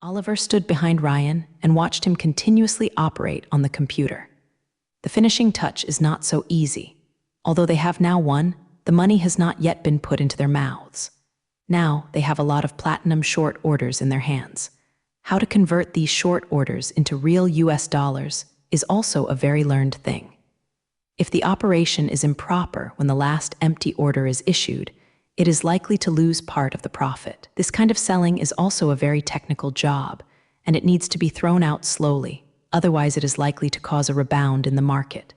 Oliver stood behind Ryan and watched him continuously operate on the computer. The finishing touch is not so easy. Although they have now won, the money has not yet been put into their mouths. Now they have a lot of platinum short orders in their hands. How to convert these short orders into real US dollars is also a very learned thing. If the operation is improper when the last empty order is issued, it is likely to lose part of the profit. This kind of selling is also a very technical job, and it needs to be thrown out slowly, otherwise it is likely to cause a rebound in the market.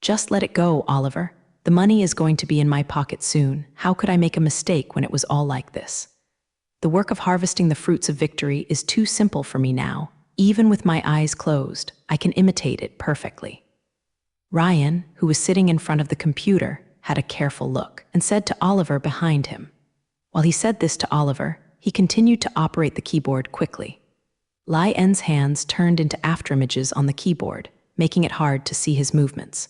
Just let it go, Oliver. The money is going to be in my pocket soon. How could I make a mistake when it was all like this? The work of harvesting the fruits of victory is too simple for me now. Even with my eyes closed, I can imitate it perfectly. Ryan, who was sitting in front of the computer, had a careful look and said to Oliver behind him. While he said this to Oliver, he continued to operate the keyboard quickly. Lai En's hands turned into afterimages on the keyboard, making it hard to see his movements.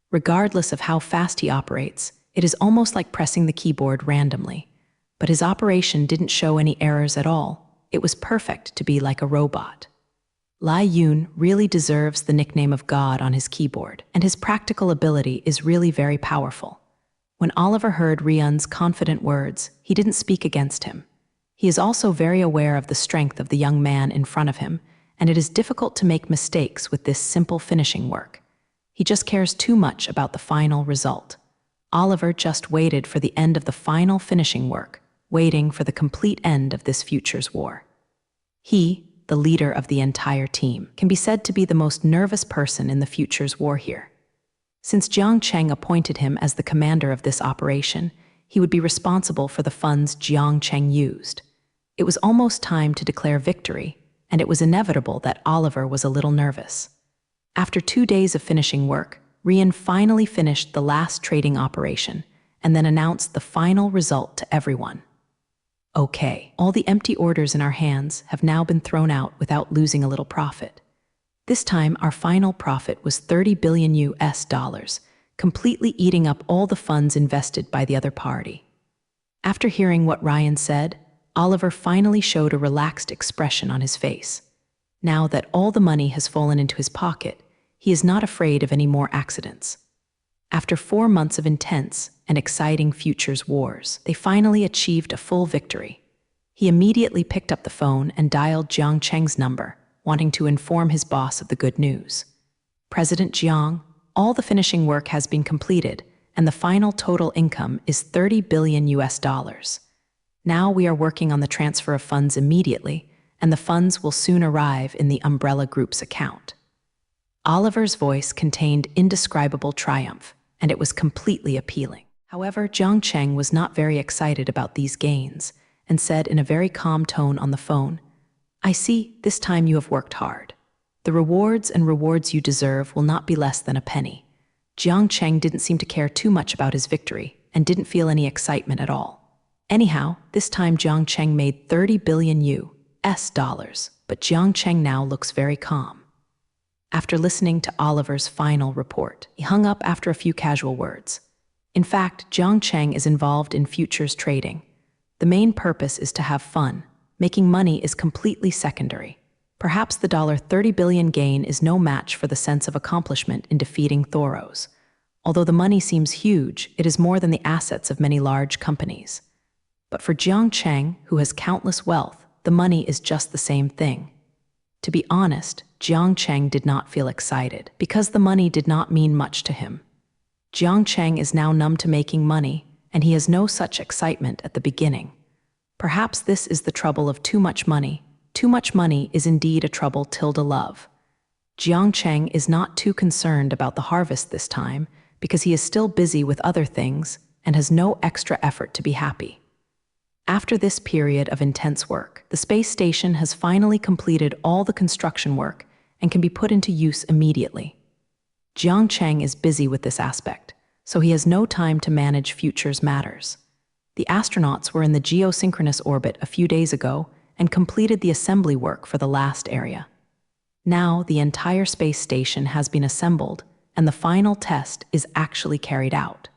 Regardless of how fast he operates, it is almost like pressing the keyboard randomly. But his operation didn't show any errors at all. It was perfect to be like a robot. Lai Yun really deserves the nickname of God on his keyboard, and his practical ability is really very powerful. When Oliver heard Ryan's confident words, he didn't speak against him. He is also very aware of the strength of the young man in front of him, and it is difficult to make mistakes with this simple finishing work. He just cares too much about the final result. Oliver just waited for the end of the final finishing work, waiting for the complete end of this futures war. He, the leader of the entire team, can be said to be the most nervous person in the futures war here. Since Jiang Cheng appointed him as the commander of this operation, he would be responsible for the funds Jiang Cheng used. It was almost time to declare victory, and it was inevitable that Oliver was a little nervous. After 2 days of finishing work, Ryan finally finished the last trading operation and then announced the final result to everyone. Okay, all the empty orders in our hands have now been thrown out without losing a little profit. This time, our final profit was 30 billion US dollars, completely eating up all the funds invested by the other party. After hearing what Ryan said, Oliver finally showed a relaxed expression on his face. Now that all the money has fallen into his pocket, he is not afraid of any more accidents. After 4 months of intense and exciting futures wars, they finally achieved a full victory. He immediately picked up the phone and dialed Jiang Cheng's number, wanting to inform his boss of the good news. President Jiang, all the finishing work has been completed, and the final total income is 30 billion US dollars. Now we are working on the transfer of funds immediately, and the funds will soon arrive in the Umbrella Group's account. Oliver's voice contained indescribable triumph, and it was completely appealing. However, Jiang Cheng was not very excited about these gains, and said in a very calm tone on the phone, "I see, this time you have worked hard. The rewards you deserve will not be less than a penny." Jiang Cheng didn't seem to care too much about his victory, and didn't feel any excitement at all. Anyhow, this time Jiang Cheng made 30 billion US dollars, but Jiang Cheng now looks very calm. After listening to Oliver's final report, he hung up after a few casual words. In fact, Jiang Cheng is involved in futures trading. The main purpose is to have fun. Making money is completely secondary. Perhaps the $30 billion gain is no match for the sense of accomplishment in defeating Thoros. Although the money seems huge, it is more than the assets of many large companies. But for Jiang Cheng, who has countless wealth, the money is just the same thing. To be honest, Jiang Cheng did not feel excited, because the money did not mean much to him. Jiang Cheng is now numb to making money, and he has no such excitement at the beginning. Perhaps this is the trouble of too much money. Too much money is indeed a trouble tilde love. Jiang Cheng is not too concerned about the harvest this time, because he is still busy with other things and has no extra effort to be happy. After this period of intense work, the space station has finally completed all the construction work and can be put into use immediately. Jiang Cheng is busy with this aspect, so he has no time to manage futures matters. The astronauts were in the geosynchronous orbit a few days ago and completed the assembly work for the last area. Now the entire space station has been assembled, and the final test is actually carried out.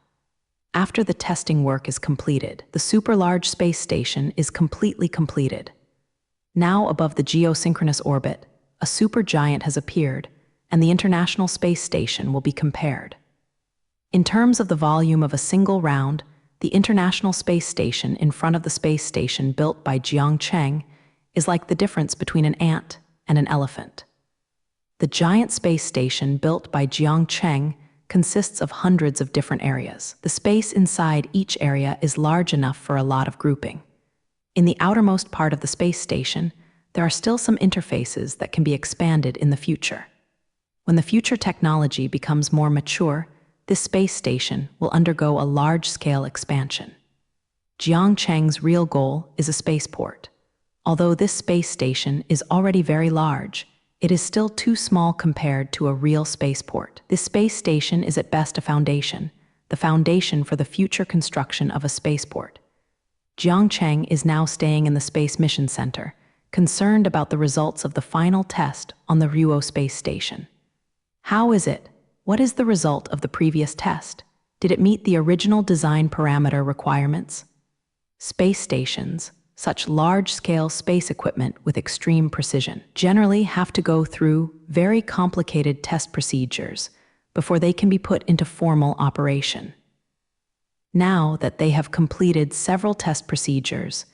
After the testing work is completed, the super-large space station is completely completed. Now above the geosynchronous orbit, a supergiant has appeared, and the International Space Station will be compared. In terms of the volume of a single round, the International Space Station in front of the space station built by Jiang Cheng is like the difference between an ant and an elephant. The giant space station built by Jiang Cheng consists of hundreds of different areas. The space inside each area is large enough for a lot of grouping. In the outermost part of the space station, there are still some interfaces that can be expanded in the future. When the future technology becomes more mature, this space station will undergo a large-scale expansion. Jiang Cheng's real goal is a spaceport. Although this space station is already very large, it is still too small compared to a real spaceport. This space station is at best a foundation, the foundation for the future construction of a spaceport. Jiang Cheng is now staying in the Space Mission Center, concerned about the results of the final test on the Ruo space station. How is it? What is the result of the previous test? Did it meet the original design parameter requirements? Space stations, such large-scale space equipment with extreme precision, generally have to go through very complicated test procedures before they can be put into formal operation. Now that they have completed several test procedures,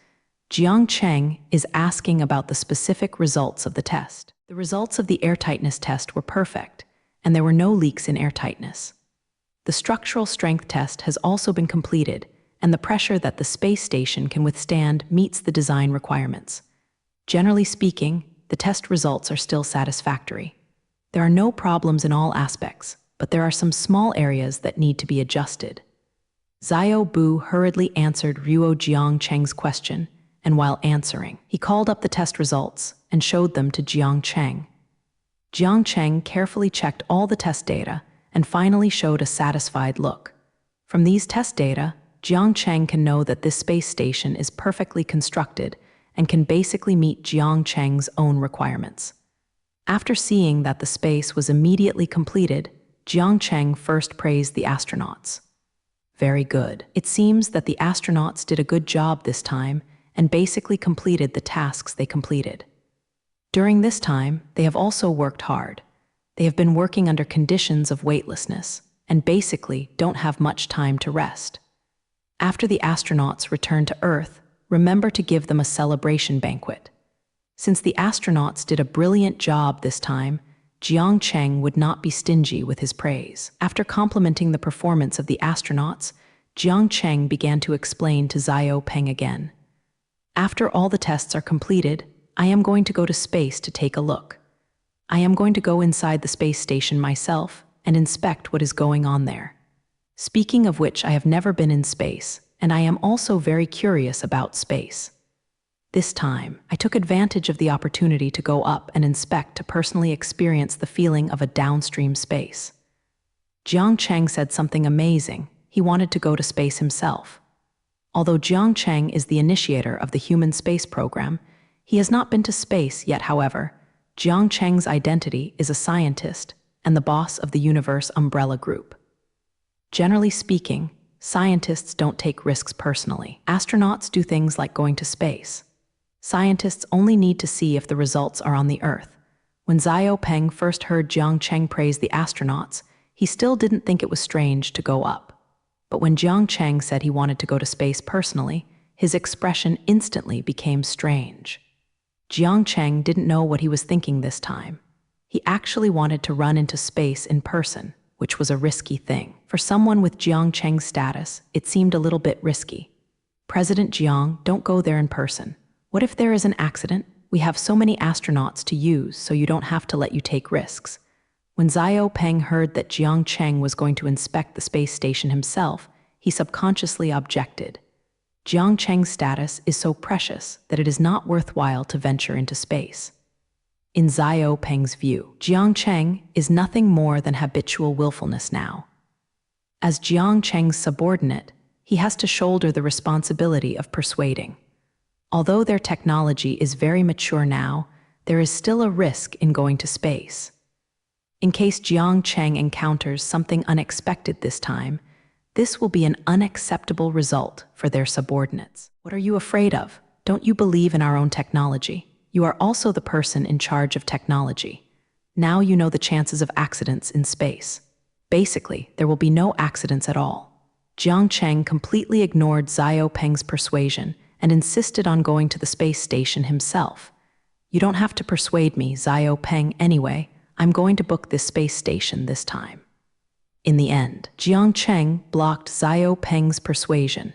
Jiang Cheng is asking about the specific results of the test. The results of the airtightness test were perfect, and there were no leaks in airtightness. The structural strength test has also been completed, and the pressure that the space station can withstand meets the design requirements. Generally speaking, the test results are still satisfactory. There are no problems in all aspects, but there are some small areas that need to be adjusted. Xiao Bu hurriedly answered Ruo Jiang Cheng's question, and while answering, he called up the test results and showed them to Jiang Cheng. Jiang Cheng carefully checked all the test data and finally showed a satisfied look. From these test data, Jiang Cheng can know that this space station is perfectly constructed and can basically meet Jiang Cheng's own requirements. After seeing that the space was immediately completed, Jiang Cheng first praised the astronauts. Very good. It seems that the astronauts did a good job this time and basically completed the tasks they completed. During this time, they have also worked hard. They have been working under conditions of weightlessness and basically don't have much time to rest. After the astronauts return to Earth, remember to give them a celebration banquet. Since the astronauts did a brilliant job this time, Jiang Cheng would not be stingy with his praise. After complimenting the performance of the astronauts, Jiang Cheng began to explain to Xiao Peng again. After all the tests are completed, I am going to go to space to take a look. I am going to go inside the space station myself and inspect what is going on there. Speaking of which, I have never been in space, and I am also very curious about space. This time, I took advantage of the opportunity to go up and inspect to personally experience the feeling of a downstream space. Jiang Cheng said something amazing. He wanted to go to space himself. Although Jiang Cheng is the initiator of the human space program, he has not been to space yet. However, Jiang Cheng's identity is a scientist and the boss of the Universe Umbrella Group. Generally speaking, scientists don't take risks personally. Astronauts do things like going to space. Scientists only need to see if the results are on the Earth. When Xiao Peng first heard Jiang Cheng praise the astronauts, he still didn't think it was strange to go up. But when Jiang Cheng said he wanted to go to space personally, his expression instantly became strange. Jiang Cheng didn't know what he was thinking this time. He actually wanted to run into space in person, which was a risky thing. For someone with Jiang Cheng's status, it seemed a little bit risky. President Jiang, don't go there in person. What if there is an accident? We have so many astronauts to use, so you don't have to let you take risks. When Xiao Peng heard that Jiang Cheng was going to inspect the space station himself, he subconsciously objected. Jiang Cheng's status is so precious that it is not worthwhile to venture into space. In Xiao Peng's view, Jiang Cheng is nothing more than habitual willfulness now. As Jiang Cheng's subordinate, he has to shoulder the responsibility of persuading. Although their technology is very mature now, there is still a risk in going to space. In case Jiang Cheng encounters something unexpected this time, this will be an unacceptable result for their subordinates. What are you afraid of? Don't you believe in our own technology? You are also the person in charge of technology. Now you know the chances of accidents in space. Basically, there will be no accidents at all. Jiang Cheng completely ignored Xiao Peng's persuasion and insisted on going to the space station himself. You don't have to persuade me, Xiao Peng, anyway. I'm going to book this space station this time. In the end, Jiang Cheng blocked Xiao Peng's persuasion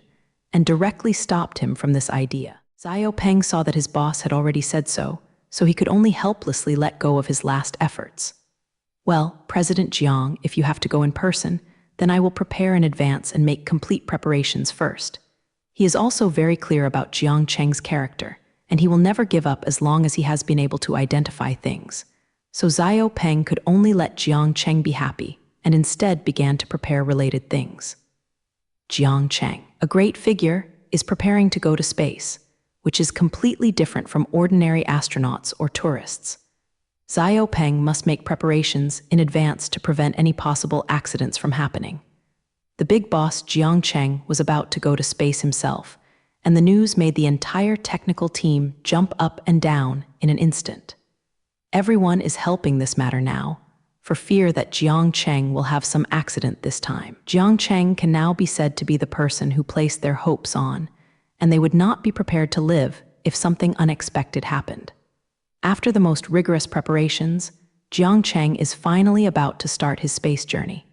and directly stopped him from this idea. Xiao Peng saw that his boss had already said so he could only helplessly let go of his last efforts. Well, President Jiang, if you have to go in person, then I will prepare in advance and make complete preparations first. He is also very clear about Jiang Cheng's character, and he will never give up as long as he has been able to identify things. So Xiao Peng could only let Jiang Cheng be happy, and instead began to prepare related things. Jiang Cheng, a great figure, is preparing to go to space, which is completely different from ordinary astronauts or tourists. Xiao Peng must make preparations in advance to prevent any possible accidents from happening. The big boss Jiang Cheng was about to go to space himself, and the news made the entire technical team jump up and down in an instant. Everyone is helping this matter now, for fear that Jiang Cheng will have some accident this time. Jiang Cheng can now be said to be the person who placed their hopes on, and they would not be prepared to live if something unexpected happened. After the most rigorous preparations, Jiang Cheng is finally about to start his space journey.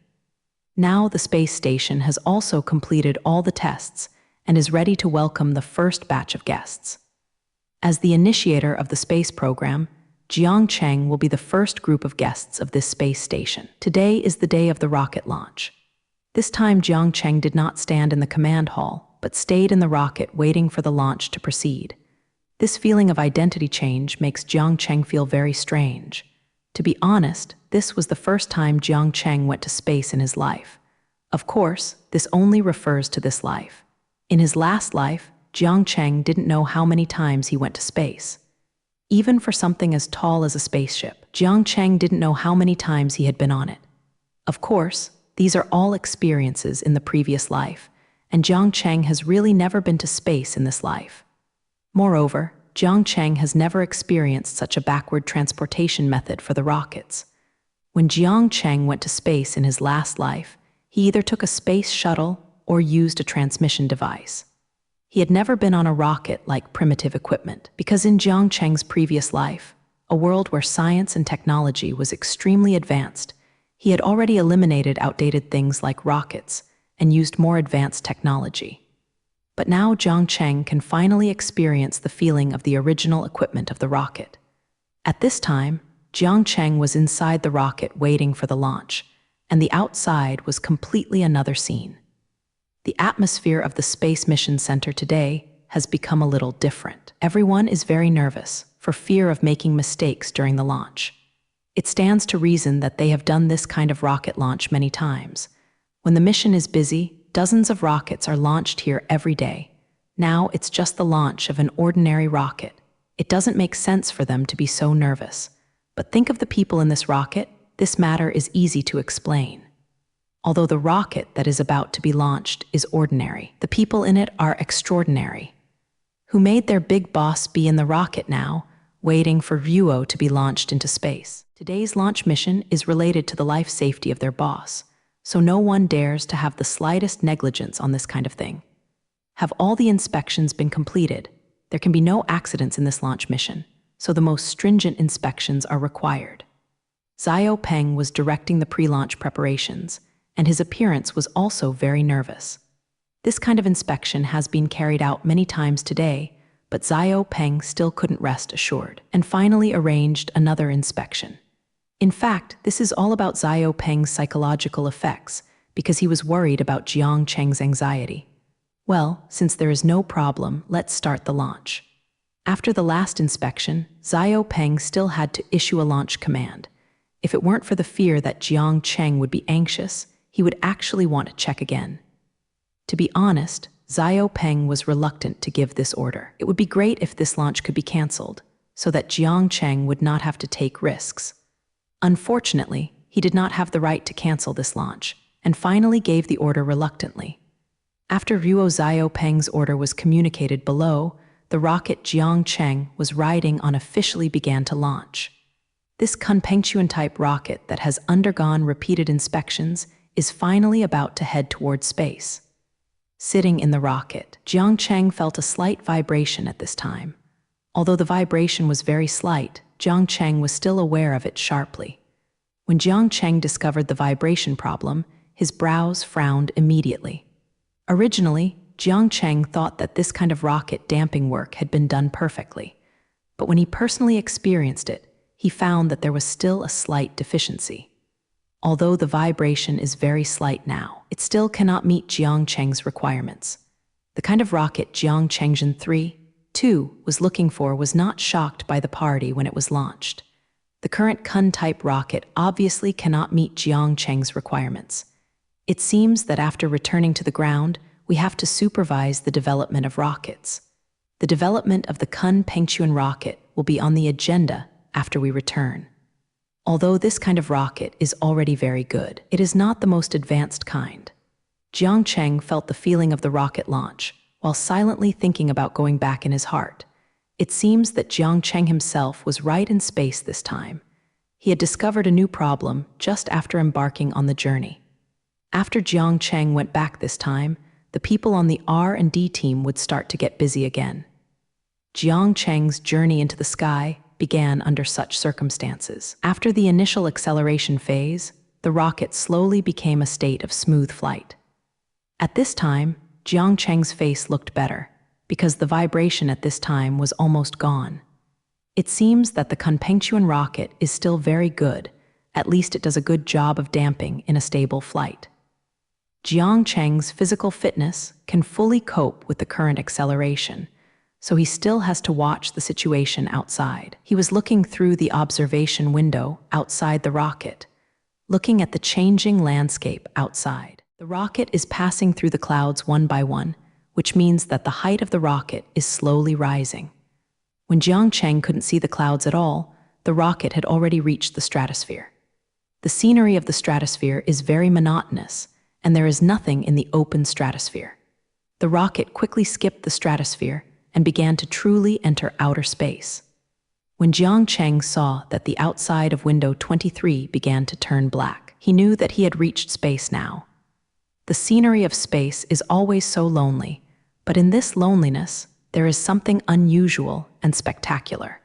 Now the space station has also completed all the tests and is ready to welcome the first batch of guests. As the initiator of the space program, Jiang Cheng will be the first group of guests of this space station. Today is the day of the rocket launch. This time Jiang Cheng did not stand in the command hall, but stayed in the rocket waiting for the launch to proceed. This feeling of identity change makes Jiang Cheng feel very strange. To be honest, this was the first time Jiang Cheng went to space in his life. Of course, this only refers to this life. In his last life, Jiang Cheng didn't know how many times he went to space. Even for something as tall as a spaceship, Jiang Cheng didn't know how many times he had been on it. Of course, these are all experiences in the previous life, and Jiang Cheng has really never been to space in this life. Moreover, Jiang Cheng has never experienced such a backward transportation method for the rockets. When Jiang Cheng went to space in his last life, he either took a space shuttle or used a transmission device. He had never been on a rocket like primitive equipment, because in Jiang Cheng's previous life, a world where science and technology was extremely advanced, he had already eliminated outdated things like rockets and used more advanced technology. But now Jiang Cheng can finally experience the feeling of the original equipment of the rocket. At this time, Jiang Cheng was inside the rocket waiting for the launch, and the outside was completely another scene. The atmosphere of the Space Mission Center today has become a little different. Everyone is very nervous for fear of making mistakes during the launch. It stands to reason that they have done this kind of rocket launch many times. When the mission is busy, dozens of rockets are launched here every day. Now it's just the launch of an ordinary rocket. It doesn't make sense for them to be so nervous. But think of the people in this rocket. This matter is easy to explain. Although the rocket that is about to be launched is ordinary, the people in it are extraordinary. Who made their big boss be in the rocket now, waiting for Ruo to be launched into space. Today's launch mission is related to the life safety of their boss, so no one dares to have the slightest negligence on this kind of thing. Have all the inspections been completed? There can be no accidents in this launch mission, so the most stringent inspections are required. Xiao Peng was directing the pre-launch preparations, and his appearance was also very nervous. This kind of inspection has been carried out many times today, but Xiao Peng still couldn't rest assured, and finally arranged another inspection. In fact, this is all about Xiao Peng's psychological effects, because he was worried about Jiang Cheng's anxiety. Well, since there is no problem, let's start the launch. After the last inspection, Xiao Peng still had to issue a launch command. If it weren't for the fear that Jiang Cheng would be anxious, he would actually want to check again. To be honest, Xiao Peng was reluctant to give this order. It would be great if this launch could be cancelled, so that Jiang Cheng would not have to take risks. Unfortunately, he did not have the right to cancel this launch, and finally gave the order reluctantly. After Ruo Xiao Peng's order was communicated below, the rocket Jiang Cheng was riding on officially began to launch. This Kunpengchuan-type rocket that has undergone repeated inspections is finally about to head toward space. Sitting in the rocket, Jiang Cheng felt a slight vibration at this time. Although the vibration was very slight, Jiang Cheng was still aware of it sharply. When Jiang Cheng discovered the vibration problem, his brows frowned immediately. Originally, Jiang Cheng thought that this kind of rocket damping work had been done perfectly, but when he personally experienced it, he found that there was still a slight deficiency. Although the vibration is very slight now, it still cannot meet Jiang Cheng's requirements. The kind of rocket Jiang Chengjian 3.2 was looking for was not shocked by the party when it was launched. The current Kun-type rocket obviously cannot meet Jiang Cheng's requirements. It seems that after returning to the ground, we have to supervise the development of rockets. The development of the Kunpengchuan rocket will be on the agenda after we return. Although this kind of rocket is already very good, it is not the most advanced kind. Jiang Cheng felt the feeling of the rocket launch, while silently thinking about going back in his heart. It seems that Jiang Cheng himself was right in space this time. He had discovered a new problem just after embarking on the journey. After Jiang Cheng went back this time, the people on the R&D team would start to get busy again. Jiang Cheng's journey into the sky began under such circumstances. After the initial acceleration phase, the rocket slowly became a state of smooth flight. At this time, Jiang Cheng's face looked better, because the vibration at this time was almost gone. It seems that the Kunpengchuan rocket is still very good, at least it does a good job of damping in a stable flight. Jiang Cheng's physical fitness can fully cope with the current acceleration, so he still has to watch the situation outside. He was looking through the observation window outside the rocket, looking at the changing landscape outside. The rocket is passing through the clouds one by one, which means that the height of the rocket is slowly rising. When Jiang Cheng couldn't see the clouds at all, the rocket had already reached the stratosphere. The scenery of the stratosphere is very monotonous, and there is nothing in the open stratosphere. The rocket quickly skipped the stratosphere and began to truly enter outer space. When Jiang Cheng saw that the outside of window 23 began to turn black, he knew that he had reached space now. The scenery of space is always so lonely, but in this loneliness, there is something unusual and spectacular.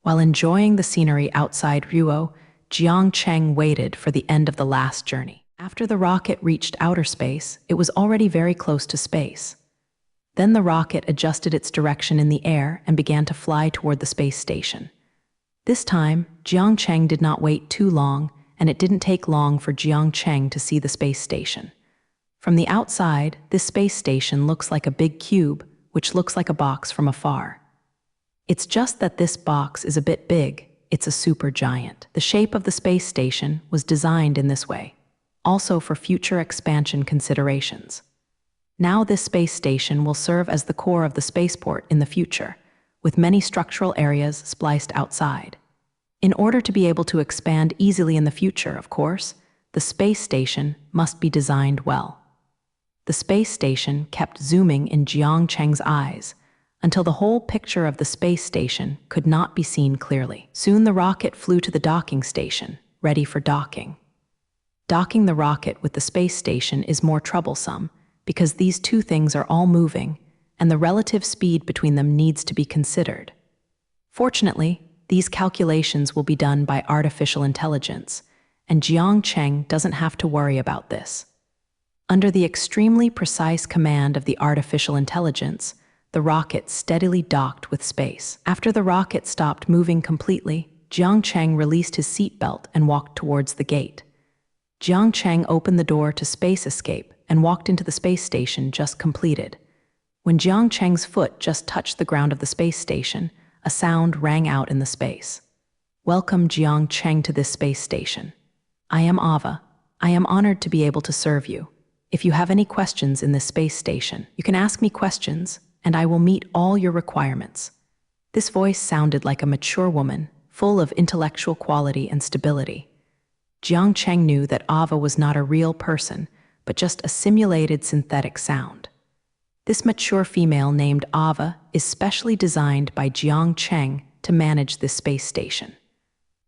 While enjoying the scenery outside Ruo, Jiang Cheng waited for the end of the last journey. After the rocket reached outer space, it was already very close to space. Then the rocket adjusted its direction in the air and began to fly toward the space station. This time, Jiang Cheng did not wait too long, and it didn't take long for Jiang Cheng to see the space station. From the outside, this space station looks like a big cube, which looks like a box from afar. It's just that this box is a bit big. It's a supergiant. The shape of the space station was designed in this way, also for future expansion considerations. Now this space station will serve as the core of the spaceport in the future, with many structural areas spliced outside. In order to be able to expand easily in the future, of course, the space station must be designed well. The space station kept zooming in Jiang Cheng's eyes until the whole picture of the space station could not be seen clearly. Soon the rocket flew to the docking station, ready for docking. Docking the rocket with the space station is more troublesome, because these two things are all moving, and the relative speed between them needs to be considered. Fortunately, these calculations will be done by artificial intelligence, and Jiang Cheng doesn't have to worry about this. Under the extremely precise command of the artificial intelligence, the rocket steadily docked with space. After the rocket stopped moving completely, Jiang Cheng released his seatbelt and walked towards the gate. Jiang Cheng opened the door to space escape and walked into the space station just completed. When Jiang Cheng's foot just touched the ground of the space station, a sound rang out in the space. "Welcome, Jiang Cheng, to this space station. I am Ava. I am honored to be able to serve you. If you have any questions in this space station, you can ask me questions, and I will meet all your requirements." This voice sounded like a mature woman, full of intellectual quality and stability. Jiang Cheng knew that Ava was not a real person, but just a simulated synthetic sound. This mature female named Ava is specially designed by Jiang Cheng to manage this space station.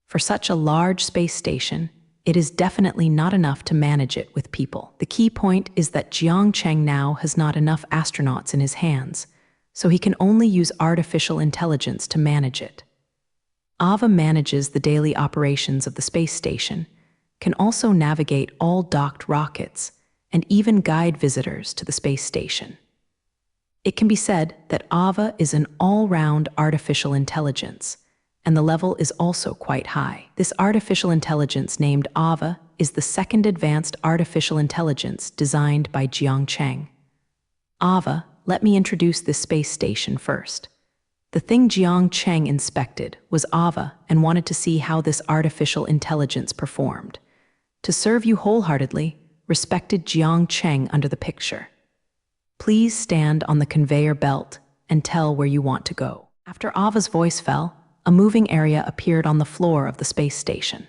For such a large space station, it is definitely not enough to manage it with people. The key point is that Jiang Cheng now has not enough astronauts in his hands, so he can only use artificial intelligence to manage it. Ava manages the daily operations of the space station, can also navigate all docked rockets, and even guide visitors to the space station. It can be said that Ava is an all-round artificial intelligence, and the level is also quite high. This artificial intelligence named Ava is the second advanced artificial intelligence designed by Jiang Cheng. Ava, let me introduce this space station first. The thing Jiang Cheng inspected was Ava and wanted to see how this artificial intelligence performed. To serve you wholeheartedly, respected Jiang Cheng under the picture. Please stand on the conveyor belt and tell where you want to go. After Ava's voice fell, a moving area appeared on the floor of the space station.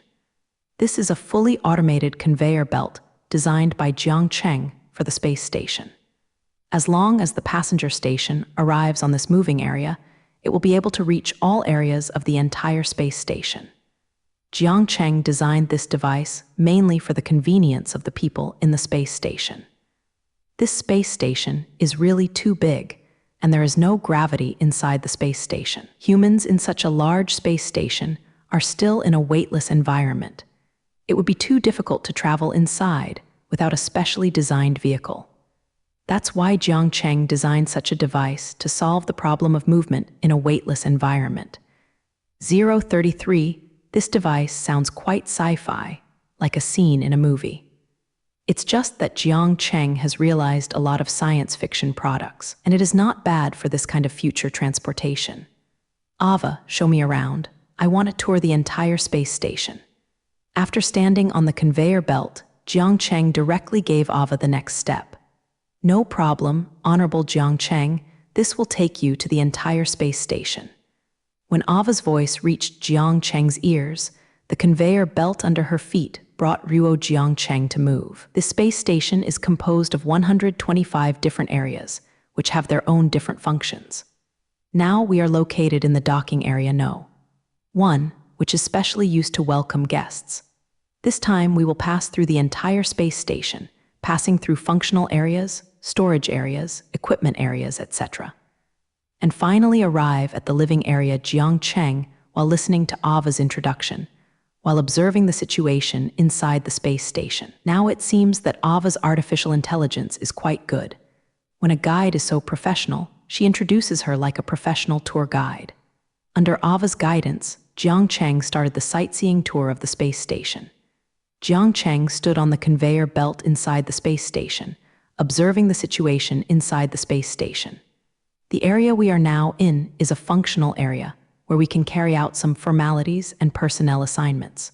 This is a fully automated conveyor belt designed by Jiang Cheng for the space station. As long as the passenger station arrives on this moving area, it will be able to reach all areas of the entire space station. Jiang Cheng designed this device mainly for the convenience of the people in the space station. This space station is really too big, and there is no gravity inside the space station. Humans in such a large space station are still in a weightless environment. It would be too difficult to travel inside without a specially designed vehicle. That's why Jiang Cheng designed such a device to solve the problem of movement in a weightless environment. 033, this device sounds quite sci-fi, like a scene in a movie. It's just that Jiang Cheng has realized a lot of science fiction products, and it is not bad for this kind of future transportation. Ava, show me around. I want to tour the entire space station. After standing on the conveyor belt, Jiang Cheng directly gave Ava the next step. No problem, Honorable Jiang Cheng, this will take you to the entire space station. When Ava's voice reached Jiang Cheng's ears, the conveyor belt under her feet brought Ruo Jiang Cheng to move. This space station is composed of 125 different areas, which have their own different functions. Now we are located in the docking area No. 1, which is specially used to welcome guests. This time we will pass through the entire space station, passing through functional areas, storage areas, equipment areas, etc. And finally arrive at the living area Jiang Cheng while listening to Ava's introduction, while observing the situation inside the space station. Now it seems that Ava's artificial intelligence is quite good. When a guide is so professional, she introduces her like a professional tour guide. Under Ava's guidance, Jiang Cheng started the sightseeing tour of the space station. Jiang Cheng stood on the conveyor belt inside the space station, observing the situation inside the space station. The area we are now in is a functional area, where we can carry out some formalities and personnel assignments.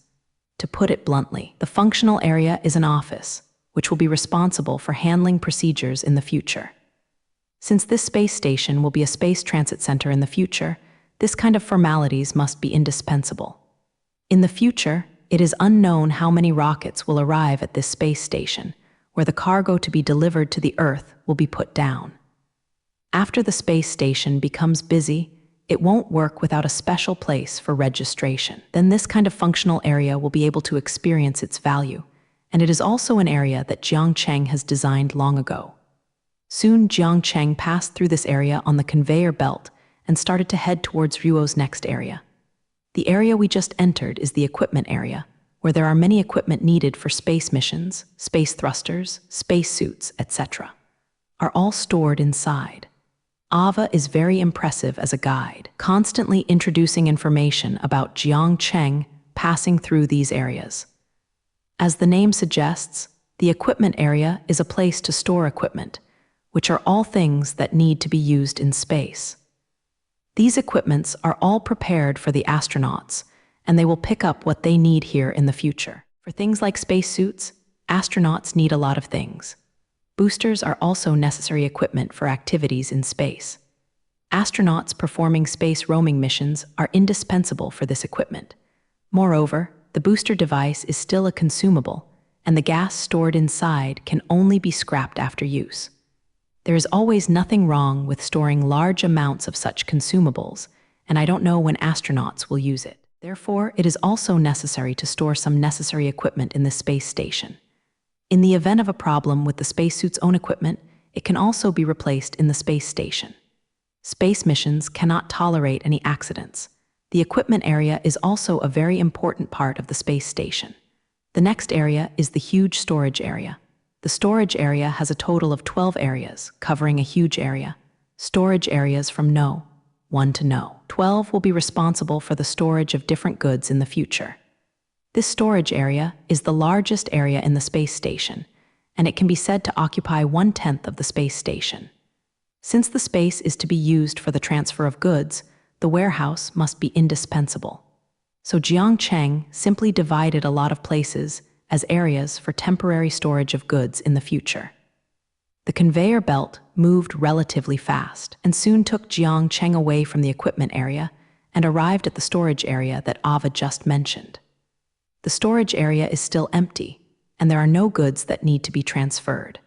To put it bluntly, the functional area is an office, which will be responsible for handling procedures in the future. Since this space station will be a space transit center in the future, this kind of formalities must be indispensable. In the future, it is unknown how many rockets will arrive at this space station, where the cargo to be delivered to the Earth will be put down. After the space station becomes busy, it won't work without a special place for registration. Then this kind of functional area will be able to experience its value, and it is also an area that Jiang Cheng has designed long ago. Soon Jiang Cheng passed through this area on the conveyor belt and started to head towards Ruo's next area. The area we just entered is the equipment area, where there are many equipment needed for space missions, space thrusters, spacesuits, etc., are all stored inside. Ava is very impressive as a guide, constantly introducing information about Jiang Cheng passing through these areas. As the name suggests, the equipment area is a place to store equipment, which are all things that need to be used in space. These equipments are all prepared for the astronauts, and they will pick up what they need here in the future. For things like spacesuits, astronauts need a lot of things. Boosters are also necessary equipment for activities in space. Astronauts performing space roaming missions are indispensable for this equipment. Moreover, the booster device is still a consumable, and the gas stored inside can only be scrapped after use. There is always nothing wrong with storing large amounts of such consumables, and I don't know when astronauts will use it. Therefore, it is also necessary to store some necessary equipment in the space station. In the event of a problem with the spacesuit's own equipment, it can also be replaced in the space station. Space missions cannot tolerate any accidents. The equipment area is also a very important part of the space station. The next area is the huge storage area. The storage area has a total of 12 areas, covering a huge area. Storage areas from No. 1 to No. 12 will be responsible for the storage of different goods in the future. This storage area is the largest area in the space station, and it can be said to occupy 1/10 of the space station. Since the space is to be used for the transfer of goods, the warehouse must be indispensable. So Jiang Cheng simply divided a lot of places as areas for temporary storage of goods in the future. The conveyor belt moved relatively fast and soon took Jiang Cheng away from the equipment area and arrived at the storage area that Ava just mentioned. The storage area is still empty, and there are no goods that need to be transferred.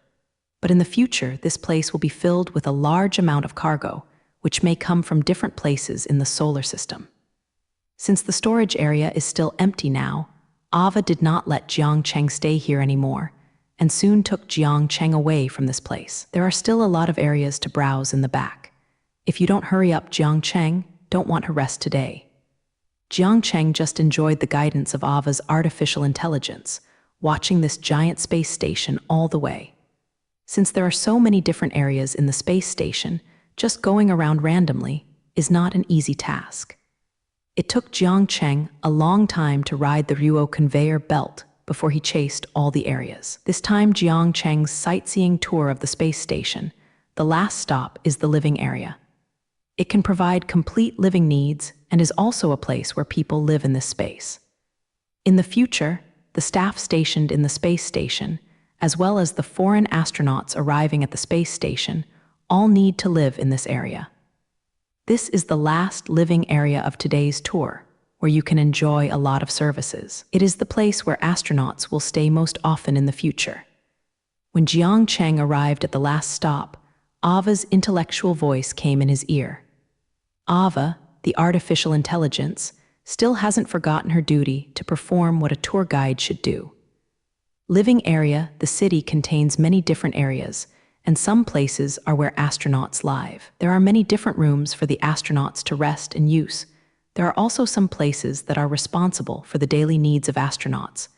But in the future, this place will be filled with a large amount of cargo, which may come from different places in the solar system. Since the storage area is still empty now, Ava did not let Jiang Cheng stay here anymore, and soon took Jiang Cheng away from this place. There are still a lot of areas to browse in the back. If you don't hurry up, Jiang Cheng don't want to rest today. Jiang Cheng just enjoyed the guidance of Ava's artificial intelligence, watching this giant space station all the way. Since there are so many different areas in the space station, just going around randomly is not an easy task. It took Jiang Cheng a long time to ride the Ruo conveyor belt before he chased all the areas. This time, Jiang Cheng's sightseeing tour of the space station, the last stop is the living area. It can provide complete living needs and is also a place where people live in this space. In the future, the staff stationed in the space station, as well as the foreign astronauts arriving at the space station, all need to live in this area. This is the last living area of today's tour, where you can enjoy a lot of services. It is the place where astronauts will stay most often in the future. When Jiang Cheng arrived at the last stop, Ava's intellectual voice came in his ear. Ava, the artificial intelligence, still hasn't forgotten her duty to perform what a tour guide should do. Living area, the city contains many different areas, and some places are where astronauts live. There are many different rooms for the astronauts to rest and use. There are also some places that are responsible for the daily needs of astronauts,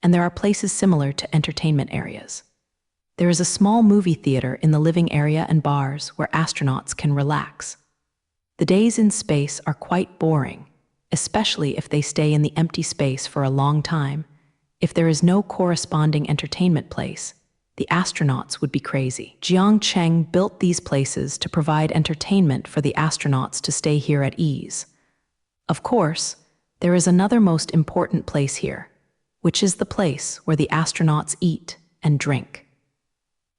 and there are places similar to entertainment areas. There is a small movie theater in the living area and bars where astronauts can relax. The days in space are quite boring, especially if they stay in the empty space for a long time. If there is no corresponding entertainment place, the astronauts would be crazy. Jiang Cheng built these places to provide entertainment for the astronauts to stay here at ease. Of course, there is another most important place here, which is the place where the astronauts eat and drink.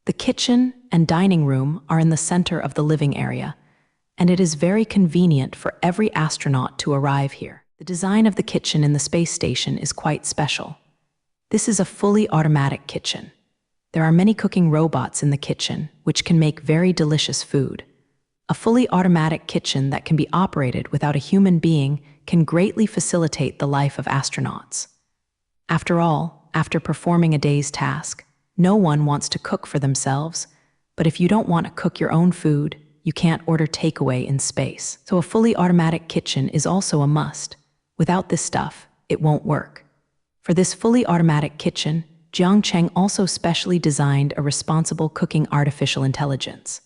The kitchen and dining room are in the center of the living area, and it is very convenient for every astronaut to arrive here. The design of the kitchen in the space station is quite special. This is a fully automatic kitchen. There are many cooking robots in the kitchen, which can make very delicious food. A fully automatic kitchen that can be operated without a human being can greatly facilitate the life of astronauts. After all, after performing a day's task, no one wants to cook for themselves, but if you don't want to cook your own food, you can't order takeaway in space. So a fully automatic kitchen is also a must. Without this stuff, it won't work. For this fully automatic kitchen, Jiang Cheng also specially designed a responsible cooking artificial intelligence.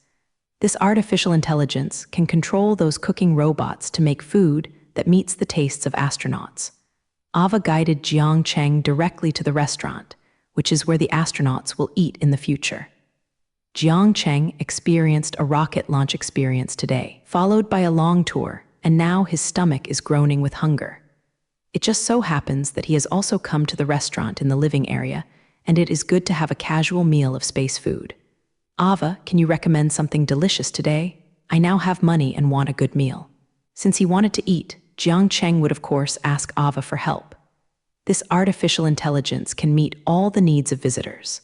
This artificial intelligence can control those cooking robots to make food that meets the tastes of astronauts. Ava guided Jiang Cheng directly to the restaurant, which is where the astronauts will eat in the future. Jiang Cheng experienced a rocket launch experience today, followed by a long tour, and now his stomach is groaning with hunger. It just so happens that he has also come to the restaurant in the living area, and it is good to have a casual meal of space food. Ava, can you recommend something delicious today? I now have money and want a good meal. Since he wanted to eat, Jiang Cheng would of course ask Ava for help. This artificial intelligence can meet all the needs of visitors.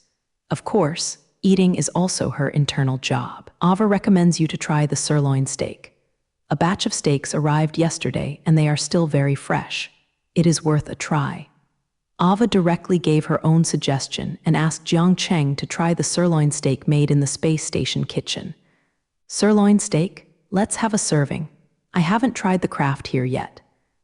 Of course, eating is also her internal job. Ava recommends you to try the sirloin steak. A batch of steaks arrived yesterday and they are still very fresh. It is worth a try. Ava directly gave her own suggestion and asked Jiang Cheng to try the sirloin steak made in the space station kitchen. Sirloin steak? Let's have a serving. I haven't tried the craft here yet.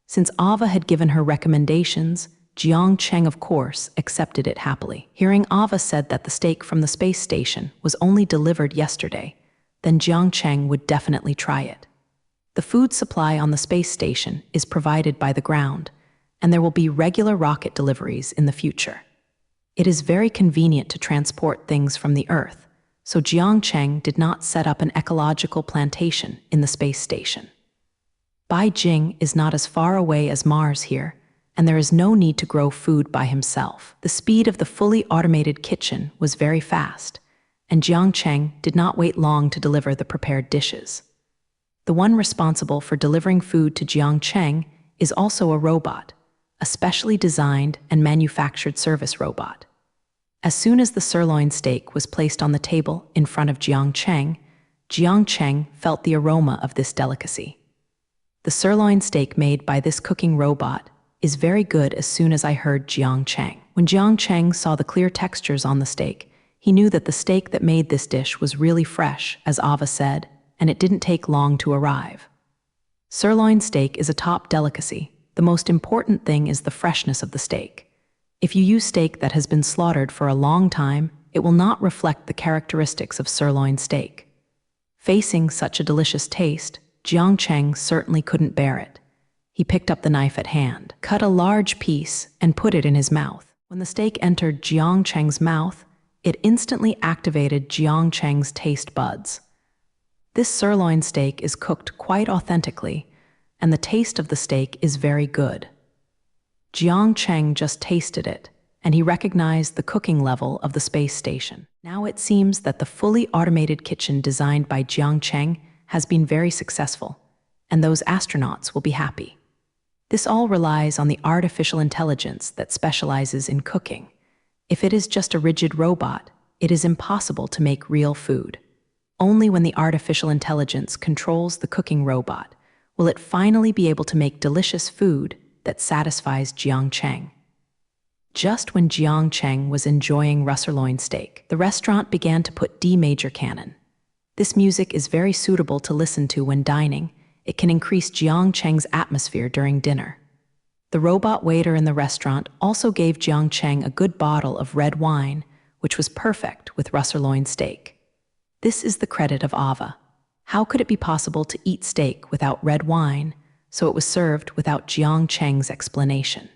Since Ava had given her recommendations, Jiang Cheng, of course, accepted it happily. Hearing Ava said that the steak from the space station was only delivered yesterday, then Jiang Cheng would definitely try it. The food supply on the space station is provided by the ground, and there will be regular rocket deliveries in the future. It is very convenient to transport things from the Earth, so Jiang Cheng did not set up an ecological plantation in the space station. Beijing is not as far away as Mars here, and there is no need to grow food by himself. The speed of the fully automated kitchen was very fast, and Jiang Cheng did not wait long to deliver the prepared dishes. The one responsible for delivering food to Jiang Cheng is also a robot, a specially designed and manufactured service robot. As soon as the sirloin steak was placed on the table in front of Jiang Cheng felt the aroma of this delicacy. The sirloin steak made by this cooking robot is very good. As soon as I heard Jiang Cheng. When Jiang Cheng saw the clear textures on the steak, he knew that the steak that made this dish was really fresh, as Ava said, and it didn't take long to arrive. Sirloin steak is a top delicacy. The most important thing is the freshness of the steak. If you use steak that has been slaughtered for a long time, it will not reflect the characteristics of sirloin steak. Facing such a delicious taste, Jiang Cheng certainly couldn't bear it. He picked up the knife at hand, cut a large piece, and put it in his mouth. When the steak entered Jiang Cheng's mouth, it instantly activated Jiang Cheng's taste buds. This sirloin steak is cooked quite authentically, and the taste of the steak is very good. Jiang Cheng just tasted it, and he recognized the cooking level of the space station. Now it seems that the fully automated kitchen designed by Jiang Cheng has been very successful, and those astronauts will be happy. This all relies on the artificial intelligence that specializes in cooking. If it is just a rigid robot, it is impossible to make real food. Only when the artificial intelligence controls the cooking robot will it finally be able to make delicious food that satisfies Jiang Cheng. Just when Jiang Cheng was enjoying sirloin steak, the restaurant began to put D major canon. This music is very suitable to listen to when dining. It can increase Jiang Cheng's atmosphere during dinner. The robot waiter in the restaurant also gave Jiang Cheng a good bottle of red wine, which was perfect with sirloin steak. This is the credit of Ava. How could it be possible to eat steak without red wine, so it was served without Jiang Cheng's explanation?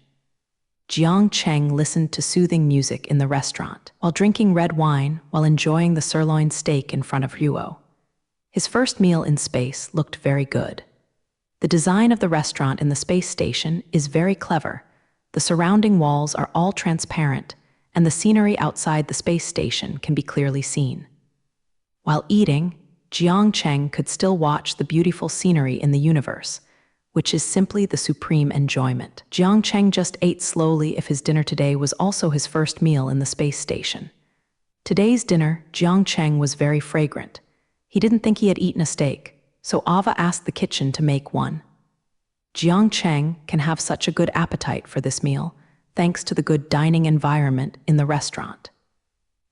Jiang Cheng listened to soothing music in the restaurant, while drinking red wine while enjoying the sirloin steak in front of Huo. His first meal in space looked very good. The design of the restaurant in the space station is very clever. The surrounding walls are all transparent, and the scenery outside the space station can be clearly seen. While eating, Jiang Cheng could still watch the beautiful scenery in the universe, which is simply the supreme enjoyment. Jiang Cheng just ate slowly if his dinner today was also his first meal in the space station. Today's dinner, Jiang Cheng was very fragrant. He didn't think he had eaten a steak, so Ava asked the kitchen to make one. Jiang Cheng can have such a good appetite for this meal, thanks to the good dining environment in the restaurant.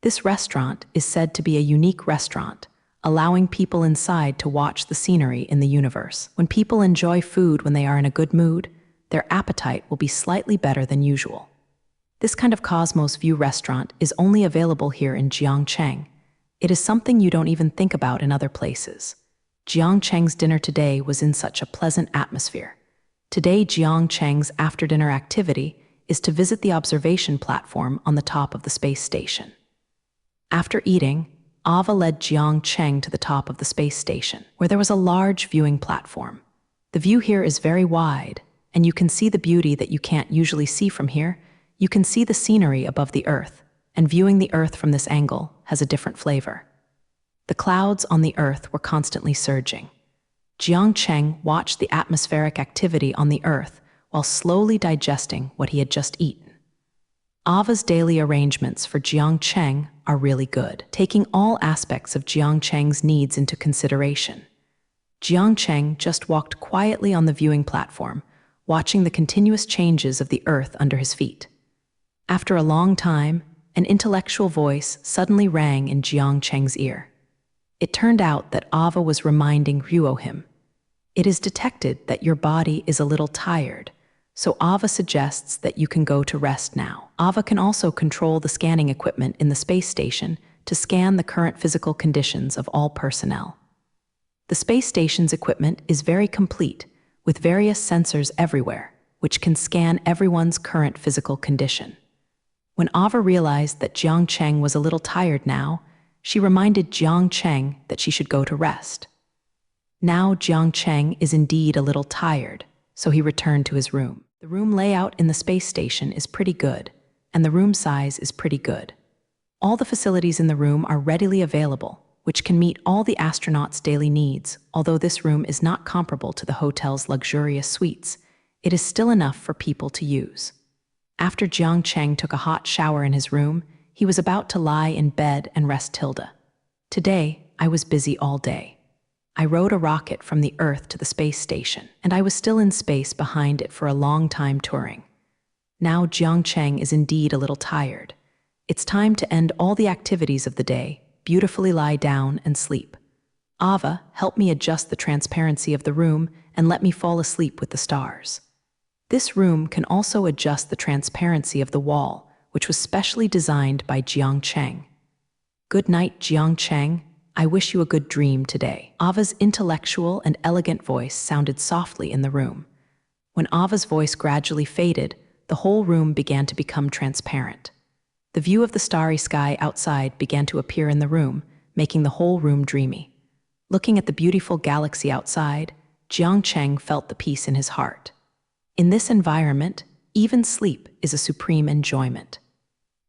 This restaurant is said to be a unique restaurant, allowing people inside to watch the scenery in the universe. When people enjoy food when they are in a good mood, their appetite will be slightly better than usual. This kind of Cosmos View restaurant is only available here in Jiang Cheng. It is something you don't even think about in other places. Jiang Cheng's dinner today was in such a pleasant atmosphere. Today, Jiang Cheng's after-dinner activity is to visit the observation platform on the top of the space station. After eating, Ava led Jiang Cheng to the top of the space station, where there was a large viewing platform. The view here is very wide, and you can see the beauty that you can't usually see from here. You can see the scenery above the Earth, and viewing the Earth from this angle has a different flavor. The clouds on the Earth were constantly surging. Jiang Cheng watched the atmospheric activity on the Earth while slowly digesting what he had just eaten. Ava's daily arrangements for Jiang Cheng are really good, taking all aspects of Jiang Cheng's needs into consideration. Jiang Cheng just walked quietly on the viewing platform, watching the continuous changes of the earth under his feet. After a long time, an intellectual voice suddenly rang in Jiang Cheng's ear. It turned out that Ava was reminding Ruo him. It is detected that your body is a little tired, so Ava suggests that you can go to rest now. Ava can also control the scanning equipment in the space station to scan the current physical conditions of all personnel. The space station's equipment is very complete, with various sensors everywhere, which can scan everyone's current physical condition. When Ava realized that Jiang Cheng was a little tired now, she reminded Jiang Cheng that she should go to rest. Now Jiang Cheng is indeed a little tired, so he returned to his room. The room layout in the space station is pretty good, and the room size is pretty good. All the facilities in the room are readily available, which can meet all the astronauts' daily needs. Although this room is not comparable to the hotel's luxurious suites, it is still enough for people to use. After Jiang Cheng took a hot shower in his room, he was about to lie in bed and rest Tilda. Today, I was busy all day. I rode a rocket from the Earth to the space station, and I was still in space behind it for a long time touring. Now Jiang Cheng is indeed a little tired. It's time to end all the activities of the day, beautifully lie down and sleep. Ava, help me adjust the transparency of the room and let me fall asleep with the stars. This room can also adjust the transparency of the wall, which was specially designed by Jiang Cheng. Good night, Jiang Cheng. I wish you a good dream today. Ava's intellectual and elegant voice sounded softly in the room. When Ava's voice gradually faded, the whole room began to become transparent. The view of the starry sky outside began to appear in the room, making the whole room dreamy. Looking at the beautiful galaxy outside, Jiang Cheng felt the peace in his heart. In this environment, even sleep is a supreme enjoyment.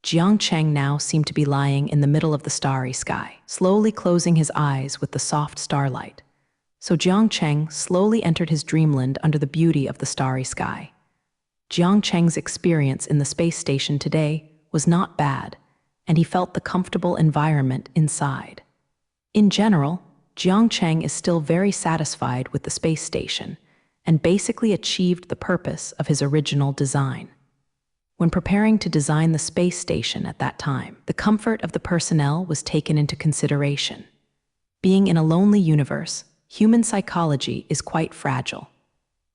Jiang Cheng now seemed to be lying in the middle of the starry sky, slowly closing his eyes with the soft starlight. So Jiang Cheng slowly entered his dreamland under the beauty of the starry sky. Jiang Cheng's experience in the space station today was not bad, and he felt the comfortable environment inside. In general, Jiang Cheng is still very satisfied with the space station and basically achieved the purpose of his original design. When preparing to design the space station at that time, the comfort of the personnel was taken into consideration. Being in a lonely universe, human psychology is quite fragile.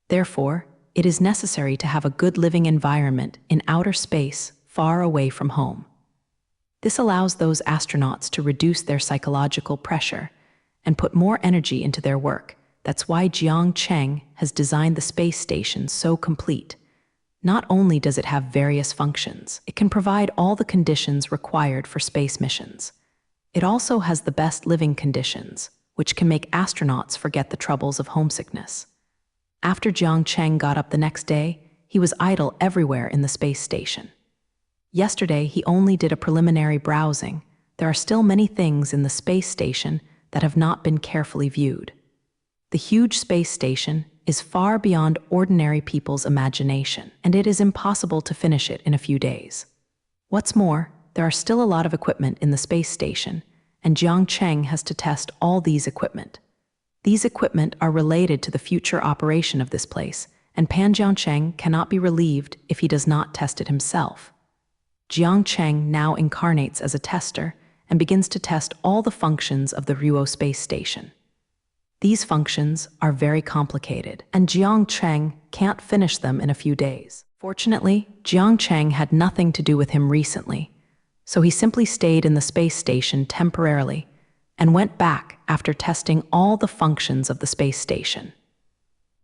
Therefore, it is necessary to have a good living environment in outer space, far away from home. This allows those astronauts to reduce their psychological pressure and put more energy into their work. That's why Jiang Cheng has designed the space station so complete. Not only does it have various functions, it can provide all the conditions required for space missions. It also has the best living conditions, which can make astronauts forget the troubles of homesickness. After Jiang Cheng got up the next day, he was idle everywhere in the space station. Yesterday, he only did a preliminary browsing. There are still many things in the space station that have not been carefully viewed. The huge space station is far beyond ordinary people's imagination, and it is impossible to finish it in a few days. What's more, there are still a lot of equipment in the space station, and Jiang Cheng has to test all these equipment. These equipment are related to the future operation of this place, and Pan Jiang Cheng cannot be relieved if he does not test it himself. Jiang Cheng now incarnates as a tester and begins to test all the functions of the Ruo space station. These functions are very complicated, and Jiang Cheng can't finish them in a few days. Fortunately, Jiang Cheng had nothing to do with him recently, so he simply stayed in the space station temporarily and went back after testing all the functions of the space station.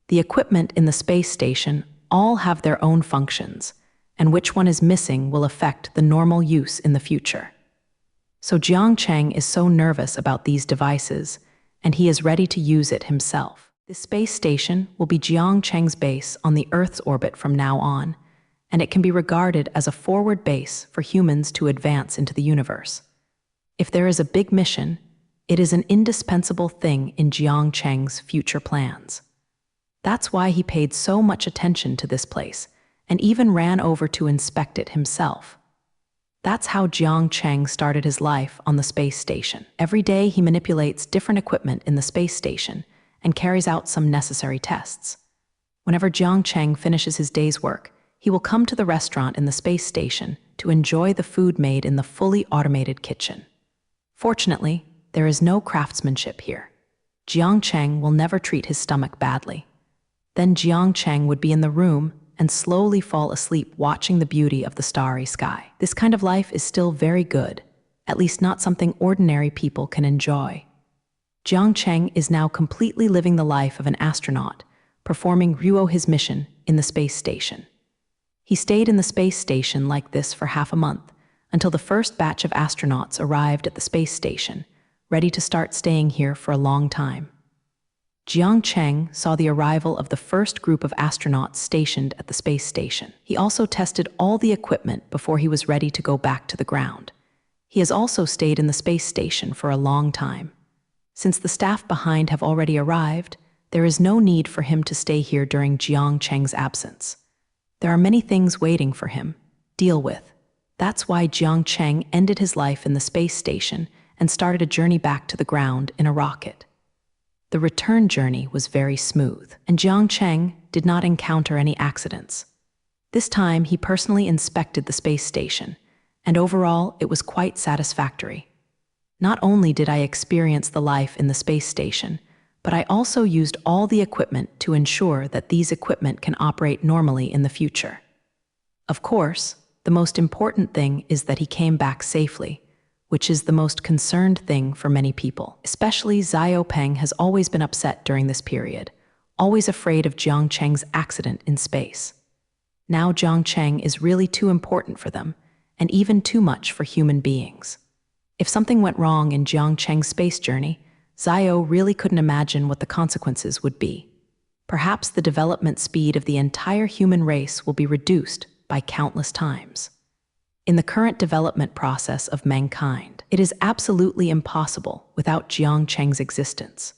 The equipment in the space station all have their own functions, and which one is missing will affect the normal use in the future. So Jiang Cheng is so nervous about these devices, and he is ready to use it himself. This space station will be Jiang Cheng's base on the Earth's orbit from now on, and it can be regarded as a forward base for humans to advance into the universe. If there is a big mission, it is an indispensable thing in Jiang Cheng's future plans. That's why he paid so much attention to this place, and even ran over to inspect it himself. That's how Jiang Cheng started his life on the space station. Every day he manipulates different equipment in the space station and carries out some necessary tests. Whenever Jiang Cheng finishes his day's work, he will come to the restaurant in the space station to enjoy the food made in the fully automated kitchen. Fortunately, there is no craftsmanship here. Jiang Cheng will never treat his stomach badly. Then Jiang Cheng would be in the room and slowly fall asleep watching the beauty of the starry sky. This kind of life is still very good, at least not something ordinary people can enjoy. Jiang Cheng is now completely living the life of an astronaut, performing his mission in the space station. He stayed in the space station like this for half a month, until the first batch of astronauts arrived at the space station, ready to start staying here for a long time. Jiang Cheng saw the arrival of the first group of astronauts stationed at the space station. He also tested all the equipment before he was ready to go back to the ground. He has also stayed in the space station for a long time. Since the staff behind have already arrived, there is no need for him to stay here during Jiang Cheng's absence. There are many things waiting for him. Deal with. That's why Jiang Cheng ended his life in the space station and started a journey back to the ground in a rocket. The return journey was very smooth, and Jiang Cheng did not encounter any accidents. This time, he personally inspected the space station, and overall, it was quite satisfactory. Not only did I experience the life in the space station, but I also used all the equipment to ensure that these equipment can operate normally in the future. Of course, the most important thing is that he came back safely, which is the most concerned thing for many people. Especially Xiaopeng has always been upset during this period, always afraid of Jiang Cheng's accident in space. Now Jiang Cheng is really too important for them, and even too much for human beings. If something went wrong in Jiang Cheng's space journey, Xiao really couldn't imagine what the consequences would be. Perhaps the development speed of the entire human race will be reduced by countless times. In the current development process of mankind, it is absolutely impossible without Jiang Cheng's existence.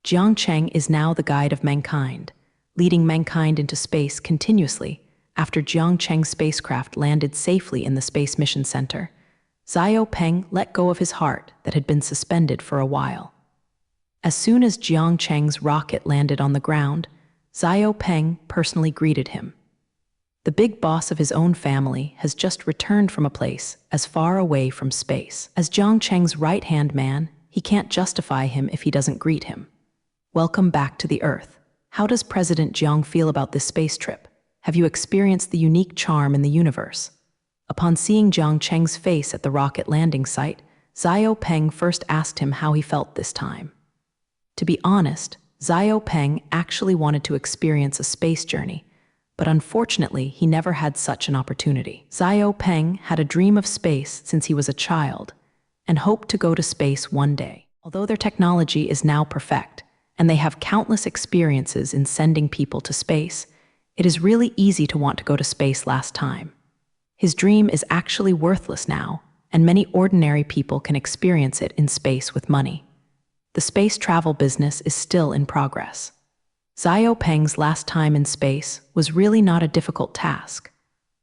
Jiang Cheng is now the guide of mankind, leading mankind into space continuously. After Jiang Cheng's spacecraft landed safely in the Space Mission Center, Xiaopeng let go of his heart that had been suspended for a while. As soon as Jiang Cheng's rocket landed on the ground, Xiaopeng personally greeted him. The big boss of his own family has just returned from a place as far away from space. As Jiang Cheng's right-hand man, he can't justify him if he doesn't greet him. Welcome back to the Earth. How does President Jiang feel about this space trip? Have you experienced the unique charm in the universe? Upon seeing Jiang Cheng's face at the rocket landing site, Xiaopeng first asked him how he felt this time. To be honest, Xiaopeng actually wanted to experience a space journey, but unfortunately, he never had such an opportunity. Xiaopeng had a dream of space since he was a child and hoped to go to space one day. Although their technology is now perfect and they have countless experiences in sending people to space, it is really easy to want to go to space last time. His dream is actually worthless now, and many ordinary people can experience it in space with money. The space travel business is still in progress. Xiaopeng's last time in space was really not a difficult task.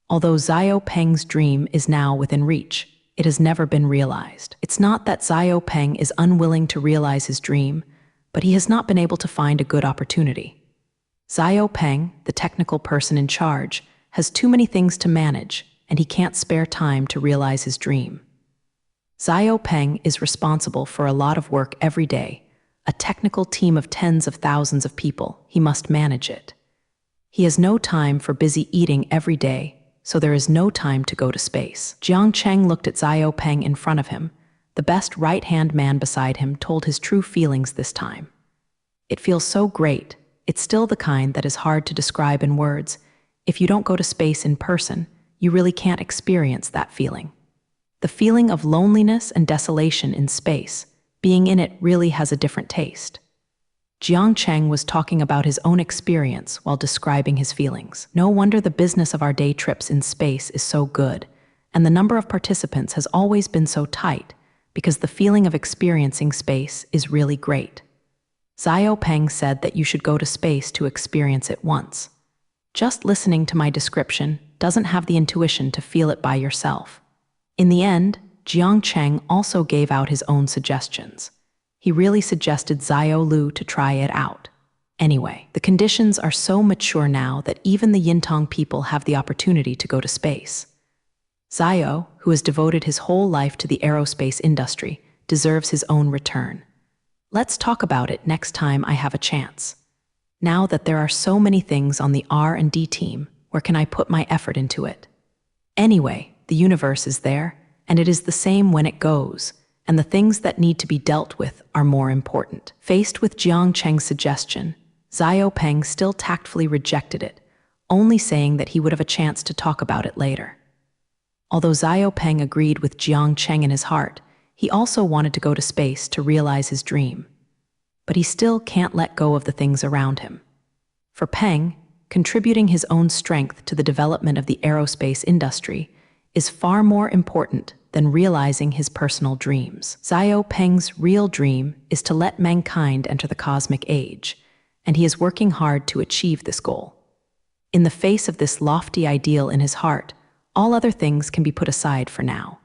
Although Xiaopeng's dream is now within reach, it has never been realized. It's not that Xiaopeng is unwilling to realize his dream, but he has not been able to find a good opportunity. Xiaopeng, the technical person in charge, has too many things to manage, and he can't spare time to realize his dream. Xiaopeng is responsible for a lot of work every day, a technical team of tens of thousands of people. He must manage it. He has no time for busy eating every day, so there is no time to go to space. Jiang Cheng looked at Xiaopeng in front of him. The best right-hand man beside him told his true feelings this time. It feels so great. It's still the kind that is hard to describe in words. If you don't go to space in person, you really can't experience that feeling. The feeling of loneliness and desolation in space, being in it really has a different taste. Jiang Cheng was talking about his own experience while describing his feelings. No wonder the business of our day trips in space is so good, and the number of participants has always been so tight, because the feeling of experiencing space is really great. Xiaopeng said that you should go to space to experience it once. Just listening to my description doesn't have the intuition to feel it by yourself. In the end, Jiang Cheng also gave out his own suggestions. He really suggested Zhao Lu to try it out. Anyway, the conditions are so mature now that even the Yintang people have the opportunity to go to space. Zhao, who has devoted his whole life to the aerospace industry, deserves his own return. Let's talk about it next time I have a chance. Now that there are so many things on the R&D team, where can I put my effort into it? Anyway, the universe is there, and it is the same when it goes, and the things that need to be dealt with are more important. Faced with Jiang Cheng's suggestion, Zhao Peng still tactfully rejected it, only saying that he would have a chance to talk about it later. Although Zhao Peng agreed with Jiang Cheng in his heart, he also wanted to go to space to realize his dream. But he still can't let go of the things around him. For Peng, contributing his own strength to the development of the aerospace industry is far more important than realizing his personal dreams. Zhao Peng's real dream is to let mankind enter the cosmic age, and he is working hard to achieve this goal. In the face of this lofty ideal in his heart, all other things can be put aside for now.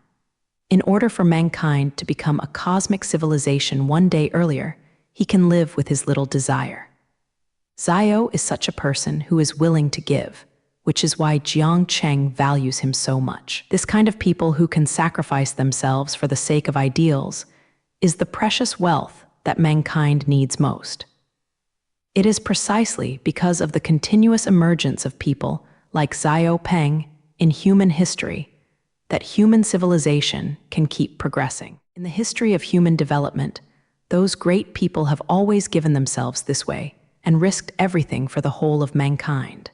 In order for mankind to become a cosmic civilization one day earlier, he can live with his little desire. Zhao is such a person who is willing to give, which is why Jiang Cheng values him so much. This kind of people who can sacrifice themselves for the sake of ideals is the precious wealth that mankind needs most. It is precisely because of the continuous emergence of people like Zhao Peng in human history that human civilization can keep progressing. In the history of human development, those great people have always given themselves this way and risked everything for the whole of mankind.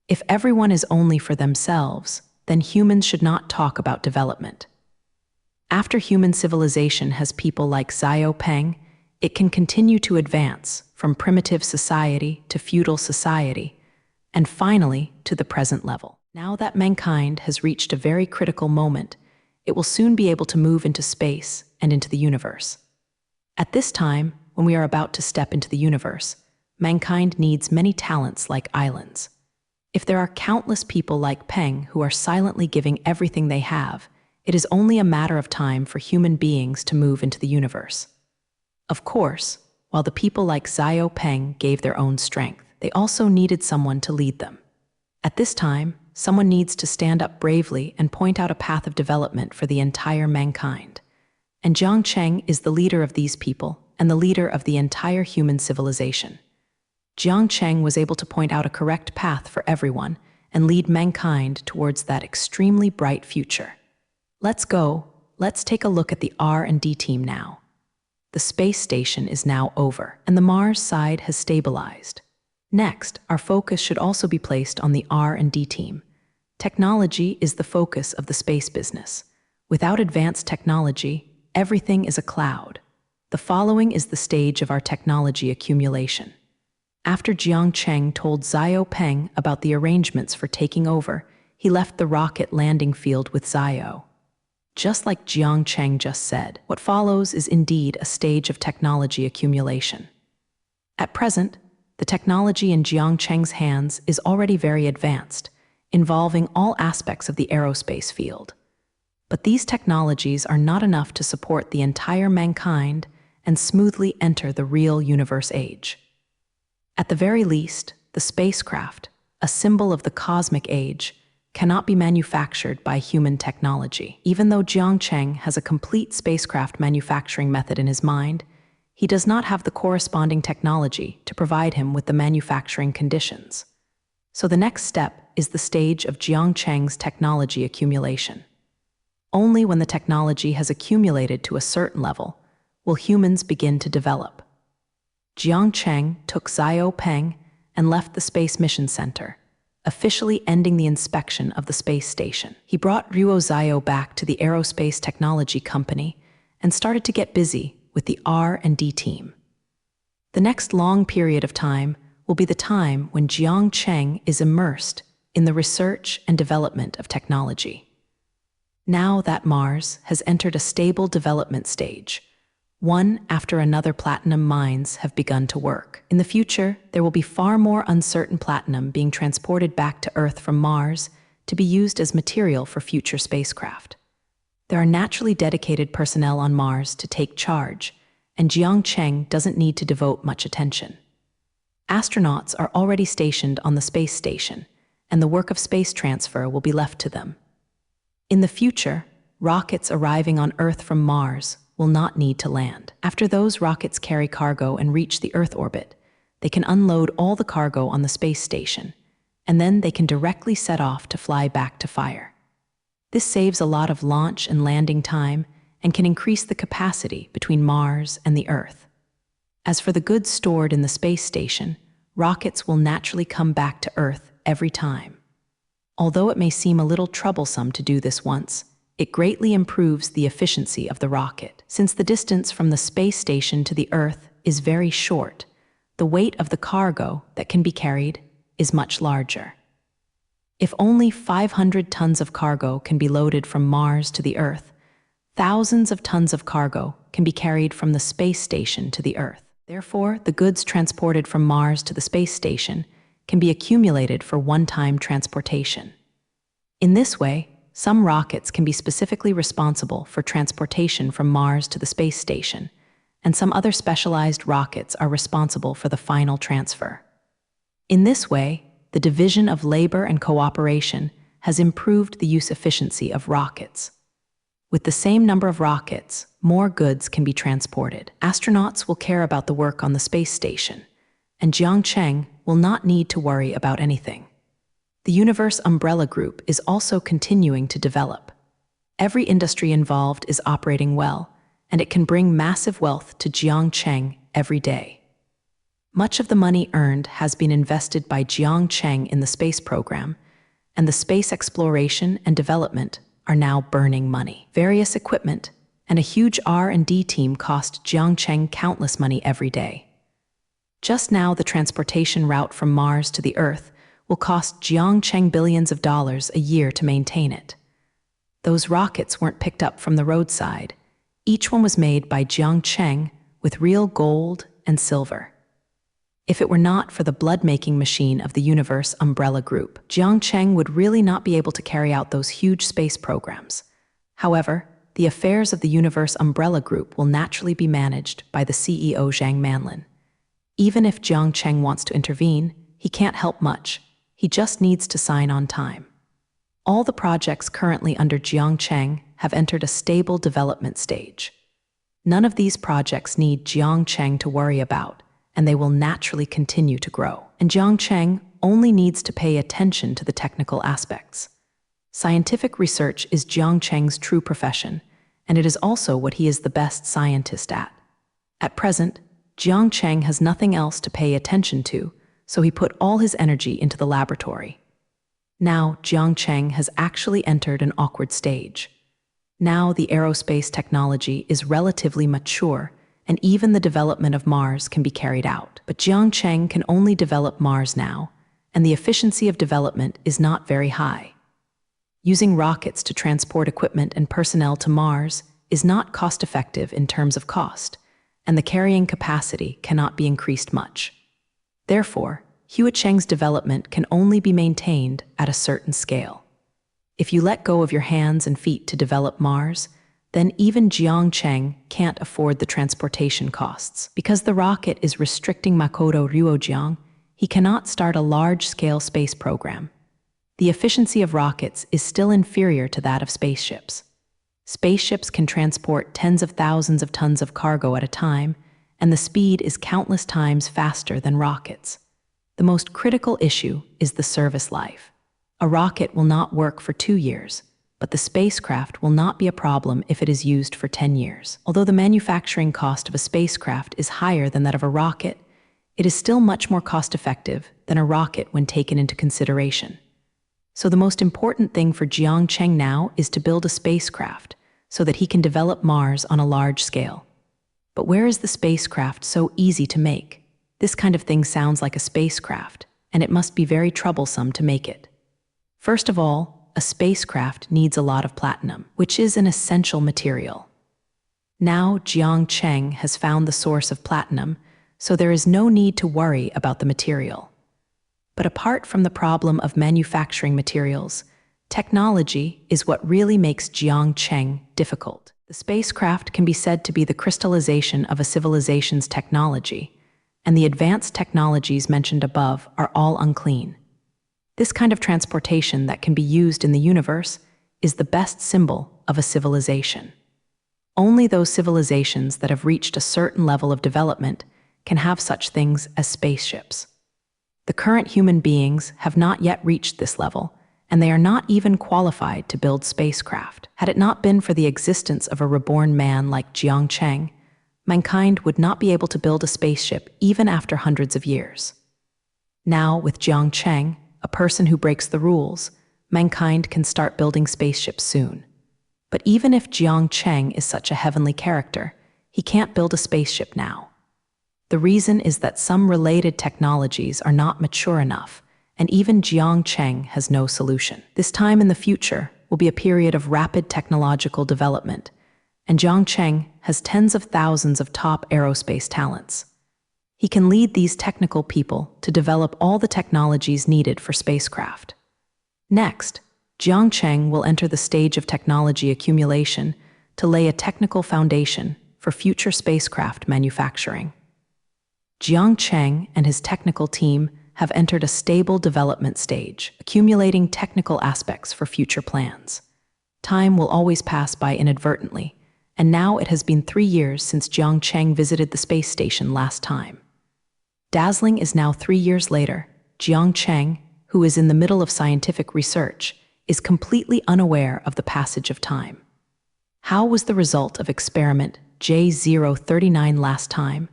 If everyone is only for themselves, then humans should not talk about development. After human civilization has people like Zhao Peng, it can continue to advance from primitive society to feudal society, and finally to the present level. Now that mankind has reached a very critical moment, it will soon be able to move into space and into the universe. At this time, when we are about to step into the universe, mankind needs many talents like islands. If there are countless people like Peng who are silently giving everything they have, it is only a matter of time for human beings to move into the universe. Of course, while the people like Zhao Peng gave their own strength, they also needed someone to lead them. At this time, someone needs to stand up bravely and point out a path of development for the entire mankind. And Jiang Cheng is the leader of these people and the leader of the entire human civilization. Jiang Cheng was able to point out a correct path for everyone and lead mankind towards that extremely bright future. Let's take a look at the R&D team now. The space station is now over, and the Mars side has stabilized. Next, our focus should also be placed on the R&D team. Technology is the focus of the space business. Without advanced technology, everything is a cloud. The following is the stage of our technology accumulation. After Jiang Cheng told Zhao Peng about the arrangements for taking over, he left the rocket landing field with Zhao. Just like Jiang Cheng just said, what follows is indeed a stage of technology accumulation. At present, the technology in Jiang Cheng's hands is already very advanced, involving all aspects of the aerospace field. But these technologies are not enough to support the entire mankind and smoothly enter the real universe age. At the very least, the spacecraft, a symbol of the cosmic age, cannot be manufactured by human technology. Even though Jiang Cheng has a complete spacecraft manufacturing method in his mind, he does not have the corresponding technology to provide him with the manufacturing conditions. So the next step is the stage of Jiang Cheng's technology accumulation. Only when the technology has accumulated to a certain level will humans begin to develop. Jiang Cheng took Zhao Peng and left the Space Mission Center, officially ending the inspection of the space station. He brought Ruo Zhao back to the Aerospace Technology Company and started to get busy with the R&D team. The next long period of time will be the time when Jiang Cheng is immersed in the research and development of technology. Now that Mars has entered a stable development stage, one after another platinum mines have begun to work. In the future, there will be far more uncertain platinum being transported back to Earth from Mars to be used as material for future spacecraft. There are naturally dedicated personnel on Mars to take charge, and Jiang Cheng doesn't need to devote much attention. Astronauts are already stationed on the space station, and the work of space transfer will be left to them. In the future, rockets arriving on Earth from Mars will not need to land. After those rockets carry cargo and reach the Earth orbit, they can unload all the cargo on the space station, and then they can directly set off to fly back to fire. This saves a lot of launch and landing time and can increase the capacity between Mars and the Earth. As for the goods stored in the space station, rockets will naturally come back to Earth every time. Although it may seem a little troublesome to do this once, it greatly improves the efficiency of the rocket. Since the distance from the space station to the Earth is very short, the weight of the cargo that can be carried is much larger. If only 500 tons of cargo can be loaded from Mars to the Earth, thousands of tons of cargo can be carried from the space station to the Earth. Therefore, the goods transported from Mars to the space station can be accumulated for one-time transportation. In this way, some rockets can be specifically responsible for transportation from Mars to the space station, and some other specialized rockets are responsible for the final transfer. In this way, the division of labor and cooperation has improved the use efficiency of rockets. With the same number of rockets, more goods can be transported. Astronauts will care about the work on the space station, and Jiang Cheng will not need to worry about anything. The Universe Umbrella Group is also continuing to develop. Every industry involved is operating well, and it can bring massive wealth to Jiang Cheng every day. Much of the money earned has been invested by Jiang Cheng in the space program, and the space exploration and development are now burning money. Various equipment and a huge R&D team cost Jiang Cheng countless money every day. Just now, the transportation route from Mars to the Earth will cost Jiang Cheng billions of dollars a year to maintain it. Those rockets weren't picked up from the roadside. Each one was made by Jiang Cheng with real gold and silver. If it were not for the blood-making machine of the Universe Umbrella Group, Jiang Cheng would really not be able to carry out those huge space programs. However, the affairs of the Universe Umbrella Group will naturally be managed by the CEO Zhang Manlin. Even if Jiang Cheng wants to intervene, he can't help much. He just needs to sign on time. All the projects currently under Jiang Cheng have entered a stable development stage. None of these projects need Jiang Cheng to worry about, and they will naturally continue to grow. And Jiang Cheng only needs to pay attention to the technical aspects. Scientific research is Jiang Cheng's true profession, and it is also what he is the best scientist at. At present, Jiang Cheng has nothing else to pay attention to, so he put all his energy into the laboratory. Now, Jiang Cheng has actually entered an awkward stage. Now the aerospace technology is relatively mature, and even the development of Mars can be carried out. But Jiang Cheng can only develop Mars now, and the efficiency of development is not very high. Using rockets to transport equipment and personnel to Mars is not cost-effective in terms of cost, and the carrying capacity cannot be increased much. Therefore, Hewitt Cheng's development can only be maintained at a certain scale. If you let go of your hands and feet to develop Mars, then even Jiang Cheng can't afford the transportation costs. Because the rocket is restricting Makoto Ryuojiang, he cannot start a large-scale space program. The efficiency of rockets is still inferior to that of spaceships. Spaceships can transport tens of thousands of tons of cargo at a time, and the speed is countless times faster than rockets. The most critical issue is the service life. A rocket will not work for 2 years, but the spacecraft will not be a problem if it is used for 10 years. Although the manufacturing cost of a spacecraft is higher than that of a rocket, it is still much more cost-effective than a rocket when taken into consideration. So the most important thing for Jiang Cheng now is to build a spacecraft so that he can develop Mars on a large scale. But where is the spacecraft so easy to make? This kind of thing sounds like a spacecraft, and it must be very troublesome to make it. First of all, a spacecraft needs a lot of platinum, which is an essential material. Now Jiang Cheng has found the source of platinum, so there is no need to worry about the material. But apart from the problem of manufacturing materials, Technology is what really makes Jiangcheng difficult. The spacecraft can be said to be the crystallization of a civilization's technology, and the advanced technologies mentioned above are all unclean. This kind of transportation that can be used in the universe is the best symbol of a civilization. Only those civilizations that have reached a certain level of development can have such things as spaceships. The current human beings have not yet reached this level, and they are not even qualified to build spacecraft. Had it not been for the existence of a reborn man like Jiangcheng, mankind would not be able to build a spaceship even after hundreds of years. Now, with Jiangcheng, a person who breaks the rules, mankind can start building spaceships soon. But even if Jiangcheng is such a heavenly character, he can't build a spaceship now. The reason is that some related technologies are not mature enough, and even Jiangcheng has no solution. This time in the future will be a period of rapid technological development, and Jiangcheng has tens of thousands of top aerospace talents. He can lead these technical people to develop all the technologies needed for spacecraft. Next, Jiangcheng will enter the stage of technology accumulation to lay a technical foundation for future spacecraft manufacturing. Jiangcheng and his technical team have entered a stable development stage, accumulating technical aspects for future plans. Time will always pass by inadvertently, and now it has been 3 years since Jiangcheng visited the space station last time. Dazzling is now 3 years later. Jiangcheng, who is in the middle of scientific research, is completely unaware of the passage of time. How was the result of experiment J039 last time?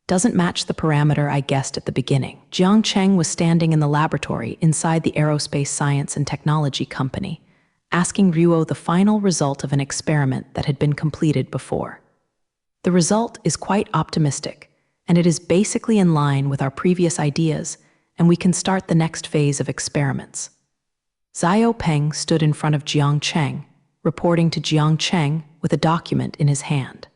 Doesn't match the parameter I guessed at the beginning. Jiangcheng was standing in the laboratory inside the Aerospace Science and Technology Company, asking Ruo the final result of an experiment that had been completed before. The result is quite optimistic, and it is basically in line with our previous ideas, and we can start the next phase of experiments. Xiao Peng stood in front of Jiangcheng, reporting to Jiangcheng with a document in his hand.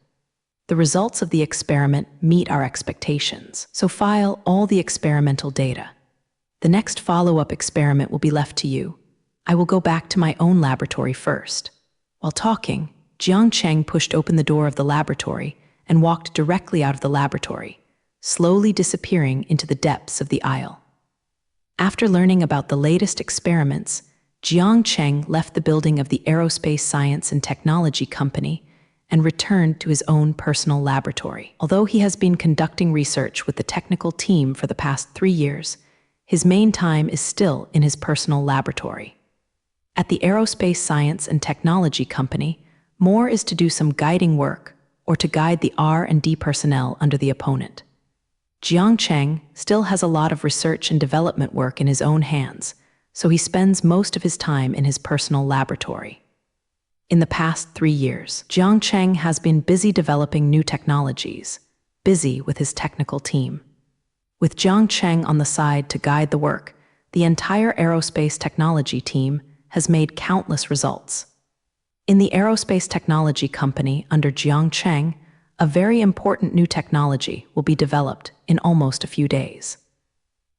The results of the experiment meet our expectations, so file all the experimental data. The next follow-up experiment will be left to you. I will go back to my own laboratory first. While talking, Jiangcheng pushed open the door of the laboratory and walked directly out of the laboratory, slowly disappearing into the depths of the aisle. After learning about the latest experiments, Jiangcheng left the building of the Aerospace Science and Technology Company and returned to his own personal laboratory. Although he has been conducting research with the technical team for the past 3 years, his main time is still in his personal laboratory. At the Aerospace Science and Technology Company, more is to do some guiding work or to guide the R&D personnel under the opponent. Jiangcheng still has a lot of research and development work in his own hands, so he spends most of his time in his personal laboratory. In the past 3 years, Jiangcheng has been busy developing new technologies, busy with his technical team. With Jiangcheng on the side to guide the work, the entire aerospace technology team has made countless results. In the Aerospace Technology Company under Jiangcheng, a very important new technology will be developed in almost a few days.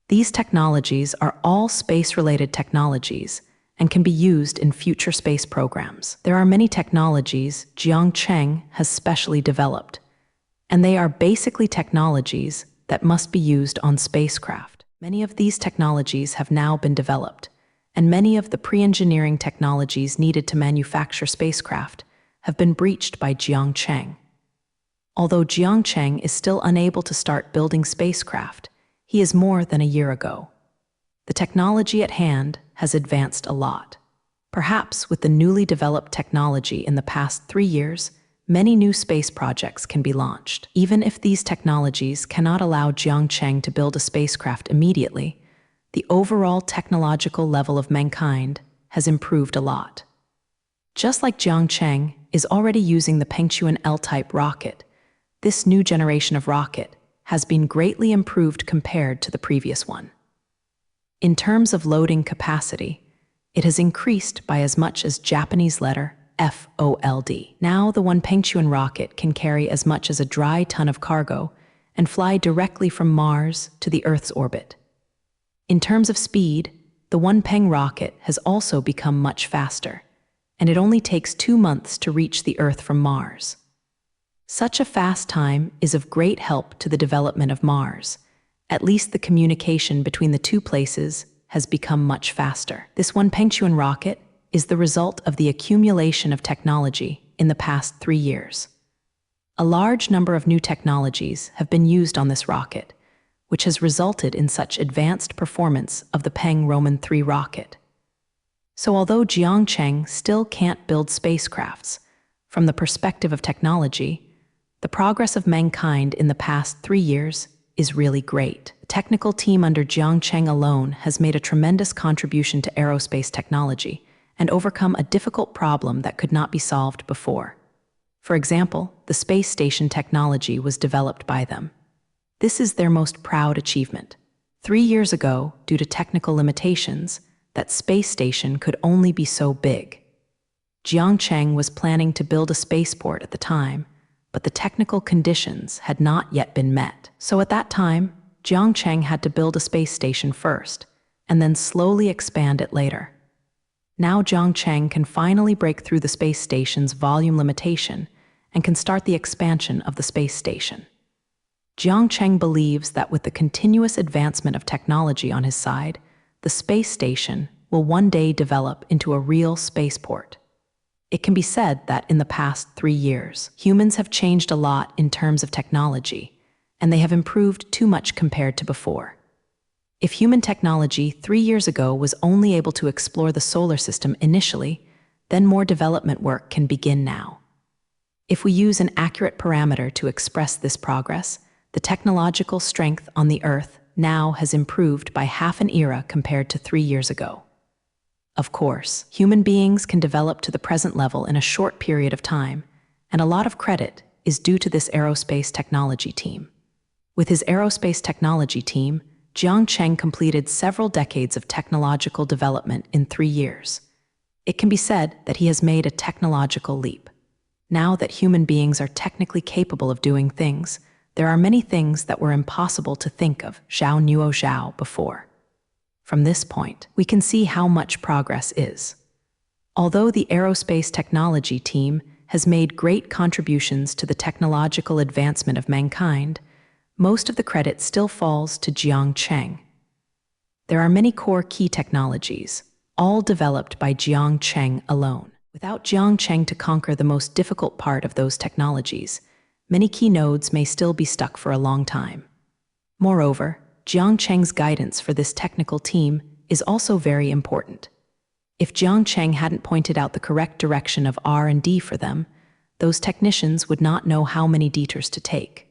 These technologies are all space-related technologies and can be used in future space programs. There are many technologies Jiangcheng has specially developed, and they are basically technologies that must be used on spacecraft. Many of these technologies have now been developed, and many of the pre-engineering technologies needed to manufacture spacecraft have been breached by Jiangcheng. Although Jiangcheng is still unable to start building spacecraft, he is more than a year ago. The technology at hand has advanced a lot. Perhaps with the newly developed technology in the past 3 years, many new space projects can be launched. Even if these technologies cannot allow Jiangcheng to build a spacecraft immediately, the overall technological level of mankind has improved a lot. Just like Jiangcheng is already using the Pengchuan L-type rocket, this new generation of rocket has been greatly improved compared to the previous one. In terms of loading capacity, it has increased by as much as Japanese letter FOLD. Now the one Pengchuan rocket can carry as much as a dry ton of cargo and fly directly from Mars to the Earth's orbit. In terms of speed, the one-peng rocket has also become much faster, and it only takes 2 months to reach the Earth from Mars. Such a fast time is of great help to the development of Mars. At least the communication between the two places has become much faster. This one-peng rocket is the result of the accumulation of technology in the past 3 years. A large number of new technologies have been used on this rocket, which has resulted in such advanced performance of the Peng Roman 3 rocket. So although Jiangcheng still can't build spacecrafts, from the perspective of technology, the progress of mankind in the past 3 years is really great. The technical team under Jiangcheng alone has made a tremendous contribution to aerospace technology and overcome a difficult problem that could not be solved before. For example, the space station technology was developed by them. This is their most proud achievement. 3 years ago, due to technical limitations, that space station could only be so big. Jiangcheng was planning to build a spaceport at the time, but the technical conditions had not yet been met. So at that time, Jiangcheng had to build a space station first, and then slowly expand it later. Now Jiangcheng can finally break through the space station's volume limitation and can start the expansion of the space station. Jiangcheng believes that with the continuous advancement of technology on his side, the space station will one day develop into a real spaceport. It can be said that in the past 3 years, humans have changed a lot in terms of technology, and they have improved too much compared to before. If human technology 3 years ago was only able to explore the solar system initially, then more development work can begin now. If we use an accurate parameter to express this progress, the technological strength on the Earth now has improved by half an era compared to 3 years ago. Of course, human beings can develop to the present level in a short period of time, and a lot of credit is due to this aerospace technology team. With his aerospace technology team, Jiangcheng completed several decades of technological development in 3 years. It can be said that he has made a technological leap. Now that human beings are technically capable of doing things, there are many things that were impossible to think of before. From this point, we can see how much progress is. Although the aerospace technology team has made great contributions to the technological advancement of mankind, most of the credit still falls to Jiangcheng. There are many core key technologies, all developed by Jiangcheng alone. Without Jiangcheng to conquer the most difficult part of those technologies, many key nodes may still be stuck for a long time. Moreover, Jiangcheng's guidance for this technical team is also very important. If Jiangcheng hadn't pointed out the correct direction of R&D for them, those technicians would not know how many detours to take.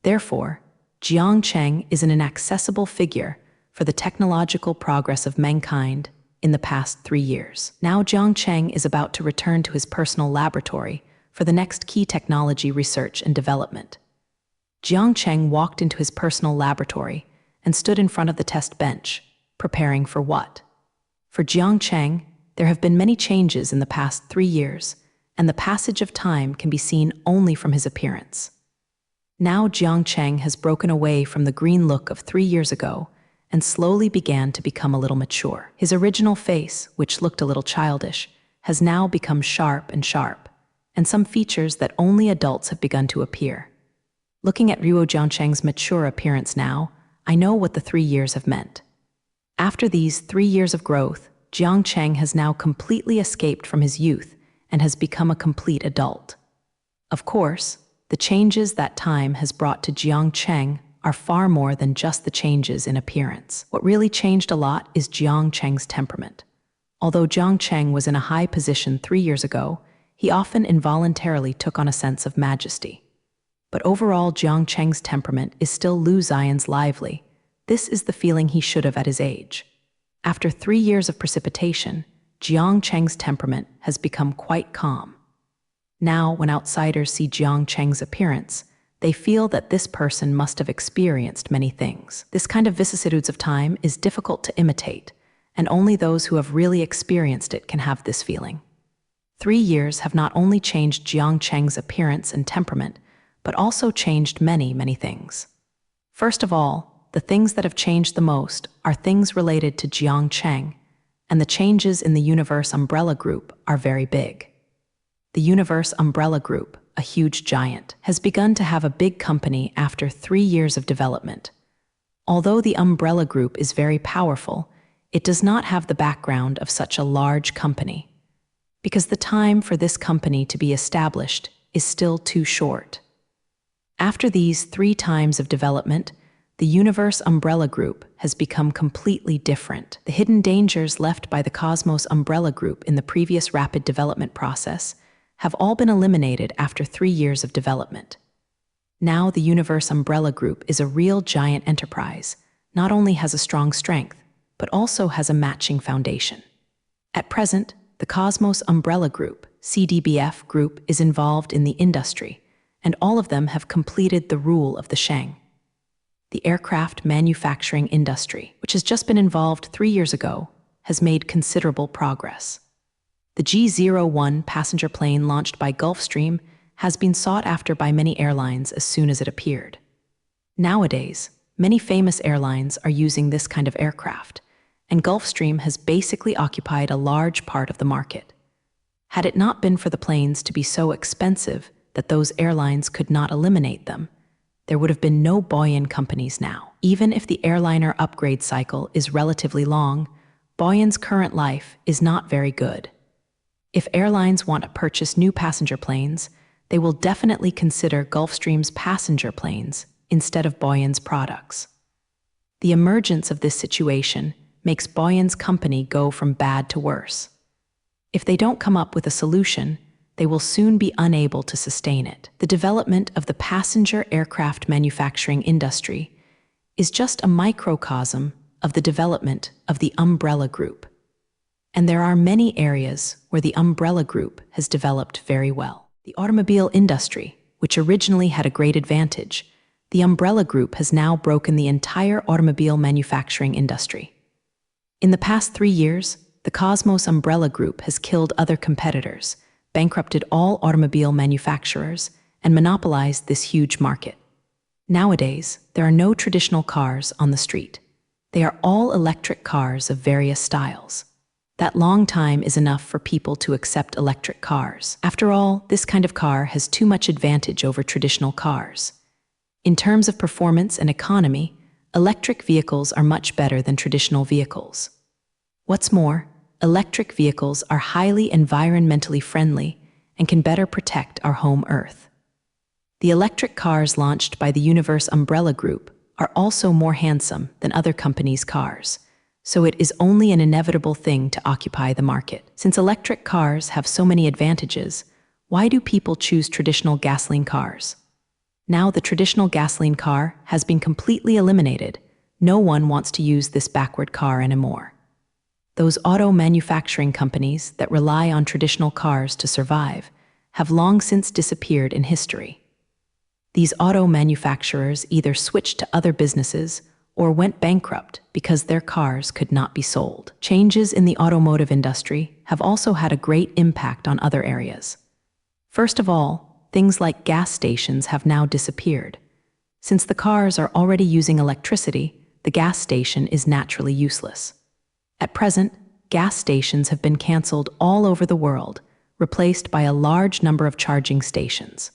Therefore, Jiangcheng is an inaccessible figure for the technological progress of mankind in the past 3 years. Now Jiangcheng is about to return to his personal laboratory for the next key technology research and development. Jiangcheng walked into his personal laboratory and stood in front of the test bench, preparing for what? For Jiangcheng, there have been many changes in the past 3 years, and the passage of time can be seen only from his appearance. Now Jiangcheng has broken away from the green look of 3 years ago and slowly began to become a little mature. His original face, which looked a little childish, has now become sharp, and some features that only adults have begun to appear. Looking at Jiangcheng's mature appearance now, I know what the 3 years have meant. After these 3 years of growth, Jiangcheng has now completely escaped from his youth and has become a complete adult. Of course, the changes that time has brought to Jiangcheng are far more than just the changes in appearance. What really changed a lot is Jiangcheng's temperament. Although Jiangcheng was in a high position 3 years ago, he often involuntarily took on a sense of majesty. But overall, Jiangcheng's temperament is still Lu Xian's lively. This is the feeling he should have at his age. After 3 years of precipitation, Jiangcheng's temperament has become quite calm. Now, when outsiders see Jiangcheng's appearance, they feel that this person must have experienced many things. This kind of vicissitudes of time is difficult to imitate, and only those who have really experienced it can have this feeling. 3 years have not only changed Jiangcheng's appearance and temperament, but also changed many things. First of all, the things that have changed the most are things related to Jiangcheng, and the changes in the Universe Umbrella Group are very big. The Universe Umbrella Group, a huge giant, has begun to have a big company after 3 years of development. Although the Umbrella Group is very powerful, it does not have the background of such a large company, because the time for this company to be established is still too short. After these 3 times of development, the Universe Umbrella Group has become completely different. The hidden dangers left by the Cosmos Umbrella Group in the previous rapid development process have all been eliminated after 3 years of development. Now the Universe Umbrella Group is a real giant enterprise, not only has a strong strength, but also has a matching foundation. At present, the Cosmos Umbrella Group, CDBF Group, is involved in the industry, and all of them have completed the rule of the Sheng. The aircraft manufacturing industry, which has just been involved 3 years ago, has made considerable progress. The G-01 passenger plane launched by Gulfstream has been sought after by many airlines as soon as it appeared. Nowadays, many famous airlines are using this kind of aircraft, and Gulfstream has basically occupied a large part of the market. Had it not been for the planes to be so expensive that those airlines could not eliminate them, there would have been no Boeing companies now. Even if the airliner upgrade cycle is relatively long, Boeing's current life is not very good. If airlines want to purchase new passenger planes, they will definitely consider Gulfstream's passenger planes instead of Boeing's products. The emergence of this situation makes Boeing's company go from bad to worse. If they don't come up with a solution, they will soon be unable to sustain it. The development of the passenger aircraft manufacturing industry is just a microcosm of the development of the Umbrella Group. And there are many areas where the Umbrella Group has developed very well. The automobile industry, which originally had a great advantage, the Umbrella Group has now broken the entire automobile manufacturing industry. In the past 3 years, the Cosmos Umbrella Group has killed other competitors, bankrupted all automobile manufacturers, and monopolized this huge market. Nowadays, there are no traditional cars on the street. They are all electric cars of various styles. That long time is enough for people to accept electric cars. After all, this kind of car has too much advantage over traditional cars. In terms of performance and economy, electric vehicles are much better than traditional vehicles. What's more, electric vehicles are highly environmentally friendly and can better protect our home Earth. The electric cars launched by the Universe Umbrella Group are also more handsome than other companies' cars, so it is only an inevitable thing to occupy the market. Since electric cars have so many advantages, why do people choose traditional gasoline cars? Now the traditional gasoline car has been completely eliminated. No one wants to use this backward car anymore. Those auto manufacturing companies that rely on traditional cars to survive have long since disappeared in history. These auto manufacturers either switched to other businesses or went bankrupt because their cars could not be sold. Changes in the automotive industry have also had a great impact on other areas. First of all, things like gas stations have now disappeared. Since the cars are already using electricity, the gas station is naturally useless. At present, gas stations have been canceled all over the world, replaced by a large number of charging stations.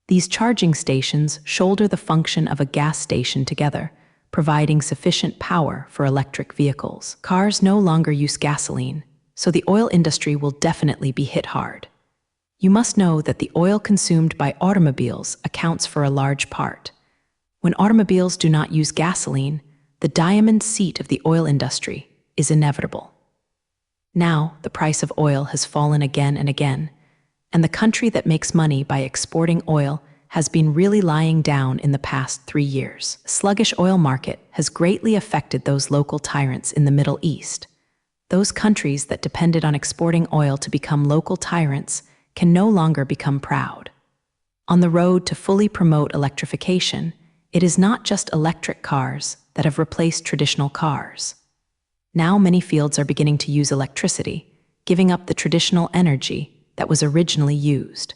These charging stations shoulder the function of a gas station together, providing sufficient power for electric vehicles. Cars no longer use gasoline, so the oil industry will definitely be hit hard. You must know that the oil consumed by automobiles accounts for a large part. When automobiles do not use gasoline, the diamond seat of the oil industry is inevitable. Now, the price of oil has fallen again and again, and the country that makes money by exporting oil has been really lying down in the past 3 years. The sluggish oil market has greatly affected those local tyrants in the Middle East. Those countries that depended on exporting oil to become local tyrants can no longer become proud. On the road to fully promote electrification, it is not just electric cars that have replaced traditional cars. Now many fields are beginning to use electricity, giving up the traditional energy that was originally used.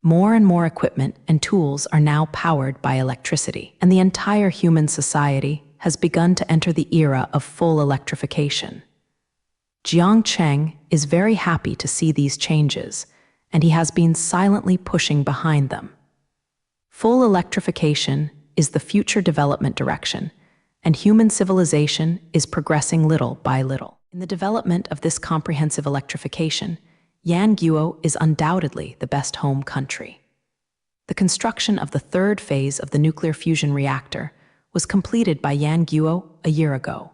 More and more equipment and tools are now powered by electricity, and the entire human society has begun to enter the era of full electrification. Jiang Cheng is very happy to see these changes, and he has been silently pushing behind them. Full electrification is the future development direction, and human civilization is progressing little by little. In the development of this comprehensive electrification, Yanguo is undoubtedly the best home country. The construction of the third phase of the nuclear fusion reactor was completed by Yanguo a year ago.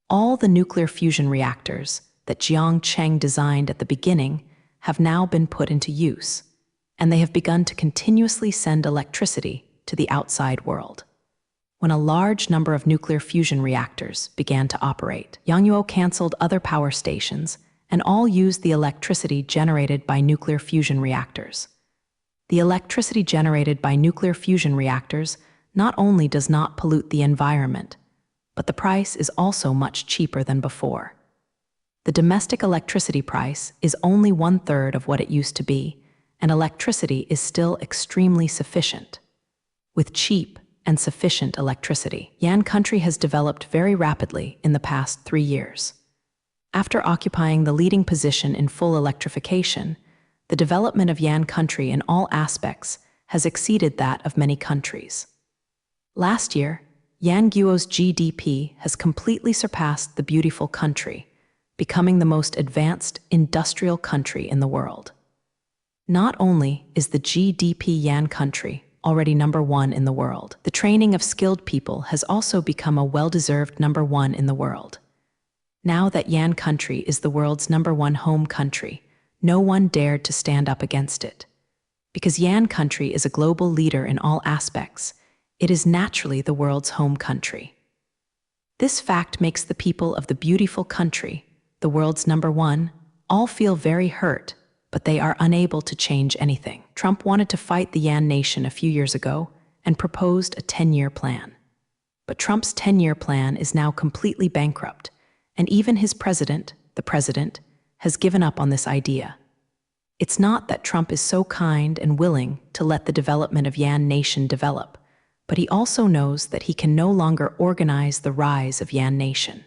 All the nuclear fusion reactors that Jiang Cheng designed at the beginning have now been put into use, and they have begun to continuously send electricity to the outside world. When a large number of nuclear fusion reactors began to operate, Yanguo canceled other power stations and all used the electricity generated by nuclear fusion reactors. The electricity generated by nuclear fusion reactors not only does not pollute the environment, but the price is also much cheaper than before. The domestic electricity price is only 1/3 of what it used to be, and electricity is still extremely sufficient. With cheap and sufficient electricity, Yan country has developed very rapidly in the past 3 years. After occupying the leading position in full electrification, the development of Yan country in all aspects has exceeded that of many countries. Last year, Yanguo's GDP has completely surpassed the beautiful country, becoming the most advanced industrial country in the world. Not only is the GDP Yan country already #1 in the world, the training of skilled people has also become a well-deserved #1 in the world. Now that Yan country is the world's #1 home country, no one dared to stand up against it. Because Yan country is a global leader in all aspects, it is naturally the world's home country. This fact makes the people of the beautiful country, the world's #1, all feel very hurt, but they are unable to change anything. Trump wanted to fight the Yan nation a few years ago and proposed a 10-year plan. But Trump's 10-year plan is now completely bankrupt, and even his president, the president, has given up on this idea. It's not that Trump is so kind and willing to let the development of Yan nation develop, but he also knows that he can no longer organize the rise of Yan nation.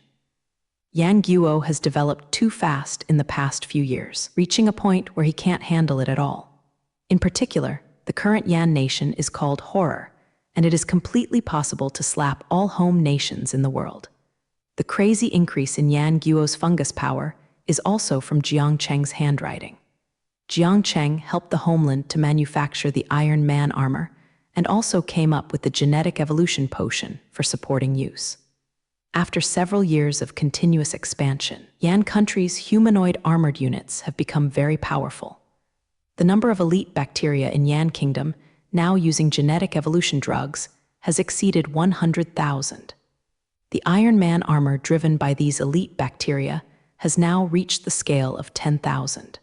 Yanguo has developed too fast in the past few years, reaching a point where he can't handle it at all. In particular, the current Yan nation is called horror, and it is completely possible to slap all home nations in the world. The crazy increase in Yanguo's fungus power is also from Jiang Cheng's handwriting. Jiang Cheng helped the homeland to manufacture the Iron Man armor and also came up with the genetic evolution potion for supporting use. After several years of continuous expansion, Yan country's humanoid armored units have become very powerful. The number of elite bacteria in Yan kingdom, now using genetic evolution drugs, has exceeded 100,000. The Iron Man armor driven by these elite bacteria has now reached the scale of 10,000.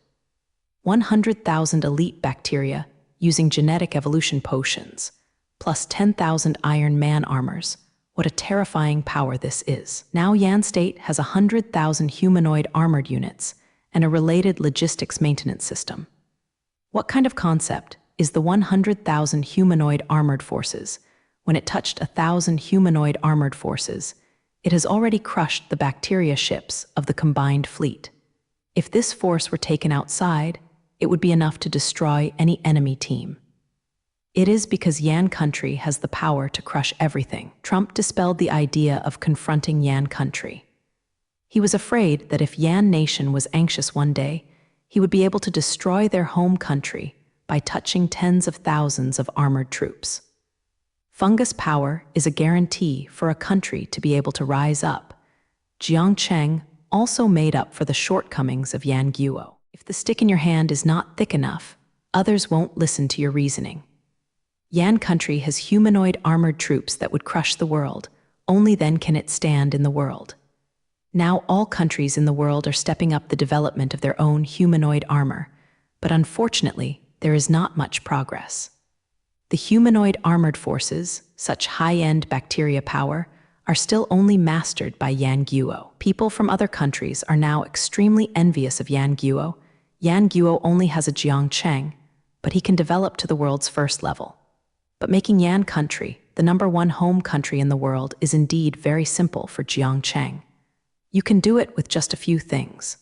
100,000 elite bacteria using genetic evolution potions, plus 10,000 Iron Man armors. What a terrifying power this is. Now Yan State has 100,000 humanoid armored units and a related logistics maintenance system. What kind of concept is the 100,000 humanoid armored forces? When it touched 1,000 humanoid armored forces, it has already crushed the bacteria ships of the combined fleet. If this force were taken outside, it would be enough to destroy any enemy team. It is because Yan country has the power to crush everything. Trump dispelled the idea of confronting Yan country. He was afraid that if Yan nation was anxious one day, he would be able to destroy their home country by touching tens of thousands of armored troops. Fungus power is a guarantee for a country to be able to rise up. Jiang Cheng also made up for the shortcomings of Yanguo. If the stick in your hand is not thick enough, others won't listen to your reasoning. Yan country has humanoid armored troops that would crush the world. Only then can it stand in the world. Now all countries in the world are stepping up the development of their own humanoid armor, but unfortunately, there is not much progress. The humanoid armored forces, such high-end bacteria power, are still only mastered by Yanguo. People from other countries are now extremely envious of Yanguo. Yanguo only has a Jiang Cheng, but he can develop to the world's first level. But making Yan country, the #1 home country in the world, is indeed very simple for Jiang Cheng. You can do it with just a few things.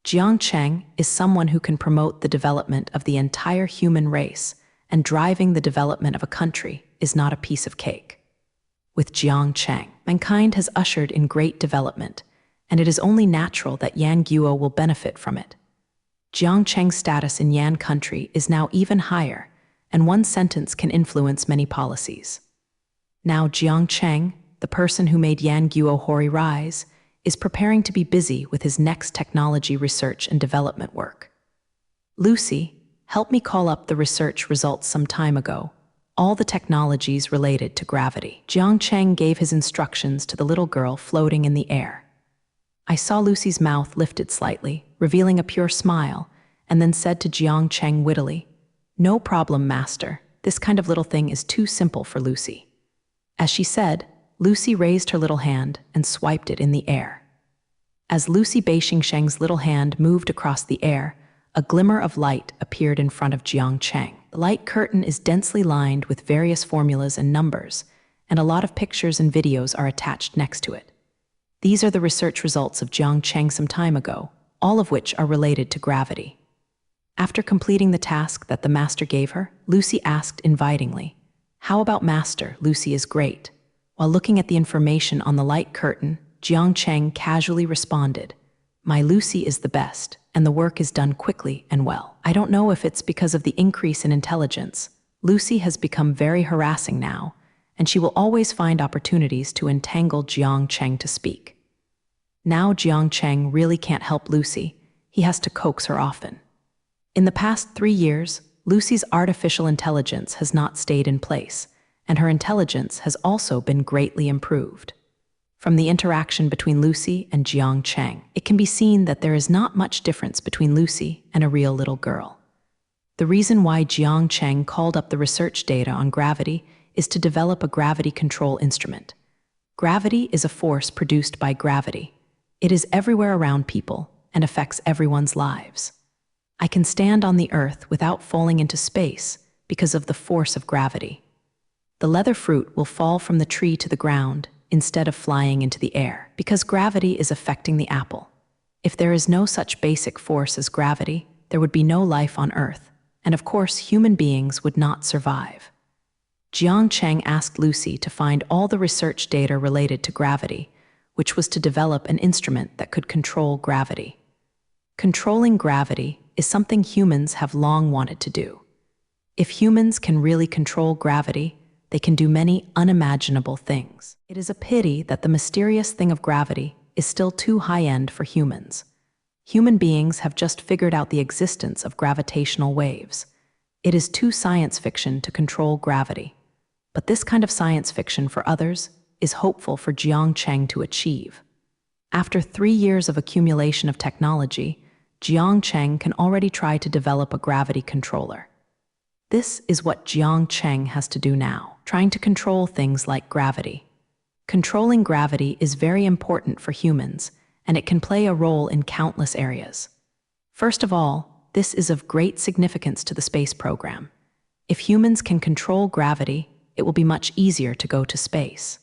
Jiang Cheng is someone who can promote the development of the entire human race, and driving the development of a country is not a piece of cake. With Jiang Cheng, mankind has ushered in great development, and it is only natural that Yan Guo will benefit from it. Jiang Cheng's status in Yan country is now even higher, and one sentence can influence many policies. Now Jiang Cheng, the person who made Yan Guo Hori rise, is preparing to be busy with his next technology research and development work. Lucy, help me call up the research results some time ago, all the technologies related to gravity. Jiang Cheng gave his instructions to the little girl floating in the air. I saw Lucy's mouth lifted slightly, revealing a pure smile, and then said to Jiang Cheng wittily, "No problem, master. This kind of little thing is too simple for Lucy." As she said, Lucy raised her little hand and swiped it in the air. As Lucy Beixingsheng's little hand moved across the air, a glimmer of light appeared in front of Jiang Cheng. The light curtain is densely lined with various formulas and numbers, and a lot of pictures and videos are attached next to it. These are the research results of Jiang Cheng some time ago, all of which are related to gravity. After completing the task that the master gave her, Lucy asked invitingly, "How about master? Lucy is great." While looking at the information on the light curtain, Jiang Cheng casually responded, "My Lucy is the best, and the work is done quickly and well. I don't know if it's because of the increase in intelligence. Lucy has become very harassing now, and she will always find opportunities to entangle Jiang Cheng to speak. Now Jiang Cheng really can't help Lucy. He has to coax her often. In the past 3 years, Lucy's artificial intelligence has not stayed in place, and her intelligence has also been greatly improved. From the interaction between Lucy and Jiang Cheng, it can be seen that there is not much difference between Lucy and a real little girl. The reason why Jiang Cheng called up the research data on gravity is to develop a gravity control instrument. Gravity is a force produced by gravity. It is everywhere around people and affects everyone's lives. I can stand on the earth without falling into space because of the force of gravity. The leather fruit will fall from the tree to the ground instead of flying into the air because gravity is affecting the apple. If there is no such basic force as gravity, there would be no life on earth, and of course human beings would not survive. Jiang Cheng asked Lucy to find all the research data related to gravity, which was to develop an instrument that could control gravity. Controlling gravity is something humans have long wanted to do. If humans can really control gravity, they can do many unimaginable things. It is a pity that the mysterious thing of gravity is still too high-end for humans. Human beings have just figured out the existence of gravitational waves. It is too science fiction to control gravity. But this kind of science fiction for others is hopeful for Jiang Cheng to achieve. After 3 years of accumulation of technology, Jiang Cheng can already try to develop a gravity controller. This is what Jiang Cheng has to do now, trying to control things like gravity. Controlling gravity is very important for humans, and it can play a role in countless areas. First of all, this is of great significance to the space program. If humans can control gravity, it will be much easier to go to space.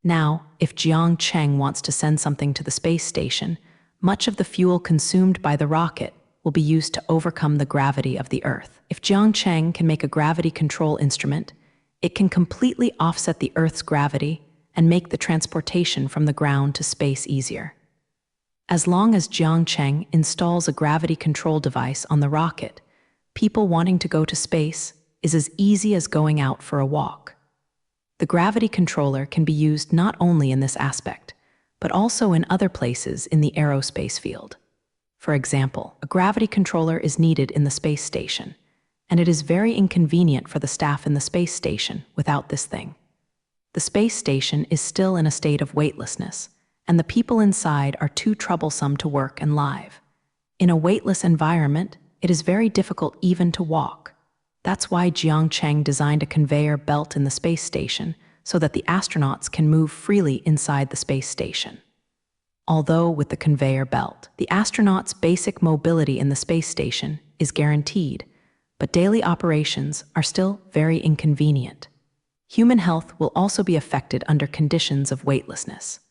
Now, if Jiang Cheng wants to send something to the space station, much of the fuel consumed by the rocket will be used to overcome the gravity of the Earth. If Jiang Cheng can make a gravity control instrument, it can completely offset the Earth's gravity and make the transportation from the ground to space easier. As long as Jiang Cheng installs a gravity control device on the rocket, people wanting to go to space is as easy as going out for a walk. The gravity controller can be used not only in this aspect, but also in other places in the aerospace field. For example, a gravity controller is needed in the space station, and it is very inconvenient for the staff in the space station without this thing. The space station is still in a state of weightlessness, and the people inside are too troublesome to work and live. In a weightless environment, it is very difficult even to walk. That's why Jiang Cheng designed a conveyor belt in the space station so that the astronauts can move freely inside the space station. Although with the conveyor belt, the astronauts' basic mobility in the space station is guaranteed, but daily operations are still very inconvenient. Human health will also be affected under conditions of weightlessness.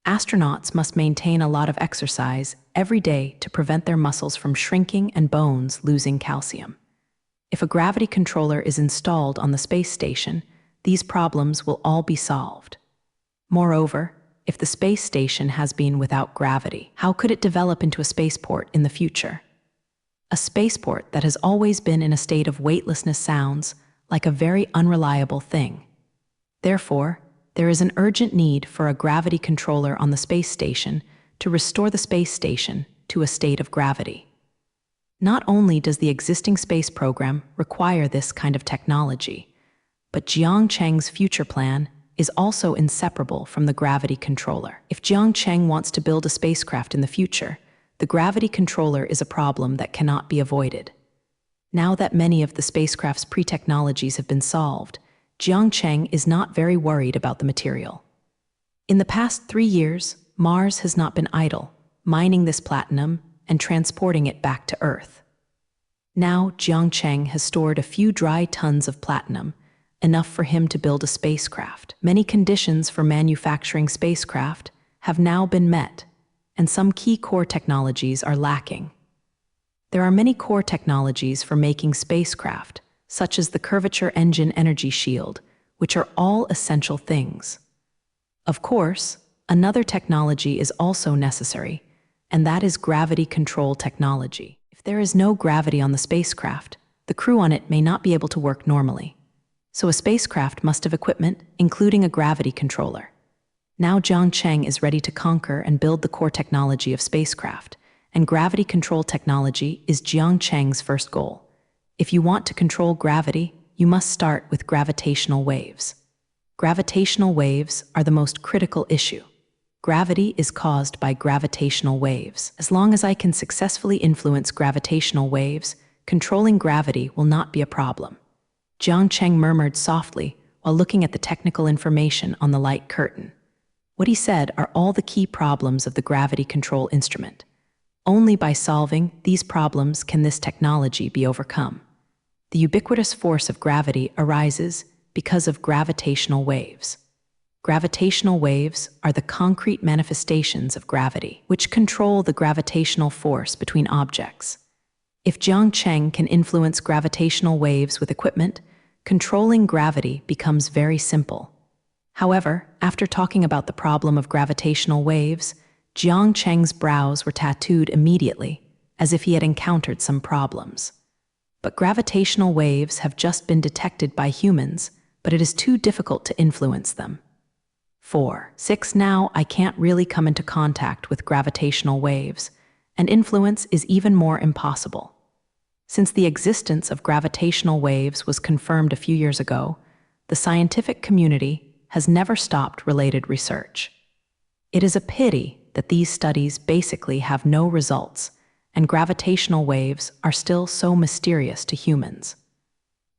Astronauts must maintain a lot of exercise every day to prevent their muscles from shrinking and bones losing calcium. If a gravity controller is installed on the space station, these problems will all be solved. Moreover, if the space station has been without gravity, how could it develop into a spaceport in the future? A spaceport that has always been in a state of weightlessness sounds like a very unreliable thing. Therefore, there is an urgent need for a gravity controller on the space station to restore the space station to a state of gravity. Not only does the existing space program require this kind of technology, but Jiang Cheng's future plan is also inseparable from the gravity controller. If Jiang Cheng wants to build a spacecraft in the future, the gravity controller is a problem that cannot be avoided. Now that many of the spacecraft's pre-technologies have been solved, Jiang Cheng is not very worried about the material. In the past 3 years, Mars has not been idle, mining this platinum and transporting it back to Earth. Now Jiang Cheng has stored a few dry tons of platinum, enough for him to build a spacecraft. Many conditions for manufacturing spacecraft have now been met, and some key core technologies are lacking. There are many core technologies for making spacecraft, such as the curvature engine energy shield, which are all essential things. Of course, another technology is also necessary, and that is gravity control technology. If there is no gravity on the spacecraft, the crew on it may not be able to work normally. So a spacecraft must have equipment, including a gravity controller. Now Jiang Cheng is ready to conquer and build the core technology of spacecraft, and gravity control technology is Jiang Cheng's first goal. If you want to control gravity, you must start with gravitational waves. Gravitational waves are the most critical issue. Gravity is caused by gravitational waves. As long as I can successfully influence gravitational waves, controlling gravity will not be a problem. Jiang Cheng murmured softly while looking at the technical information on the light curtain. What he said are all the key problems of the gravity control instrument. Only by solving these problems can this technology be overcome. The ubiquitous force of gravity arises because of gravitational waves. Gravitational waves are the concrete manifestations of gravity, which control the gravitational force between objects. If Jiang Cheng can influence gravitational waves with equipment, controlling gravity becomes very simple. However, after talking about the problem of gravitational waves, Jiang Cheng's brows were tattooed immediately, as if he had encountered some problems. But gravitational waves have just been detected by humans, but it is too difficult to influence them. 6. Now I can't really come into contact with gravitational waves, and influence is even more impossible. Since the existence of gravitational waves was confirmed a few years ago, the scientific community has never stopped related research. It is a pity that these studies basically have no results, and gravitational waves are still so mysterious to humans.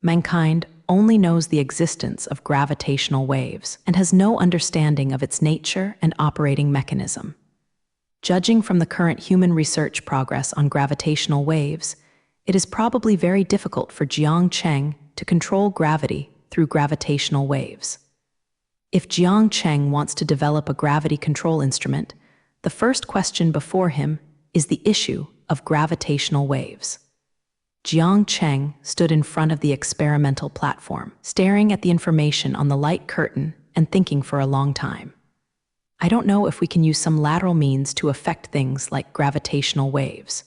Mankind only knows the existence of gravitational waves and has no understanding of its nature and operating mechanism. Judging from the current human research progress on gravitational waves, it is probably very difficult for Jiang Cheng to control gravity through gravitational waves. If Jiang Cheng wants to develop a gravity control instrument, the first question before him is the issue of gravitational waves. Jiang Cheng stood in front of the experimental platform, staring at the information on the light curtain and thinking for a long time. I don't know if we can use some lateral means to affect things like gravitational waves.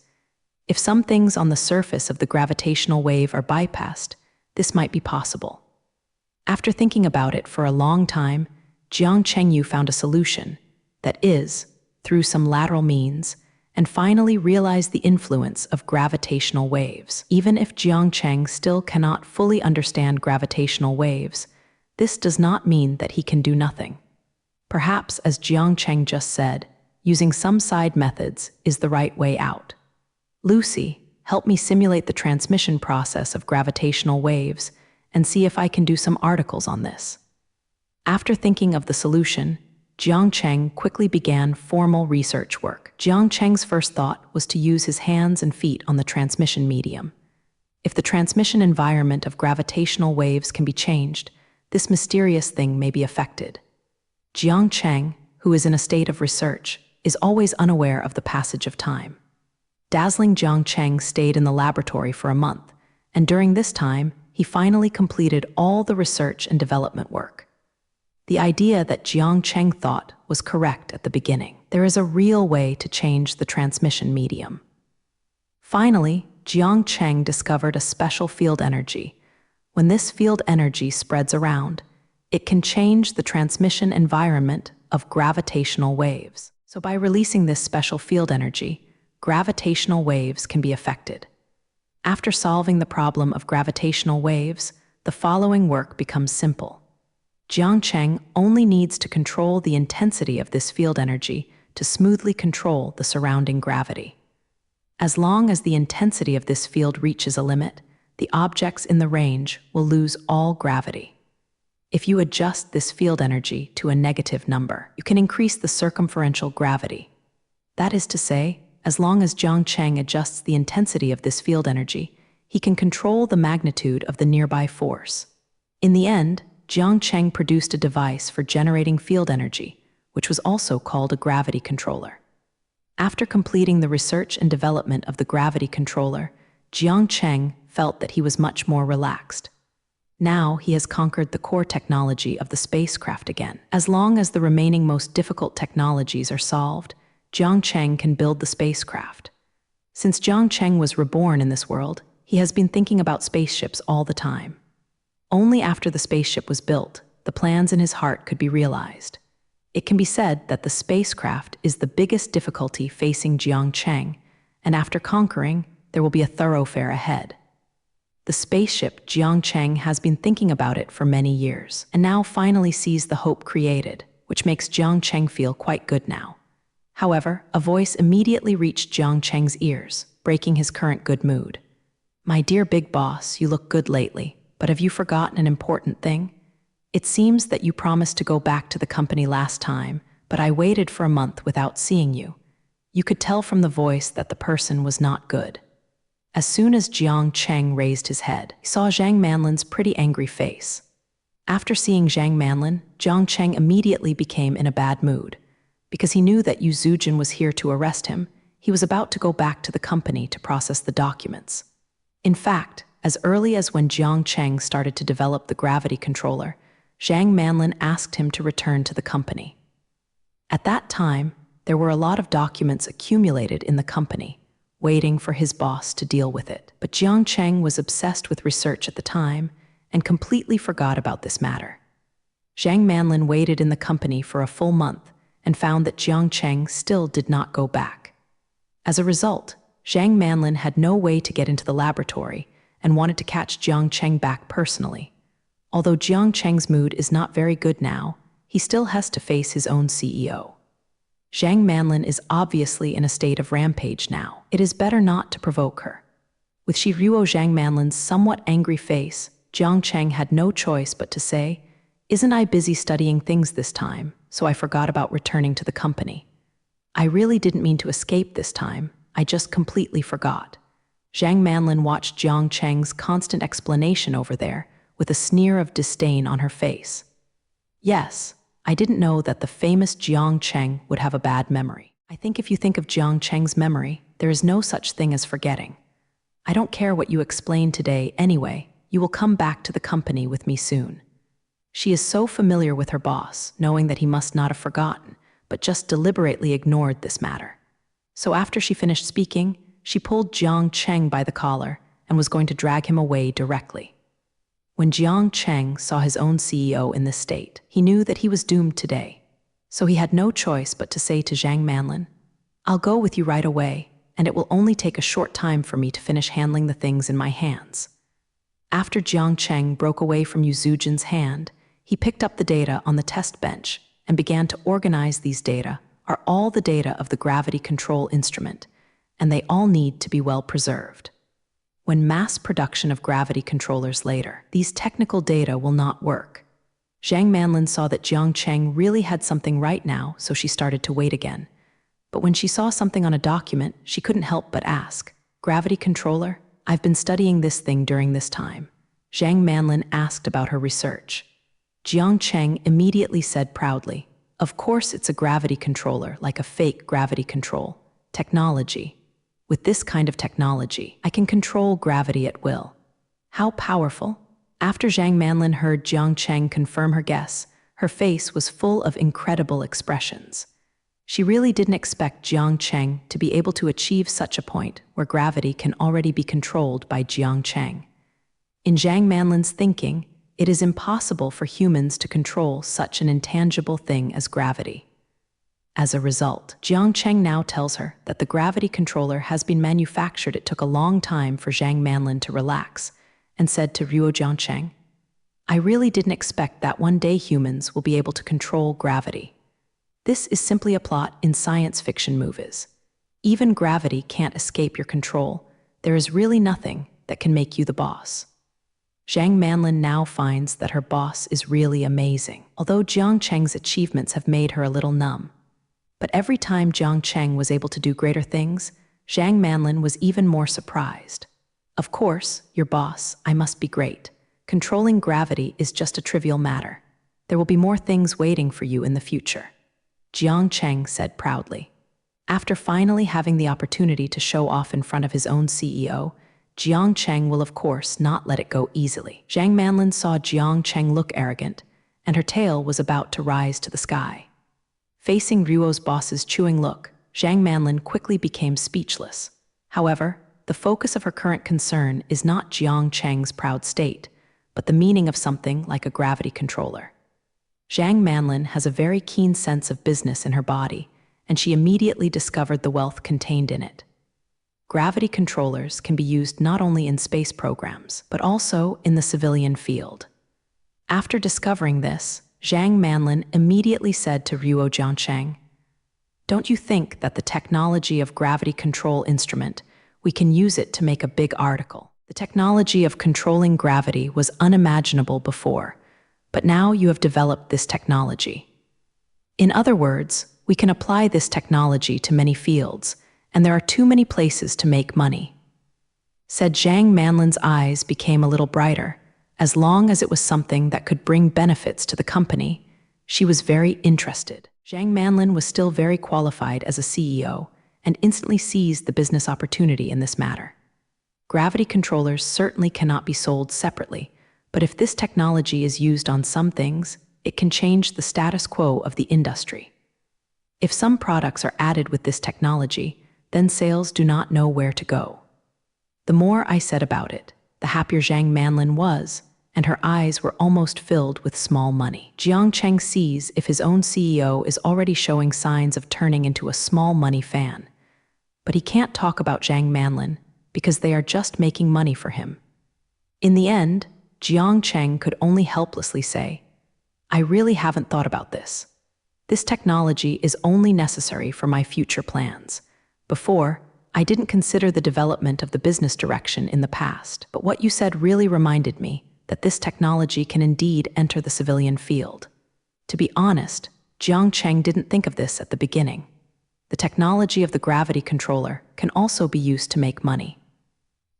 If some things on the surface of the gravitational wave are bypassed, this might be possible. After thinking about it for a long time, Jiang Chengyu found a solution, that is, through some lateral means, and finally realized the influence of gravitational waves. Even if Jiang Cheng still cannot fully understand gravitational waves, this does not mean that he can do nothing. Perhaps, as Jiang Cheng just said, using some side methods is the right way out. Lucy, help me simulate the transmission process of gravitational waves and see if I can do some articles on this. After thinking of the solution, Jiang Cheng quickly began formal research work. Jiang Cheng's first thought was to use his hands and feet on the transmission medium. If the transmission environment of gravitational waves can be changed, this mysterious thing may be affected. Jiang Cheng, who is in a state of research, is always unaware of the passage of time. Dazzling Jiang Cheng stayed in the laboratory for a month, and during this time, he finally completed all the research and development work. The idea that Jiang Cheng thought was correct at the beginning. There is a real way to change the transmission medium. Finally, Jiang Cheng discovered a special field energy. When this field energy spreads around, it can change the transmission environment of gravitational waves. So by releasing this special field energy, gravitational waves can be affected. After solving the problem of gravitational waves, the following work becomes simple. Jiang Cheng only needs to control the intensity of this field energy to smoothly control the surrounding gravity. As long as the intensity of this field reaches a limit, the objects in the range will lose all gravity. If you adjust this field energy to a negative number, you can increase the circumferential gravity. That is to say, as long as Jiang Cheng adjusts the intensity of this field energy, he can control the magnitude of the nearby force. In the end, Jiang Cheng produced a device for generating field energy, which was also called a gravity controller. After completing the research and development of the gravity controller, Jiang Cheng felt that he was much more relaxed. Now he has conquered the core technology of the spacecraft again. As long as the remaining most difficult technologies are solved, Jiang Cheng can build the spacecraft. Since Jiang Cheng was reborn in this world, he has been thinking about spaceships all the time. Only after the spaceship was built, the plans in his heart could be realized. It can be said that the spacecraft is the biggest difficulty facing Jiang Cheng, and after conquering, there will be a thoroughfare ahead. The spaceship, Jiang Cheng has been thinking about it for many years, and now finally sees the hope created, which makes Jiang Cheng feel quite good now. However, a voice immediately reached Jiang Cheng's ears, breaking his current good mood. "My dear big boss, you look good lately, but have you forgotten an important thing? It seems that you promised to go back to the company last time, but I waited for a month without seeing you." You could tell from the voice that the person was not good. As soon as Jiang Cheng raised his head, he saw Zhang Manlin's pretty angry face. After seeing Zhang Manlin, Jiang Cheng immediately became in a bad mood. Because he knew that Yu Zujin was here to arrest him, he was about to go back to the company to process the documents. In fact, as early as when Jiang Cheng started to develop the gravity controller, Zhang Manlin asked him to return to the company. At that time, there were a lot of documents accumulated in the company, waiting for his boss to deal with it. But Jiang Cheng was obsessed with research at the time and completely forgot about this matter. Zhang Manlin waited in the company for a full month and found that Jiang Cheng still did not go back. As a result, Zhang Manlin had no way to get into the laboratory and wanted to catch Jiang Cheng back personally. Although Jiang Cheng's mood is not very good now, he still has to face his own CEO. Zhang Manlin is obviously in a state of rampage now. It is better not to provoke her. With Shiruo Zhang Manlin's somewhat angry face, Jiang Cheng had no choice but to say, "Isn't I busy studying things this time, so I forgot about returning to the company. I really didn't mean to escape this time, I just completely forgot." Zhang Manlin watched Jiang Cheng's constant explanation over there with a sneer of disdain on her face. "Yes, I didn't know that the famous Jiang Cheng would have a bad memory. I think if you think of Jiang Cheng's memory, there is no such thing as forgetting. I don't care what you explain today anyway, you will come back to the company with me soon." She is so familiar with her boss, knowing that he must not have forgotten, but just deliberately ignored this matter. So after she finished speaking, she pulled Jiang Cheng by the collar and was going to drag him away directly. When Jiang Cheng saw his own CEO in this state, he knew that he was doomed today. So he had no choice but to say to Zhang Manlin, "I'll go with you right away, and it will only take a short time for me to finish handling the things in my hands." After Jiang Cheng broke away from Yu Zujin's hand, he picked up the data on the test bench and began to organize. These data are all the data of the gravity control instrument, and they all need to be well preserved. When mass production of gravity controllers later, these technical data will not work. Zhang Manlin saw that Jiang Cheng really had something right now, so she started to wait again. But when she saw something on a document, she couldn't help but ask, "Gravity controller, I've been studying this thing during this time. Zhang Manlin asked about her research. Jiang Cheng immediately said proudly, "Of course it's a gravity controller, like a fake gravity control. Technology. With this kind of technology, I can control gravity at will." How powerful? After Zhang Manlin heard Jiang Cheng confirm her guess, her face was full of incredible expressions. She really didn't expect Jiang Cheng to be able to achieve such a point where gravity can already be controlled by Jiang Cheng. In Zhang Manlin's thinking, it is impossible for humans to control such an intangible thing as gravity. As a result, Jiang Cheng now tells her that the gravity controller has been manufactured. It took a long time for Zhang Manlin to relax, and said to Ruo Jiangcheng, "I really didn't expect that one day humans will be able to control gravity. This is simply a plot in science fiction movies. Even gravity can't escape your control. There is really nothing that can make you the boss." Zhang Manlin now finds that her boss is really amazing, although Jiang Cheng's achievements have made her a little numb. But every time Jiang Cheng was able to do greater things, Zhang Manlin was even more surprised. "Of course, your boss, I must be great. Controlling gravity is just a trivial matter. There will be more things waiting for you in the future," Jiang Cheng said proudly. After finally having the opportunity to show off in front of his own CEO, Jiang Cheng will of course not let it go easily. Zhang Manlin saw Jiang Cheng look arrogant, and her tail was about to rise to the sky. Facing Ruo's boss's chewing look, Zhang Manlin quickly became speechless. However, the focus of her current concern is not Jiang Cheng's proud state, but the meaning of something like a gravity controller. Zhang Manlin has a very keen sense of business in her body, and she immediately discovered the wealth contained in it. Gravity controllers can be used not only in space programs, but also in the civilian field. After discovering this, Zhang Manlin immediately said to Ruo Jiangcheng, "Don't you think that the technology of gravity control instrument, we can use it to make a big article? The technology of controlling gravity was unimaginable before, but now you have developed this technology. In other words, we can apply this technology to many fields, and there are too many places to make money." Said Zhang Manlin's eyes became a little brighter. As long as it was something that could bring benefits to the company, she was very interested. Zhang Manlin was still very qualified as a CEO and instantly seized the business opportunity in this matter. Gravity controllers certainly cannot be sold separately, but if this technology is used on some things, it can change the status quo of the industry. If some products are added with this technology, then sales do not know where to go. The more I said about it, the happier Zhang Manlin was, and her eyes were almost filled with small money. Jiang Cheng sees if his own CEO is already showing signs of turning into a small money fan. But he can't talk about Zhang Manlin because they are just making money for him. In the end, Jiang Cheng could only helplessly say, "I really haven't thought about this. This technology is only necessary for my future plans. Before, I didn't consider the development of the business direction in the past, but what you said really reminded me that this technology can indeed enter the civilian field." To be honest, Jiang Cheng didn't think of this at the beginning. The technology of the gravity controller can also be used to make money.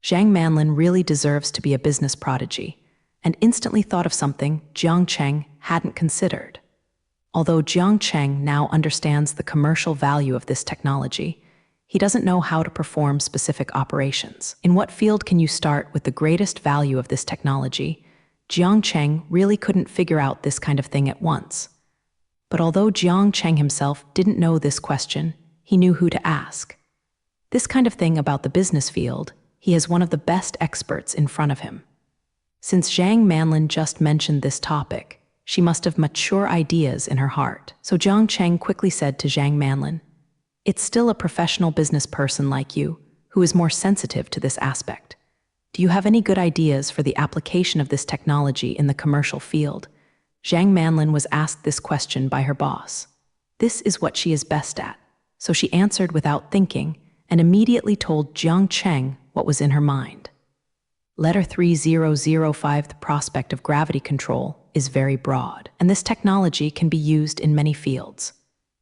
Zhang Manlin really deserves to be a business prodigy, and instantly thought of something Jiang Cheng hadn't considered. Although Jiang Cheng now understands the commercial value of this technology, he doesn't know how to perform specific operations. In what field can you start with the greatest value of this technology? Jiang Cheng really couldn't figure out this kind of thing at once. But although Jiang Cheng himself didn't know this question, he knew who to ask. This kind of thing about the business field, he has one of the best experts in front of him. Since Zhang Manlin just mentioned this topic, she must have mature ideas in her heart. So Jiang Cheng quickly said to Zhang Manlin, "It's still a professional business person like you who is more sensitive to this aspect. Do you have any good ideas for the application of this technology in the commercial field?" Zhang Manlin was asked this question by her boss. This is what she is best at, so she answered without thinking and immediately told Jiang Cheng what was in her mind. Letter 3005. The prospect of gravity control is very broad, and this technology can be used in many fields.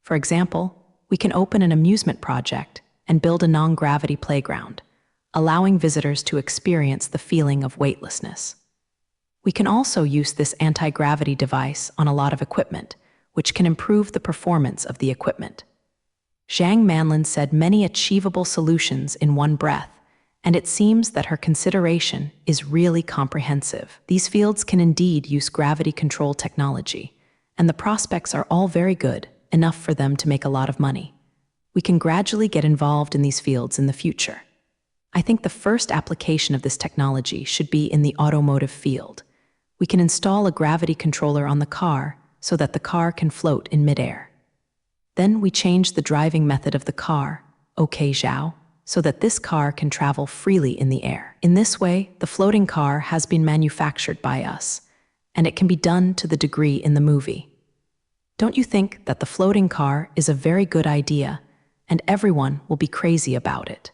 For example, we can open an amusement project and build a non-gravity playground, allowing visitors to experience the feeling of weightlessness. We can also use this anti-gravity device on a lot of equipment, which can improve the performance of the equipment. Zhang Manlin said many achievable solutions in one breath, and it seems that her consideration is really comprehensive. These fields can indeed use gravity control technology, and the prospects are all very good, enough for them to make a lot of money. We can gradually get involved in these fields in the future. I think the first application of this technology should be in the automotive field. We can install a gravity controller on the car so that the car can float in midair. Then we change the driving method of the car, OK Zhao, so that this car can travel freely in the air. In this way, the floating car has been manufactured by us, and it can be done to the degree in the movie. Don't you think that the floating car is a very good idea, and everyone will be crazy about it?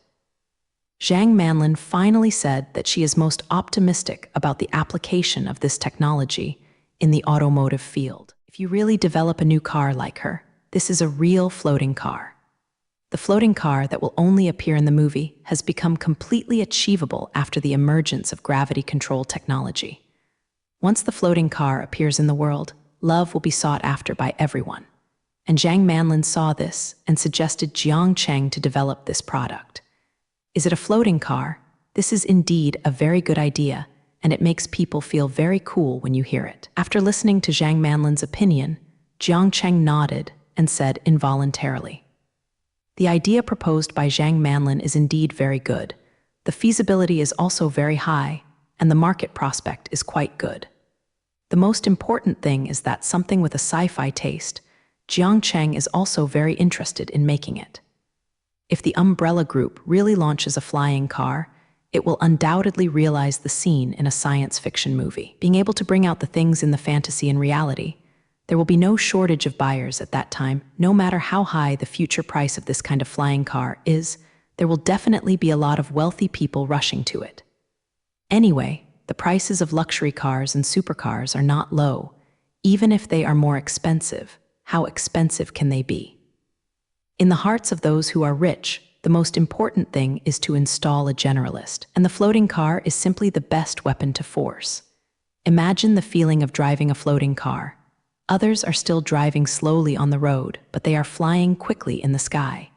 Zhang Manlin finally said that she is most optimistic about the application of this technology in the automotive field. If you really develop a new car like her, this is a real floating car. The floating car that will only appear in the movie has become completely achievable after the emergence of gravity control technology. Once the floating car appears in the world, love will be sought after by everyone. And Zhang Manlin saw this and suggested Jiang Cheng to develop this product. Is it a floating car? This is indeed a very good idea, and it makes people feel very cool when you hear it. After listening to Zhang Manlin's opinion, Jiang Cheng nodded and said involuntarily, "The idea proposed by Zhang Manlin is indeed very good. The feasibility is also very high, and the market prospect is quite good. The most important thing is that something with a sci-fi taste, Jiang Cheng is also very interested in making it. If the Umbrella Group really launches a flying car, it will undoubtedly realize the scene in a science fiction movie. Being able to bring out the things in the fantasy and reality, there will be no shortage of buyers at that time. No matter how high the future price of this kind of flying car is, there will definitely be a lot of wealthy people rushing to it. Anyway, the prices of luxury cars and supercars are not low. Even if they are more expensive, how expensive can they be? In the hearts of those who are rich, the most important thing is to install a generalist, and the floating car is simply the best weapon to force. Imagine the feeling of driving a floating car. Others are still driving slowly on the road, but they are flying quickly in the sky.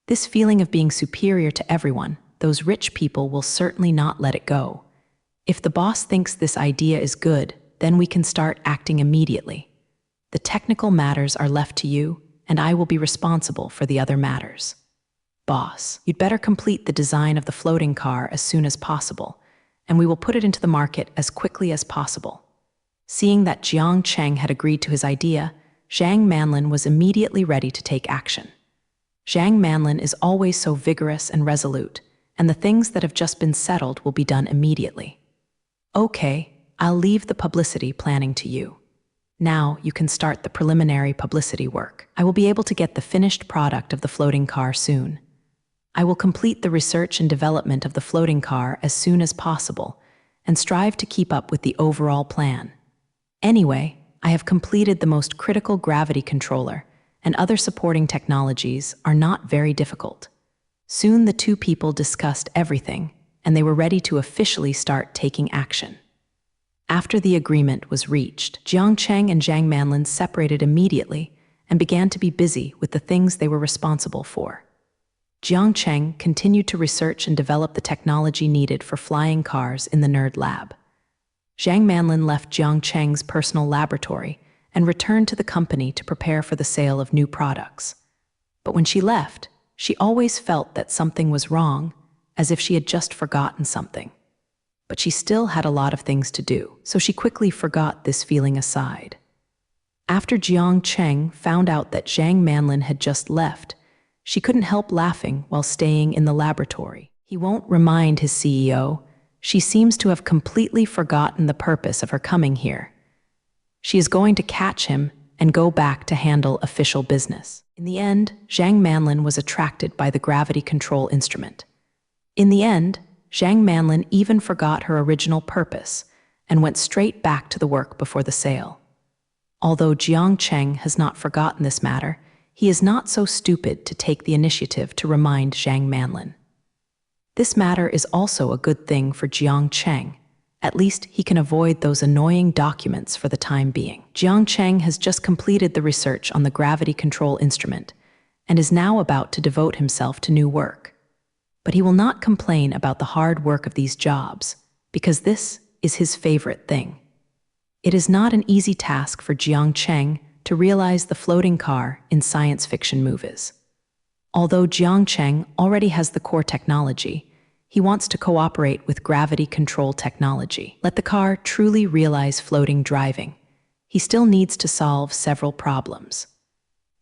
This feeling of being superior to everyone, those rich people will certainly not let it go. If the boss thinks this idea is good, then we can start acting immediately. The technical matters are left to you, and I will be responsible for the other matters. Boss, you'd better complete the design of the floating car as soon as possible, and we will put it into the market as quickly as possible." Seeing that Jiang Cheng had agreed to his idea, Zhang Manlin was immediately ready to take action. Zhang Manlin is always so vigorous and resolute, and the things that have just been settled will be done immediately. "Okay, I'll leave the publicity planning to you. Now you can start the preliminary publicity work. I will be able to get the finished product of the floating car soon. I will complete the research and development of the floating car as soon as possible and strive to keep up with the overall plan. Anyway, I have completed the most critical gravity controller, and other supporting technologies are not very difficult." Soon the two people discussed everything, and they were ready to officially start taking action. After the agreement was reached, Jiang Cheng and Zhang Manlin separated immediately and began to be busy with the things they were responsible for. Jiang Cheng continued to research and develop the technology needed for flying cars in the Nerd Lab. Zhang Manlin left Jiang Cheng's personal laboratory and returned to the company to prepare for the sale of new products. But when she left, she always felt that something was wrong, as if she had just forgotten something. But she still had a lot of things to do, so she quickly forgot this feeling aside. After Jiang Cheng found out that Zhang Manlin had just left, she couldn't help laughing while staying in the laboratory. He won't remind his CEO. She seems to have completely forgotten the purpose of her coming here. She is going to catch him and go back to handle official business. In the end, Zhang Manlin was attracted by the gravity control instrument. In the end, Zhang Manlin even forgot her original purpose and went straight back to the work before the sale. Although Jiang Cheng has not forgotten this matter, he is not so stupid to take the initiative to remind Zhang Manlin. This matter is also a good thing for Jiang Cheng. At least he can avoid those annoying documents for the time being. Jiang Cheng has just completed the research on the gravity control instrument and is now about to devote himself to new work. But he will not complain about the hard work of these jobs, because this is his favorite thing. It is not an easy task for Jiang Cheng to realize the floating car in science fiction movies. Although Jiang Cheng already has the core technology, he wants to cooperate with gravity control technology. Let the car truly realize floating driving. He still needs to solve several problems.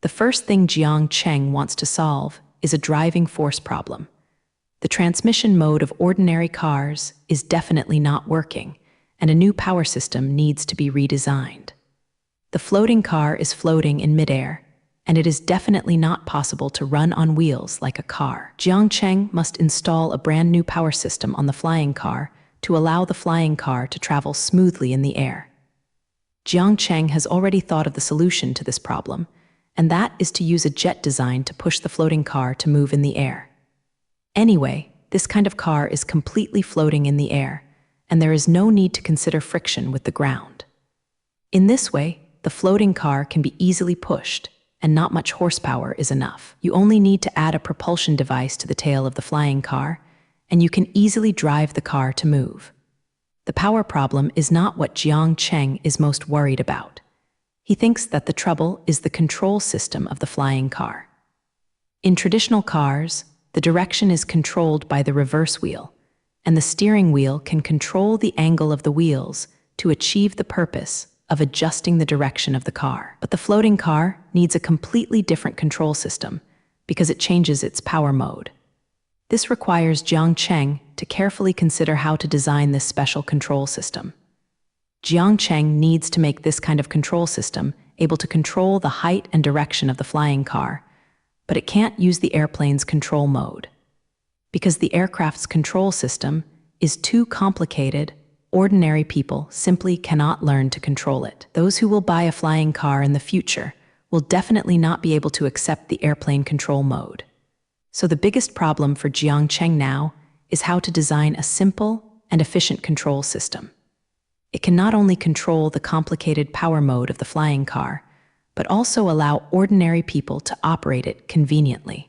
The first thing Jiang Cheng wants to solve is a driving force problem. The transmission mode of ordinary cars is definitely not working, and a new power system needs to be redesigned. The floating car is floating in midair, and it is definitely not possible to run on wheels like a car. Jiang Cheng must install a brand new power system on the flying car to allow the flying car to travel smoothly in the air. Jiang Cheng has already thought of the solution to this problem, and that is to use a jet design to push the floating car to move in the air. Anyway, this kind of car is completely floating in the air, and there is no need to consider friction with the ground. In this way, the floating car can be easily pushed, and not much horsepower is enough. You only need to add a propulsion device to the tail of the flying car, and you can easily drive the car to move. The power problem is not what Jiang Cheng is most worried about. He thinks that the trouble is the control system of the flying car. In traditional cars, the direction is controlled by the reverse wheel, and the steering wheel can control the angle of the wheels to achieve the purpose of adjusting the direction of the car. But the floating car needs a completely different control system because it changes its power mode. This requires Jiang Cheng to carefully consider how to design this special control system. Jiang Cheng needs to make this kind of control system able to control the height and direction of the flying car, but it can't use the airplane's control mode. Because the aircraft's control system is too complicated, ordinary people simply cannot learn to control it. Those who will buy a flying car in the future will definitely not be able to accept the airplane control mode. So the biggest problem for Jiang Cheng now is how to design a simple and efficient control system. It can not only control the complicated power mode of the flying car, but also allow ordinary people to operate it conveniently.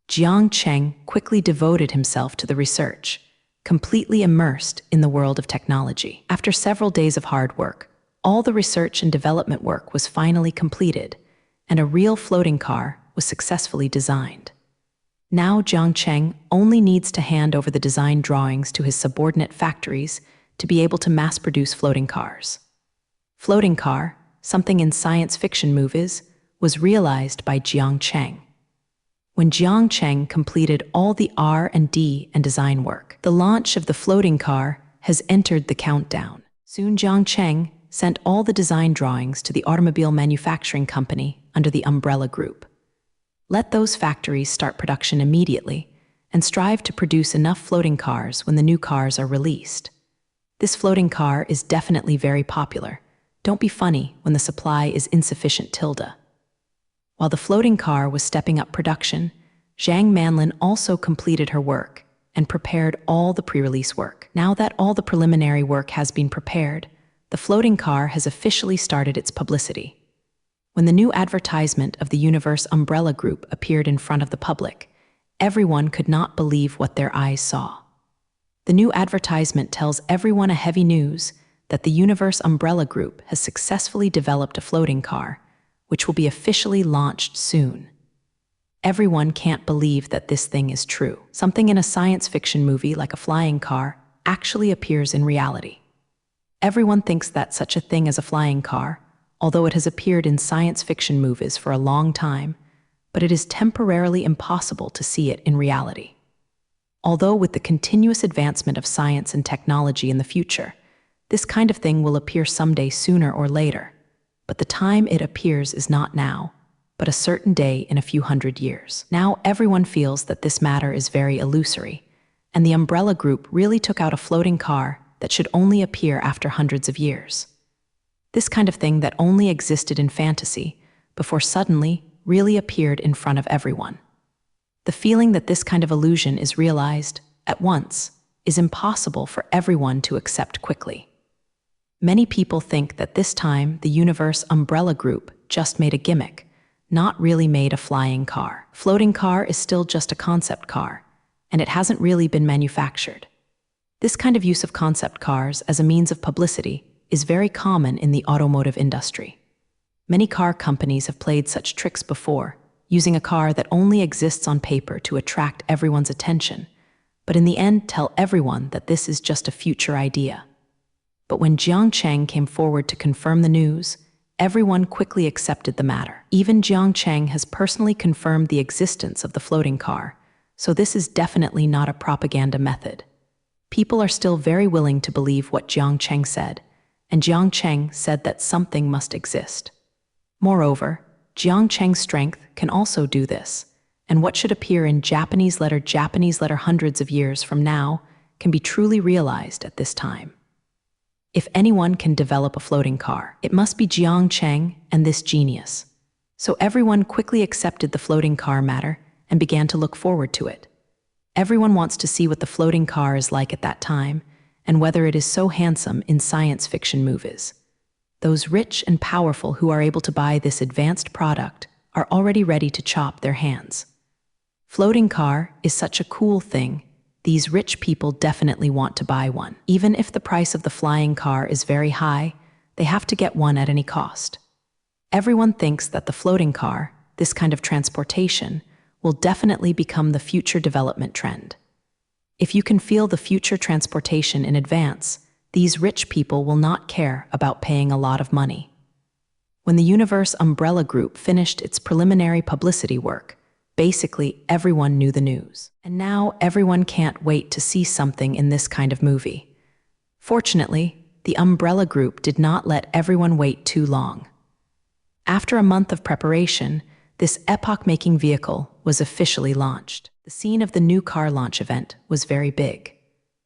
Jiang Cheng quickly devoted himself to the research, completely immersed in the world of technology. After several days of hard work, all the research and development work was finally completed, and a real floating car was successfully designed. Now Jiang Cheng only needs to hand over the design drawings to his subordinate factories to be able to mass-produce floating cars. Floating car, something in science fiction movies, was realized by Jiang Cheng. When Jiang Cheng completed all the R&D and design work, the launch of the floating car has entered the countdown. Soon Jiang Cheng sent all the design drawings to the automobile manufacturing company under the Umbrella Group. Let those factories start production immediately and strive to produce enough floating cars when the new cars are released. This floating car is definitely very popular. Don't be funny when the supply is insufficient tilde. While the floating car was stepping up production, Zhang Manlin also completed her work and prepared all the pre-release work. Now that all the preliminary work has been prepared, the floating car has officially started its publicity. When the new advertisement of the Universe Umbrella Group appeared in front of the public, everyone could not believe what their eyes saw. The new advertisement tells everyone a heavy news that the Universe Umbrella Group has successfully developed a floating car, which will be officially launched soon. Everyone can't believe that this thing is true. Something in a science fiction movie like a flying car actually appears in reality. Everyone thinks that such a thing as a flying car, although it has appeared in science fiction movies for a long time, but it is temporarily impossible to see it in reality. Although with the continuous advancement of science and technology in the future, this kind of thing will appear someday sooner or later, but the time it appears is not now, but a certain day in a few hundred years. Now everyone feels that this matter is very illusory, and the Umbrella Group really took out a floating car that should only appear after hundreds of years. This kind of thing that only existed in fantasy before suddenly really appeared in front of everyone. The feeling that this kind of illusion is realized at once is impossible for everyone to accept quickly. Many people think that this time the Universe Umbrella Group just made a gimmick, not really made a flying car. Floating car is still just a concept car, and it hasn't really been manufactured. This kind of use of concept cars as a means of publicity is very common in the automotive industry. Many car companies have played such tricks before, using a car that only exists on paper to attract everyone's attention, but in the end tell everyone that this is just a future idea. But when Jiang Cheng came forward to confirm the news, everyone quickly accepted the matter. Even Jiang Cheng has personally confirmed the existence of the floating car, so this is definitely not a propaganda method. People are still very willing to believe what Jiang Cheng said, and Jiang Cheng said that something must exist. Moreover, Jiang Cheng's strength can also do this, and what should appear in Japanese letter hundreds of years from now can be truly realized at this time. If anyone can develop a floating car, it must be Jiang Cheng and this genius. So everyone quickly accepted the floating car matter and began to look forward to it. Everyone wants to see what the floating car is like at that time and whether it is so handsome in science fiction movies. Those rich and powerful who are able to buy this advanced product are already ready to chop their hands. Floating car is such a cool thing. These rich people definitely want to buy one. Even if the price of the flying car is very high, they have to get one at any cost. Everyone thinks that the floating car, this kind of transportation, will definitely become the future development trend. If you can feel the future transportation in advance, these rich people will not care about paying a lot of money. When the Universe Umbrella Group finished its preliminary publicity work, basically everyone knew the news. And now everyone can't wait to see something in this kind of movie. Fortunately, the Umbrella Group did not let everyone wait too long. After a month of preparation, this epoch-making vehicle was officially launched. The scene of the new car launch event was very big.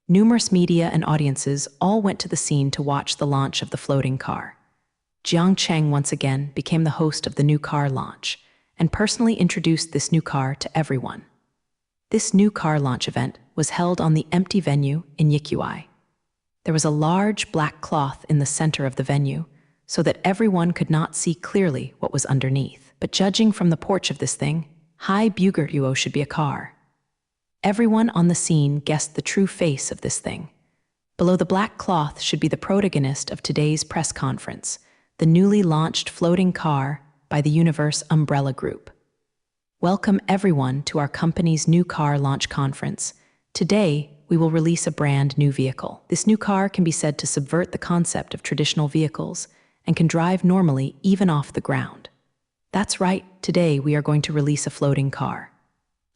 Numerous media and audiences all went to the scene to watch the launch of the floating car. Jiang Cheng once again became the host of the new car launch and personally introduced this new car to everyone. This new car launch event was held on the empty venue in Yikyuai. There was a large black cloth in the center of the venue so that everyone could not see clearly what was underneath. But judging from the porch of this thing, Hai Bugertuo should be a car. Everyone on the scene guessed the true face of this thing. Below the black cloth should be the protagonist of today's press conference, the newly launched floating car by the Universe Umbrella Group. Welcome everyone to our company's new car launch conference. Today, we will release a brand new vehicle. This new car can be said to subvert the concept of traditional vehicles and can drive normally even off the ground. That's right, today we are going to release a floating car.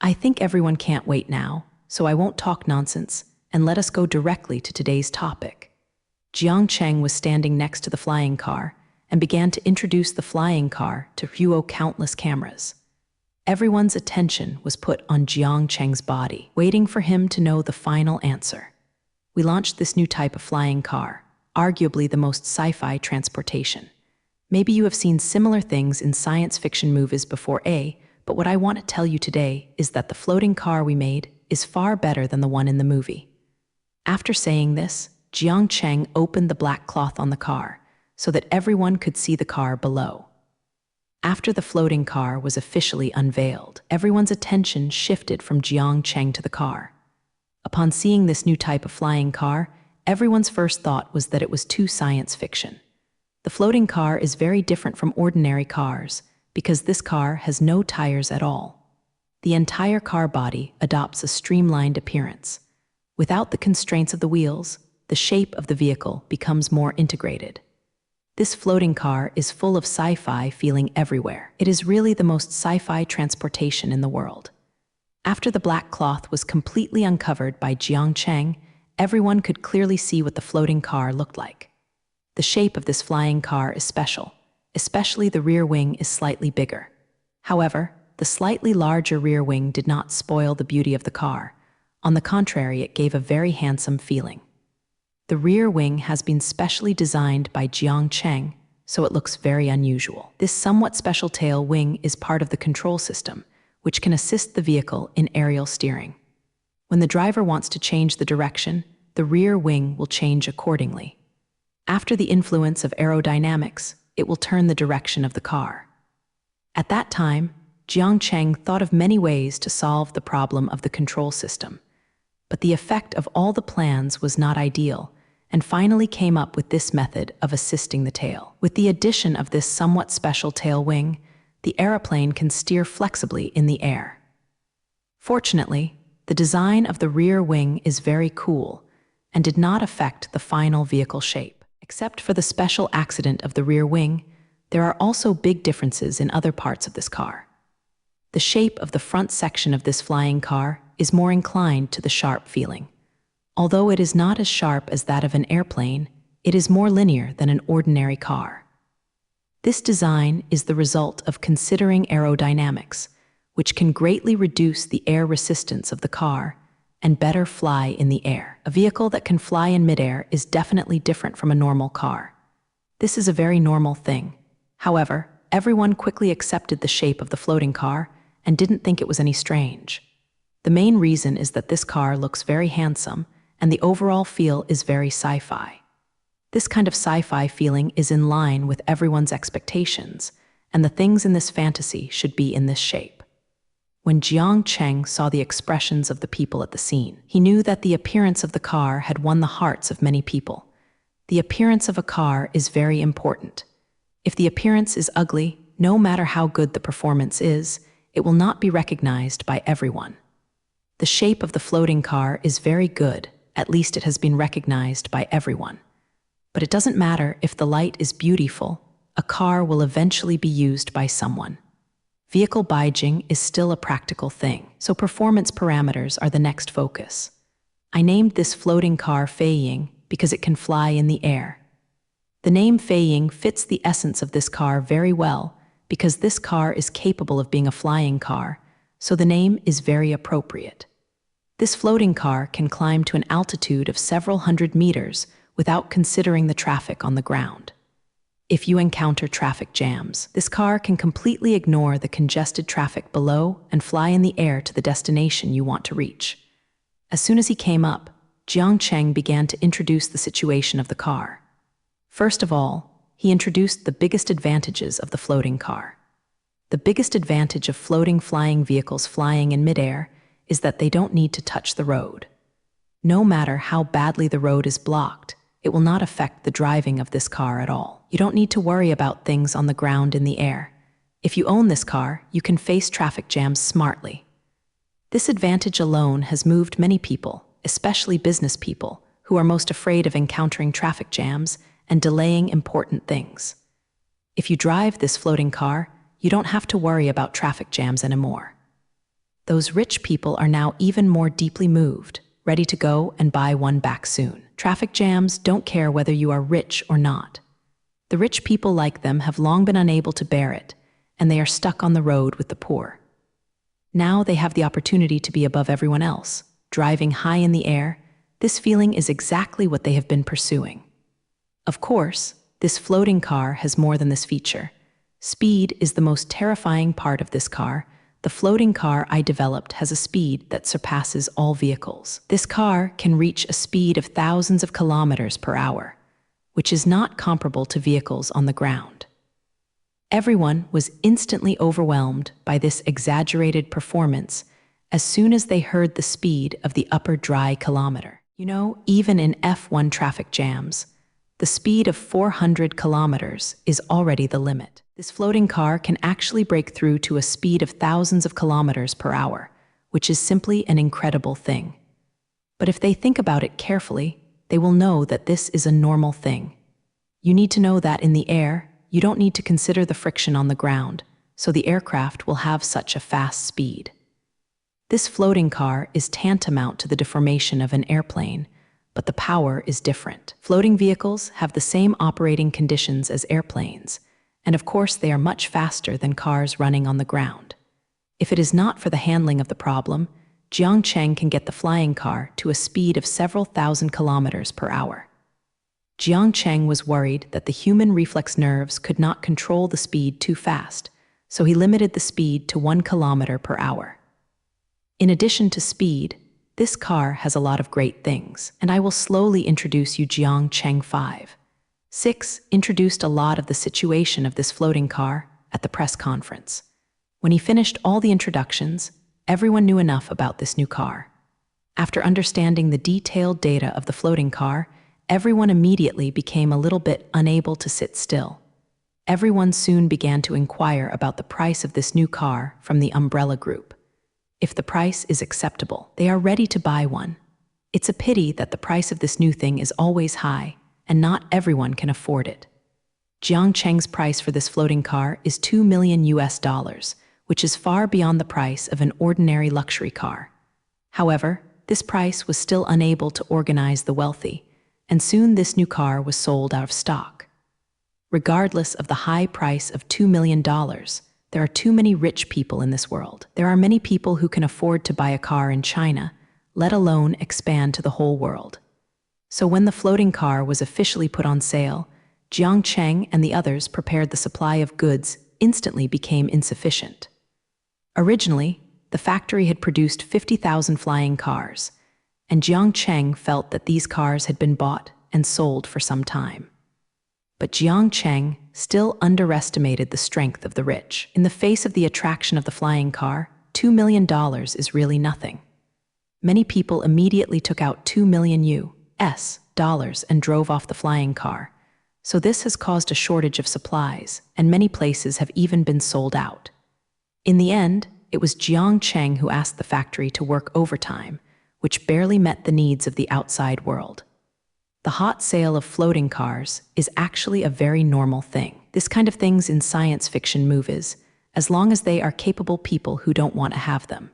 I think everyone can't wait now, so I won't talk nonsense, and let us go directly to today's topic. Jiang Cheng was standing next to the flying car and began to introduce the flying car to view countless cameras. Everyone's attention was put on Jiang Cheng's body, waiting for him to know the final answer. We launched this new type of flying car, arguably the most sci-fi transportation. Maybe you have seen similar things in science fiction movies before, but what I want to tell you today is that the floating car we made is far better than the one in the movie. After saying this, Jiang Cheng opened the black cloth on the car so that everyone could see the car below. After the floating car was officially unveiled, everyone's attention shifted from Jiang Cheng to the car. Upon seeing this new type of flying car, everyone's first thought was that it was too science fiction. The floating car is very different from ordinary cars because this car has no tires at all. The entire car body adopts a streamlined appearance. Without the constraints of the wheels, the shape of the vehicle becomes more integrated. This floating car is full of sci-fi feeling everywhere. It is really the most sci-fi transportation in the world. After the black cloth was completely uncovered by Jiang Cheng, everyone could clearly see what the floating car looked like. The shape of this flying car is special, especially the rear wing is slightly bigger. However, the slightly larger rear wing did not spoil the beauty of the car. On the contrary, it gave a very handsome feeling. The rear wing has been specially designed by Jiang Cheng, so it looks very unusual. This somewhat special tail wing is part of the control system, which can assist the vehicle in aerial steering. When the driver wants to change the direction, the rear wing will change accordingly. After the influence of aerodynamics, it will turn the direction of the car. At that time, Jiang Cheng thought of many ways to solve the problem of the control system, but the effect of all the plans was not ideal, and finally came up with this method of assisting the tail. With the addition of this somewhat special tail wing, the aeroplane can steer flexibly in the air. Fortunately, the design of the rear wing is very cool and did not affect the final vehicle shape. Except for the special accident of the rear wing, there are also big differences in other parts of this car. The shape of the front section of this flying car is more inclined to the sharp feeling. Although it is not as sharp as that of an airplane, it is more linear than an ordinary car. This design is the result of considering aerodynamics, which can greatly reduce the air resistance of the car and better fly in the air. A vehicle that can fly in midair is definitely different from a normal car. This is a very normal thing. However, everyone quickly accepted the shape of the floating car and didn't think it was any strange. The main reason is that this car looks very handsome and the overall feel is very sci-fi. This kind of sci-fi feeling is in line with everyone's expectations, and the things in this fantasy should be in this shape. When Jiang Cheng saw the expressions of the people at the scene, he knew that the appearance of the car had won the hearts of many people. The appearance of a car is very important. If the appearance is ugly, no matter how good the performance is, it will not be recognized by everyone. The shape of the floating car is very good, at least it has been recognized by everyone. But it doesn't matter if the light is beautiful, a car will eventually be used by someone. Vehicle Beijing is still a practical thing, so performance parameters are the next focus. I named this floating car Feiying because it can fly in the air. The name Feiying fits the essence of this car very well because this car is capable of being a flying car, so the name is very appropriate. This floating car can climb to an altitude of several hundred meters without considering the traffic on the ground. If you encounter traffic jams, this car can completely ignore the congested traffic below and fly in the air to the destination you want to reach. As soon as he came up, Jiang Cheng began to introduce the situation of the car. First of all, he introduced the biggest advantages of the floating car. The biggest advantage of floating flying vehicles flying in midair is that they don't need to touch the road. No matter how badly the road is blocked, it will not affect the driving of this car at all. You don't need to worry about things on the ground in the air. If you own this car, you can face traffic jams smartly. This advantage alone has moved many people, especially business people, who are most afraid of encountering traffic jams and delaying important things. If you drive this floating car, you don't have to worry about traffic jams anymore. Those rich people are now even more deeply moved, ready to go and buy one back soon. Traffic jams don't care whether you are rich or not. The rich people like them have long been unable to bear it, and they are stuck on the road with the poor. Now they have the opportunity to be above everyone else, driving high in the air. This feeling is exactly what they have been pursuing. Of course, this floating car has more than this feature. Speed is the most terrifying part of this car. The floating car I developed has a speed that surpasses all vehicles. This car can reach a speed of thousands of kilometers per hour, which is not comparable to vehicles on the ground. Everyone was instantly overwhelmed by this exaggerated performance as soon as they heard the speed of the upper dry kilometer. You know, even in F1 traffic jams, the speed of 400 kilometers is already the limit. This floating car can actually break through to a speed of thousands of kilometers per hour, which is simply an incredible thing. But if they think about it carefully, they will know that this is a normal thing. You need to know that in the air, you don't need to consider the friction on the ground, so the aircraft will have such a fast speed. This floating car is tantamount to the deformation of an airplane, but the power is different. Floating vehicles have the same operating conditions as airplanes, and of course they are much faster than cars running on the ground. If it is not for the handling of the problem, Jiang Cheng can get the flying car to a speed of several thousand kilometers per hour. Jiang Cheng was worried that the human reflex nerves could not control the speed too fast, so he limited the speed to 1 kilometer per hour. In addition to speed, This car has a lot of great things, and I will slowly introduce you Jiang Cheng 5. 6 introduced a lot of the situation of this floating car at the press conference. When he finished all the introductions, everyone knew enough about this new car. After understanding the detailed data of the floating car, everyone immediately became a little bit unable to sit still. Everyone soon began to inquire about the price of this new car from the Umbrella Group. If the price is acceptable, they are ready to buy one. It's a pity that the price of this new thing is always high, and not everyone can afford it. Jiang Cheng's price for this floating car is $2 million, which is far beyond the price of an ordinary luxury car. However, this price was still unable to organize the wealthy, and soon this new car was sold out of stock. Regardless of the high price of $2 million, there are too many rich people in this world. There are many people who can afford to buy a car in China, let alone expand to the whole world. So when the floating car was officially put on sale, Jiang Cheng and the others prepared. The supply of goods instantly became insufficient. Originally, the factory had produced 50,000 flying cars, and Jiang Cheng felt that these cars had been bought and sold for some time. But Jiang Cheng still underestimated the strength of the rich. In the face of the attraction of the flying car, $2 million is really nothing. Many people immediately took out $2 million and drove off the flying car. So this has caused a shortage of supplies, and many places have even been sold out. In the end, it was Jiang Cheng who asked the factory to work overtime, which barely met the needs of the outside world. The hot sale of floating cars is actually a very normal thing. This kind of things in science fiction movies, as long as they are capable people who don't want to have them.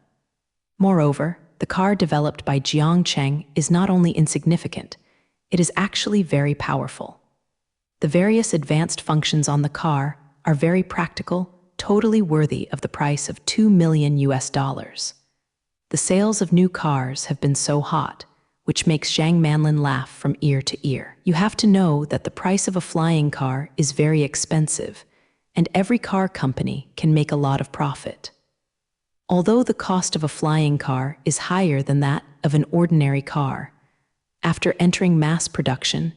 Moreover, the car developed by Jiang Cheng is not only insignificant, it is actually very powerful. The various advanced functions on the car are very practical, totally worthy of the price of $2 million. The sales of new cars have been so hot, which makes Zhang Manlin laugh from ear to ear. You have to know that the price of a flying car is very expensive, and every car company can make a lot of profit. Although the cost of a flying car is higher than that of an ordinary car, after entering mass production,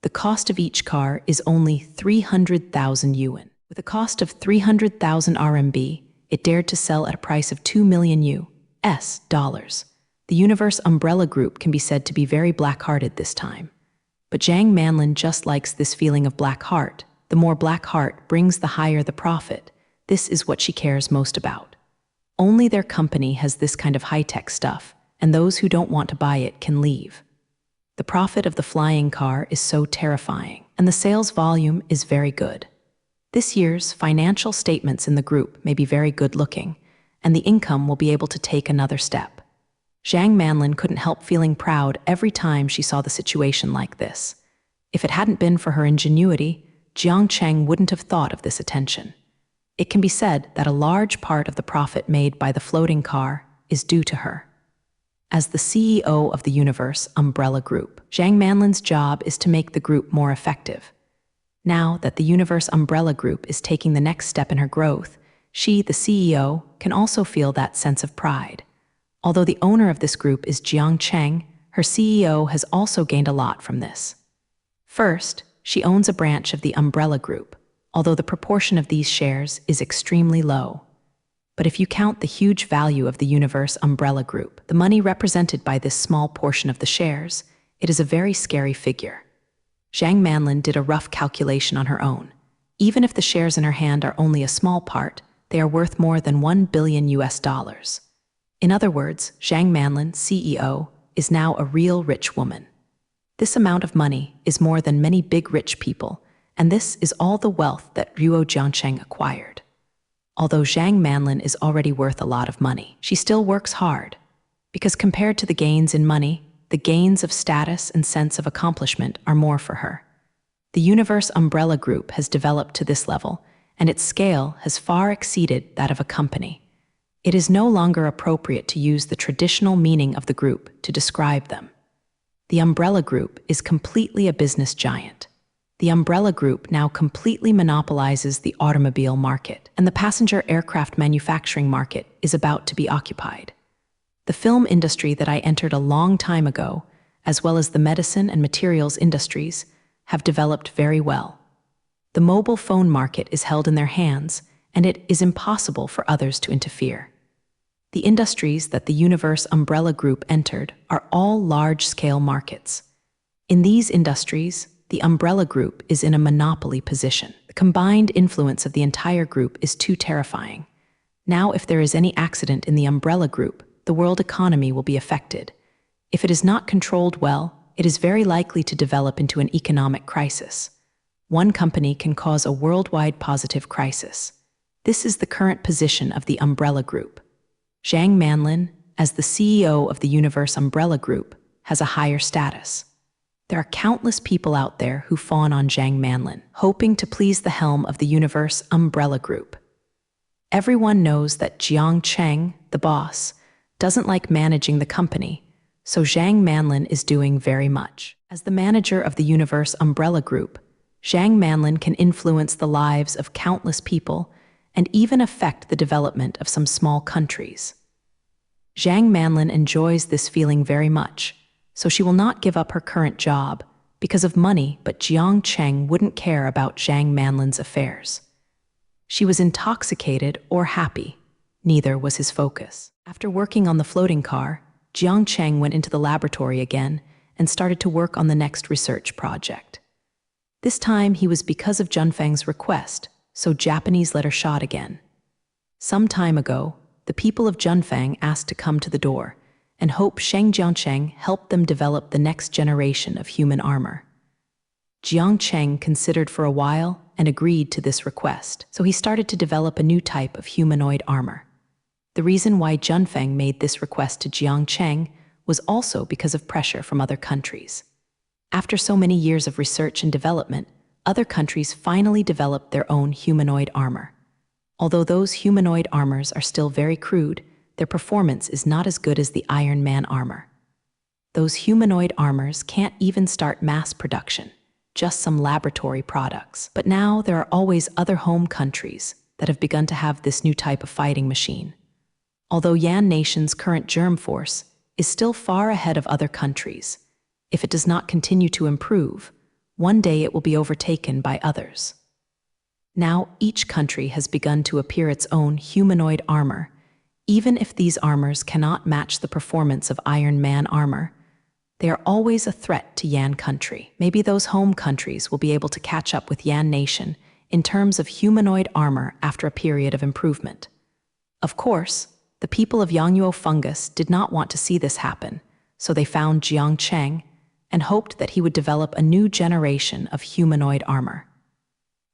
the cost of each car is only 300,000 yuan. With a cost of 300,000 RMB, it dared to sell at a price of $2 million. The Universe Umbrella Group can be said to be very black-hearted this time. But Zhang Manlin just likes this feeling of black heart. The more black heart brings, the higher the profit. This is what she cares most about. Only their company has this kind of high-tech stuff, and those who don't want to buy it can leave. The profit of the flying car is so terrifying, and the sales volume is very good. This year's financial statements in the group may be very good-looking, and the income will be able to take another step. Zhang Manlin couldn't help feeling proud every time she saw the situation like this. If it hadn't been for her ingenuity, Jiang Cheng wouldn't have thought of this attention. It can be said that a large part of the profit made by the floating car is due to her. As the CEO of the Universe Umbrella Group, Zhang Manlin's job is to make the group more effective. Now that the Universe Umbrella Group is taking the next step in her growth, she, the CEO, can also feel that sense of pride. Although the owner of this group is Jiang Cheng, her CEO has also gained a lot from this. First, she owns a branch of the Umbrella Group, although the proportion of these shares is extremely low. But if you count the huge value of the Universe Umbrella Group, the money represented by this small portion of the shares, it is a very scary figure. Zhang Manlin did a rough calculation on her own. Even if the shares in her hand are only a small part, they are worth more than $1 billion. In other words, Zhang Manlin, CEO, is now a real rich woman. This amount of money is more than many big rich people, and this is all the wealth that Ruo Jiangcheng acquired. Although Zhang Manlin is already worth a lot of money, she still works hard, because compared to the gains in money, the gains of status and sense of accomplishment are more for her. The Universe Umbrella Group has developed to this level, and its scale has far exceeded that of a company. It is no longer appropriate to use the traditional meaning of the group to describe them. The Umbrella Group is completely a business giant. The Umbrella Group now completely monopolizes the automobile market, and the passenger aircraft manufacturing market is about to be occupied. The film industry that I entered a long time ago, as well as the medicine and materials industries, have developed very well. The mobile phone market is held in their hands, and it is impossible for others to interfere. The industries that the Universe umbrella group entered are all large-scale markets. In these industries, the umbrella group is in a monopoly position. The combined influence of the entire group is too terrifying. Now, if there is any accident in the umbrella group, the world economy will be affected. If it is not controlled well, it is very likely to develop into an economic crisis. One company can cause a worldwide positive crisis. This is the current position of the umbrella group. Zhang Manlin, as the CEO of the Universe umbrella group, has a higher status. There are countless people out there who fawn on Zhang Manlin, hoping to please the helm of the Universe umbrella group. Everyone knows that Jiang Cheng, the boss, doesn't like managing the company, so Zhang Manlin is doing very much. As the manager of the Universe umbrella group, Zhang Manlin can influence the lives of countless people and even affect the development of some small countries. Zhang Manlin enjoys this feeling very much, so she will not give up her current job because of money, but Jiang Cheng wouldn't care about Zhang Manlin's affairs. She was intoxicated or happy. Neither was his focus. After working on the floating car, Jiang Cheng went into the laboratory again and started to work on the next research project. This time he was because of Junfeng's request, so Japanese let her shot again. Some time ago, the people of Junfeng asked to come to the door and hope Sheng Jiangcheng helped them develop the next generation of human armor. Jiang Cheng considered for a while and agreed to this request, so he started to develop a new type of humanoid armor. The reason why Junfeng made this request to Jiang Cheng was also because of pressure from other countries. After so many years of research and development, other countries finally developed their own humanoid armor. Although those humanoid armors are still very crude, their performance is not as good as the Iron Man armor. Those humanoid armors can't even start mass production, just some laboratory products. But now there are always other home countries that have begun to have this new type of fighting machine. Although Yan Nation's current germ force is still far ahead of other countries, if it does not continue to improve, one day it will be overtaken by others. Now each country has begun to appear its own humanoid armor. Even if these armors cannot match the performance of Iron Man armor, they are always a threat to Yan country. Maybe those home countries will be able to catch up with Yan Nation in terms of humanoid armor after a period of improvement. Of course, the people of Yangyo Fungus did not want to see this happen, so they found Jiang Cheng and hoped that he would develop a new generation of humanoid armor.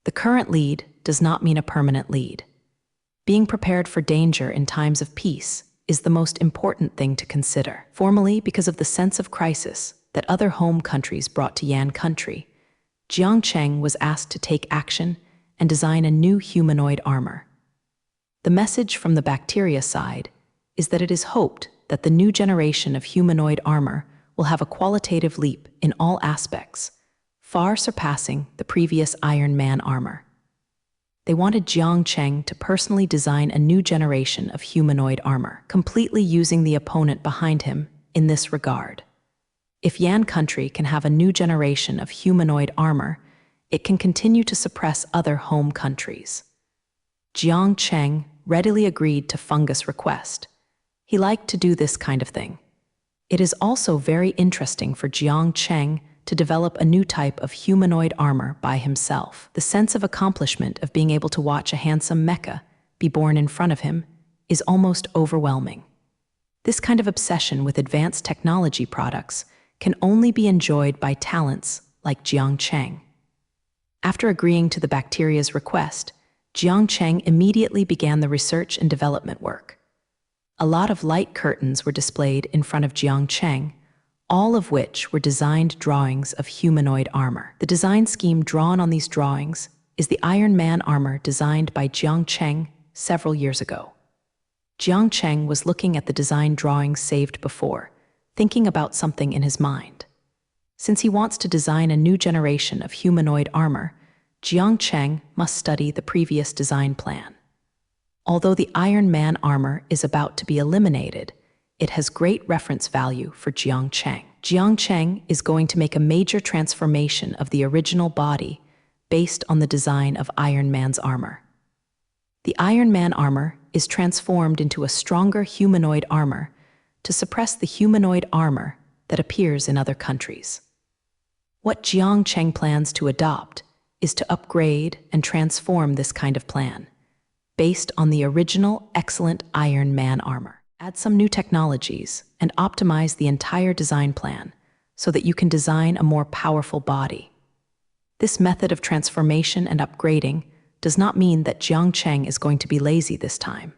The current lead does not mean a permanent lead. Being prepared for danger in times of peace is the most important thing to consider. Formally, because of the sense of crisis that other home countries brought to Yan country, Jiang Cheng was asked to take action and design a new humanoid armor. The message from the bacteria side is that it is hoped that the new generation of humanoid armor will have a qualitative leap in all aspects, far surpassing the previous Iron Man armor. They wanted Jiang Cheng to personally design a new generation of humanoid armor, completely using the opponent behind him in this regard. If Yan country can have a new generation of humanoid armor, it can continue to suppress other home countries. Jiang Cheng readily agreed to Fungus' request. He liked to do this kind of thing. It is also very interesting for Jiang Cheng to develop a new type of humanoid armor by himself. The sense of accomplishment of being able to watch a handsome mecha be born in front of him is almost overwhelming. This kind of obsession with advanced technology products can only be enjoyed by talents like Jiang Cheng. After agreeing to the bacteria's request, Jiang Cheng immediately began the research and development work. A lot of light curtains were displayed in front of Jiang Cheng, all of which were designed drawings of humanoid armor. The design scheme drawn on these drawings is the Iron Man armor designed by Jiang Cheng several years ago. Jiang Cheng was looking at the design drawings saved before, thinking about something in his mind. Since he wants to design a new generation of humanoid armor, Jiang Cheng must study the previous design plan. Although the Iron Man armor is about to be eliminated, It has great reference value for Jiang Cheng. Jiang Cheng is going to make a major transformation of the original body based on the design of Iron Man's armor. The Iron Man armor is transformed into a stronger humanoid armor to suppress the humanoid armor that appears in other countries. What Jiang Cheng plans to adopt is to upgrade and transform this kind of plan, based on the original excellent Iron Man armor. Add some new technologies and optimize the entire design plan so that you can design a more powerful body. This method of transformation and upgrading does not mean that Jiang Cheng is going to be lazy this time.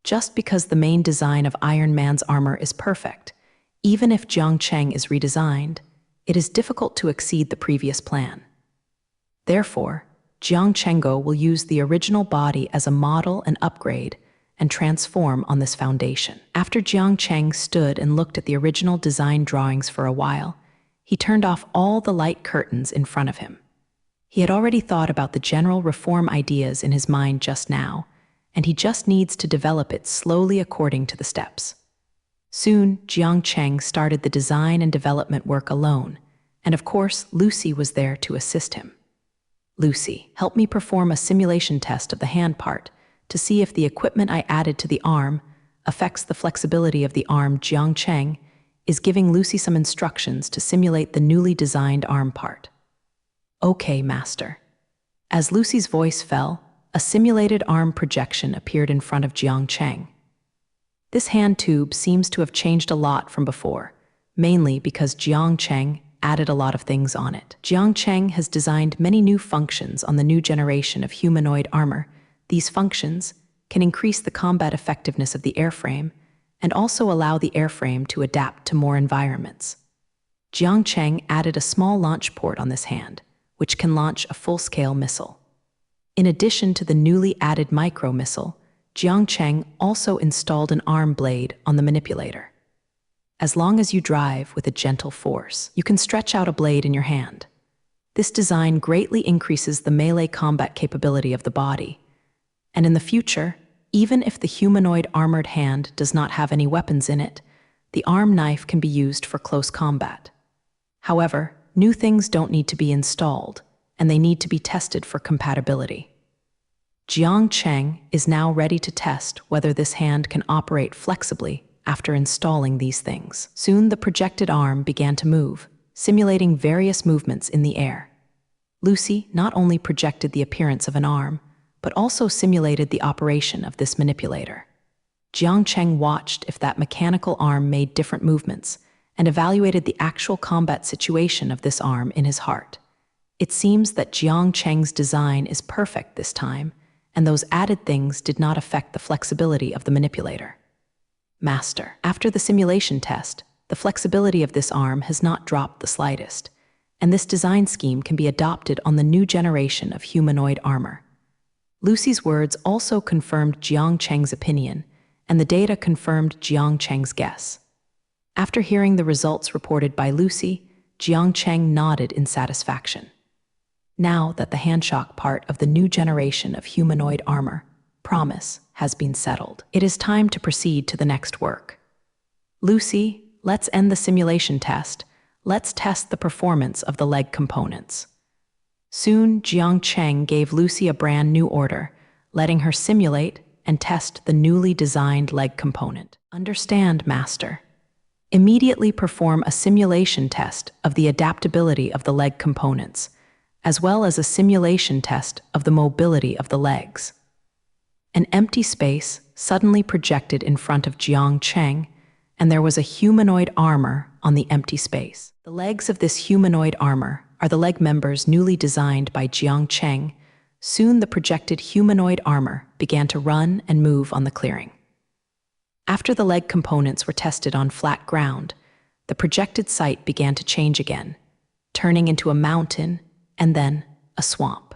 Just because the main design of Iron Man's armor is perfect, even if Jiang Cheng is redesigned, it is difficult to exceed the previous plan. Therefore, Jiang Chenggo will use the original body as a model and upgrade and transform on this foundation. After Jiang Cheng stood and looked at the original design drawings for a while, he turned off all the light curtains in front of him. He had already thought about the general reform ideas in his mind just now, and he just needs to develop it slowly according to the steps. Soon, Jiang Cheng started the design and development work alone, and of course, Lucy was there to assist him. Lucy, help me perform a simulation test of the hand part to see if the equipment I added to the arm affects the flexibility of the arm. Jiang Cheng is giving Lucy some instructions to simulate the newly designed arm part. Okay, master. As Lucy's voice fell, a simulated arm projection appeared in front of Jiang Cheng. This hand tube seems to have changed a lot from before, mainly because Jiang Cheng added a lot of things on it. Jiang Cheng has designed many new functions on the new generation of humanoid armor. These functions can increase the combat effectiveness of the airframe and also allow the airframe to adapt to more environments. Jiang Cheng added a small launch port on this hand, which can launch a full-scale missile. In addition to the newly added micro-missile, Jiang Cheng also installed an arm blade on the manipulator. As long as you drive with a gentle force, you can stretch out a blade in your hand. This design greatly increases the melee combat capability of the body. And in the future, even if the humanoid armored hand does not have any weapons in it, the arm knife can be used for close combat. However, new things don't need to be installed, and they need to be tested for compatibility. Jiang Cheng is now ready to test whether this hand can operate flexibly after installing these things. Soon the projected arm began to move, simulating various movements in the air. Lucy not only projected the appearance of an arm, but also simulated the operation of this manipulator. Jiang Cheng watched if that mechanical arm made different movements and evaluated the actual combat situation of this arm in his heart. It seems that Jiang Cheng's design is perfect this time, and those added things did not affect the flexibility of the manipulator. Master, after the simulation test, the flexibility of this arm has not dropped the slightest, and this design scheme can be adopted on the new generation of humanoid armor. Lucy's words also confirmed Jiang Cheng's opinion, and the data confirmed Jiang Cheng's guess. After hearing the results reported by Lucy, Jiang Cheng nodded in satisfaction. Now that the handshock part of the new generation of humanoid armor, Promise, has been settled, it is time to proceed to the next work. Lucy, let's end the simulation test. Let's test the performance of the leg components. Soon, Jiang Cheng gave Lucy a brand new order, letting her simulate and test the newly designed leg component. Understand, master. Immediately perform a simulation test of the adaptability of the leg components, as well as a simulation test of the mobility of the legs. An empty space suddenly projected in front of Jiang Cheng, and there was a humanoid armor on the empty space. The legs of this humanoid armor are the leg members newly designed by Jiang Cheng. Soon the projected humanoid armor began to run and move on the clearing. After the leg components were tested on flat ground, the projected site began to change again, turning into a mountain and then a swamp.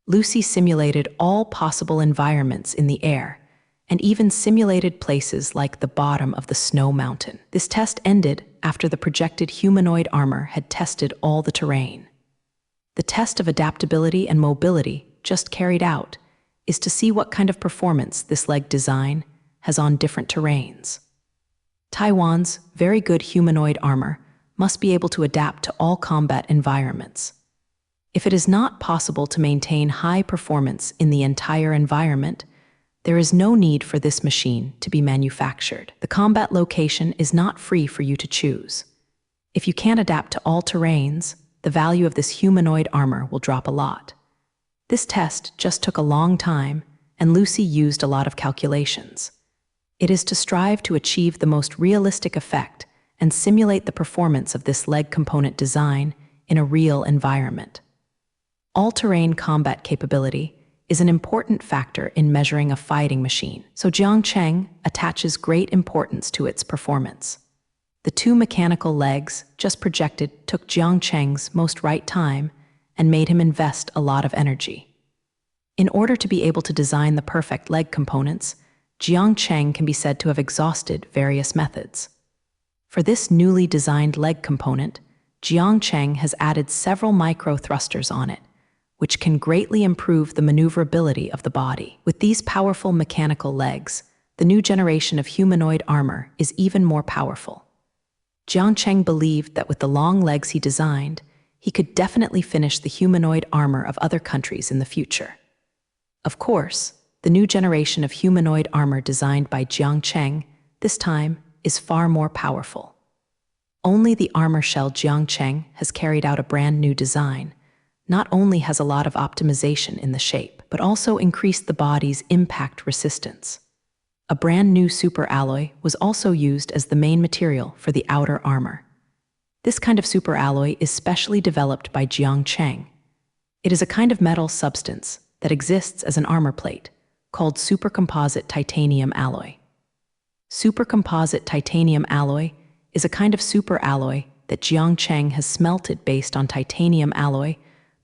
Lucy simulated all possible environments in the air, and even simulated places like the bottom of the snow mountain. This test ended after the projected humanoid armor had tested all the terrain. The test of adaptability and mobility, just carried out, is to see what kind of performance this leg design has on different terrains. Taiwan's very good humanoid armor must be able to adapt to all combat environments. If it is not possible to maintain high performance in the entire environment, there is no need for this machine to be manufactured. The combat location is not free for you to choose. If you can't adapt to all terrains, the value of this humanoid armor will drop a lot. This test just took a long time, and Lucy used a lot of calculations. It is to strive to achieve the most realistic effect and simulate the performance of this leg component design in a real environment. All-terrain combat capability is an important factor in measuring a fighting machine, so Jiang Cheng attaches great importance to its performance. The 2 mechanical legs just projected took Jiang Cheng's most right time and made him invest a lot of energy. In order to be able to design the perfect leg components, Jiang Cheng can be said to have exhausted various methods. For this newly designed leg component, Jiang Cheng has added several micro thrusters on it, which can greatly improve the maneuverability of the body. With these powerful mechanical legs, the new generation of humanoid armor is even more powerful. Jiang Cheng believed that with the long legs he designed, he could definitely finish the humanoid armor of other countries in the future. Of course, the new generation of humanoid armor designed by Jiang Cheng, this time, is far more powerful. Only the armor shell Jiang Cheng has carried out a brand new design, not only has a lot of optimization in the shape, but also increased the body's impact resistance. A brand new super alloy was also used as the main material for the outer armor. This kind of super alloy is specially developed by Jiang Cheng. It is a kind of metal substance that exists as an armor plate, called supercomposite titanium alloy. Supercomposite titanium alloy is a kind of super alloy that Jiang Cheng has smelted based on titanium alloy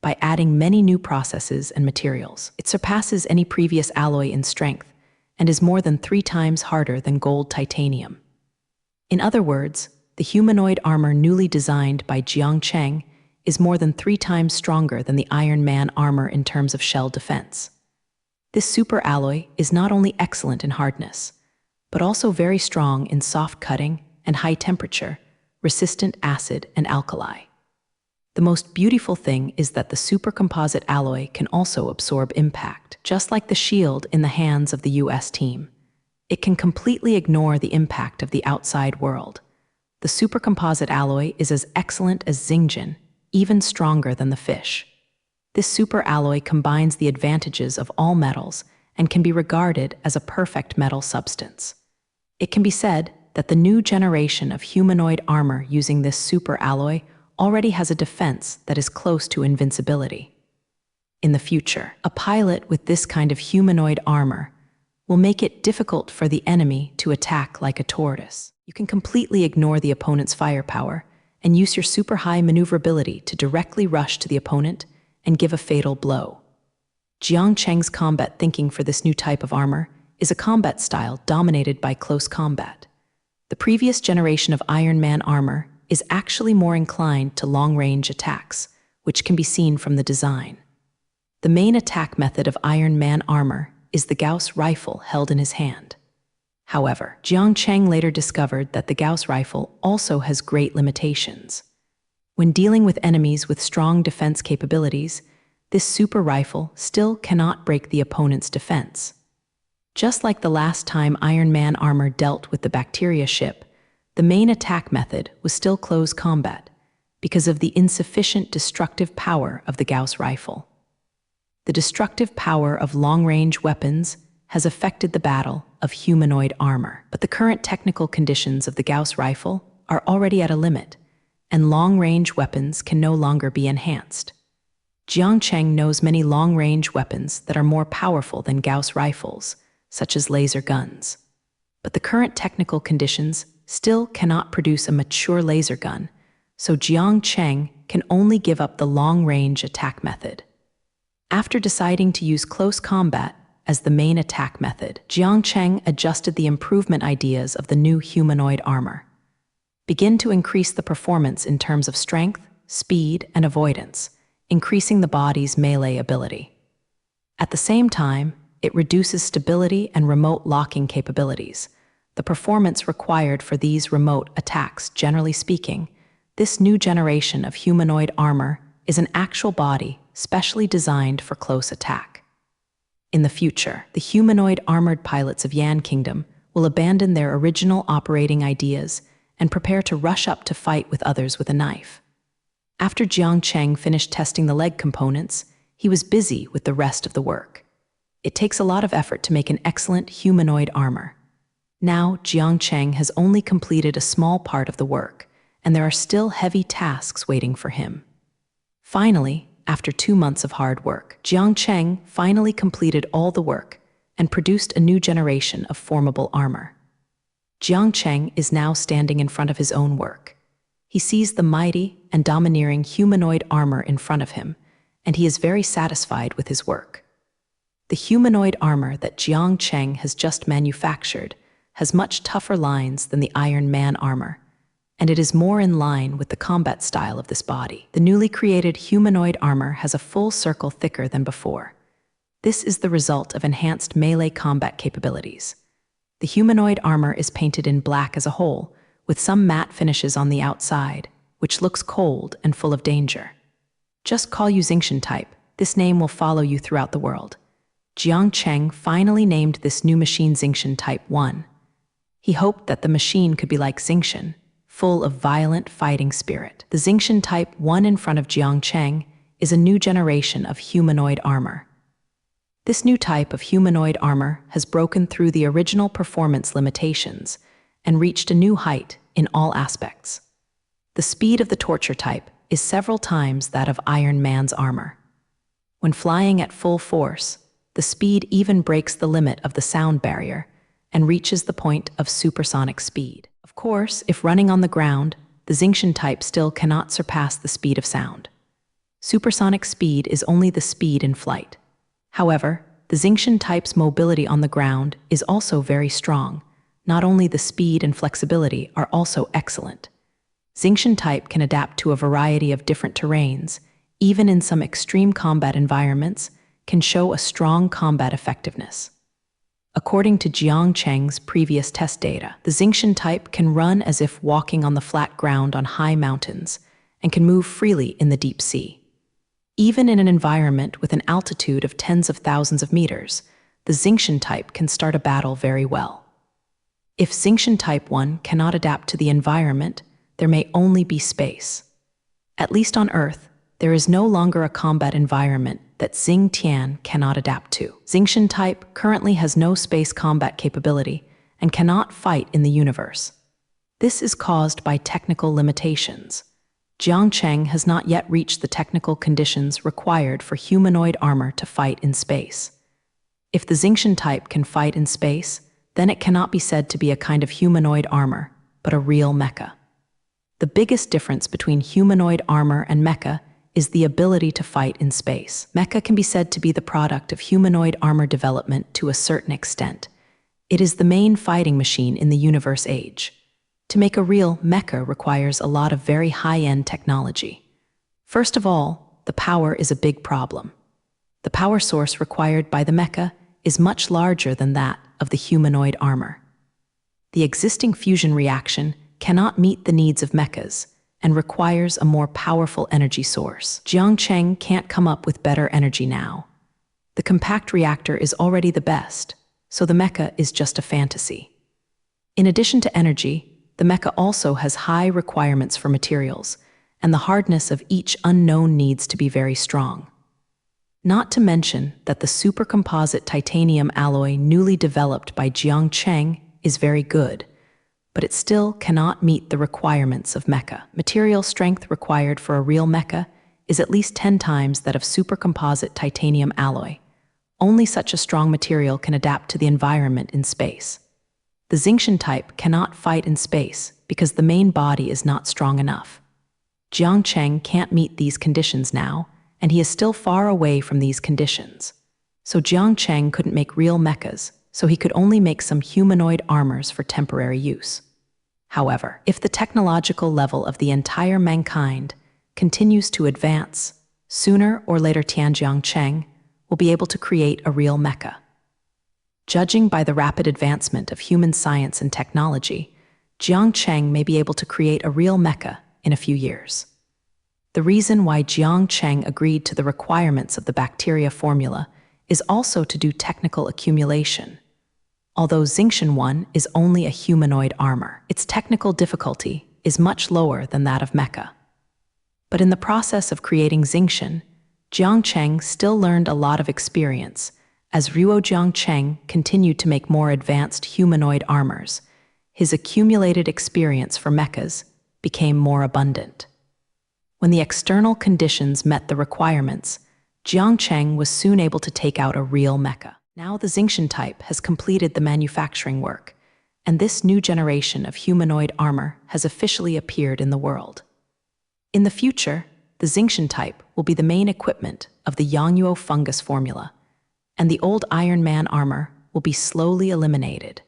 by adding many new processes and materials. It surpasses any previous alloy in strength and is more than 3 times harder than gold titanium. In other words, the humanoid armor newly designed by Jiang Cheng is more than 3 times stronger than the Iron Man armor in terms of shell defense. This super alloy is not only excellent in hardness, but also very strong in soft cutting and high temperature, resistant acid and alkali. The most beautiful thing is that the supercomposite alloy can also absorb impact, just like the shield in the hands of the US team. It can completely ignore the impact of the outside world. The supercomposite alloy is as excellent as Xingjin, even stronger than the fish. This super alloy combines the advantages of all metals and can be regarded as a perfect metal substance. It can be said that the new generation of humanoid armor using this super alloy already has a defense that is close to invincibility. In the future, a pilot with this kind of humanoid armor will make it difficult for the enemy to attack like a tortoise. You can completely ignore the opponent's firepower and use your super high maneuverability to directly rush to the opponent and give a fatal blow. Jiang Cheng's combat thinking for this new type of armor is a combat style dominated by close combat. The previous generation of Iron Man armor is actually more inclined to long-range attacks, which can be seen from the design. The main attack method of Iron Man armor is the Gauss rifle held in his hand. However, Jiang Cheng later discovered that the Gauss rifle also has great limitations. When dealing with enemies with strong defense capabilities, this super rifle still cannot break the opponent's defense. Just like the last time Iron Man armor dealt with the bacteria ship, the main attack method was still close combat because of the insufficient destructive power of the Gauss rifle. The destructive power of long-range weapons has affected the battle of humanoid armor, but the current technical conditions of the Gauss rifle are already at a limit, and long-range weapons can no longer be enhanced. Jiang Cheng knows many long-range weapons that are more powerful than Gauss rifles, such as laser guns. But the current technical conditions still cannot produce a mature laser gun, so Jiang Cheng can only give up the long-range attack method. After deciding to use close combat as the main attack method, Jiang Cheng adjusted the improvement ideas of the new humanoid armor. Begin to increase the performance in terms of strength, speed, and avoidance, increasing the body's melee ability. At the same time, it reduces stability and remote locking capabilities. the performance required for these remote attacks. Generally speaking, this new generation of humanoid armor is an actual body specially designed for close attack. In the future, the humanoid armored pilots of Yan Kingdom will abandon their original operating ideas and prepare to rush up to fight with others with a knife. After Jiang Cheng finished testing the leg components, he was busy with the rest of the work. It takes a lot of effort to make an excellent humanoid armor. Now, Jiang Cheng has only completed a small part of the work, and there are still heavy tasks waiting for him. Finally, after 2 months of hard work, Jiang Cheng finally completed all the work and produced a new generation of formable armor. Jiang Cheng is now standing in front of his own work. He sees the mighty and domineering humanoid armor in front of him, and he is very satisfied with his work. The humanoid armor that Jiang Cheng has just manufactured has much tougher lines than the Iron Man armor, and it is more in line with the combat style of this body. The newly created humanoid armor has a full circle thicker than before. This is the result of enhanced melee combat capabilities. The humanoid armor is painted in black as a whole, with some matte finishes on the outside, which looks cold and full of danger. Just call you Xingqian type. This name will follow you throughout the world. Jiang Cheng finally named this new machine Xingqian Type 1. He hoped that the machine could be like Xingqian, full of violent fighting spirit. The Xingqian Type 1 in front of Jiang Cheng is a new generation of humanoid armor. This new type of humanoid armor has broken through the original performance limitations and reached a new height in all aspects. The speed of the torture type is several times that of Iron Man's armor. When flying at full force, the speed even breaks the limit of the sound barrier and reaches the point of supersonic speed. Of course, if running on the ground, the Xingqian type still cannot surpass the speed of sound. Supersonic speed is only the speed in flight. However, the Xingqian type's mobility on the ground is also very strong. Not only the speed and flexibility are also excellent. Xingqian type can adapt to a variety of different terrains, even in some extreme combat environments, can show a strong combat effectiveness. According to Jiang Cheng's previous test data, the Xingqian type can run as if walking on the flat ground on high mountains and can move freely in the deep sea. Even in an environment with an altitude of tens of thousands of meters, the Xingqian type can start a battle very well. If Xingqian Type 1 cannot adapt to the environment, there may only be space. At least on Earth, there is no longer a combat environment that Xing Tian cannot adapt to. Xingqian type currently has no space combat capability and cannot fight in the universe. This is caused by technical limitations. Jiang Cheng has not yet reached the technical conditions required for humanoid armor to fight in space. If the Xingqian type can fight in space, then it cannot be said to be a kind of humanoid armor, but a real mecha. The biggest difference between humanoid armor and mecha is the ability to fight in space. Mecha can be said to be the product of humanoid armor development to a certain extent. It is the main fighting machine in the universe age. To make a real mecha requires a lot of very high-end technology. First of all, the power is a big problem. The power source required by the mecha is much larger than that of the humanoid armor. The existing fusion reaction cannot meet the needs of mechas and requires a more powerful energy source. Jiang Cheng can't come up with better energy now. The compact reactor is already the best, so the mecha is just a fantasy. In addition to energy, the mecha also has high requirements for materials, and the hardness of each unknown needs to be very strong. Not to mention that the supercomposite titanium alloy newly developed by Jiang Cheng is very good, but it still cannot meet the requirements of mecha. Material strength required for a real mecha is at least 10 times that of supercomposite titanium alloy. Only such a strong material can adapt to the environment in space. The Xingqian type cannot fight in space because the main body is not strong enough. Jiang Cheng can't meet these conditions now, and he is still far away from these conditions. So Jiang Cheng couldn't make real mechas, so he could only make some humanoid armors for temporary use. However, if the technological level of the entire mankind continues to advance, sooner or later Jiang Cheng will be able to create a real mecha. Judging by the rapid advancement of human science and technology, Jiang Cheng may be able to create a real mecha in a few years. The reason why Jiang Cheng agreed to the requirements of the bacteria formula is also to do technical accumulation. Although Xingqian 1 is only a humanoid armor, its technical difficulty is much lower than that of mecha. But in the process of creating Xingqian, Jiang Cheng still learned a lot of experience. As Ruo Jiang Cheng continued to make more advanced humanoid armors, his accumulated experience for mechas became more abundant. When the external conditions met the requirements, Jiang Cheng was soon able to take out a real mecha. Now the Xingqian type has completed the manufacturing work, and this new generation of humanoid armor has officially appeared in the world. In the future, the Xingqian type will be the main equipment of the Yangyuo fungus formula, and the old Iron Man armor will be slowly eliminated.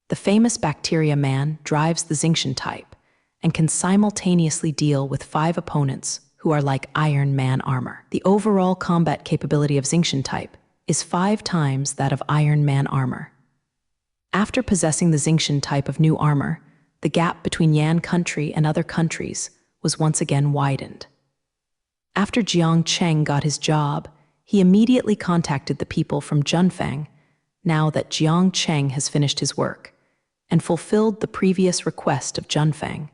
The famous Bacteria Man drives the Xingqian type and can simultaneously deal with 5 opponents who are like Iron Man armor. The overall combat capability of Xingqian type is 5 times that of Iron Man armor. After possessing the Xingqian type of new armor, the gap between Yan country and other countries was once again widened. After Jiang Cheng got his job, he immediately contacted the people from Junfang, now that Jiang Cheng has finished his work, and fulfilled the previous request of Junfang.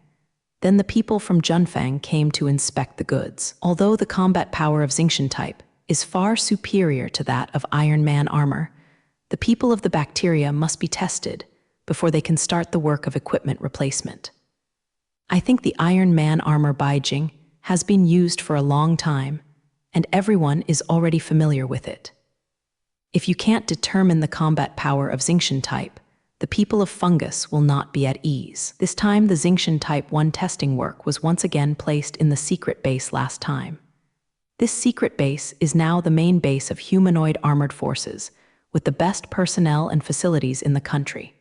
Then the people from Junfang came to inspect the goods. Although the combat power of Xingqian type is far superior to that of Iron Man armor, the people of the bacteria must be tested before they can start the work of equipment replacement. I think the Iron Man armor Beijing has been used for a long time, and everyone is already familiar with it. If you can't determine the combat power of Xingqian type, the people of fungus will not be at ease. This time the Xingqian type 1 testing work was once again placed in the secret base last time. This secret base is now the main base of humanoid armored forces, with the best personnel and facilities in the country.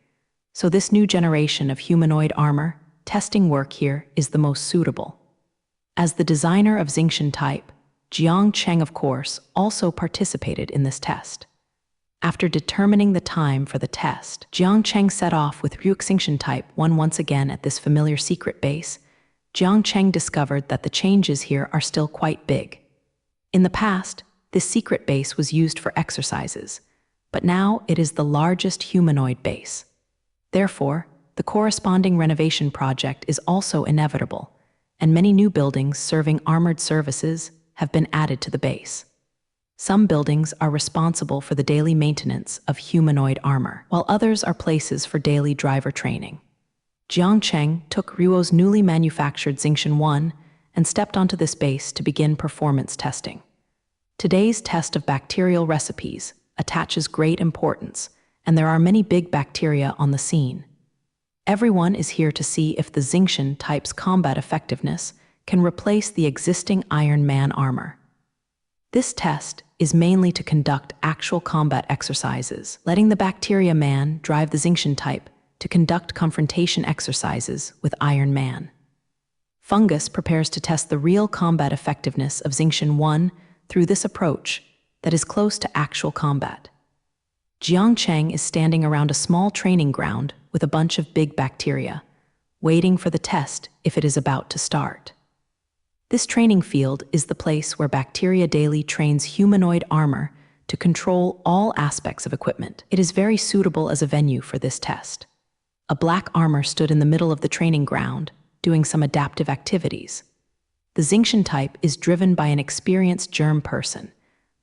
So this new generation of humanoid armor testing work here is the most suitable. As the designer of Xingqian type, Jiang Cheng, of course, also participated in this test. After determining the time for the test, Jiang Cheng set off with Ryuk Xingqian type 1 once again at this familiar secret base. Jiang Cheng discovered that the changes here are still quite big. In the past, this secret base was used for exercises, but now it is the largest humanoid base. Therefore, the corresponding renovation project is also inevitable, and many new buildings serving armored services have been added to the base. Some buildings are responsible for the daily maintenance of humanoid armor, while others are places for daily driver training. Jiang Cheng took Ruo's newly manufactured Xingqian 1 and stepped onto this base to begin performance testing. Today's test of bacterial recipes attaches great importance, and there are many big bacteria on the scene. Everyone is here to see if the Xingqian type's combat effectiveness can replace the existing Iron Man armor. This test is mainly to conduct actual combat exercises, letting the Bacteria Man drive the Xingqian type to conduct confrontation exercises with Iron Man. Fungus prepares to test the real combat effectiveness of Xingqian 1 through this approach that is close to actual combat. Jiang Cheng is standing around a small training ground with a bunch of big bacteria, waiting for the test if it is about to start. This training field is the place where Bacteria Daily trains humanoid armor to control all aspects of equipment. It is very suitable as a venue for this test. A black armor stood in the middle of the training ground, doing some adaptive activities. The Xingqian type is driven by an experienced germ person,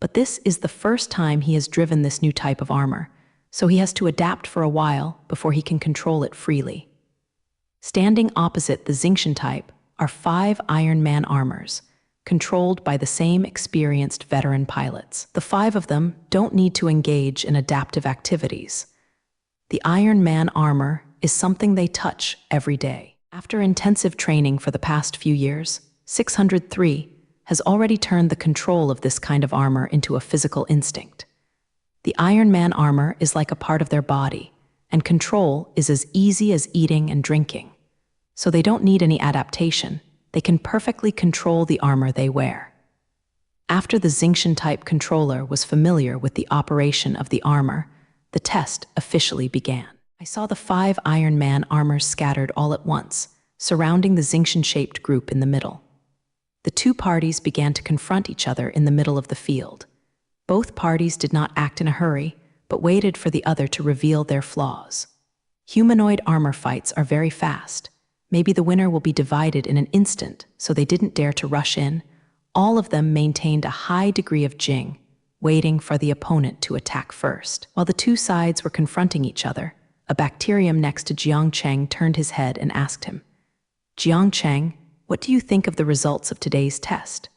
but this is the first time he has driven this new type of armor, so he has to adapt for a while before he can control it freely. Standing opposite the Xingqian type are 5 Iron Man armors, controlled by the same experienced veteran pilots. The 5 of them don't need to engage in adaptive activities. The Iron Man armor is something they touch every day. After intensive training for the past few years, 603 has already turned the control of this kind of armor into a physical instinct. The Iron Man armor is like a part of their body, and control is as easy as eating and drinking. So they don't need any adaptation. They can perfectly control the armor they wear. After the Xingqian type controller was familiar with the operation of the armor, the test officially began. I saw the 5 Iron Man armors scattered all at once, surrounding the Xingqian-shaped group in the middle. The two parties began to confront each other in the middle of the field. Both parties did not act in a hurry, but waited for the other to reveal their flaws. Humanoid armor fights are very fast. Maybe the winner will be divided in an instant, so they didn't dare to rush in. All of them maintained a high degree of Jing, waiting for the opponent to attack first. While the two sides were confronting each other, a bacterium next to Jiang Cheng turned his head and asked him, "Jiang Cheng, what do you think of the results of today's test?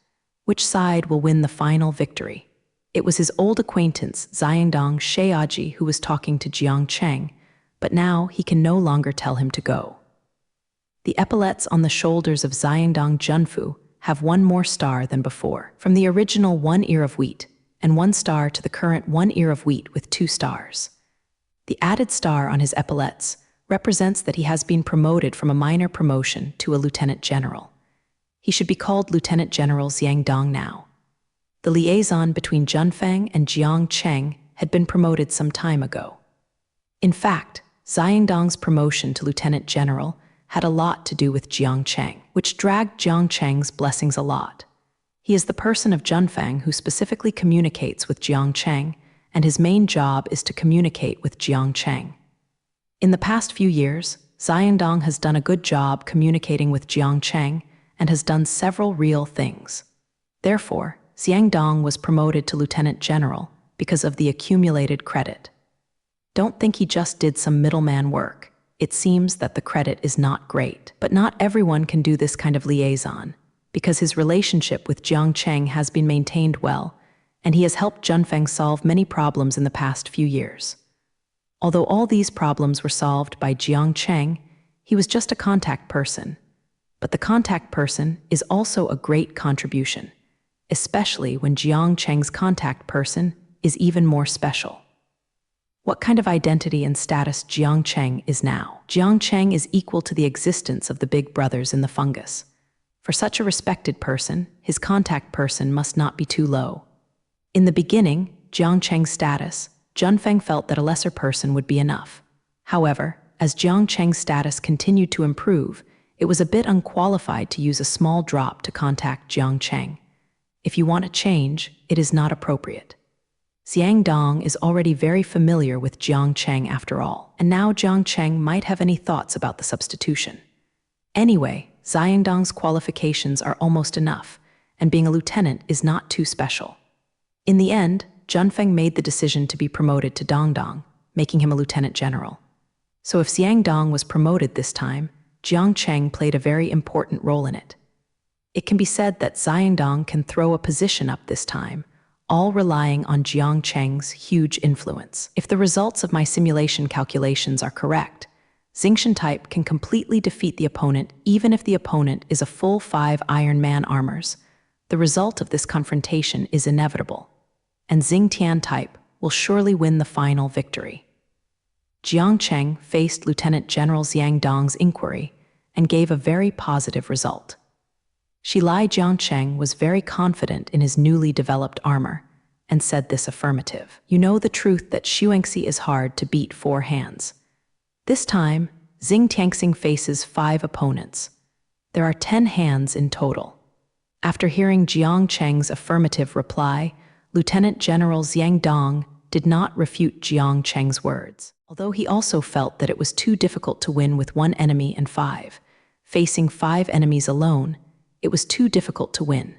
Which side will win the final victory?" It was his old acquaintance, Xiangdong Sheiaji, who was talking to Jiang Cheng, but now he can no longer tell him to go. The epaulets on the shoulders of Xiangdong Junfu have one more star than before, from the original 1 ear of wheat and 1 star to the current 1 ear of wheat with 2 stars. The added star on his epaulets represents that he has been promoted from a minor promotion to a lieutenant general. He should be called Lieutenant General Xiangdong now. The liaison between Junfeng and Jiang Cheng had been promoted some time ago. In fact, Xiangdong's promotion to lieutenant general had a lot to do with Jiang Cheng, which dragged Jiang Cheng's blessings a lot. He is the person of Junfeng who specifically communicates with Jiang Cheng, and his main job is to communicate with Jiang Cheng. In the past few years, Xiangdong has done a good job communicating with Jiang Cheng and has done several real things. Therefore, Xiangdong was promoted to lieutenant general because of the accumulated credit. Don't think he just did some middleman work. It seems that the credit is not great. But not everyone can do this kind of liaison, because his relationship with Jiang Cheng has been maintained well, and he has helped Junfeng solve many problems in the past few years. Although all these problems were solved by Jiang Cheng, he was just a contact person. But the contact person is also a great contribution, especially when Jiang Cheng's contact person is even more special. What kind of identity and status Jiang Cheng is now? Jiang Cheng is equal to the existence of the big brothers in the fungus. For such a respected person, his contact person must not be too low. In the beginning, Jiang Cheng's status, Junfeng felt that a lesser person would be enough. However, as Jiang Cheng's status continued to improve, it was a bit unqualified to use a small drop to contact Jiang Cheng. If you want a change, it is not appropriate. Xiangdong is already very familiar with Jiang Cheng after all, and now Jiang Cheng might have any thoughts about the substitution. Anyway, Xiangdong's qualifications are almost enough, and being a lieutenant is not too special. In the end, Junfeng made the decision to be promoted to Dongdong, making him a lieutenant general. So if Xiangdong was promoted this time, Jiang Cheng played a very important role in it. It can be said that Xiangdong can throw a position up this time, all relying on Jiang Cheng's huge influence. If the results of my simulation calculations are correct, Xingqian type can completely defeat the opponent even if the opponent is a full 5 Iron Man armors. The result of this confrontation is inevitable, and Xingtian type will surely win the final victory. Jiang Cheng faced Lieutenant General Xiangdong's inquiry and gave a very positive result. Xilai Jiangcheng was very confident in his newly developed armor and said this affirmative. You know the truth that Xuanxi is hard to beat 4 hands. This time, Xing Tianxing faces 5 opponents. There are 10 hands in total. After hearing Jiang Cheng's affirmative reply, Lieutenant General Xiangdong did not refute Jiang Cheng's words, although he also felt that it was too difficult to win with 1 enemy and 5. Facing 5 enemies alone, it was too difficult to win.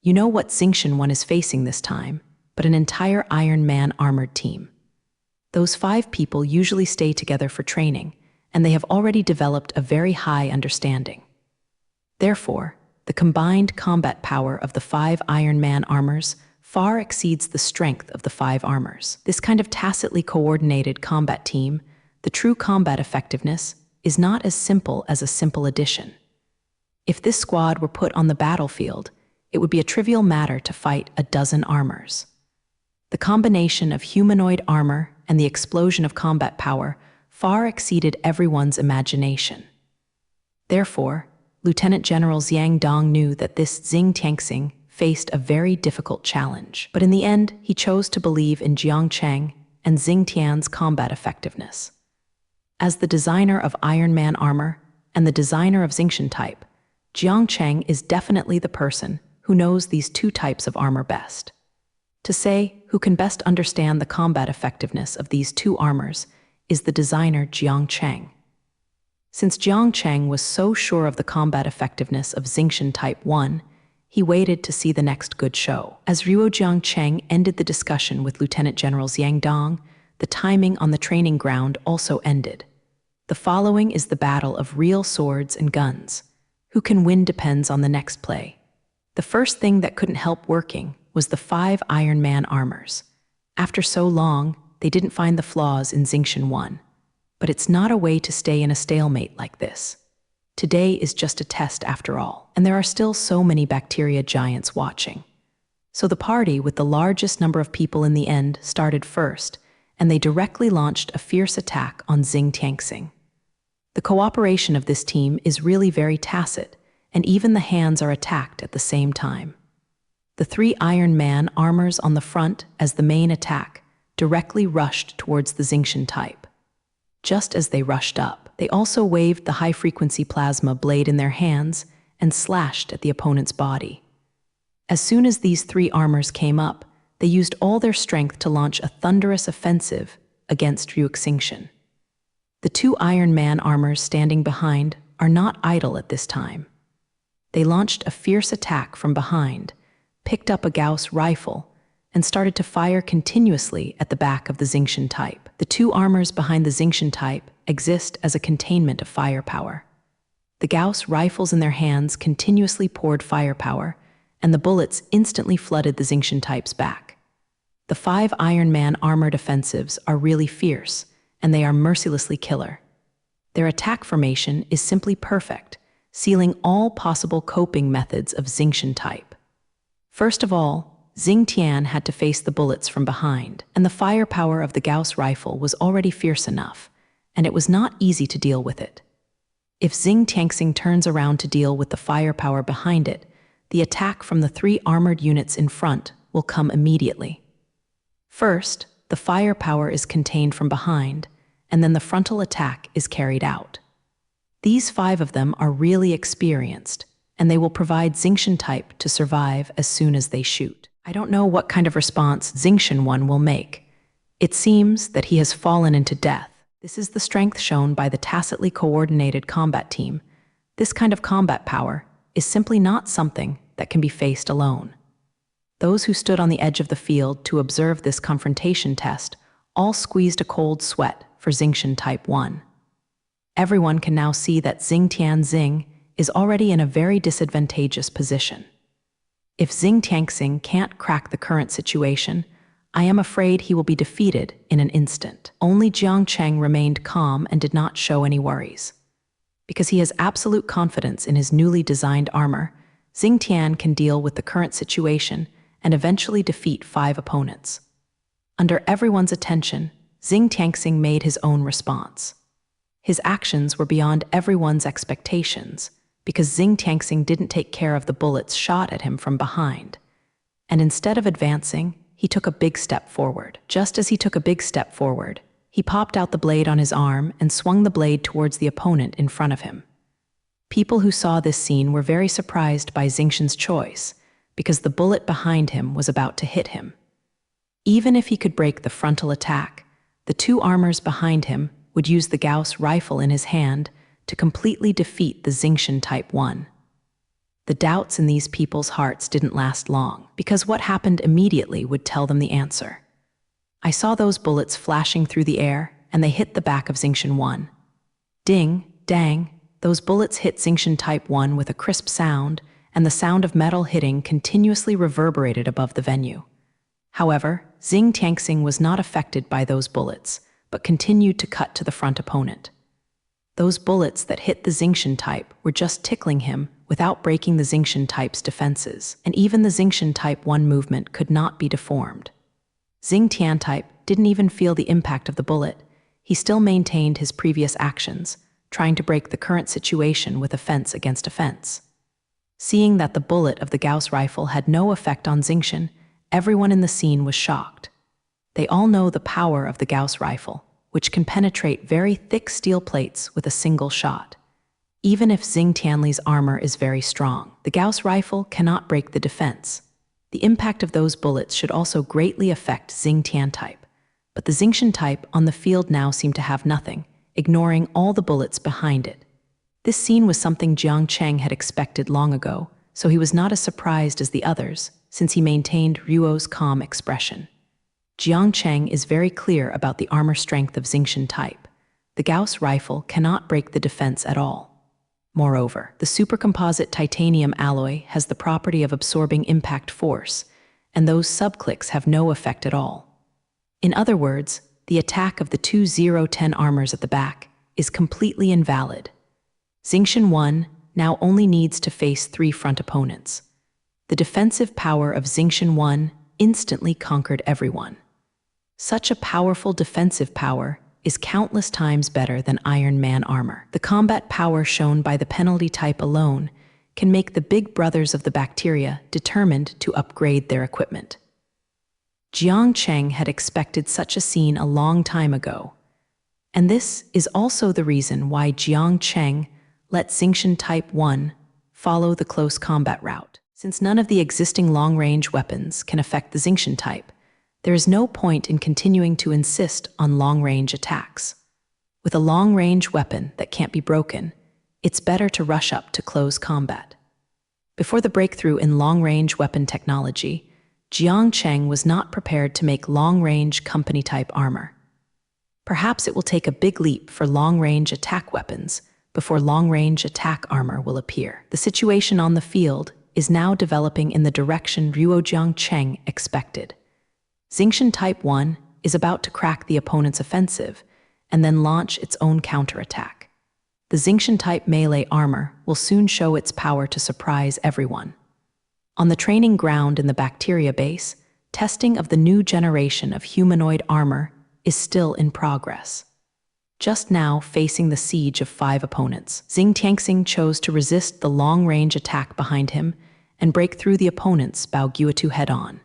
You know what Xingqian one is facing this time, but an entire Iron Man armored team. Those 5 people usually stay together for training, and they have already developed a very high understanding. Therefore, the combined combat power of the 5 Iron Man armors far exceeds the strength of the 5 armors. This kind of tacitly coordinated combat team, the true combat effectiveness, is not as simple as a simple addition. If this squad were put on the battlefield, it would be a trivial matter to fight a dozen armors. The combination of humanoid armor and the explosion of combat power far exceeded everyone's imagination. Therefore, Lieutenant General Xiangdong knew that this Xing Tianxing faced a very difficult challenge. But in the end, he chose to believe in Jiang Cheng and Xingtian's combat effectiveness. As the designer of Iron Man armor and the designer of Xingtian type, Jiang Cheng is definitely the person who knows these two types of armor best. To say who can best understand the combat effectiveness of these two armors is the designer Jiang Cheng. Since Jiang Cheng was so sure of the combat effectiveness of Xingtian Type 1, he waited to see the next good show. As Ruo Jiang Cheng ended the discussion with Lieutenant General Xiang Dong, the timing on the training ground also ended. The following is the battle of real swords and guns. Who can win depends on the next play. The first thing that couldn't help working was the 5 Iron Man armors. After so long, they didn't find the flaws in Xingtian 1. But it's not a way to stay in a stalemate like this. Today is just a test after all, and there are still so many bacteria giants watching. So the party with the largest number of people in the end started first, and they directly launched a fierce attack on Xing Tianxing. The cooperation of this team is really very tacit, and even the hands are attacked at the same time. The 3 Iron Man armors on the front as the main attack directly rushed towards the Xingtian type. Just as they rushed up, they also waved the high-frequency plasma blade in their hands and slashed at the opponent's body. As soon as these 3 armors came up, they used all their strength to launch a thunderous offensive against Ryu Xingtian. The 2 Iron Man armors standing behind are not idle at this time. They launched a fierce attack from behind, picked up a Gauss rifle, and started to fire continuously at the back of the Xingtian type. The 2 armors behind the Xingtian type exist as a containment of firepower. The Gauss rifles in their hands continuously poured firepower, and the bullets instantly flooded the Xingtian type's back. The 5 Iron Man armored offensives are really fierce, and they are mercilessly killer. Their attack formation is simply perfect, sealing all possible coping methods of Xingtian type. First of all, Xing Tian had to face the bullets from behind, and the firepower of the Gauss rifle was already fierce enough, and it was not easy to deal with it. If Xing Tianxing turns around to deal with the firepower behind it, the attack from the 3 armored units in front will come immediately. First, the firepower is contained from behind, and then the frontal attack is carried out. These 5 of them are really experienced, and they will provide Xingtian type to survive as soon as they shoot. I don't know what kind of response Xingtian 1 will make. It seems that he has fallen into death. This is the strength shown by the tacitly coordinated combat team. This kind of combat power is simply not something that can be faced alone. Those who stood on the edge of the field to observe this confrontation test all squeezed a cold sweat for Xingtian Type 1. Everyone can now see that Xing Tianxing is already in a very disadvantageous position. If Xing Tianxing can't crack the current situation, I am afraid he will be defeated in an instant. Only Jiang Cheng remained calm and did not show any worries. Because he has absolute confidence in his newly designed armor, Xing Tian can deal with the current situation and eventually defeat 5 opponents. Under everyone's attention, Xing Tianxing made his own response. His actions were beyond everyone's expectations, because Xing Tianxing didn't take care of the bullets shot at him from behind. And instead of advancing, he took a big step forward. Just as he took a big step forward, he popped out the blade on his arm and swung the blade towards the opponent in front of him. People who saw this scene were very surprised by Xingtian's choice, because the bullet behind him was about to hit him. Even if he could break the frontal attack, the 2 armors behind him would use the Gauss rifle in his hand to completely defeat the Xingtian Type 1. The doubts in these people's hearts didn't last long, because what happened immediately would tell them the answer. I saw those bullets flashing through the air, and they hit the back of Xingtian 1. Ding, dang, those bullets hit Xingtian Type 1 with a crisp sound, and the sound of metal hitting continuously reverberated above the venue. However, Xing Tianxing was not affected by those bullets, but continued to cut to the front opponent. Those bullets that hit the Xingtian type were just tickling him without breaking the Xingtian type's defenses, and even the Xingtian Type 1 movement could not be deformed. Xing Tian type didn't even feel the impact of the bullet. He still maintained his previous actions, trying to break the current situation with offense against offense. Seeing that the bullet of the Gauss rifle had no effect on Xingtian, everyone in the scene was shocked. They all know the power of the Gauss rifle, which can penetrate very thick steel plates with a single shot. Even if Xing Tianli's armor is very strong, the Gauss rifle cannot break the defense. The impact of those bullets should also greatly affect Xing Tian type, but the Xingtian type on the field now seemed to have nothing, ignoring all the bullets behind it. This scene was something Jiang Cheng had expected long ago, so he was not as surprised as the others, since he maintained Ruo's calm expression. Jiang Cheng is very clear about the armor strength of Xingtian type. The Gauss rifle cannot break the defense at all. Moreover, the supercomposite titanium alloy has the property of absorbing impact force, and those subclicks have no effect at all. In other words, the attack of the two 0-10 armors at the back is completely invalid. Xingtian 1 now only needs to face 3 front opponents. The defensive power of Xingtian 1 instantly conquered everyone. Such a powerful defensive power is countless times better than Iron Man armor. The combat power shown by the penalty type alone can make the big brothers of the bacteria determined to upgrade their equipment. Jiang Cheng had expected such a scene a long time ago, and this is also the reason why Jiang Cheng let Xingtian Type 1 follow the close combat route. Since none of the existing long-range weapons can affect the Xingtian type, there is no point in continuing to insist on long-range attacks. With a long-range weapon that can't be broken, it's better to rush up to close combat. Before the breakthrough in long-range weapon technology, Jiang Cheng was not prepared to make long-range company-type armor. Perhaps it will take a big leap for long-range attack weapons before long-range attack armor will appear. The situation on the field is now developing in the direction Ruo Jiang Cheng expected. Xingtian Type 1 is about to crack the opponent's offensive and then launch its own counterattack. The Xingtian Type melee armor will soon show its power to surprise everyone. On the training ground in the bacteria base, testing of the new generation of humanoid armor is still in progress. Just now, facing the siege of 5 opponents, Xing Tianxing chose to resist the long-range attack behind him and break through the opponent's Bao Guotu head-on.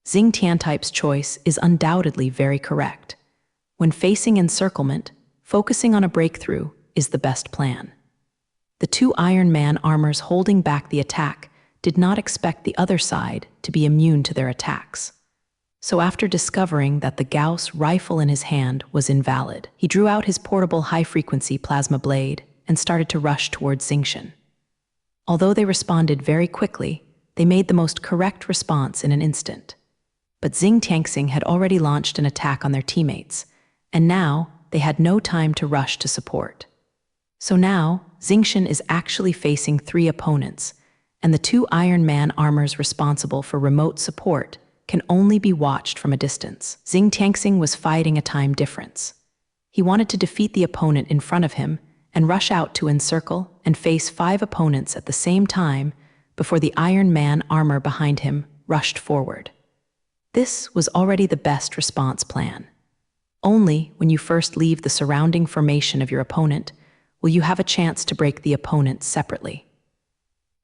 Xing Tian type's choice is undoubtedly very correct. When facing encirclement, focusing on a breakthrough is the best plan. The 2 Iron Man armors holding back the attack did not expect the other side to be immune to their attacks. So after discovering that the Gauss rifle in his hand was invalid, he drew out his portable high-frequency plasma blade and started to rush towards Xingtian. Although they responded very quickly, they made the most correct response in an instant. But Xing Tianxing had already launched an attack on their teammates, and now they had no time to rush to support. So now, Xingtian is actually facing 3 opponents, and the 2 Iron Man armors responsible for remote support can only be watched from a distance. Xing Tianxing was fighting a time difference. He wanted to defeat the opponent in front of him and rush out to encircle and face 5 opponents at the same time before the Iron Man armor behind him rushed forward. This was already the best response plan. Only when you first leave the surrounding formation of your opponent will you have a chance to break the opponent separately.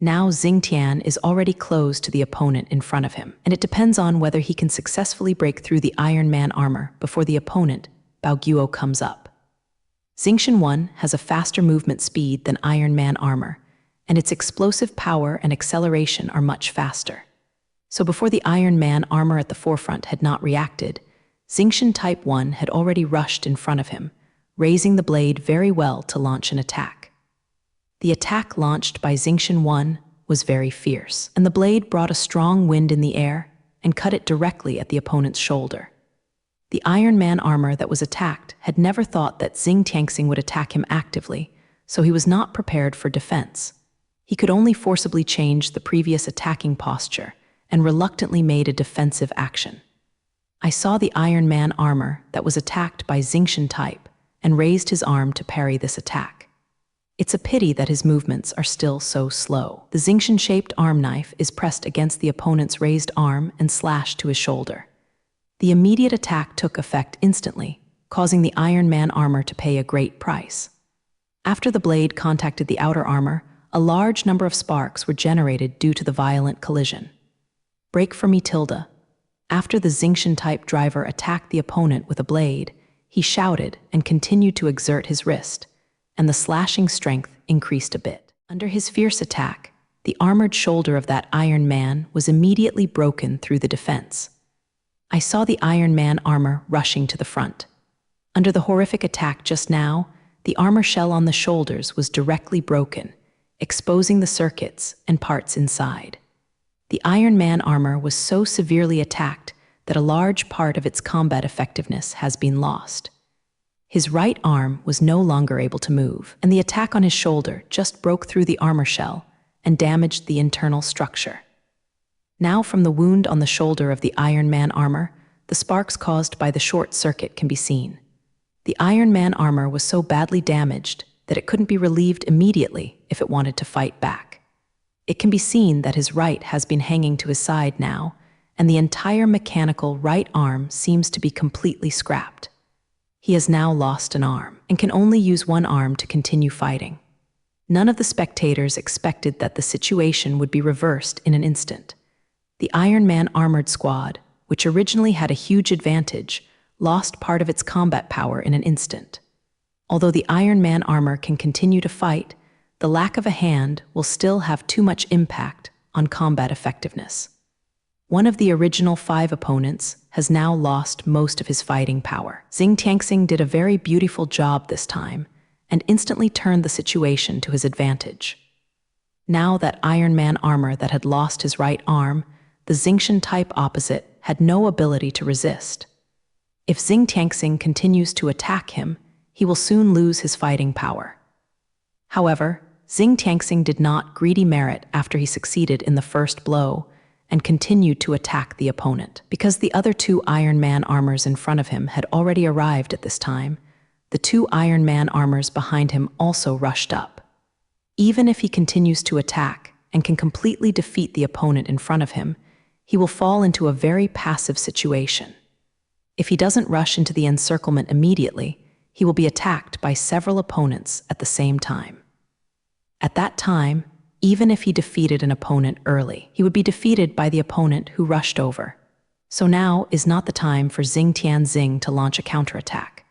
Now Xing Tian is already close to the opponent in front of him, and it depends on whether he can successfully break through the Iron Man armor before the opponent, Bao Guo, comes up. Xingtian 1 has a faster movement speed than Iron Man armor, and its explosive power and acceleration are much faster. So before the Iron Man armor at the forefront had not reacted, Xingtian Type 1 had already rushed in front of him, raising the blade very well to launch an attack. The attack launched by Xingtian 1 was very fierce, and the blade brought a strong wind in the air and cut it directly at the opponent's shoulder. The Iron Man armor that was attacked had never thought that Xing Tianxing would attack him actively, so he was not prepared for defense. He could only forcibly change the previous attacking posture and reluctantly made a defensive action. I saw the Iron Man armor that was attacked by Xingtian type and raised his arm to parry this attack. It's a pity that his movements are still so slow. The Xingtian-shaped arm knife is pressed against the opponent's raised arm and slashed to his shoulder. The immediate attack took effect instantly, causing the Iron Man armor to pay a great price. After the blade contacted the outer armor, a large number of sparks were generated due to the violent collision. "Break for me, Tilda." After the Xingqian-type driver attacked the opponent with a blade, he shouted and continued to exert his wrist, and the slashing strength increased a bit. Under his fierce attack, the armored shoulder of that Iron Man was immediately broken through the defense. I saw the Iron Man armor rushing to the front. Under the horrific attack just now, the armor shell on the shoulders was directly broken, exposing the circuits and parts inside. The Iron Man armor was so severely attacked that a large part of its combat effectiveness has been lost. His right arm was no longer able to move, and the attack on his shoulder just broke through the armor shell and damaged the internal structure. Now from the wound on the shoulder of the Iron Man armor, the sparks caused by the short circuit can be seen. The Iron Man armor was so badly damaged that it couldn't be relieved immediately if it wanted to fight back. It can be seen that his right has been hanging to his side now, and the entire mechanical right arm seems to be completely scrapped. He has now lost an arm and can only use one arm to continue fighting. None of the spectators expected that the situation would be reversed in an instant. The Iron Man armored squad, which originally had a huge advantage, lost part of its combat power in an instant. Although the Iron Man armor can continue to fight, the lack of a hand will still have too much impact on combat effectiveness. One of the original 5 opponents has now lost most of his fighting power. Xing Tianxing did a very beautiful job this time and instantly turned the situation to his advantage. Now that Iron Man armor that had lost his right arm, the Xingqian type opposite had no ability to resist. If Xing Tianxing continues to attack him, he will soon lose his fighting power. However, Xing Tianxing did not greedy merit after he succeeded in the first blow and continued to attack the opponent. Because the other 2 Iron Man armors in front of him had already arrived at this time, the 2 Iron Man armors behind him also rushed up. Even if he continues to attack and can completely defeat the opponent in front of him, he will fall into a very passive situation. If he doesn't rush into the encirclement immediately, he will be attacked by several opponents at the same time. At that time, even if he defeated an opponent early, he would be defeated by the opponent who rushed over. So now is not the time for Xing Tianxing to launch a counterattack.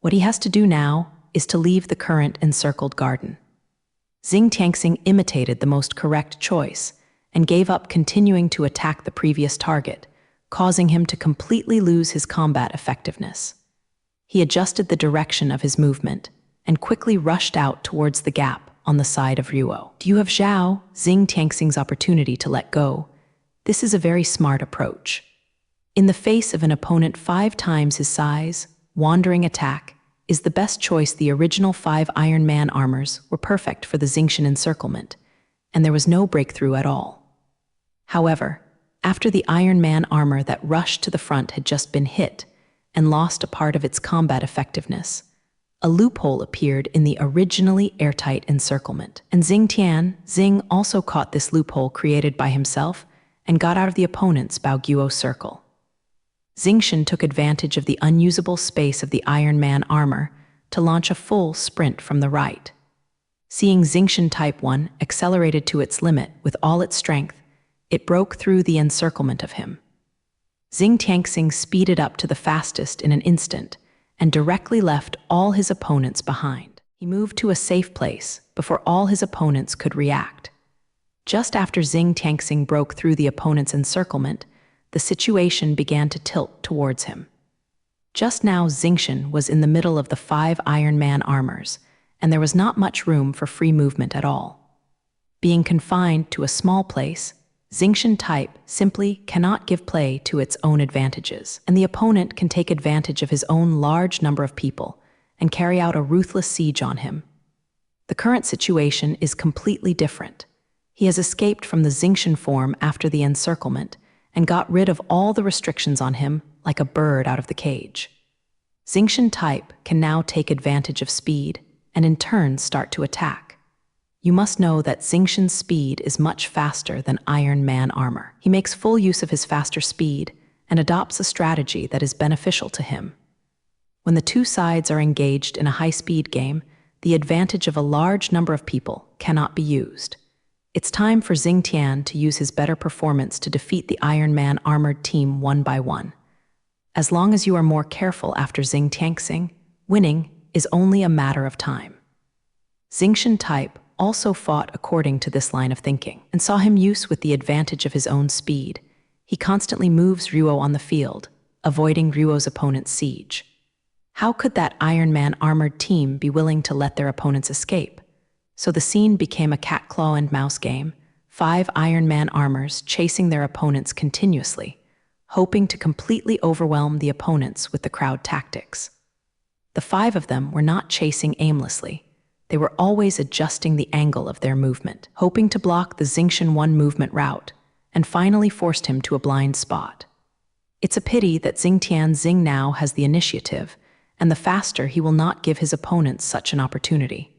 What he has to do now is to leave the current encircled garden. Xing Tianxing imitated the most correct choice and gave up continuing to attack the previous target, causing him to completely lose his combat effectiveness. He adjusted the direction of his movement and quickly rushed out towards the gap on the side of Ruo. Do you have Zhao Xing Tianxing's opportunity to let go? This is a very smart approach. In the face of an opponent 5 times his size, wandering attack is the best choice. The original 5 Iron Man armors were perfect for the Xingqian encirclement, and there was no breakthrough at all. However, after the Iron Man armor that rushed to the front had just been hit and lost a part of its combat effectiveness, a loophole appeared in the originally airtight encirclement, and Xing Tianxing also caught this loophole created by himself and got out of the opponent's Baoguo circle. Xingqian took advantage of the unusable space of the Iron Man armor to launch a full sprint from the right. Seeing Xingqian Type 1 accelerated to its limit with all its strength, it broke through the encirclement of him. Xing Tianxing speeded up to the fastest in an instant and directly left all his opponents behind. He moved to a safe place before all his opponents could react. Just after Xing Tianxing broke through the opponent's encirclement, the situation began to tilt towards him. Just now Xingqian was in the middle of the 5 Iron Man armors, and there was not much room for free movement at all. Being confined to a small place, Xingqian type simply cannot give play to its own advantages, and the opponent can take advantage of his own large number of people and carry out a ruthless siege on him. The current situation is completely different. He has escaped from the Xingqian form after the encirclement and got rid of all the restrictions on him like a bird out of the cage. Xingqian type can now take advantage of speed and in turn start to attack. You must know that Xingqian's speed is much faster than Iron Man armor. He makes full use of his faster speed and adopts a strategy that is beneficial to him. When the 2 sides are engaged in a high-speed game, the advantage of a large number of people cannot be used. It's time for Xing Tian to use his better performance to defeat the Iron Man armored team one by one. As long as you are more careful after Xing Tianxing, winning is only a matter of time. Xingtian type also fought according to this line of thinking, and saw him use with the advantage of his own speed. He constantly moves Ruo on the field, avoiding Ruo's opponent's siege. How could that Iron Man armored team be willing to let their opponents escape? So the scene became a cat claw and mouse game, 5 Iron Man armors chasing their opponents continuously, hoping to completely overwhelm the opponents with the crowd tactics. The 5 of them were not chasing aimlessly. They were always adjusting the angle of their movement, hoping to block the Xingtian 1 movement route, and finally forced him to a blind spot. It's a pity that Xing Tianxing now has the initiative, and the faster he will not give his opponents such an opportunity.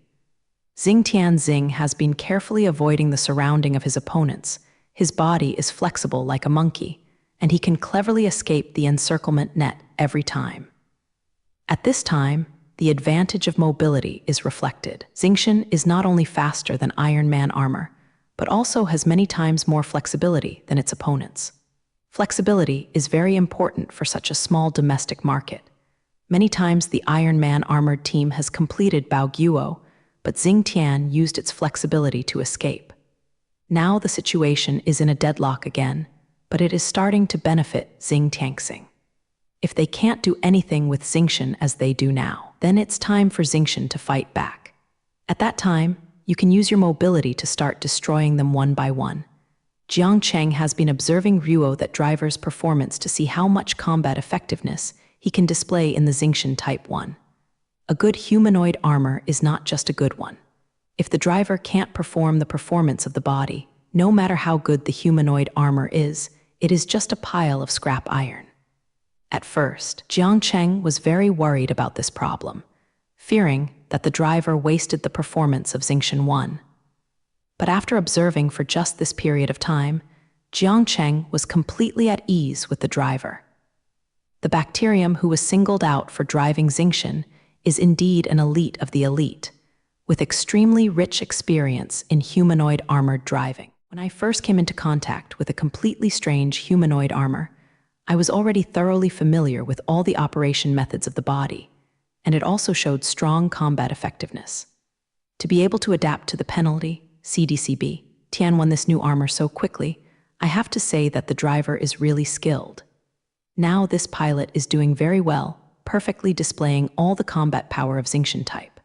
Xing Tianxing has been carefully avoiding the surrounding of his opponents. His body is flexible like a monkey, and he can cleverly escape the encirclement net every time. At this time, the advantage of mobility is reflected. Xingtian is not only faster than Iron Man armor, but also has many times more flexibility than its opponents. Flexibility is very important for such a small domestic market. Many times the Iron Man armored team has completed Bao Guo, but Xing Tian used its flexibility to escape. Now the situation is in a deadlock again, but it is starting to benefit Xing Tianxing. If they can't do anything with Xingtian as they do now, then it's time for Xingtian to fight back. At that time, you can use your mobility to start destroying them one by one. Jiang Cheng has been observing Ruo that driver's performance to see how much combat effectiveness he can display in the Xingtian Type 1. A good humanoid armor is not just a good one. If the driver can't perform the performance of the body, no matter how good the humanoid armor is, it is just a pile of scrap iron. At first, Jiang Cheng was very worried about this problem, fearing that the driver wasted the performance of Xingtian 1. But after observing for just this period of time, Jiang Cheng was completely at ease with the driver. The bacterium who was singled out for driving Xingtian is indeed an elite of the elite, with extremely rich experience in humanoid armored driving. When I first came into contact with a completely strange humanoid armor, I was already thoroughly familiar with all the operation methods of the body, and it also showed strong combat effectiveness. To be able to adapt to the penalty, CDCB, Tian won this new armor so quickly, I have to say that the driver is really skilled. Now this pilot is doing very well, perfectly displaying all the combat power of Xingtian type.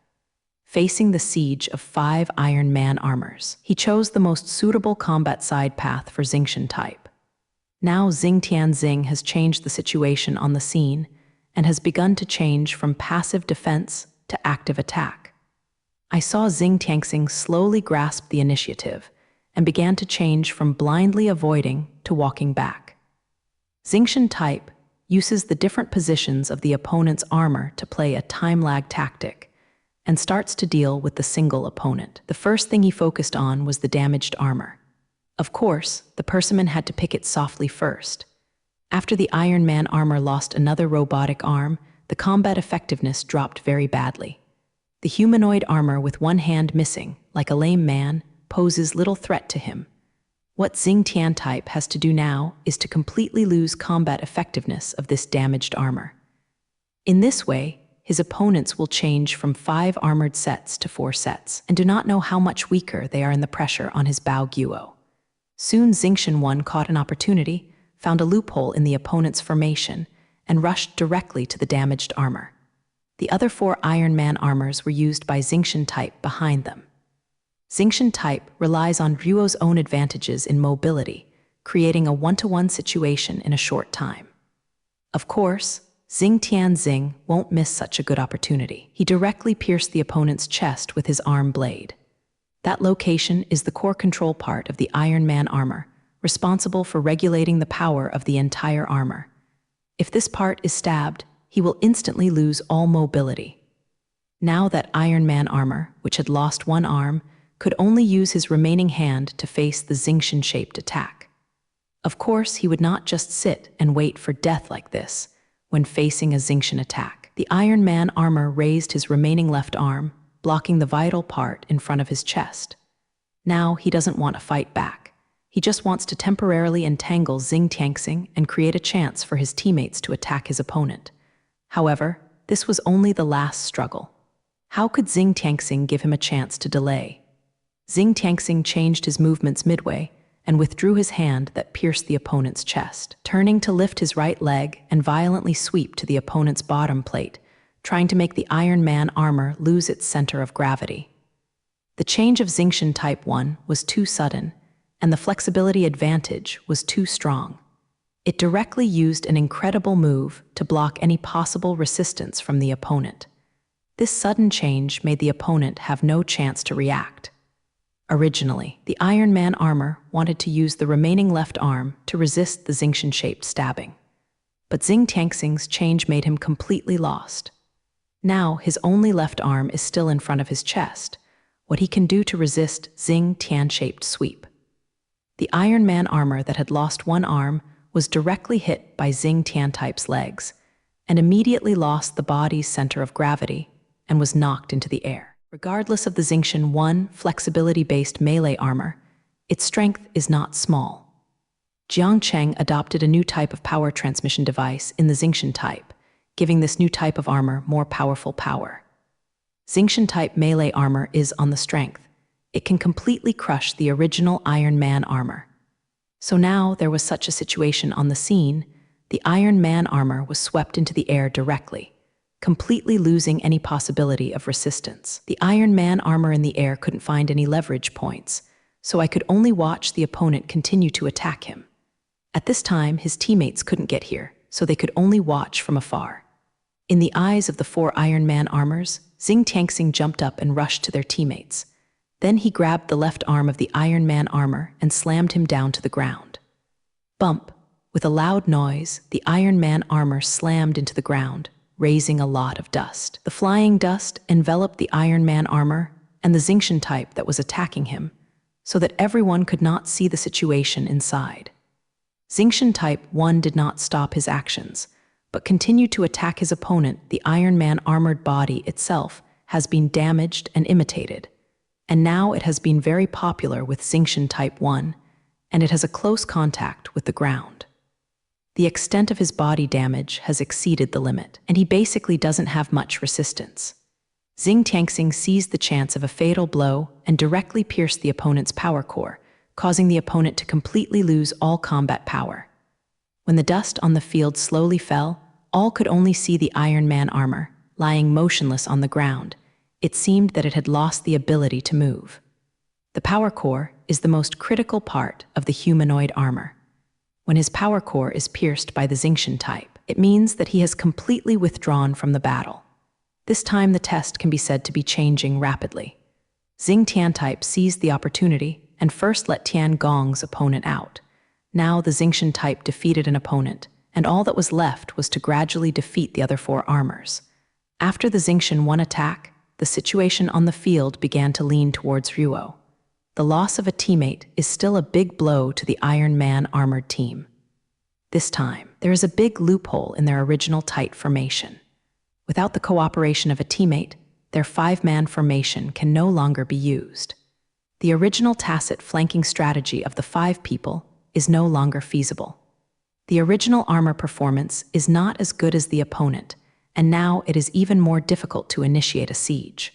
Facing the siege of 5 Iron Man armors, he chose the most suitable combat side path for Xingtian type. Now Xing Tianxing has changed the situation on the scene and has begun to change from passive defense to active attack. I saw Xing Tianxing slowly grasp the initiative and began to change from blindly avoiding to walking back. Xingtian type uses the different positions of the opponent's armor to play a time-lag tactic and starts to deal with the single opponent. The first thing he focused on was the damaged armor. Of course, the Persimmon had to pick it softly first. After the Iron Man armor lost another robotic arm, the combat effectiveness dropped very badly. The humanoid armor with one hand missing, like a lame man, poses little threat to him. What Xing Tian type has to do now is to completely lose combat effectiveness of this damaged armor. In this way, his opponents will change from 5 armored sets to 4 sets, and do not know how much weaker they are in the pressure on his Bao Guo. Soon Xingtian 1 caught an opportunity, found a loophole in the opponent's formation, and rushed directly to the damaged armor. The other 4 Iron Man armors were used by Xingtian type behind them. Xingtian type relies on Ruo's own advantages in mobility, creating a one-to-one situation in a short time. Of course, Xing Tianxing won't miss such a good opportunity. He directly pierced the opponent's chest with his arm blade. That location is the core control part of the Iron Man armor, responsible for regulating the power of the entire armor. If this part is stabbed, he will instantly lose all mobility. Now that Iron Man armor, which had lost one arm, could only use his remaining hand to face the Xingtian-shaped attack. Of course, he would not just sit and wait for death like this when facing a Xingtian attack. The Iron Man armor raised his remaining left arm, blocking the vital part in front of his chest. Now he doesn't want to fight back. He just wants to temporarily entangle Xing Tianxing and create a chance for his teammates to attack his opponent. However, this was only the last struggle. How could Xing Tianxing give him a chance to delay? Xing Tianxing changed his movements midway and withdrew his hand that pierced the opponent's chest, turning to lift his right leg and violently sweep to the opponent's bottom plate, trying to make the Iron Man armor lose its center of gravity. The change of Xingchen Type 1 was too sudden, and the flexibility advantage was too strong. It directly used an incredible move to block any possible resistance from the opponent. This sudden change made the opponent have no chance to react. Originally, the Iron Man armor wanted to use the remaining left arm to resist the Xingchen-shaped stabbing. But Xing Tianxing's change made him completely lost. Now his only left arm is still in front of his chest, what he can do to resist Xing Tian-shaped sweep. The Iron Man armor that had lost one arm was directly hit by Xing Tian-type's legs, and immediately lost the body's center of gravity and was knocked into the air. Regardless of the Xingchen 1 flexibility-based melee armor, its strength is not small. Jiang Cheng adopted a new type of power transmission device in the Xingchen type, giving this new type of armor more powerful power. Xingchen type melee armor is on the strength. It can completely crush the original Iron Man armor. So now there was such a situation on the scene, the Iron Man armor was swept into the air directly, completely losing any possibility of resistance. The Iron Man armor in the air couldn't find any leverage points, so I could only watch the opponent continue to attack him. At this time, his teammates couldn't get here, so they could only watch from afar. In the eyes of the 4 Iron Man armors, Xing Tianxing jumped up and rushed to their teammates. Then he grabbed the left arm of the Iron Man armor and slammed him down to the ground. Bump! With a loud noise, the Iron Man armor slammed into the ground, raising a lot of dust. The flying dust enveloped the Iron Man armor and the Xingchen type that was attacking him, so that everyone could not see the situation inside. Xingchen type 1 did not stop his actions, but continued to attack his opponent. The Iron Man armored body itself has been damaged and imitated, and now it has been very popular with Xingchen Type 1, and it has a close contact with the ground. The extent of his body damage has exceeded the limit, and he basically doesn't have much resistance. Xing Tianxing seized the chance of a fatal blow and directly pierced the opponent's power core, causing the opponent to completely lose all combat power. When the dust on the field slowly fell, all could only see the Iron Man armor, lying motionless on the ground. It seemed that it had lost the ability to move. The power core is the most critical part of the humanoid armor. When his power core is pierced by the Xingchen type, it means that he has completely withdrawn from the battle. This time the test can be said to be changing rapidly. Xing Tian type seized the opportunity and first let Tian Gong's opponent out. Now the Xingchen type defeated an opponent, and all that was left was to gradually defeat the other 4 armors. After the Xingchen 1 attack, the situation on the field began to lean towards Ruo. The loss of a teammate is still a big blow to the Iron Man armored team. This time, there is a big loophole in their original tight formation. Without the cooperation of a teammate, their 5-man formation can no longer be used. The original tacit flanking strategy of the 5 people is no longer feasible. The original armor performance is not as good as the opponent, and now it is even more difficult to initiate a siege.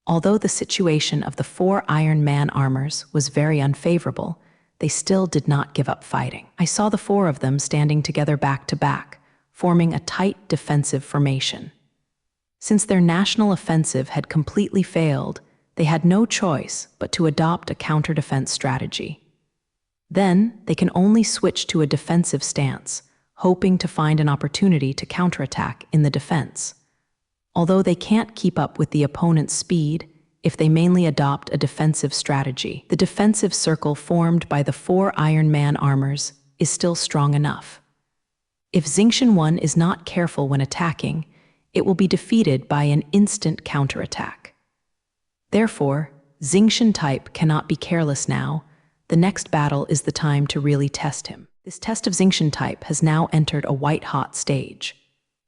Although the situation of the 4 Iron Man armors was very unfavorable, they still did not give up fighting. I saw the 4 of them standing together back to back, forming a tight defensive formation. Since their national offensive had completely failed, they had no choice but to adopt a counter-defense strategy. Then they can only switch to a defensive stance, hoping to find an opportunity to counterattack in the defense. Although they can't keep up with the opponent's speed, if they mainly adopt a defensive strategy, the defensive circle formed by the 4 Iron Man armors is still strong enough. If Xingchen 1 is not careful when attacking, it will be defeated by an instant counterattack. Therefore, Xingchen type cannot be careless now. The next battle is the time to really test him. This test of Xingchen type has now entered a white-hot stage.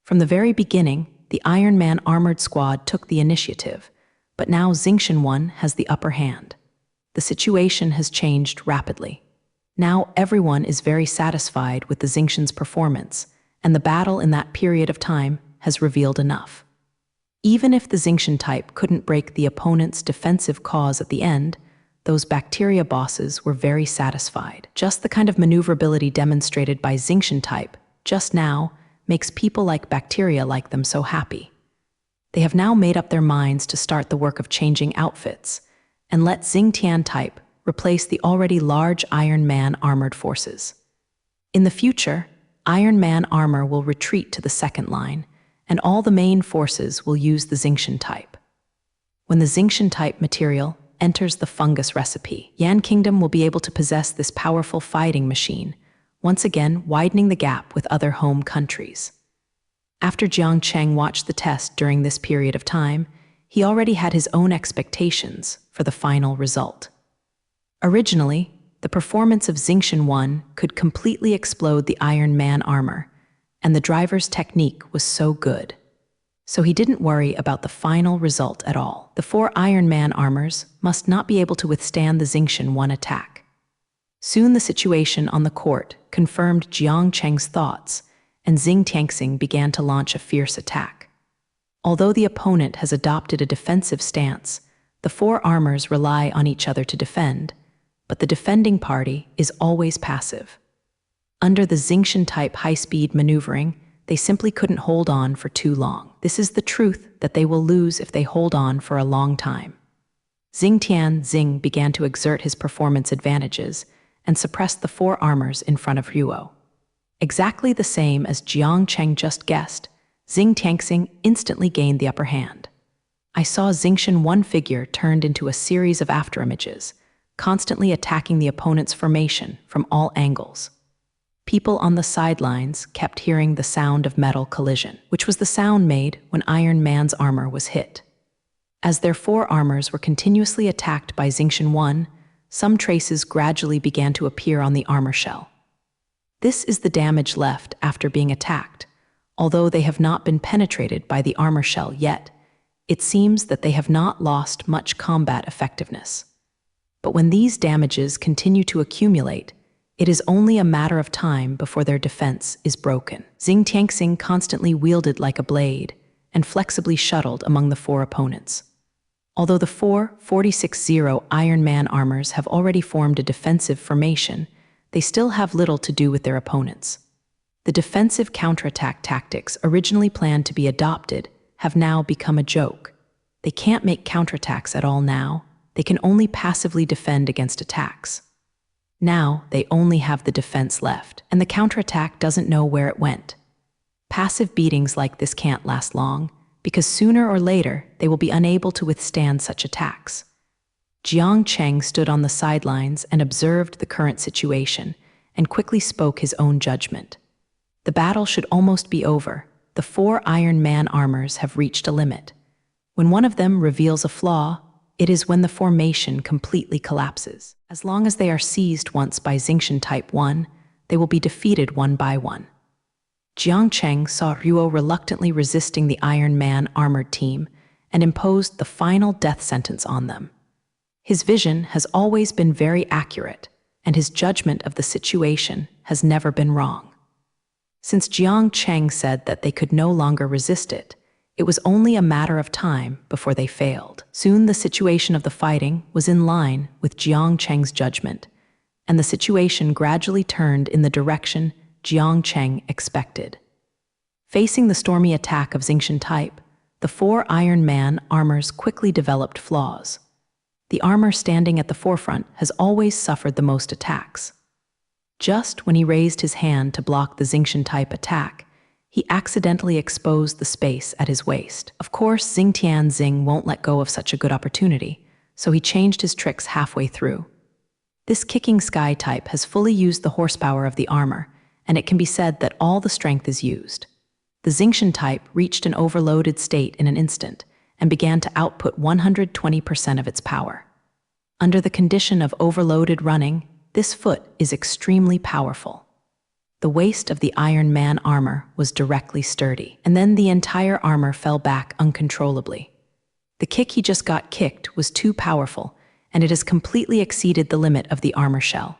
From the very beginning, the Iron Man armored squad took the initiative, but now Xingchen 1 has the upper hand. The the situation has changed rapidly. Now everyone is very satisfied with the Xingtian's performance, and the battle in that period of time has revealed enough. Even if the Xingtian type couldn't break the opponent's defensive cause at the end, those bacteria bosses were very satisfied. Just the kind of maneuverability demonstrated by Xingtian type just now makes people like bacteria like them so happy. They have now made up their minds to start the work of changing outfits and let Xingtian type replace the already large Iron Man armored forces. In the future, Iron Man armor will retreat to the second line, and all the main forces will use the Xingtian type. When the Xingtian type material enters the fungus recipe, Yan Kingdom will be able to possess this powerful fighting machine, once again widening the gap with other home countries. After Jiang Cheng watched the test during this period of time, he already had his own expectations for the final result. Originally, the performance of Xingtian 1 could completely explode the Iron Man armor, and the driver's technique was so good. So he didn't worry about the final result at all. The 4 Iron Man armors must not be able to withstand the Xingtian 1 attack. Soon the situation on the court confirmed Jiang Cheng's thoughts, and Xing Tianxing began to launch a fierce attack. Although the opponent has adopted a defensive stance, the 4 armors rely on each other to defend, but the defending party is always passive. Under the Xingtian type high-speed maneuvering, they simply couldn't hold on for too long. This is the truth that they will lose if they hold on for a long time. Xingtian Xing began to exert his performance advantages and suppressed the 4 armors in front of Ruo. Exactly the same as Jiang Cheng just guessed, Xing Tianxing instantly gained the upper hand. I saw Xingtian 1 figure turned into a series of afterimages, constantly attacking the opponent's formation from all angles. People on the sidelines kept hearing the sound of metal collision, which was the sound made when Iron Man's armor was hit. As their 4 armors were continuously attacked by Xingtian 1, some traces gradually began to appear on the armor shell. This is the damage left after being attacked. Although they have not been penetrated by the armor shell yet, it seems that they have not lost much combat effectiveness. But when these damages continue to accumulate, it is only a matter of time before their defense is broken. Xing Tianxing constantly wielded like a blade and flexibly shuttled among the 4 opponents. Although the 4 46-0 Iron Man armors have already formed a defensive formation, they still have little to do with their opponents. The defensive counterattack tactics originally planned to be adopted have now become a joke. They can't make counterattacks at all now. They can only passively defend against attacks. Now they only have the defense left, and the counterattack doesn't know where it went. Passive beatings like this can't last long, because sooner or later they will be unable to withstand such attacks. Jiang Cheng stood on the sidelines and observed the current situation, and quickly spoke his own judgment. The battle should almost be over. The 4 Iron Man armors have reached a limit. When one of them reveals a flaw, it is when the formation completely collapses. As long as they are seized once by Xingtian Type 1, they will be defeated one by one. Jiang Cheng saw Ruo reluctantly resisting the Iron Man armored team and imposed the final death sentence on them. His vision has always been very accurate, and his judgment of the situation has never been wrong. Since Jiang Cheng said that they could no longer resist it, it was only a matter of time before they failed. Soon the situation of the fighting was in line with Jiang Cheng's judgment, and the situation gradually turned in the direction Jiang Cheng expected. Facing the stormy attack of Xingtian type, the 4 Iron Man armors quickly developed flaws. The armor standing at the forefront has always suffered the most attacks. Just when he raised his hand to block the Xingtian type attack, he accidentally exposed the space at his waist. Of course, Xingtian Xing won't let go of such a good opportunity, so he changed his tricks halfway through. This kicking sky type has fully used the horsepower of the armor, and it can be said that all the strength is used. The Xingtian type reached an overloaded state in an instant and began to output 120% of its power. Under the condition of overloaded running, this foot is extremely powerful. The waist of the Iron Man armor was directly sturdy, and then the entire armor fell back uncontrollably. The kick he just got kicked was too powerful, and it has completely exceeded the limit of the armor shell.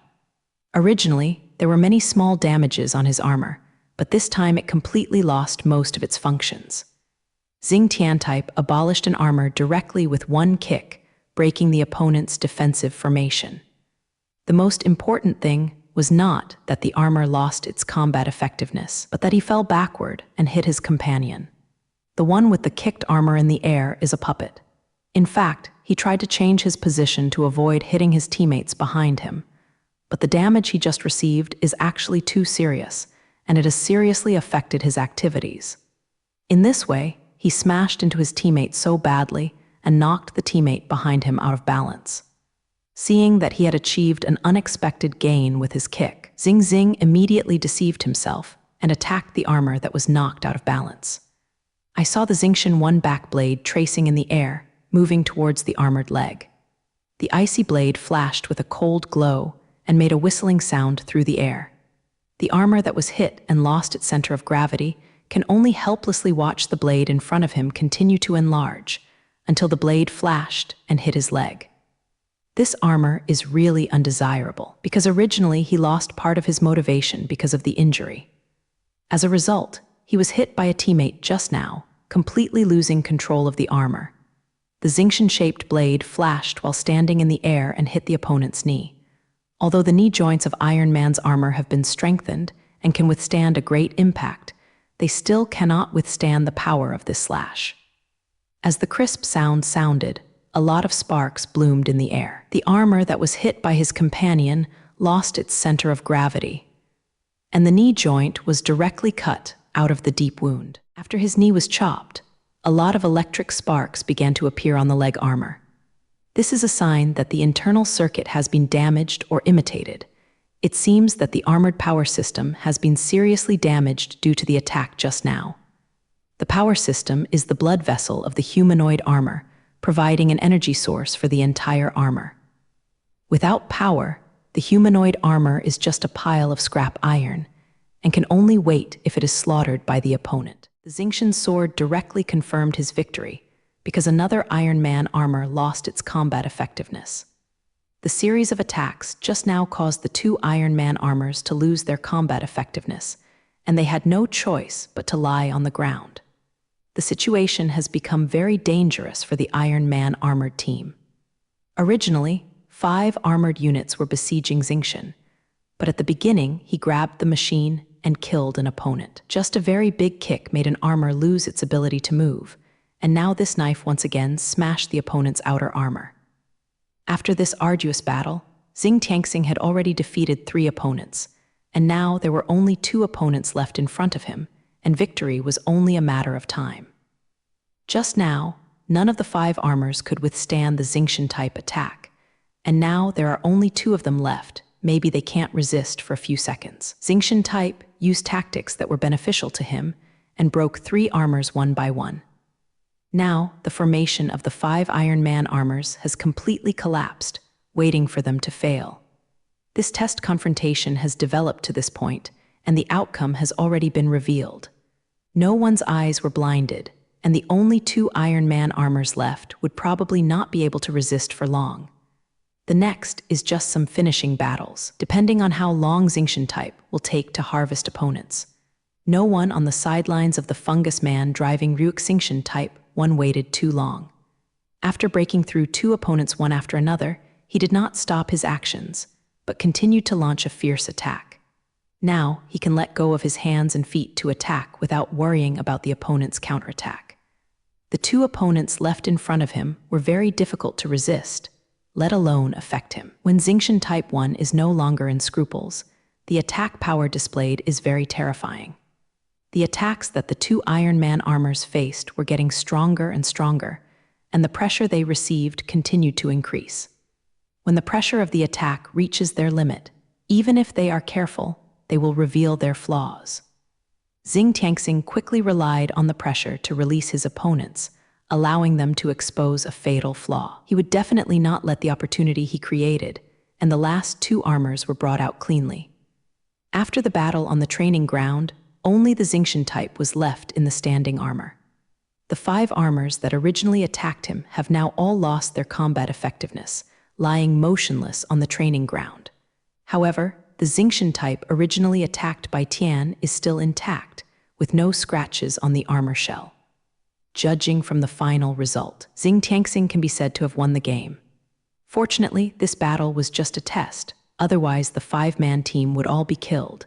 Originally, there were many small damages on his armor, but this time it completely lost most of its functions. Xing Tian type abolished an armor directly with one kick, breaking the opponent's defensive formation. The most important thing was not that the armor lost its combat effectiveness, but that he fell backward and hit his companion. The one with the kicked armor in the air is a puppet. In fact, he tried to change his position to avoid hitting his teammates behind him, but the damage he just received is actually too serious, and it has seriously affected his activities. In this way, he smashed into his teammate so badly and knocked the teammate behind him out of balance. Seeing that he had achieved an unexpected gain with his kick, Xing immediately deceived himself and attacked the armor that was knocked out of balance. I saw the Xingshan 1 back blade tracing in the air, moving towards the armored leg. The icy blade flashed with a cold glow and made a whistling sound through the air. The armor that was hit and lost its center of gravity can only helplessly watch the blade in front of him continue to enlarge until the blade flashed and hit his leg. This armor is really undesirable because originally he lost part of his motivation because of the injury. As a result, he was hit by a teammate just now, completely losing control of the armor. The Xingshan-shaped blade flashed while standing in the air and hit the opponent's knee. Although the knee joints of Iron Man's armor have been strengthened and can withstand a great impact, they still cannot withstand the power of this slash. As the crisp sound sounded, a lot of sparks bloomed in the air. The armor that was hit by his companion lost its center of gravity, and the knee joint was directly cut out of the deep wound. After his knee was chopped, a lot of electric sparks began to appear on the leg armor. This is a sign that the internal circuit has been damaged or imitated. It seems that the armored power system has been seriously damaged due to the attack just now. The power system is the blood vessel of the humanoid armor, providing an energy source for the entire armor. Without power, the humanoid armor is just a pile of scrap iron and can only wait if it is slaughtered by the opponent. The Xingshan sword directly confirmed his victory because another Iron Man armor lost its combat effectiveness. The series of attacks just now caused the 2 Iron Man armors to lose their combat effectiveness, and they had no choice but to lie on the ground. The situation has become very dangerous for the Iron Man armored team. Originally, 5 armored units were besieging Xingshan, but at the beginning he grabbed the machine and killed an opponent. Just a very big kick made an armor lose its ability to move, and now this knife once again smashed the opponent's outer armor. After this arduous battle, Xing Tianxing had already defeated 3 opponents, and now there were only 2 opponents left in front of him, and victory was only a matter of time. Just now, none of the 5 armors could withstand the Xingshan-type attack, and now there are only 2 of them left. Maybe they can't resist for a few seconds. Xingshan-type used tactics that were beneficial to him and broke 3 armors one by one. Now, the formation of the 5 Iron Man armors has completely collapsed, waiting for them to fail. This test confrontation has developed to this point, and the outcome has already been revealed. No one's eyes were blinded, and the only 2 Iron Man armors left would probably not be able to resist for long. The next is just some finishing battles, depending on how long Xingshan type will take to harvest opponents. No one on the sidelines of the fungus man driving Ryuk Xingshan type 1 waited too long. After breaking through 2 opponents one after another, he did not stop his actions, but continued to launch a fierce attack. Now, he can let go of his hands and feet to attack without worrying about the opponent's counterattack. The 2 opponents left in front of him were very difficult to resist, let alone affect him. When Xingshan Type 1 is no longer in scruples, the attack power displayed is very terrifying. The attacks that the 2 Iron Man armors faced were getting stronger and stronger, and the pressure they received continued to increase. When the pressure of the attack reaches their limit, even if they are careful, they will reveal their flaws. Xing Tianxing quickly relied on the pressure to release his opponents, allowing them to expose a fatal flaw. He would definitely not let the opportunity he created, and the last 2 armors were brought out cleanly. After the battle on the training ground, only the Xingshan type was left in the standing armor. The 5 armors that originally attacked him have now all lost their combat effectiveness, lying motionless on the training ground. However, the Xingqian type originally attacked by Tian is still intact, with no scratches on the armor shell. Judging from the final result, Xing Tianxing can be said to have won the game. Fortunately, this battle was just a test, otherwise the 5-man team would all be killed.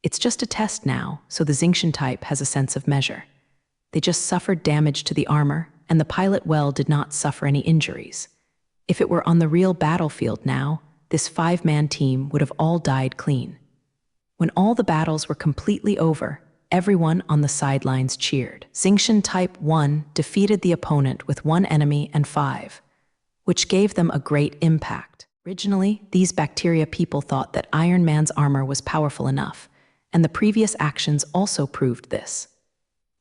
It's just a test now, so the Xingqian type has a sense of measure. They just suffered damage to the armor, and the pilot did not suffer any injuries. If it were on the real battlefield now, this 5-man team would have all died clean. When all the battles were completely over, everyone on the sidelines cheered. Xingqian Type 1 defeated the opponent with 1 enemy and 5, which gave them a great impact. Originally, these bacteria people thought that Iron Man's armor was powerful enough, and the previous actions also proved this.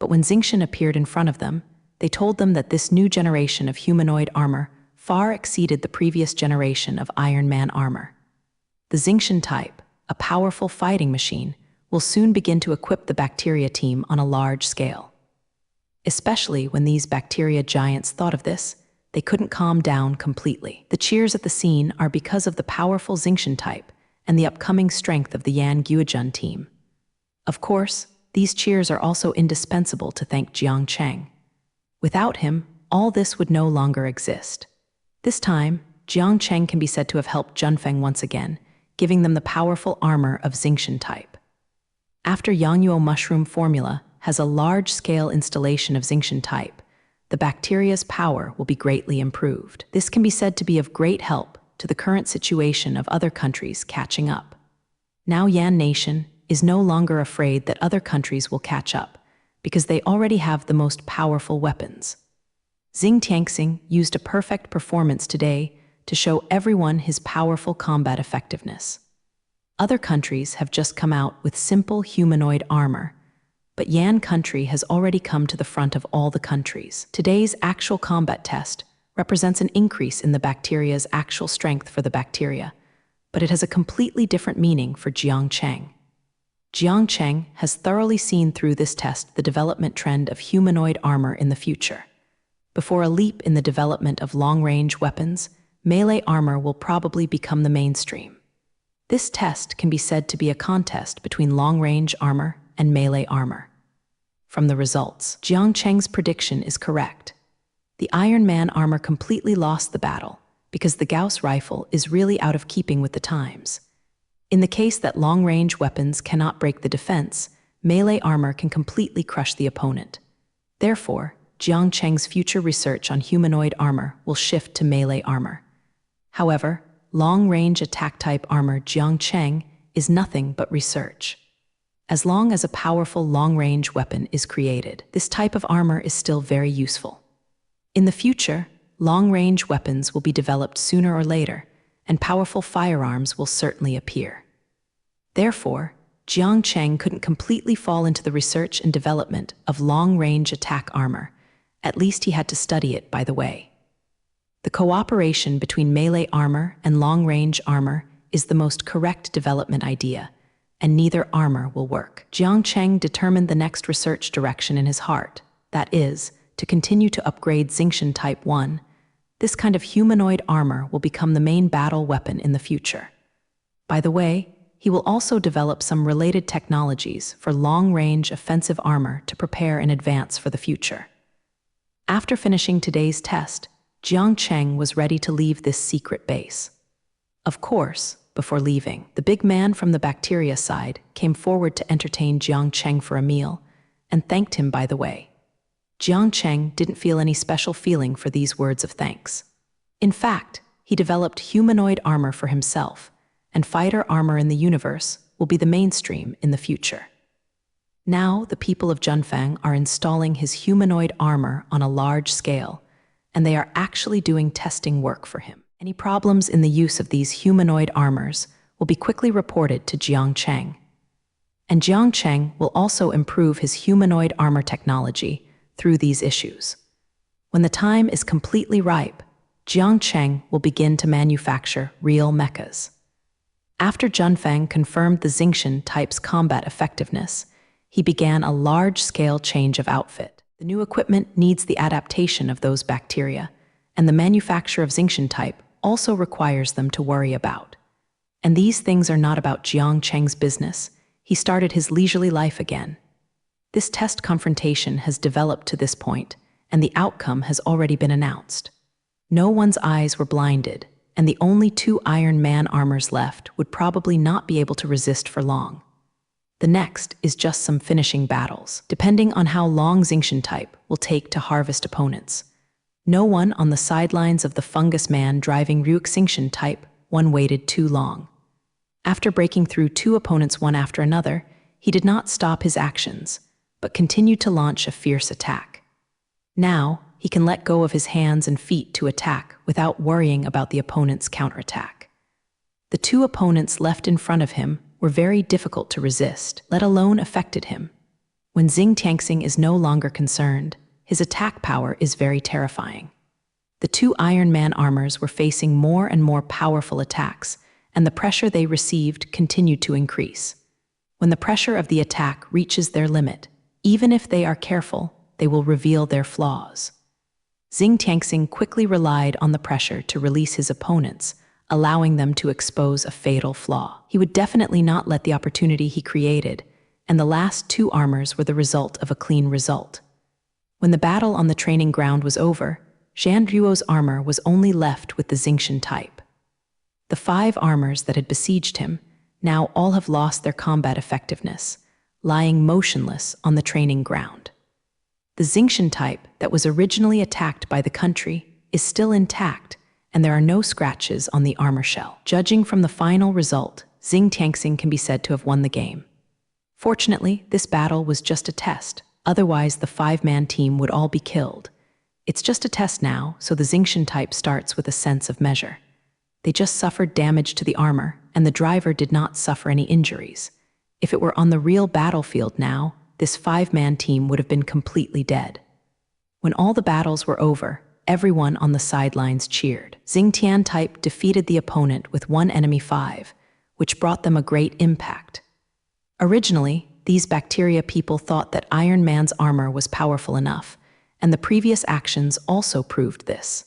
But when Xingqian appeared in front of them, they told them that this new generation of humanoid armor far exceeded the previous generation of Iron Man armor. The Xingqian type, a powerful fighting machine, will soon begin to equip the bacteria team on a large scale. Especially when these bacteria giants thought of this, they couldn't calm down completely. The cheers at the scene are because of the powerful Xingqian type and the upcoming strength of the Yan Guojun team. Of course, these cheers are also indispensable to thank Jiang Cheng. Without him, all this would no longer exist. This time, Jiang Cheng can be said to have helped Junfeng once again, giving them the powerful armor of Xingqian type. After Yangyuo mushroom formula has a large-scale installation of Xingqian type, the bacteria's power will be greatly improved. This can be said to be of great help to the current situation of other countries catching up. Now Yan Nation is no longer afraid that other countries will catch up, because they already have the most powerful weapons. Xing Tianxing used a perfect performance today to show everyone his powerful combat effectiveness. Other countries have just come out with simple humanoid armor, but Yan country has already come to the front of all the countries. Today's actual combat test represents an increase in the bacteria's actual strength for the bacteria, but it has a completely different meaning for Jiang Cheng. Jiang Cheng has thoroughly seen through this test the development trend of humanoid armor in the future. Before a leap in the development of long-range weapons, melee armor will probably become the mainstream. This test can be said to be a contest between long-range armor and melee armor. From the results, Jiang Cheng's prediction is correct. The Iron Man armor completely lost the battle because the Gauss rifle is really out of keeping with the times. In the case that long-range weapons cannot break the defense, melee armor can completely crush the opponent. Therefore, Jiang Cheng's future research on humanoid armor will shift to melee armor. However, long-range attack-type armor Jiang Cheng is nothing but research. As long as a powerful long-range weapon is created, this type of armor is still very useful. In the future, long-range weapons will be developed sooner or later, and powerful firearms will certainly appear. Therefore, Jiang Cheng couldn't completely fall into the research and development of long-range attack armor. At least he had to study it by the way. The cooperation between melee armor and long-range armor is the most correct development idea, and neither armor will work. Jiang Cheng determined the next research direction in his heart, that is, to continue to upgrade Xingqian Type 1. This kind of humanoid armor will become the main battle weapon in the future. By the way, he will also develop some related technologies for long-range offensive armor to prepare in advance for the future. After finishing today's test, Jiang Cheng was ready to leave this secret base. Of course, before leaving, the big man from the bacteria side came forward to entertain Jiang Cheng for a meal, and thanked him by the way. Jiang Cheng didn't feel any special feeling for these words of thanks. In fact, he developed humanoid armor for himself, and fighter armor in the universe will be the mainstream in the future. Now, the people of Junfeng are installing his humanoid armor on a large scale, and they are actually doing testing work for him. Any problems in the use of these humanoid armors will be quickly reported to Jiang Cheng. And Jiang Cheng will also improve his humanoid armor technology through these issues. When the time is completely ripe, Jiang Cheng will begin to manufacture real mechas. After Junfeng confirmed the Xingqian type's combat effectiveness, he began a large-scale change of outfit. The new equipment needs the adaptation of those bacteria, and the manufacture of Xingqian type also requires them to worry about. And these things are not about Jiang Cheng's business. He started his leisurely life again. This test confrontation has developed to this point, and the outcome has already been announced. No one's eyes were blinded, and the only 2 Iron Man armors left would probably not be able to resist for long. The next is just some finishing battles, depending on how long Xingqian type will take to harvest opponents. No one on the sidelines of the fungus man driving Ryuk Xingqian type one waited too long. After breaking through 2 opponents one after another, he did not stop his actions, but continued to launch a fierce attack. Now, he can let go of his hands and feet to attack without worrying about the opponent's counterattack. The 2 opponents left in front of him were very difficult to resist, let alone affected him. When Xing Tianxing is no longer concerned, his attack power is very terrifying. The 2 Iron Man armors were facing more and more powerful attacks, and the pressure they received continued to increase. When the pressure of the attack reaches their limit, even if they are careful, they will reveal their flaws. Xing Tianxing quickly relied on the pressure to release his opponents, allowing them to expose a fatal flaw. He would definitely not let the opportunity he created, and the last 2 armors were the result of a clean result. When the battle on the training ground was over, Zhan Ruo's armor was only left with the Xingqian type. The 5 armors that had besieged him now all have lost their combat effectiveness, lying motionless on the training ground. The Xingqian type that was originally attacked by the country is still intact, and there are no scratches on the armor shell. Judging from the final result, Xing Tianxing can be said to have won the game. Fortunately, this battle was just a test, otherwise the 5-man team would all be killed. It's just a test now, so the Xingqian type starts with a sense of measure. They just suffered damage to the armor, and the driver did not suffer any injuries. If it were on the real battlefield now, this 5-man team would have been completely dead. When all the battles were over, everyone on the sidelines cheered. Xing Tian type defeated the opponent with 1 enemy 5, which brought them a great impact. Originally, these bacteria people thought that Iron Man's armor was powerful enough, and the previous actions also proved this.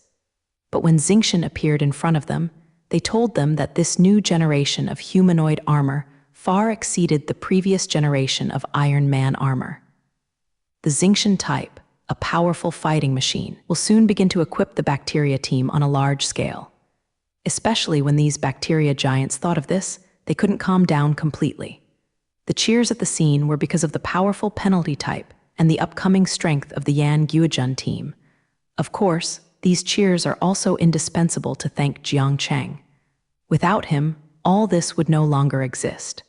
But when Xingqian appeared in front of them, they told them that this new generation of humanoid armor far exceeded the previous generation of Iron Man armor. The Xingqian type, a powerful fighting machine, will soon begin to equip the bacteria team on a large scale. Especially when these bacteria giants thought of this, they couldn't calm down completely. The cheers at the scene were because of the powerful penalty type and the upcoming strength of the Yan Guojun team. Of course, these cheers are also indispensable to thank Jiang Cheng. Without him, all this would no longer exist.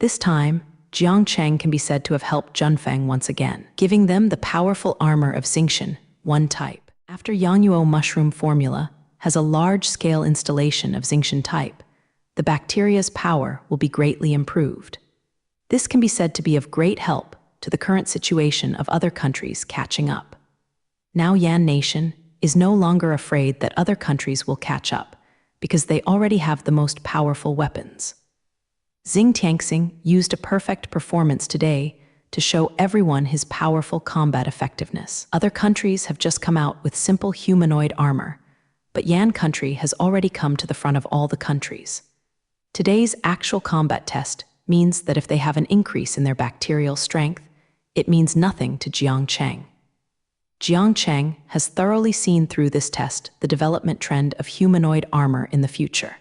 This time, Jiang Cheng can be said to have helped Junfeng once again, giving them the powerful armor of Xingqian, 1 type. After Yangyuo mushroom formula has a large-scale installation of Xingqian type, the bacteria's power will be greatly improved. This can be said to be of great help to the current situation of other countries catching up. Now Yan Nation is no longer afraid that other countries will catch up, because they already have the most powerful weapons. Xing Tianxing used a perfect performance today to show everyone his powerful combat effectiveness. Other countries have just come out with simple humanoid armor, but Yan country has already come to the front of all the countries. Today's actual combat test means that if they have an increase in their bacterial strength, it means nothing to Jiang Cheng. Jiang Cheng has thoroughly seen through this test the development trend of humanoid armor in the future.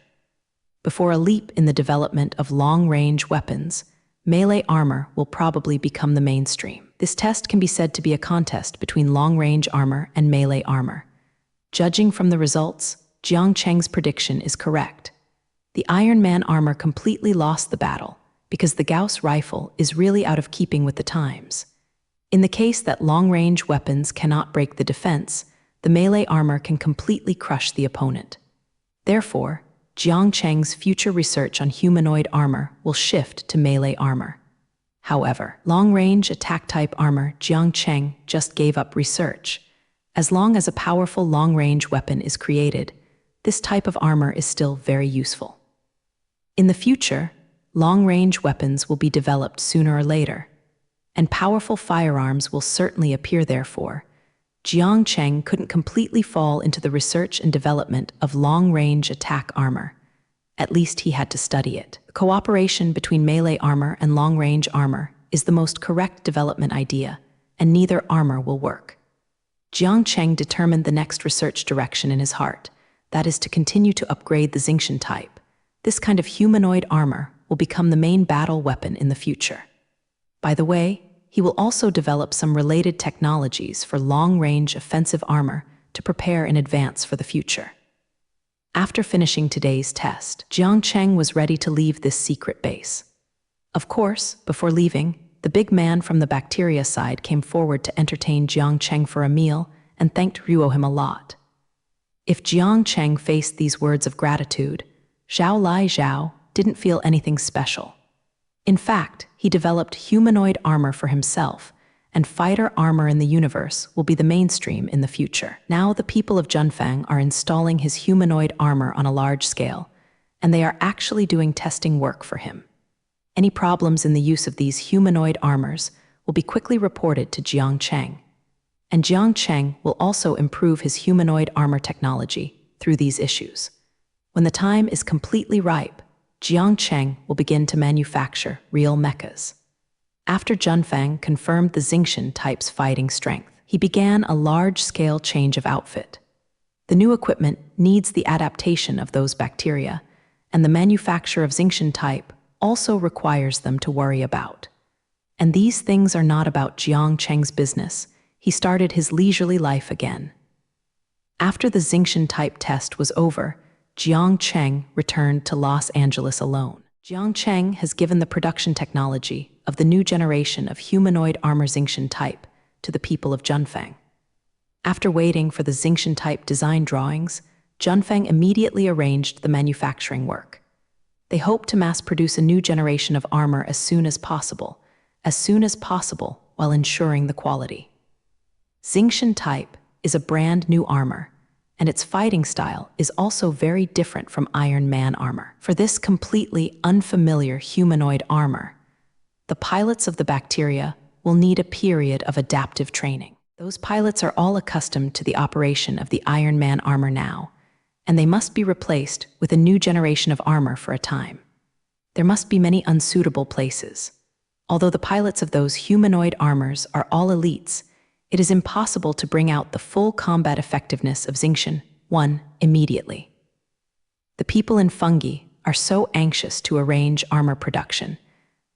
Before a leap in the development of long-range weapons, melee armor will probably become the mainstream. This test can be said to be a contest between long-range armor and melee armor. Judging from the results, Jiang Cheng's prediction is correct. The Iron Man armor completely lost the battle because the Gauss rifle is really out of keeping with the times. In the case that long-range weapons cannot break the defense, the melee armor can completely crush the opponent. Therefore, Jiang Cheng's future research on humanoid armor will shift to melee armor. However, long-range attack-type armor Jiang Cheng just gave up research. As long as a powerful long-range weapon is created, this type of armor is still very useful. In the future, long-range weapons will be developed sooner or later, and powerful firearms will certainly appear therefore. Jiang Cheng couldn't completely fall into the research and development of long-range attack armor. At least he had to study it. The cooperation between melee armor and long-range armor is the most correct development idea, and neither armor will work. Jiang Cheng determined the next research direction in his heart, that is to continue to upgrade the Xingqian type. This kind of humanoid armor will become the main battle weapon in the future. By the way, he will also develop some related technologies for long-range offensive armor to prepare in advance for the future. After finishing today's test, Jiang Cheng was ready to leave this secret base. Of course, before leaving, the big man from the bacteria side came forward to entertain Jiang Cheng for a meal and thanked him a lot. If Jiang Cheng faced these words of gratitude, Zhao Lai Zhao didn't feel anything special. In fact, he developed humanoid armor for himself, and fighter armor in the universe will be the mainstream in the future. Now the people of Zhenfang are installing his humanoid armor on a large scale, and they are actually doing testing work for him. Any problems in the use of these humanoid armors will be quickly reported to Jiang Cheng. And Jiang Cheng will also improve his humanoid armor technology through these issues. When the time is completely ripe, Jiang Cheng will begin to manufacture real mechas. After Zhenfang confirmed the Xingqian type's fighting strength, he began a large-scale change of outfit. The new equipment needs the adaptation of those bacteria, and the manufacture of Xingqian type also requires them to worry about. And these things are not about Jiang Cheng's business. He started his leisurely life again. After the Xingqian type test was over, Jiang Cheng returned to Los Angeles alone. Jiang Cheng has given the production technology of the new generation of humanoid armor Xingqian type to the people of Zhenfang. After waiting for the Xingqian type design drawings, Zhenfang immediately arranged the manufacturing work. They hope to mass-produce a new generation of armor as soon as possible while ensuring the quality. Xingqian type is a brand new armor, and its fighting style is also very different from Iron Man armor. For this completely unfamiliar humanoid armor, the pilots of the bacteria will need a period of adaptive training. Those pilots are all accustomed to the operation of the Iron Man armor now, and they must be replaced with a new generation of armor for a time. There must be many unsuitable places. Although the pilots of those humanoid armors are all elites, it is impossible to bring out the full combat effectiveness of Xingqian 1 immediately. The people in Fungi are so anxious to arrange armor production.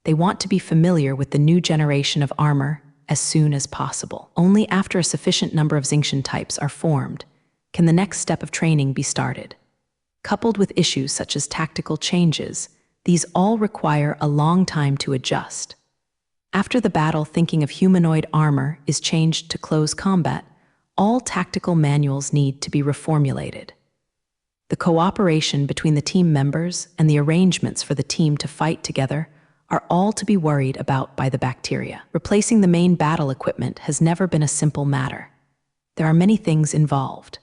They want to be familiar with the new generation of armor as soon as possible. Only after a sufficient number of Xingqian types are formed can the next step of training be started. Coupled with issues such as tactical changes, these all require a long time to adjust. After the battle, thinking of humanoid armor is changed to close combat, all tactical manuals need to be reformulated. The cooperation between the team members and the arrangements for the team to fight together are all to be worried about by the bacteria. Replacing the main battle equipment has never been a simple matter. There are many things involved.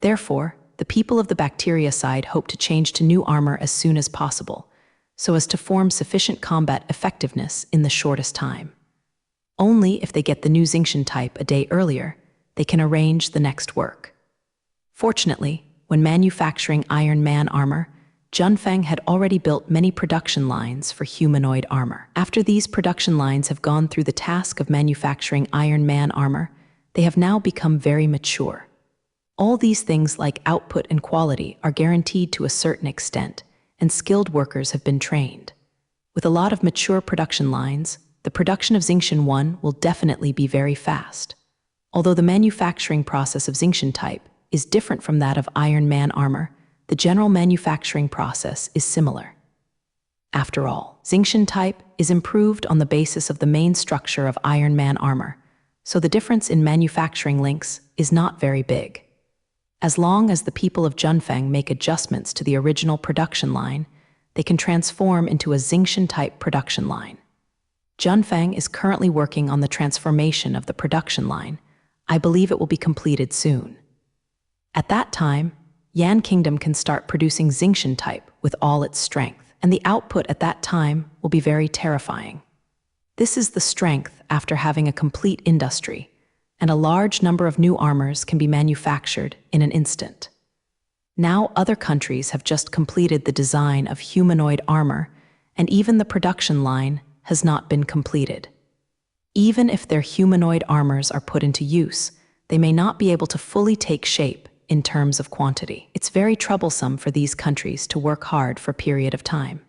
Therefore, the people of the bacteria side hope to change to new armor as soon as possible, so as to form sufficient combat effectiveness in the shortest time. Only if they get the new Xingqian type a day earlier, they can arrange the next work. Fortunately, when manufacturing Iron Man armor, Zhenfang had already built many production lines for humanoid armor. After these production lines have gone through the task of manufacturing Iron Man armor, they have now become very mature. All these things like output and quality are guaranteed to a certain extent, and skilled workers have been trained. With a lot of mature production lines, the production of Xingqian 1 will definitely be very fast. Although the manufacturing process of Xingqian type is different from that of Iron Man armor, the general manufacturing process is similar. After all, Xingqian type is improved on the basis of the main structure of Iron Man armor, so the difference in manufacturing links is not very big. As long as the people of Zhenfang make adjustments to the original production line, they can transform into a Xingqian type production line. Zhenfang is currently working on the transformation of the production line. I believe it will be completed soon. At that time, Yan Kingdom can start producing Xingqian type with all its strength, and the output at that time will be very terrifying. This is the strength after having a complete industry, and a large number of new armors can be manufactured in an instant. Now other countries have just completed the design of humanoid armor, and even the production line has not been completed. Even if their humanoid armors are put into use, they may not be able to fully take shape in terms of quantity. It's very troublesome for these countries to work hard for a period of time.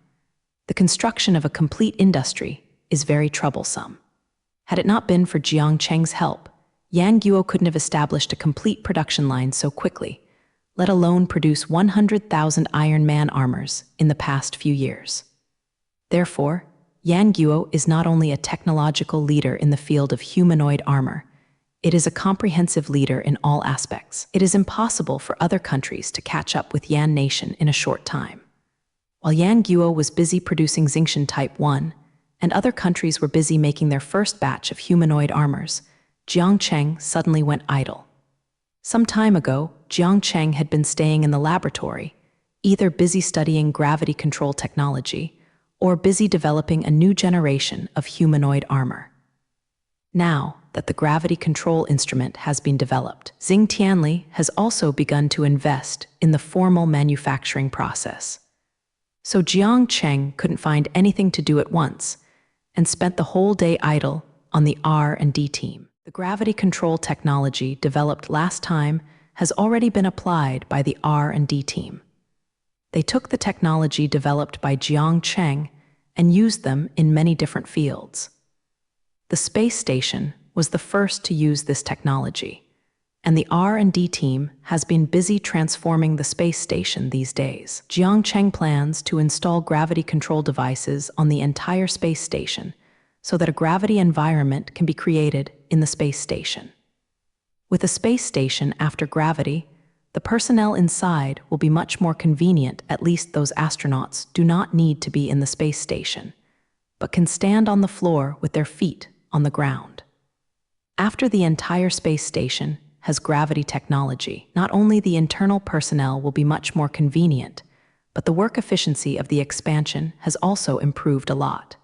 The construction of a complete industry is very troublesome. Had it not been for Jiang Cheng's help, Yang Guo couldn't have established a complete production line so quickly, let alone produce 100,000 Iron Man armors in the past few years. Therefore, Yang Guo is not only a technological leader in the field of humanoid armor, it is a comprehensive leader in all aspects. It is impossible for other countries to catch up with Yan Nation in a short time. While Yang Guo was busy producing Xingqian Type 1, and other countries were busy making their first batch of humanoid armors, Jiang Cheng suddenly went idle. Some time ago, Jiang Cheng had been staying in the laboratory, either busy studying gravity control technology or busy developing a new generation of humanoid armor. Now that the gravity control instrument has been developed, Xing Tianli has also begun to invest in the formal manufacturing process. So Jiang Cheng couldn't find anything to do at once and spent the whole day idle on the R&D team. The gravity control technology developed last time has already been applied by the R&D team. They took the technology developed by Jiang Cheng and used them in many different fields. The space station was the first to use this technology, and the R&D team has been busy transforming the space station these days. Jiang Cheng plans to install gravity control devices on the entire space station so that a gravity environment can be created in the space station. With a space station after gravity, the personnel inside will be much more convenient. At least those astronauts do not need to be in the space station, but can stand on the floor with their feet on the ground. After the entire space station has gravity technology, not only the internal personnel will be much more convenient, but the work efficiency of the expansion has also improved a lot.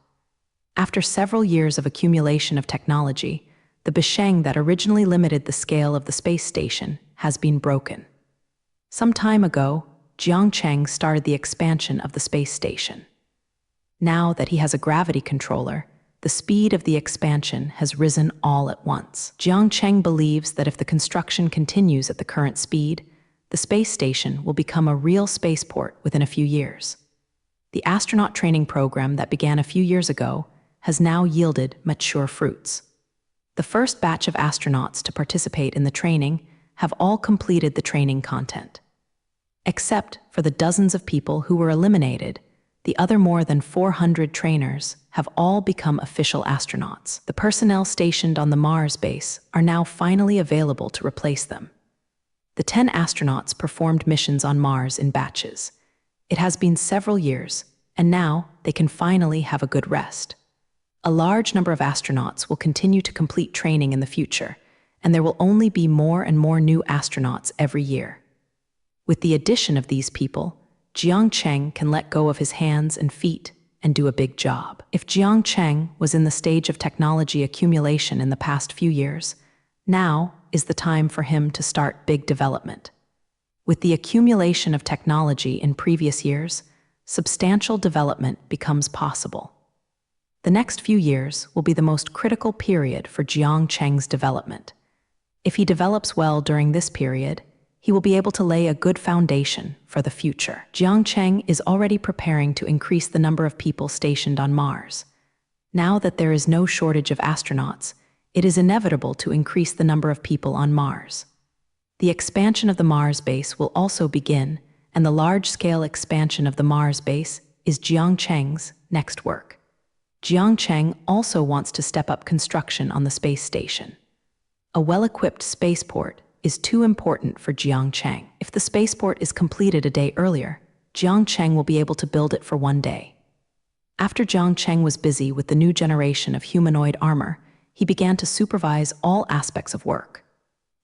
After several years of accumulation of technology, the bisheng that originally limited the scale of the space station has been broken. Some time ago, Jiang Cheng started the expansion of the space station. Now that he has a gravity controller, the speed of the expansion has risen all at once. Jiang Cheng believes that if the construction continues at the current speed, the space station will become a real spaceport within a few years. The astronaut training program that began a few years ago has now yielded mature fruits. The first batch of astronauts to participate in the training have all completed the training content. Except for the dozens of people who were eliminated, the other more than 400 trainers have all become official astronauts. The personnel stationed on the Mars base are now finally available to replace them. The 10 astronauts performed missions on Mars in batches. It has been several years, and now they can finally have a good rest. A large number of astronauts will continue to complete training in the future, and there will only be more and more new astronauts every year. With the addition of these people, Jiang Cheng can let go of his hands and feet and do a big job. If Jiang Cheng was in the stage of technology accumulation in the past few years, now is the time for him to start big development. With the accumulation of technology in previous years, substantial development becomes possible. The next few years will be the most critical period for Jiang Cheng's development. If he develops well during this period, he will be able to lay a good foundation for the future. Jiang Cheng is already preparing to increase the number of people stationed on Mars. Now that there is no shortage of astronauts, it is inevitable to increase the number of people on Mars. The expansion of the Mars base will also begin, and the large-scale expansion of the Mars base is Jiang Cheng's next work. Jiang Cheng also wants to step up construction on the space station. A well-equipped spaceport is too important for Jiang Cheng. If the spaceport is completed a day earlier, Jiang Cheng will be able to build it for one day. After Jiang Cheng was busy with the new generation of humanoid armor, he began to supervise all aspects of work.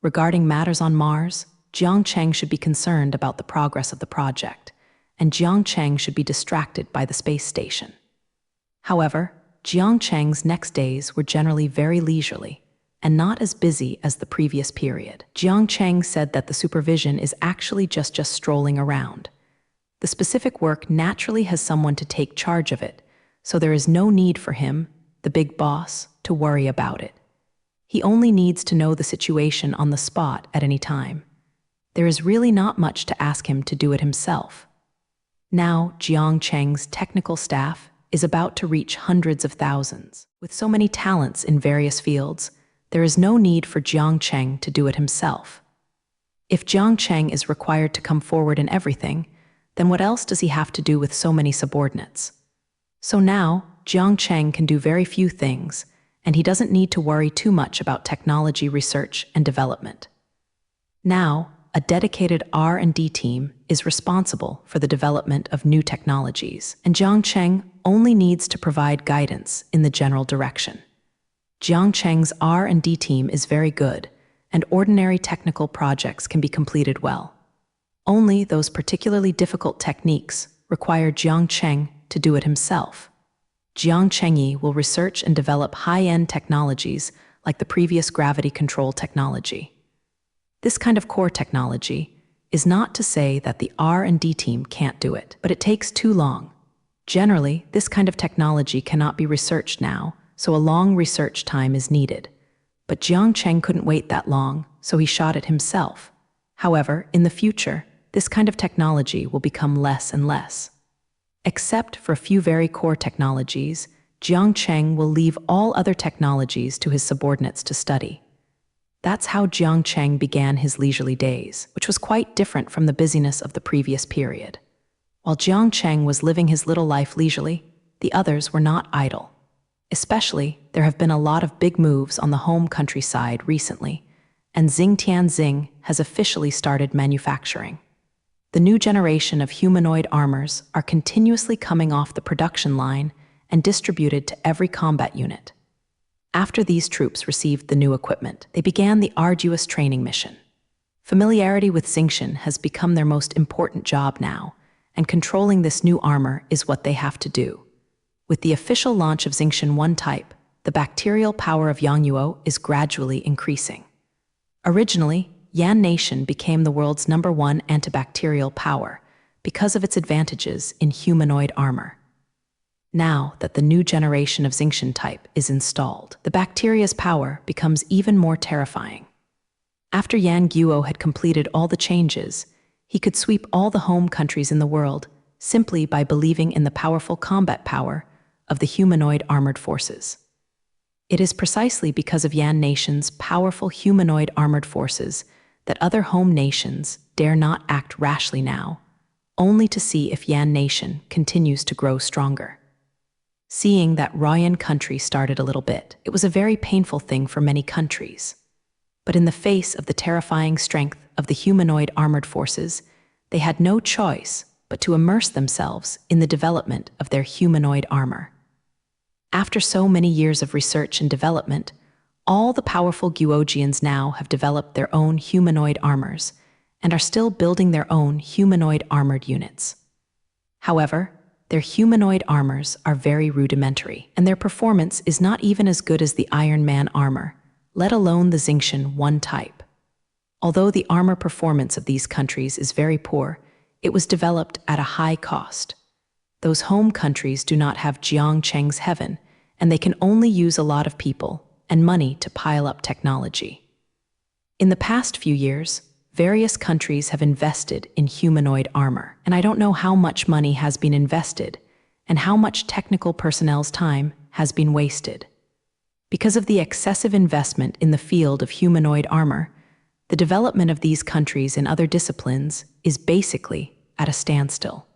Regarding matters on Mars, Jiang Cheng should be concerned about the progress of the project, and Jiang Cheng should be distracted by the space station. However, Jiang Cheng's next days were generally very leisurely, and not as busy as the previous period. Jiang Cheng said that the supervision is actually just strolling around. The specific work naturally has someone to take charge of it, so there is no need for him, the big boss, to worry about it. He only needs to know the situation on the spot at any time. There is really not much to ask him to do it himself. Now, Jiang Cheng's technical staff is about to reach hundreds of thousands. With so many talents in various fields, there is no need for Jiang Cheng to do it himself. If Jiang Cheng is required to come forward in everything, then what else does he have to do with so many subordinates? So now, Jiang Cheng can do very few things, and he doesn't need to worry too much about technology research and development. Now, a dedicated R&D team is responsible for the development of new technologies, and Jiang Cheng only needs to provide guidance in the general direction. Jiang Cheng's R&D team is very good, and ordinary technical projects can be completed well. Only those particularly difficult techniques require Jiang Cheng to do it himself. Jiang Chengyi will research and develop high-end technologies like the previous gravity control technology. This kind of core technology is not to say that the R&D team can't do it, but it takes too long. Generally, this kind of technology cannot be researched now, so a long research time is needed. But Jiang Cheng couldn't wait that long, so he shot it himself. However, in the future, this kind of technology will become less and less. Except for a few very core technologies, Jiang Cheng will leave all other technologies to his subordinates to study. That's how Jiang Cheng began his leisurely days, which was quite different from the busyness of the previous period. While Jiang Cheng was living his little life leisurely, the others were not idle. Especially, there have been a lot of big moves on the home countryside recently, and Xingtianxing has officially started manufacturing. The new generation of humanoid armors are continuously coming off the production line and distributed to every combat unit. After these troops received the new equipment, they began the arduous training mission. Familiarity with Xingtian has become their most important job now, and controlling this new armor is what they have to do. With the official launch of Xingtian 1 type, the bacterial power of Yangyuo is gradually increasing. Originally, Yan Nation became the world's #1 antibacterial power because of its advantages in humanoid armor. Now that the new generation of Xingtian type is installed, the bacteria's power becomes even more terrifying. After Yan Guo had completed all the changes, he could sweep all the home countries in the world simply by believing in the powerful combat power of the humanoid armored forces. It is precisely because of Yan Nation's powerful humanoid armored forces that other home nations dare not act rashly now, only to see if Yan Nation continues to grow stronger. Seeing that Royan country started a little bit, it was a very painful thing for many countries. But in the face of the terrifying strength of the humanoid armored forces, they had no choice but to immerse themselves in the development of their humanoid armor. After so many years of research and development, all the powerful Guojians now have developed their own humanoid armors and are still building their own humanoid armored units. However, their humanoid armors are very rudimentary, and their performance is not even as good as the Iron Man armor, let alone the Xingtian 1 type. Although the armor performance of these countries is very poor, it was developed at a high cost. Those home countries do not have Jiang Cheng's heaven, and they can only use a lot of people and money to pile up technology. In the past few years, various countries have invested in humanoid armor, and I don't know how much money has been invested and how much technical personnel's time has been wasted. Because of the excessive investment in the field of humanoid armor, the development of these countries in other disciplines is basically at a standstill.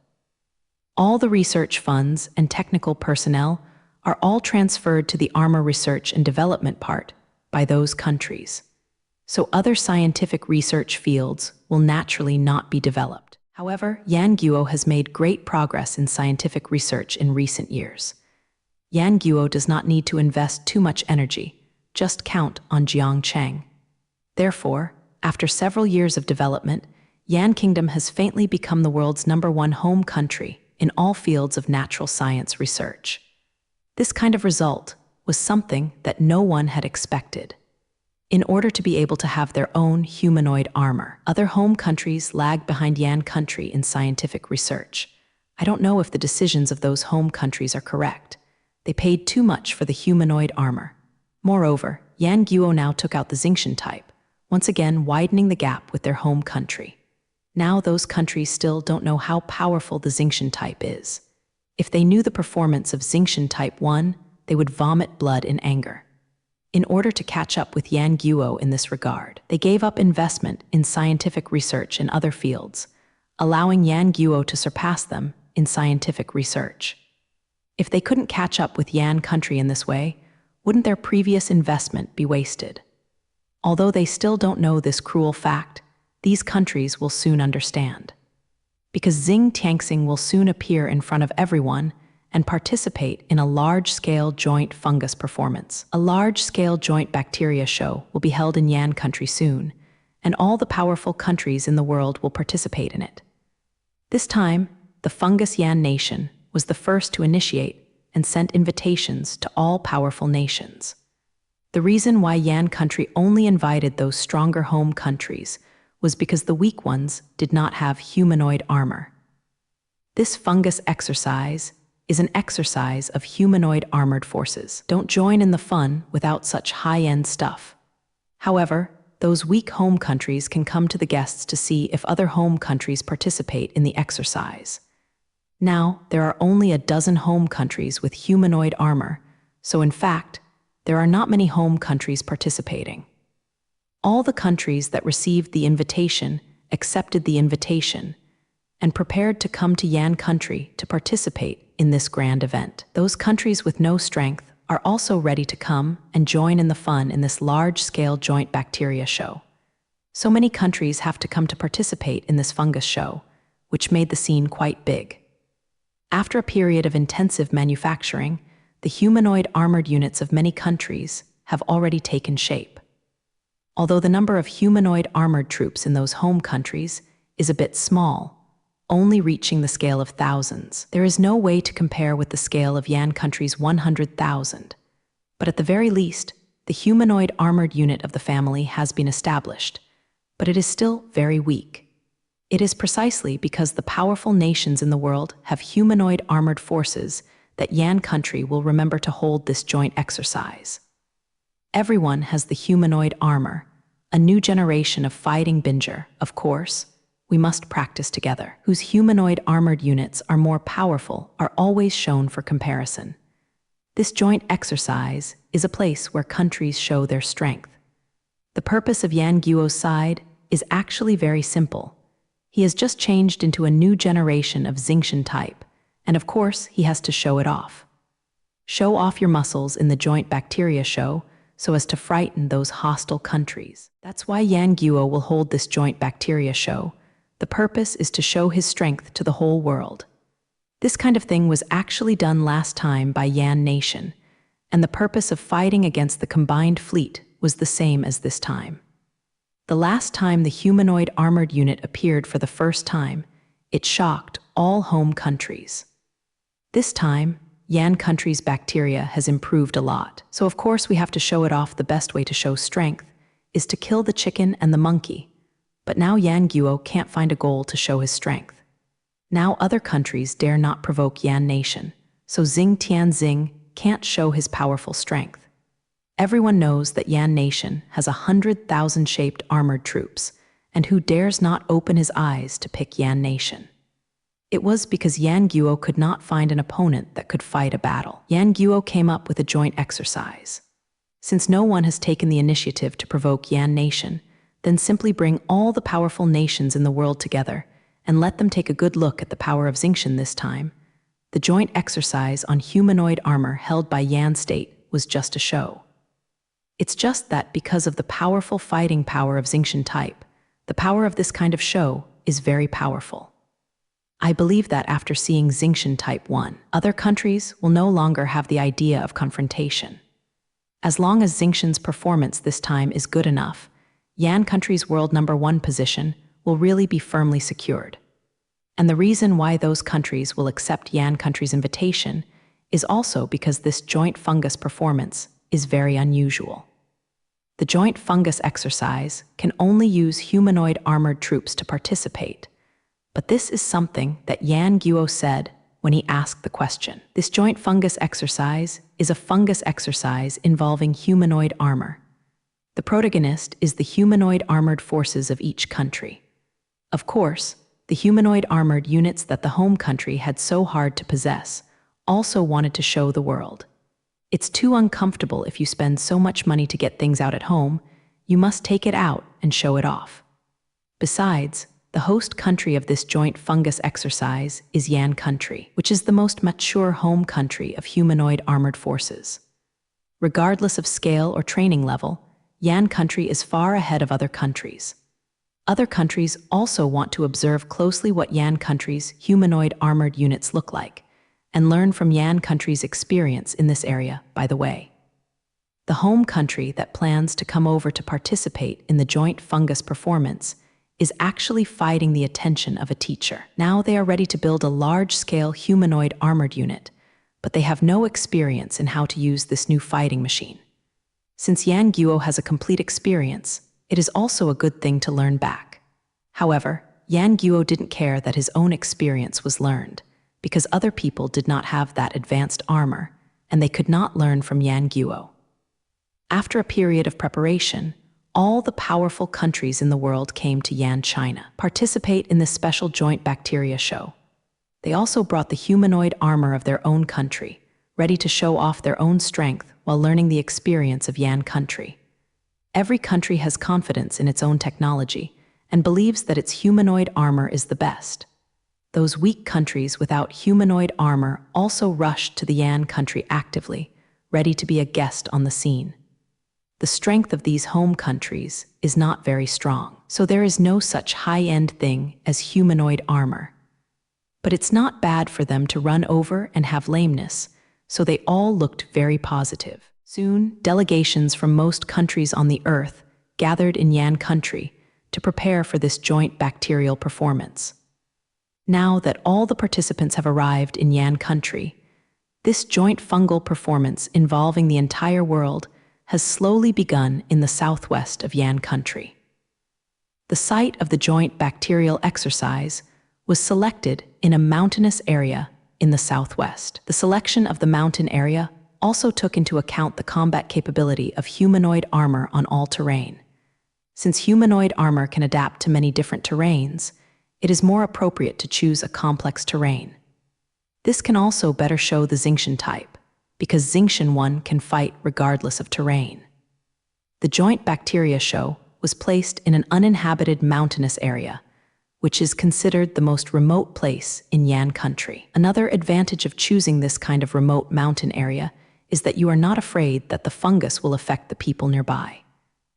All the research funds and technical personnel are all transferred to the armor research and development part by those countries. So other scientific research fields will naturally not be developed. However, Yan Guo has made great progress in scientific research in recent years. Yan Guo does not need to invest too much energy, just count on Jiang Cheng. Therefore, after several years of development, Yan Kingdom has faintly become the world's #1 home country in all fields of natural science research. This kind of result was something that no one had expected. in order to be able to have their own humanoid armor. Other home countries lag behind Yan country in scientific research. I don't know if the decisions of those home countries are correct. They paid too much for the humanoid armor. Moreover, Yan Guo now took out the Xingtian type, once again widening the gap with their home country. Now those countries still don't know how powerful the Xingtian type is. If they knew the performance of Xingtian type 1, they would vomit blood in anger. In order to catch up with Yan Guo in this regard, they gave up investment in scientific research in other fields, allowing Yan Guo to surpass them in scientific research. If they couldn't catch up with Yan country in this way, wouldn't their previous investment be wasted? Although they still don't know this cruel fact, these countries will soon understand. Because Xing Tianxing will soon appear in front of everyone and participate in a large-scale joint fungus performance. A large-scale joint bacteria show will be held in Yan country soon, and all the powerful countries in the world will participate in it. This time, the Fungus Yan nation was the first to initiate and sent invitations to all powerful nations. The reason why Yan country only invited those stronger home countries was because the weak ones did not have humanoid armor. This fungus exercise is an exercise of humanoid armored forces. Don't join in the fun without such high-end stuff. However, those weak home countries can come to the guests to see if other home countries participate in the exercise. Now, there are only a dozen home countries with humanoid armor, so in fact, there are not many home countries participating. All the countries that received the invitation accepted the invitation and prepared to come to Yan country to participate in this grand event. Those countries with no strength are also ready to come and join in the fun in this large-scale joint bacteria show. So many countries have to come to participate in this fungus show, which made the scene quite big. After a period of intensive manufacturing, the humanoid armored units of many countries have already taken shape. Although the number of humanoid armored troops in those home countries is a bit small, only reaching the scale of thousands, there is no way to compare with the scale of Yan country's 100,000. But at the very least, the humanoid armored unit of the family has been established, but it is still very weak. It is precisely because the powerful nations in the world have humanoid armored forces that Yan country will remember to hold this joint exercise. Everyone has the humanoid armor, a new generation of fighting binger, of course. We must practice together. Whose humanoid armored units are more powerful are always shown for comparison. This joint exercise is a place where countries show their strength. The purpose of Yan Guo's side is actually very simple. He has just changed into a new generation of Xingtian type, and of course he has to show it off. Show off your muscles in the joint bacteria show so as to frighten those hostile countries. That's why Yan Guo will hold this joint bacteria show. The purpose is to show his strength to the whole world. This kind of thing was actually done last time by Yan nation, and the purpose of fighting against the combined fleet was the same as this time. The last time the humanoid armored unit appeared for the first time, it shocked all home countries. This time, Yan country's bacteria has improved a lot, so of course we have to show it off. The best way to show strength is to kill the chicken and the monkey. But now Yan Guo can't find a goal to show his strength. Now other countries dare not provoke Yan nation, so Xing Tianxing can't show his powerful strength. Everyone knows that Yan nation has 100,000 shaped armored troops, and who dares not open his eyes to pick Yan nation. It was because Yan Guo could not find an opponent that could fight a battle. Yan Guo came up with a joint exercise. Since no one has taken the initiative to provoke Yan nation, then simply bring all the powerful nations in the world together and let them take a good look at the power of Xingtian this time. The joint exercise on humanoid armor held by Yan state was just a show. It's just that because of the powerful fighting power of Xingtian type, the power of this kind of show is very powerful. I believe that after seeing Xingtian type 1, other countries will no longer have the idea of confrontation. As long as Xingtian's performance this time is good enough, Yan country's world #1 position will really be firmly secured. And the reason why those countries will accept Yan country's invitation is also because this joint fungus performance is very unusual. The joint fungus exercise can only use humanoid armored troops to participate, but this is something that Yan Guo said when he asked the question. This joint fungus exercise is a fungus exercise involving humanoid armor. The protagonist is the humanoid armored forces of each country. Of course, the humanoid armored units that the home country had so hard to possess also wanted to show the world. It's too uncomfortable if you spend so much money to get things out at home, you must take it out and show it off. Besides, the host country of this joint fungus exercise is Yan country, which is the most mature home country of humanoid armored forces. Regardless of scale or training level, Yan country is far ahead of other countries. Other countries also want to observe closely what Yan country's humanoid armored units look like, and learn from Yan country's experience in this area, by the way. The home country that plans to come over to participate in the joint fungus performance is actually fighting the attention of a teacher. Now they are ready to build a large-scale humanoid armored unit, but they have no experience in how to use this new fighting machine. Since Yan Guo has a complete experience, it is also a good thing to learn back. However, Yan Guo didn't care that his own experience was learned, because other people did not have that advanced armor, and they could not learn from Yan Guo. After a period of preparation, all the powerful countries in the world came to Yan China, participate in this special joint bacteria show. They also brought the humanoid armor of their own country, ready to show off their own strength while learning the experience of Yan country. Every country has confidence in its own technology and believes that its humanoid armor is the best. Those weak countries without humanoid armor also rushed to the Yan country actively, ready to be a guest on the scene. The strength of these home countries is not very strong, so there is no such high-end thing as humanoid armor. But it's not bad for them to run over and have lameness, so they all looked very positive. Soon, delegations from most countries on the earth gathered in Yan country to prepare for this joint bacterial performance. Now that all the participants have arrived in Yan country, this joint fungal performance involving the entire world has slowly begun in the southwest of Yan country. The site of the joint bacterial exercise was selected in a mountainous area in the southwest. The selection of the mountain area also took into account the combat capability of humanoid armor on all terrain. Since humanoid armor can adapt to many different terrains, it is more appropriate to choose a complex terrain. This can also better show the Xingqian type, because Xingqian 1 can fight regardless of terrain. The joint bacteria show was placed in an uninhabited mountainous area, which is considered the most remote place in Yan country. Another advantage of choosing this kind of remote mountain area is that you are not afraid that the fungus will affect the people nearby.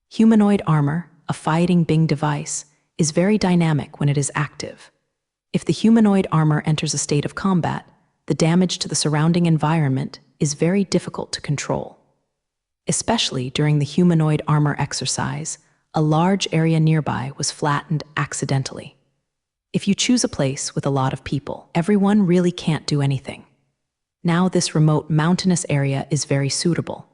Humanoid armor, a fighting Bing device, is very dynamic when it is active. If the humanoid armor enters a state of combat, the damage to the surrounding environment is very difficult to control. Especially during the humanoid armor exercise, a large area nearby was flattened accidentally. If you choose a place with a lot of people, everyone really can't do anything. Now this remote mountainous area is very suitable.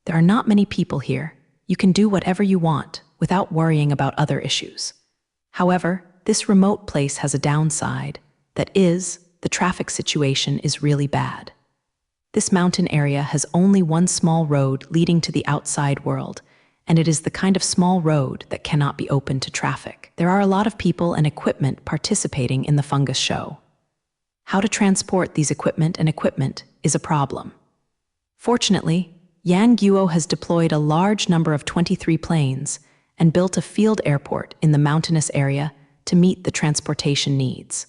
There are not many people here. You can do whatever you want without worrying about other issues. However, this remote place has a downside, that is, the traffic situation is really bad. This mountain area has only one small road leading to the outside world, and it is the kind of small road that cannot be open to traffic. There are a lot of people and equipment participating in the fungus show. How to transport these equipment is a problem. Fortunately, Yan Guo has deployed a large number of 23 planes and built a field airport in the mountainous area to meet the transportation needs.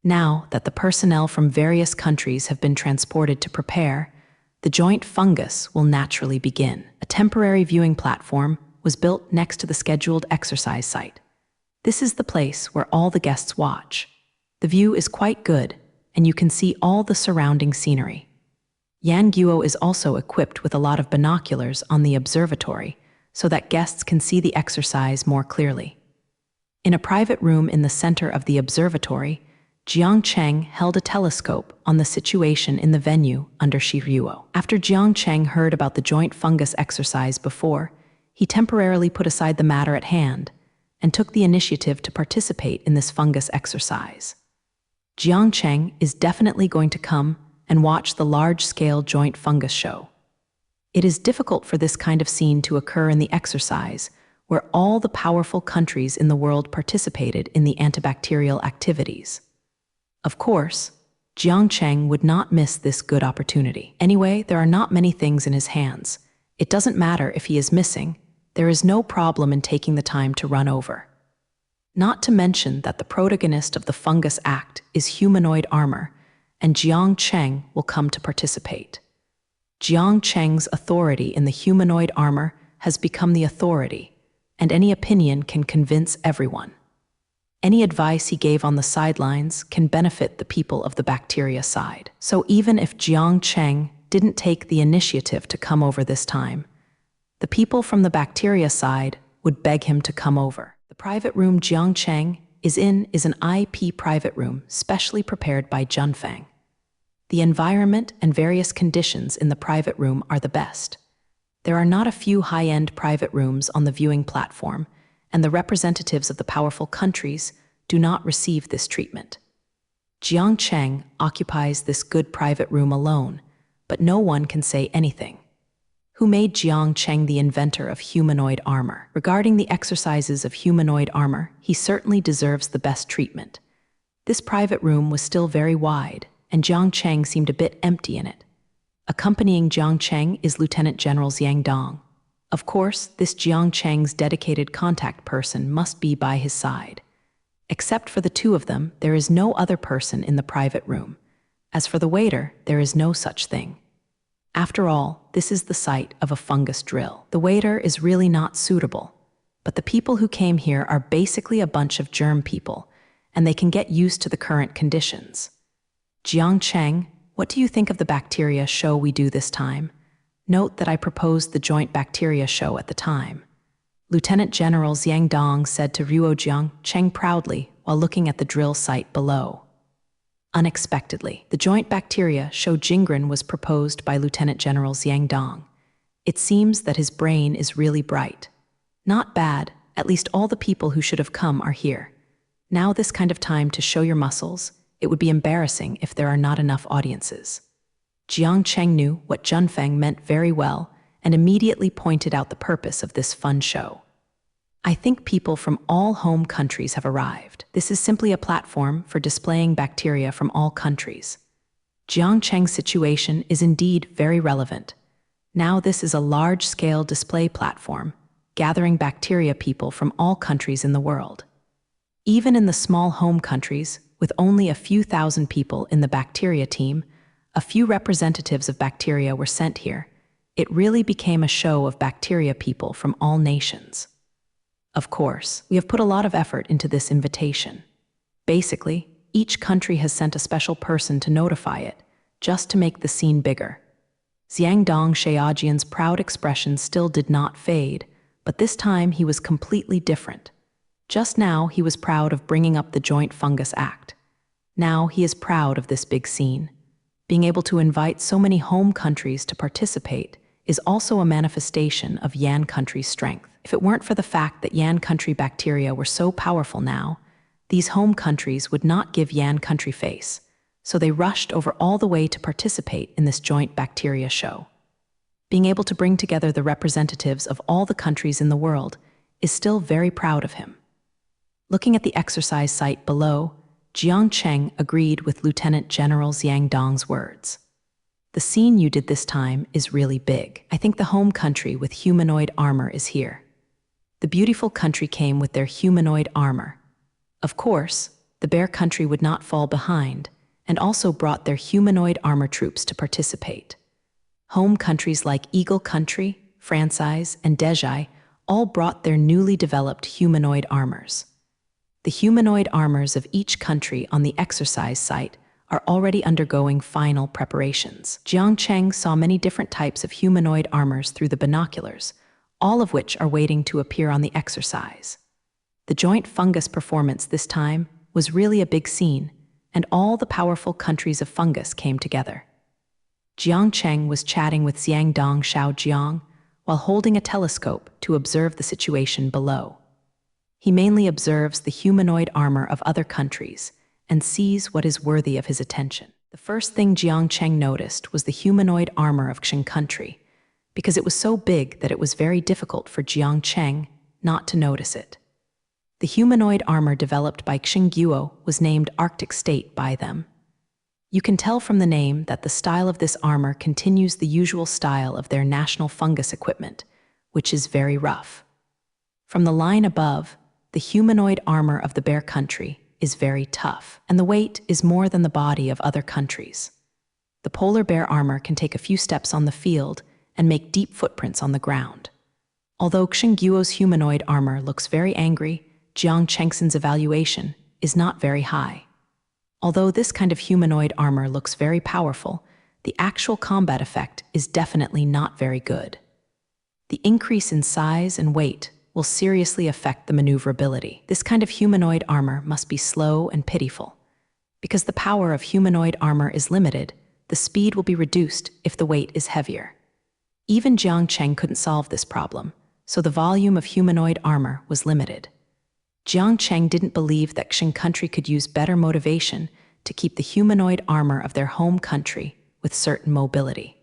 Now that the personnel from various countries have been transported to prepare, the joint fungus will naturally begin. A temporary viewing platform was built next to the scheduled exercise site. This is the place where all the guests watch. The view is quite good, and you can see all the surrounding scenery. Yan Guo is also equipped with a lot of binoculars on the observatory so that guests can see the exercise more clearly. In a private room in the center of the observatory, Jiang Cheng held a telescope on the situation in the venue under Shi Ruo. After Jiang Cheng heard about the joint fungus exercise before, he temporarily put aside the matter at hand and took the initiative to participate in this fungus exercise. Jiang Cheng is definitely going to come and watch the large-scale joint fungus show. It is difficult for this kind of scene to occur in the exercise, where all the powerful countries in the world participated in the antibacterial activities. Of course, Jiang Cheng would not miss this good opportunity. Anyway, there are not many things in his hands. It doesn't matter if he is missing. There is no problem in taking the time to run over. Not to mention that the protagonist of the fungus act is humanoid armor, and Jiang Cheng will come to participate. Jiang Cheng's authority in the humanoid armor has become the authority, and any opinion can convince everyone. Any advice he gave on the sidelines can benefit the people of the bacteria side. So even if Jiang Cheng didn't take the initiative to come over this time, the people from the bacteria side would beg him to come over. The private room Jiang Cheng is in is an IP private room specially prepared by Junfang. The environment and various conditions in the private room are the best. There are not a few high-end private rooms on the viewing platform, and the representatives of the powerful countries do not receive this treatment. Jiang Cheng occupies this good private room alone, but no one can say anything. Who made Jiang Cheng the inventor of humanoid armor? Regarding the exercises of humanoid armor, he certainly deserves the best treatment. This private room was still very wide, and Jiang Cheng seemed a bit empty in it. Accompanying Jiang Cheng is Lieutenant General Xiang Dong. Of course, this Jiang Cheng's dedicated contact person must be by his side. Except for the two of them, there is no other person in the private room. As for the waiter, there is no such thing. After all, this is the site of a fungus drill. The waiter is really not suitable, but the people who came here are basically a bunch of germ people, and they can get used to the current conditions. Jiang Cheng, what do you think of the bacteria show we do this time? Note that I proposed the joint bacteria show at the time. Lieutenant General Xiang Dong said to Jiang Cheng proudly while looking at the drill site below. Unexpectedly, the joint bacteria show Jingren was proposed by Lieutenant General Xiang Dong. It seems that his brain is really bright. Not bad, at least all the people who should have come are here. Now this kind of time to show your muscles, it would be embarrassing if there are not enough audiences. Jiang Cheng knew what Junfeng meant very well and immediately pointed out the purpose of this fun show. I think people from all home countries have arrived. This is simply a platform for displaying bacteria from all countries. Jiang Cheng's situation is indeed very relevant. Now this is a large-scale display platform, gathering bacteria people from all countries in the world. Even in the small home countries, with only a few thousand people in the bacteria team, a few representatives of bacteria were sent here. It really became a show of bacteria people from all nations. Of course, we have put a lot of effort into this invitation. Basically, each country has sent a special person to notify it, just to make the scene bigger. Xiang Dong Shaojian's proud expression still did not fade, but this time he was completely different. Just now he was proud of bringing up the joint fungus act. Now he is proud of this big scene. Being able to invite so many home countries to participate is also a manifestation of Yan country's strength. If it weren't for the fact that Yan country bacteria were so powerful now, these home countries would not give Yan country face, so they rushed over all the way to participate in this joint bacteria show. Being able to bring together the representatives of all the countries in the world is still very proud of him. Looking at the exercise site below, Jiang Cheng agreed with Lieutenant General Xiang Dong's words. The scene you did this time is really big. I think the home country with humanoid armor is here. The beautiful country came with their humanoid armor. Of course, the bear country would not fall behind, and also brought their humanoid armor troops to participate. Home countries like Eagle Country, Franchise, and Dejai all brought their newly developed humanoid armors. The humanoid armors of each country on the exercise site are already undergoing final preparations. Jiang Cheng saw many different types of humanoid armors through the binoculars, all of which are waiting to appear on the exercise. The joint fungus performance this time was really a big scene, and all the powerful countries of fungus came together. Jiang Cheng was chatting with Xiang Dong Shaojiang while holding a telescope to observe the situation below. He mainly observes the humanoid armor of other countries and sees what is worthy of his attention. The first thing Jiang Cheng noticed was the humanoid armor of Qing country, because it was so big that it was very difficult for Jiang Cheng not to notice it. The humanoid armor developed by Qing Guo was named Arctic State by them. You can tell from the name that the style of this armor continues the usual style of their national fungus equipment, which is very rough. From the line above, the humanoid armor of the bear country is very tough, and the weight is more than the body of other countries. The polar bear armor can take a few steps on the field and make deep footprints on the ground. Although Qing Guo's humanoid armor looks very angry, Jiang Chengxin's evaluation is not very high. Although this kind of humanoid armor looks very powerful, the actual combat effect is definitely not very good. The increase in size and weight will seriously affect the maneuverability. This kind of humanoid armor must be slow and pitiful. Because the power of humanoid armor is limited, the speed will be reduced if the weight is heavier. Even Jiang Cheng couldn't solve this problem, so the volume of humanoid armor was limited. Jiang Cheng didn't believe that Qing country could use better motivation to keep the humanoid armor of their home country with certain mobility.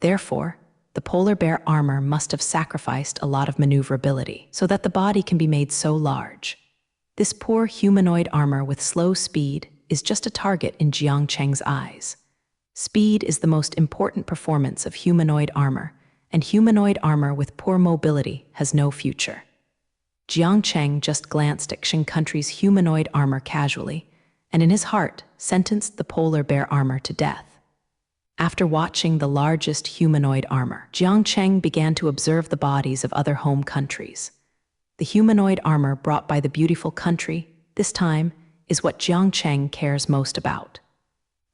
Therefore, the polar bear armor must have sacrificed a lot of maneuverability so that the body can be made so large. This poor humanoid armor with slow speed is just a target in Jiang Cheng's eyes. Speed is the most important performance of humanoid armor, and humanoid armor with poor mobility has no future. Jiang Cheng just glanced at Qing country's humanoid armor casually, and in his heart sentenced the polar bear armor to death. After watching the largest humanoid armor, Jiang Cheng began to observe the bodies of other home countries. The humanoid armor brought by the beautiful country, this time, is what Jiang Cheng cares most about.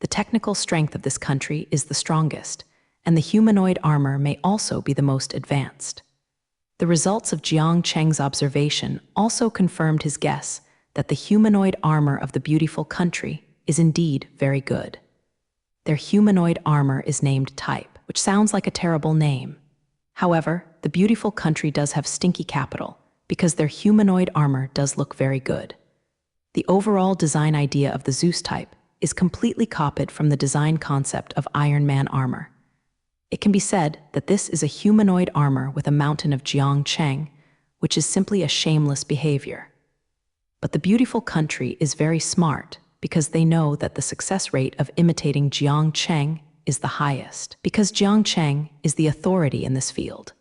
The technical strength of this country is the strongest, and the humanoid armor may also be the most advanced. The results of Jiang Cheng's observation also confirmed his guess that the humanoid armor of the beautiful country is indeed very good. Their humanoid armor is named Type, which sounds like a terrible name. However, the beautiful country does have stinky capital, because their humanoid armor does look very good. The overall design idea of the Zeus type is completely copied from the design concept of Iron Man armor. It can be said that this is a humanoid armor with a mountain of Jiang Cheng, which is simply a shameless behavior. But the beautiful country is very smart, because they know that the success rate of imitating Jiang Cheng is the highest, because Jiang Cheng is the authority in this field.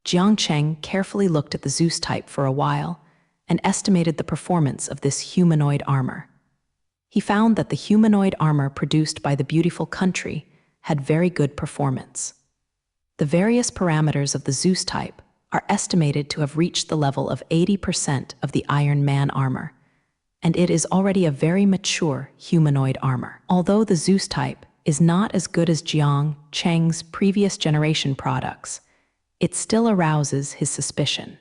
Jiang Cheng carefully looked at the Zeus type for a while and estimated the performance of this humanoid armor. He found that the humanoid armor produced by the beautiful country had very good performance. The various parameters of the Zeus type are estimated to have reached the level of 80% of the Iron Man armor, and it is already a very mature humanoid armor. Although the Zeus type is not as good as Jiang Cheng's previous generation products, it still arouses his suspicion.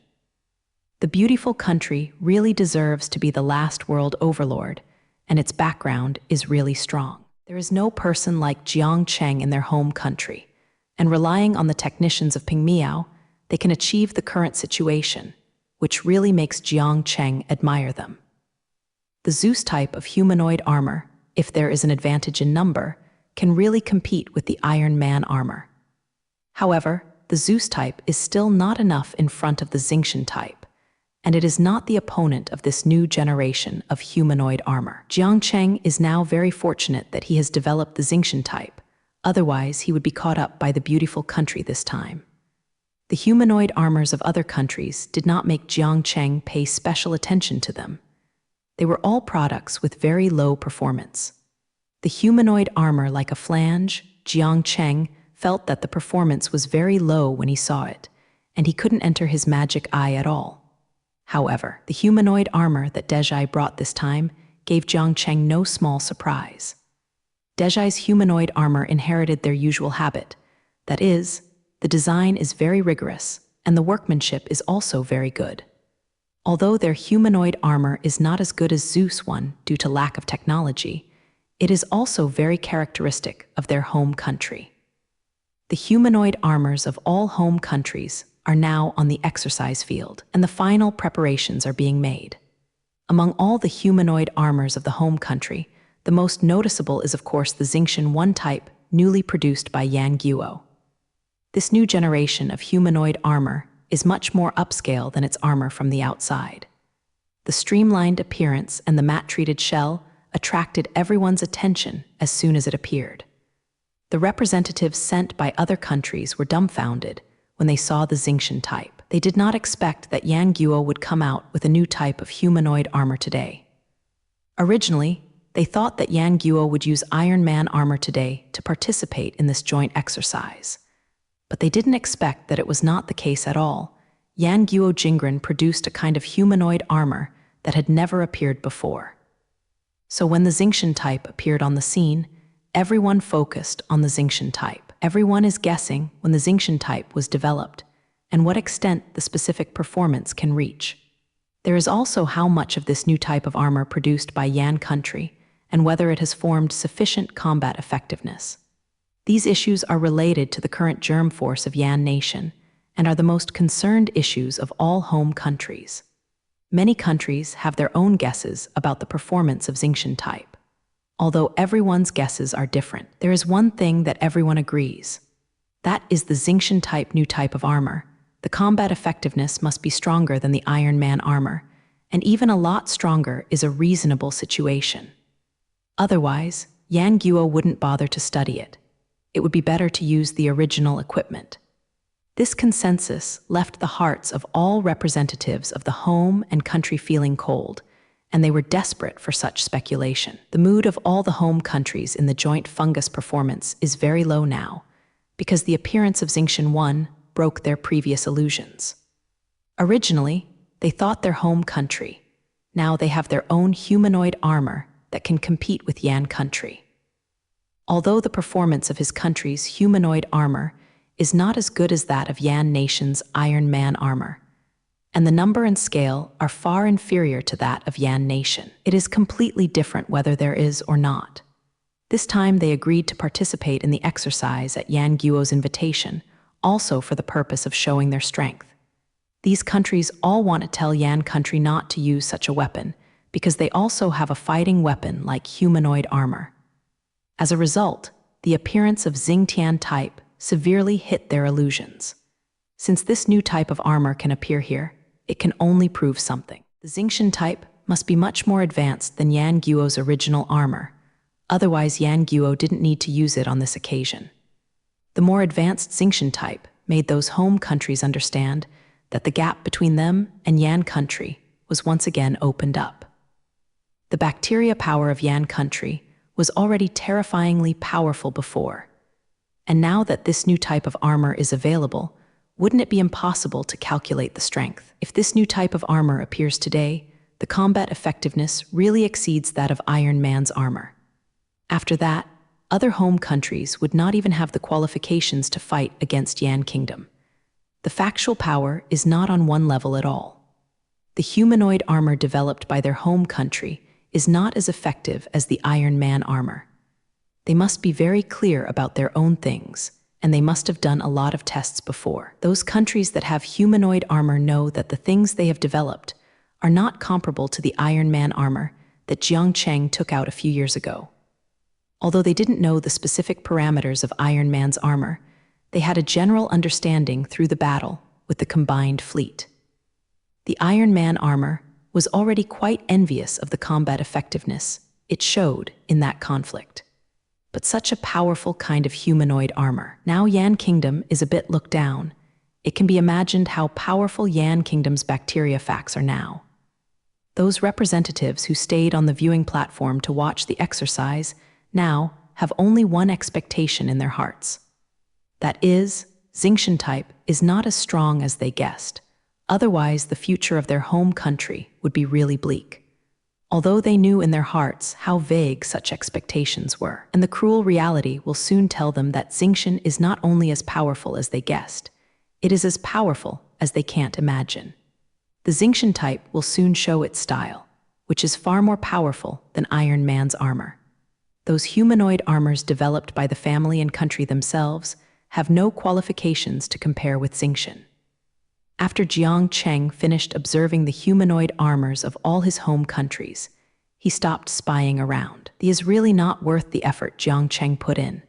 The beautiful country really deserves to be the last world overlord, and its background is really strong. There is no person like Jiang Cheng in their home country, and relying on the technicians of Pingmiao, they can achieve the current situation, which really makes Jiang Cheng admire them. The Zeus type of humanoid armor, if there is an advantage in number, can really compete with the Iron Man armor. However, the Zeus type is still not enough in front of the Xingqian type, and it is not the opponent of this new generation of humanoid armor. Jiang Cheng is now very fortunate that he has developed the Xingqian type, otherwise he would be caught up by the beautiful country this time. The humanoid armors of other countries did not make Jiang Cheng pay special attention to them. They were all products with very low performance. The humanoid armor like a flange, Jiang Cheng felt that the performance was very low when he saw it, and he couldn't enter his magic eye at all. However, the humanoid armor that Dezhai brought this time gave Jiang Cheng no small surprise. Dezhai's humanoid armor inherited their usual habit. That is, the design is very rigorous, and the workmanship is also very good. Although their humanoid armor is not as good as Zeus one due to lack of technology, it is also very characteristic of their home country. The humanoid armors of all home countries are now on the exercise field, and the final preparations are being made. Among all the humanoid armors of the home country, the most noticeable is of course the Xingqian 1 type, newly produced by Yan Guo. This new generation of humanoid armor is much more upscale than its armor from the outside. The streamlined appearance and the matte-treated shell attracted everyone's attention as soon as it appeared. The representatives sent by other countries were dumbfounded when they saw the Xingqian type. They did not expect that Yan Guo would come out with a new type of humanoid armor today. Originally, they thought that Yan Guo would use Iron Man armor today to participate in this joint exercise. But they didn't expect that it was not the case at all. Yan Guo Jingren produced a kind of humanoid armor that had never appeared before. So when the Xingqian type appeared on the scene, everyone focused on the Xingqian type. Everyone is guessing when the Xingqian type was developed and what extent the specific performance can reach. There is also how much of this new type of armor produced by Yan country and whether it has formed sufficient combat effectiveness. These issues are related to the current germ force of Yan nation and are the most concerned issues of all home countries. Many countries have their own guesses about the performance of Xingqian type. Although everyone's guesses are different, there is one thing that everyone agrees. That is the Xingqian type new type of armor. The combat effectiveness must be stronger than the Iron Man armor, and even a lot stronger is a reasonable situation. Otherwise, Yan Guo wouldn't bother to study it. It would be better to use the original equipment. This consensus left the hearts of all representatives of the home and country feeling cold, and they were desperate for such speculation. The mood of all the home countries in the joint fungus performance is very low now, because the appearance of Xingqian 1 broke their previous illusions. Originally, they thought their home country. Now they have their own humanoid armor that can compete with Yan country. Although the performance of his country's humanoid armor is not as good as that of Yan nation's Iron Man armor, and the number and scale are far inferior to that of Yan nation. It is completely different whether there is or not. This time they agreed to participate in the exercise at Yan Guo's invitation, also for the purpose of showing their strength. These countries all want to tell Yan country not to use such a weapon, because they also have a fighting weapon like humanoid armor. As a result, the appearance of Xingqian type severely hit their illusions. Since this new type of armor can appear here, it can only prove something. The Xingqian type must be much more advanced than Yan Guo's original armor. Otherwise, Yan Guo didn't need to use it on this occasion. The more advanced Xingqian type made those home countries understand that the gap between them and Yan country was once again opened up. The bacteria power of Yan country was already terrifyingly powerful before, and now that this new type of armor is available, wouldn't it be impossible to calculate the strength? If this new type of armor appears today, the combat effectiveness really exceeds that of Iron Man's armor. After that, other home countries would not even have the qualifications to fight against Yan Kingdom. The factual power is not on one level at all. The humanoid armor developed by their home country is not as effective as the Iron Man armor. They must be very clear about their own things, and they must have done a lot of tests before. Those countries that have humanoid armor know that the things they have developed are not comparable to the Iron Man armor that Jiang Cheng took out a few years ago. Although they didn't know the specific parameters of Iron Man's armor, they had a general understanding through the battle with the combined fleet. The Iron Man armor was already quite envious of the combat effectiveness it showed in that conflict. But such a powerful kind of humanoid armor. Now Yan Kingdom is a bit looked down. It can be imagined how powerful Yan Kingdom's bacteriophages are now. Those representatives who stayed on the viewing platform to watch the exercise now have only one expectation in their hearts. That is, Xingqian type is not as strong as they guessed. Otherwise, the future of their home country would be really bleak. Although they knew in their hearts how vague such expectations were. And the cruel reality will soon tell them that Xingqian is not only as powerful as they guessed, it is as powerful as they can't imagine. The Xingqian type will soon show its style, which is far more powerful than Iron Man's armor. Those humanoid armors developed by the family and country themselves have no qualifications to compare with Xingqian. After Jiang Cheng finished observing the humanoid armors of all his home countries, he stopped spying around. It is really not worth the effort Jiang Cheng put in.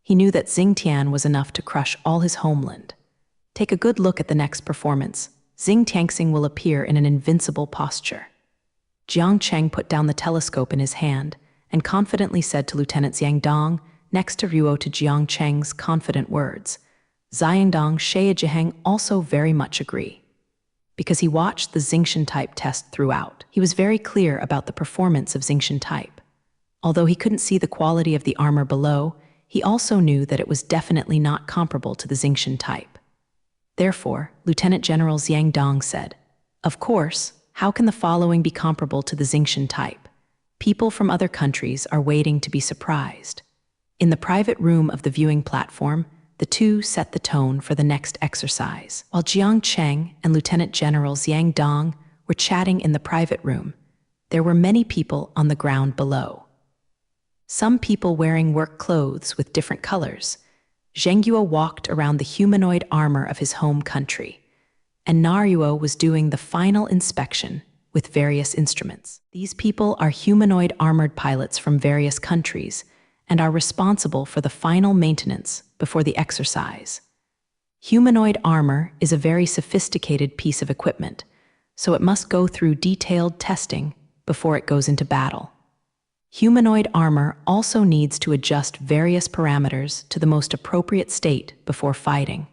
He knew that Xingtian was enough to crush all his homeland. Take a good look at the next performance. Xing Tianxing will appear in an invincible posture. Jiang Cheng put down the telescope in his hand and confidently said to Lieutenant Xiangdong, next to Ruo, to Jiang Cheng's confident words. Xiangdong Sheijiheng also very much agree. Because he watched the Xingqian type test throughout, he was very clear about the performance of Xingqian type. Although he couldn't see the quality of the armor below, he also knew that it was definitely not comparable to the Xingqian type. Therefore, Lieutenant General Xiangdong said, "Of course, how can the following be comparable to the Xingqian type? People from other countries are waiting to be surprised." In the private room of the viewing platform, the two set the tone for the next exercise. While Jiang Cheng and Lieutenant General Xiangdong were chatting in the private room, there were many people on the ground below. Some people wearing work clothes with different colors. Zheng Yuo walked around the humanoid armor of his home country, and Naruo was doing the final inspection with various instruments. These people are humanoid armored pilots from various countries and are responsible for the final maintenance before the exercise. Humanoid armor is a very sophisticated piece of equipment, so it must go through detailed testing before it goes into battle. Humanoid armor also needs to adjust various parameters to the most appropriate state before fighting.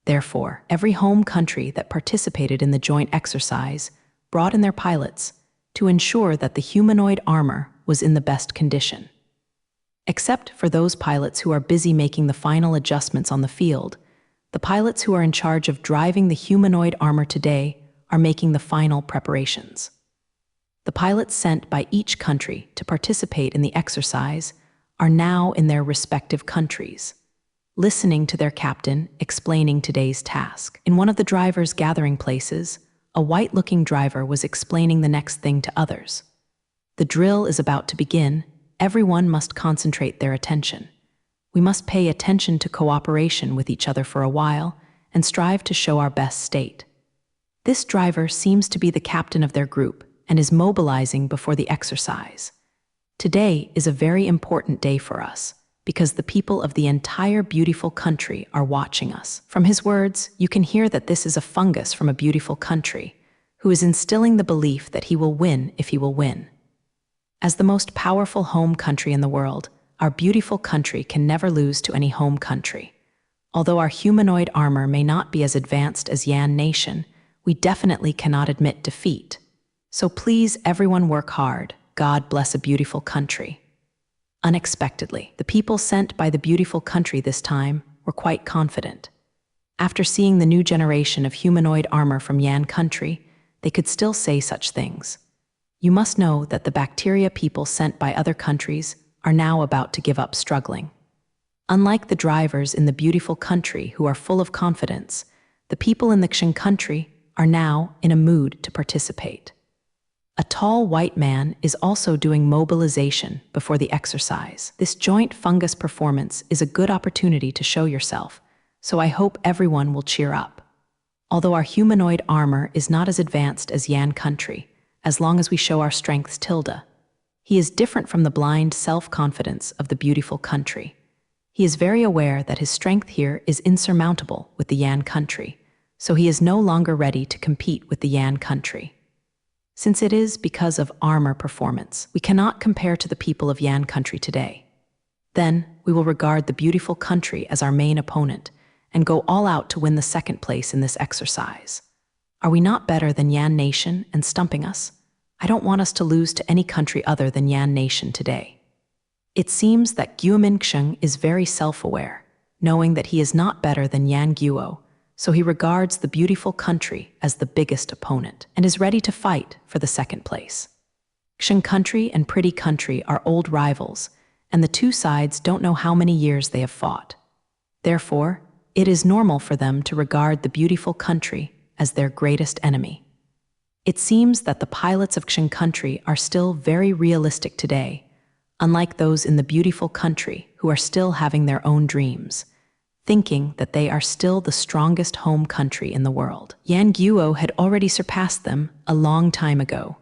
Therefore, every home country that participated in the joint exercise brought in their pilots to ensure that the humanoid armor was in the best condition. Except for those pilots who are busy making the final adjustments on the field, the pilots who are in charge of driving the humanoid armor today are making the final preparations. The pilots sent by each country to participate in the exercise are now in their respective countries, listening to their captain explaining today's task. In one of the drivers' gathering places, a white-looking driver was explaining the next thing to others. The drill is about to begin. Everyone must concentrate their attention. We must pay attention to cooperation with each other for a while and strive to show our best state. This driver seems to be the captain of their group and is mobilizing before the exercise. Today is a very important day for us because the people of the entire beautiful country are watching us. From his words, you can hear that this is a fungus from a beautiful country who is instilling the belief that he will win if he will win. As the most powerful home country in the world, our beautiful country can never lose to any home country. Although our humanoid armor may not be as advanced as Yan Nation, we definitely cannot admit defeat. So please, everyone, work hard. God bless a beautiful country. Unexpectedly, the people sent by the beautiful country this time were quite confident. After seeing the new generation of humanoid armor from Yan country, they could still say such things. You must know that the bacteria people sent by other countries are now about to give up struggling. Unlike the drivers in the beautiful country who are full of confidence, the people in the Xing country are now in a mood to participate. A tall white man is also doing mobilization before the exercise. This joint fungus performance is a good opportunity to show yourself, so I hope everyone will cheer up. Although our humanoid armor is not as advanced as Yan country, as long as we show our strengths, he is different from the blind self-confidence of the beautiful country. He is very aware that his strength here is insurmountable with the Yan country, so he is no longer ready to compete with the Yan country. Since it is because of armor performance, we cannot compare to the people of Yan country today. Then we will regard the beautiful country as our main opponent and go all out to win the second place in this exercise. Are we not better than Yan Nation and stumping us? I don't want us to lose to any country other than Yan Nation today. It seems that Guomin Xing is very self-aware, knowing that he is not better than Yan Guo, so he regards the beautiful country as the biggest opponent and is ready to fight for the second place. Xing country and pretty country are old rivals, and the two sides don't know how many years they have fought. Therefore, it is normal for them to regard the beautiful country as their greatest enemy. It seems that the pilots of Xing country are still very realistic today, unlike those in the beautiful country who are still having their own dreams. thinking that they are still the strongest home country in the world. Yan Guo had already surpassed them a long time ago.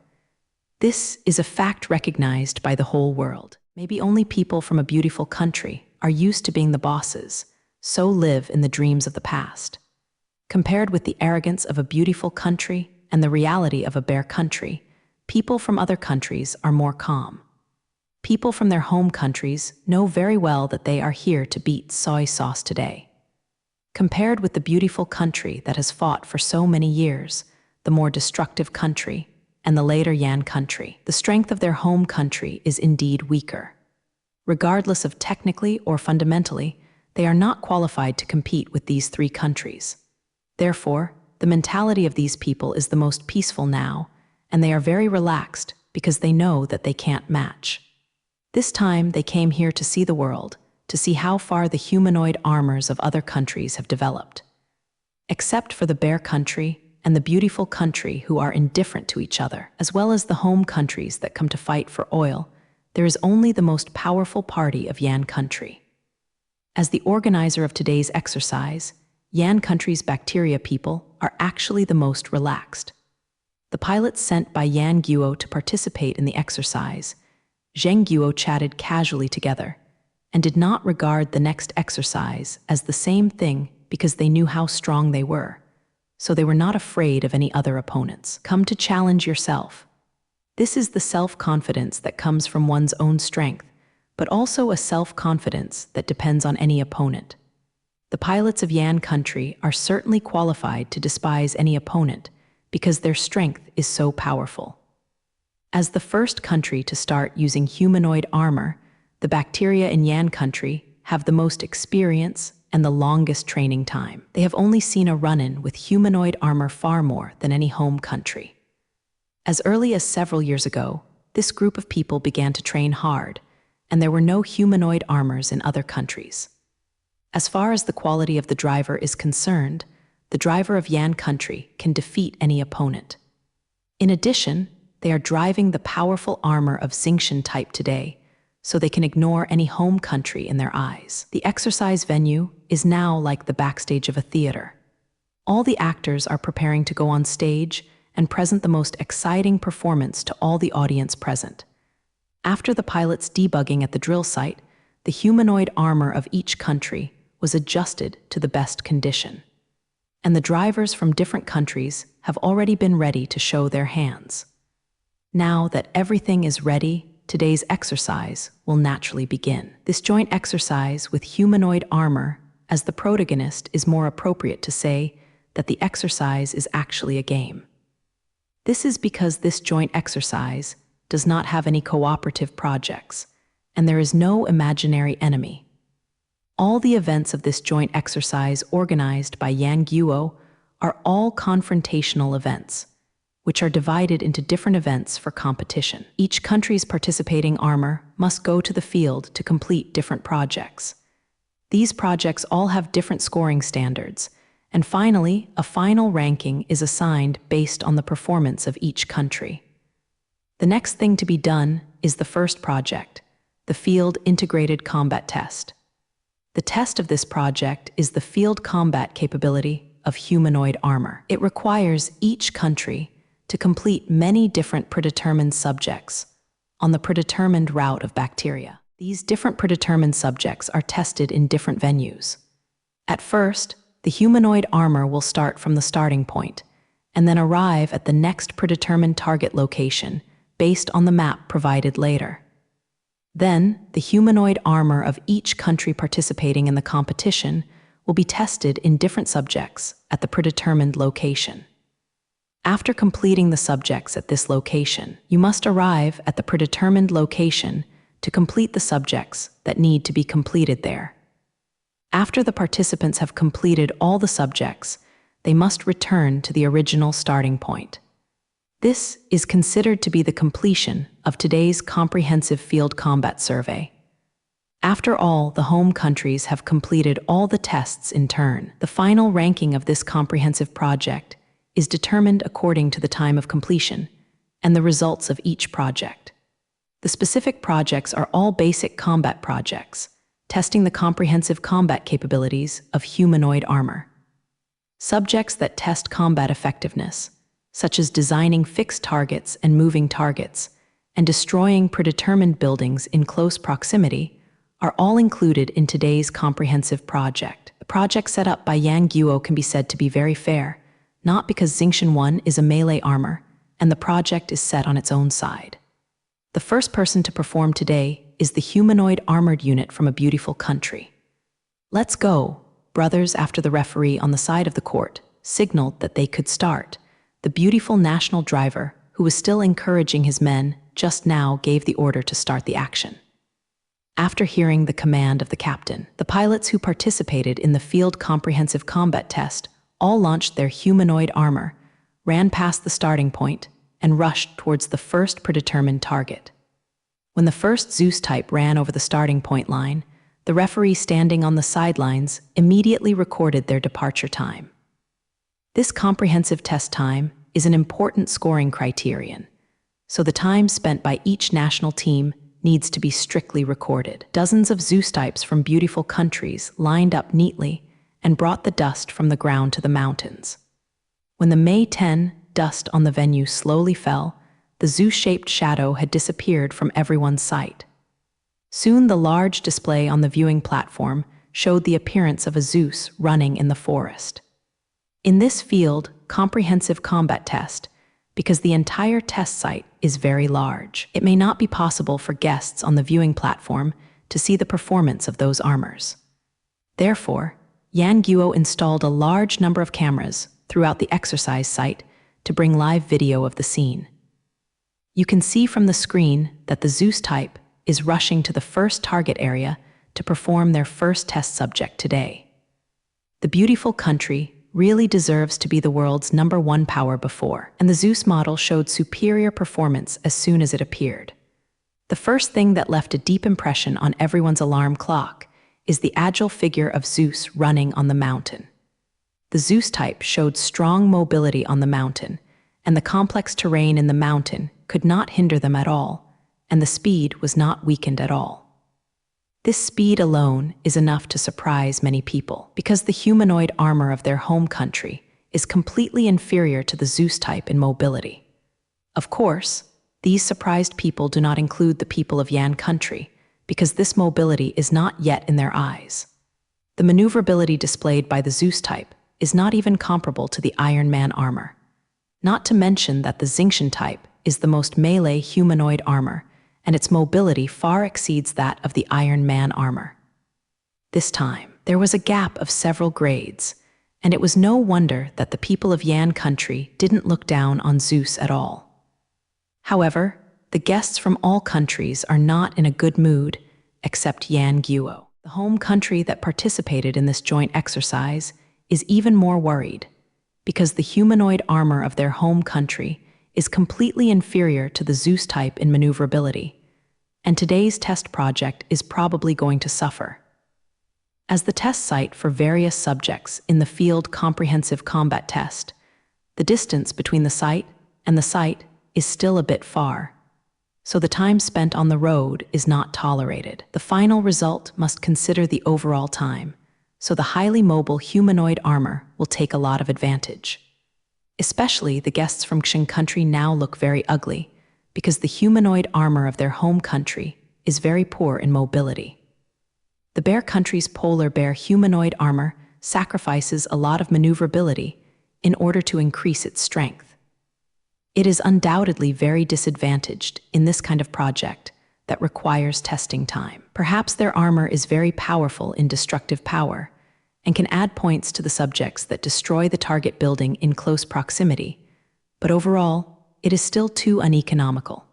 This is a fact recognized by the whole world. Maybe only people from a beautiful country are used to being the bosses, so live in the dreams of the past. Compared with the arrogance of a beautiful country and the reality of a bare country, people from other countries are more calm. People from their home countries know very well that they are here to beat soy sauce today. Compared with the beautiful country that has fought for so many years, the more destructive country, and the later Yan country, the strength of their home country is indeed weaker. Regardless of technically or fundamentally, they are not qualified to compete with these three countries. Therefore, the mentality of these people is the most peaceful now, and they are very relaxed because they know that they can't match. This time they came here to see the world, to see how far the humanoid armors of other countries have developed. Except for the bare country and the beautiful country who are indifferent to each other, as well as the home countries that come to fight for oil, there is only the most powerful party of Yan country. As the organizer of today's exercise, Yan country's bacteria people are actually the most relaxed. The pilots sent by Yan Guo to participate in the exercise, Zheng Guo chatted casually together and did not regard the next exercise as the same thing because they knew how strong they were, so they were not afraid of any other opponents. Come to challenge yourself. This is the self-confidence that comes from one's own strength, but also a self-confidence that depends on any opponent. The pilots of Yan country are certainly qualified to despise any opponent because their strength is so powerful. As the first country to start using humanoid armor, the bacteria in Yan country have the most experience and the longest training time. They have only seen a run-in with humanoid armor far more than any home country. As early as several years ago, this group of people began to train hard, and there were no humanoid armors in other countries. As far as the quality of the driver is concerned, the driver of Yan country can defeat any opponent. In addition, they are driving the powerful armor of Xingqian type today, so they can ignore any home country in their eyes. The exercise venue is now like the backstage of a theater. All the actors are preparing to go on stage and present the most exciting performance to all the audience present. After the pilots debugging at the drill site, the humanoid armor of each country was adjusted to the best condition. And the drivers from different countries have already been ready to show their hands. Now that everything is ready, today's exercise will naturally begin. This joint exercise with humanoid armor, as the protagonist, is more appropriate to say that the exercise is actually a game. This is because this joint exercise does not have any cooperative projects, and there is no imaginary enemy. All the events of this joint exercise organized by Yan Guo are all confrontational events, which are divided into different events for competition. Each country's participating armor must go to the field to complete different projects. These projects all have different scoring standards, and finally, a final ranking is assigned based on the performance of each country. The next thing to be done is the first project, the Field Integrated Combat Test. The test of this project is the field combat capability of humanoid armor. It requires each country to complete many different predetermined subjects on the predetermined route of bacteria. These different predetermined subjects are tested in different venues. At first, the humanoid armor will start from the starting point and then arrive at the next predetermined target location based on the map provided later. Then, the humanoid armor of each country participating in the competition will be tested in different subjects at the predetermined location. After completing the subjects at this location, you must arrive at the predetermined location to complete the subjects that need to be completed there. After the participants have completed all the subjects, they must return to the original starting point. This is considered to be the completion of today's comprehensive field combat survey. After all the home countries have completed all the tests in turn, the final ranking of this comprehensive project is determined according to the time of completion and the results of each project. The specific projects are all basic combat projects, testing the comprehensive combat capabilities of humanoid armor. Subjects that test combat effectiveness, such as designing fixed targets and moving targets, and destroying predetermined buildings in close proximity, are all included in today's comprehensive project. The project set up by Yang Guo can be said to be very fair, not because Xingqian 1 is a melee armor, and the project is set on its own side. The first person to perform today is the humanoid armored unit from a beautiful country. "Let's go," brothers, after the referee on the side of the court signaled that they could start. The beautiful national driver, who was still encouraging his men, just now gave the order to start the action. After hearing the command of the captain, the pilots who participated in the field comprehensive combat test all launched their humanoid armor, ran past the starting point, and rushed towards the first predetermined target. When the first Zeus type ran over the starting point line, the referee standing on the sidelines immediately recorded their departure time. This comprehensive test time is an important scoring criterion, so the time spent by each national team needs to be strictly recorded. Dozens of Zeus types from beautiful countries lined up neatly and brought the dust from the ground to the mountains. When the May 10 dust on the venue slowly fell, the Zeus-shaped shadow had disappeared from everyone's sight. Soon the large display on the viewing platform showed the appearance of a Zeus running in the forest. In this field comprehensive combat test, because the entire test site is very large, it may not be possible for guests on the viewing platform to see the performance of those armors. Therefore, Yang Guo installed a large number of cameras throughout the exercise site to bring live video of the scene. You can see from the screen that the Zeus type is rushing to the first target area to perform their first test subject today. The beautiful country really deserves to be the world's #1 power before, and the Zeus model showed superior performance as soon as it appeared. The first thing that left a deep impression on everyone's alarm clock is the agile figure of Zeus running on the mountain. The Zeus type showed strong mobility on the mountain, and the complex terrain in the mountain could not hinder them at all, and the speed was not weakened at all. This speed alone is enough to surprise many people, because the humanoid armor of their home country is completely inferior to the Zeus type in mobility. Of course, these surprised people do not include the people of Yan country, because this mobility is not yet in their eyes. The maneuverability displayed by the Zeus type is not even comparable to the Iron Man armor. Not to mention that the Xingqian type is the most melee humanoid armor, and its mobility far exceeds that of the Iron Man armor. This time, there was a gap of several grades, and it was no wonder that the people of Yan country didn't look down on Zeus at all. However, the guests from all countries are not in a good mood, except Yang Guo. The home country that participated in this joint exercise is even more worried, because the humanoid armor of their home country is completely inferior to the Zeus type in maneuverability, and today's test project is probably going to suffer. As the test site for various subjects in the field comprehensive combat test, the distance between the site and the site is still a bit far, so the time spent on the road is not tolerated. The final result must consider the overall time, so the highly mobile humanoid armor will take a lot of advantage. Especially the guests from Xing country now look very ugly, because the humanoid armor of their home country is very poor in mobility. The bear country's polar bear humanoid armor sacrifices a lot of maneuverability in order to increase its strength. It is undoubtedly very disadvantaged in this kind of project that requires testing time. Perhaps their armor is very powerful in destructive power and can add points to the subjects that destroy the target building in close proximity, but overall, it is still too uneconomical.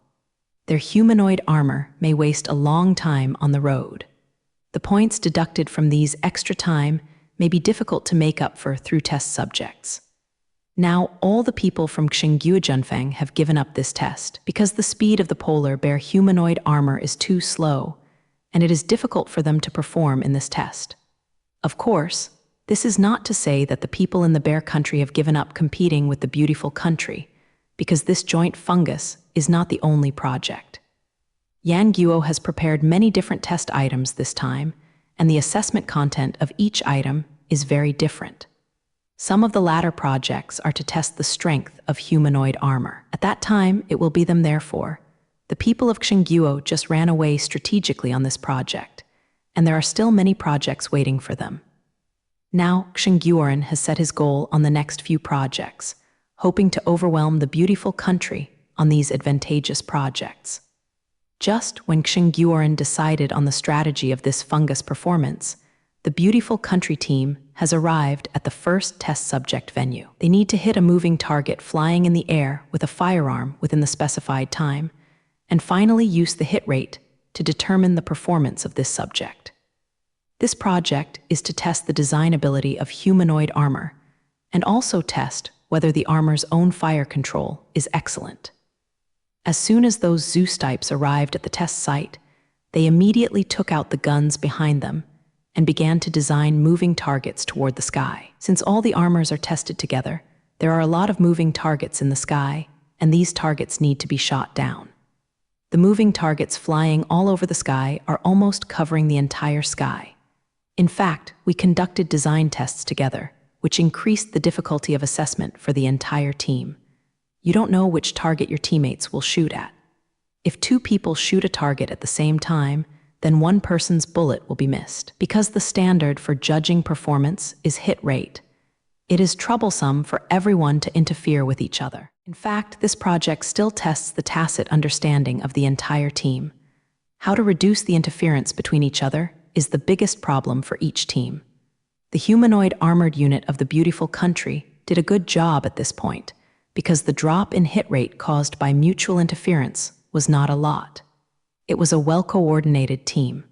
Their humanoid armor may waste a long time on the road. The points deducted from these extra time may be difficult to make up for through test subjects. Now, all the people from Xingyue Junfeng have given up this test because the speed of the polar bear humanoid armor is too slow, and it is difficult for them to perform in this test. Of course, this is not to say that the people in the bear country have given up competing with the beautiful country, because this joint fungus is not the only project. Yang Guo has prepared many different test items this time, and the assessment content of each item is very different. Some of the latter projects are to test the strength of humanoid armor. At that time, it will be them therefore. The people of Xingguo just ran away strategically on this project, and there are still many projects waiting for them. Now, Xingguoren has set his goal on the next few projects, hoping to overwhelm the beautiful country on these advantageous projects. Just when Xingguoren decided on the strategy of this fungus performance, the beautiful country team has arrived at the first test subject venue. They need to hit a moving target flying in the air with a firearm within the specified time, and finally use the hit rate to determine the performance of this subject. This project is to test the designability of humanoid armor, and also test whether the armor's own fire control is excellent. As soon as those Zeus types arrived at the test site, they immediately took out the guns behind them and began to design moving targets toward the sky. Since all the armors are tested together, there are a lot of moving targets in the sky, and these targets need to be shot down. The moving targets flying all over the sky are almost covering the entire sky. In fact, we conducted design tests together, which increased the difficulty of assessment for the entire team. You don't know which target your teammates will shoot at. If two people shoot a target at the same time, then one person's bullet will be missed. Because the standard for judging performance is hit rate, it is troublesome for everyone to interfere with each other. In fact, this project still tests the tacit understanding of the entire team. How to reduce the interference between each other is the biggest problem for each team. The humanoid armored unit of the beautiful country did a good job at this point, because the drop in hit rate caused by mutual interference was not a lot. It was a well-coordinated team.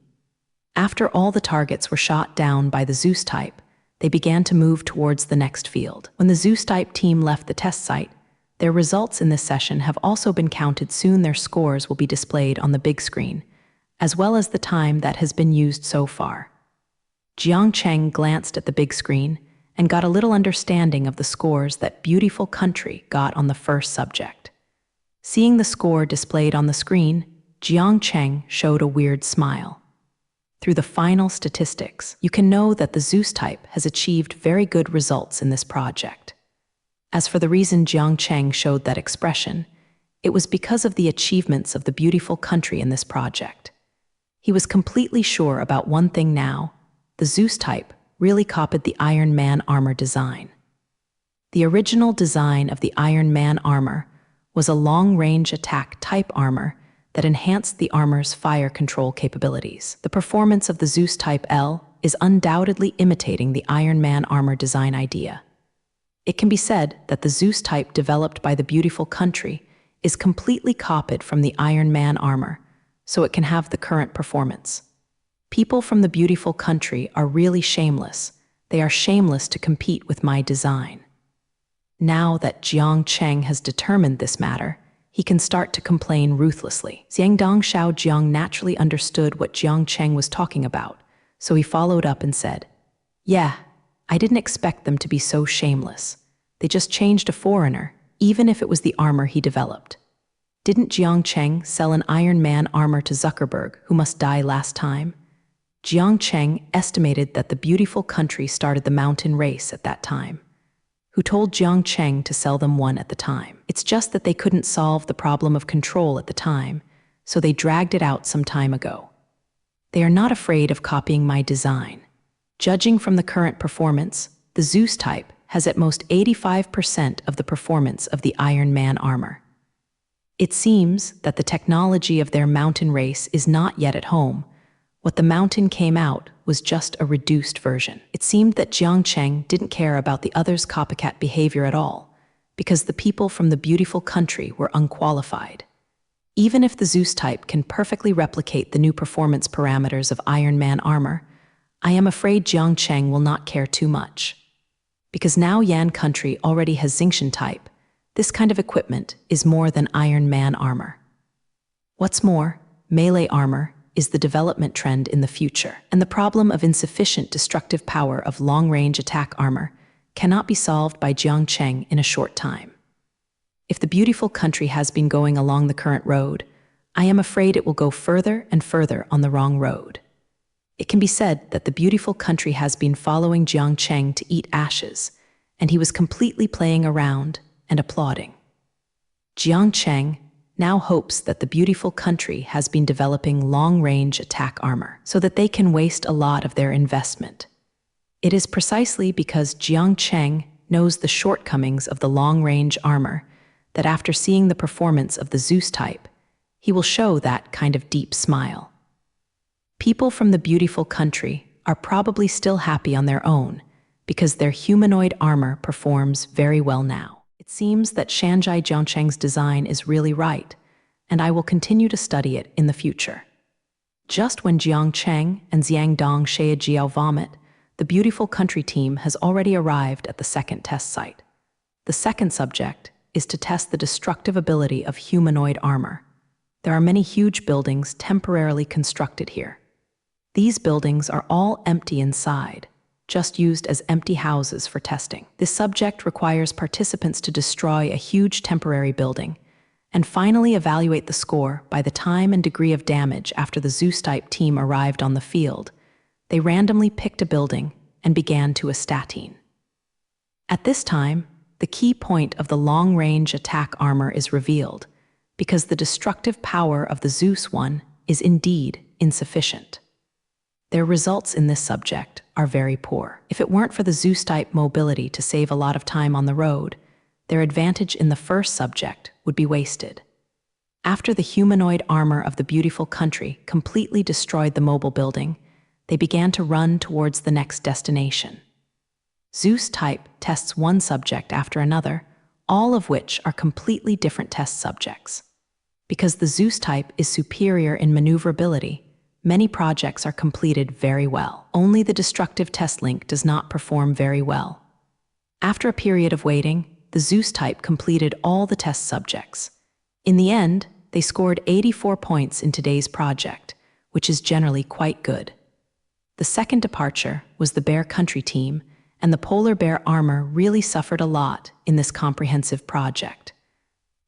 After all the targets were shot down by the Zeus type, they began to move towards the next field. When the Zeus type team left the test site, their results in this session have also been counted. Soon their scores will be displayed on the big screen, as well as the time that has been used so far. Jiang Cheng glanced at the big screen and got a little understanding of the scores that beautiful country got on the first subject. Seeing the score displayed on the screen, Jiang Cheng showed a weird smile. Through the final statistics, you can know that the Zeus type has achieved very good results in this project. As for the reason Jiang Cheng showed that expression, it was because of the achievements of the beautiful country in this project. He was completely sure about one thing now: the Zeus type really copied the Iron Man armor design. The original design of the Iron Man armor was a long-range attack type armor that enhanced the armor's fire control capabilities. The performance of the Zeus Type L is undoubtedly imitating the Iron Man armor design idea. It can be said that the Zeus type developed by the beautiful country is completely copied from the Iron Man armor, so it can have the current performance. People from the beautiful country are really shameless. They are shameless to compete with my design. Now that Jiang Cheng has determined this matter, he can start to complain ruthlessly. Xiangdong Xiao Jiang naturally understood what Jiang Cheng was talking about, so he followed up and said, "Yeah, I didn't expect them to be so shameless. They just changed a foreigner, even if it was the armor he developed. Didn't Jiang Cheng sell an Iron Man armor to Zuckerberg, who must die last time?" Jiang Cheng estimated that the beautiful country started the mountain race at that time. Who told Jiang Cheng to sell them one at the time? It's just that they couldn't solve the problem of control at the time, so they dragged it out some time ago. They are not afraid of copying my design. Judging from the current performance, the Zeus type has at most 85% of the performance of the Iron Man armor. It seems that the technology of their mountain race is not yet at home. What the mountain came out was just a reduced version. It seemed that Jiang Cheng didn't care about the others' copycat behavior at all, because the people from the beautiful country were unqualified. Even if the Zeus type can perfectly replicate the new performance parameters of Iron Man armor, I am afraid Jiang Cheng will not care too much. Because now Yan country already has Xingtian type, this kind of equipment is more than Iron Man armor. What's more, melee armor is the development trend in the future, and the problem of insufficient destructive power of long-range attack armor cannot be solved by Jiang Cheng in a short time. If the beautiful country has been going along the current road, I am afraid it will go further and further on the wrong road. It can be said that the beautiful country has been following Jiang Cheng to eat ashes, and he was completely playing around and applauding. Jiang Cheng now hopes that the beautiful country has been developing long-range attack armor so that they can waste a lot of their investment. It is precisely because Jiang Cheng knows the shortcomings of the long-range armor that after seeing the performance of the Zeus type, he will show that kind of deep smile. People from the beautiful country are probably still happy on their own because their humanoid armor performs very well now. It seems that Shanzhai Jiangcheng's design is really right, and I will continue to study it in the future. Just when Jiang Cheng and Xiang Dong Shea Jiao vomit, the beautiful country team has already arrived at the second test site. The second subject is to test the destructive ability of humanoid armor. There are many huge buildings temporarily constructed here. These buildings are all empty inside, just used as empty houses for testing. This subject requires participants to destroy a huge temporary building and finally evaluate the score by the time and degree of damage after the Zeus-type team arrived on the field. They randomly picked a building and began to a statine. At this time, the key point of the long-range attack armor is revealed, because the destructive power of the Zeus one is indeed insufficient. Their results in this subject are very poor. If it weren't for the Zeus-type mobility to save a lot of time on the road, their advantage in the first subject would be wasted. After the humanoid armor of the beautiful country completely destroyed the mobile building, they began to run towards the next destination. Zeus-type tests one subject after another, all of which are completely different test subjects. Because the Zeus-type is superior in maneuverability, many projects are completed very well. Only the destructive test link does not perform very well. After a period of waiting, the Zeus-type completed all the test subjects. In the end, they scored 84 points in today's project, which is generally quite good. The second departure was the Bear Country team, and the polar bear armor really suffered a lot in this comprehensive project.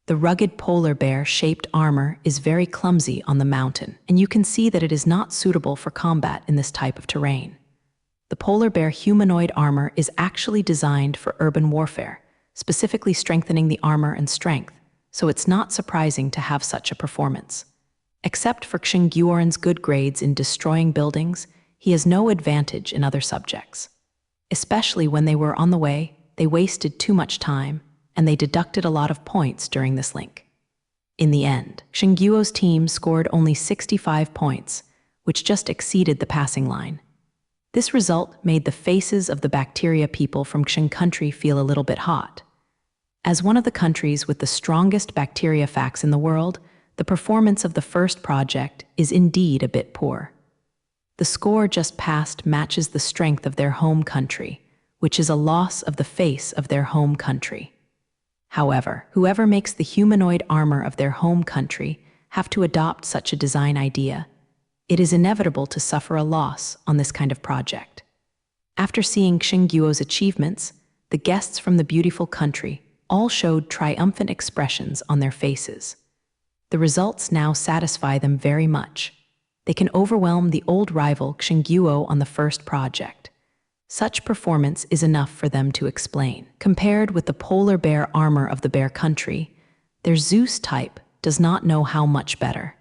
The rugged polar bear-shaped armor is very clumsy on the mountain, and you can see that it is not suitable for combat in this type of terrain. The polar bear humanoid armor is actually designed for urban warfare, specifically strengthening the armor and strength, so it's not surprising to have such a performance. Except for Xing Guoran's good grades in destroying buildings, he has no advantage in other subjects. Especially when they were on the way, they wasted too much time, and they deducted a lot of points during this link. In the end, Xing Guo's team scored only 65 points, which just exceeded the passing line. This result made the faces of the bacteria people from Xing country feel a little bit hot. As one of the countries with the strongest bacteria facts in the world, the performance of the first project is indeed a bit poor. The score just passed matches the strength of their home country, which is a loss of the face of their home country. However, whoever makes the humanoid armor of their home country have to adopt such a design idea. It is inevitable to suffer a loss on this kind of project. After seeing Xing Guo's achievements, the guests from the beautiful country all showed triumphant expressions on their faces. The results now satisfy them very much. They can overwhelm the old rival Xing Guo on the first project. Such performance is enough for them to explain. Compared with the polar bear armor of the bear country, their Zeus type does not know how much better.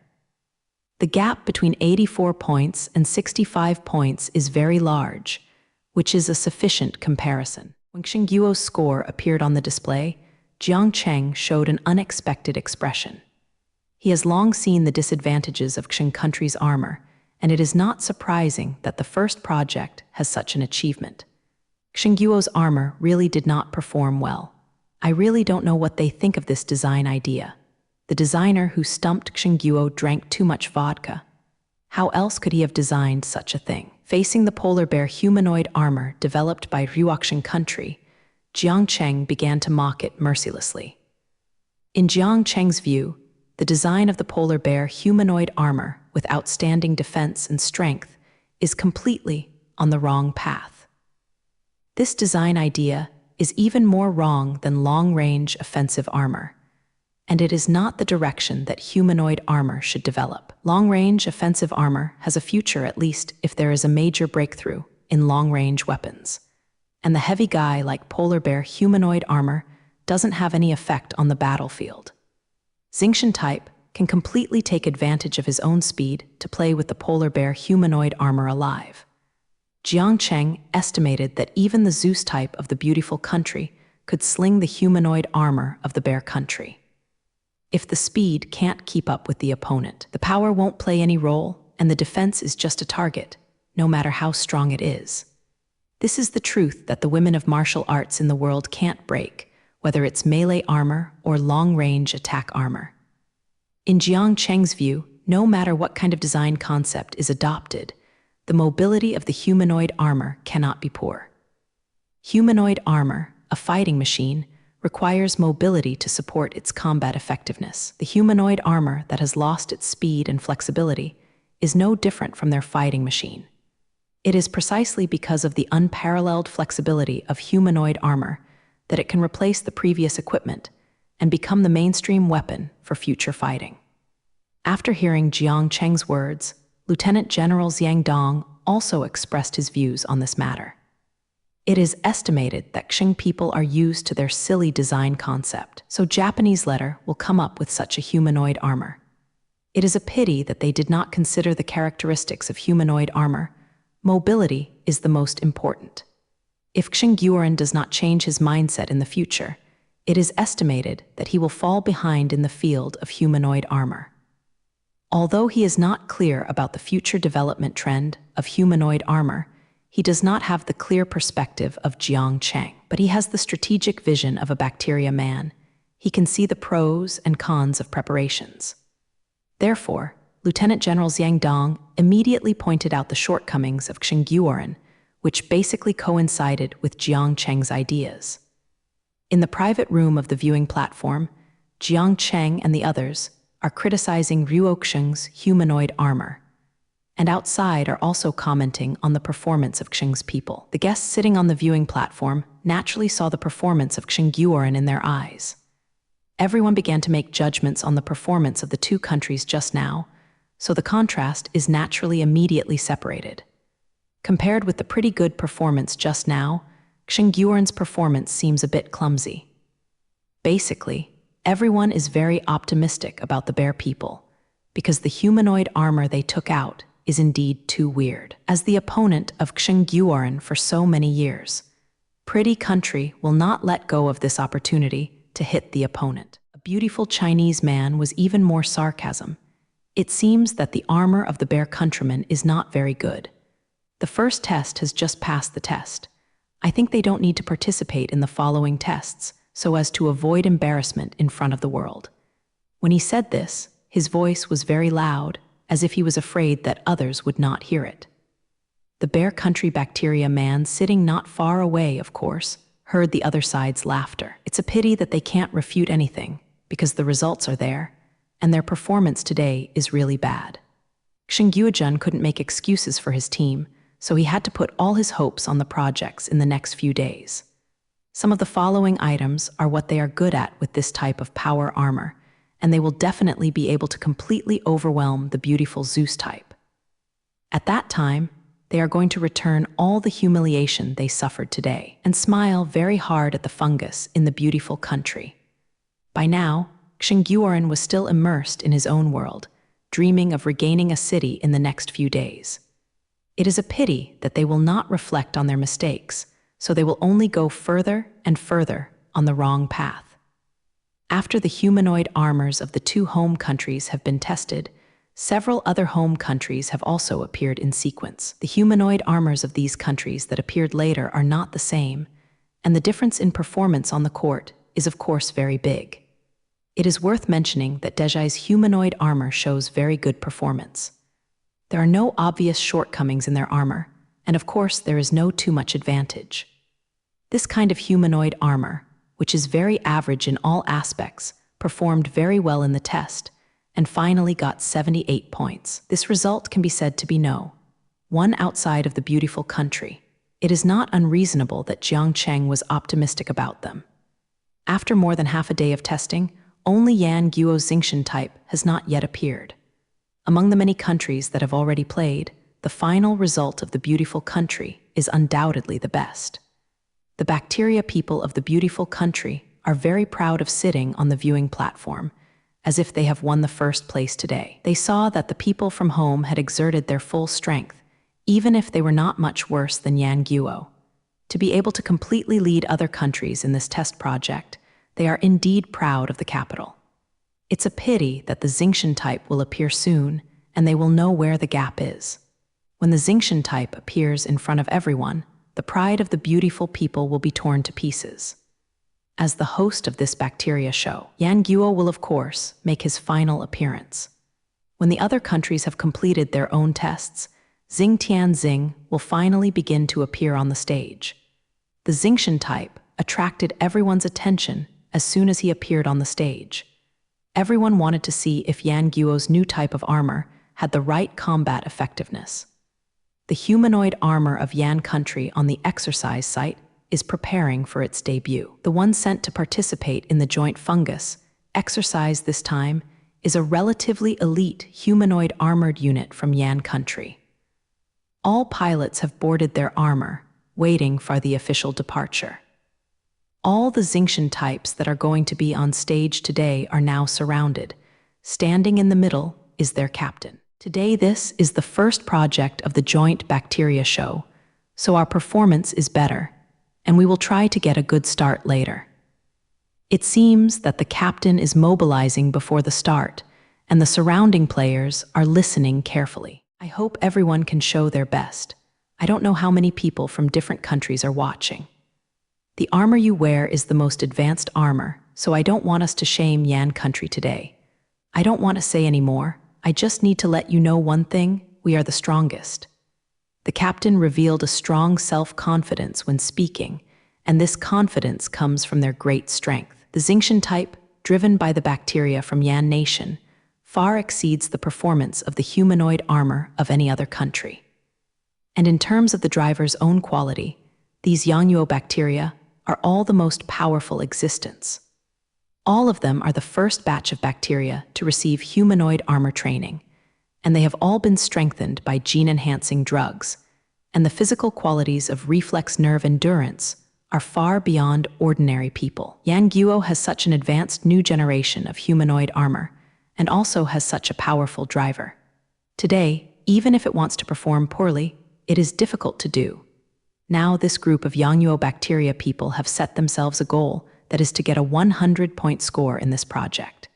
The gap between 84 points and 65 points is very large, which is a sufficient comparison. When Xing Guo's score appeared on the display, Jiang Cheng showed an unexpected expression. He has long seen the disadvantages of Xing country's armor, and it is not surprising that the first project has such an achievement. Xing Guo's armor really did not perform well. I really don't know what they think of this design idea. The designer who stumped Xing Guo drank too much vodka. How else could he have designed such a thing? Facing the polar bear humanoid armor developed by Ryuaxing country, Jiang Cheng began to mock it mercilessly. In Jiang Cheng's view, the design of the polar bear humanoid armor with outstanding defense and strength is completely on the wrong path. This design idea is even more wrong than long-range offensive armor, and it is not the direction that humanoid armor should develop. Long-range offensive armor has a future, at least if there is a major breakthrough in long-range weapons. And the heavy guy like polar bear humanoid armor doesn't have any effect on the battlefield. Xingqian type can completely take advantage of his own speed to play with the polar bear humanoid armor alive. Jiang Cheng estimated that even the Zeus type of the beautiful country could sling the humanoid armor of the bear country. If the speed can't keep up with the opponent, the power won't play any role, and the defense is just a target, no matter how strong it is. This is the truth that the women of martial arts in the world can't break, whether it's melee armor or long-range attack armor. In Jiang Cheng's view, no matter what kind of design concept is adopted, the mobility of the humanoid armor cannot be poor. Humanoid armor, a fighting machine, requires mobility to support its combat effectiveness. The humanoid armor that has lost its speed and flexibility is no different from their fighting machine. It is precisely because of the unparalleled flexibility of humanoid armor that it can replace the previous equipment and become the mainstream weapon for future fighting. After hearing Jiang Cheng's words, Lieutenant General Xiang Dong also expressed his views on this matter. It is estimated that Qing people are used to their silly design concept, so Japanese letter will come up with such a humanoid armor. It is a pity that they did not consider the characteristics of humanoid armor. Mobility is the most important. If Qing Guoren does not change his mindset in the future, it is estimated that he will fall behind in the field of humanoid armor. Although he is not clear about the future development trend of humanoid armor, he does not have the clear perspective of Jiang Cheng, but he has the strategic vision of a bacteria man. He can see the pros and cons of preparations. Therefore, Lieutenant General Xiang Dong immediately pointed out the shortcomings of Qing Guoren, which basically coincided with Jiang Cheng's ideas. In the private room of the viewing platform, Jiang Cheng and the others are criticizing Ruoxing's humanoid armor, and outside are also commenting on the performance of Qing's people. The guests sitting on the viewing platform naturally saw the performance of Qing Guoren in their eyes. Everyone began to make judgments on the performance of the two countries just now, so the contrast is naturally immediately separated. Compared with the pretty good performance just now, Qing Guoren's performance seems a bit clumsy. Basically, everyone is very optimistic about the bear people, because the humanoid armor they took out is indeed too weird. As the opponent of Qing Guoren for so many years, Pretty Country will not let go of this opportunity to hit the opponent. A beautiful Chinese man was even more sarcasm. It seems that the armor of the bear countryman is not very good. The first test has just passed the test. I think they don't need to participate in the following tests so as to avoid embarrassment in front of the world. When he said this, his voice was very loud, as if he was afraid that others would not hear it. The bear country bacteria man sitting not far away, of course, heard the other side's laughter. It's a pity that they can't refute anything, because the results are there, and their performance today is really bad. Qing Guojun couldn't make excuses for his team, so he had to put all his hopes on the projects in the next few days. Some of the following items are what they are good at with this type of power armor, and they will definitely be able to completely overwhelm the beautiful Zeus type. At that time, they are going to return all the humiliation they suffered today and smile very hard at the fungus in the beautiful country. By now, Qing Guoren was still immersed in his own world, dreaming of regaining a city in the next few days. It is a pity that they will not reflect on their mistakes, so they will only go further and further on the wrong path. After the humanoid armors of the two home countries have been tested, several other home countries have also appeared in sequence. The humanoid armors of these countries that appeared later are not the same, and the difference in performance on the court is of course very big. It is worth mentioning that Dejai's humanoid armor shows very good performance. There are no obvious shortcomings in their armor, and of course there is no too much advantage. This kind of humanoid armor, which is very average in all aspects, performed very well in the test, and finally got 78 points. This result can be said to be no. One outside of the beautiful country. It is not unreasonable that Jiang Cheng was optimistic about them. After more than half a day of testing, only Yan Guo's Xingqian type has not yet appeared. Among the many countries that have already played, the final result of the beautiful country is undoubtedly the best. The bacteria people of the beautiful country are very proud of sitting on the viewing platform, as if they have won the first place today. They saw that the people from home had exerted their full strength, even if they were not much worse than Yan Guo. To be able to completely lead other countries in this test project, they are indeed proud of the capital. It's a pity that the Xingqian type will appear soon, and they will know where the gap is. When the Xingqian type appears in front of everyone, the pride of the beautiful people will be torn to pieces. As the host of this bacteria show, Yan Guo will, of course, make his final appearance. When the other countries have completed their own tests, Xing Tianxing will finally begin to appear on the stage. The Xingqian type attracted everyone's attention as soon as he appeared on the stage. Everyone wanted to see if Yan Guo's new type of armor had the right combat effectiveness. The humanoid armor of Yan Country on the exercise site is preparing for its debut. The one sent to participate in the joint fungus exercise this time is a relatively elite humanoid armored unit from Yan Country. All pilots have boarded their armor, waiting for the official departure. All the Xingqian types that are going to be on stage today are now surrounded. Standing in the middle is their captain. Today this is the first project of the joint bacteria show, so our performance is better, and we will try to get a good start later. It seems that the captain is mobilizing before the start, and the surrounding players are listening carefully. I hope everyone can show their best. I don't know how many people from different countries are watching. The armor you wear is the most advanced armor, so I don't want us to shame Yan Country today. I don't want to say any more. I just need to let you know one thing: we are the strongest. The captain revealed a strong self-confidence when speaking, and this confidence comes from their great strength. The Xingqian type, driven by the bacteria from Yan Nation, far exceeds the performance of the humanoid armor of any other country. And in terms of the driver's own quality, these Yangnuo bacteria are all the most powerful existence. All of them are the first batch of bacteria to receive humanoid armor training, and they have all been strengthened by gene-enhancing drugs, and the physical qualities of reflex nerve endurance are far beyond ordinary people. Yan Guo has such an advanced new generation of humanoid armor, and also has such a powerful driver. Today, even if it wants to perform poorly, it is difficult to do. Now this group of Yangnuo bacteria people have set themselves a goal that is to get a 100-point score in this project.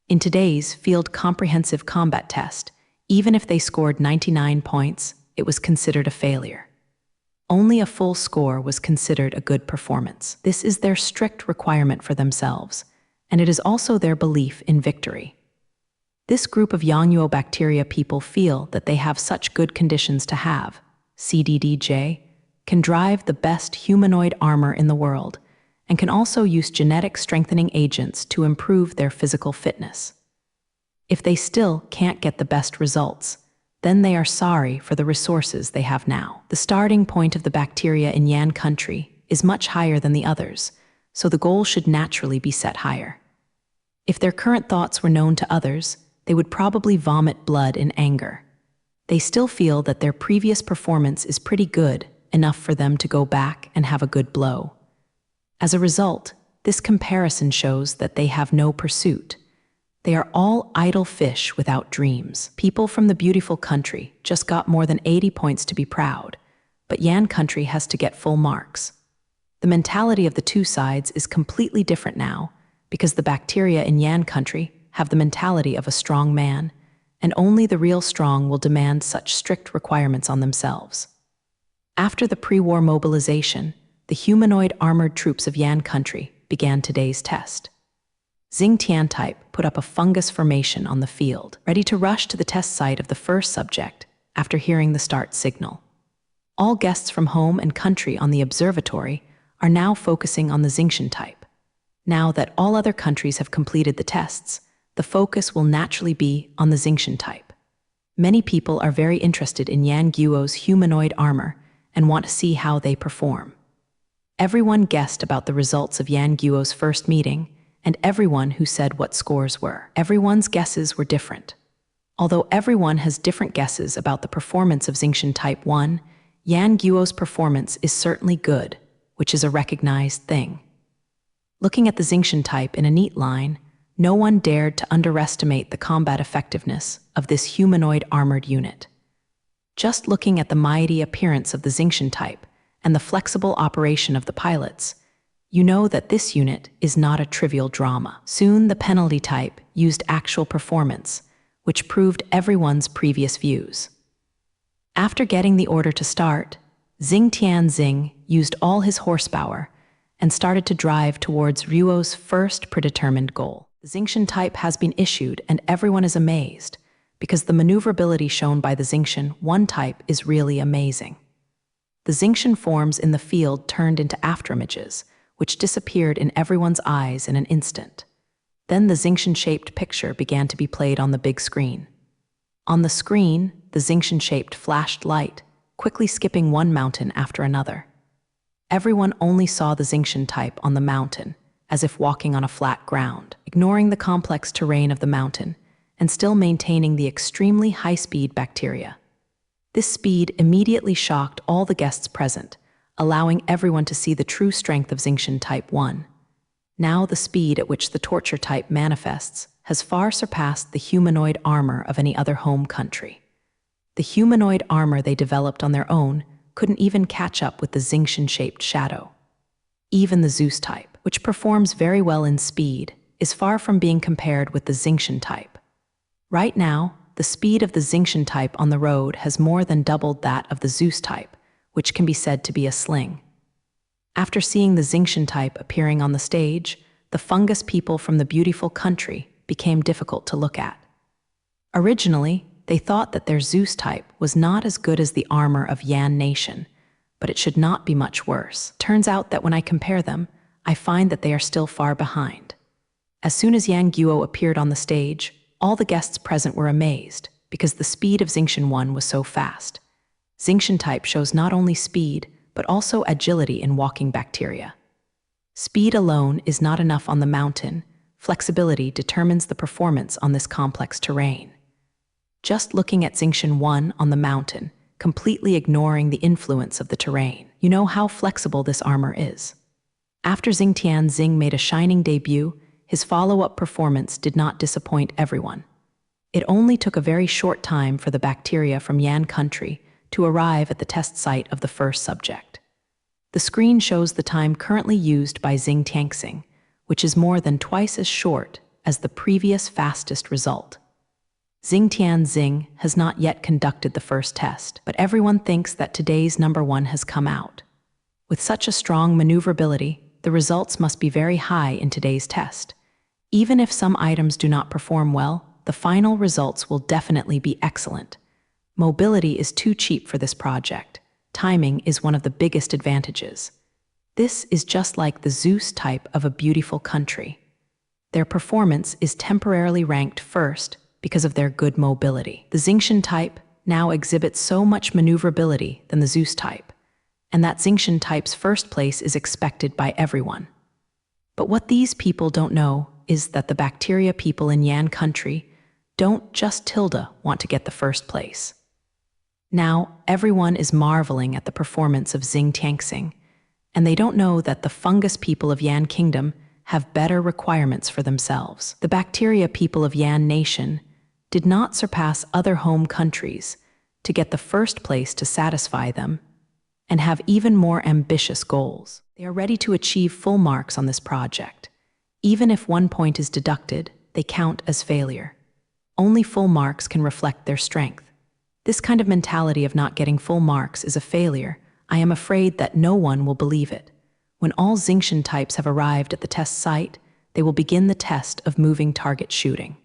In today's field comprehensive combat test, even if they scored 99 points, it was considered a failure. Only a full score was considered a good performance. This is their strict requirement for themselves, and it is also their belief in victory. This group of Yangnuo bacteria people feel that they have such good conditions to have. CDDJ can drive the best humanoid armor in the world, and can also use genetic strengthening agents to improve their physical fitness. If they still can't get the best results, then they are sorry for the resources they have now. The starting point of the bacteria in Yan Country is much higher than the others, so the goal should naturally be set higher. If their current thoughts were known to others, they would probably vomit blood in anger. They still feel that their previous performance is pretty good, enough for them to go back and have a good blow. As a result, this comparison shows that they have no pursuit. They are all idle fish without dreams. People from the beautiful country just got more than 80 points to be proud, but Yan Country has to get full marks. The mentality of the two sides is completely different now, because the bacteria in Yan Country have the mentality of a strong man, and only the real strong will demand such strict requirements on themselves. After the pre-war mobilization, the humanoid armored troops of Yan Country began today's test. Xing Tian type put up a fungus formation on the field, ready to rush to the test site of the first subject after hearing the start signal. All guests from home and country on the observatory are now focusing on the Xingqian type. Now that all other countries have completed the tests, the focus will naturally be on the Xingqian type. Many people are very interested in Yan Guo's humanoid armor and want to see how they perform. Everyone guessed about the results of Yan Guo's first meeting, and everyone who said what scores were. Everyone's guesses were different. Although everyone has different guesses about the performance of Xingtian Type 1, Yan Guo's performance is certainly good, which is a recognized thing. Looking at the Xingtian type in a neat line, no one dared to underestimate the combat effectiveness of this humanoid armored unit. Just looking at the mighty appearance of the Xingtian type and the flexible operation of the pilots, you know that this unit is not a trivial drama. Soon the penalty type used actual performance, which proved everyone's previous views. After getting the order to start, Xing used all his horsepower and started to drive towards Ruo's first predetermined goal. The Xingtian type has been issued and everyone is amazed because the maneuverability shown by the Xingtian 1 type is really amazing. The Xingtian forms in the field turned into afterimages, which disappeared in everyone's eyes in an instant. Then the Xingtian-shaped picture began to be played on the big screen. On the screen, the Xingtian-shaped flashed light, quickly skipping one mountain after another. Everyone only saw the Xingtian type on the mountain, as if walking on a flat ground, ignoring the complex terrain of the mountain, and still maintaining the extremely high-speed bacteria. This speed immediately shocked all the guests present, allowing everyone to see the true strength of Xingtian Type 1. Now the speed at which the torture type manifests has far surpassed the humanoid armor of any other home country. The humanoid armor they developed on their own couldn't even catch up with the Xingtian-shaped shadow. Even the Zeus type, which performs very well in speed, is far from being compared with the Xingtian type. Right now, the speed of the Xingtian type on the road has more than doubled that of the Zeus type, which can be said to be a sling. After seeing the Xingtian type appearing on the stage, the fungus people from the beautiful country became difficult to look at. Originally, they thought that their Zeus type was not as good as the armor of Yan Nation, but it should not be much worse. Turns out that when I compare them, I find that they are still far behind. As soon as Yan Guo appeared on the stage, all the guests present were amazed because the speed of Xingtian 1 was so fast. Xingtian type shows not only speed, but also agility in walking bacteria. Speed alone is not enough on the mountain. Flexibility determines the performance on this complex terrain. Just looking at Xingtian 1 on the mountain, completely ignoring the influence of the terrain, you know how flexible this armor is. After Xing made a shining debut, his follow-up performance did not disappoint everyone. It only took a very short time for the bacteria from Yan country to arrive at the test site of the first subject. The screen shows the time currently used by Xing, which is more than twice as short as the previous fastest result. Xing has not yet conducted the first test, but everyone thinks that today's number 1 has come out. With such a strong maneuverability, the results must be very high in today's test. Even if some items do not perform well, the final results will definitely be excellent. Mobility is too cheap for this project. Timing is one of the biggest advantages. This is just like the Zeus type of a beautiful country. Their performance is temporarily ranked first because of their good mobility. The Xingtian type now exhibits so much maneuverability than the Zeus type, and that Xingtian type's first place is expected by everyone. But what these people don't know is that the bacteria people in Yan country don't just want to get the first place. Now, everyone is marveling at the performance of Xing, and they don't know that the fungus people of Yan Kingdom have better requirements for themselves. The bacteria people of Yan Nation did not surpass other home countries to get the first place to satisfy them and have even more ambitious goals. They are ready to achieve full marks on this project. Even if 1 point is deducted, they count as failure. Only full marks can reflect their strength. This kind of mentality of not getting full marks is a failure. I am afraid that no one will believe it. When all Xingtian types have arrived at the test site, they will begin the test of moving target shooting.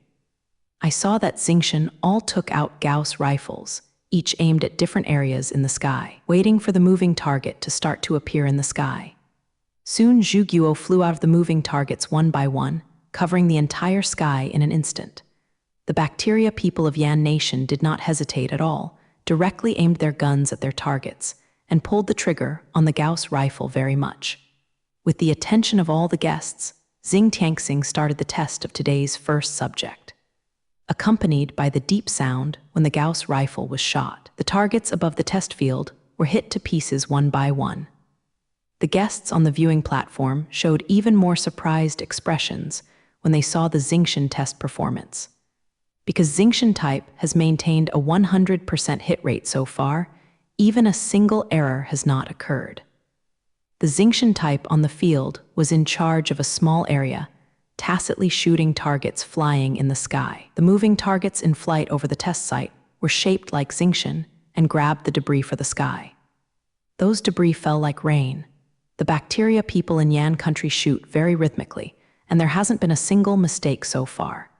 I saw that Xingtian all took out Gauss rifles, each aimed at different areas in the sky, waiting for the moving target to start to appear in the sky. Soon Zhu Guo flew out of the moving targets one by one, covering the entire sky in an instant. The bacteria people of Yan Nation did not hesitate at all, directly aimed their guns at their targets, and pulled the trigger on the Gauss rifle very much. With the attention of all the guests, Xing Tianxing started the test of today's first subject. Accompanied by the deep sound when the Gauss rifle was shot, the targets above the test field were hit to pieces one by one. The guests on the viewing platform showed even more surprised expressions when they saw the Xingtian test performance. Because Xingtian type has maintained a 100% hit rate so far, even a single error has not occurred. The Xingtian type on the field was in charge of a small area, tacitly shooting targets flying in the sky. The moving targets in flight over the test site were shaped like Xingtian and grabbed the debris for the sky. Those debris fell like rain. The bacteria people in Yan country shoot very rhythmically, and there hasn't been a single mistake so far.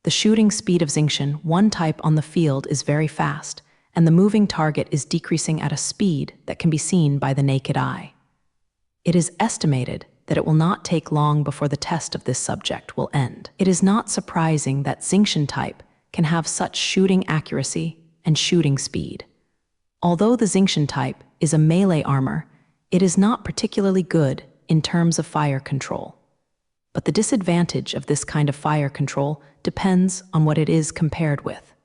The shooting speed of Xingtian, one type on the field, is very fast, and the moving target is decreasing at a speed that can be seen by the naked eye. It is estimated that it will not take long before the test of this subject will end. It is not surprising that Xingtian type can have such shooting accuracy and shooting speed. Although the Xingtian type is a melee armor, it is not particularly good in terms of fire control. But the disadvantage of this kind of fire control depends on what it is compared with.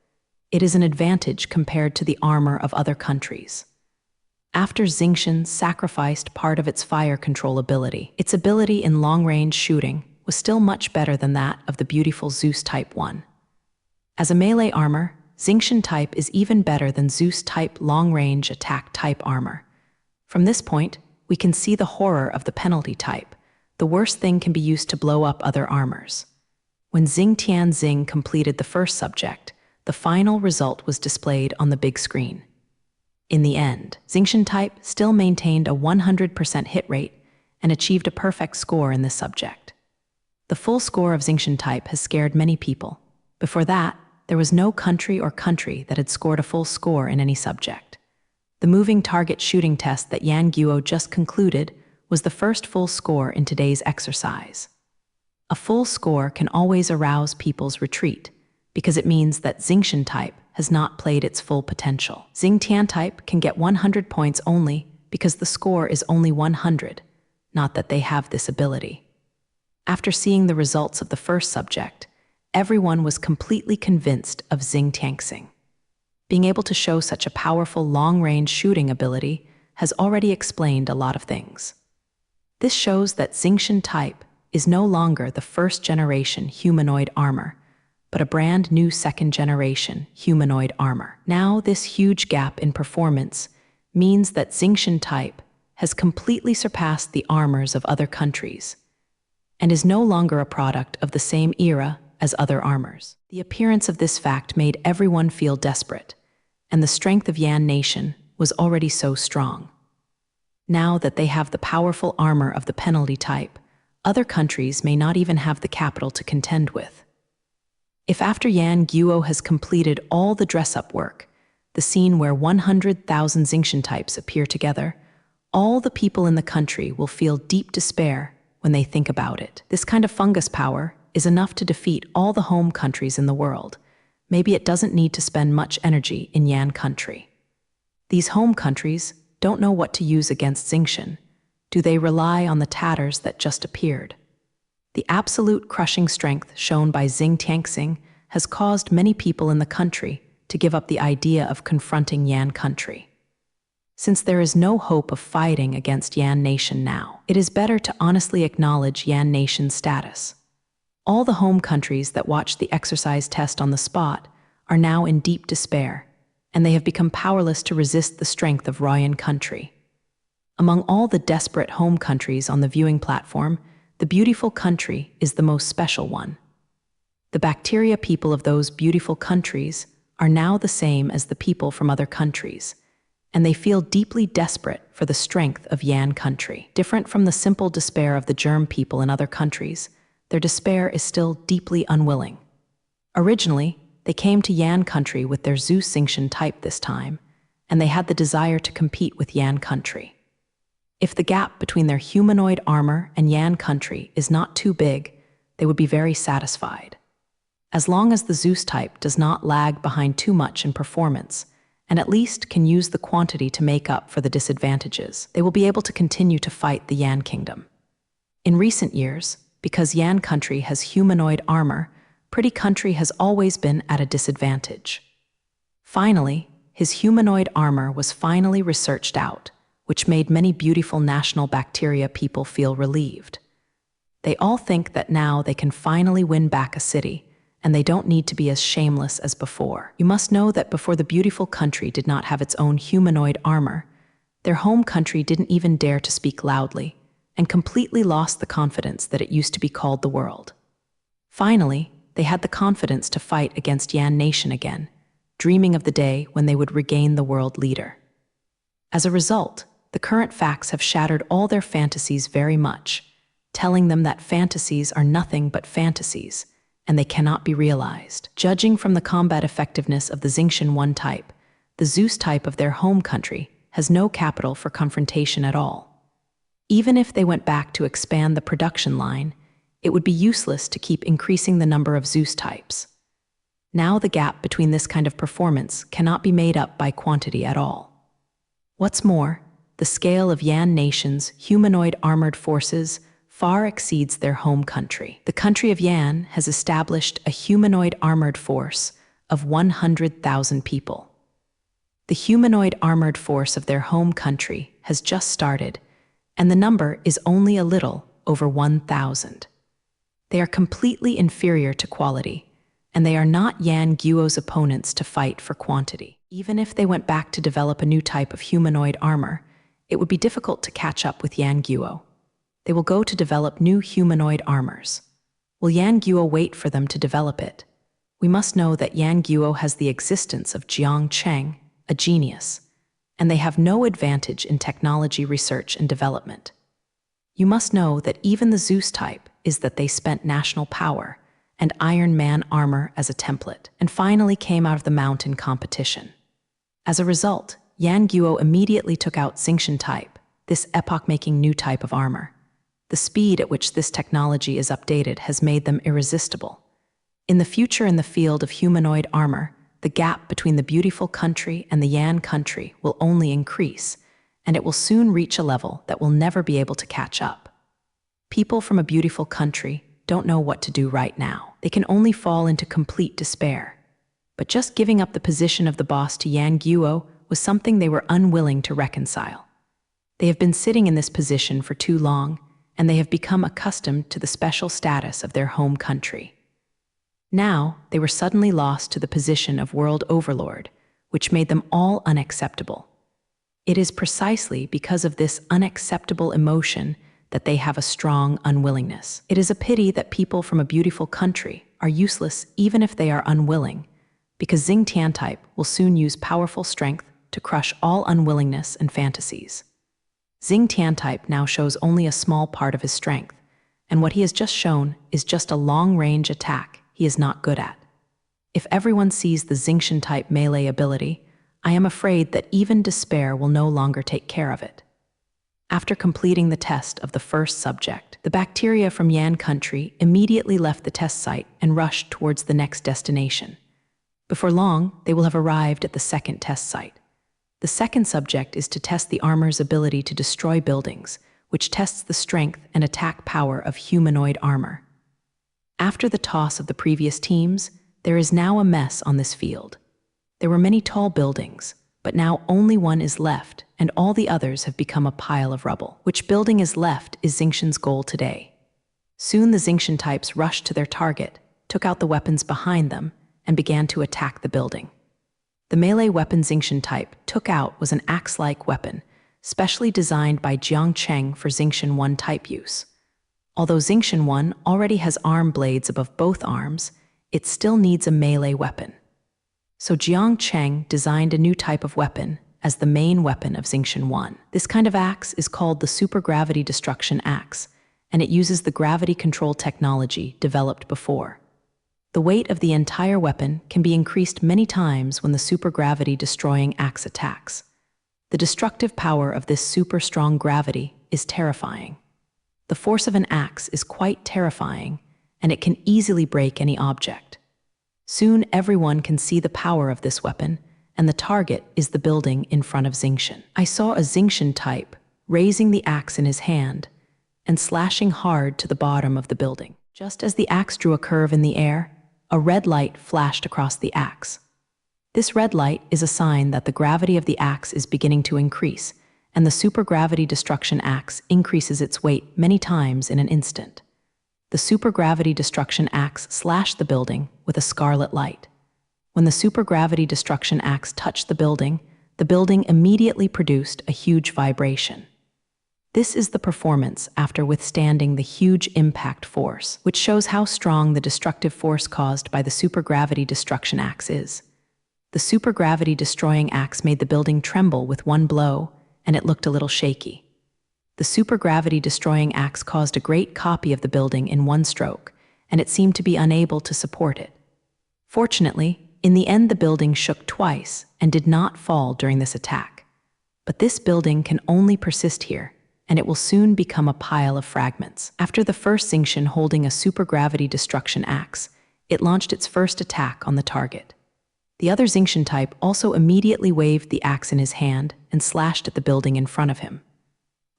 It is an advantage compared to the armor of other countries. After Xingtian sacrificed part of its fire control ability, its ability in long-range shooting was still much better than that of the beautiful Zeus Type 1. As a melee armor, Xingtian type is even better than Zeus Type long-range attack type armor. From this point, we can see the horror of the penalty type. The worst thing can be used to blow up other armors. When Xing Tianxing completed the first subject, the final result was displayed on the big screen. In the end, Xingtian type still maintained a 100% hit rate and achieved a perfect score in this subject. The full score of Xingtian type has scared many people. Before that, there was no country or country that had scored a full score in any subject. The moving target shooting test that Yan Guo just concluded was the first full score in today's exercise. A full score can always arouse people's retreat, because it means that Xingtian type has not played its full potential. Xing Tian type can get 100 points only because the score is only 100, not that they have this ability. After seeing the results of the first subject, everyone was completely convinced of Xing Tianxing. Being able to show such a powerful long-range shooting ability has already explained a lot of things. This shows that Xingtian type is no longer the first-generation humanoid armor, but a brand new second-generation humanoid armor. Now, this huge gap in performance means that Xingtian type has completely surpassed the armors of other countries and is no longer a product of the same era as other armors. The appearance of this fact made everyone feel desperate, and the strength of Yan nation was already so strong. Now that they have the powerful armor of the penalty type, other countries may not even have the capital to contend with. If after Yan Guo has completed all the dress-up work, the scene where 100,000 Xingtian types appear together, all the people in the country will feel deep despair when they think about it. This kind of fungus power is enough to defeat all the home countries in the world. Maybe it doesn't need to spend much energy in Yan country. These home countries don't know what to use against Xingtian. Do they rely on the tatters that just appeared? The absolute crushing strength shown by Xing Tianxing has caused many people in the country to give up the idea of confronting Yan country. Since there is no hope of fighting against Yan nation now, it is better to honestly acknowledge Yan nation's status. All the home countries that watched the exercise test on the spot are now in deep despair, and they have become powerless to resist the strength of Royan country. Among all the desperate home countries on the viewing platform, the beautiful country is the most special one. The bacteria people of those beautiful countries are now the same as the people from other countries, and they feel deeply desperate for the strength of Yan country. Different from the simple despair of the germ people in other countries, their despair is still deeply unwilling. Originally, they came to Yan country with their Zeus Xingtian type this time, and they had the desire to compete with Yan country. If the gap between their humanoid armor and Yan country is not too big, they would be very satisfied. As long as the Zeus type does not lag behind too much in performance, and at least can use the quantity to make up for the disadvantages, they will be able to continue to fight the Yan kingdom. In recent years, Because Yan country has humanoid armor, Pretty country has always been at a disadvantage. Finally, his humanoid armor was finally researched out, which made many beautiful national bacteria people feel relieved. They all think that now they can finally win back a city, and they don't need to be as shameless as before. You must know that before the beautiful country did not have its own humanoid armor, their home country didn't even dare to speak loudly, and completely lost the confidence that it used to be called the world. Finally, they had the confidence to fight against Yan Nation again, dreaming of the day when they would regain the world leader. As a result, the current facts have shattered all their fantasies very much, telling them that fantasies are nothing but fantasies, and they cannot be realized. Judging from the combat effectiveness of the Xingqian 1 type, the Zeus type of their home country has no capital for confrontation at all. Even if they went back to expand the production line, it would be useless to keep increasing the number of Zeus types. Now the gap between this kind of performance cannot be made up by quantity at all. What's more, the scale of Yan Nation's humanoid armored forces far exceeds their home country. The country of Yan has established a humanoid armored force of 100,000 people. The humanoid armored force of their home country has just started, and the number is only a little over 1,000. They are completely inferior to quality, and they are not Yan Guo's opponents to fight for quantity. Even if they went back to develop a new type of humanoid armor, it would be difficult to catch up with Yan Guo. They will go to develop new humanoid armors. Will Yan Guo wait for them to develop it? We must know that Yan Guo has the existence of Jiang Cheng, a genius, and they have no advantage in technology research and development. You must know that even the Zeus type is that they spent national power and Iron Man armor as a template, and finally came out of the mountain competition. As a result, Yan Guo immediately took out Xingqian type, this epoch-making new type of armor. The speed at which this technology is updated has made them irresistible. In the future, in the field of humanoid armor, the gap between the beautiful country and the Yan country will only increase, and it will soon reach a level that will never be able to catch up. People from a beautiful country don't know what to do right now. They can only fall into complete despair. But just giving up the position of the boss to Yan Guo was something they were unwilling to reconcile. They have been sitting in this position for too long, and they have become accustomed to the special status of their home country. Now, they were suddenly lost to the position of world overlord, which made them all unacceptable. It is precisely because of this unacceptable emotion that they have a strong unwillingness. It is a pity that people from a beautiful country are useless even if they are unwilling, because Xingqian type will soon use powerful strength to crush all unwillingness and fantasies. Xingqian type now shows only a small part of his strength, and what he has just shown is just a long-range attack he is not good at. If everyone sees the Xingqian type melee ability, I am afraid that even despair will no longer take care of it. After completing the test of the first subject, the bacteria from Yan country immediately left the test site and rushed towards the next destination. Before long, they will have arrived at the second test site. The second subject is to test the armor's ability to destroy buildings, which tests the strength and attack power of humanoid armor. After the toss of the previous teams, there is now a mess on this field. There were many tall buildings, but now only one is left, and all the others have become a pile of rubble. Which building is left is Xingqian's goal today. Soon the Xingqian types rushed to their target, took out the weapons behind them, and began to attack the building. The melee weapon Xingqian type took out was an axe-like weapon, specially designed by Jiang Cheng for Xingqian 1 type use. Although Xingqian 1 already has arm blades above both arms, it still needs a melee weapon. So Jiang Cheng designed a new type of weapon as the main weapon of Xingqian 1. This kind of axe is called the supergravity destruction axe, and it uses the gravity control technology developed before. The weight of the entire weapon can be increased many times when the supergravity destroying axe attacks. The destructive power of this super strong gravity is terrifying. The force of an axe is quite terrifying, and it can easily break any object. Soon everyone can see the power of this weapon, and the target is the building in front of Xingqian. I saw a Xingqian type raising the axe in his hand, and slashing hard to the bottom of the building. Just as the axe drew a curve in the air, a red light flashed across the axe. This red light is a sign that the gravity of the axe is beginning to increase, and the supergravity destruction axe increases its weight many times in an instant. The supergravity destruction axe slashed the building with a scarlet light. When the supergravity destruction axe touched the building immediately produced a huge vibration. This is the performance after withstanding the huge impact force, which shows how strong the destructive force caused by the supergravity destruction axe is. The supergravity destroying axe made the building tremble with one blow, and it looked a little shaky. The supergravity destroying axe caused a great copy of the building in one stroke, and it seemed to be unable to support it. Fortunately, in the end the building shook twice and did not fall during this attack. But this building can only persist here, and it will soon become a pile of fragments. After the first Xingqian holding a supergravity destruction axe, it launched its first attack on the target. The other Xingqian type also immediately waved the axe in his hand and slashed at the building in front of him.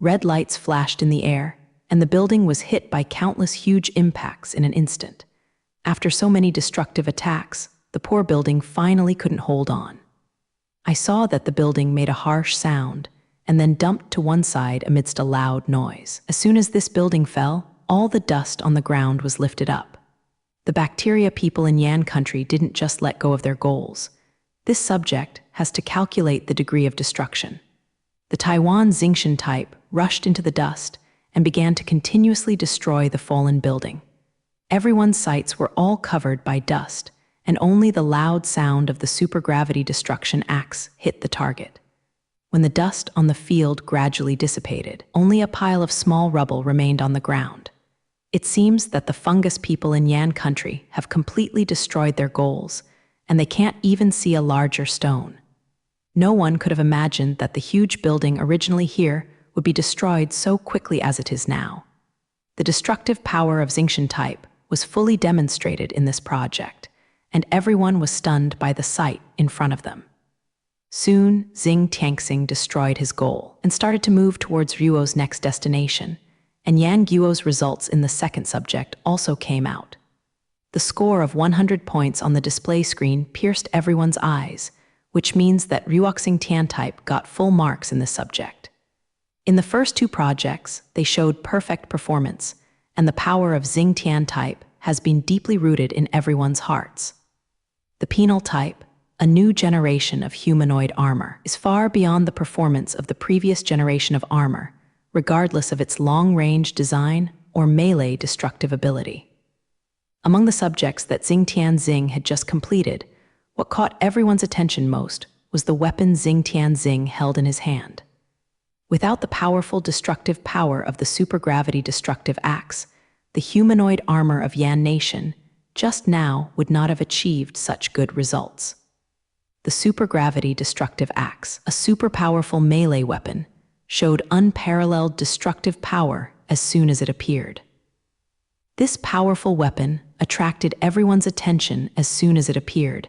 Red lights flashed in the air, and the building was hit by countless huge impacts in an instant. After so many destructive attacks, the poor building finally couldn't hold on. I saw that the building made a harsh sound and then dumped to one side amidst a loud noise. As soon as this building fell, all the dust on the ground was lifted up. The bacteria people in Yan country didn't just let go of their goals. This subject has to calculate the degree of destruction. The Taiwan Xingqian type rushed into the dust and began to continuously destroy the fallen building. Everyone's sights were all covered by dust, and only the loud sound of the supergravity destruction axe hit the target. When the dust on the field gradually dissipated, only a pile of small rubble remained on the ground. It seems that the fungus people in Yan country have completely destroyed their goals, and they can't even see a larger stone. No one could have imagined that the huge building originally here would be destroyed so quickly as it is now. The destructive power of Xingqian type was fully demonstrated in this project, and everyone was stunned by the sight in front of them. Soon, Xing Tianxing destroyed his goal and started to move towards Ruo's next destination, and Yan Guo's results in the second subject also came out. The score of 100 points on the display screen pierced everyone's eyes, which means that Ruoxing Tian type got full marks in this subject. In the first two projects, they showed perfect performance, and the power of Xing Tian type has been deeply rooted in everyone's hearts. The penal type, a new generation of humanoid armor, is far beyond the performance of the previous generation of armor, regardless of its long-range design or melee destructive ability. Among the subjects that Xing Tian Xing had just completed, what caught everyone's attention most was the weapon Xing Tian Xing held in his hand. Without the powerful destructive power of the supergravity destructive axe, the humanoid armor of Yan Nation just now would not have achieved such good results. The supergravity destructive axe, a super powerful melee weapon, showed unparalleled destructive power as soon as it appeared. This powerful weapon attracted everyone's attention as soon as it appeared,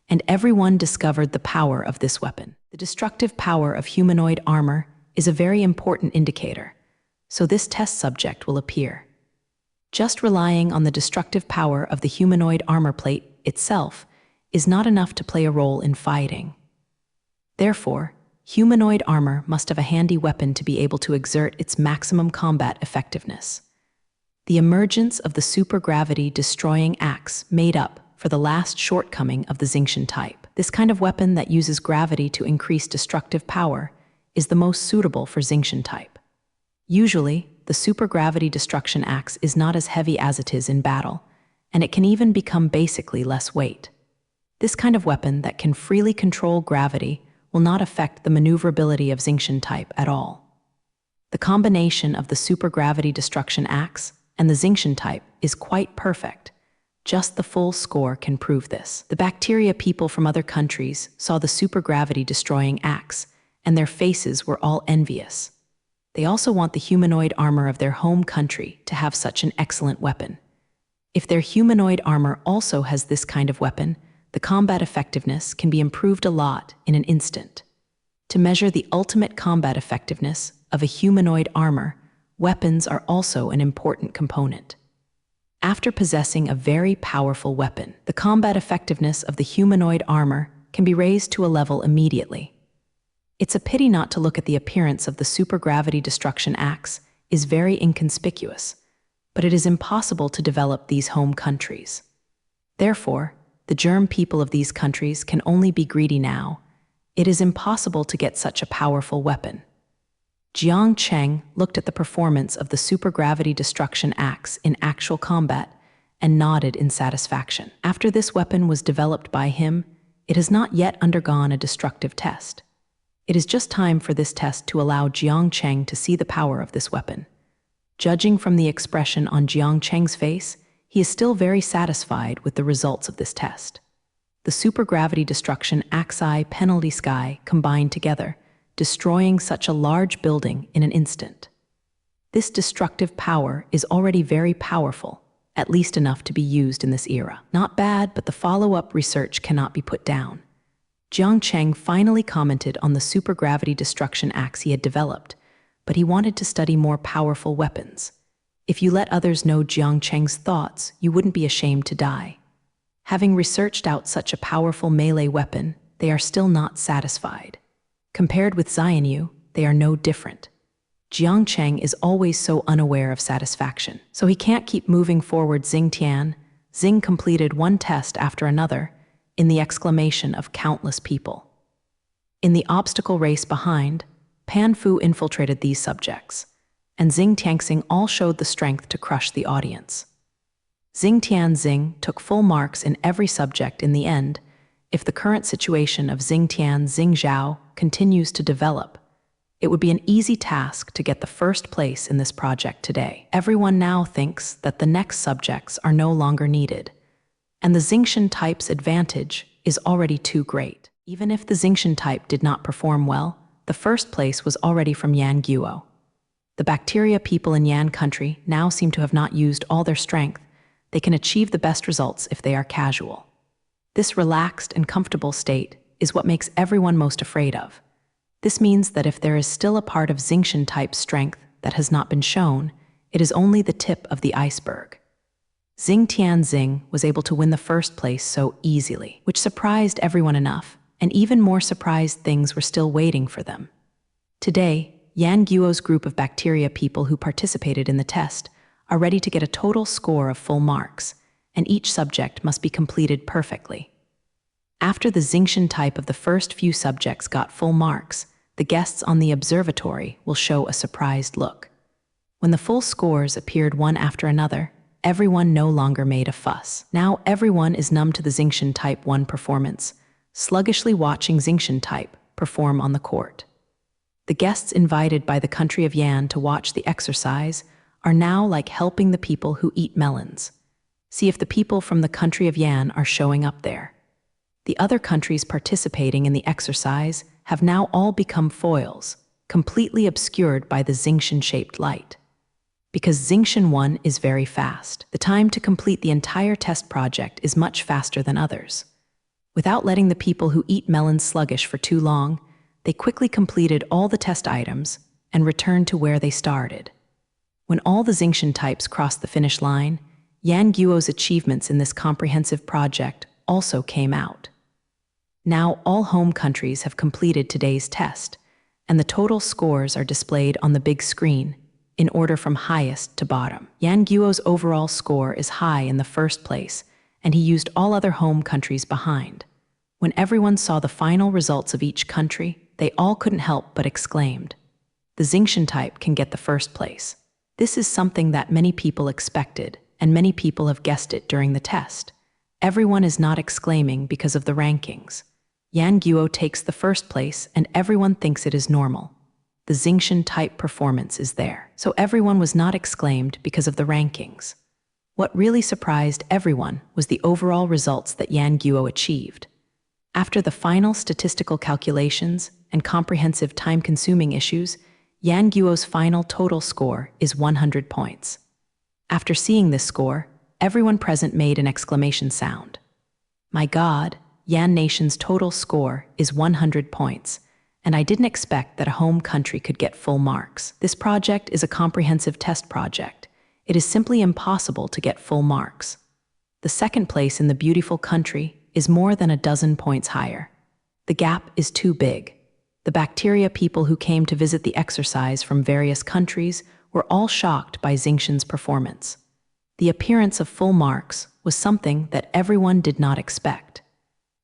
and everyone discovered the power of this weapon. The destructive power of humanoid armor is a very important indicator, so this test subject will appear. Just relying on the destructive power of the humanoid armor plate itself is not enough to play a role in fighting. Therefore, humanoid armor must have a handy weapon to be able to exert its maximum combat effectiveness. The emergence of the supergravity destroying axe made up for the last shortcoming of the Xingqian type. This kind of weapon that uses gravity to increase destructive power is the most suitable for Xingqian type. Usually, the supergravity destruction axe is not as heavy as it is in battle, and it can even become basically less weight. This kind of weapon that can freely control gravity will not affect the maneuverability of Xingqian type at all. The combination of the supergravity destruction axe and the Xingqian type is quite perfect. Just the full score can prove this. The bacteria people from other countries saw the supergravity destroying axe, and their faces were all envious. They also want the humanoid armor of their home country to have such an excellent weapon. If their humanoid armor also has this kind of weapon, the combat effectiveness can be improved a lot in an instant. To measure the ultimate combat effectiveness of a humanoid armor, weapons are also an important component. After possessing a very powerful weapon, the combat effectiveness of the humanoid armor can be raised to a level immediately. It's a pity not to look at the appearance of the supergravity destruction axe is very inconspicuous, but it is impossible to develop these home countries. Therefore, the germ people of these countries can only be greedy now. It is impossible to get such a powerful weapon. Jiang Cheng looked at the performance of the supergravity destruction axe in actual combat and nodded in satisfaction. After this weapon was developed by him, it has not yet undergone a destructive test. It is just time for this test to allow Jiang Cheng to see the power of this weapon. Judging from the expression on Jiang Cheng's face, he is still very satisfied with the results of this test. The supergravity destruction axe penalty sky combined together, destroying such a large building in an instant. This destructive power is already very powerful, at least enough to be used in this era. Not bad, but the follow-up research cannot be put down. Jiang Cheng finally commented on the supergravity destruction axe he had developed, but he wanted to study more powerful weapons. If you let others know Jiang Cheng's thoughts, you wouldn't be ashamed to die. Having researched out such a powerful melee weapon, they are still not satisfied. Compared with Xianyu, they are no different. Jiang Cheng is always so unaware of satisfaction, so he can't keep moving forward. Xing completed one test after another, in the exclamation of countless people. In the obstacle race behind, Pan Fu infiltrated these subjects, and Xing Tianxing all showed the strength to crush the audience. Xing Tianxing took full marks in every subject in the end. If the current situation of Xing Zhao continues to develop, it would be an easy task to get the first place in this project today. Everyone now thinks that the next subjects are no longer needed, and the Xingshan type's advantage is already too great. Even if the Xingshan type did not perform well, the first place was already from Yan Guo. The bacteria people in Yan country now seem to have not used all their strength. They can achieve the best results if they are casual. This relaxed and comfortable state is what makes everyone most afraid of. This means that if there is still a part of Xingshan type strength that has not been shown, it is only the tip of the iceberg. Xing Tianxing was able to win the first place so easily, which surprised everyone enough, and even more surprised things were still waiting for them. Today, Yan Guo's group of bacteria people who participated in the test are ready to get a total score of full marks, and each subject must be completed perfectly. After the Xingshan type of the first few subjects got full marks, the guests on the observatory will show a surprised look. When the full scores appeared one after another, everyone no longer made a fuss. Now everyone is numb to the Xingshan type 1 performance, sluggishly watching Xingshan type perform on the court. The guests invited by the country of Yan to watch the exercise are now like helping the people who eat melons. See if the people from the country of Yan are showing up there. The other countries participating in the exercise have now all become foils, completely obscured by the Xingshan-shaped light. Because Xingshan 1 is very fast, the time to complete the entire test project is much faster than others. Without letting the people who eat melons sluggish for too long, they quickly completed all the test items and returned to where they started. When all the Xingshan types crossed the finish line, Yan Guo's achievements in this comprehensive project also came out. Now all home countries have completed today's test, and the total scores are displayed on the big screen, in order from highest to bottom. Yan Guo's overall score is high in the first place, and he used all other home countries behind. When everyone saw the final results of each country, they all couldn't help but exclaimed, "The Xingshan type can get the first place." This is something that many people expected, and many people have guessed it during the test. Everyone is not exclaiming because of the rankings. Yan Guo takes the first place, and everyone thinks it is normal. The Xingshan type performance is there, so everyone was not exclaimed because of the rankings. What really surprised everyone was the overall results that Yan Guo achieved. After the final statistical calculations and comprehensive time-consuming issues, Yan Guo's final total score is 100 points. After seeing this score, everyone present made an exclamation sound. My God, Yan Nation's total score is 100 points, and I didn't expect that a home country could get full marks. This project is a comprehensive test project. It is simply impossible to get full marks. The second place in the beautiful country is more than a dozen points higher. The gap is too big. The bacteria people who came to visit the exercise from various countries were all shocked by Xingtian's performance. The appearance of full marks was something that everyone did not expect.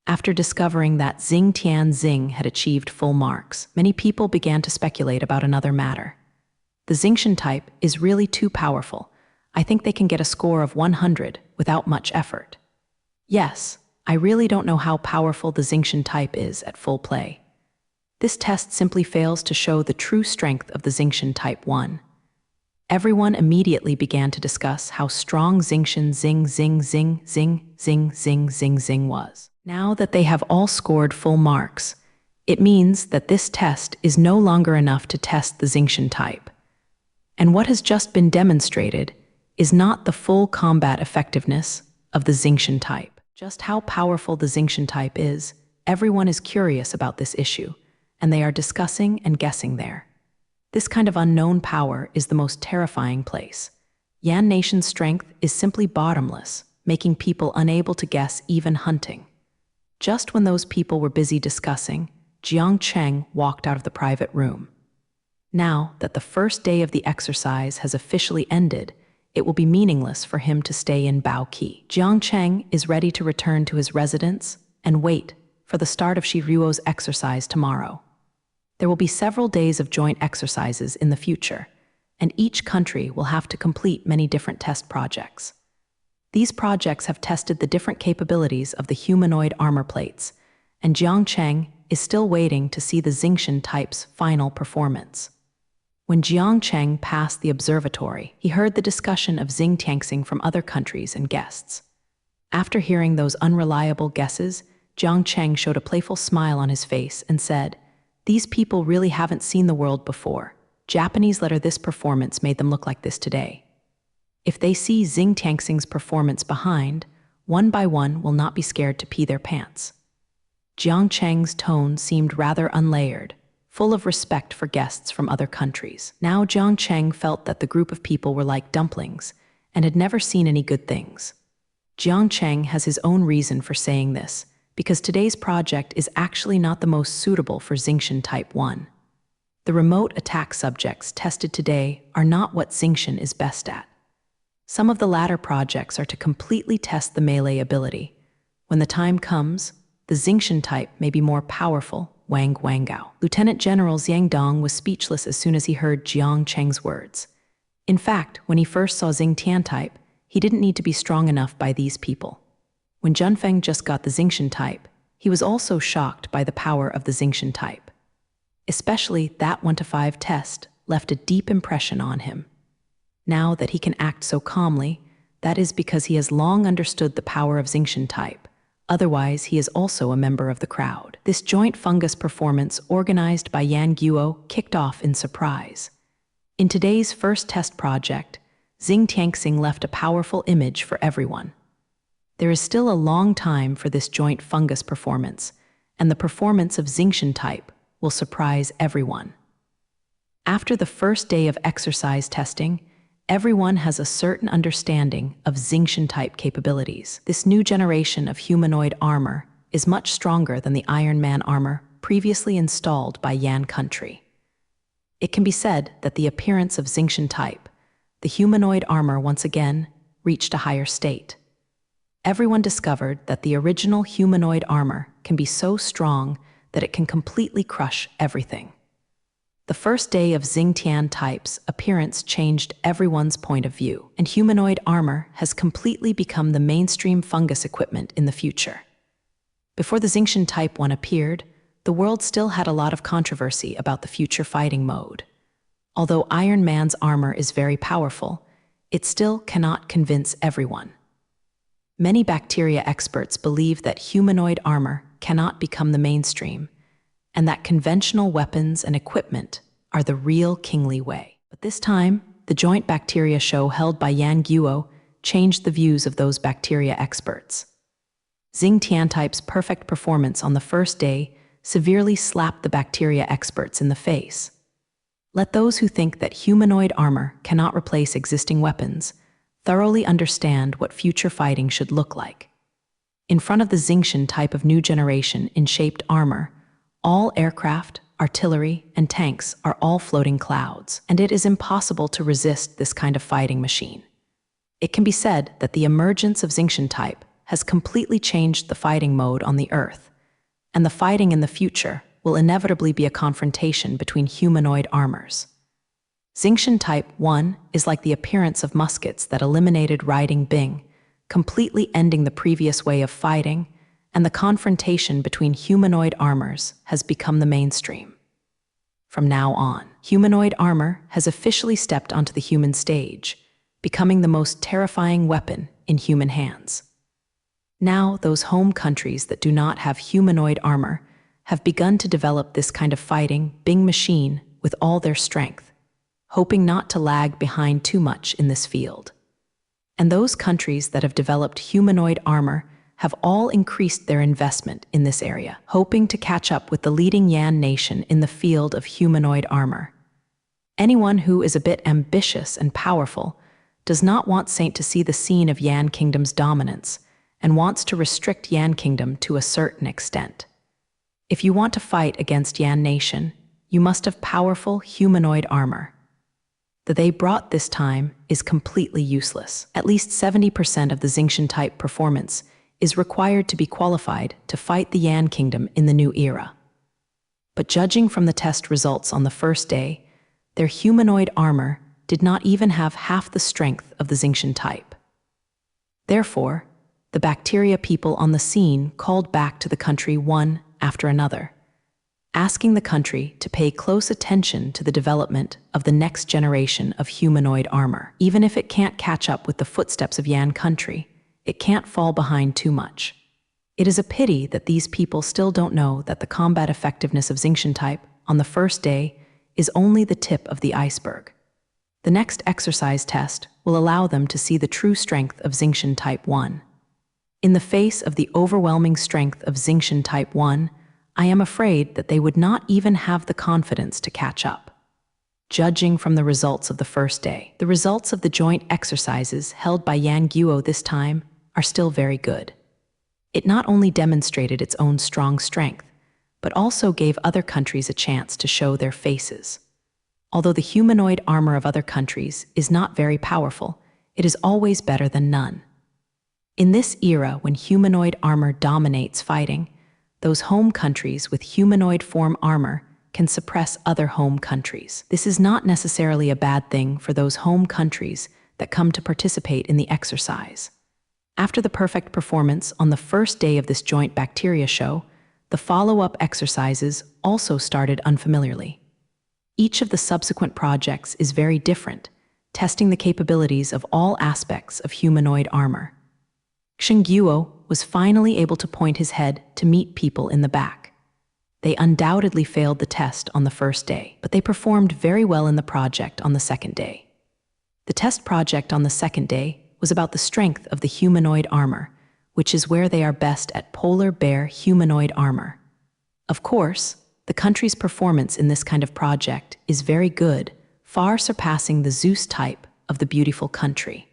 After discovering that Xing had achieved full marks, many people began to speculate about another matter. The Xingtian type is really too powerful. I think they can get a score of 100 without much effort. Yes, I really don't know how powerful the Xingtian type is at full play. This test simply fails to show the true strength of the Xingtian type 1. Everyone immediately began to discuss how strong Xingtian Zing was. Now that they have all scored full marks, it means that this test is no longer enough to test the Xingtian type. And what has just been demonstrated is not the full combat effectiveness of the Xingtian type. Just how powerful the Xingtian type is, everyone is curious about this issue, and they are discussing and guessing there. This kind of unknown power is the most terrifying place. Yan Nation's strength is simply bottomless, making people unable to guess even hunting. Just when those people were busy discussing, Jiang Cheng walked out of the private room. Now that the first day of the exercise has officially ended, it will be meaningless for him to stay in Baoqi. Jiang Cheng is ready to return to his residence and wait for the start of Shi Ruo's exercise tomorrow. There will be several days of joint exercises in the future, and each country will have to complete many different test projects. These projects have tested the different capabilities of the humanoid armor plates, and Jiang Cheng is still waiting to see the Xingtian type's final performance. When Jiang Cheng passed the observatory, he heard the discussion of Xing from other countries and guests. After hearing those unreliable guesses, Jiang Cheng showed a playful smile on his face and said, "These people really haven't seen the world before. Japanese letter this performance made them look like this today. If they see Xing's performance behind, one by one will not be scared to pee their pants." Jiang Cheng's tone seemed rather unlayered, full of respect for guests from other countries. Now Jiang Cheng felt that the group of people were like dumplings and had never seen any good things. Jiang Cheng has his own reason for saying this, because today's project is actually not the most suitable for Xingtian Type 1. The remote attack subjects tested today are not what Xingtian is best at. Some of the latter projects are to completely test the melee ability. When the time comes, the Xingtian type may be more powerful. Wang Wanggao. Lieutenant General Xiang Dong was speechless as soon as he heard Jiang Cheng's words. In fact, when he first saw Xingtian type, he didn't need to be strong enough by these people. When Junfeng just got the Xingtian type, he was also shocked by the power of the Xingtian type. Especially that 1-5 test left a deep impression on him. Now that he can act so calmly, that is because he has long understood the power of Xingtian type. Otherwise, he is also a member of the crowd. This joint fungus performance organized by Yan Guo kicked off in surprise. In today's first test project, Xing left a powerful image for everyone. There is still a long time for this joint fungus performance, and the performance of Xingtian type will surprise everyone. After the first day of exercise testing, everyone has a certain understanding of Xingtian type capabilities. This new generation of humanoid armor is much stronger than the Iron Man armor previously installed by Yan country. It can be said that the appearance of Xingtian type, the humanoid armor once again, reached a higher state. Everyone discovered that the original humanoid armor can be so strong that it can completely crush everything. The first day of Xingtian type's appearance changed everyone's point of view, and humanoid armor has completely become the mainstream fungus equipment in the future. Before the Xingtian Type 1 appeared, the world still had a lot of controversy about the future fighting mode. Although Iron Man's armor is very powerful, it still cannot convince everyone. Many bacteria experts believe that humanoid armor cannot become the mainstream, and that conventional weapons and equipment are the real kingly way. But this time, the joint bacteria show held by Yan Guo changed the views of those bacteria experts. Xingtian Type's perfect performance on the first day severely slapped the bacteria experts in the face. Let those who think that humanoid armor cannot replace existing weapons thoroughly understand what future fighting should look like. In front of the Xingqian type of new generation in shaped armor, all aircraft, artillery, and tanks are all floating clouds, and it is impossible to resist this kind of fighting machine. It can be said that the emergence of Xingqian type has completely changed the fighting mode on the Earth, and the fighting in the future will inevitably be a confrontation between humanoid armors. Xingqian Type 1 is like the appearance of muskets that eliminated riding Bing, completely ending the previous way of fighting, and the confrontation between humanoid armors has become the mainstream. From now on, humanoid armor has officially stepped onto the human stage, becoming the most terrifying weapon in human hands. Now, those home countries that do not have humanoid armor have begun to develop this kind of fighting Bing machine with all their strength, hoping not to lag behind too much in this field. And those countries that have developed humanoid armor have all increased their investment in this area, hoping to catch up with the leading Yan nation in the field of humanoid armor. Anyone who is a bit ambitious and powerful does not want Saint to see the scene of Yan Kingdom's dominance and wants to restrict Yan Kingdom to a certain extent. If you want to fight against Yan nation, you must have powerful humanoid armor. That they brought this time is completely useless. At least 70% of the Xingqian type performance is required to be qualified to fight the Yan Kingdom in the new era. But judging from the test results on the first day, their humanoid armor did not even have half the strength of the Xingqian type. Therefore, the bacteria people on the scene called back to the country one after another, asking the country to pay close attention to the development of the next generation of humanoid armor. Even if it can't catch up with the footsteps of Yan country, it can't fall behind too much. It is a pity that these people still don't know that the combat effectiveness of Xingqian type on the first day is only the tip of the iceberg. The next exercise test will allow them to see the true strength of Xingqian type 1. In the face of the overwhelming strength of Xingqian type 1, I am afraid that they would not even have the confidence to catch up. Judging from the results of the first day, the results of the joint exercises held by Yan Guo this time are still very good. It not only demonstrated its own strong strength, but also gave other countries a chance to show their faces. Although the humanoid armor of other countries is not very powerful, it is always better than none. In this era when humanoid armor dominates fighting, those home countries with humanoid form armor can suppress other home countries. This is not necessarily a bad thing for those home countries that come to participate in the exercise. After the perfect performance on the first day of this joint bacteria show, the follow-up exercises also started unfamiliarly. Each of the subsequent projects is very different, testing the capabilities of all aspects of humanoid armor. Xingguo was finally able to point his head to meet people in the back. They undoubtedly failed the test on the first day, but they performed very well in the project on the second day. The test project on the second day was about the strength of the humanoid armor, which is where they are best at polar bear humanoid armor. Of course, the country's performance in this kind of project is very good, far surpassing the Zeus type of the beautiful country.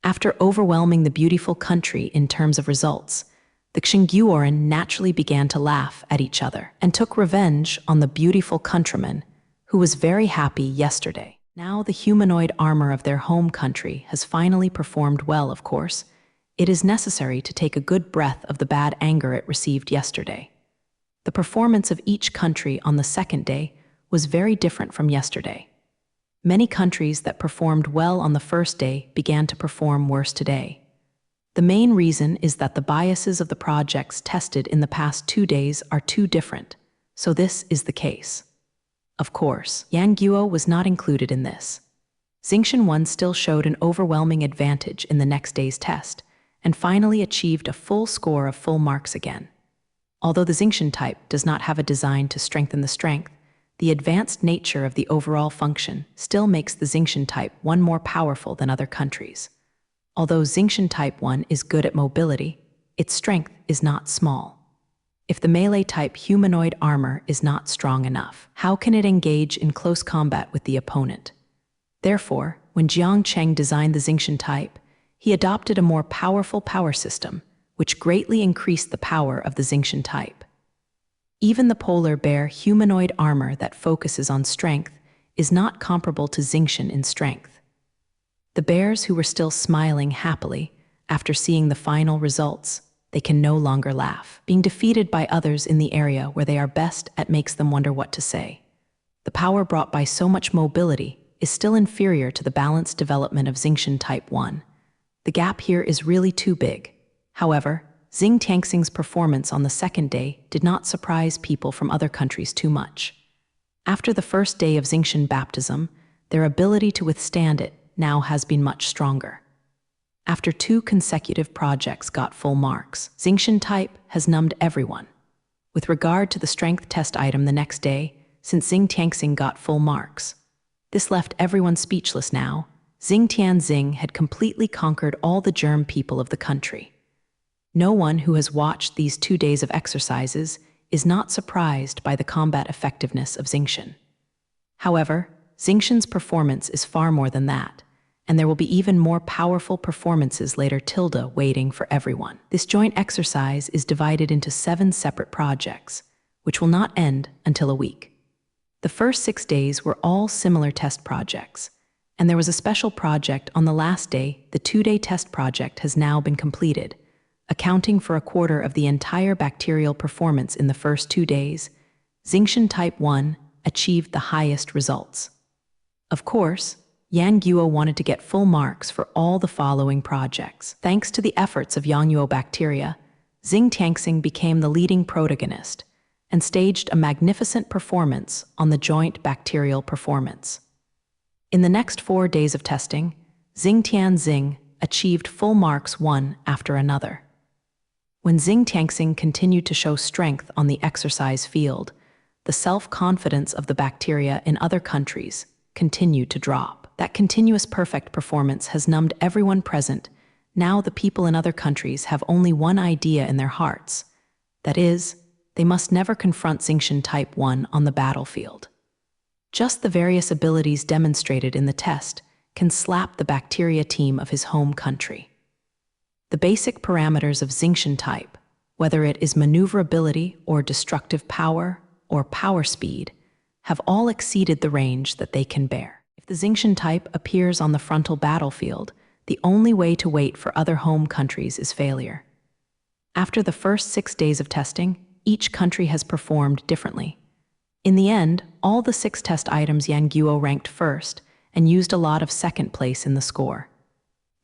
After overwhelming the beautiful country in terms of results, the Xingguoren naturally began to laugh at each other and took revenge on the beautiful countryman who was very happy yesterday. Now the humanoid armor of their home country has finally performed well, of course. It is necessary to take a good breath of the bad anger it received yesterday. The performance of each country on the second day was very different from yesterday. Many countries that performed well on the first day began to perform worse today. The main reason is that the biases of the projects tested in the past 2 days are too different, so this is the case. Of course, Yan Guo was not included in this. Xingqian 1 still showed an overwhelming advantage in the next day's test, and finally achieved a full score of full marks again. Although the Xingqian type does not have a design to strengthen the strength, the advanced nature of the overall function still makes the Xingqian type 1 more powerful than other countries. Although Xingqian type 1 is good at mobility, its strength is not small. If the melee-type humanoid armor is not strong enough, how can it engage in close combat with the opponent? Therefore, when Jiang Cheng designed the Xingqian type, he adopted a more powerful power system, which greatly increased the power of the Xingqian type. Even the polar bear humanoid armor that focuses on strength is not comparable to Xingqian in strength. The bears who were still smiling happily after seeing the final results, they can no longer laugh. Being defeated by others in the area where they are best at makes them wonder what to say. The power brought by so much mobility is still inferior to the balanced development of Xingqian Type 1. The gap here is really too big. However, Xing Tianxing's performance on the second day did not surprise people from other countries too much. After the first day of Xingqian baptism, their ability to withstand it now has been much stronger. After 2 consecutive projects got full marks, Xingqian type has numbed everyone. With regard to the strength test item the next day, since Xing Tianxing got full marks, this left everyone speechless now. Xing Tianxing had completely conquered all the germ people of the country. No one who has watched these 2 days of exercises is not surprised by the combat effectiveness of Xingqian. However, Xingqian's performance is far more than that, and there will be even more powerful performances later waiting for everyone. This joint exercise is divided into 7 separate projects, which will not end until a week. The first 6 days were all similar test projects, and there was a special project on the last day. The 2-day test project has now been completed, accounting for a quarter of the entire bacterial performance in the first 2 days. Xingqian Type 1 achieved the highest results. Of course, Yan Guo wanted to get full marks for all the following projects. Thanks to the efforts of Yangguo bacteria, Xing Tianxing became the leading protagonist and staged a magnificent performance on the joint bacterial performance. In the next 4 days of testing, Xing Tianxing achieved full marks one after another. When Xing Tianxing continued to show strength on the exercise field, the self-confidence of the bacteria in other countries continued to drop. That continuous perfect performance has numbed everyone present. Now the people in other countries have only one idea in their hearts. That is, they must never confront Xingqian Type 1 on the battlefield. Just the various abilities demonstrated in the test can slap the bacteria team of his home country. The basic parameters of Xingqian type, whether it is maneuverability or destructive power or power speed, have all exceeded the range that they can bear. If the Xingqian type appears on the frontal battlefield, the only way to wait for other home countries is failure. After the first 6 days of testing, each country has performed differently. In the end, all the 6 test items Yan Guo ranked first and used a lot of second place in the score.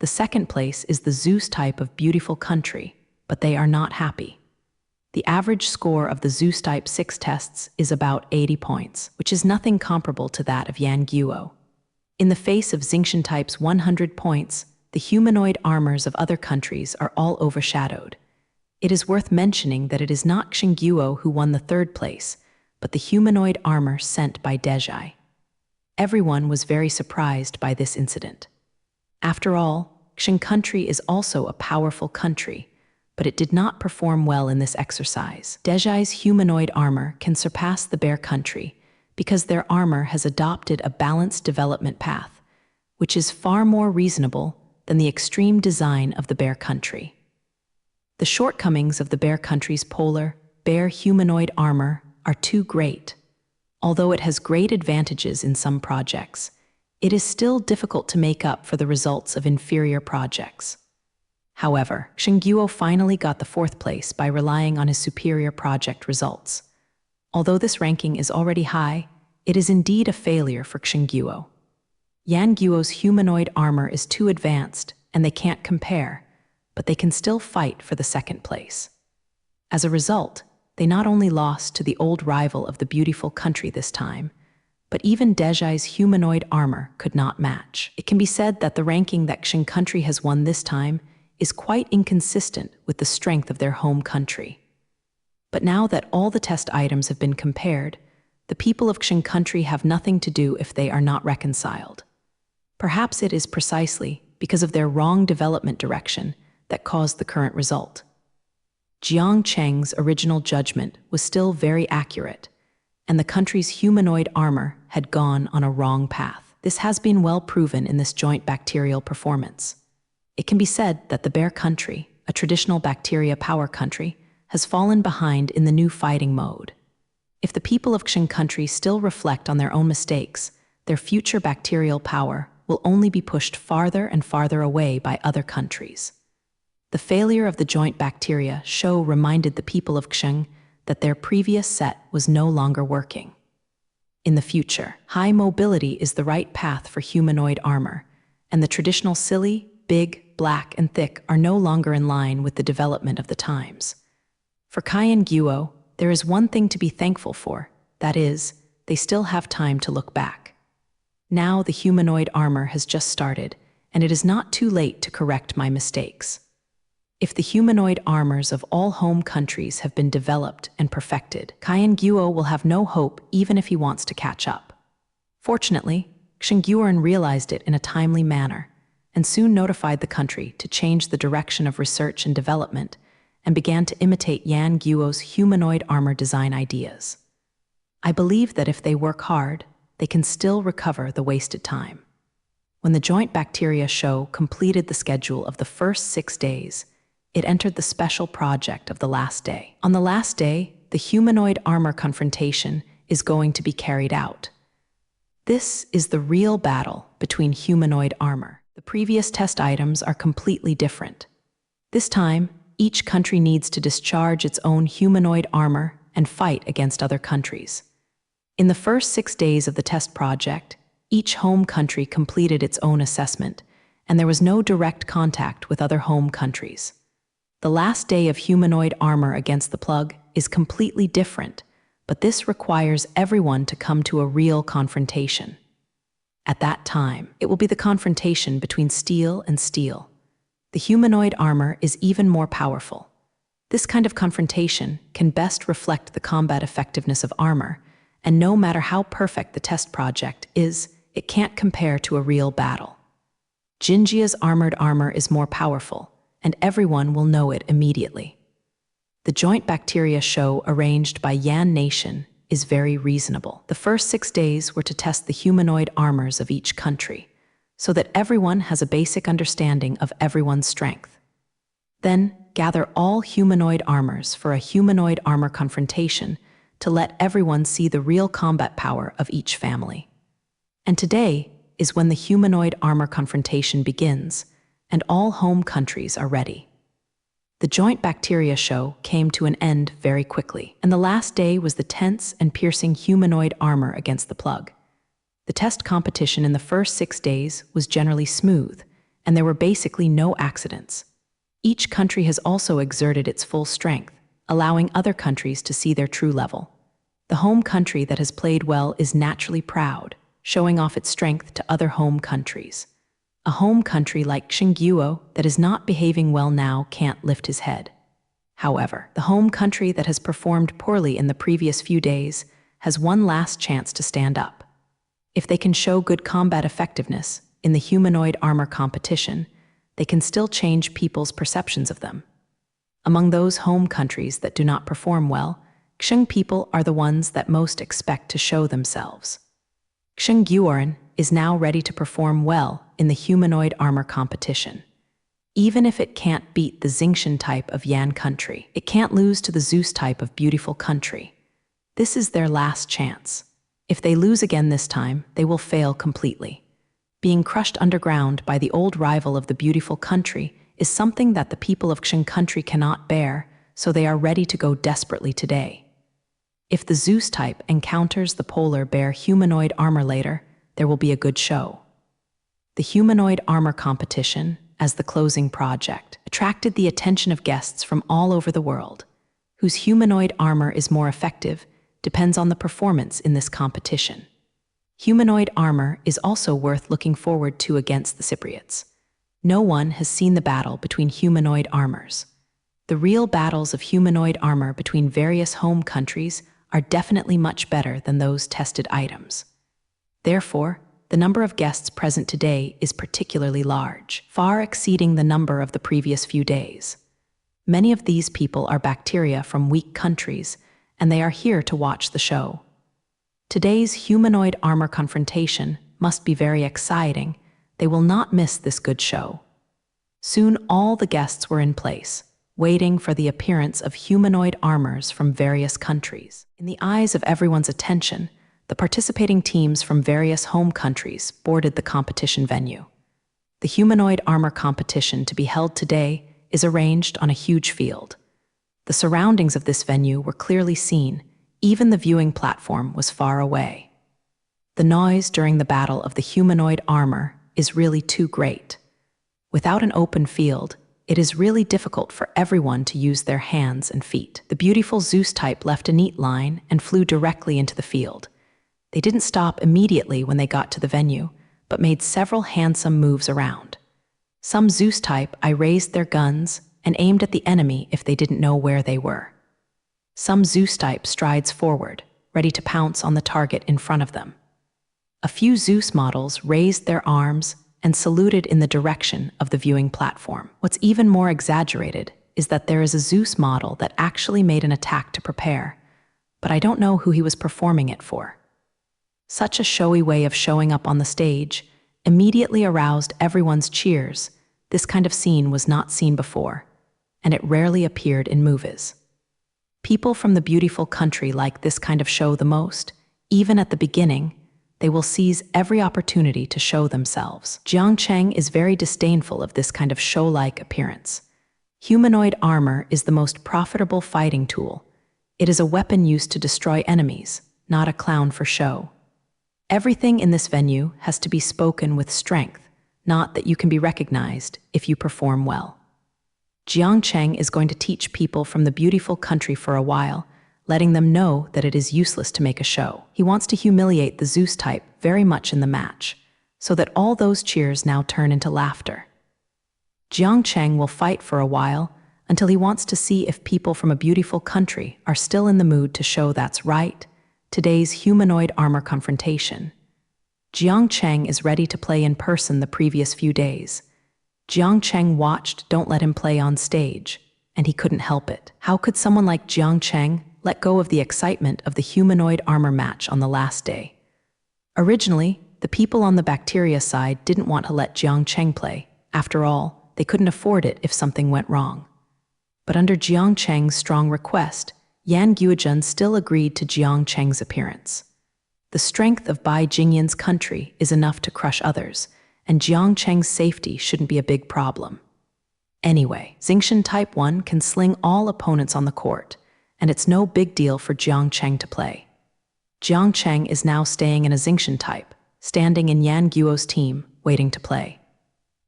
The second place is the Zeus type of beautiful country, but they are not happy. The average score of the Zeus type 6 tests is about 80 points, which is nothing comparable to that of Yan Guo. In the face of Xingqian type's 100 points, the humanoid armors of other countries are all overshadowed. It is worth mentioning that it is not Xingguo who won the 3rd place, but the humanoid armor sent by Dezhai. Everyone was very surprised by this incident. After all, Xing country is also a powerful country, but it did not perform well in this exercise. Dezhai's humanoid armor can surpass the bear country because their armor has adopted a balanced development path, which is far more reasonable than the extreme design of the bear country. The shortcomings of the bear country's polar bear humanoid armor are too great. Although it has great advantages in some projects, it is still difficult to make up for the results of inferior projects. However, Xingguo finally got the 4th place by relying on his superior project results. Although this ranking is already high, it is indeed a failure for Xingguo. Yan Guo's humanoid armor is too advanced, and they can't compare, but they can still fight for the 2nd place. As a result, they not only lost to the old rival of the beautiful country this time, but even Dezhai's humanoid armor could not match. It can be said that the ranking that Xing country has won this time is quite inconsistent with the strength of their home country. But now that all the test items have been compared, the people of Xing country have nothing to do if they are not reconciled. Perhaps it is precisely because of their wrong development direction that caused the current result. Jiang Cheng's original judgment was still very accurate, and the country's humanoid armor had gone on a wrong path. This has been well proven in this joint bacterial performance. It can be said that the Bear country, a traditional bacteria power country, has fallen behind in the new fighting mode. If the people of Qing country still reflect on their own mistakes, their future bacterial power will only be pushed farther and farther away by other countries. The failure of the joint bacteria show reminded the people of Qing that their previous set was no longer working. In the future, high mobility is the right path for humanoid armor, and the traditional silly, big, black, and thick are no longer in line with the development of the times. For Cayenne Guo, there is one thing to be thankful for, that is, they still have time to look back. Now the humanoid armor has just started, and it is not too late to correct my mistakes. If the humanoid armors of all home countries have been developed and perfected, Cayenne Guo will have no hope even if he wants to catch up. Fortunately, Xinguoren realized it in a timely manner, and soon notified the country to change the direction of research and development, and began to imitate Yan Guo's humanoid armor design ideas. I believe that if they work hard, they can still recover the wasted time. When the joint bacteria show completed the schedule of the first 6 days, it entered the special project of the last day. On the last day, the humanoid armor confrontation is going to be carried out. This is the real battle between humanoid armor. The previous test items are completely different. This time, each country needs to discharge its own humanoid armor and fight against other countries. In the first 6 days of the test project, each home country completed its own assessment, and there was no direct contact with other home countries. The last day of humanoid armor against the plug is completely different, but this requires everyone to come to a real confrontation. At that time, it will be the confrontation between steel and steel. The humanoid armor is even more powerful. This kind of confrontation can best reflect the combat effectiveness of armor, and no matter how perfect the test project is, it can't compare to a real battle. Jinjia's armored armor is more powerful, and everyone will know it immediately. The joint bacteria show arranged by Yan Nation is very reasonable. The first 6 days were to test the humanoid armors of each country, so that everyone has a basic understanding of everyone's strength. Then, gather all humanoid armors for a humanoid armor confrontation to let everyone see the real combat power of each family. And today is when the humanoid armor confrontation begins, and all home countries are ready. The joint bacteria show came to an end very quickly, and the last day was the tense and piercing humanoid armor against the plug. The test competition in the first 6 days was generally smooth, and there were basically no accidents. Each country has also exerted its full strength, allowing other countries to see their true level. The home country that has played well is naturally proud, showing off its strength to other home countries. A home country like Xinguo that is not behaving well now can't lift his head. However, the home country that has performed poorly in the previous few days has one last chance to stand up. If they can show good combat effectiveness in the humanoid armor competition, they can still change people's perceptions of them. Among those home countries that do not perform well, Qing people are the ones that most expect to show themselves. Xinguoren is now ready to perform well in the humanoid armor competition. Even if it can't beat the Xingtian type of Yan country, it can't lose to the Zeus type of beautiful country. This is their last chance. If they lose again this time, they will fail completely. Being crushed underground by the old rival of the beautiful country is something that the people of Qing country cannot bear, so they are ready to go desperately today. If the Zeus type encounters the polar bear humanoid armor later, there will be a good show. The humanoid armor competition, as the closing project, attracted the attention of guests from all over the world. Whose humanoid armor is more effective depends on the performance in this competition. Humanoid armor is also worth looking forward to against the Cypriots. No one has seen the battle between humanoid armors. The real battles of humanoid armor between various home countries are definitely much better than those tested items. Therefore, the number of guests present today is particularly large, far exceeding the number of the previous few days. Many of these people are bacteria from weak countries, and they are here to watch the show. Today's humanoid armor confrontation must be very exciting. They will not miss this good show. Soon all the guests were in place, waiting for the appearance of humanoid armors from various countries. In the eyes of everyone's attention, the participating teams from various home countries boarded the competition venue. The humanoid armor competition to be held today is arranged on a huge field. The surroundings of this venue were clearly seen, even the viewing platform was far away. The noise during the battle of the humanoid armor is really too great. Without an open field, it is really difficult for everyone to use their hands and feet. The beautiful Zeus type left a neat line and flew directly into the field. They didn't stop immediately when they got to the venue, but made several handsome moves around. Some Zeus type raised their guns and aimed at the enemy if they didn't know where they were. Some Zeus type strides forward, ready to pounce on the target in front of them. A few Zeus models raised their arms and saluted in the direction of the viewing platform. What's even more exaggerated is that there is a Zeus model that actually made an attack to prepare, but I don't know who he was performing it for. Such a showy way of showing up on the stage immediately aroused everyone's cheers. This kind of scene was not seen before, and it rarely appeared in movies. People from the beautiful country like this kind of show the most. Even at the beginning, they will seize every opportunity to show themselves. Jiang Cheng is very disdainful of this kind of show-like appearance. Humanoid armor is the most profitable fighting tool. It is a weapon used to destroy enemies, not a clown for show. Everything in this venue has to be spoken with strength, not that you can be recognized if you perform well. Jiang Cheng is going to teach people from the beautiful country for a while, letting them know that it is useless to make a show. He wants to humiliate the Zeus type very much in the match, so that all those cheers now turn into laughter. Jiang Cheng will fight for a while until he wants to see if people from a beautiful country are still in the mood to show that's right. Today's humanoid armor confrontation. Jiang Cheng is ready to play in person the previous few days. Jiang Cheng watched Don't Let Him Play on stage, and he couldn't help it. How could someone like Jiang Cheng let go of the excitement of the humanoid armor match on the last day? Originally, the people on the bacteria side didn't want to let Jiang Cheng play. After all, they couldn't afford it if something went wrong. But under Jiang Cheng's strong request, Yan Guojun still agreed to Jiang Cheng's appearance. The strength of Bai Jingyan's country is enough to crush others, and Jiang Cheng's safety shouldn't be a big problem. Anyway, Xingchen Type 1 can sling all opponents on the court, and it's no big deal for Jiang Cheng to play. Jiang Cheng is now staying in a Xingchen type, standing in Yan Guo's team, waiting to play.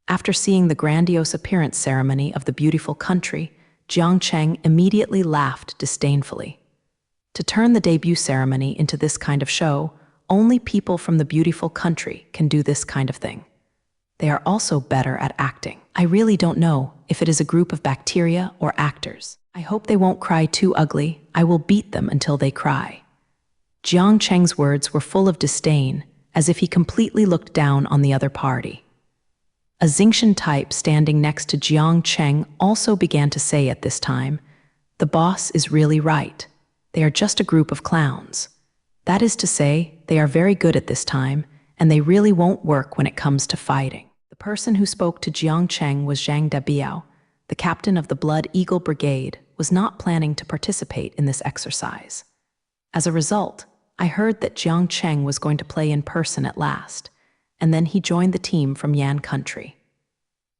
After seeing the grandiose appearance ceremony of the beautiful country, Jiang Cheng immediately laughed disdainfully. To turn the debut ceremony into this kind of show, only people from the beautiful country can do this kind of thing. They are also better at acting. I really don't know if it is a group of bacteria or actors. I hope they won't cry too ugly. I will beat them until they cry. Jiang Cheng's words were full of disdain, as if he completely looked down on the other party. A Xingchen type standing next to Jiang Cheng also began to say at this time, "The boss is really right. They are just a group of clowns. That is to say, they are very good at this time, and they really won't work when it comes to fighting." The person who spoke to Jiang Cheng was Zhang Dabiao. The captain of the Blood Eagle Brigade was not planning to participate in this exercise. As a result, I heard that Jiang Cheng was going to play in person at last, and then he joined the team from Yan country.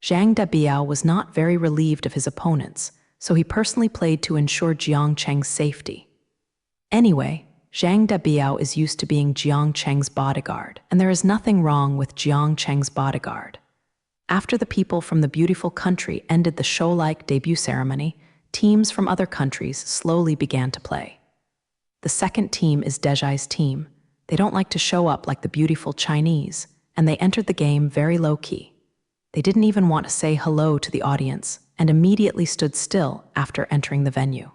Zhang Dabiao was not very relieved of his opponents, so he personally played to ensure Jiang Cheng's safety. Anyway, Zhang Dabiao is used to being Jiang Cheng's bodyguard, and there is nothing wrong with Jiang Cheng's bodyguard. After the people from the beautiful country ended the show-like debut ceremony, teams from other countries slowly began to play. The second team is Dejai's team. They don't like to show up like the beautiful Chinese, and they entered the game very low-key. They didn't even want to say hello to the audience and immediately stood still after entering the venue.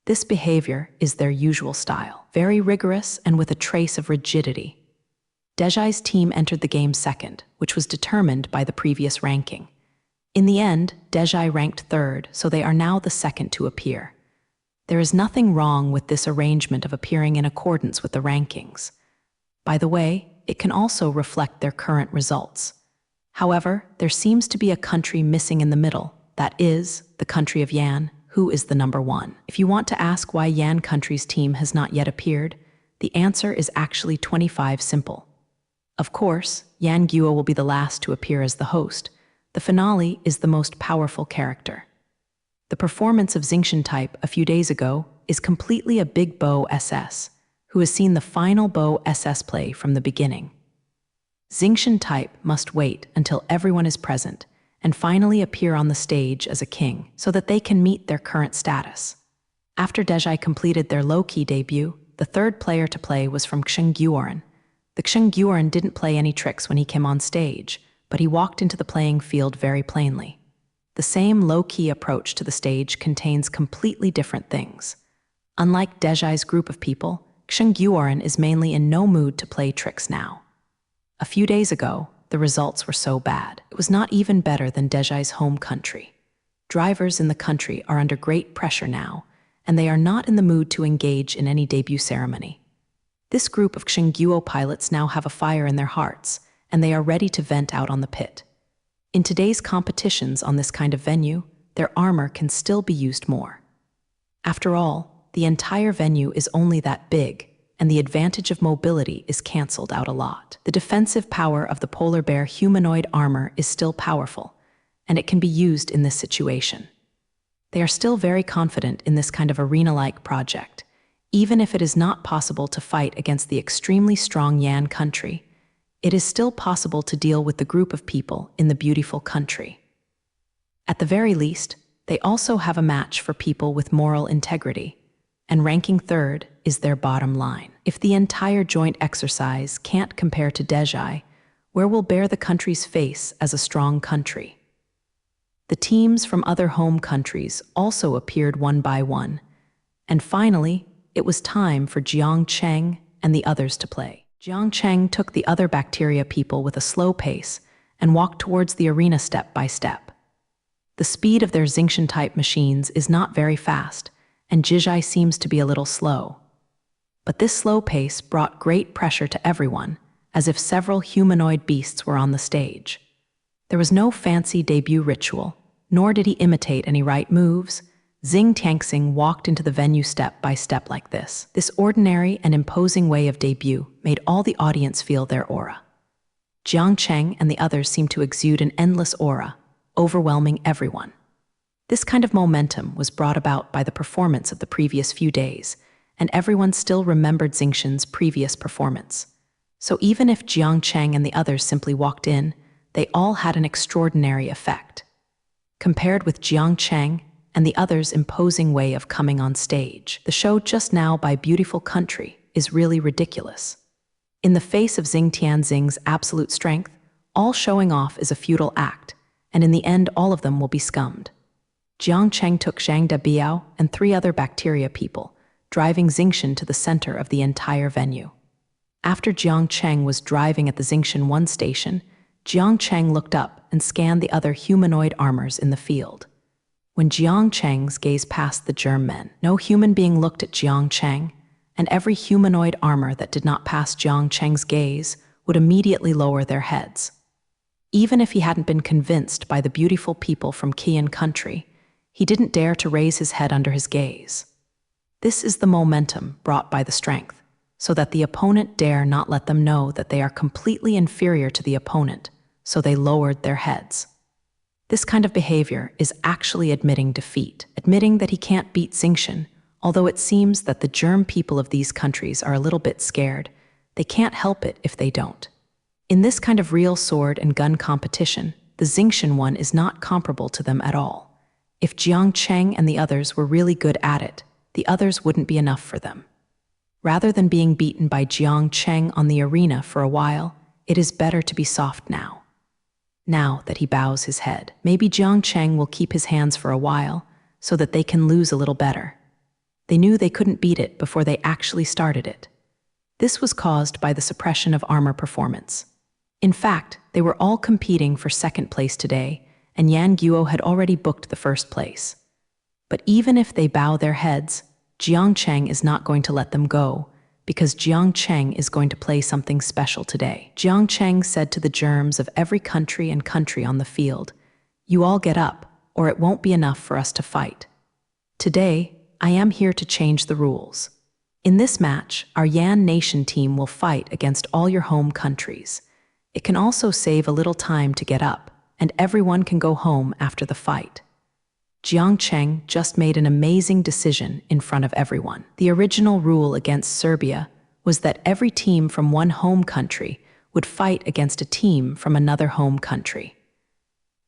This behavior is their usual style, very rigorous and with a trace of rigidity. Dejai's team entered the game second, which was determined by the previous ranking. In the end, Dejai ranked third, so they are now the second to appear. There is nothing wrong with this arrangement of appearing in accordance with the rankings. By the way, it can also reflect their current results. However, there seems to be a country missing in the middle, that is, the country of Yan, who is the number one. If you want to ask why Yan country's team has not yet appeared, the answer is actually 25 simple. Of course, Yan Guo will be the last to appear as the host. The finale is the most powerful character. The performance of Xingqian type a few days ago is completely a big bow SS, who has seen the final bow SS play from the beginning. Xingqian type must wait until everyone is present and finally appear on the stage as a king so that they can meet their current status. After Dejai completed their low-key debut, the third player to play was from Xingguoren. The Xingguoren didn't play any tricks when he came on stage, but he walked into the playing field very plainly. The same low-key approach to the stage contains completely different things. Unlike Dejai's group of people, Xingguoren is mainly in no mood to play tricks now. A few days ago, the results were so bad. It was not even better than Dejai's home country. Drivers in the country are under great pressure now, and they are not in the mood to engage in any debut ceremony. This group of Xingguo pilots now have a fire in their hearts, and they are ready to vent out on the pit. In today's competitions on this kind of venue, their armor can still be used more. After all, the entire venue is only that big, and the advantage of mobility is cancelled out a lot. The defensive power of the polar bear humanoid armor is still powerful, and it can be used in this situation. They are still very confident in this kind of arena-like project. Even if it is not possible to fight against the extremely strong Yan country, it is still possible to deal with the group of people in the beautiful country. At the very least, they also have a match for people with moral integrity, and ranking third is their bottom line. If the entire joint exercise can't compare to Dejai, where will bear the country's face as a strong country? The teams from other home countries also appeared one by one, and finally, it was time for Jiang Cheng and the others to play. Jiang Cheng took the other bacteria people with a slow pace and walked towards the arena step by step. The speed of their Xingqian-type machines is not very fast, and Jizhai seems to be a little slow. But this slow pace brought great pressure to everyone, as if several humanoid beasts were on the stage. There was no fancy debut ritual, nor did he imitate any right moves. Xing Tianxing walked into the venue step by step like this. This ordinary and imposing way of debut made all the audience feel their aura. Jiang Cheng and the others seemed to exude an endless aura, overwhelming everyone. This kind of momentum was brought about by the performance of the previous few days, and everyone still remembered Xingqian's previous performance. So even if Jiang Cheng and the others simply walked in, they all had an extraordinary effect. Compared with Jiang Cheng and the others' imposing way of coming on stage, the show just now by Beautiful Country is really ridiculous. In the face of Xing Tianxing's absolute strength, all showing off is a futile act, and in the end all of them will be scummed. Jiang Cheng took Zhang Dabiao and 3 other bacteria people, driving Xingqian to the center of the entire venue. After Jiang Cheng was driving at the Xingqian 1 station, Jiang Cheng looked up and scanned the other humanoid armors in the field. When Jiang Cheng's gaze passed the germ men, no human being looked at Jiang Cheng, and every humanoid armor that did not pass Jiang Cheng's gaze would immediately lower their heads. Even if he hadn't been convinced by the beautiful people from Qian country, he didn't dare to raise his head under his gaze. This is the momentum brought by the strength, so that the opponent dare not let them know that they are completely inferior to the opponent, so they lowered their heads. This kind of behavior is actually admitting defeat, admitting that he can't beat Xingqian. Although it seems that the germ people of these countries are a little bit scared, they can't help it if they don't. In this kind of real sword and gun competition, the Xingqian one is not comparable to them at all. If Jiang Cheng and the others were really good at it, the others wouldn't be enough for them. Rather than being beaten by Jiang Cheng on the arena for a while, it is better to be soft now. Now that he bows his head, maybe Jiang Cheng will keep his hands for a while, so that they can lose a little better. They knew they couldn't beat it before they actually started it. This was caused by the suppression of armor performance. In fact, they were all competing for second place today, and Yan Guo had already booked the first place. But even if they bow their heads, Jiang Cheng is not going to let them go, because Jiang Cheng is going to play something special today. Jiang Cheng said to the germs of every country and country on the field, "You all get up, or it won't be enough for us to fight. Today, I am here to change the rules. In this match, our Yan Nation team will fight against all your home countries. It can also save a little time to get up, and everyone can go home after the fight." Jiang Cheng just made an amazing decision in front of everyone. The original rule against Serbia was that every team from one home country would fight against a team from another home country.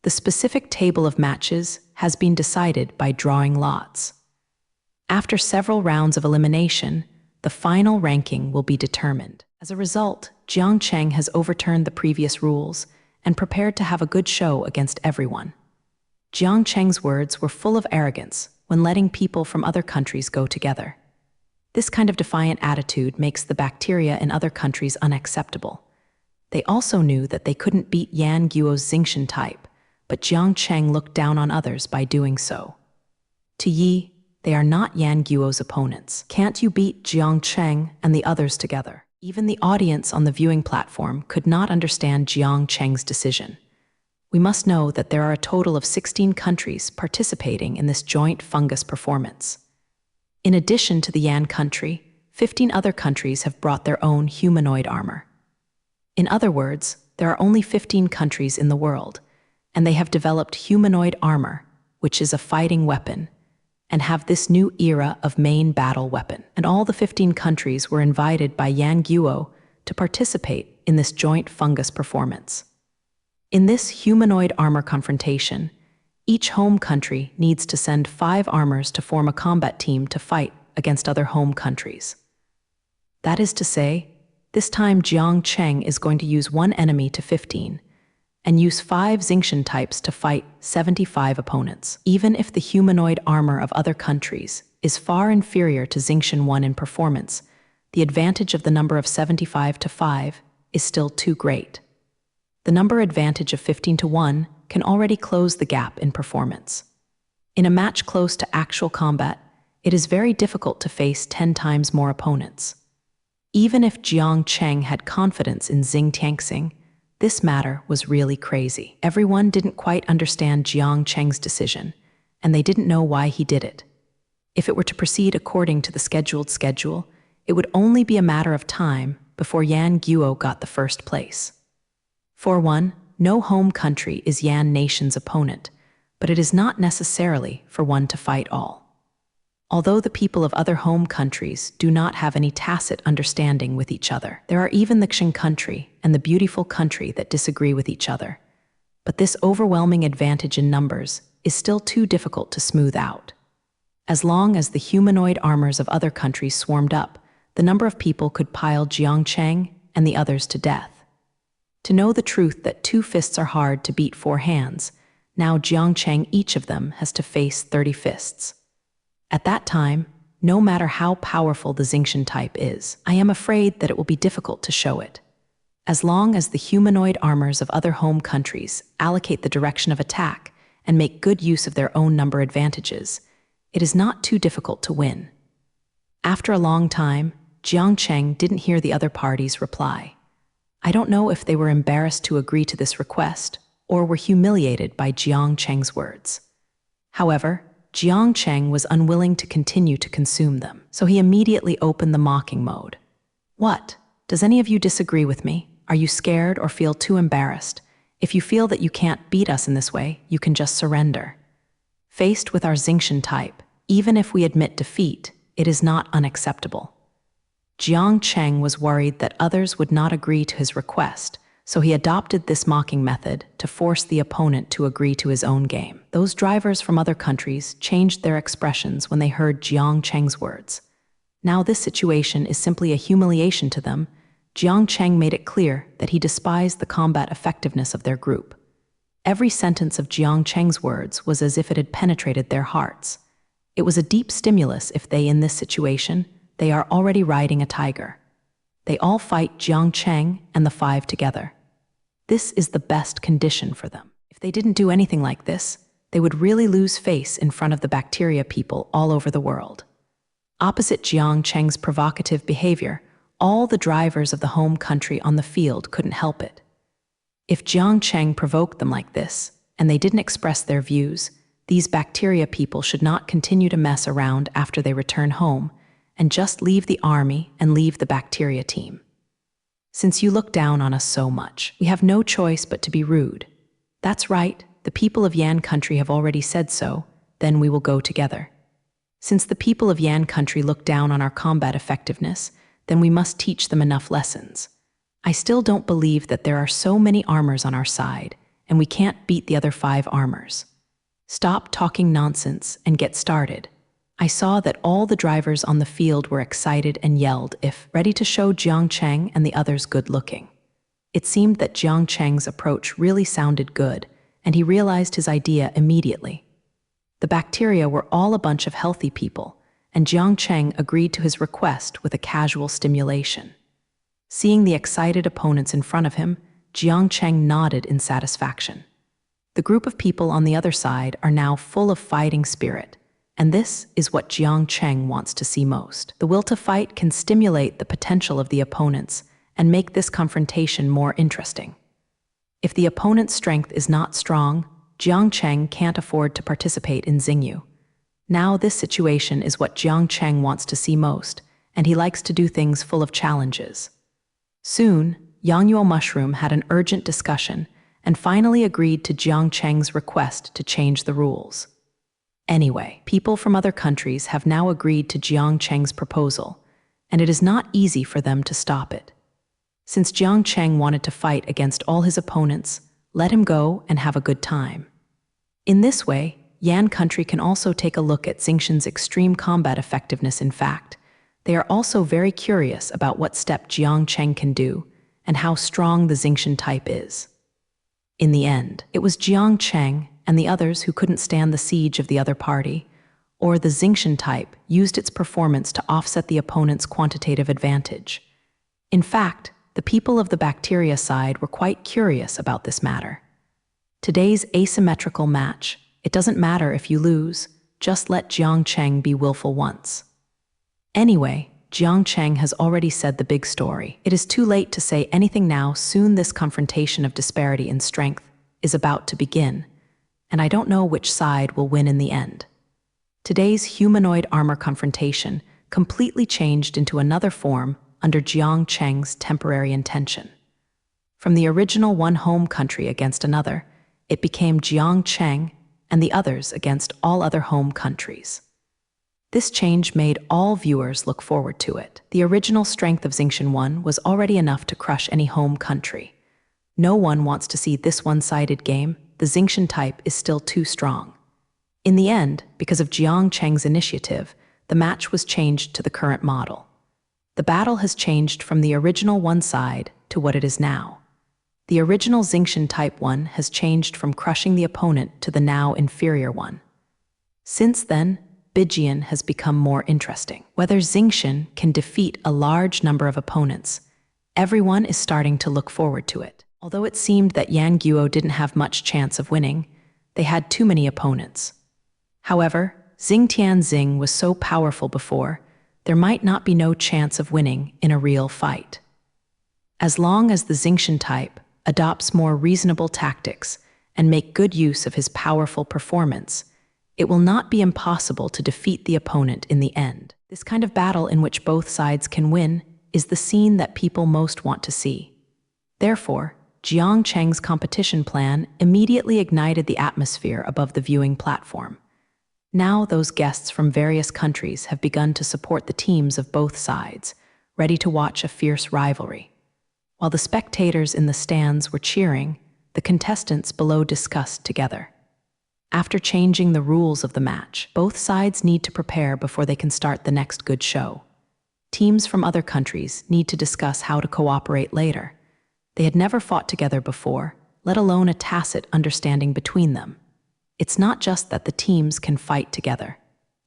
The specific table of matches has been decided by drawing lots. After several rounds of elimination, the final ranking will be determined. As a result, Jiang Cheng has overturned the previous rules and prepared to have a good show against everyone. Jiang Cheng's words were full of arrogance when letting people from other countries go together. This kind of defiant attitude makes the bacteria in other countries unacceptable. They also knew that they couldn't beat Yan Guo's Xingqian type, but Jiang Cheng looked down on others by doing so. To Yi, they are not Yan Guo's opponents. Can't you beat Jiang Cheng and the others together? Even the audience on the viewing platform could not understand Jiang Cheng's decision. We must know that there are a total of 16 countries participating in this joint fungus performance. In addition to the Yan country, 15 other countries have brought their own humanoid armor. In other words, there are only 15 countries in the world, and they have developed humanoid armor, which is a fighting weapon, and have this new era of main battle weapon. And all the 15 countries were invited by Yan Guo to participate in this joint fungus performance. In this humanoid armor confrontation, each home country needs to send 5 armors to form a combat team to fight against other home countries. That is to say, this time Jiang Cheng is going to use 1 enemy to 15, and use 5 Xingqian types to fight 75 opponents. Even if the humanoid armor of other countries is far inferior to Xingqian 1 in performance, the advantage of the number of 75 to 5 is still too great. The number advantage of 15 to 1 can already close the gap in performance. In a match close to actual combat, it is very difficult to face 10 times more opponents. Even if Jiang Cheng had confidence in Xing Tianxing, this matter was really crazy. Everyone didn't quite understand Jiang Cheng's decision, and they didn't know why he did it. If it were to proceed according to the schedule, it would only be a matter of time before Yan Guo got the first place. For one, no home country is Yan Nation's opponent, but it is not necessarily for one to fight all. Although the people of other home countries do not have any tacit understanding with each other, there are even the Xing country and the beautiful country that disagree with each other. But this overwhelming advantage in numbers is still too difficult to smooth out. As long as the humanoid armors of other countries swarmed up, the number of people could pile Jiang Cheng and the others to death. To know the truth that 2 fists are hard to beat 4 hands, now Jiang Cheng each of them has to face 30 fists. At that time, no matter how powerful the Xingqian type is, I am afraid that it will be difficult to show it. As long as the humanoid armors of other home countries allocate the direction of attack and make good use of their own number advantages, it is not too difficult to win. After a long time, Jiang Cheng didn't hear the other party's reply. I don't know if they were embarrassed to agree to this request or were humiliated by Jiang Cheng's words. However, Jiang Cheng was unwilling to continue to consume them, so he immediately opened the mocking mode. What? Does any of you disagree with me? Are you scared or feel too embarrassed? If you feel that you can't beat us in this way, you can just surrender. Faced with our Xingqian type, even if we admit defeat, it is not unacceptable. Jiang Cheng was worried that others would not agree to his request, so he adopted this mocking method to force the opponent to agree to his own game. Those drivers from other countries changed their expressions when they heard Jiang Cheng's words. Now this situation is simply a humiliation to them. Jiang Cheng made it clear that he despised the combat effectiveness of their group. Every sentence of Jiang Cheng's words was as if it had penetrated their hearts. It was a deep stimulus if they, in this situation, they are already riding a tiger. They all fight Jiang Cheng and the 5 together. This is the best condition for them. If they didn't do anything like this, they would really lose face in front of the bacteria people all over the world. Opposite Jiang Cheng's provocative behavior, all the drivers of the home country on the field couldn't help it. If Jiang Cheng provoked them like this, and they didn't express their views, these bacteria people should not continue to mess around after they return home, and just leave the army and leave the bacteria team. Since you look down on us so much, we have no choice but to be rude. That's right, the people of Yan country have already said so, then we will go together. Since the people of Yan country look down on our combat effectiveness, then we must teach them enough lessons. I still don't believe that there are so many armors on our side, and we can't beat the other 5 armors. Stop talking nonsense and get started. I saw that all the drivers on the field were excited and yelled if ready to show Jiang Cheng and the others good looking. It seemed that Jiang Cheng's approach really sounded good, and he realized his idea immediately. The bacteria were all a bunch of healthy people, and Jiang Cheng agreed to his request with a casual stimulation. Seeing the excited opponents in front of him, Jiang Cheng nodded in satisfaction. The group of people on the other side are now full of fighting spirit, and this is what Jiang Cheng wants to see most. The will to fight can stimulate the potential of the opponents and make this confrontation more interesting. If the opponent's strength is not strong, Jiang Cheng can't afford to participate in Xingyu. Now this situation is what Jiang Cheng wants to see most, and he likes to do things full of challenges. Soon, Yang Yuo Mushroom had an urgent discussion and finally agreed to Jiang Cheng's request to change the rules. Anyway, people from other countries have now agreed to Jiang Cheng's proposal, and it is not easy for them to stop it. Since Jiang Cheng wanted to fight against all his opponents, let him go and have a good time. In this way, Yan country can also take a look at Xingshan's extreme combat effectiveness. In fact, they are also very curious about what step Jiang Cheng can do and how strong the Xingshan type is. In the end, it was Jiang Cheng and the others who couldn't stand the siege of the other party, or the Xingshan type used its performance to offset the opponent's quantitative advantage. In fact, the people of the bacteria side were quite curious about this matter. Today's asymmetrical match, it doesn't matter if you lose, just let Jiang Cheng be willful once. Anyway, Jiang Cheng has already said the big story. It is too late to say anything now. Soon this confrontation of disparity in strength is about to begin, and I don't know which side will win in the end. Today's humanoid armor confrontation completely changed into another form under Jiang Cheng's temporary intention. From the original one home country against another, it became Jiang Cheng and the others against all other home countries. This change made all viewers look forward to it. The original strength of Xingshan 1 was already enough to crush any home country. No one wants to see this one-sided game. The Xingshan type is still too strong. In the end, because of Jiang Cheng's initiative, the match was changed to the current model. The battle has changed from the original one side to what it is now. The original Xingshan type 1 has changed from crushing the opponent to the now inferior one. Since then, Bijian has become more interesting. Whether Xingshan can defeat a large number of opponents, everyone is starting to look forward to it. Although it seemed that Yan Guo didn't have much chance of winning, they had too many opponents. However, Xingtian Xing was so powerful before, there might not be no chance of winning in a real fight. As long as the Xingshan type adopts more reasonable tactics and make good use of his powerful performance, it will not be impossible to defeat the opponent in the end. This kind of battle in which both sides can win is the scene that people most want to see. Therefore, Jiang Cheng's competition plan immediately ignited the atmosphere above the viewing platform. Now those guests from various countries have begun to support the teams of both sides, ready to watch a fierce rivalry. While the spectators in the stands were cheering, the contestants below discussed together. After changing the rules of the match, both sides need to prepare before they can start the next good show. Teams from other countries need to discuss how to cooperate later. They had never fought together before, let alone a tacit understanding between them. It's not just that the teams can fight together.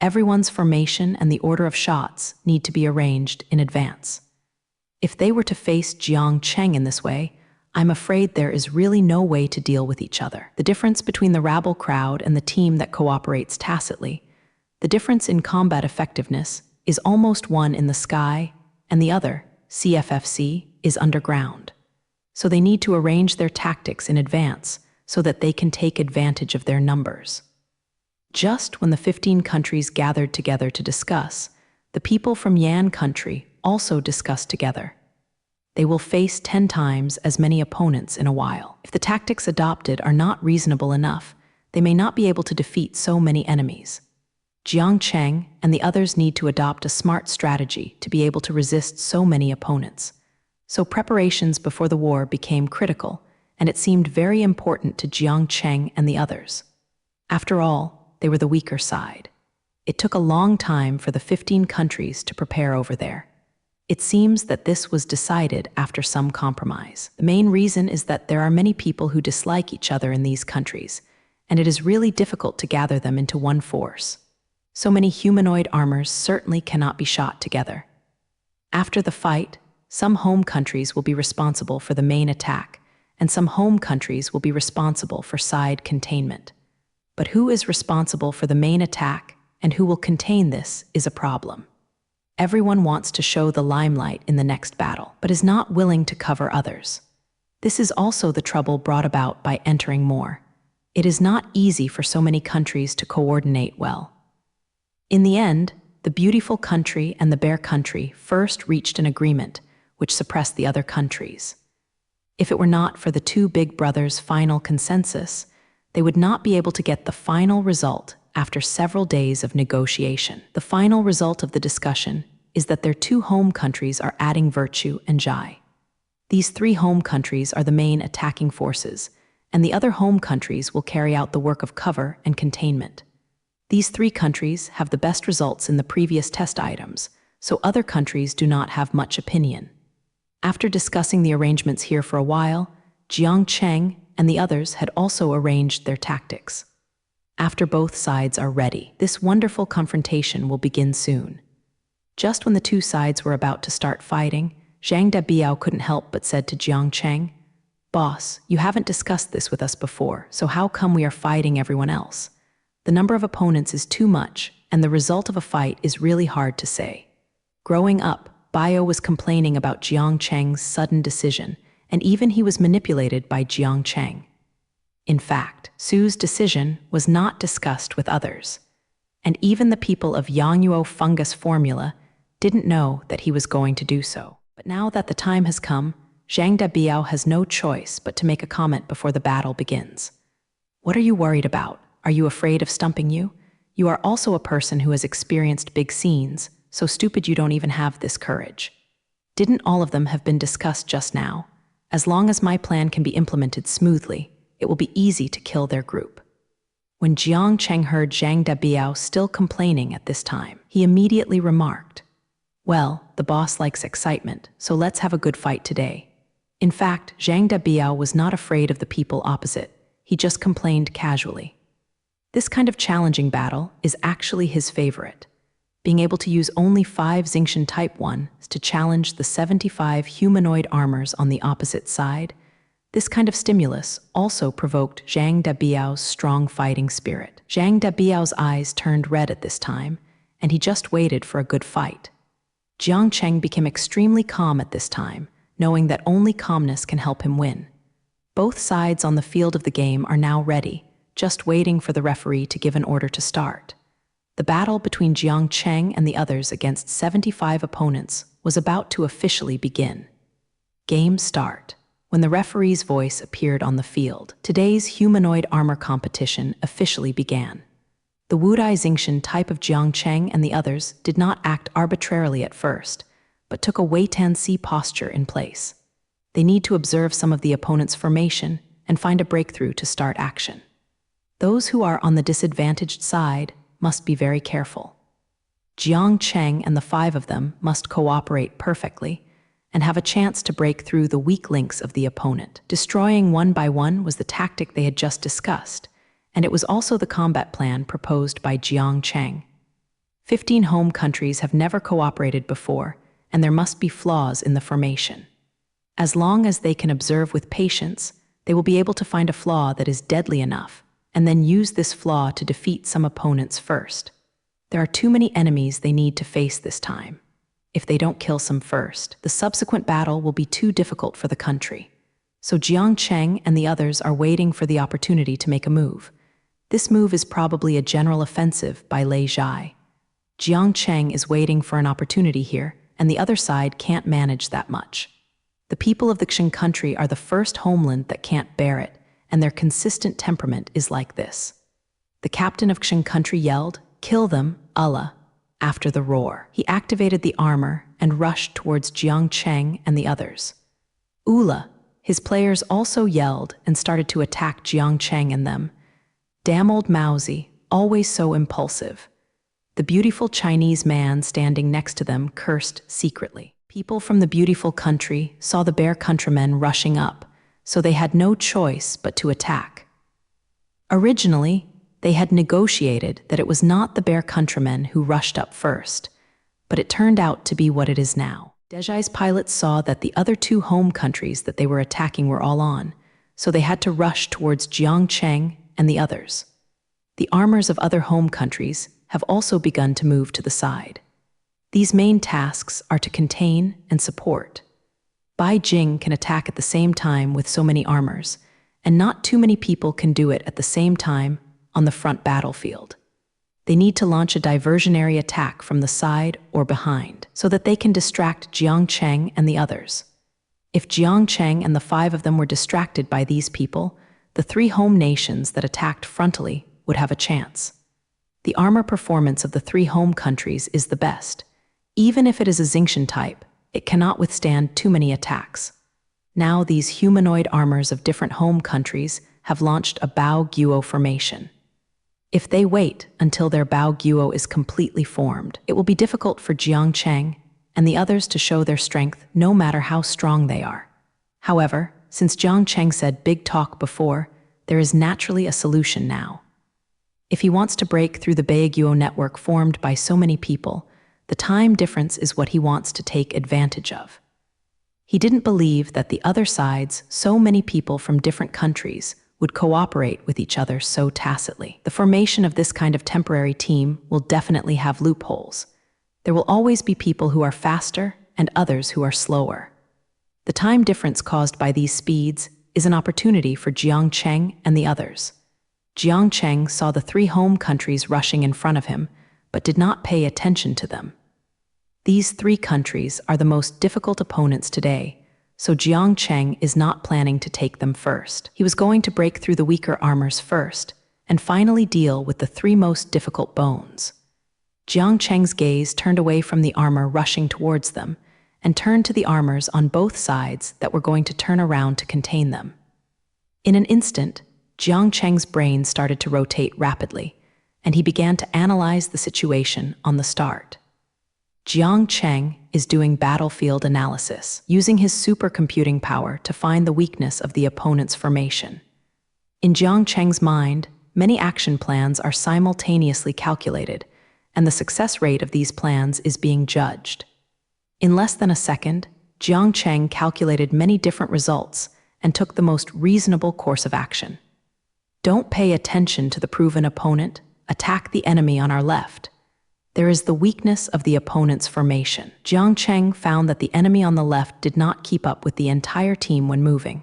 Everyone's formation and the order of shots need to be arranged in advance. If they were to face Jiang Cheng in this way, I'm afraid there is really no way to deal with each other. The difference between the rabble crowd and the team that cooperates tacitly, the difference in combat effectiveness, is almost one in the sky, and the other, CFFC, is underground. So they need to arrange their tactics in advance so that they can take advantage of their numbers. Just when the 15 countries gathered together to discuss, the people from Yan country also discussed together. They will face 10 times as many opponents in a while. If the tactics adopted are not reasonable enough, they may not be able to defeat so many enemies. Jiang Cheng and the others need to adopt a smart strategy to be able to resist so many opponents. So preparations before the war became critical, and it seemed very important to Jiang Cheng and the others. After all, they were the weaker side. It took a long time for the 15 countries to prepare over there. It seems that this was decided after some compromise. The main reason is that there are many people who dislike each other in these countries, and it is really difficult to gather them into one force. So many humanoid armors certainly cannot be shot together. After the fight, some home countries will be responsible for the main attack, and some home countries will be responsible for side containment. But who is responsible for the main attack and who will contain this is a problem. Everyone wants to show the limelight in the next battle, but is not willing to cover others. This is also the trouble brought about by entering more. It is not easy for so many countries to coordinate well. In the end, the beautiful country and the bear country first reached an agreement, which suppressed the other countries. If it were not for the two big brothers' final consensus, they would not be able to get the final result after several days of negotiation. The final result of the discussion is that their two home countries are adding virtue and Jai. These three home countries are the main attacking forces, and the other home countries will carry out the work of cover and containment. These three countries have the best results in the previous test items, so other countries do not have much opinion. After discussing the arrangements here for a while, Jiang Cheng and the others had also arranged their tactics. After both sides are ready, this wonderful confrontation will begin soon. Just when the two sides were about to start fighting, Zhang Dabiao couldn't help but said to Jiang Cheng, "Boss, you haven't discussed this with us before, so how come we are fighting everyone else? The number of opponents is too much, and the result of a fight is really hard to say." Growing up, Bio was complaining about Jiang Cheng's sudden decision, and even he was manipulated by Jiang Cheng. In fact, Su's decision was not discussed with others, and even the people of Yangyuo fungus formula didn't know that he was going to do so. But now that the time has come, Zhang Dabiao has no choice but to make a comment before the battle begins. "What are you worried about? Are you afraid of stumping you? You are also a person who has experienced big scenes, so stupid you don't even have this courage. Didn't all of them have been discussed just now? As long as my plan can be implemented smoothly, it will be easy to kill their group." When Jiang Cheng heard Zhang Dabiao still complaining at this time, he immediately remarked, "Well, the boss likes excitement, so let's have a good fight today." In fact, Zhang Dabiao was not afraid of the people opposite. He just complained casually. This kind of challenging battle is actually his favorite. Being able to use only 5 Xingqian Type 1 to challenge the 75 humanoid armors on the opposite side, this kind of stimulus also provoked Zhang Dabiao's strong fighting spirit. Zhang Dabiao's eyes turned red at this time, and he just waited for a good fight. Jiang Cheng became extremely calm at this time, knowing that only calmness can help him win. Both sides on the field of the game are now ready, just waiting for the referee to give an order to start. The battle between Jiang Cheng and the others against 75 opponents was about to officially begin. Game start. When the referee's voice appeared on the field, today's humanoid armor competition officially began. The Wudai Xingqian type of Jiang Cheng and the others did not act arbitrarily at first, but took a wait-and-see posture in place. They need to observe some of the opponent's formation and find a breakthrough to start action. Those who are on the disadvantaged side must be very careful. Jiang Cheng and the 5 of them must cooperate perfectly and have a chance to break through the weak links of the opponent. Destroying one by one was the tactic they had just discussed, and it was also the combat plan proposed by Jiang Cheng. 15 home countries have never cooperated before, and there must be flaws in the formation. As long as they can observe with patience, they will be able to find a flaw that is deadly enough, and then use this flaw to defeat some opponents first. There are too many enemies they need to face this time. If they don't kill some first, the subsequent battle will be too difficult for the country. So Jiang Cheng and the others are waiting for the opportunity to make a move. This move is probably a general offensive by Lei Zhai. Jiang Cheng is waiting for an opportunity here, and the other side can't manage that much. The people of the Qing country are the first homeland that can't bear it, and their consistent temperament is like this. The captain of Qing country yelled, "Kill them, Allah!" After the roar, he activated the armor and rushed towards Jiang Cheng and the others. Ula! His players also yelled and started to attack Jiang Cheng and them. Damn old Mauzi, always so impulsive. The beautiful Chinese man standing next to them cursed secretly. People from the beautiful country saw the Bear countrymen rushing up, so they had no choice but to attack. Originally, they had negotiated that it was not the Bear countrymen who rushed up first, but it turned out to be what it is now. Dezhai's pilots saw that the other two home countries that they were attacking were all on, so they had to rush towards Jiang Cheng and the others. The armors of other home countries have also begun to move to the side. These main tasks are to contain and support. Bai Jing can attack at the same time with so many armors, and not too many people can do it at the same time on the front battlefield. They need to launch a diversionary attack from the side or behind, so that they can distract Jiang Cheng and the others. If Jiang Cheng and the 5 of them were distracted by these people, the 3 home nations that attacked frontally would have a chance. The armor performance of the 3 home countries is the best. Even if it is a Xingtian type, it cannot withstand too many attacks. Now these humanoid armors of different home countries have launched a Bao Guo formation. If they wait until their Bao Guo is completely formed, it will be difficult for Jiang Cheng and the others to show their strength no matter how strong they are. However, since Jiang Cheng said big talk before, there is naturally a solution now. If he wants to break through the Bao Guo network formed by so many people, the time difference is what he wants to take advantage of. He didn't believe that the other sides, so many people from different countries, would cooperate with each other so tacitly. The formation of this kind of temporary team will definitely have loopholes. There will always be people who are faster and others who are slower. The time difference caused by these speeds is an opportunity for Jiang Cheng and the others. Jiang Cheng saw the 3 home countries rushing in front of him, but did not pay attention to them. These 3 countries are the most difficult opponents today, so Jiang Cheng is not planning to take them first. He was going to break through the weaker armors first, and finally deal with the 3 most difficult bones. Jiang Cheng's gaze turned away from the armor rushing towards them, and turned to the armors on both sides that were going to turn around to contain them. In an instant, Jiang Cheng's brain started to rotate rapidly, and he began to analyze the situation on the start. Jiang Cheng is doing battlefield analysis, using his supercomputing power to find the weakness of the opponent's formation. In Jiang Cheng's mind, many action plans are simultaneously calculated, and the success rate of these plans is being judged. In less than a second, Jiang Cheng calculated many different results and took the most reasonable course of action. Don't pay attention to the proven opponent, attack the enemy on our left. There is the weakness of the opponent's formation. Jiang Cheng found that the enemy on the left did not keep up with the entire team when moving.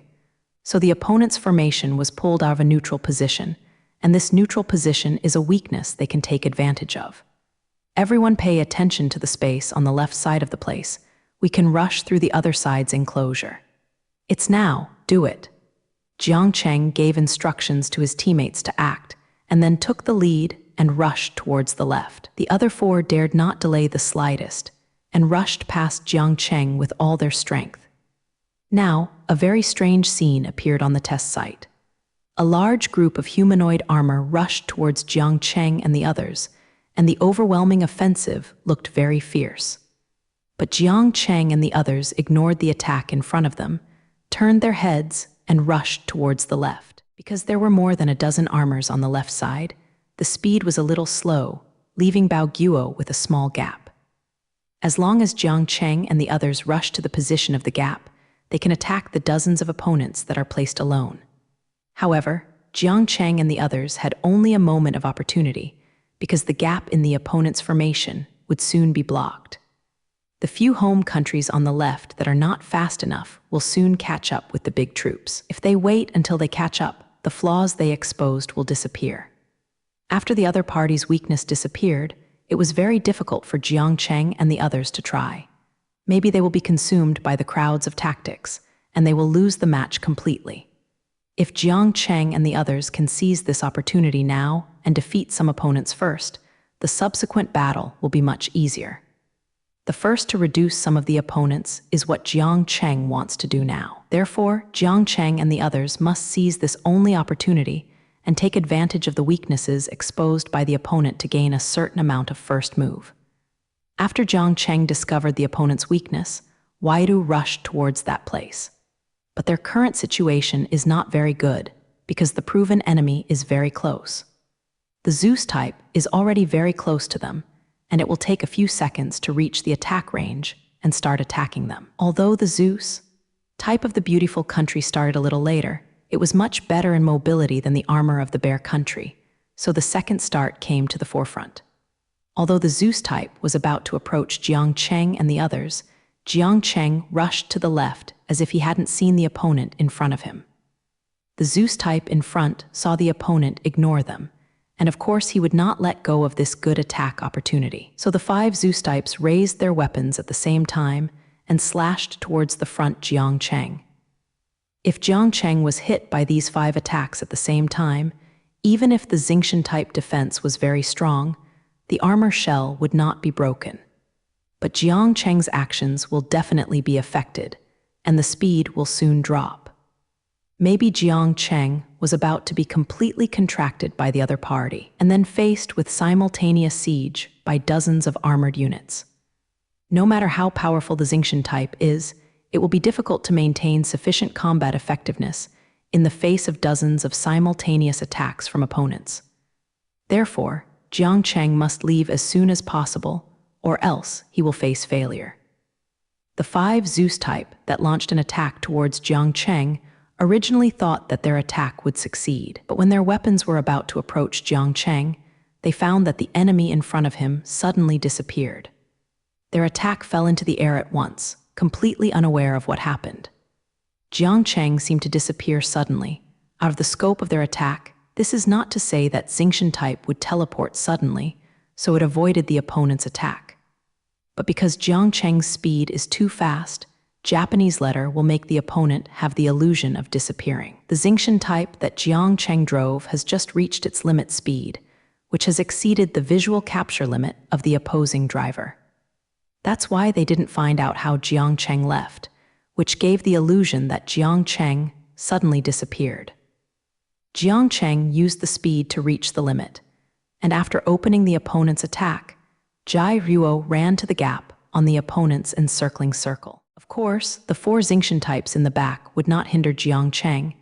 So the opponent's formation was pulled out of a neutral position, and this neutral position is a weakness they can take advantage of. Everyone pay attention to the space on the left side of the place. We can rush through the other side's enclosure. It's now, do it. Jiang Cheng gave instructions to his teammates to act, and then took the lead and rushed towards the left. The other 4 dared not delay the slightest, and rushed past Jiang Cheng with all their strength. Now, a very strange scene appeared on the test site. A large group of humanoid armor rushed towards Jiang Cheng and the others, and the overwhelming offensive looked very fierce. But Jiang Cheng and the others ignored the attack in front of them, turned their heads, and rushed towards the left. Because there were more than a dozen armors on the left side, the speed was a little slow, leaving Bao Guo with a small gap. As long as Jiang Cheng and the others rushed to the position of the gap, they can attack the dozens of opponents that are placed alone. However, Jiang Cheng and the others had only a moment of opportunity because the gap in the opponent's formation would soon be blocked. The few home countries on the left that are not fast enough will soon catch up with the big troops. If they wait until they catch up, the flaws they exposed will disappear. After the other party's weakness disappeared, it was very difficult for Jiang Cheng and the others to try. Maybe they will be consumed by the crowds of tactics, and they will lose the match completely. If Jiang Cheng and the others can seize this opportunity now and defeat some opponents first, the subsequent battle will be much easier. The first to reduce some of the opponents is what Jiang Cheng wants to do now. Therefore, Jiang Cheng and the others must seize this only opportunity and take advantage of the weaknesses exposed by the opponent to gain a certain amount of first move. After Jiang Cheng discovered the opponent's weakness, Waidu rushed towards that place. But their current situation is not very good because the proven enemy is very close. The Zeus type is already very close to them, and it will take a few seconds to reach the attack range and start attacking them. Although the Zeus type of the beautiful country started a little later, it was much better in mobility than the armor of the bear country, so the second start came to the forefront. Although the Zeus type was about to approach Jiang Cheng and the others, Jiang Cheng rushed to the left as if he hadn't seen the opponent in front of him. The Zeus type in front saw the opponent ignore them, and of course he would not let go of this good attack opportunity. So the 5 Zeus types raised their weapons at the same time and slashed towards the front Jiang Cheng. If Jiang Cheng was hit by these 5 attacks at the same time, even if the Xingtian type defense was very strong, the armor shell would not be broken. But Jiang Cheng's actions will definitely be affected, and the speed will soon drop. Maybe Jiang Cheng was about to be completely contracted by the other party, and then faced with simultaneous siege by dozens of armored units. No matter how powerful the Xingtian type is, it will be difficult to maintain sufficient combat effectiveness in the face of dozens of simultaneous attacks from opponents. Therefore, Jiang Cheng must leave as soon as possible, or else he will face failure. The 5 Zeus type that launched an attack towards Jiang Cheng originally thought that their attack would succeed, but when their weapons were about to approach Jiang Cheng, they found that the enemy in front of him suddenly disappeared. Their attack fell into the air at once, completely unaware of what happened. Jiang Cheng seemed to disappear suddenly. Out of the scope of their attack, this is not to say that Xingtian type would teleport suddenly, so it avoided the opponent's attack. But because Jiang Cheng's speed is too fast, Japanese letter will make the opponent have the illusion of disappearing. The Xingtian type that Jiang Cheng drove has just reached its limit speed, which has exceeded the visual capture limit of the opposing driver. That's why they didn't find out how Jiang Cheng left, which gave the illusion that Jiang Cheng suddenly disappeared. Jiang Cheng used the speed to reach the limit, and after opening the opponent's attack, Jai Ruo ran to the gap on the opponent's encircling circle. Of course, the 4 Xingtian types in the back would not hinder Jiang Cheng,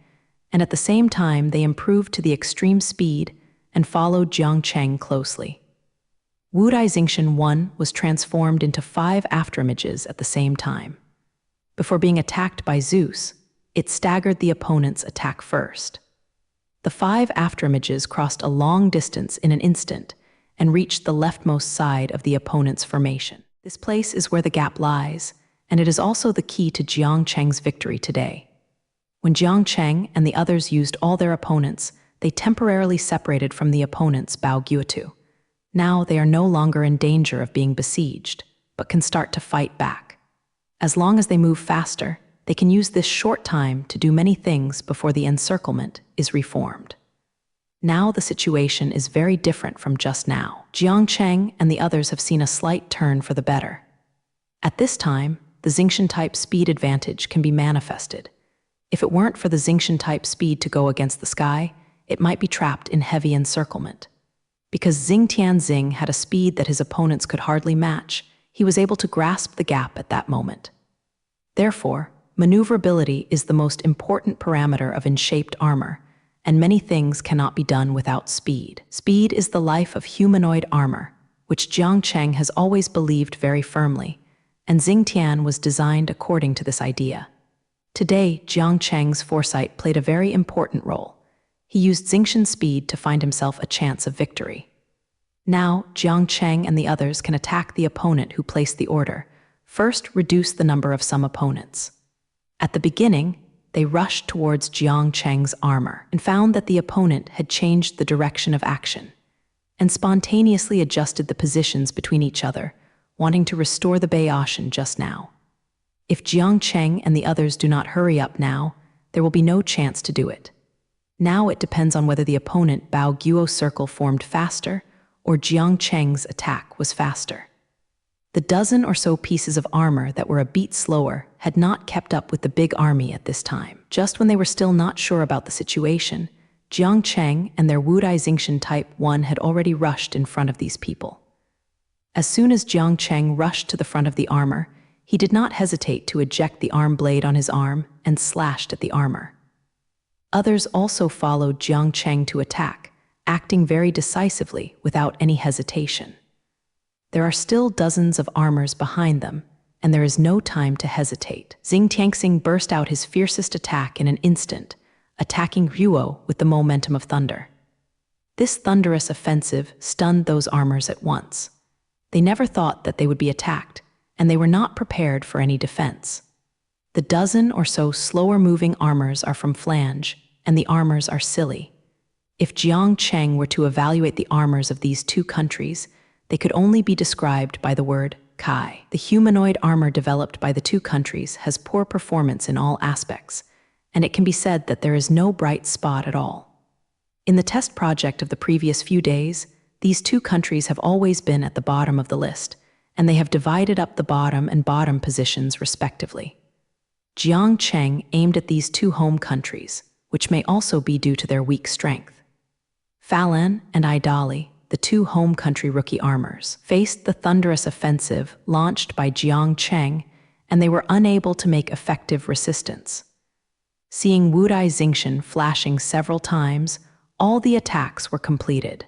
and at the same time they improved to the extreme speed and followed Jiang Cheng closely. Wudai Xingtian 1 was transformed into 5 afterimages at the same time. Before being attacked by Zeus, it staggered the opponent's attack first. The 5 afterimages crossed a long distance in an instant and reached the leftmost side of the opponent's formation. This place is where the gap lies, and it is also the key to Jiang Cheng's victory today. When Jiang Cheng and the others used all their opponents, they temporarily separated from the opponent's Bao Guotu. Now they are no longer in danger of being besieged, but can start to fight back. As long as they move faster, they can use this short time to do many things before the encirclement is reformed. Now the situation is very different from just now. Jiang Cheng and the others have seen a slight turn for the better. At this time, the Xingtian type speed advantage can be manifested. If it weren't for the Xingtian type speed to go against the sky, it might be trapped in heavy encirclement. Because Xing Tianxing had a speed that his opponents could hardly match, he was able to grasp the gap at that moment. Therefore, maneuverability is the most important parameter of in-shaped armor, and many things cannot be done without speed. Speed is the life of humanoid armor, which Jiang Cheng has always believed very firmly, and Xing Tian was designed according to this idea. Today, Jiang Cheng's foresight played a very important role. He used Xingqian's speed to find himself a chance of victory. Now, Jiang Cheng and the others can attack the opponent who placed the order. First, reduce the number of some opponents. At the beginning, they rushed towards Jiang Cheng's armor and found that the opponent had changed the direction of action and spontaneously adjusted the positions between each other, wanting to restore the Baoshan just now. If Jiang Cheng and the others do not hurry up now, there will be no chance to do it. Now it depends on whether the opponent Bao Guo circle formed faster or Jiang Cheng's attack was faster. The dozen or so pieces of armor that were a beat slower had not kept up with the big army at this time. Just when they were still not sure about the situation, Jiang Cheng and their Wudai Xingqian Type 1 had already rushed in front of these people. As soon as Jiang Cheng rushed to the front of the armor, he did not hesitate to eject the arm blade on his arm and slashed at the armor. Others also followed Jiang Cheng to attack, acting very decisively without any hesitation. There are still dozens of armors behind them, and there is no time to hesitate. Xing Tianxing burst out his fiercest attack in an instant, attacking Ruo with the momentum of thunder. This thunderous offensive stunned those armors at once. They never thought that they would be attacked, and they were not prepared for any defense. The dozen or so slower-moving armors are from flange, and the armors are silly. If Jiang Cheng were to evaluate the armors of these two countries, they could only be described by the word Kai. The humanoid armor developed by the two countries has poor performance in all aspects, and it can be said that there is no bright spot at all. In the test project of the previous few days, these two countries have always been at the bottom of the list, and they have divided up the bottom and bottom positions respectively. Jiang Cheng aimed at these two home countries, which may also be due to their weak strength. Falan and Idali, the two home country rookie armors, faced the thunderous offensive launched by Jiang Cheng, and they were unable to make effective resistance. Seeing Wudai Xingqian flashing several times, all the attacks were completed.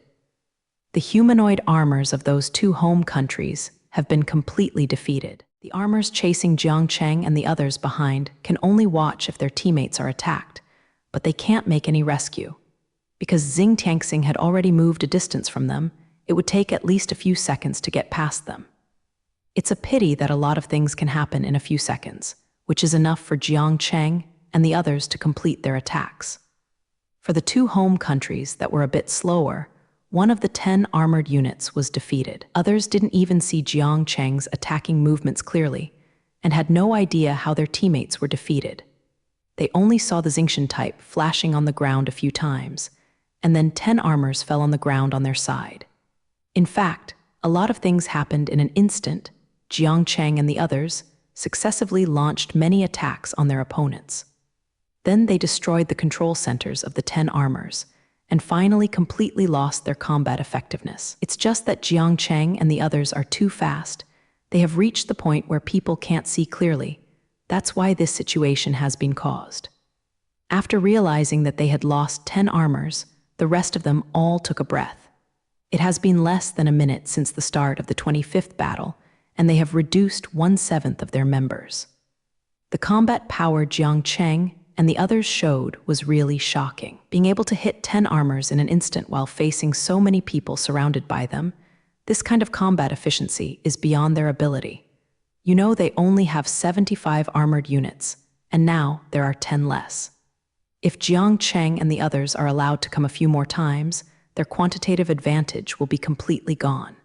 The humanoid armors of those two home countries have been completely defeated. The armors chasing Jiang Cheng and the others behind can only watch if their teammates are attacked, but they can't make any rescue. Because Xing Tianxing had already moved a distance from them, it would take at least a few seconds to get past them. It's a pity that a lot of things can happen in a few seconds, which is enough for Jiang Cheng and the others to complete their attacks. For the two home countries that were a bit slower, one of the 10 armored units was defeated. Others didn't even see Jiang Cheng's attacking movements clearly and had no idea how their teammates were defeated. They only saw the Xingqian type flashing on the ground a few times, and then 10 armors fell on the ground on their side. In fact, a lot of things happened in an instant. Jiang Cheng and the others successively launched many attacks on their opponents. Then they destroyed the control centers of the 10 armors, and finally completely lost their combat effectiveness. It's just that Jiang Cheng and the others are too fast. They have reached the point where people can't see clearly. That's why this situation has been caused. After realizing that they had lost 10 armors, the rest of them all took a breath. It has been less than a minute since the start of the 25th battle, and they have reduced 1/7 of their members. The combat power Jiang Cheng and the others showed was really shocking. Being able to hit 10 armors in an instant while facing so many people surrounded by them, this kind of combat efficiency is beyond their ability. You know, they only have 75 armored units, and now there are 10 less. If Jiang Cheng and the others are allowed to come a few more times, their quantitative advantage will be completely gone.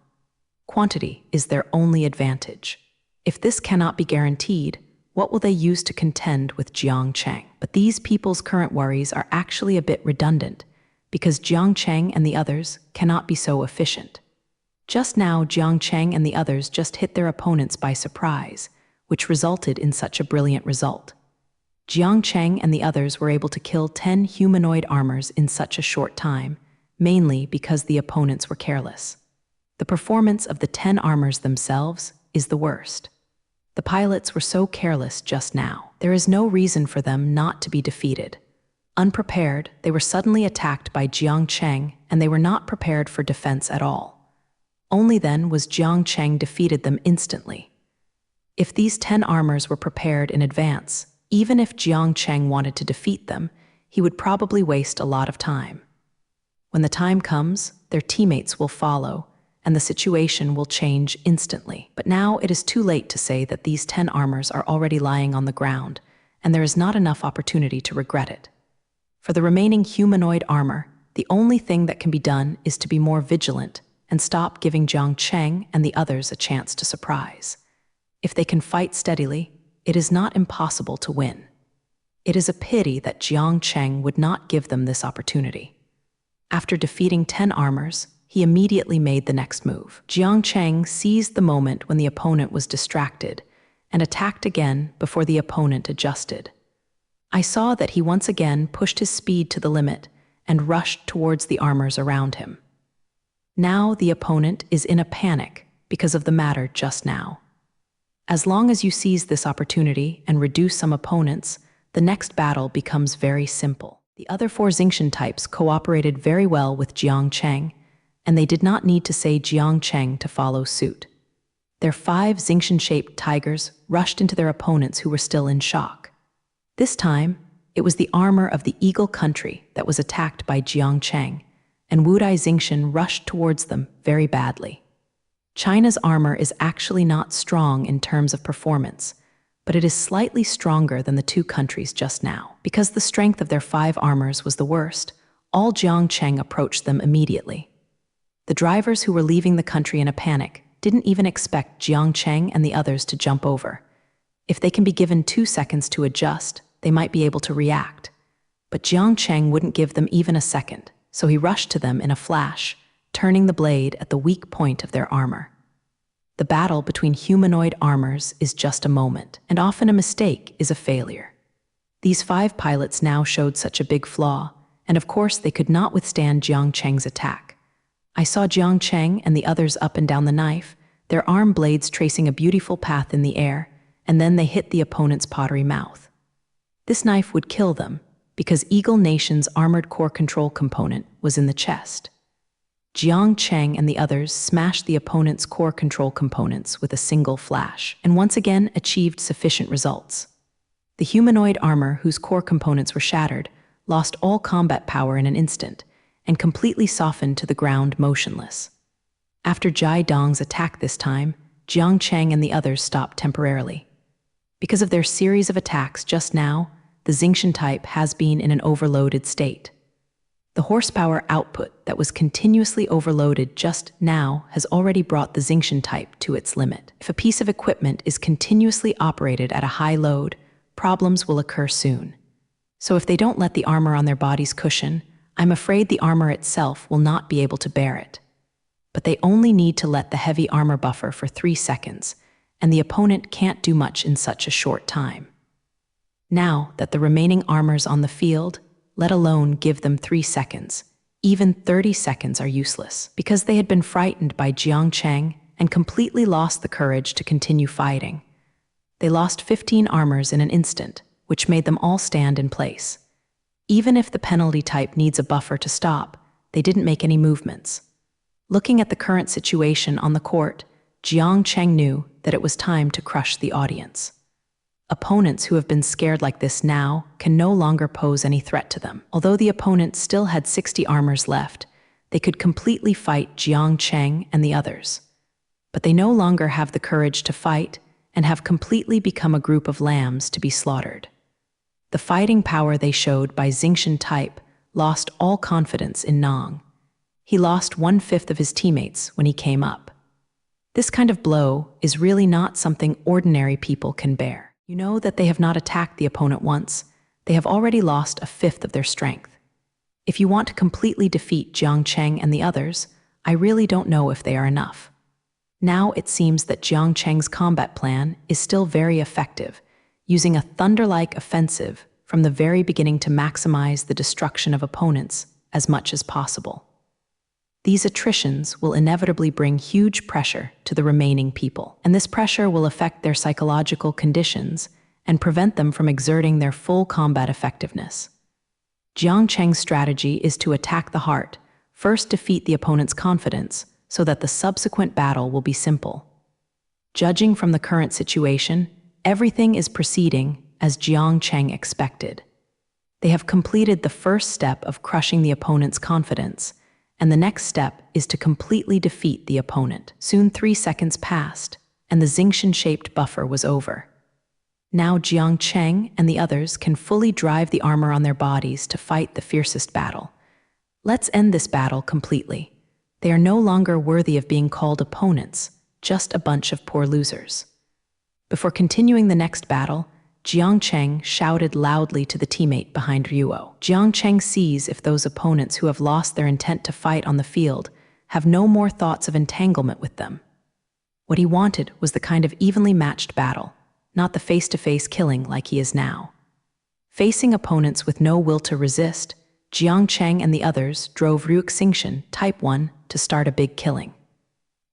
Quantity is their only advantage. If this cannot be guaranteed, what will they use to contend with Jiang Cheng? But these people's current worries are actually a bit redundant, because Jiang Cheng and the others cannot be so efficient. Just now, Jiang Cheng and the others just hit their opponents by surprise, which resulted in such a brilliant result. Jiang Cheng and the others were able to kill 10 humanoid armors in such a short time, mainly because the opponents were careless. The performance of the 10 armors themselves is the worst. The pilots were so careless just now. There is no reason for them not to be defeated. Unprepared, they were suddenly attacked by Jiang Cheng, and they were not prepared for defense at all. Only then was Jiang Cheng defeated them instantly. If these 10 armors were prepared in advance, even if Jiang Cheng wanted to defeat them, he would probably waste a lot of time. When the time comes, their teammates will follow, and the situation will change instantly. But now it is too late to say that these 10 armors are already lying on the ground, and there is not enough opportunity to regret it. For the remaining humanoid armor, the only thing that can be done is to be more vigilant and stop giving Jiang Cheng and the others a chance to surprise. If they can fight steadily, it is not impossible to win. It is a pity that Jiang Cheng would not give them this opportunity. After defeating 10 armors, he immediately made the next move. Jiang Cheng seized the moment when the opponent was distracted and attacked again before the opponent adjusted. I saw that he once again pushed his speed to the limit and rushed towards the armors around him. Now the opponent is in a panic because of the matter just now. As long as you seize this opportunity and reduce some opponents, the next battle becomes very simple. The other 4 Xingqian types cooperated very well with Jiang Cheng, and they did not need to say Jiang Cheng to follow suit. Their 5 Xingqian-shaped tigers rushed into their opponents who were still in shock. This time, it was the armor of the Eagle country that was attacked by Jiang Cheng, and Wudai Xingqian rushed towards them very badly. China's armor is actually not strong in terms of performance, but it is slightly stronger than the 2 countries just now. Because the strength of their 5 armors was the worst, all Jiang Cheng approached them immediately. The drivers who were leaving the country in a panic didn't even expect Jiang Cheng and the others to jump over. If they can be given 2 seconds to adjust, they might be able to react. But Jiang Cheng wouldn't give them even a second, so he rushed to them in a flash, turning the blade at the weak point of their armor. The battle between humanoid armors is just a moment, and often a mistake is a failure. These 5 pilots now showed such a big flaw, and of course they could not withstand Jiang Cheng's attack. I saw Jiang Cheng and the others up and down the knife, their arm blades tracing a beautiful path in the air, and then they hit the opponent's pottery mouth. This knife would kill them, because Eagle Nation's armored core control component was in the chest. Jiang Cheng and the others smashed the opponent's core control components with a single flash, and once again achieved sufficient results. The humanoid armor, whose core components were shattered, lost all combat power in an instant, and completely softened to the ground motionless. After Jai Dong's attack this time, Jiang Cheng and the others stopped temporarily. Because of their series of attacks just now, the Xingqian type has been in an overloaded state. The horsepower output that was continuously overloaded just now has already brought the Xingqian type to its limit. If a piece of equipment is continuously operated at a high load, problems will occur soon. So if they don't let the armor on their bodies cushion, I'm afraid the armor itself will not be able to bear it. But they only need to let the heavy armor buffer for 3 seconds, and the opponent can't do much in such a short time. Now that the remaining armors on the field, let alone give them 3 seconds, even 30 seconds are useless, because they had been frightened by Jiang Cheng and completely lost the courage to continue fighting. They lost 15 armors in an instant, which made them all stand in place. Even if the penalty type needs a buffer to stop, they didn't make any movements. Looking at the current situation on the court, Jiang Cheng knew that it was time to crush the audience. Opponents who have been scared like this now can no longer pose any threat to them. Although the opponent still had 60 armors left, they could completely fight Jiang Cheng and the others. But they no longer have the courage to fight and have completely become a group of lambs to be slaughtered. The fighting power they showed by Xingqian type lost all confidence in Nong. He lost 1/5 of his teammates when he came up. This kind of blow is really not something ordinary people can bear. You know that they have not attacked the opponent once. They have already lost 1/5 of their strength. If you want to completely defeat Jiang Cheng and the others, I really don't know if they are enough. Now it seems that Jiang Cheng's combat plan is still very effective, using a thunder-like offensive from the very beginning to maximize the destruction of opponents as much as possible. These attritions will inevitably bring huge pressure to the remaining people, and this pressure will affect their psychological conditions and prevent them from exerting their full combat effectiveness. Jiang Cheng's strategy is to attack the heart, first defeat the opponent's confidence, so that the subsequent battle will be simple. Judging from the current situation, everything is proceeding as Jiang Cheng expected. They have completed the first step of crushing the opponent's confidence, and the next step is to completely defeat the opponent. Soon 3 seconds passed, and the Xingqian-shaped buffer was over. Now Jiang Cheng and the others can fully drive the armor on their bodies to fight the fiercest battle. Let's end this battle completely. They are no longer worthy of being called opponents, just a bunch of poor losers. Before continuing the next battle, Jiang Cheng shouted loudly to the teammate behind Ryuo. Jiang Cheng sees if those opponents who have lost their intent to fight on the field have no more thoughts of entanglement with them. What he wanted was the kind of evenly matched battle, not the face-to-face killing like he is now. Facing opponents with no will to resist, Jiang Cheng and the others drove Ryuk Xingqian, Type 1, to start a big killing.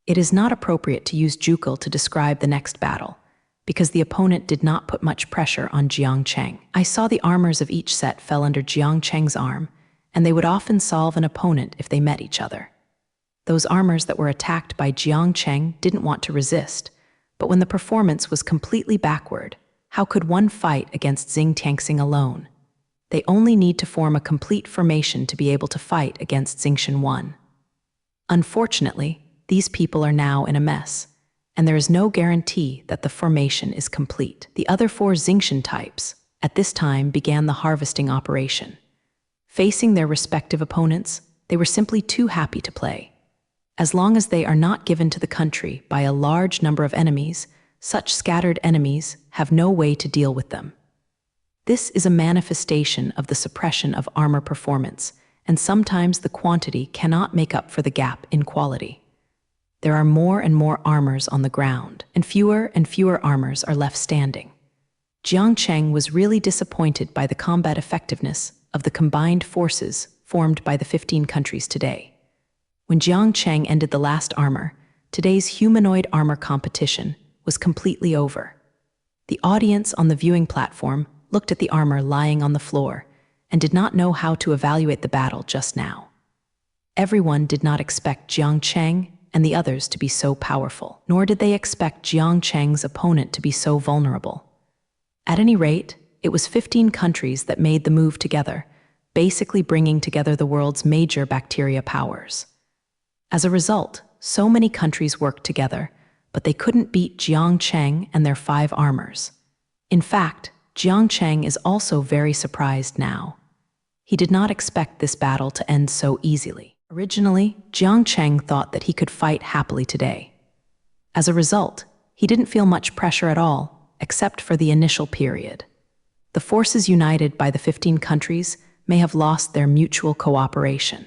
It is not appropriate to use Jukul to describe the next battle, because the opponent did not put much pressure on Jiang Cheng. I saw the armors of each set fell under Jiang Cheng's arm, and they would often solve an opponent if they met each other. Those armors that were attacked by Jiang Cheng didn't want to resist, but when the performance was completely backward, how could one fight against Xing Tianxing alone? They only need to form a complete formation to be able to fight against Xingqian 1. Unfortunately, these people are now in a mess, and there is no guarantee that the formation is complete. The other 4 Xingqian types, at this time, began the harvesting operation. Facing their respective opponents, they were simply too happy to play. As long as they are not given to the country by a large number of enemies, such scattered enemies have no way to deal with them. This is a manifestation of the suppression of armor performance, and sometimes the quantity cannot make up for the gap in quality. There are more and more armors on the ground, and fewer armors are left standing. Jiang Cheng was really disappointed by the combat effectiveness of the combined forces formed by the 15 countries today. When Jiang Cheng ended the last armor, today's humanoid armor competition was completely over. The audience on the viewing platform looked at the armor lying on the floor and did not know how to evaluate the battle just now. Everyone did not expect Jiang Cheng and the others to be so powerful, nor did they expect Jiang Cheng's opponent to be so vulnerable. At any rate, it was 15 countries that made the move together, basically bringing together the world's major bacteria powers. As a result, so many countries worked together, but they couldn't beat Jiang Cheng and their 5 armors. In fact, Jiang Cheng is also very surprised now. He did not expect this battle to end so easily. Originally, Jiang Cheng thought that he could fight happily today. As a result, he didn't feel much pressure at all, except for the initial period. The forces united by the 15 countries may have lost their mutual cooperation.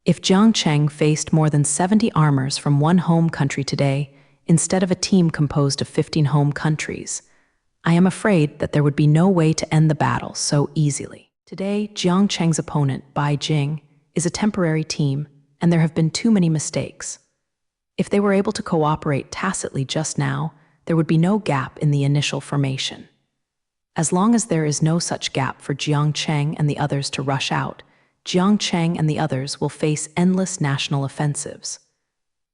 If Jiang Cheng faced more than 70 armors from one home country today, instead of a team composed of 15 home countries, I am afraid that there would be no way to end the battle so easily. Today, Jiang Cheng's opponent, Bai Jing, is a temporary team, and there have been too many mistakes. If they were able to cooperate tacitly just now, there would be no gap in the initial formation. As long as there is no such gap for Jiang Cheng and the others to rush out, Jiang Cheng and the others will face endless national offensives.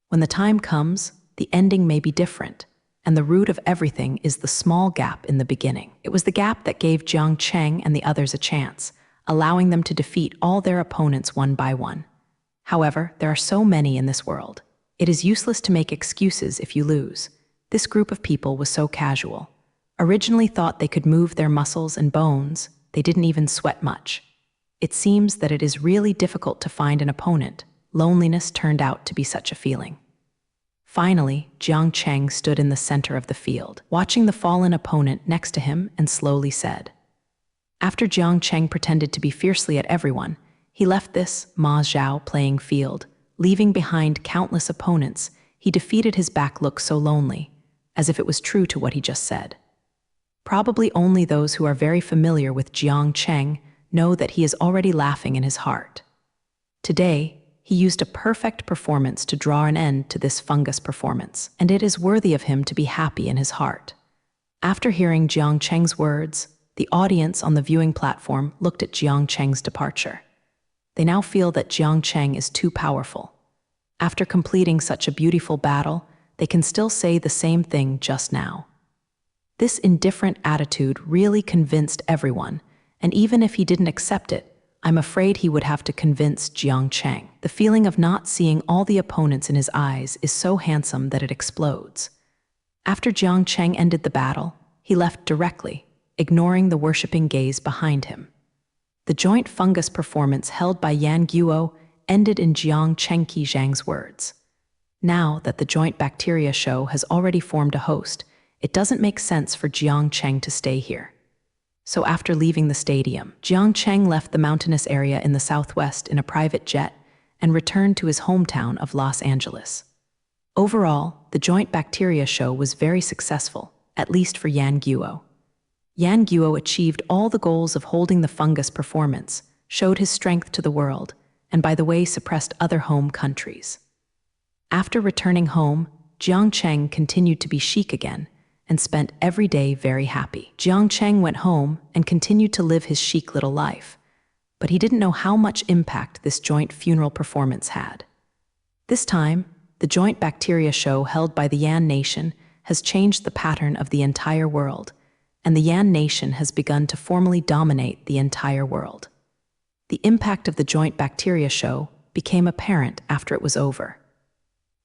When the time comes, the ending may be different, and the root of everything is the small gap in the beginning. It was the gap that gave Jiang Cheng and the others a chance, allowing them to defeat all their opponents one by one. However, there are so many in this world. It is useless to make excuses if you lose. This group of people was so casual. Originally thought they could move their muscles and bones, they didn't even sweat much. It seems that it is really difficult to find an opponent. Loneliness turned out to be such a feeling. Finally, Jiang Cheng stood in the center of the field, watching the fallen opponent next to him, and slowly said, after Jiang Cheng pretended to be fiercely at everyone, he left this Ma Zhao playing field, leaving behind countless opponents. He defeated. His back looked so lonely, as if it was true to what he just said. Probably only those who are very familiar with Jiang Cheng know that he is already laughing in his heart. Today, he used a perfect performance to draw an end to this fungus performance, and it is worthy of him to be happy in his heart. After hearing Jiang Cheng's words, the audience on the viewing platform looked at Jiang Cheng's departure. They now feel that Jiang Cheng is too powerful. After completing such a beautiful battle, they can still say the same thing just now. This indifferent attitude really convinced everyone, and even if he didn't accept it, I'm afraid he would have to convince Jiang Cheng. The feeling of not seeing all the opponents in his eyes is so handsome that it explodes. After Jiang Cheng ended the battle, he left directly, ignoring the worshipping gaze behind him. The joint fungus performance held by Yan Guo ended in Jiang Cheng Zhang's words. Now that the joint bacteria show has already formed a host, it doesn't make sense for Jiang Cheng to stay here. So after leaving the stadium, Jiang Cheng left the mountainous area in the southwest in a private jet and returned to his hometown of Los Angeles. Overall, the joint bacteria show was very successful, at least for Yan Guo. Yan Guo achieved all the goals of holding the fungus performance, showed his strength to the world, and by the way suppressed other home countries. After returning home, Jiang Cheng continued to be chic again, and spent every day very happy. Jiang Cheng went home and continued to live his chic little life, but he didn't know how much impact this joint funeral performance had. This time, the joint bacteria show held by the Yan nation has changed the pattern of the entire world, and the Yan nation has begun to formally dominate the entire world. The impact of the joint bacteria show became apparent after it was over.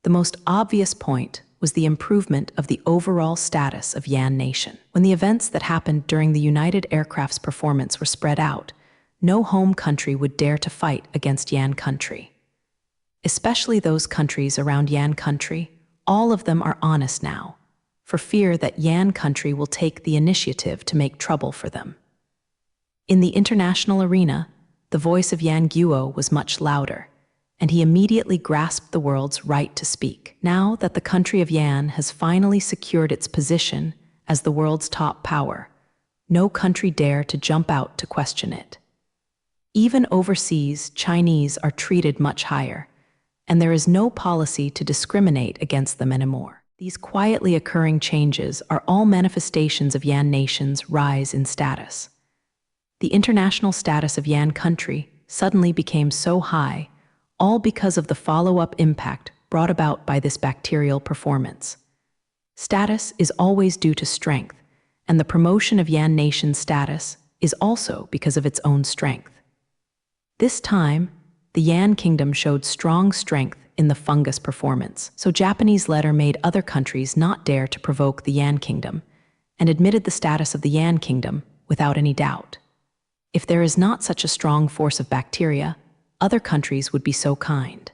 The most obvious point was the improvement of the overall status of Yan nation. When the events that happened during the United Aircraft's performance were spread out, no home country would dare to fight against Yan country. Especially those countries around Yan country, all of them are honest now, for fear that Yan country will take the initiative to make trouble for them. In the international arena, the voice of Yan Guo was much louder, and he immediately grasped the world's right to speak. Now that the country of Yan has finally secured its position as the world's top power, no country dare to jump out to question it. Even overseas, Chinese are treated much higher, and there is no policy to discriminate against them anymore. These quietly occurring changes are all manifestations of Yan nation's rise in status. The international status of Yan country suddenly became so high, all because of the follow-up impact brought about by this bacterial performance. Status is always due to strength, and the promotion of Yan nation's status is also because of its own strength. This time, the Yan kingdom showed strong strength in the fungus performance, so Japanese letter made other countries not dare to provoke the Yan kingdom, and admitted the status of the Yan kingdom without any doubt. If there is not such a strong force of bacteria, other countries would be so kind.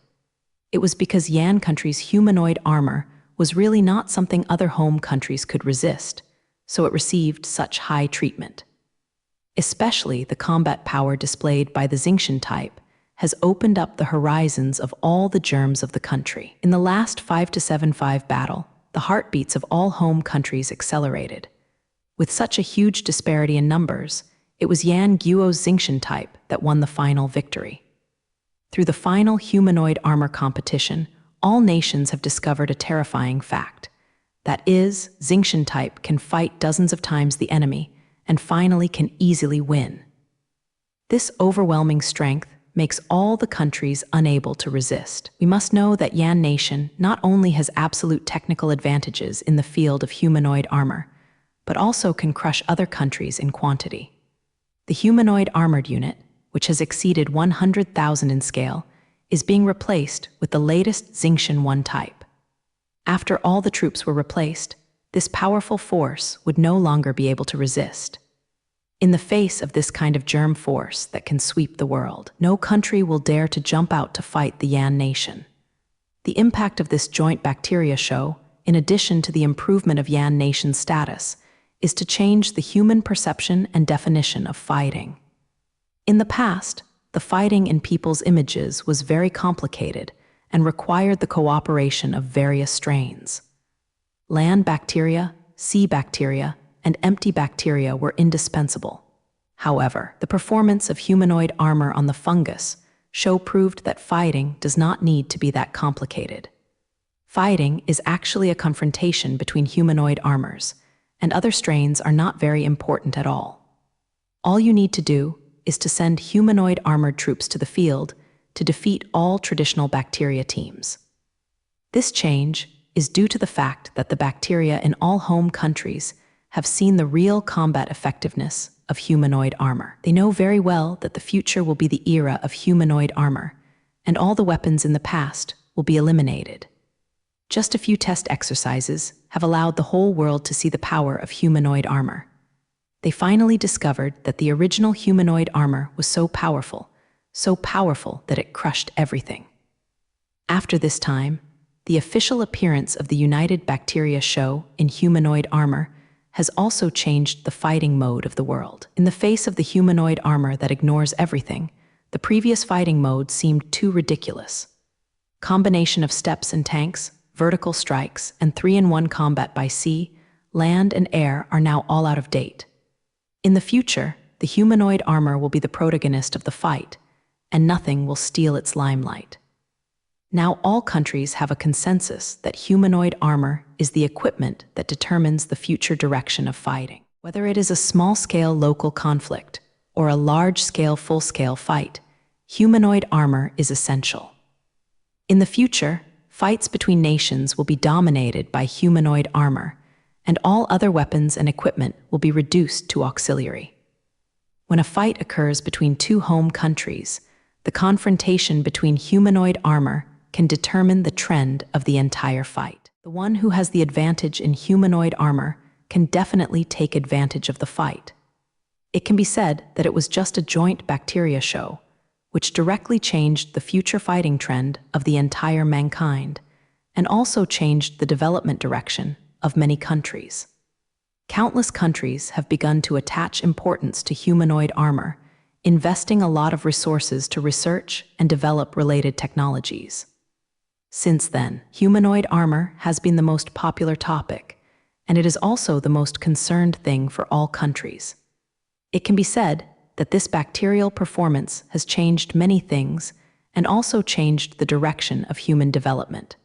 It was because Yan country's humanoid armor was really not something other home countries could resist, so it received such high treatment. Especially the combat power displayed by the Xingqian type has opened up the horizons of all the germs of the country. In the last 5-7-5 battle, the heartbeats of all home countries accelerated. With such a huge disparity in numbers, it was Yan Guo's Xingqian type that won the final victory. Through the final humanoid armor competition, all nations have discovered a terrifying fact. That is, Xingqian type can fight dozens of times the enemy and finally can easily win. This overwhelming strength makes all the countries unable to resist. We must know that Yan nation not only has absolute technical advantages in the field of humanoid armor, but also can crush other countries in quantity. The humanoid armored unit, which has exceeded 100,000 in scale, is being replaced with the latest Xingqian 1 type. After all the troops were replaced, this powerful force would no longer be able to resist. In the face of this kind of germ force that can sweep the world, no country will dare to jump out to fight the Yan nation. The impact of this joint bacteria show, in addition to the improvement of Yan nation's status, is to change the human perception and definition of fighting. In the past, the fighting in people's images was very complicated and required the cooperation of various strains. Land bacteria, sea bacteria, and empty bacteria were indispensable. However, the performance of humanoid armor on the fungus show proved that fighting does not need to be that complicated. Fighting is actually a confrontation between humanoid armors, and other strains are not very important at all. All you need to do is to send humanoid armored troops to the field to defeat all traditional bacteria teams. This change is due to the fact that the bacteria in all home countries have seen the real combat effectiveness of humanoid armor. They know very well that the future will be the era of humanoid armor, and all the weapons in the past will be eliminated. Just a few test exercises have allowed the whole world to see the power of humanoid armor. They finally discovered that the original humanoid armor was so powerful that it crushed everything. After this time, the official appearance of the United Bacteria show in humanoid armor has also changed the fighting mode of the world. In the face of the humanoid armor that ignores everything, the previous fighting mode seemed too ridiculous. Combination of steps and tanks, vertical strikes, and 3-in-1 combat by sea, land, and air are now all out of date. In the future, the humanoid armor will be the protagonist of the fight, and nothing will steal its limelight. Now all countries have a consensus that humanoid armor is the equipment that determines the future direction of fighting. Whether it is a small-scale local conflict or a large-scale, full-scale fight, humanoid armor is essential. In the future, fights between nations will be dominated by humanoid armor, and all other weapons and equipment will be reduced to auxiliary. When a fight occurs between two home countries, the confrontation between humanoid armor can determine the trend of the entire fight. The one who has the advantage in humanoid armor can definitely take advantage of the fight. It can be said that it was just a joint bacteria show, which directly changed the future fighting trend of the entire mankind, and also changed the development direction of many countries. Countless countries have begun to attach importance to humanoid armor, investing a lot of resources to research and develop related technologies. Since then, humanoid armor has been the most popular topic, and it is also the most concerned thing for all countries. It can be said that this bacterial performance has changed many things and also changed the direction of human development.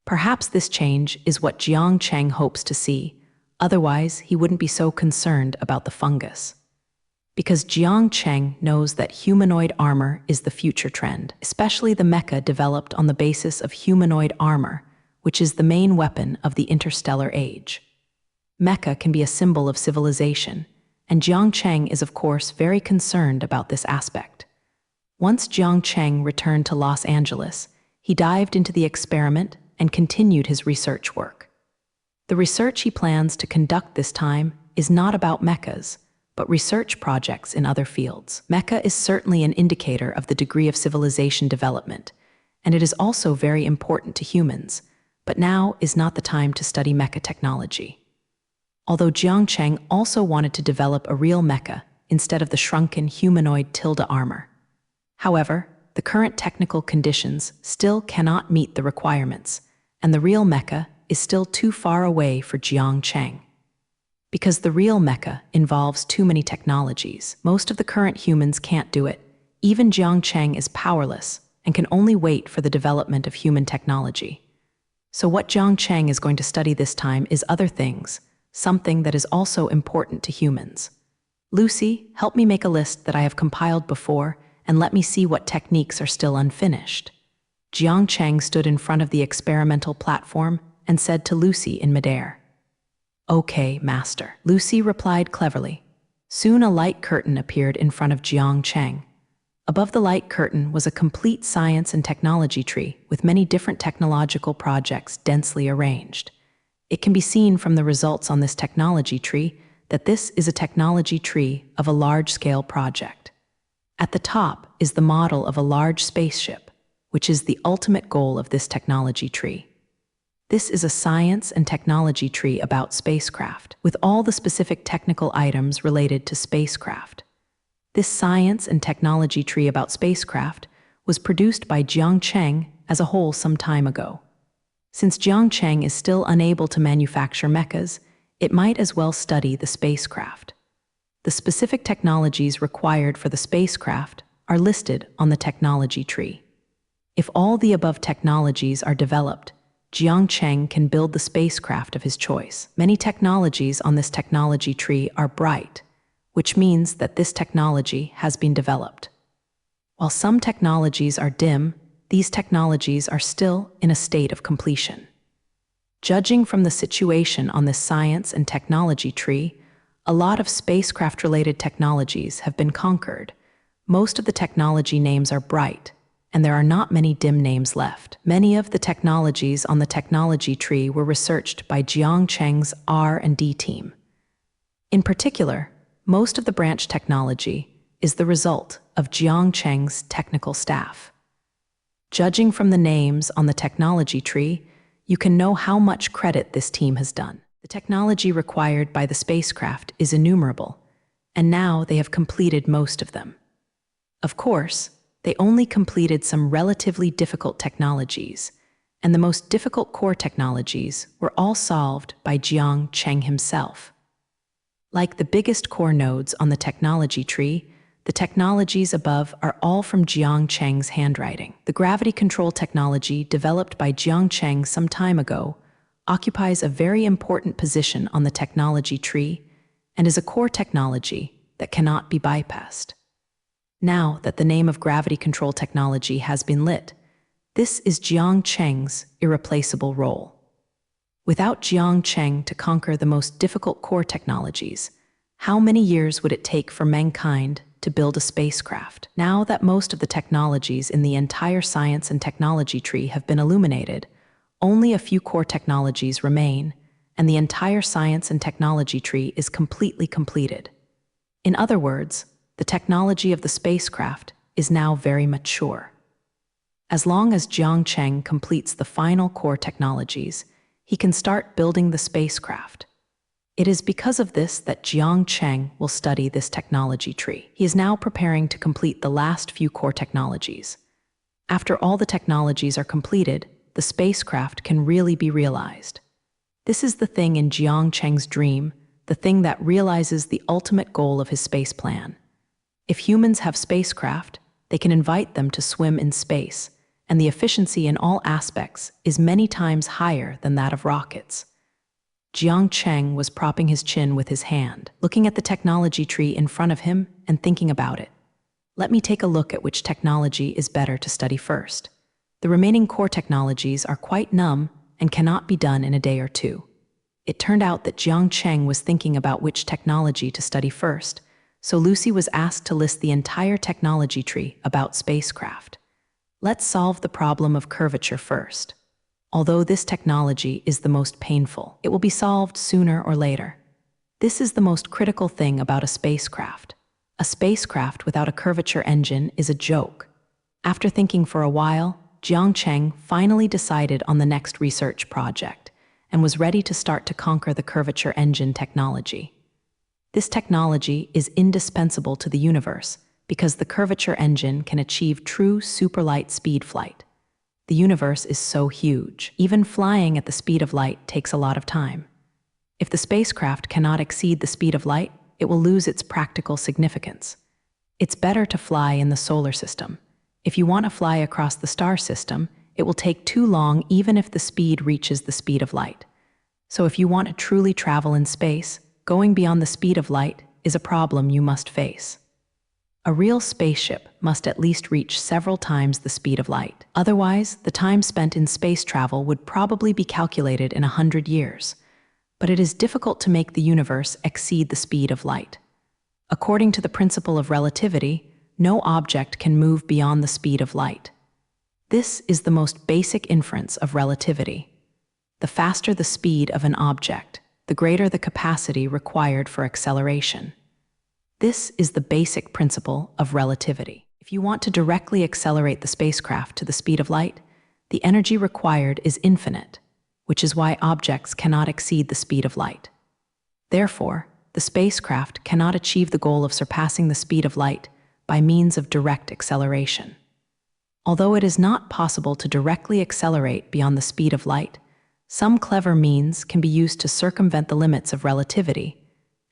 Perhaps this change is what Jiang Cheng hopes to see, otherwise he wouldn't be so concerned about the fungus. Because Jiang Cheng knows that humanoid armor is the future trend, especially the mecha developed on the basis of humanoid armor, which is the main weapon of the interstellar age. Mecha can be a symbol of civilization, and Jiang Cheng is of course very concerned about this aspect. Once Jiang Cheng returned to Los Angeles, he dived into the experiment and continued his research work. The research he plans to conduct this time is not about mechas, but research projects in other fields. Mecha is certainly an indicator of the degree of civilization development, and it is also very important to humans, but now is not the time to study mecha technology. Although Jiang Cheng also wanted to develop a real mecha instead of the shrunken humanoid tilde armor. However, the current technical conditions still cannot meet the requirements, and the real mecha is still too far away for Jiang Cheng. Because the real mecha involves too many technologies, most of the current humans can't do it. Even Jiang Cheng is powerless and can only wait for the development of human technology. So what Jiang Cheng is going to study this time is other things, something that is also important to humans. Lucy, help me make a list that I have compiled before and let me see what techniques are still unfinished. Jiang Cheng stood in front of the experimental platform and said to Lucy in midair, "Okay, master." Lucy replied cleverly. Soon a light curtain appeared in front of Jiang Cheng. Above the light curtain was a complete science and technology tree with many different technological projects densely arranged. It can be seen from the results on this technology tree that this is a technology tree of a large-scale project. At the top is the model of a large spaceship, which is the ultimate goal of this technology tree. This is a science and technology tree about spacecraft, with all the specific technical items related to spacecraft. This science and technology tree about spacecraft was produced by Jiang Cheng as a whole some time ago. Since Jiang Cheng is still unable to manufacture mechas, it might as well study the spacecraft. The specific technologies required for the spacecraft are listed on the technology tree. If all the above technologies are developed, Jiang Cheng can build the spacecraft of his choice. Many technologies on this technology tree are bright, which means that this technology has been developed. While some technologies are dim, these technologies are still in a state of completion. Judging from the situation on this science and technology tree, a lot of spacecraft-related technologies have been conquered. Most of the technology names are bright, and there are not many dim names left. Many of the technologies on the technology tree were researched by Jiang Cheng's R&D team. In particular, most of the branch technology is the result of Jiang Cheng's technical staff. Judging from the names on the technology tree, you can know how much credit this team has done. The technology required by the spacecraft is innumerable, and now they have completed most of them. Of course, they only completed some relatively difficult technologies, and the most difficult core technologies were all solved by Jiang Cheng himself. Like the biggest core nodes on the technology tree, the technologies above are all from Jiang Cheng's handwriting. The gravity control technology developed by Jiang Cheng some time ago occupies a very important position on the technology tree and is a core technology that cannot be bypassed. Now that the name of gravity control technology has been lit, this is Jiang Cheng's irreplaceable role. Without Jiang Cheng to conquer the most difficult core technologies, how many years would it take for mankind to build a spacecraft? Now that most of the technologies in the entire science and technology tree have been illuminated, only a few core technologies remain, and the entire science and technology tree is completely completed. In other words, the technology of the spacecraft is now very mature. As long as Jiang Cheng completes the final core technologies, he can start building the spacecraft. It is because of this that Jiang Cheng will study this technology tree. He is now preparing to complete the last few core technologies. After all the technologies are completed, the spacecraft can really be realized. This is the thing in Jiang Cheng's dream, the thing that realizes the ultimate goal of his space plan. If humans have spacecraft, they can invite them to swim in space, and the efficiency in all aspects is many times higher than that of rockets. Jiang Cheng was propping his chin with his hand, looking at the technology tree in front of him and thinking about it. Let me take a look at which technology is better to study first. The remaining core technologies are quite numb and cannot be done in a day or two. It turned out that Jiang Cheng was thinking about which technology to study first, so Lucy was asked to list the entire technology tree about spacecraft. Let's solve the problem of curvature first. Although this technology is the most painful, it will be solved sooner or later. This is the most critical thing about a spacecraft. A spacecraft without a curvature engine is a joke. After thinking for a while, Jiang Cheng finally decided on the next research project and was ready to start to conquer the curvature engine technology. This technology is indispensable to the universe because the curvature engine can achieve true superlight speed flight. The universe is so huge. Even flying at the speed of light takes a lot of time. If the spacecraft cannot exceed the speed of light, it will lose its practical significance. It's better to fly in the solar system. If you want to fly across the star system, it will take too long even if the speed reaches the speed of light. So if you want to truly travel in space, going beyond the speed of light is a problem you must face. A real spaceship must at least reach several times the speed of light. Otherwise, the time spent in space travel would probably be calculated in 100 years. But it is difficult to make the universe exceed the speed of light. According to the principle of relativity, no object can move beyond the speed of light. This is the most basic inference of relativity. The faster the speed of an object, the greater the capacity required for acceleration. This is the basic principle of relativity. If you want to directly accelerate the spacecraft to the speed of light, the energy required is infinite, which is why objects cannot exceed the speed of light. Therefore, the spacecraft cannot achieve the goal of surpassing the speed of light by means of direct acceleration. Although it is not possible to directly accelerate beyond the speed of light, some clever means can be used to circumvent the limits of relativity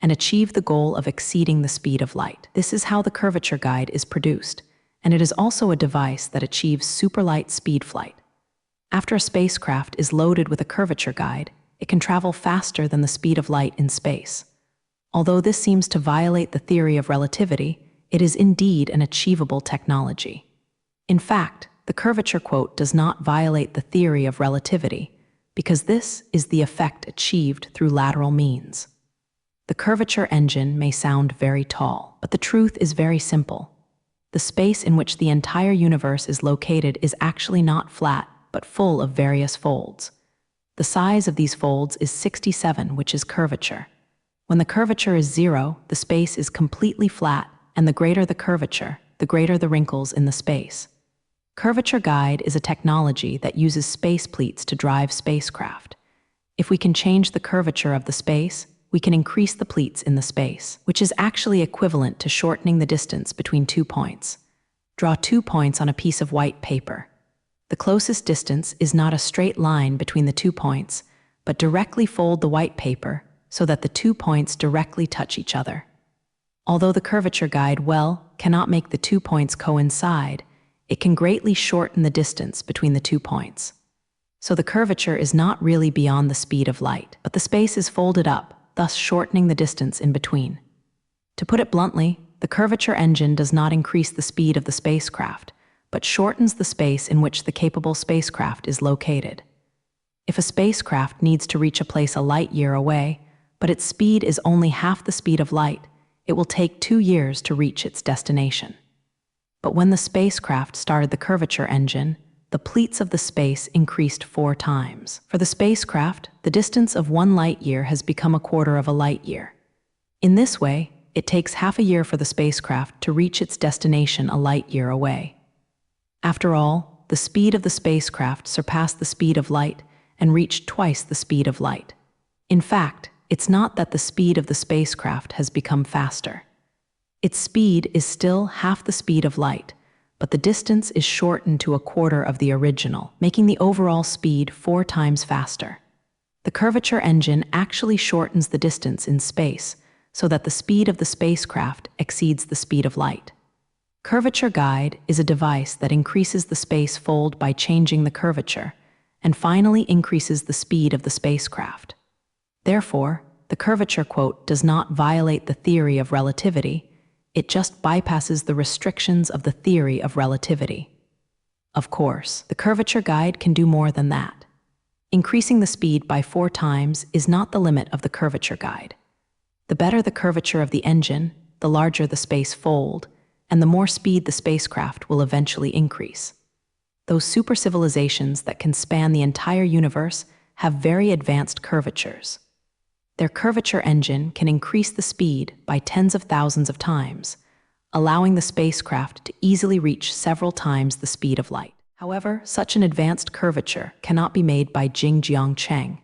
and achieve the goal of exceeding the speed of light. This is how the curvature guide is produced, and it is also a device that achieves superlight speed flight. After a spacecraft is loaded with a curvature guide, it can travel faster than the speed of light in space. Although this seems to violate the theory of relativity, it is indeed an achievable technology. In fact, the curvature quote does not violate the theory of relativity, because this is the effect achieved through lateral means. The curvature engine may sound very tall, but the truth is very simple. The space in which the entire universe is located is actually not flat, but full of various folds. The size of these folds is 67, which is curvature. When the curvature is 0, the space is completely flat, and the greater the curvature, the greater the wrinkles in the space. Curvature guide is a technology that uses space pleats to drive spacecraft. If we can change the curvature of the space, we can increase the pleats in the space, which is actually equivalent to shortening the distance between 2 points. Draw 2 points on a piece of white paper. The closest distance is not a straight line between the 2 points, but directly fold the white paper so that the 2 points directly touch each other. Although the curvature guide, cannot make the 2 points coincide, it can greatly shorten the distance between the 2 points. So the curvature is not really beyond the speed of light, but the space is folded up, thus shortening the distance in between. To put it bluntly, the curvature engine does not increase the speed of the spacecraft, but shortens the space in which the capable spacecraft is located. If a spacecraft needs to reach a place a light year away, but its speed is only half the speed of light, it will take 2 years to reach its destination. But when the spacecraft started the curvature engine, the pleats of the space increased 4 times. For the spacecraft, the distance of 1 light year has become a quarter of a light year. In this way, it takes half a year for the spacecraft to reach its destination a light year away. After all, the speed of the spacecraft surpassed the speed of light and reached twice the speed of light. In fact, it's not that the speed of the spacecraft has become faster. Its speed is still half the speed of light, but the distance is shortened to a quarter of the original, making the overall speed 4 times faster. The curvature engine actually shortens the distance in space so that the speed of the spacecraft exceeds the speed of light. Curvature guide is a device that increases the space fold by changing the curvature, and finally increases the speed of the spacecraft. Therefore, the curvature quote does not violate the theory of relativity, it just bypasses the restrictions of the theory of relativity. Of course, the curvature guide can do more than that. Increasing the speed by 4 times is not the limit of the curvature guide. The better the curvature of the engine, the larger the space fold, and the more speed the spacecraft will eventually increase. Those super civilizations that can span the entire universe have very advanced curvatures. Their curvature engine can increase the speed by tens of thousands of times, allowing the spacecraft to easily reach several times the speed of light. However, such an advanced curvature cannot be made by Jing-Jiang Cheng.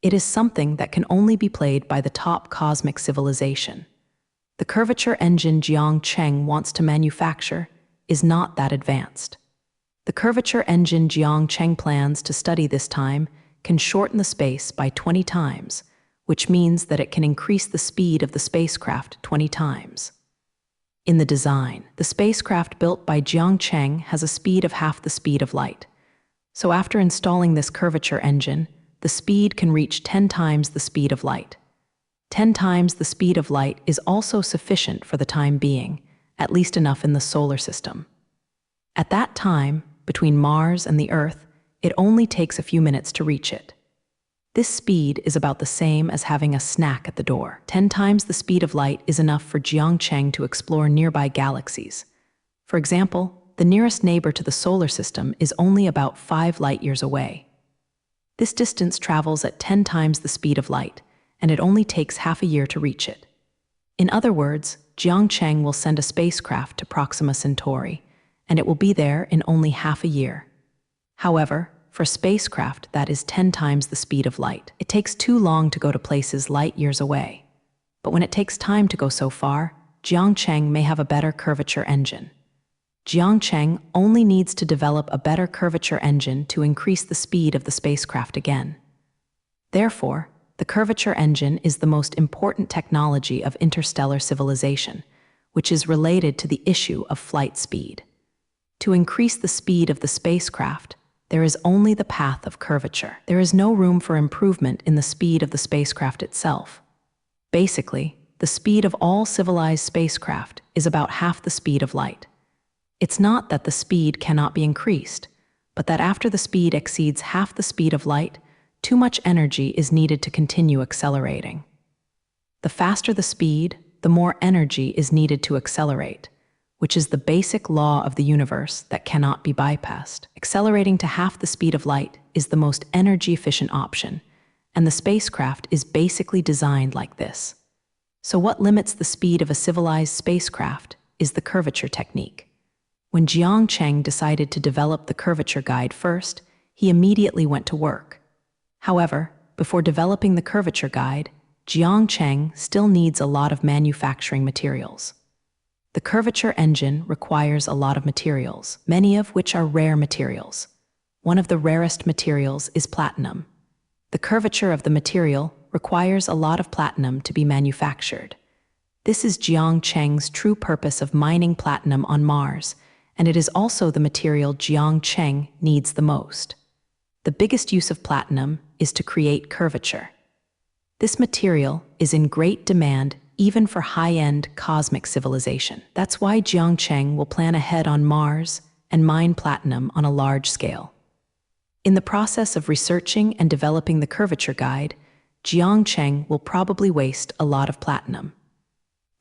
It is something that can only be played by the top cosmic civilization. The curvature engine Jiang Cheng wants to manufacture is not that advanced. The curvature engine Jiang Cheng plans to study this time can shorten the space by 20 times, which means that it can increase the speed of the spacecraft 20 times. In the design, the spacecraft built by Jiang Cheng has a speed of half the speed of light. So after installing this curvature engine, the speed can reach 10 times the speed of light. 10 times the speed of light is also sufficient for the time being, at least enough in the solar system. At that time, between Mars and the Earth, it only takes a few minutes to reach it. This speed is about the same as having a snack at the door. 10 times the speed of light is enough for Jiang Cheng to explore nearby galaxies. For example, the nearest neighbor to the solar system is only about 5 light-years away. This distance travels at 10 times the speed of light, and it only takes half a year to reach it. In other words, Jiang Cheng will send a spacecraft to Proxima Centauri, and it will be there in only half a year. However, for a spacecraft that is 10 times the speed of light, it takes too long to go to places light-years away. But when it takes time to go so far, Jiang Cheng may have a better curvature engine. Jiang Cheng only needs to develop a better curvature engine to increase the speed of the spacecraft again. Therefore, the curvature engine is the most important technology of interstellar civilization, which is related to the issue of flight speed. To increase the speed of the spacecraft, there is only the path of curvature. There is no room for improvement in the speed of the spacecraft itself. Basically, the speed of all civilized spacecraft is about half the speed of light. It's not that the speed cannot be increased, but that after the speed exceeds half the speed of light, too much energy is needed to continue accelerating. The faster the speed, the more energy is needed to accelerate, which is the basic law of the universe that cannot be bypassed. Accelerating to half the speed of light is the most energy-efficient option, and the spacecraft is basically designed like this. So what limits the speed of a civilized spacecraft is the curvature technique. When Jiang Cheng decided to develop the curvature guide first, he immediately went to work. However, before developing the curvature guide, Jiang Cheng still needs a lot of manufacturing materials. The curvature engine requires a lot of materials, many of which are rare materials. One of the rarest materials is platinum. The curvature of the material requires a lot of platinum to be manufactured. This is Jiang Cheng's true purpose of mining platinum on Mars, and it is also the material Jiang Cheng needs the most. The biggest use of platinum is to create curvature. This material is in great demand even for high-end cosmic civilization. That's why Jiang Cheng will plan ahead on Mars and mine platinum on a large scale. In the process of researching and developing the curvature guide, Jiang Cheng will probably waste a lot of platinum.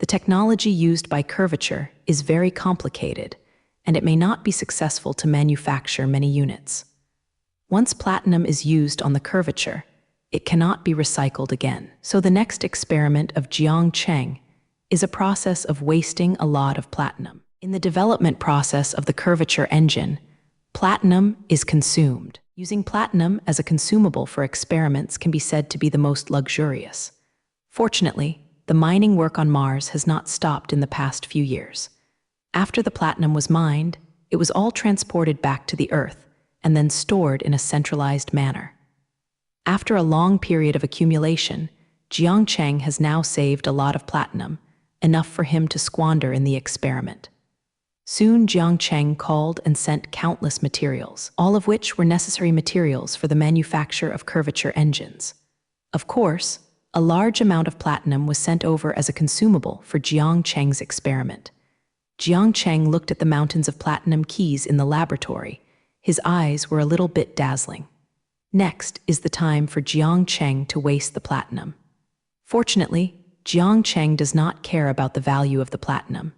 The technology used by curvature is very complicated, and it may not be successful to manufacture many units. Once platinum is used on the curvature, it cannot be recycled again. So the next experiment of Jiang Cheng is a process of wasting a lot of platinum. In the development process of the curvature engine, platinum is consumed. Using platinum as a consumable for experiments can be said to be the most luxurious. Fortunately, the mining work on Mars has not stopped in the past few years. After the platinum was mined, it was all transported back to the Earth and then stored in a centralized manner. After a long period of accumulation, Jiang Cheng has now saved a lot of platinum, enough for him to squander in the experiment. Soon Jiang Cheng called and sent countless materials, all of which were necessary materials for the manufacture of curvature engines. Of course, a large amount of platinum was sent over as a consumable for Jiang Cheng's experiment. Jiang Cheng looked at the mountains of platinum keys in the laboratory. His eyes were a little bit dazzling. Next is the time for Jiang Cheng to waste the platinum. Fortunately, Jiang Cheng does not care about the value of the platinum.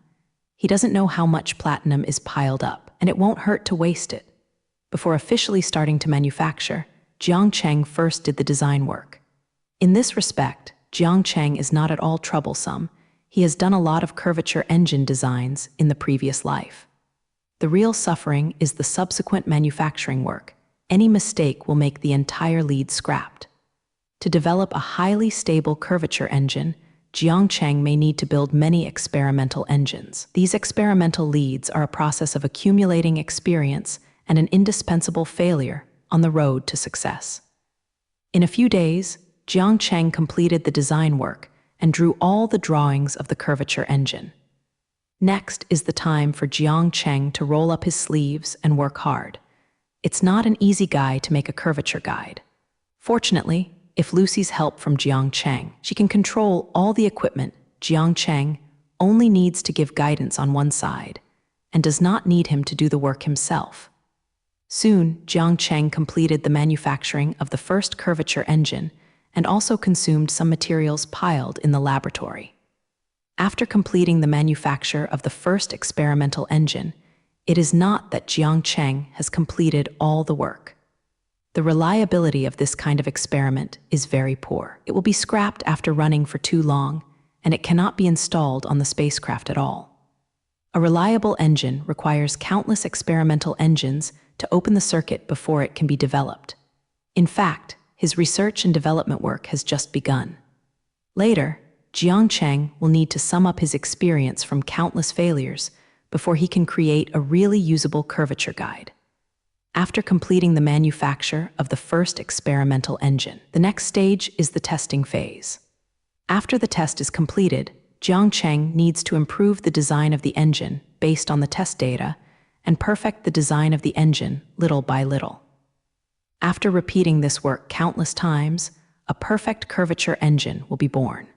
He doesn't know how much platinum is piled up, and it won't hurt to waste it. Before officially starting to manufacture, Jiang Cheng first did the design work. In this respect, Jiang Cheng is not at all troublesome. He has done a lot of curvature engine designs in the previous life. The real suffering is the subsequent manufacturing work. Any mistake will make the entire lead scrapped. To develop a highly stable curvature engine, Jiang Cheng may need to build many experimental engines. These experimental leads are a process of accumulating experience and an indispensable failure on the road to success. In a few days, Jiang Cheng completed the design work and drew all the drawings of the curvature engine. Next is the time for Jiang Cheng to roll up his sleeves and work hard. It's not an easy guide to make a curvature guide. Fortunately, if Lucy's help from Jiang Cheng, she can control all the equipment. Jiang Cheng only needs to give guidance on one side and does not need him to do the work himself. Soon, Jiang Cheng completed the manufacturing of the first curvature engine and also consumed some materials piled in the laboratory. After completing the manufacture of the first experimental engine, it is not that Jiang Cheng has completed all the work. The reliability of this kind of experiment is very poor. It will be scrapped after running for too long, and it cannot be installed on the spacecraft at all. A reliable engine requires countless experimental engines to open the circuit before it can be developed. In fact, his research and development work has just begun. Later, Jiang Cheng will need to sum up his experience from countless failures before he can create a really usable curvature guide. After completing the manufacture of the first experimental engine, the next stage is the testing phase. After the test is completed, Jiang Cheng needs to improve the design of the engine based on the test data and perfect the design of the engine little by little. After repeating this work countless times, a perfect curvature engine will be born.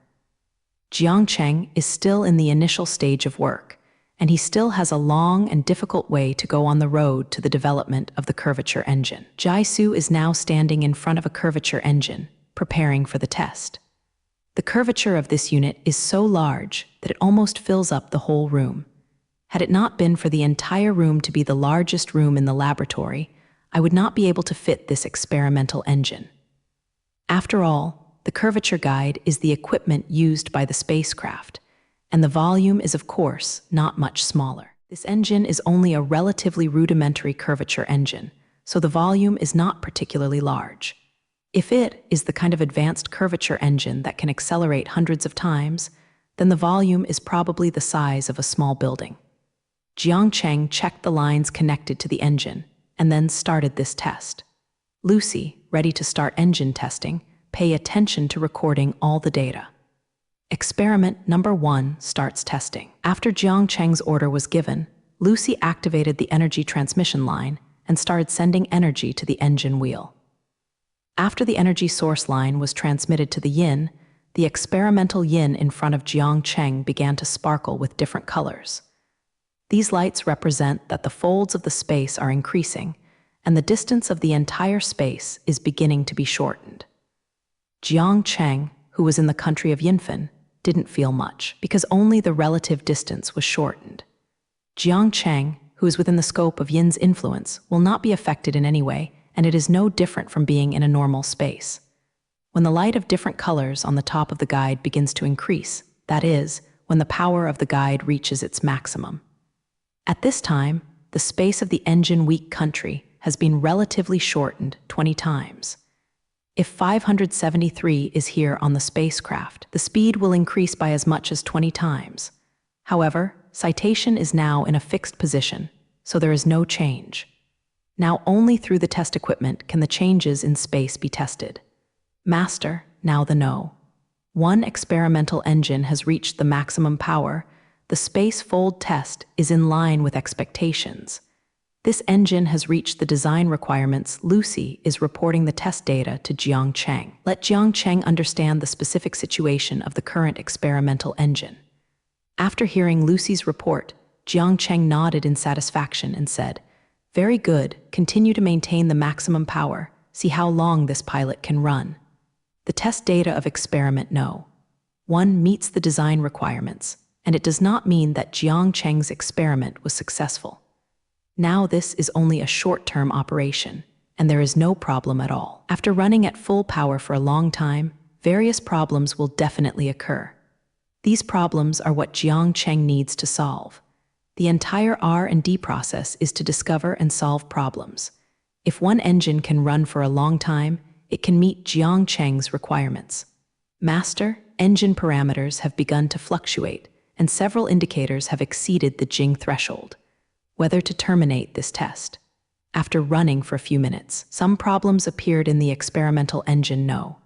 Jiang Cheng is still in the initial stage of work, and he still has a long and difficult way to go on the road to the development of the curvature engine. Jaisu is now standing in front of a curvature engine, preparing for the test. The curvature of this unit is so large that it almost fills up the whole room. Had it not been for the entire room to be the largest room in the laboratory, I would not be able to fit this experimental engine. After all, the curvature guide is the equipment used by the spacecraft, and the volume is, of course, not much smaller. This engine is only a relatively rudimentary curvature engine, so the volume is not particularly large. If it is the kind of advanced curvature engine that can accelerate hundreds of times, then the volume is probably the size of a small building. Jiang Cheng checked the lines connected to the engine and then started this test. Lucy, ready to start engine testing, pay attention to recording all the data. Experiment number 1 starts testing. After Jiang Cheng's order was given, Lucy activated the energy transmission line and started sending energy to the engine wheel. After the energy source line was transmitted to the yin, the experimental yin in front of Jiang Cheng began to sparkle with different colors. These lights represent that the folds of the space are increasing, and the distance of the entire space is beginning to be shortened. Jiang Cheng, who was in the country of Yinfen, didn't feel much, because only the relative distance was shortened. Jiang Cheng, who is within the scope of Yin's influence, will not be affected in any way, and it is no different from being in a normal space. When the light of different colors on the top of the guide begins to increase, that is, when the power of the guide reaches its maximum. At this time, the space of the engine-weak country has been relatively shortened 20 times. If 573 is here on the spacecraft, the speed will increase by as much as 20 times. However, citation is now in a fixed position, so there is no change. Now only through the test equipment can the changes in space be tested. Master, now the no. One experimental engine has reached the maximum power. The space fold test is in line with expectations. This engine has reached the design requirements. Lucy is reporting the test data to Jiang Cheng. Let Jiang Cheng understand the specific situation of the current experimental engine. After hearing Lucy's report, Jiang Cheng nodded in satisfaction and said, "Very good, continue to maintain the maximum power. See how long this pilot can run." The test data of experiment No. 1 meets the design requirements, and it does not mean that Jiang Cheng's experiment was successful. Now this is only a short-term operation, and there is no problem at all. After running at full power for a long time, various problems will definitely occur. These problems are what Jiang Cheng needs to solve. The entire R&D process is to discover and solve problems. If one engine can run for a long time, it can meet Jiang Cheng's requirements. Master, engine parameters have begun to fluctuate, and several indicators have exceeded the Jing threshold. Whether to terminate this test. After running for a few minutes, some problems appeared in the experimental engine No.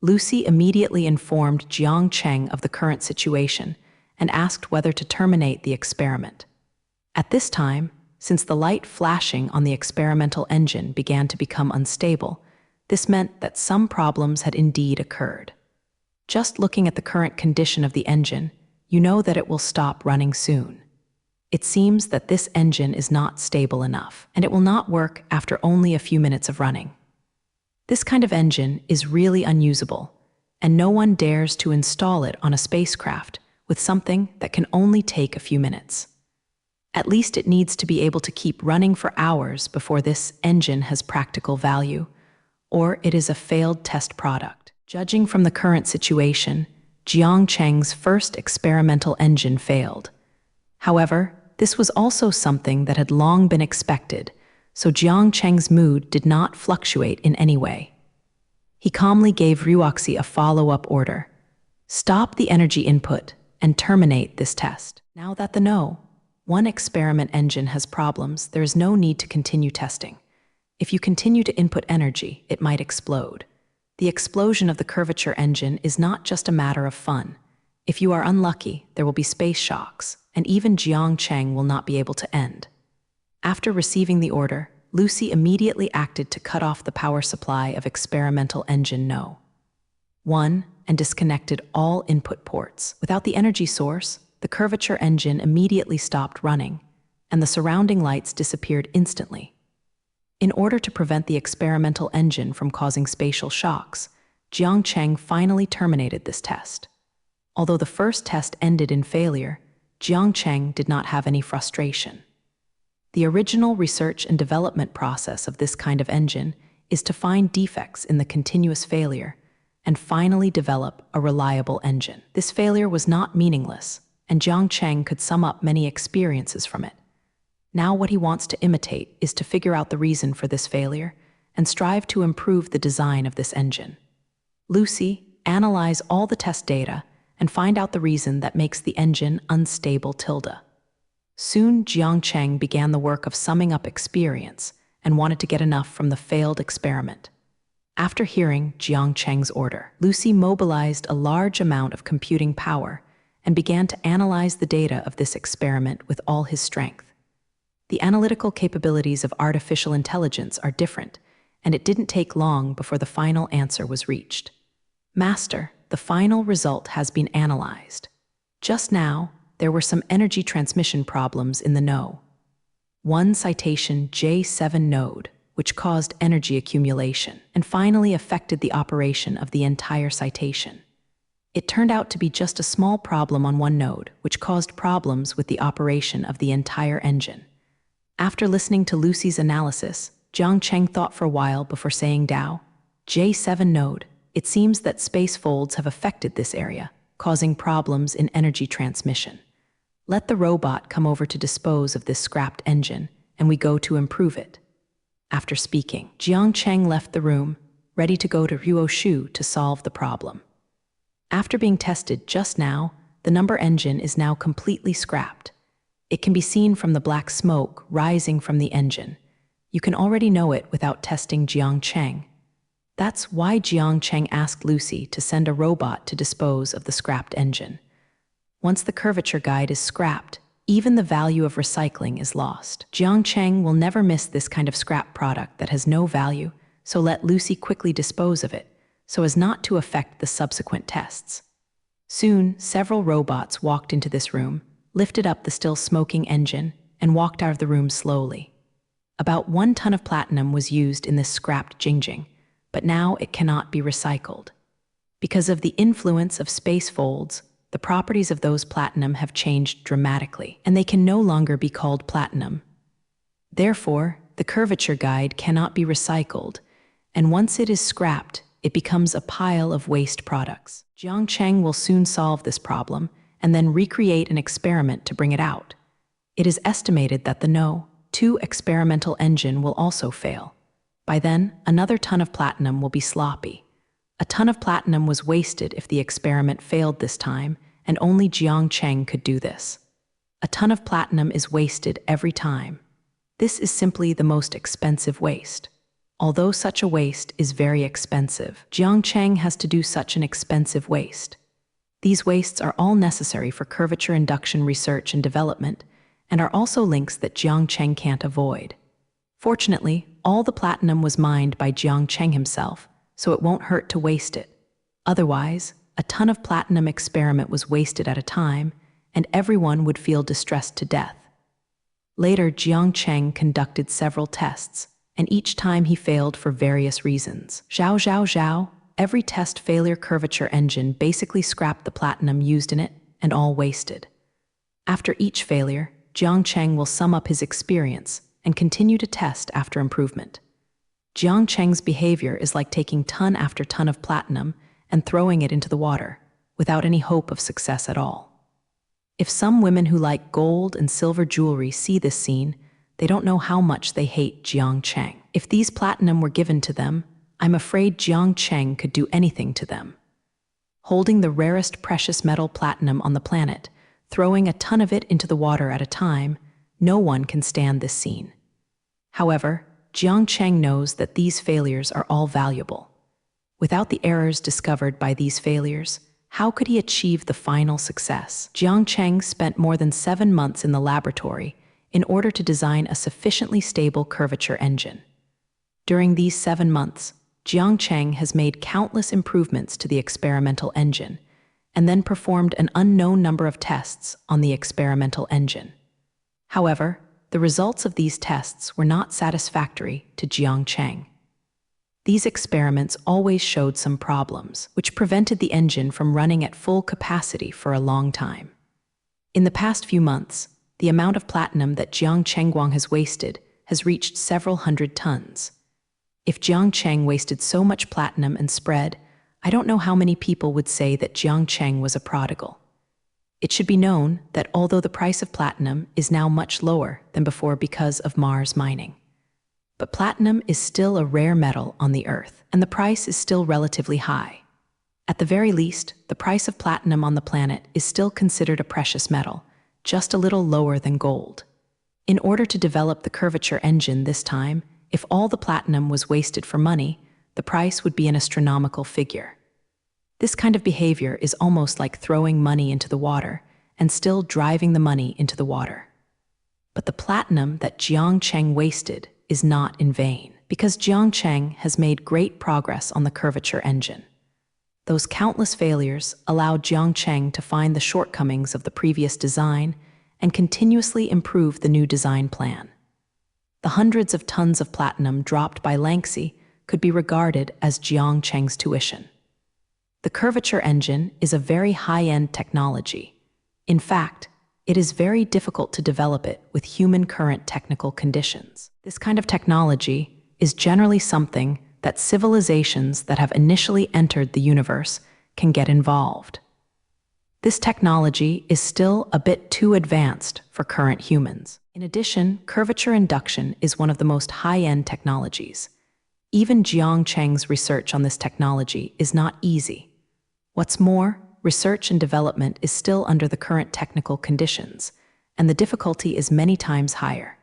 Lucy immediately informed Jiang Cheng of the current situation and asked whether to terminate the experiment. At this time, since the light flashing on the experimental engine began to become unstable, this meant that some problems had indeed occurred. Just looking at the current condition of the engine, you know that it will stop running soon. It seems that this engine is not stable enough, and it will not work after only a few minutes of running. This kind of engine is really unusable, and no one dares to install it on a spacecraft with something that can only take a few minutes. At least it needs to be able to keep running for hours before this engine has practical value, or it is a failed test product. Judging from the current situation, Jiang Cheng's first experimental engine failed. However, this was also something that had long been expected, so Jiang Cheng's mood did not fluctuate in any way. He calmly gave Ruoxi a follow-up order. Stop the energy input and terminate this test. Now that the No. 1 experiment engine has problems, there is no need to continue testing. If you continue to input energy, it might explode. The explosion of the curvature engine is not just a matter of fun. If you are unlucky, there will be space shocks, and even Jiang Cheng will not be able to end. After receiving the order, Lucy immediately acted to cut off the power supply of experimental engine No. 1 and disconnected all input ports. Without the energy source, the curvature engine immediately stopped running, and the surrounding lights disappeared instantly. In order to prevent the experimental engine from causing spatial shocks, Jiang Cheng finally terminated this test. Although the first test ended in failure, Jiang Cheng did not have any frustration. The original research and development process of this kind of engine is to find defects in the continuous failure and finally develop a reliable engine. This failure was not meaningless, and Jiang Cheng could sum up many experiences from it. Now what he wants to imitate is to figure out the reason for this failure and strive to improve the design of this engine. Lucy, analyze all the test data and find out the reason that makes the engine unstable. Soon Jiang Cheng began the work of summing up experience and wanted to get enough from the failed experiment. After hearing Jiang Cheng's order, Lucy mobilized a large amount of computing power and began to analyze the data of this experiment with all his strength. The analytical capabilities of artificial intelligence are different, and it didn't take long before the final answer was reached. Master, the final result has been analyzed. Just now, there were some energy transmission problems in the node. One citation J7 node, which caused energy accumulation and finally affected the operation of the entire citation. It turned out to be just a small problem on one node, which caused problems with the operation of the entire engine. After listening to Lucy's analysis, Jiang Cheng thought for a while before saying, Dao, J7 node, it seems that space folds have affected this area, causing problems in energy transmission. Let the robot come over to dispose of this scrapped engine, and we go to improve it. After speaking, Jiang Cheng left the room, ready to go to Ruoshu to solve the problem. After being tested just now, the number engine is now completely scrapped. It can be seen from the black smoke rising from the engine. You can already know it without testing Jiang Cheng. That's why Jiang Cheng asked Lucy to send a robot to dispose of the scrapped engine. Once the curvature guide is scrapped, even the value of recycling is lost. Jiang Cheng will never miss this kind of scrap product that has no value, so let Lucy quickly dispose of it, so as not to affect the subsequent tests. Soon, several robots walked into this room, lifted up the still smoking engine, and walked out of the room slowly. About 1 ton of platinum was used in this scrapped Jingjing, but now it cannot be recycled. Because of the influence of space folds, the properties of those platinum have changed dramatically, and they can no longer be called platinum. Therefore, the curvature guide cannot be recycled, and once it is scrapped, it becomes a pile of waste products. Jiang Cheng will soon solve this problem and then recreate an experiment to bring it out. It is estimated that the No.2 experimental engine will also fail. By then, another ton of platinum will be sloppy. A ton of platinum was wasted if the experiment failed this time, and only Jiang Cheng could do this. A ton of platinum is wasted every time. This is simply the most expensive waste. Although such a waste is very expensive, Jiang Cheng has to do such an expensive waste. These wastes are all necessary for curvature induction research and development, and are also links that Jiang Cheng can't avoid. Fortunately, all the platinum was mined by Jiang Cheng himself, so it won't hurt to waste it. Otherwise, a ton of platinum experiment was wasted at a time, and everyone would feel distressed to death. Later, Jiang Cheng conducted several tests, and each time he failed for various reasons. Zhao, every test failure curvature engine basically scrapped the platinum used in it, and all wasted. After each failure, Jiang Cheng will sum up his experience and continue to test after improvement. Jiang Cheng's behavior is like taking ton after ton of platinum and throwing it into the water, without any hope of success at all. If some women who like gold and silver jewelry see this scene, they don't know how much they hate Jiang Cheng. If these platinum were given to them, I'm afraid Jiang Cheng could do anything to them. Holding the rarest precious metal platinum on the planet, throwing a ton of it into the water at a time, no one can stand this scene. However, Jiang Cheng knows that these failures are all valuable. Without the errors discovered by these failures, how could he achieve the final success? Jiang Cheng spent more than 7 months in the laboratory in order to design a sufficiently stable curvature engine. During these 7 months, Jiang Cheng has made countless improvements to the experimental engine, and then performed an unknown number of tests on the experimental engine. However, the results of these tests were not satisfactory to Jiang Cheng. These experiments always showed some problems, which prevented the engine from running at full capacity for a long time. In the past few months, the amount of platinum that Jiang Chengguang has wasted has reached several hundred tons. If Jiang Cheng wasted so much platinum and spread, I don't know how many people would say that Jiang Cheng was a prodigal. It should be known that although the price of platinum is now much lower than before because of Mars mining, but platinum is still a rare metal on the Earth, and the price is still relatively high. At the very least, the price of platinum on the planet is still considered a precious metal, just a little lower than gold. In order to develop the curvature engine this time, if all the platinum was wasted for money, the price would be an astronomical figure. This kind of behavior is almost like throwing money into the water and still driving the money into the water. But the platinum that Jiang Cheng wasted is not in vain, because Jiang Cheng has made great progress on the curvature engine. Those countless failures allowed Jiang Cheng to find the shortcomings of the previous design and continuously improve the new design plan. The hundreds of tons of platinum dropped by Lanxi could be regarded as Jiang Cheng's tuition. The curvature engine is a very high-end technology. In fact, it is very difficult to develop it with human current technical conditions. This kind of technology is generally something that civilizations that have initially entered the universe can get involved. This technology is still a bit too advanced for current humans. In addition, curvature induction is one of the most high-end technologies. Even Jiang Cheng's research on this technology is not easy. What's more, research and development is still under the current technical conditions, and the difficulty is many times higher.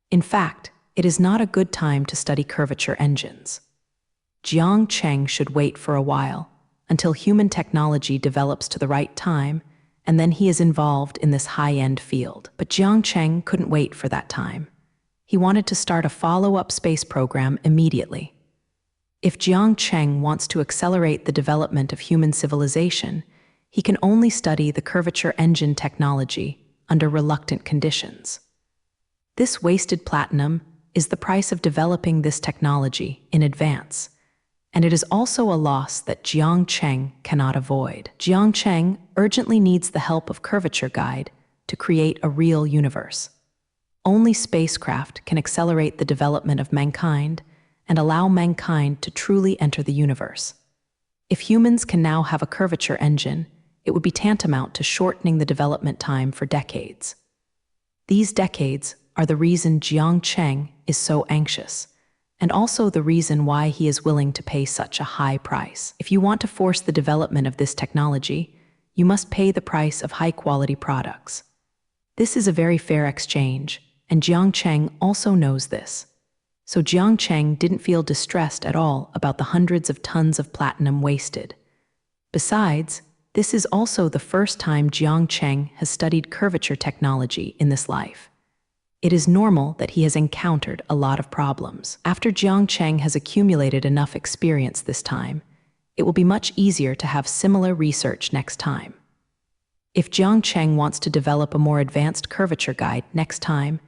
In fact, it is not a good time to study curvature engines. Jiang Cheng should wait for a while, until human technology develops to the right time, and then he is involved in this high-end field. But Jiang Cheng couldn't wait for that time. He wanted to start a follow-up space program immediately. If Jiang Cheng wants to accelerate the development of human civilization, he can only study the curvature engine technology under reluctant conditions. This wasted platinum is the price of developing this technology in advance, and it is also a loss that Jiang Cheng cannot avoid. Jiang Cheng urgently needs the help of Curvature Guide to create a real universe. Only spacecraft can accelerate the development of mankind and allow mankind to truly enter the universe. If humans can now have a curvature engine, it would be tantamount to shortening the development time for decades. These decades are the reason Jiang Cheng is so anxious, and also the reason why he is willing to pay such a high price. If you want to force the development of this technology, you must pay the price of high-quality products. This is a very fair exchange, and Jiang Cheng also knows this. So Jiang Cheng didn't feel distressed at all about the hundreds of tons of platinum wasted. Besides, this is also the first time Jiang Cheng has studied curvature technology in this life. It is normal that he has encountered a lot of problems. After Jiang Cheng has accumulated enough experience this time, it will be much easier to have similar research next time. If Jiang Cheng wants to develop a more advanced curvature guide next time,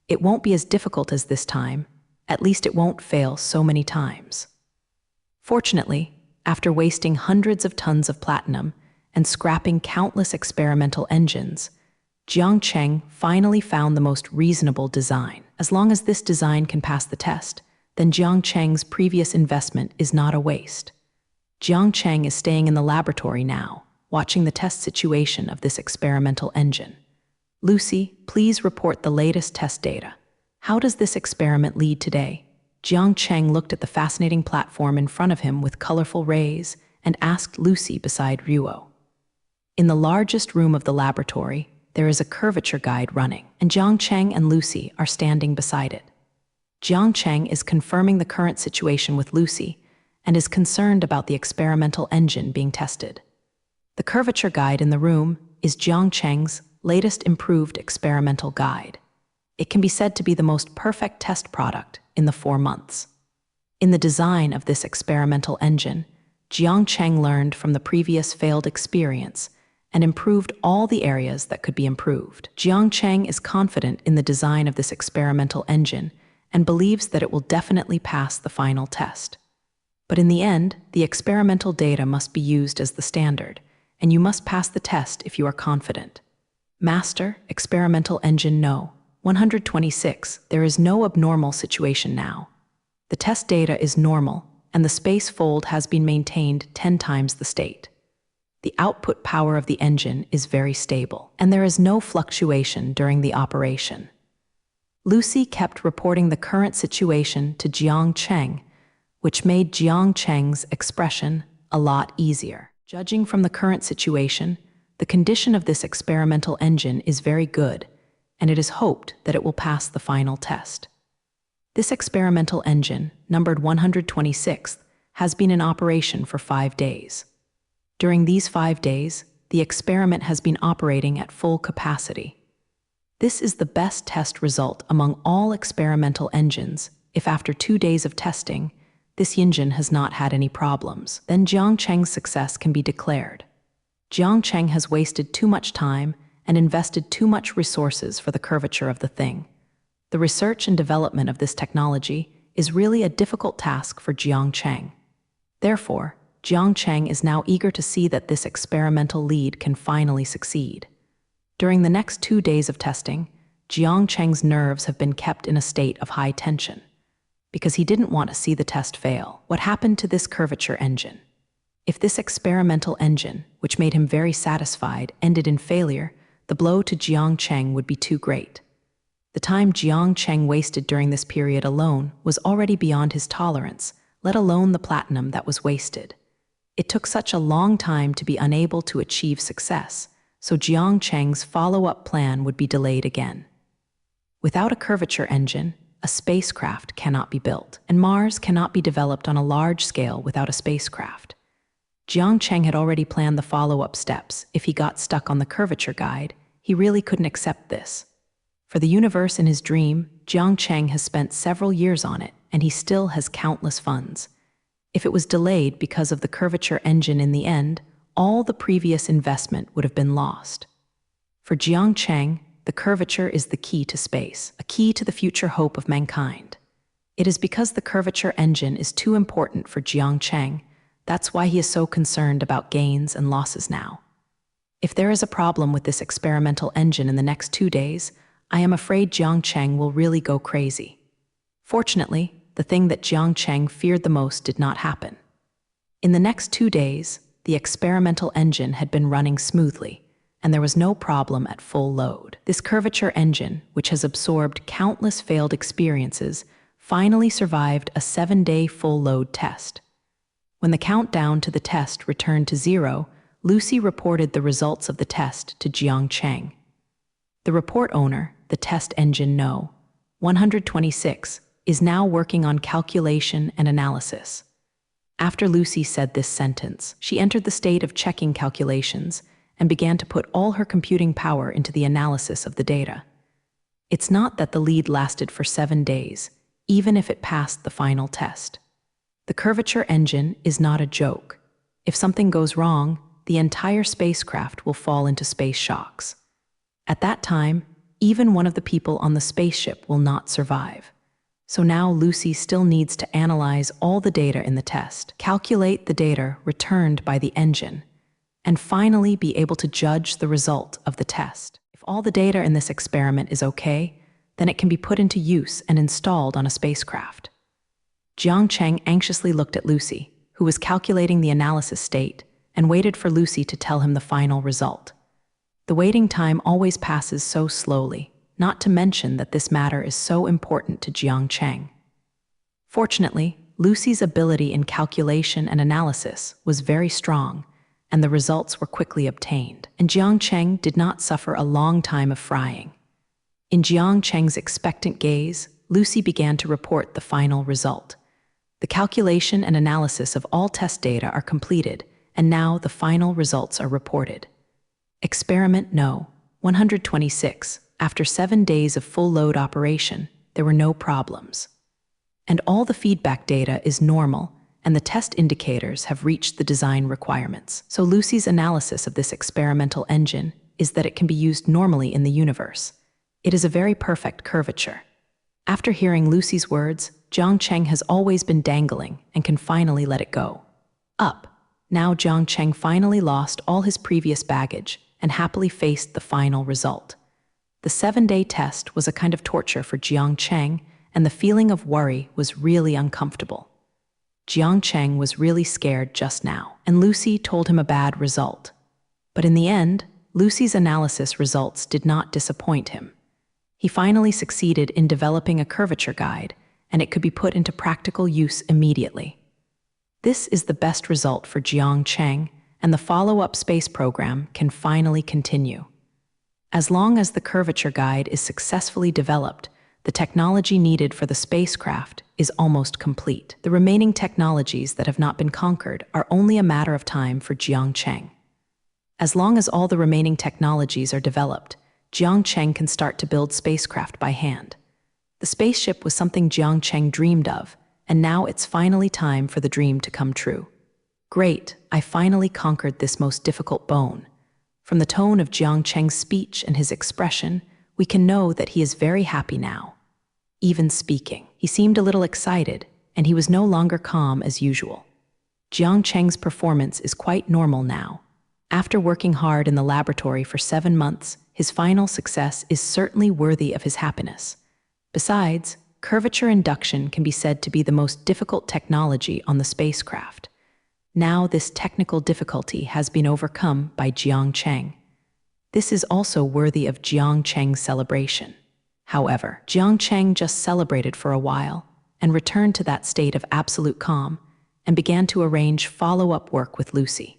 it won't be as difficult as this time. At least it won't fail so many times. Fortunately, after wasting hundreds of tons of platinum and scrapping countless experimental engines, Jiang Cheng finally found the most reasonable design. As long as this design can pass the test, then Jiang Cheng's previous investment is not a waste. Jiang Cheng is staying in the laboratory now, watching the test situation of this experimental engine. Lucy, please report the latest test data. How does this experiment lead today? Jiang Cheng looked at the fascinating platform in front of him with colorful rays and asked Lucy beside Ruo. In the largest room of the laboratory, there is a curvature guide running, and Jiang Cheng and Lucy are standing beside it. Jiang Cheng is confirming the current situation with Lucy and is concerned about the experimental engine being tested. The curvature guide in the room is Jiang Cheng's latest improved experimental guide. It can be said to be the most perfect test product in the 4 months. In the design of this experimental engine, Jiang Cheng learned from the previous failed experience and improved all the areas that could be improved. Jiang Cheng is confident in the design of this experimental engine and believes that it will definitely pass the final test. But in the end, the experimental data must be used as the standard, and you must pass the test if you are confident. Master, experimental engine no. 126. There is no abnormal situation now. The test data is normal, and the space fold has been maintained 10 times the state. The output power of the engine is very stable, and there is no fluctuation during the operation. Lucy kept reporting the current situation to Jiang Cheng, which made Jiang Cheng's expression a lot easier. Judging from the current situation, the condition of this experimental engine is very good, and it is hoped that it will pass the final test. This experimental engine, numbered 126, has been in operation for 5 days. During these 5 days, the experiment has been operating at full capacity. This is the best test result among all experimental engines if after 2 days of testing, this engine has not had any problems. Then Jiang Cheng's success can be declared. Jiang Cheng has wasted too much time and invested too much resources for the curvature of the thing. The research and development of this technology is really a difficult task for Jiang Cheng. Therefore, Jiang Cheng is now eager to see that this experimental lead can finally succeed. During the next 2 days of testing, Jiang Cheng's nerves have been kept in a state of high tension, because he didn't want to see the test fail. What happened to this curvature engine? If this experimental engine, which made him very satisfied, ended in failure, the blow to Jiang Cheng would be too great. The time Jiang Cheng wasted during this period alone was already beyond his tolerance, let alone the platinum that was wasted. It took such a long time to be unable to achieve success, so Jiang Cheng's follow-up plan would be delayed again. Without a curvature engine, a spacecraft cannot be built, and Mars cannot be developed on a large scale without a spacecraft. Jiang Cheng had already planned the follow-up steps. If he got stuck on the curvature guide, he really couldn't accept this. For the universe in his dream, Jiang Cheng has spent several years on it, and he still has countless funds. If it was delayed because of the curvature engine in the end, all the previous investment would have been lost. For Jiang Cheng, the curvature is the key to space, a key to the future hope of mankind. It is because the curvature engine is too important for Jiang Cheng. That's why he is so concerned about gains and losses now. If there is a problem with this experimental engine in the next 2 days, I am afraid Jiang Cheng will really go crazy. Fortunately, the thing that Jiang Cheng feared the most did not happen. In the next 2 days, the experimental engine had been running smoothly, and there was no problem at full load. This curvature engine, which has absorbed countless failed experiences, finally survived a 7-day full load test. When the countdown to the test returned to 0, Lucy reported the results of the test to Jiang Cheng. The report owner, the test engine No. 126, is now working on calculation and analysis. After Lucy said this sentence, she entered the state of checking calculations and began to put all her computing power into the analysis of the data. It's not that the lead lasted for 7 days, even if it passed the final test. The curvature engine is not a joke. If something goes wrong, the entire spacecraft will fall into space shocks. At that time, even one of the people on the spaceship will not survive. So now Lucy still needs to analyze all the data in the test, calculate the data returned by the engine, and finally be able to judge the result of the test. If all the data in this experiment is okay, then it can be put into use and installed on a spacecraft. Jiang Cheng anxiously looked at Lucy, who was calculating the analysis state, and waited for Lucy to tell him the final result. The waiting time always passes so slowly, not to mention that this matter is so important to Jiang Cheng. Fortunately, Lucy's ability in calculation and analysis was very strong, and the results were quickly obtained, and Jiang Cheng did not suffer a long time of frying. In Jiang Cheng's expectant gaze, Lucy began to report the final result. The calculation and analysis of all test data are completed, and now the final results are reported. Experiment No. 126. After 7 days of full load operation, there were no problems. And all the feedback data is normal, and the test indicators have reached the design requirements. So Lucy's analysis of this experimental engine is that it can be used normally in the universe. It is a very perfect curvature. After hearing Lucy's words, Jiang Cheng has always been dangling and can finally let it go. Up. Now Jiang Cheng finally lost all his previous baggage and happily faced the final result. The 7-day test was a kind of torture for Jiang Cheng, and the feeling of worry was really uncomfortable. Jiang Cheng was really scared just now, and Lucy told him a bad result. But in the end, Lucy's analysis results did not disappoint him. He finally succeeded in developing a curvature guide, and it could be put into practical use immediately. This is the best result for Jiang Cheng, and the follow-up space program can finally continue. As long as the curvature guide is successfully developed, the technology needed for the spacecraft is almost complete. The remaining technologies that have not been conquered are only a matter of time for Jiang Cheng. As long as all the remaining technologies are developed, Jiang Cheng can start to build spacecraft by hand. The spaceship was something Jiang Cheng dreamed of, and now it's finally time for the dream to come true. Great, I finally conquered this most difficult bone. From the tone of Jiang Cheng's speech and his expression, we can know that he is very happy now. Even speaking, he seemed a little excited, and he was no longer calm as usual. Jiang Cheng's performance is quite normal now. After working hard in the laboratory for 7 months, his final success is certainly worthy of his happiness. Besides, curvature induction can be said to be the most difficult technology on the spacecraft. Now this technical difficulty has been overcome by Jiang Cheng. This is also worthy of Jiang Cheng's celebration. However, Jiang Cheng just celebrated for a while and returned to that state of absolute calm and began to arrange follow-up work with Lucy.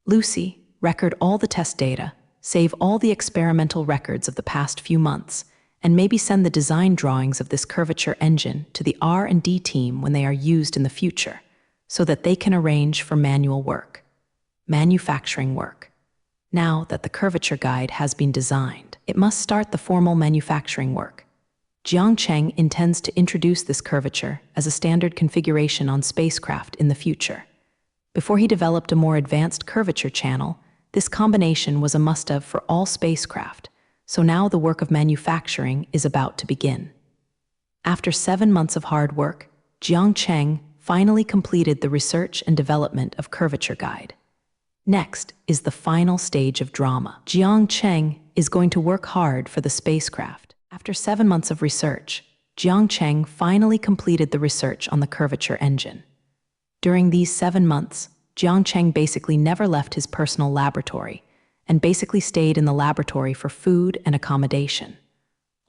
Lucy, record all the test data, save all the experimental records of the past few months, and maybe send the design drawings of this curvature engine to the R&D team when they are used in the future, so that they can arrange for manual work, manufacturing work. Now that the curvature guide has been designed, it must start the formal manufacturing work. Jiang Cheng intends to introduce this curvature as a standard configuration on spacecraft in the future. Before he developed a more advanced curvature channel, this combination was a must-have for all spacecraft, so now the work of manufacturing is about to begin. After 7 months of hard work, Jiang Cheng finally completed the research and development of curvature guide. Next is the final stage of drama. Jiang Cheng is going to work hard for the spacecraft. After 7 months of research, Jiang Cheng finally completed the research on the curvature engine. During these 7 months, Jiang Cheng basically never left his personal laboratory and basically stayed in the laboratory for food and accommodation.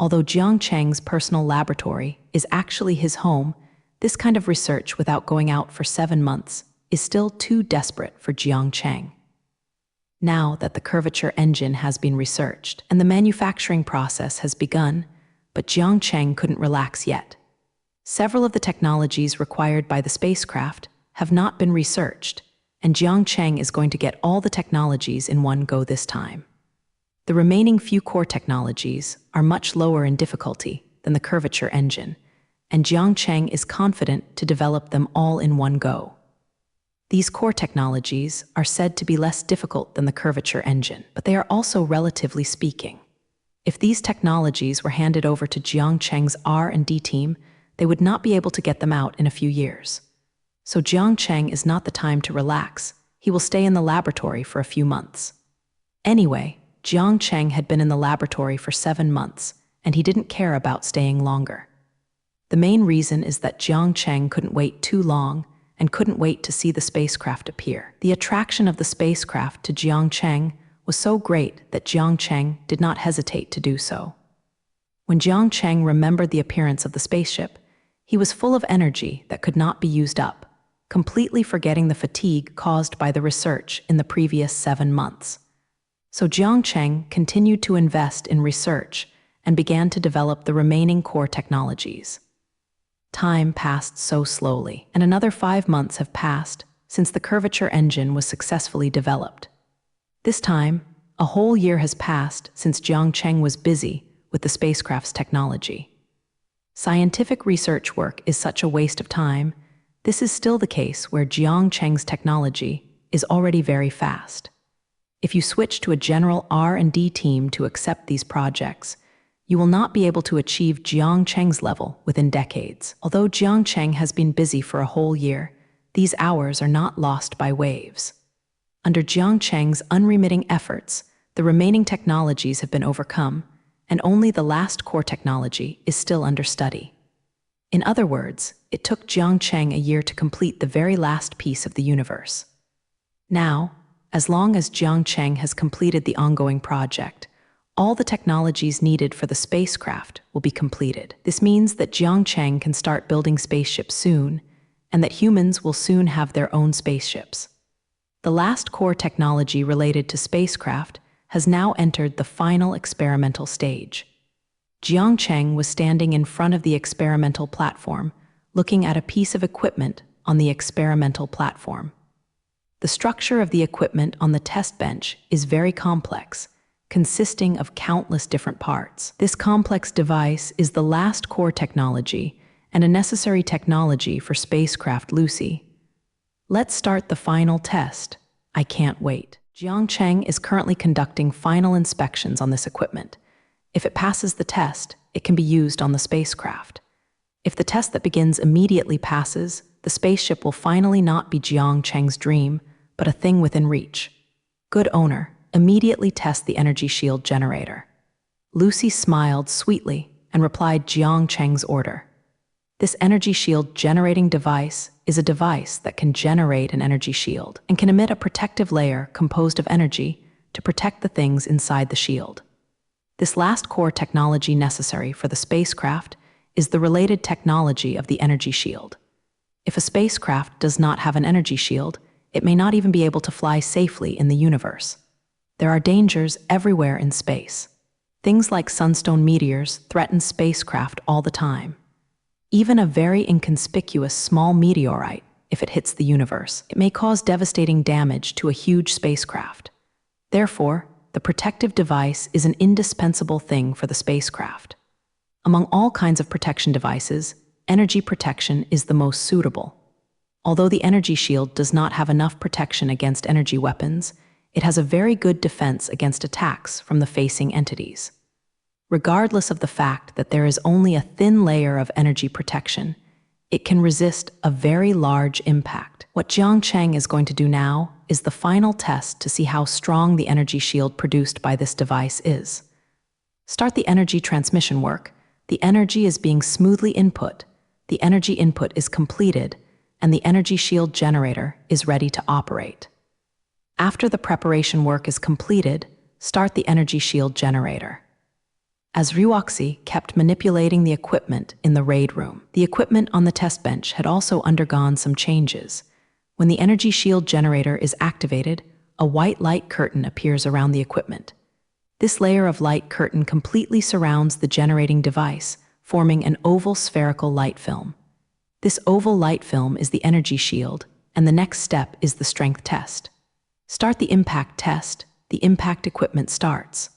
Although Jiang Cheng's personal laboratory is actually his home, this kind of research without going out for 7 months is still too desperate for Jiang Cheng. Now that the curvature engine has been researched and the manufacturing process has begun, but Jiang Cheng couldn't relax yet. Several of the technologies required by the spacecraft have not been researched, and Jiang Cheng is going to get all the technologies in one go this time. The remaining few core technologies are much lower in difficulty than the curvature engine, and Jiang Cheng is confident to develop them all in one go. These core technologies are said to be less difficult than the curvature engine, but they are also relatively speaking. If these technologies were handed over to Jiang Cheng's R&D team, they would not be able to get them out in a few years. So Jiang Cheng is not the time to relax. He will stay in the laboratory for a few months. Anyway, Jiang Cheng had been in the laboratory for 7 months, and he didn't care about staying longer. The main reason is that Jiang Cheng couldn't wait too long and couldn't wait to see the spacecraft appear. The attraction of the spacecraft to Jiang Cheng was so great that Jiang Cheng did not hesitate to do so. When Jiang Cheng remembered the appearance of the spaceship, he was full of energy that could not be used up, completely forgetting the fatigue caused by the research in the previous 7 months. So Jiang Cheng continued to invest in research and began to develop the remaining core technologies. Time passed so slowly, and another 5 months have passed since the curvature engine was successfully developed. This time, a whole year has passed since Jiang Cheng was busy with the spacecraft's technology. Scientific research work is such a waste of time This is still the case where Jiang Cheng's technology is already very fast. If you switch to a general R&D team to accept these projects, you will not be able to achieve Jiang Cheng's level within decades. Although Jiang Cheng has been busy for a whole year, these hours are not lost by waves. Under Jiang Cheng's unremitting efforts, the remaining technologies have been overcome, and only the last core technology is still under study. In other words, it took Jiang Cheng a year to complete the very last piece of the universe. Now, as long as Jiang Cheng has completed the ongoing project, all the technologies needed for the spacecraft will be completed. This means that Jiang Cheng can start building spaceships soon, and that humans will soon have their own spaceships. The last core technology related to spacecraft has now entered the final experimental stage. Jiang Cheng was standing in front of the experimental platform, looking at a piece of equipment on the experimental platform. The structure of the equipment on the test bench is very complex, consisting of countless different parts. This complex device is the last core technology and a necessary technology for spacecraft Lucy. Let's start the final test. I can't wait. Jiang Cheng is currently conducting final inspections on this equipment. If it passes the test, it can be used on the spacecraft. If the test that begins immediately passes, the spaceship will finally not be Jiang Cheng's dream, but a thing within reach. Good owner, immediately test the energy shield generator. Lucy smiled sweetly and replied Jiang Cheng's order. This energy shield generating device is a device that can generate an energy shield and can emit a protective layer composed of energy to protect the things inside the shield. This last core technology necessary for the spacecraft is the related technology of the energy shield. If a spacecraft does not have an energy shield, it may not even be able to fly safely in the universe. There are dangers everywhere in space. Things like sunstone meteors threaten spacecraft all the time. Even a very inconspicuous small meteorite, if it hits the universe, it may cause devastating damage to a huge spacecraft. Therefore, the protective device is an indispensable thing for the spacecraft. Among all kinds of protection devices, energy protection is the most suitable. Although the energy shield does not have enough protection against energy weapons, it has a very good defense against attacks from the facing entities. Regardless of the fact that there is only a thin layer of energy protection, it can resist a very large impact. What Jiang Cheng is going to do now is the final test to see how strong the energy shield produced by this device is. Start the energy transmission work. The energy is being smoothly input. The energy input is completed, and the energy shield generator is ready to operate. After the preparation work is completed, start the energy shield generator. As Ryuoxi kept manipulating the equipment in the raid room, the equipment on the test bench had also undergone some changes. When the energy shield generator is activated, a white light curtain appears around the equipment. This layer of light curtain completely surrounds the generating device, forming an oval spherical light film. This oval light film is the energy shield, and the next step is the strength test. Start the impact test. The impact equipment starts.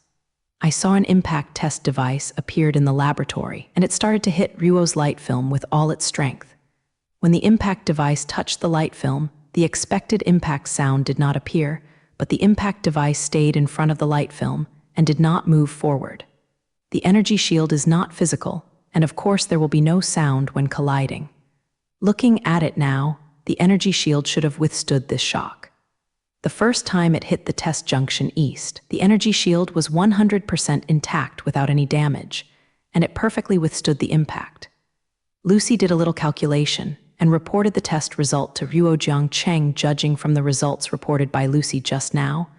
I saw an impact test device appeared in the laboratory, and it started to hit Ryuo's light film with all its strength. When the impact device touched the light film, the expected impact sound did not appear, but the impact device stayed in front of the light film and did not move forward. The energy shield is not physical, and of course there will be no sound when colliding. Looking at it now, the energy shield should have withstood this shock. The first time it hit the test junction east, the energy shield was 100% intact without any damage, and it perfectly withstood the impact. Lucy did a little calculation and reported the test result to Jiang Cheng. Judging from the results reported by Lucy just now,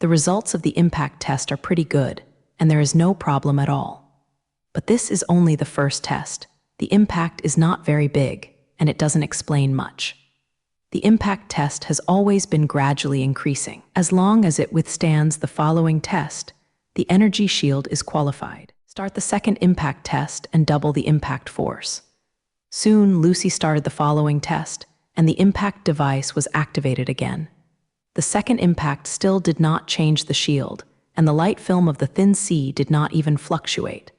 the results of the impact test are pretty good, and there is no problem at all. But this is only the first test. The impact is not very big, and it doesn't explain much. The impact test has always been gradually increasing. As long as it withstands the following test, the energy shield is qualified. Start the second impact test and double the impact force. Soon, Lucy started the following test, and the impact device was activated again. The second impact still did not change the shield, and the light film of the thin sea did not even fluctuate.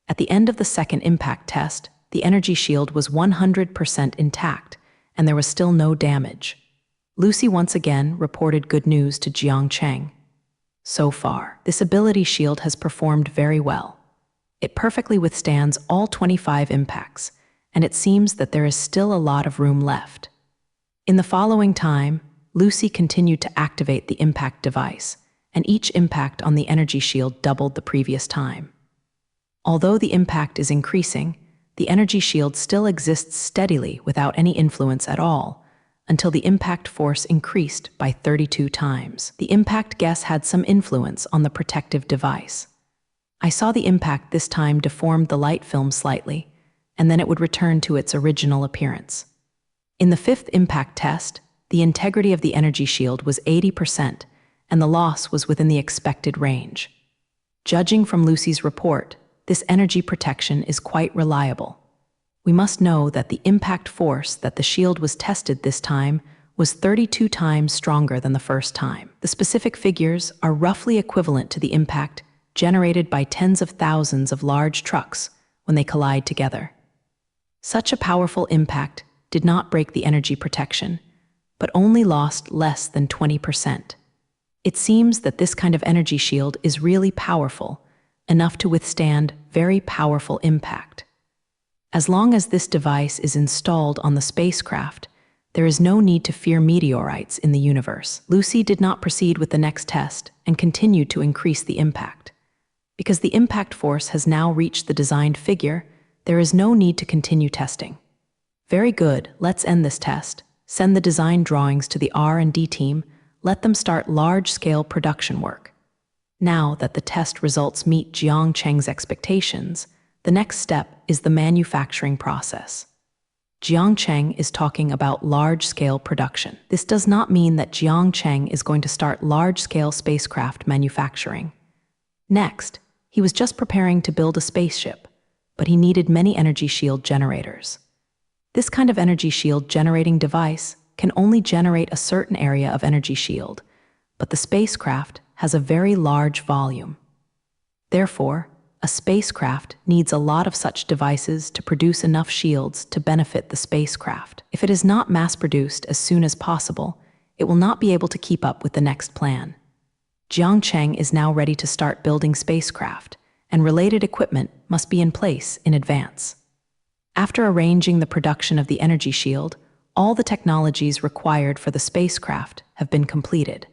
At the end of the second impact test, the energy shield was 100% intact, and there was still no damage. Lucy once again reported good news to Jiang Cheng. So far, this ability shield has performed very well. It perfectly withstands all 25 impacts, and it seems that there is still a lot of room left. In the following time, Lucy continued to activate the impact device, and each impact on the energy shield doubled the previous time. Although the impact is increasing, the energy shield still exists steadily without any influence at all, until the impact force increased by 32 times. The impact guess had some influence on the protective device. I saw the impact this time deformed the light film slightly, and then it would return to its original appearance. In the fifth impact test, the integrity of the energy shield was 80%, and the loss was within the expected range. Judging from Lucy's report, this energy protection is quite reliable. We must know that the impact force that the shield was tested this time was 32 times stronger than the first time. The specific figures are roughly equivalent to the impact generated by tens of thousands of large trucks when they collide together. Such a powerful impact did not break the energy protection, but only lost less than 20%. It seems that this kind of energy shield is really powerful, enough to withstand very powerful impact. As long as this device is installed on the spacecraft, there is no need to fear meteorites in the universe. Lucy did not proceed with the next test and continued to increase the impact. Because the impact force has now reached the designed figure, there is no need to continue testing. Very good, let's end this test. Send the design drawings to the R&D team, let them start large-scale production work. Now that the test results meet Jiang Cheng's expectations, the next step is the manufacturing process. Jiang Cheng is talking about large-scale production. This does not mean that Jiang Cheng is going to start large-scale spacecraft manufacturing. Next, he was just preparing to build a spaceship, but he needed many energy shield generators. This kind of energy shield generating device can only generate a certain area of energy shield, but the spacecraft has a very large volume. Therefore, a spacecraft needs a lot of such devices to produce enough shields to benefit the spacecraft. If it is not mass-produced as soon as possible, it will not be able to keep up with the next plan. Jiang Cheng is now ready to start building spacecraft, and related equipment must be in place in advance. After arranging the production of the energy shield, all the technologies required for the spacecraft have been completed.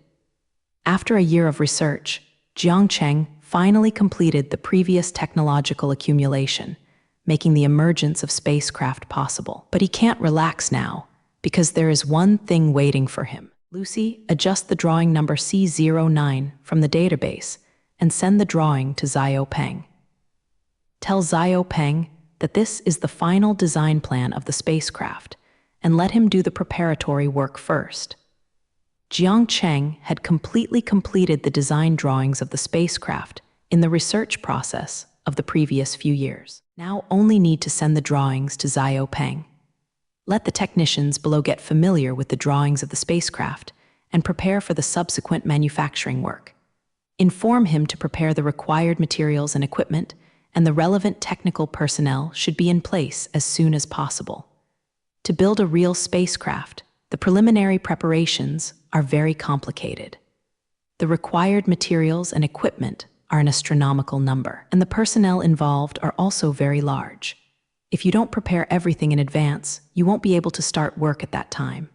After a year of research, Jiang Cheng finally completed the previous technological accumulation, making the emergence of spacecraft possible. But he can't relax now, because there is one thing waiting for him. Lucy, adjust the drawing number C09 from the database and send the drawing to Xiao Peng. Tell Xiao Peng that this is the final design plan of the spacecraft, and let him do the preparatory work first. Jiang Cheng had completely completed the design drawings of the spacecraft in the research process of the previous few years. Now only need to send the drawings to Xiao Peng. Let the technicians below get familiar with the drawings of the spacecraft and prepare for the subsequent manufacturing work. Inform him to prepare the required materials and equipment, and the relevant technical personnel should be in place as soon as possible. To build a real spacecraft, the preliminary preparations are very complicated. The required materials and equipment are an astronomical number, and the personnel involved are also very large. If you don't prepare everything in advance, you won't be able to start work at that time.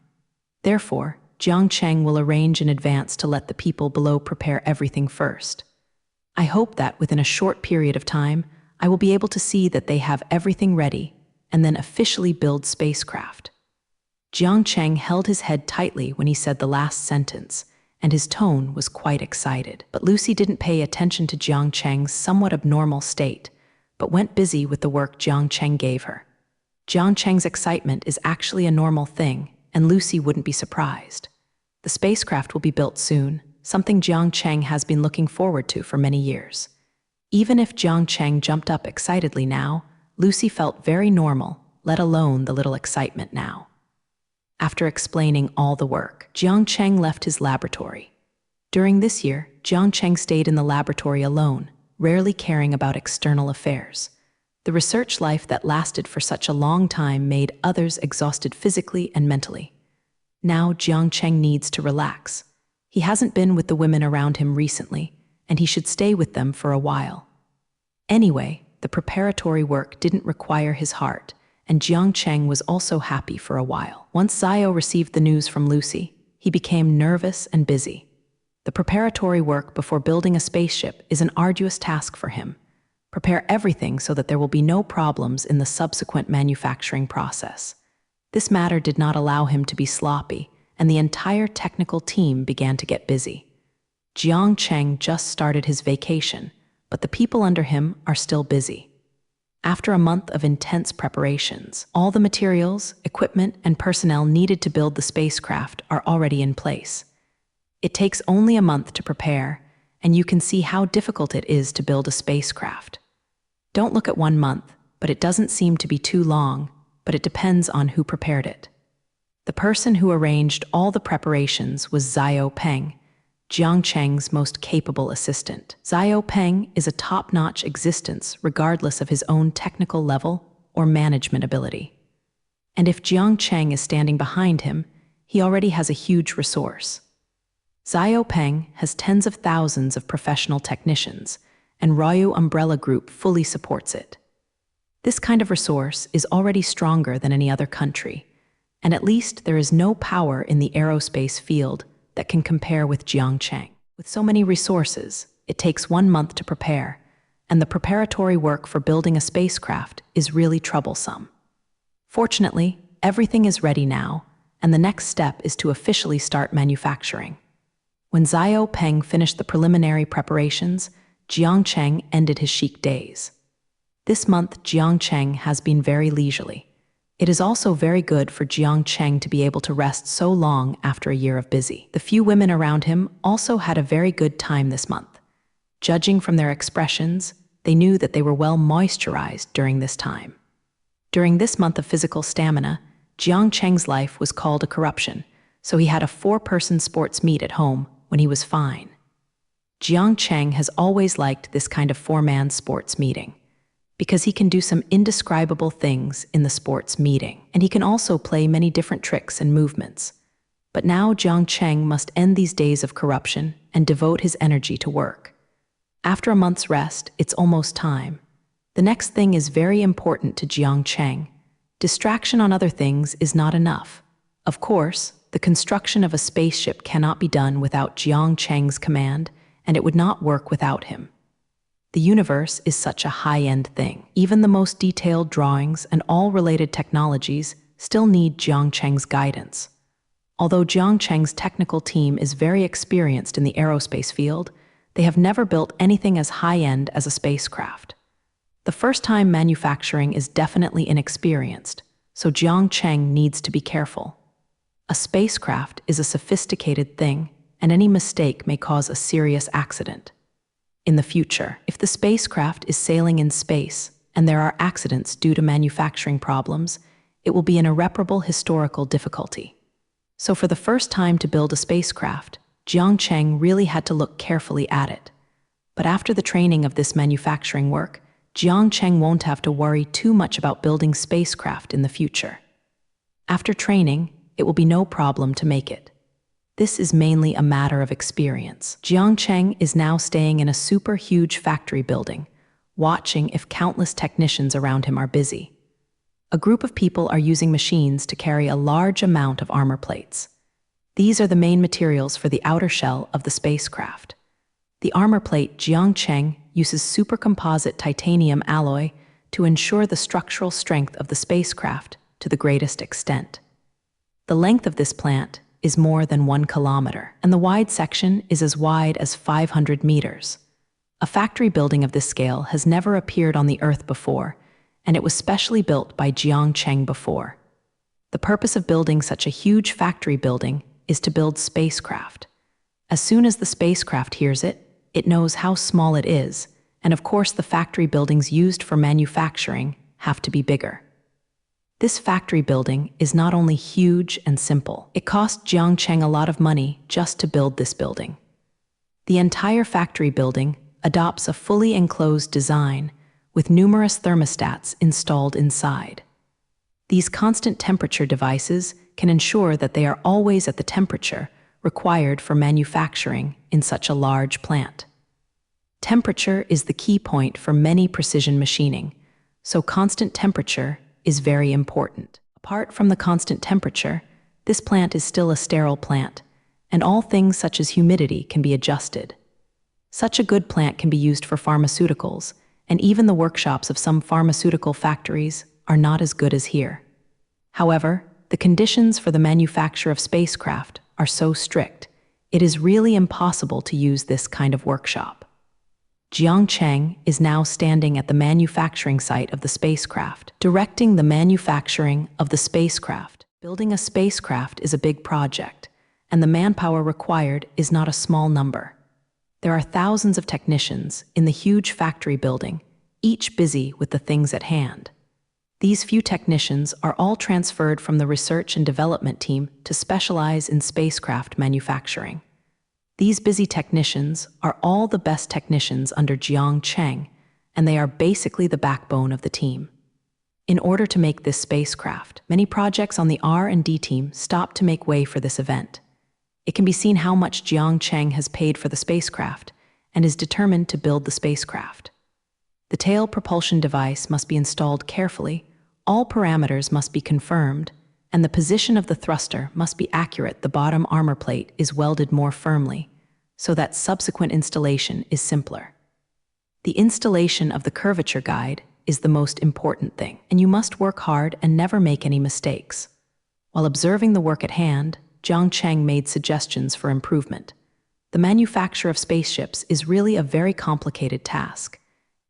Therefore, Jiang Cheng will arrange in advance to let the people below prepare everything first. I hope that within a short period of time, I will be able to see that they have everything ready and then officially build spacecraft. Jiang Cheng held his head tightly when he said the last sentence, and his tone was quite excited. But Lucy didn't pay attention to Jiang Cheng's somewhat abnormal state, but went busy with the work Jiang Cheng gave her. Jiang Cheng's excitement is actually a normal thing, and Lucy wouldn't be surprised. The spacecraft will be built soon, something Jiang Cheng has been looking forward to for many years. Even if Jiang Cheng jumped up excitedly now, Lucy felt very normal, let alone the little excitement now. After explaining all the work, Jiang Cheng left his laboratory. During this year, Jiang Cheng stayed in the laboratory alone, rarely caring about external affairs. The research life that lasted for such a long time made others exhausted physically and mentally. Now Jiang Cheng needs to relax. He hasn't been with the women around him recently, and he should stay with them for a while. Anyway, the preparatory work didn't require his heart, and Jiang Cheng was also happy for a while. Once Zio received the news from Lucy, he became nervous and busy. The preparatory work before building a spaceship is an arduous task for him. Prepare everything so that there will be no problems in the subsequent manufacturing process. This matter did not allow him to be sloppy, and the entire technical team began to get busy. Jiang Cheng just started his vacation, but the people under him are still busy. After a month of intense preparations, all the materials, equipment, and personnel needed to build the spacecraft are already in place. It takes only a month to prepare, and you can see how difficult it is to build a spacecraft. Don't look at 1 month, but it doesn't seem to be too long, but it depends on who prepared it. The person who arranged all the preparations was Zio Peng, Jiang Cheng's most capable assistant. Zio Peng is a top-notch existence regardless of his own technical level or management ability. And if Jiang Cheng is standing behind him, he already has a huge resource. Zio Peng has tens of thousands of professional technicians, and Ryu Umbrella Group fully supports it. This kind of resource is already stronger than any other country, and at least there is no power in the aerospace field that can compare with Jiang Cheng. With so many resources, it takes 1 month to prepare, and the preparatory work for building a spacecraft is really troublesome. Fortunately, everything is ready now, and the next step is to officially start manufacturing. When Zio Peng finished the preliminary preparations, Jiang Cheng ended his chic days. This month, Jiang Cheng has been very leisurely. It is also very good for Jiang Cheng to be able to rest so long after a year of busy. The few women around him also had a very good time this month. Judging from their expressions, they knew that they were well moisturized during this time. During this month of physical stamina, Jiang Cheng's life was called a corruption, so he had a 4-person sports meet at home when he was fine. Jiang Cheng has always liked this kind of 4-man sports meeting, because he can do some indescribable things in the sports meeting, and he can also play many different tricks and movements. But now Jiang Cheng must end these days of corruption and devote his energy to work. After a month's rest, it's almost time. The next thing is very important to Jiang Cheng. Distraction on other things is not enough. Of course, the construction of a spaceship cannot be done without Jiang Cheng's command, and it would not work without him. The universe is such a high-end thing. Even the most detailed drawings and all related technologies still need Jiang Cheng's guidance. Although Jiang Cheng's technical team is very experienced in the aerospace field, they have never built anything as high-end as a spacecraft. The first-time manufacturing is definitely inexperienced, so Jiang Cheng needs to be careful. A spacecraft is a sophisticated thing, and any mistake may cause a serious accident. In the future, if the spacecraft is sailing in space and there are accidents due to manufacturing problems, it will be an irreparable historical difficulty. So for the first time to build a spacecraft, Jiang Cheng really had to look carefully at it. But after the training of this manufacturing work, Jiang Cheng won't have to worry too much about building spacecraft in the future. After training, it will be no problem to make it. This is mainly a matter of experience. Jiang Cheng is now staying in a super huge factory building, watching if countless technicians around him are busy. A group of people are using machines to carry a large amount of armor plates. These are the main materials for the outer shell of the spacecraft. The armor plate Jiang Cheng uses supercomposite titanium alloy to ensure the structural strength of the spacecraft to the greatest extent. The length of this plant is more than 1 kilometer, and the wide section is as wide as 500 meters. A factory building of this scale has never appeared on the Earth before, and it was specially built by Jiang Cheng before. The purpose of building such a huge factory building is to build spacecraft. As soon as the spacecraft hears it, it knows how small it is, and of course the factory buildings used for manufacturing have to be bigger. This factory building is not only huge and simple, it cost Jiang Cheng a lot of money just to build this building. The entire factory building adopts a fully enclosed design with numerous thermostats installed inside. These constant temperature devices can ensure that they are always at the temperature required for manufacturing in such a large plant. Temperature is the key point for many precision machining, so constant temperature is very important. Apart from the constant temperature, this plant is still a sterile plant, and all things such as humidity can be adjusted. Such a good plant can be used for pharmaceuticals, and even the workshops of some pharmaceutical factories are not as good as here. However, the conditions for the manufacture of spacecraft are so strict, it is really impossible to use this kind of workshop. Jiang Cheng is now standing at the manufacturing site of the spacecraft, directing the manufacturing of the spacecraft. Building a spacecraft is a big project, and the manpower required is not a small number. There are thousands of technicians in the huge factory building, each busy with the things at hand. These few technicians are all transferred from the research and development team to specialize in spacecraft manufacturing. These busy technicians are all the best technicians under Jiang Cheng, and they are basically the backbone of the team. In order to make this spacecraft, many projects on the R&D team stopped to make way for this event. It can be seen how much Jiang Cheng has paid for the spacecraft and is determined to build the spacecraft. The tail propulsion device must be installed carefully, all parameters must be confirmed, and the position of the thruster must be accurate. The bottom armor plate is welded more firmly, so that subsequent installation is simpler. The installation of the curvature guide is the most important thing, and you must work hard and never make any mistakes. While observing the work at hand, Jiang Cheng made suggestions for improvement. The manufacture of spaceships is really a very complicated task.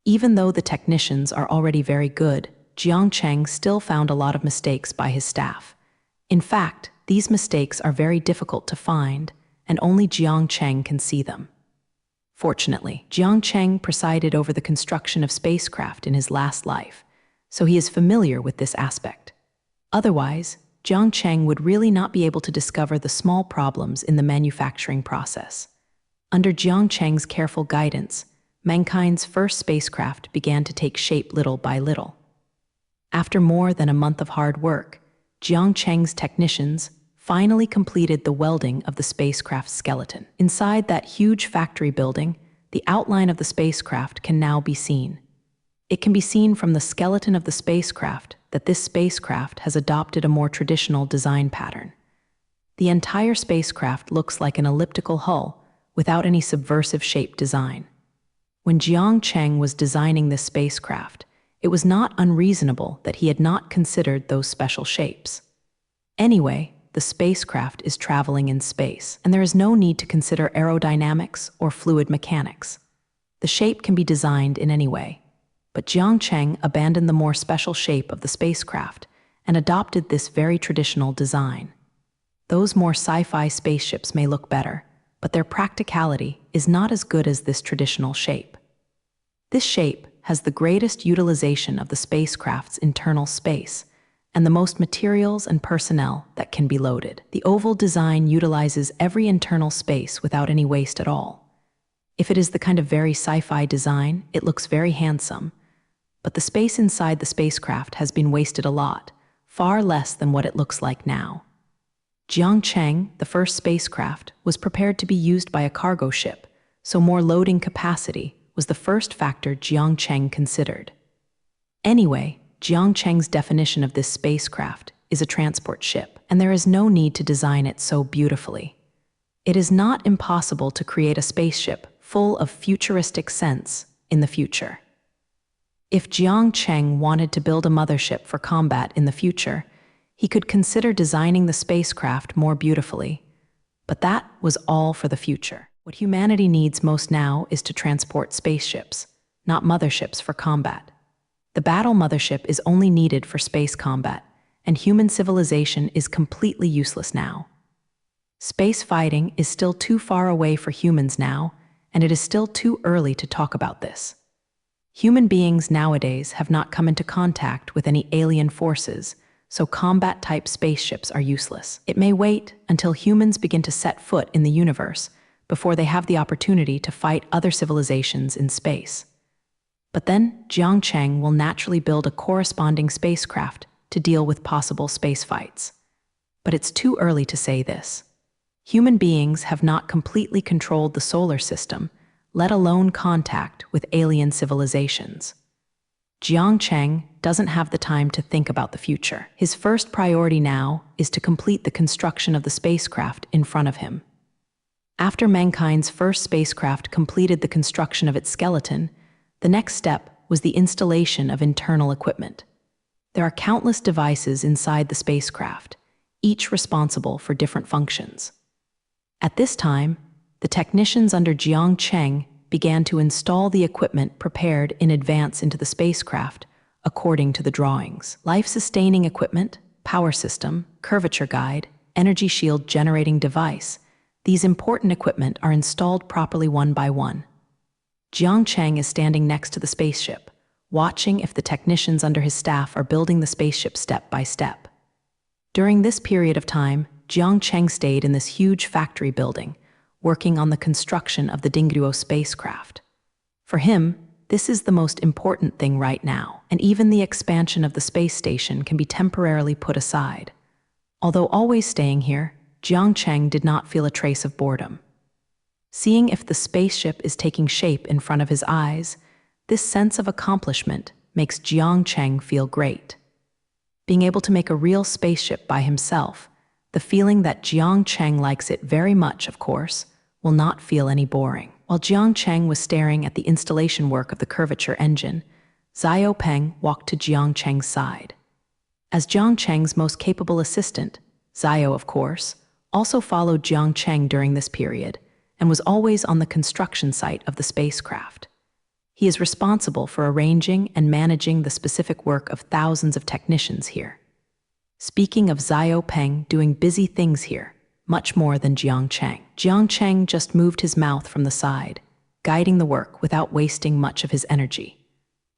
Even though the technicians are already very good, Jiang Cheng still found a lot of mistakes by his staff. In fact, these mistakes are very difficult to find, and only Jiang Cheng can see them. Fortunately, Jiang Cheng presided over the construction of spacecraft in his last life, so he is familiar with this aspect. Otherwise, Jiang Cheng would really not be able to discover the small problems in the manufacturing process. Under Jiang Cheng's careful guidance, mankind's first spacecraft began to take shape little by little. After more than a month of hard work, Jiang Cheng's technicians finally completed the welding of the spacecraft's skeleton. Inside that huge factory building, the outline of the spacecraft can now be seen. It can be seen from the skeleton of the spacecraft that this spacecraft has adopted a more traditional design pattern. The entire spacecraft looks like an elliptical hull without any subversive shape design. When Jiang Cheng was designing this spacecraft, it was not unreasonable that he had not considered those special shapes. Anyway, the spacecraft is traveling in space, and there is no need to consider aerodynamics or fluid mechanics. The shape can be designed in any way. But Jiang Cheng abandoned the more special shape of the spacecraft and adopted this very traditional design. Those more sci-fi spaceships may look better, but their practicality is not as good as this traditional shape. This shape has the greatest utilization of the spacecraft's internal space and the most materials and personnel that can be loaded. The oval design utilizes every internal space without any waste at all. If it is the kind of very sci-fi design, it looks very handsome, but the space inside the spacecraft has been wasted a lot, far less than what it looks like now. Jiang Cheng, the first spacecraft, was prepared to be used by a cargo ship, so more loading capacity was the first factor Jiang Cheng considered. Anyway, Jiang Cheng's definition of this spacecraft is a transport ship, and there is no need to design it so beautifully. It is not impossible to create a spaceship full of futuristic sense in the future. If Jiang Cheng wanted to build a mothership for combat in the future, he could consider designing the spacecraft more beautifully. But that was all for the future. What humanity needs most now is to transport spaceships, not motherships for combat. The battle mothership is only needed for space combat, and human civilization is completely useless now. Space fighting is still too far away for humans now, and it is still too early to talk about this. Human beings nowadays have not come into contact with any alien forces, so combat-type spaceships are useless. It may wait until humans begin to set foot in the universe before they have the opportunity to fight other civilizations in space. But then Jiang Cheng will naturally build a corresponding spacecraft to deal with possible space fights. But it's too early to say this. Human beings have not completely controlled the solar system, let alone contact with alien civilizations. Jiang Cheng doesn't have the time to think about the future. His first priority now is to complete the construction of the spacecraft in front of him. After mankind's first spacecraft completed the construction of its skeleton, the next step was the installation of internal equipment. There are countless devices inside the spacecraft, each responsible for different functions. At this time, the technicians under Jiang Cheng began to install the equipment prepared in advance into the spacecraft according to the drawings. Life-sustaining equipment, power system, curvature guide, energy shield generating device, these important equipment are installed properly one by one. Jiang Cheng is standing next to the spaceship, watching if the technicians under his staff are building the spaceship step by step. During this period of time, Jiang Cheng stayed in this huge factory building, working on the construction of the Dingguo spacecraft. For him, this is the most important thing right now, and even the expansion of the space station can be temporarily put aside. Although always staying here, Jiang Cheng did not feel a trace of boredom. Seeing if the spaceship is taking shape in front of his eyes, this sense of accomplishment makes Jiang Cheng feel great. Being able to make a real spaceship by himself, the feeling that Jiang Cheng likes it very much, of course, will not feel any boring. While Jiang Cheng was staring at the installation work of the curvature engine, Xiao Peng walked to Jiang Cheng's side. As Jiang Cheng's most capable assistant, Xiao, of course, also followed Jiang Cheng during this period and was always on the construction site of the spacecraft. He is responsible for arranging and managing the specific work of thousands of technicians here. Speaking of Xiao Peng doing busy things here, much more than Jiang Cheng. Jiang Cheng just moved his mouth from the side, guiding the work without wasting much of his energy.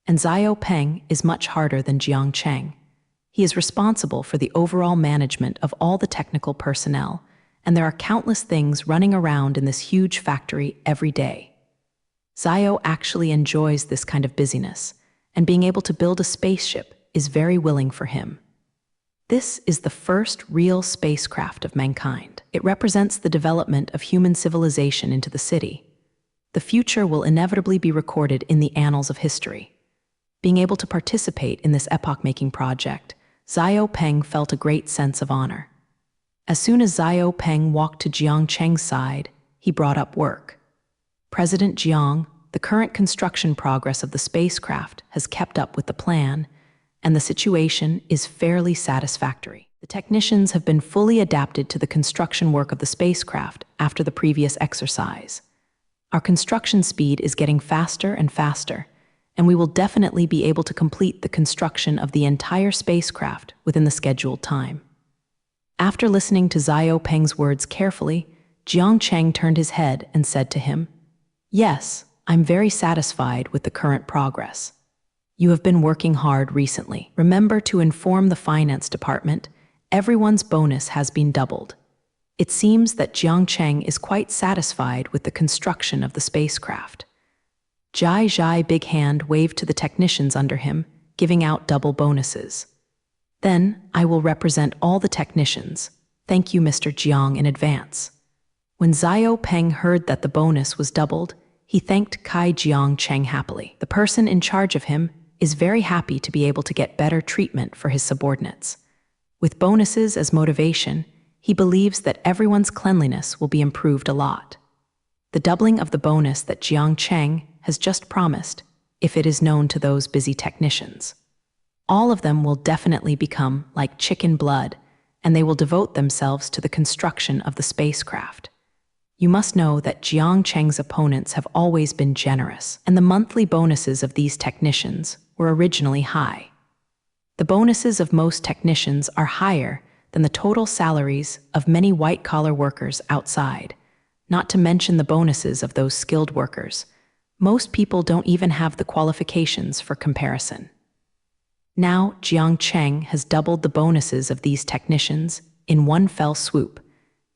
And Xiao Peng is much harder than Jiang Cheng. He is responsible for the overall management of all the technical personnel, and there are countless things running around in this huge factory every day. Xiao actually enjoys this kind of busyness, and being able to build a spaceship is very willing for him. This is the first real spacecraft of mankind. It represents the development of human civilization into the city. The future will inevitably be recorded in the annals of history. Being able to participate in this epoch-making project, Xiao Peng felt a great sense of honor. As soon as Xiao Peng walked to Jiang Cheng's side, he brought up work. President Jiang, the current construction progress of the spacecraft has kept up with the plan, and the situation is fairly satisfactory. The technicians have been fully adapted to the construction work of the spacecraft after the previous exercise. Our construction speed is getting faster and faster, and we will definitely be able to complete the construction of the entire spacecraft within the scheduled time. After listening to Xiao Peng's words carefully, Jiang Cheng turned his head and said to him, "Yes, I'm very satisfied with the current progress. You have been working hard recently. Remember to inform the finance department. Everyone's bonus has been doubled." It seems that Jiang Cheng is quite satisfied with the construction of the spacecraft. Jai Jai Big Hand waved to the technicians under him, giving out double bonuses. "Then I will represent all the technicians. Thank you, Mr. Jiang, in advance." When Xiao Peng heard that the bonus was doubled, he thanked Kai Jiang Cheng happily. The person in charge of him is very happy to be able to get better treatment for his subordinates. With bonuses as motivation, he believes that everyone's cleanliness will be improved a lot. The doubling of the bonus that Jiang Cheng has just promised, if it is known to those busy technicians. All of them will definitely become like chicken blood, and they will devote themselves to the construction of the spacecraft. You must know that Jiang Cheng's opponents have always been generous, and the monthly bonuses of these technicians were originally high. The bonuses of most technicians are higher than the total salaries of many white-collar workers outside, not to mention the bonuses of those skilled workers. Most people don't even have the qualifications for comparison. Now, Jiang Cheng has doubled the bonuses of these technicians in one fell swoop,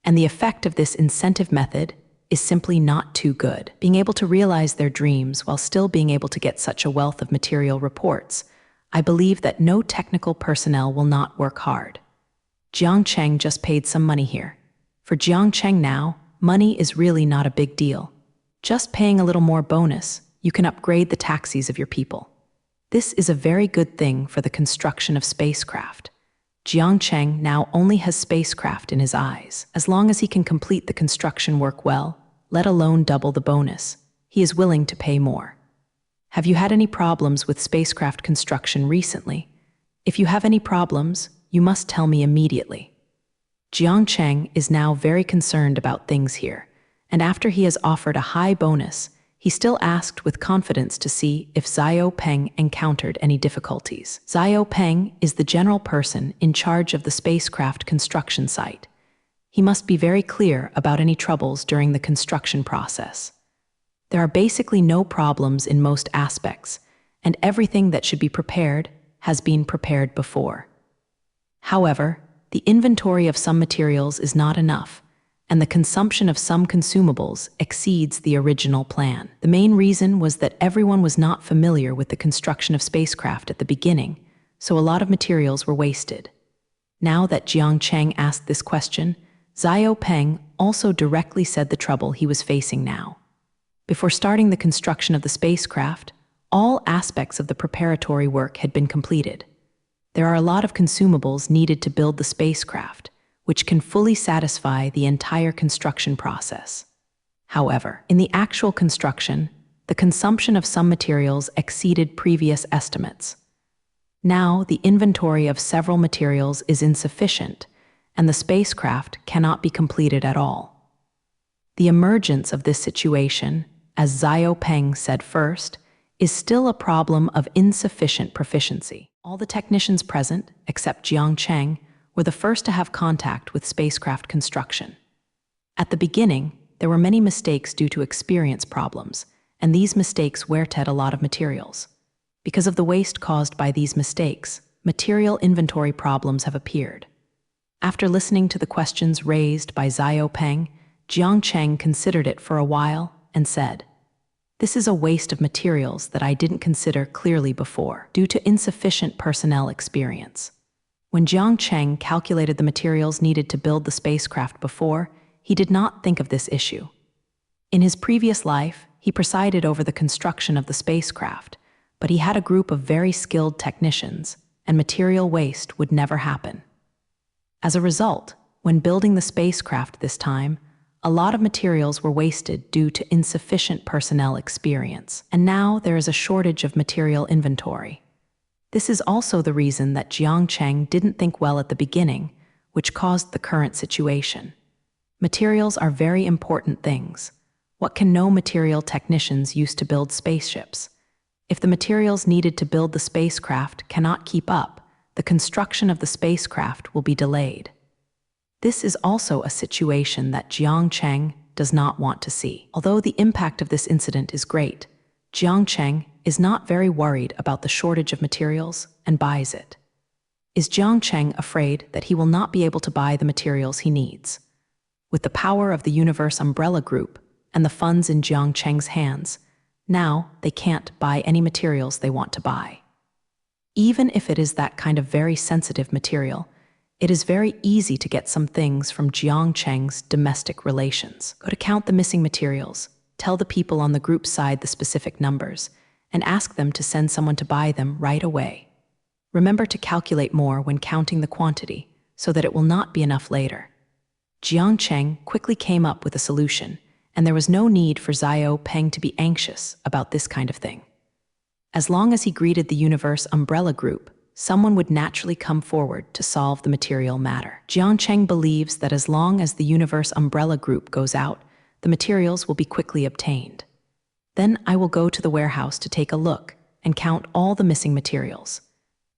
and the effect of this incentive method is simply not too good. Being able to realize their dreams while still being able to get such a wealth of material reports, I believe that no technical personnel will not work hard. Jiang Cheng just paid some money here. For Jiang Cheng now, money is really not a big deal. Just paying a little more bonus, you can upgrade the taxis of your people. This is a very good thing for the construction of spacecraft. Jiang Cheng now only has spacecraft in his eyes. As long as he can complete the construction work well, let alone double the bonus, he is willing to pay more. Have you had any problems with spacecraft construction recently? If you have any problems, you must tell me immediately. Jiang Cheng is now very concerned about things here, and after he has offered a high bonus, he still asked with confidence to see if Xiao Peng encountered any difficulties. Xiao Peng is the general person in charge of the spacecraft construction site. He must be very clear about any troubles during the construction process. There are basically no problems in most aspects, and everything that should be prepared has been prepared before. However, the inventory of some materials is not enough, and the consumption of some consumables exceeds the original plan. The main reason was that everyone was not familiar with the construction of spacecraft at the beginning, so a lot of materials were wasted. Now that Jiang Cheng asked this question, Xiao Peng also directly said the trouble he was facing now. Before starting the construction of the spacecraft, all aspects of the preparatory work had been completed. There are a lot of consumables needed to build the spacecraft, which can fully satisfy the entire construction process. However, in the actual construction, the consumption of some materials exceeded previous estimates. Now, the inventory of several materials is insufficient, and the spacecraft cannot be completed at all. The emergence of this situation, as Xiao Peng said first, is still a problem of insufficient proficiency. All the technicians present, except Jiang Cheng, were the first to have contact with spacecraft construction. At the beginning, there were many mistakes due to experience problems, and these mistakes wear-ted a lot of materials. Because of the waste caused by these mistakes, material inventory problems have appeared. After listening to the questions raised by Xiao Peng, Jiang Cheng considered it for a while and said, "This is a waste of materials that I didn't consider clearly before, due to insufficient personnel experience." When Jiang Cheng calculated the materials needed to build the spacecraft before, he did not think of this issue. In his previous life, he presided over the construction of the spacecraft, but he had a group of very skilled technicians, and material waste would never happen. As a result, when building the spacecraft this time, a lot of materials were wasted due to insufficient personnel experience, and now there is a shortage of material inventory. This is also the reason that Jiang Cheng didn't think well at the beginning, which caused the current situation. Materials are very important things. What can no material technicians use to build spaceships? If the materials needed to build the spacecraft cannot keep up, the construction of the spacecraft will be delayed. This is also a situation that Jiang Cheng does not want to see. Although the impact of this incident is great, Jiang Cheng is not very worried about the shortage of materials and buys it. Is Jiang Cheng afraid that he will not be able to buy the materials he needs? With the power of the Universe Umbrella Group and the funds in Jiang Cheng's hands, now they can't buy any materials they want to buy. Even if it is that kind of very sensitive material, it is very easy to get some things from Jiang Cheng's domestic relations. Go to count the missing materials, tell the people on the group side the specific numbers, and ask them to send someone to buy them right away. Remember to calculate more when counting the quantity, so that it will not be enough later. Jiang Cheng quickly came up with a solution, and there was no need for Xiao Peng to be anxious about this kind of thing. As long as he greeted the Universe Umbrella Group, someone would naturally come forward to solve the material matter. Jiang Cheng believes that as long as the Universe Umbrella Group goes out, the materials will be quickly obtained. Then I will go to the warehouse to take a look and count all the missing materials.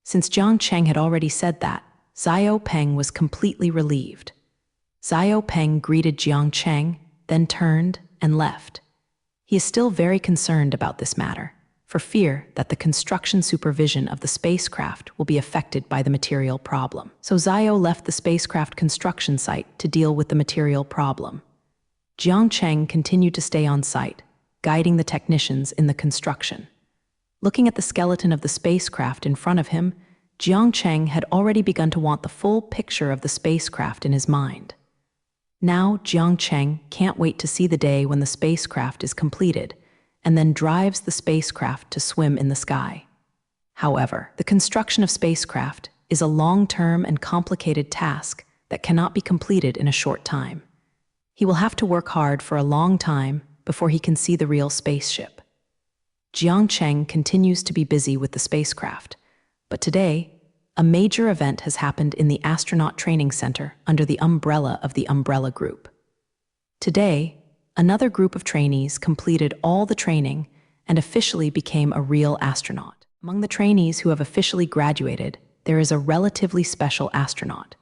Since Jiang Cheng had already said that, Xiao Peng was completely relieved. Xiao Peng greeted Jiang Cheng, then turned and left. He is still very concerned about this matter, for fear that the construction supervision of the spacecraft will be affected by the material problem. So Xiao left the spacecraft construction site to deal with the material problem. Jiang Cheng continued to stay on site, guiding the technicians in the construction. Looking at the skeleton of the spacecraft in front of him, Jiang Cheng had already begun to want the full picture of the spacecraft in his mind. Now Jiang Cheng can't wait to see the day when the spacecraft is completed, and then drives the spacecraft to swim in the sky. However, the construction of spacecraft is a long-term and complicated task that cannot be completed in a short time. He will have to work hard for a long time before he can see the real spaceship. Jiang Cheng continues to be busy with the spacecraft, but today, a major event has happened in the astronaut training center under the umbrella of the Umbrella Group. Today, another group of trainees completed all the training and officially became a real astronaut. Among the trainees who have officially graduated, there is a relatively special astronaut.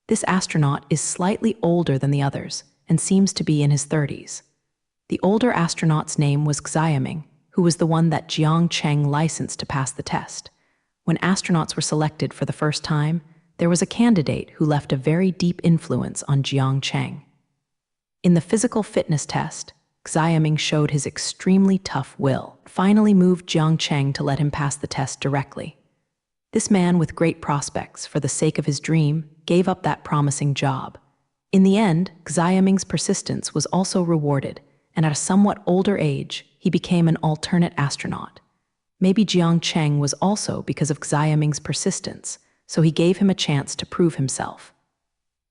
This astronaut is slightly older than the others and seems to be in his 30s. The older astronaut's name was Xiaming, who was the one that Jiang Cheng licensed to pass the test. When astronauts were selected for the first time, there was a candidate who left a very deep influence on Jiang Cheng. In the physical fitness test, Xiaming showed his extremely tough will, finally moved Jiang Cheng to let him pass the test directly. This man with great prospects for the sake of his dream gave up that promising job. In the end, Xiaming's persistence was also rewarded, and at a somewhat older age, he became an alternate astronaut. Maybe Jiang Cheng was also because of Xiaming's persistence, so he gave him a chance to prove himself.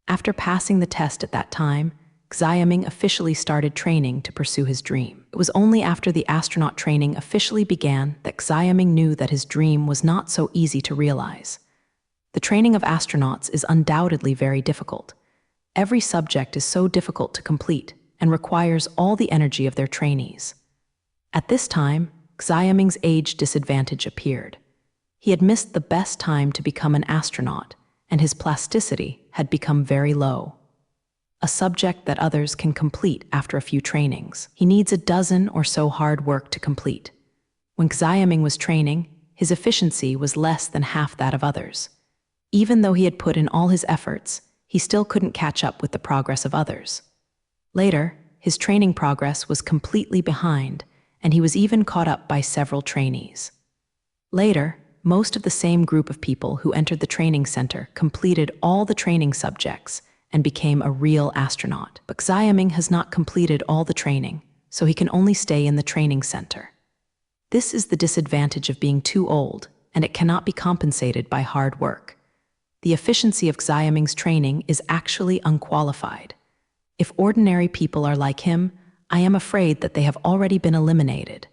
After passing the test at that time, Xiaming officially started training to pursue his dream. It was only after the astronaut training officially began that Xiaming knew that his dream was not so easy to realize. The training of astronauts is undoubtedly very difficult. Every subject is so difficult to complete and requires all the energy of their trainees. At this time, Xiaming's age disadvantage appeared. He had missed the best time to become an astronaut, and his plasticity had become very low. A subject that others can complete after a few trainings. He needs a dozen or so hard work to complete. When Xiaming was training, his efficiency was less than half that of others. Even though he had put in all his efforts, he still couldn't catch up with the progress of others. Later, his training progress was completely behind, and he was even caught up by several trainees. Later, most of the same group of people who entered the training center completed all the training subjects and became a real astronaut. But Xiaming has not completed all the training, so he can only stay in the training center. This is the disadvantage of being too old, and it cannot be compensated by hard work. The efficiency of Xiaming's training is actually unqualified. If ordinary people are like him, I am afraid that they have already been eliminated.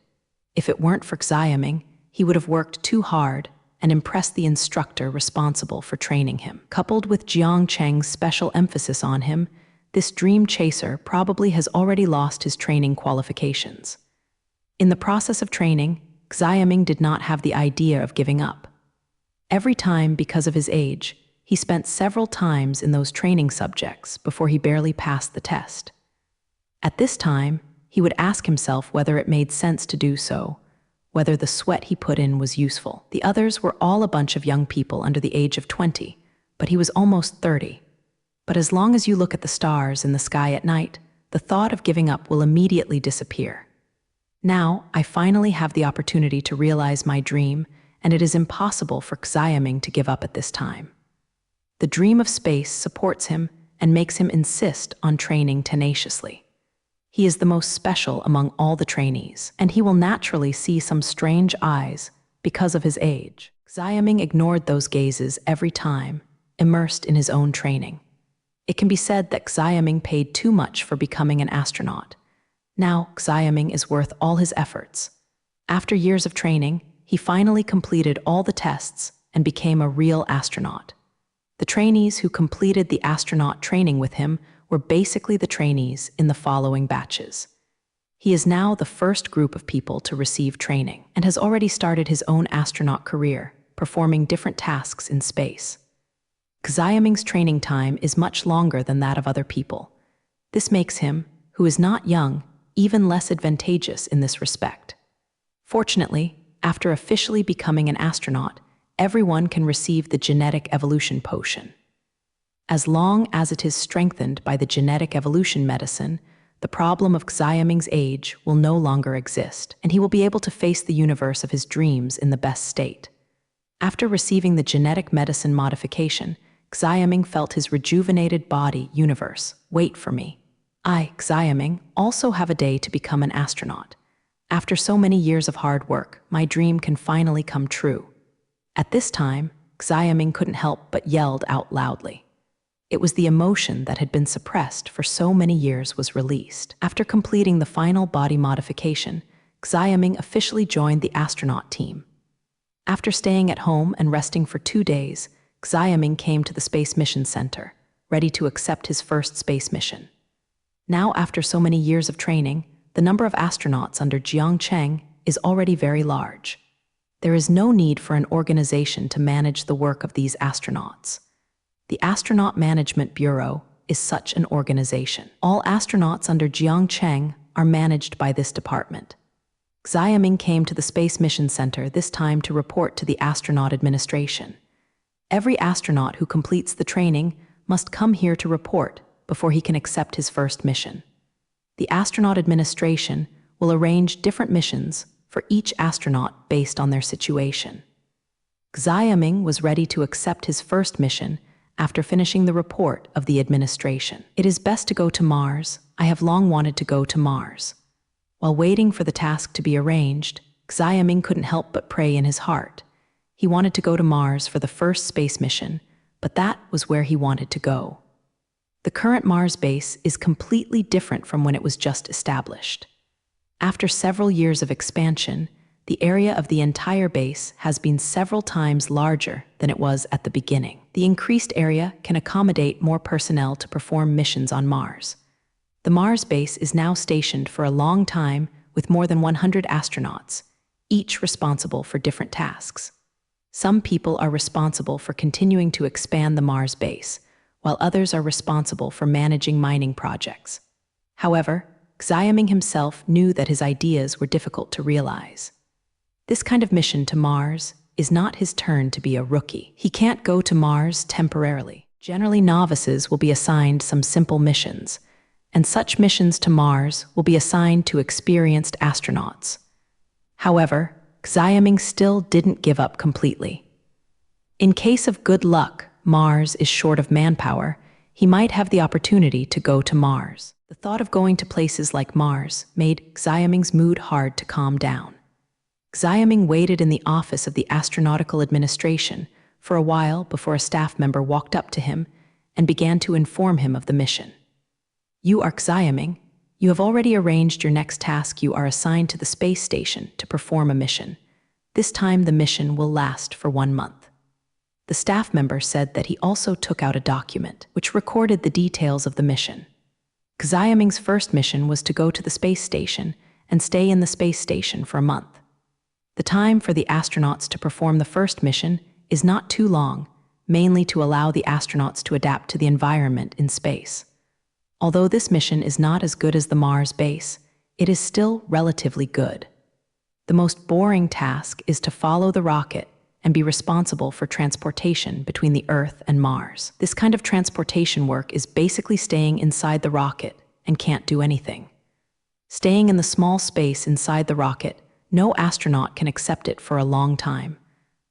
If it weren't for Xiaming, he would have worked too hard and impressed the instructor responsible for training him. Coupled with Jiang Cheng's special emphasis on him, this dream chaser probably has already lost his training qualifications. In the process of training, Xiaming did not have the idea of giving up. Every time, because of his age, he spent several times in those training subjects before he barely passed the test. At this time, he would ask himself whether it made sense to do so, whether the sweat he put in was useful. The others were all a bunch of young people under the age of 20, but he was almost 30. But as long as you look at the stars in the sky at night, the thought of giving up will immediately disappear. Now, I finally have the opportunity to realize my dream, and it is impossible for Xiaming to give up at this time. The dream of space supports him and makes him insist on training tenaciously. He is the most special among all the trainees, and he will naturally see some strange eyes because of his age. Xiaming ignored those gazes every time, immersed in his own training. It can be said that Xiaming paid too much for becoming an astronaut. Now, Xiaming is worth all his efforts. After years of training, he finally completed all the tests and became a real astronaut. The trainees who completed the astronaut training with him were basically the trainees in the following batches. He is now the first group of people to receive training and has already started his own astronaut career, performing different tasks in space. Xiaming's training time is much longer than that of other people. This makes him, who is not young, even less advantageous in this respect. Fortunately, after officially becoming an astronaut, everyone can receive the genetic evolution potion. As long as it is strengthened by the genetic evolution medicine, the problem of Xiaming's age will no longer exist, and he will be able to face the universe of his dreams in the best state. After receiving the genetic medicine modification, Xiaming felt his rejuvenated body, universe, wait for me. I, Xiaming, also have a day to become an astronaut. After so many years of hard work, my dream can finally come true. At this time, Xiaming couldn't help but yelled out loudly. It was the emotion that had been suppressed for so many years was released. After completing the final body modification, Xiaming officially joined the astronaut team. After staying at home and resting for 2 days, Xiaming came to the Space Mission Center, ready to accept his first space mission. Now, after so many years of training, the number of astronauts under Jiang Cheng is already very large. There is no need for an organization to manage the work of these astronauts. The Astronaut Management Bureau is such an organization. All astronauts under Jiang Cheng are managed by this department. Xiaming came to the Space Mission Center this time to report to the Astronaut Administration. Every astronaut who completes the training must come here to report before he can accept his first mission. The Astronaut Administration will arrange different missions for each astronaut based on their situation. Xiaming was ready to accept his first mission after finishing the report of the administration. It is best to go to Mars. I have long wanted to go to Mars. While waiting for the task to be arranged, Xiaming couldn't help but pray in his heart. He wanted to go to Mars for the first space mission, but that was where he wanted to go. The current Mars base is completely different from when it was just established. After several years of expansion, the area of the entire base has been several times larger than it was at the beginning. The increased area can accommodate more personnel to perform missions on Mars. The Mars base is now stationed for a long time with more than 100 astronauts, each responsible for different tasks. Some people are responsible for continuing to expand the Mars base, while others are responsible for managing mining projects. However, Xiaming himself knew that his ideas were difficult to realize. This kind of mission to Mars is not his turn to be a rookie. He can't go to Mars temporarily. Generally, novices will be assigned some simple missions, and such missions to Mars will be assigned to experienced astronauts. However, Xiaming still didn't give up completely. In case of good luck, Mars is short of manpower, he might have the opportunity to go to Mars. The thought of going to places like Mars made Xiaming's mood hard to calm down. Xiaming waited in the office of the Astronautical Administration for a while before a staff member walked up to him and began to inform him of the mission. You are Xiaming. You have already arranged your next task. You are assigned to the space station to perform a mission. This time the mission will last for 1 month. The staff member said that he also took out a document which recorded the details of the mission. Xiaming's first mission was to go to the space station and stay in the space station for a month. The time for the astronauts to perform the first mission is not too long, mainly to allow the astronauts to adapt to the environment in space. Although this mission is not as good as the Mars base, it is still relatively good. The most boring task is to follow the rocket and be responsible for transportation between the Earth and Mars. This kind of transportation work is basically staying inside the rocket and can't do anything. Staying in the small space inside the rocket, no astronaut can accept it for a long time.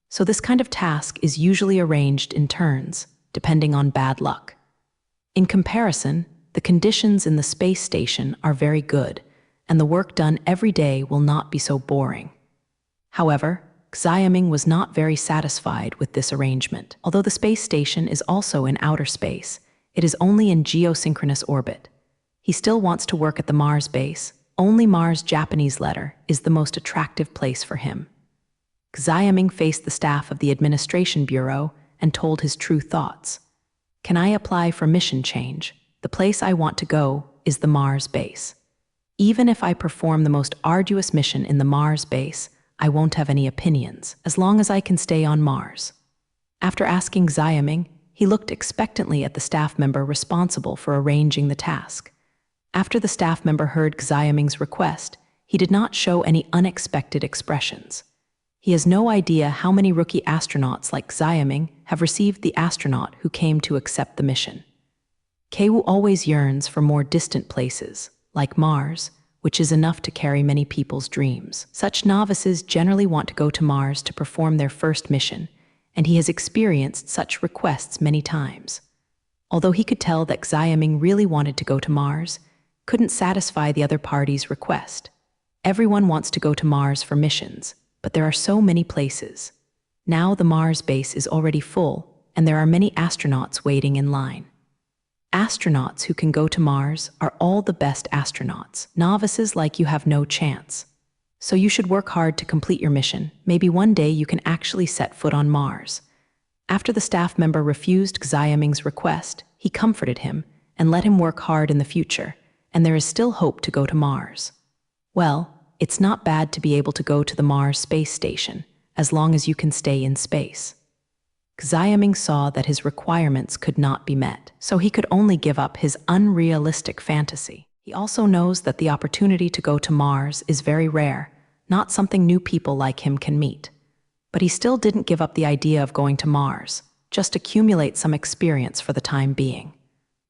So this kind of task is usually arranged in turns, depending on bad luck. In comparison, the conditions in the space station are very good, and the work done every day will not be so boring. However, Xiaming was not very satisfied with this arrangement. Although the space station is also in outer space, it is only in geosynchronous orbit. He still wants to work at the Mars base. Only Mars Japanese letter is the most attractive place for him. Xiaming faced the staff of the Administration Bureau and told his true thoughts. Can I apply for mission change? The place I want to go is the Mars base. Even if I perform the most arduous mission in the Mars base, I won't have any opinions, as long as I can stay on Mars. After asking Xiaming, he looked expectantly at the staff member responsible for arranging the task. After the staff member heard Xiaming's request, he did not show any unexpected expressions. He has no idea how many rookie astronauts like Xiaming have received the astronaut wwho came to accept the mission. Keiwu always yearns for more distant places, like Mars, which is enough to carry many people's dreams. Such novices generally want to go to Mars to perform their first mission, and he has experienced such requests many times. Although he could tell that Xiaoming really wanted to go to Mars, couldn't satisfy the other party's request. Everyone wants to go to Mars for missions, but there are so many places. Now the Mars base is already full, and there are many astronauts waiting in line. Astronauts who can go to Mars are all the best astronauts. Novices like you have no chance. So you should work hard to complete your mission. Maybe one day you can actually set foot on Mars. After the staff member refused Xiaoming's request, he comforted him and let him work hard in the future, and there is still hope to go to Mars. Well, it's not bad to be able to go to the Mars space station, as long as you can stay in space. Xiaoming saw that his requirements could not be met, so he could only give up his unrealistic fantasy. He also knows that the opportunity to go to Mars is very rare, not something new people like him can meet. But he still didn't give up the idea of going to Mars, just accumulate some experience for the time being.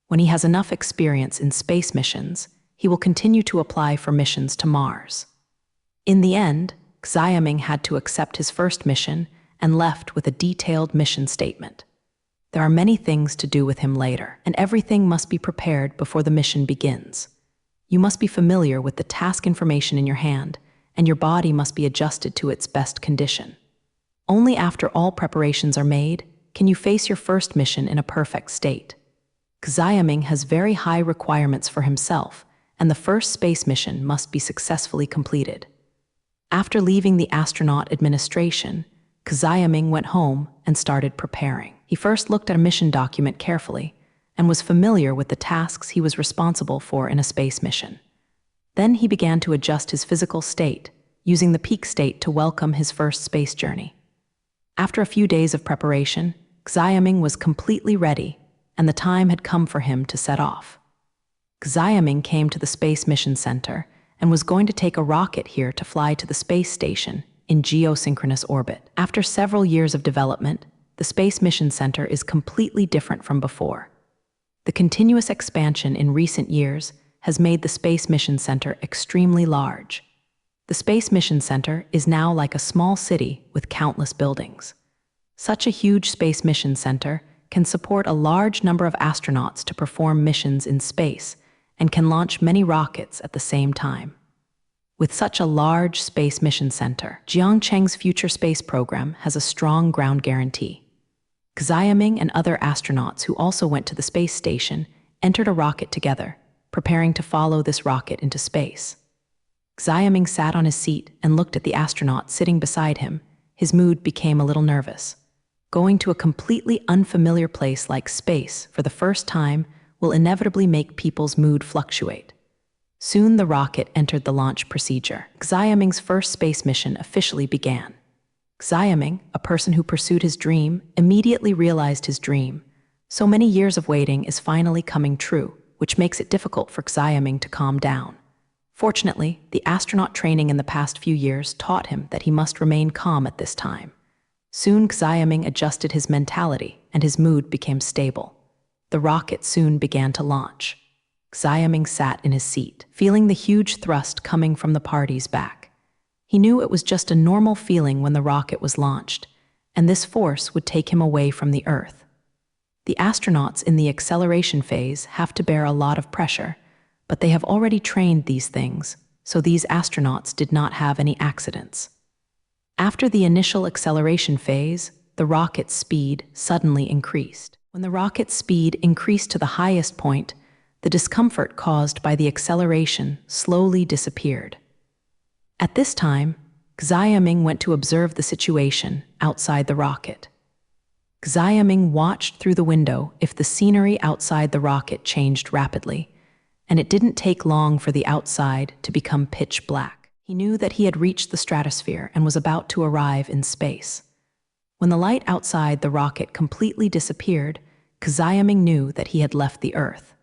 When he has enough experience in space missions, he will continue to apply for missions to Mars. In the end, Xiaoming had to accept his first mission and left with a detailed mission statement. There are many things to do with him later, and everything must be prepared before the mission begins. You must be familiar with the task information in your hand, and your body must be adjusted to its best condition. Only after all preparations are made can you face your first mission in a perfect state. Xiaoming has very high requirements for himself, and the first space mission must be successfully completed. After leaving the astronaut administration, Xiaoming went home and started preparing. He first looked at a mission document carefully and was familiar with the tasks he was responsible for in a space mission. Then he began to adjust his physical state, using the peak state to welcome his first space journey. After a few days of preparation, Xiaoming was completely ready, and the time had come for him to set off. Xiaoming came to the Space Mission Center and was going to take a rocket here to fly to the space station in geosynchronous orbit. After several years of development, the Space Mission Center is completely different from before. The continuous expansion in recent years has made the Space Mission Center extremely large. The Space Mission Center is now like a small city with countless buildings. Such a huge Space Mission Center can support a large number of astronauts to perform missions in space and can launch many rockets at the same time. With such a large Space Mission Center, Jiangcheng's future space program has a strong ground guarantee. Xiaoming and other astronauts who also went to the space station entered a rocket together, preparing to follow this rocket into space. Xiaoming sat on his seat and looked at the astronaut sitting beside him. His mood became a little nervous. Going to a completely unfamiliar place like space for the first time will inevitably make people's mood fluctuate. Soon the rocket entered the launch procedure. Xiaoming's first space mission officially began. Xiaoming, a person who pursued his dream, immediately realized his dream. So many years of waiting is finally coming true, which makes it difficult for Xiaoming to calm down. Fortunately, the astronaut training in the past few years taught him that he must remain calm at this time. Soon Xiaoming adjusted his mentality and his mood became stable. The rocket soon began to launch. Xiaoming sat in his seat, feeling the huge thrust coming from the party's back. He knew it was just a normal feeling when the rocket was launched, and this force would take him away from the Earth. The astronauts in the acceleration phase have to bear a lot of pressure, but they have already trained these things, so these astronauts did not have any accidents. After the initial acceleration phase, the rocket's speed suddenly increased. When the rocket's speed increased to the highest point, the discomfort caused by the acceleration slowly disappeared. At this time, Xiaoming went to observe the situation outside the rocket. Xiaoming watched through the window if the scenery outside the rocket changed rapidly, and it didn't take long for the outside to become pitch black. He knew that he had reached the stratosphere and was about to arrive in space. When the light outside the rocket completely disappeared, Xiaoming knew that he had left the Earth.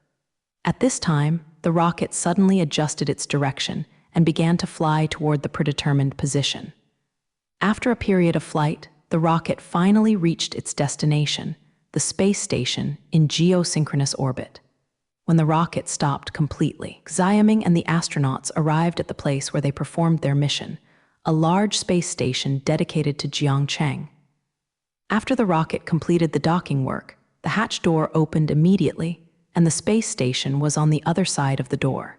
At this time, the rocket suddenly adjusted its direction and began to fly toward the predetermined position. After a period of flight, the rocket finally reached its destination, the space station in geosynchronous orbit. when the rocket stopped completely. Xiaoming and the astronauts arrived at the place where they performed their mission, a large space station dedicated to Jiangcheng. After the rocket completed the docking work, the hatch door opened immediately, and the space station was on the other side of the door.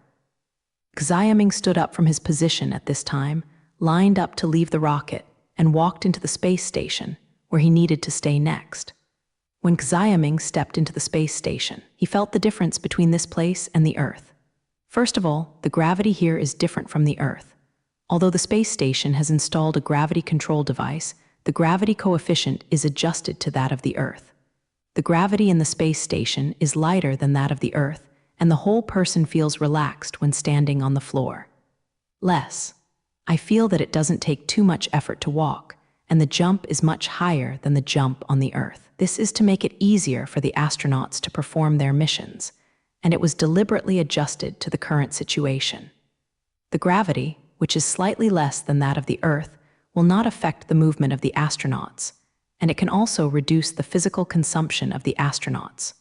Xiaoming stood up from his position at this time, lined up to leave the rocket, and walked into the space station, where he needed to stay next. When Xiaoming stepped into the space station, he felt the difference between this place and the Earth. First of all, the gravity here is different from the Earth. Although the space station has installed a gravity control device, the gravity coefficient is adjusted to that of the Earth. The gravity in the space station is lighter than that of the Earth, and the whole person feels relaxed when standing on the floor. I feel that it doesn't take too much effort to walk, and the jump is much higher than the jump on the Earth. This is to make it easier for the astronauts to perform their missions, and it was deliberately adjusted to the current situation. The gravity, which is slightly less than that of the Earth, will not affect the movement of the astronauts, and it can also reduce the physical consumption of the astronauts.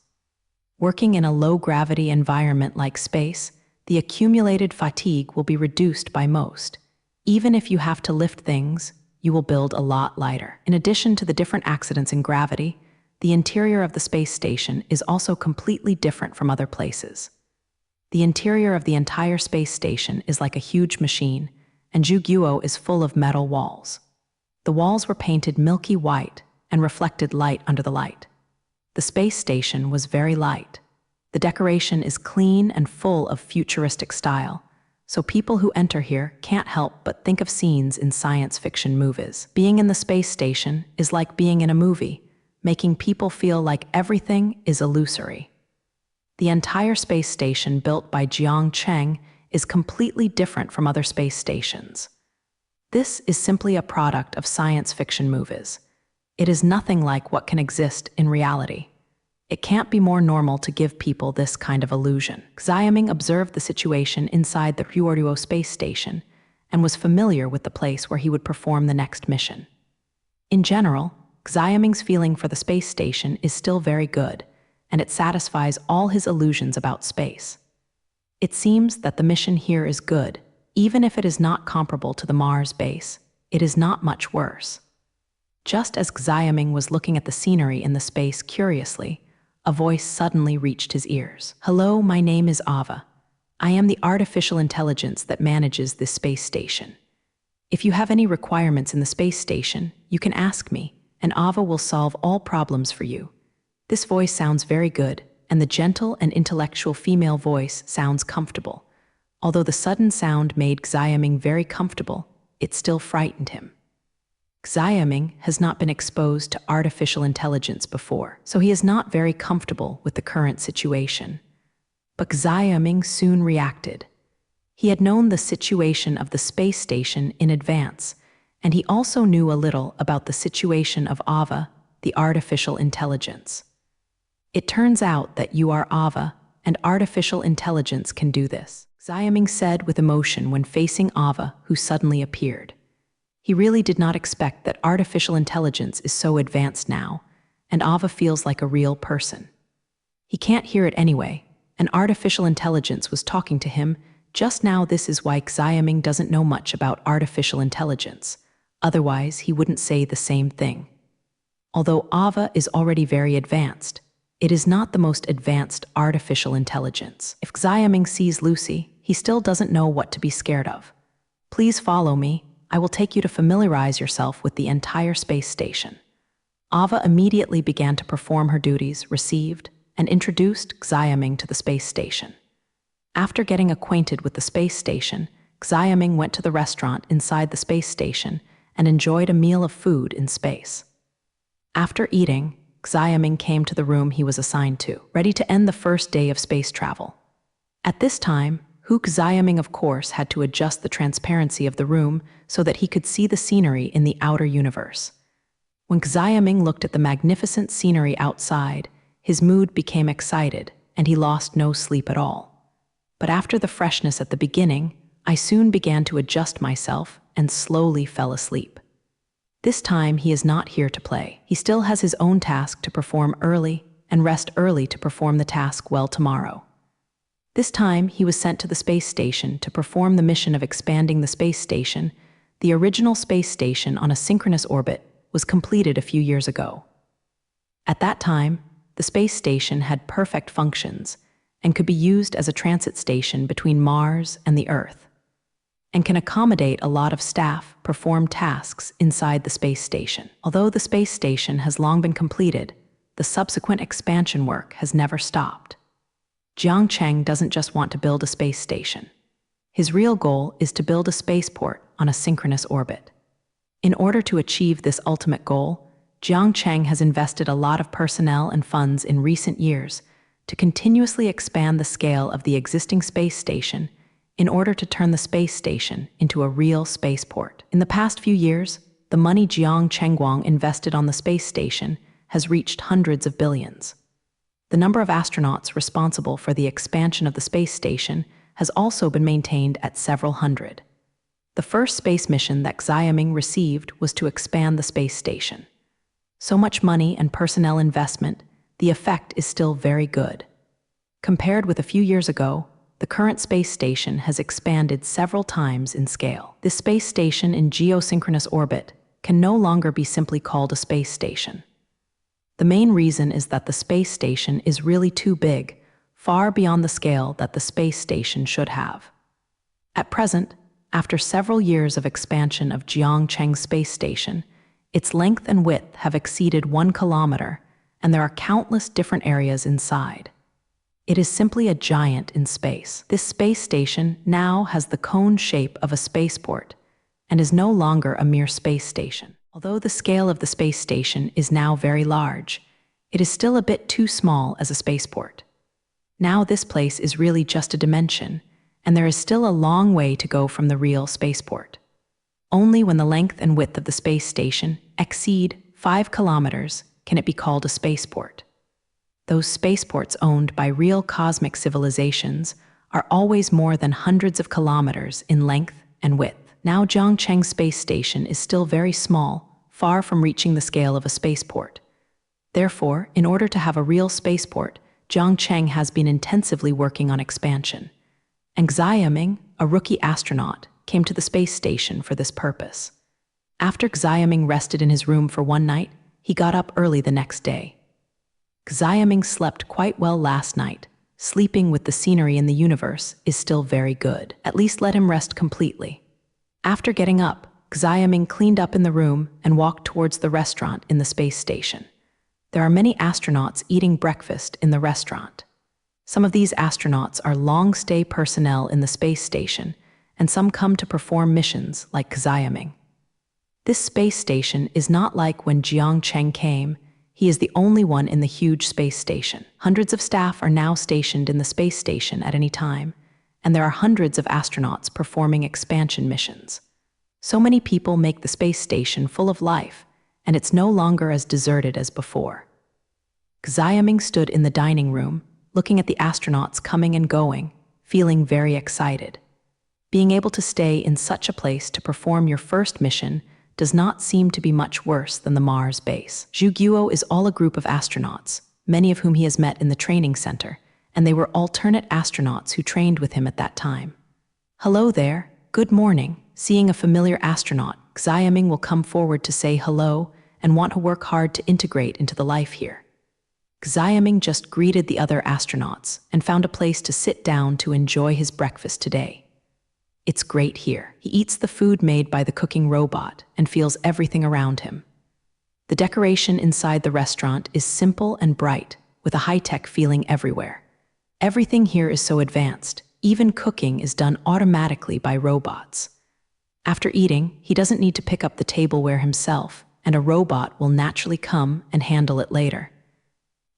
Working in a low-gravity environment like space, the accumulated fatigue will be reduced by most. Even if you have to lift things, you will build a lot lighter. In addition to the different accidents in gravity, the interior of the space station is also completely different from other places. The interior of the entire space station is like a huge machine, and Juguo is full of metal walls. The walls were painted milky white and reflected light under the light. The space station was very light. The decoration is clean and full of futuristic style, so people who enter here can't help but think of scenes in science fiction movies. Being in the space station is like being in a movie, making people feel like everything is illusory. The entire space station built by Jiangcheng is completely different from other space stations. This is simply a product of science fiction movies. It is nothing like what can exist in reality. It can't be more normal to give people this kind of illusion. Xiaoming observed the situation inside the Huoruo space station and was familiar with the place where he would perform the next mission. In general, Xiaoming's feeling for the space station is still very good, and it satisfies all his illusions about space. It seems that the mission here is good. Even if it is not comparable to the Mars base, it is not much worse. Just as Xiaoming was looking at the scenery in the space curiously, a voice suddenly reached his ears. "Hello, my name is Ava. I am the artificial intelligence that manages this space station. If you have any requirements in the space station, you can ask me, and Ava will solve all problems for you." This voice sounds very good, and the gentle and intellectual female voice sounds comfortable. Although the sudden sound made Xiaoming very comfortable, it still frightened him. Xiaoming has not been exposed to artificial intelligence before, so he is not very comfortable with the current situation. But Xiaoming soon reacted. He had known the situation of the space station in advance, and he also knew a little about the situation of Ava, the artificial intelligence. "It turns out that you are Ava, and artificial intelligence can do this," Xiaoming said with emotion when facing Ava, who suddenly appeared. He really did not expect that artificial intelligence is so advanced now, and Ava feels like a real person. He can't hear it anyway, and artificial intelligence was talking to him just now. This is why Xiaoming doesn't know much about artificial intelligence. Otherwise, he wouldn't say the same thing. Although Ava is already very advanced, it is not the most advanced artificial intelligence. If Xiaoming sees Lucy, he still doesn't know what to be scared of. "Please follow me. I will take you to familiarize yourself with the entire space station." Ava immediately began to perform her duties, received, and introduced Xiaoming to the space station. After getting acquainted with the space station, Xiaoming went to the restaurant inside the space station and enjoyed a meal of food in space. After eating, Xiaoming came to the room he was assigned to, ready to end the first day of space travel. At this time, Xiaoming of course had to adjust the transparency of the room so that he could see the scenery in the outer universe. When Xiaoming looked at the magnificent scenery outside, his mood became excited and he lost no sleep at all. But after the freshness at the beginning, I soon began to adjust myself and slowly fell asleep. This time he is not here to play. He still has his own task to perform early and rest early to perform the task well tomorrow. This time, he was sent to the space station to perform the mission of expanding the space station. The original space station on a synchronous orbit was completed a few years ago. At that time, the space station had perfect functions and could be used as a transit station between Mars and the Earth, and can accommodate a lot of staff perform tasks inside the space station. Although the space station has long been completed, the subsequent expansion work has never stopped. Jiang Cheng doesn't just want to build a space station. His real goal is to build a spaceport on a synchronous orbit. In order to achieve this ultimate goal, Jiang Cheng has invested a lot of personnel and funds in recent years to continuously expand the scale of the existing space station in order to turn the space station into a real spaceport. In the past few years, the money Jiang Chengguang invested on the space station has reached hundreds of billions. The number of astronauts responsible for the expansion of the space station has also been maintained at several hundred. The first space mission that Xiaoming received was to expand the space station. So much money and personnel investment, the effect is still very good. Compared with a few years ago, the current space station has expanded several times in scale. This space station in geosynchronous orbit can no longer be simply called a space station. The main reason is that the space station is really too big, far beyond the scale that the space station should have. At present, after several years of expansion of Jiangcheng Space Station, its length and width have exceeded 1 kilometer, and there are countless different areas inside. It is simply a giant in space. This space station now has the cone shape of a spaceport and is no longer a mere space station. Although the scale of the space station is now very large, it is still a bit too small as a spaceport. Now this place is really just a dimension, and there is still a long way to go from the real spaceport. Only when the length and width of the space station exceed 5 kilometers can it be called a spaceport. Those spaceports owned by real cosmic civilizations are always more than hundreds of kilometers in length and width. Now Jiangcheng Space Station is still very small, far from reaching the scale of a spaceport. Therefore, in order to have a real spaceport, Jiangcheng has been intensively working on expansion. And Xiaoming, a rookie astronaut, came to the space station for this purpose. After Xiaoming rested in his room for one night, he got up early the next day. Xiaoming slept quite well last night. Sleeping with the scenery in the universe is still very good. At least let him rest completely. After getting up, Xiaoming cleaned up in the room and walked towards the restaurant in the space station. There are many astronauts eating breakfast in the restaurant. Some of these astronauts are long-stay personnel in the space station, and some come to perform missions like Xiaoming. This space station is not like when Jiangcheng came. He is the only one in the huge space station. Hundreds of staff are now stationed in the space station at any time, and there are hundreds of astronauts performing expansion missions. So many people make the space station full of life, and it's no longer as deserted as before. Xiaoming stood in the dining room, looking at the astronauts coming and going, feeling very excited. Being able to stay in such a place to perform your first mission does not seem to be much worse than the Mars base. Zhu Guo is all a group of astronauts, many of whom he has met in the training center, and they were alternate astronauts who trained with him at that time. Hello there, good morning. Seeing a familiar astronaut, Xiaoming will come forward to say hello and want to work hard to integrate into the life here. Xiaoming just greeted the other astronauts and found a place to sit down to enjoy his breakfast today. It's great here. He eats the food made by the cooking robot and feels everything around him. The decoration inside the restaurant is simple and bright, with a high-tech feeling everywhere. Everything here is so advanced. Even cooking is done automatically by robots. After eating, he doesn't need to pick up the tableware himself, and a robot will naturally come and handle it later.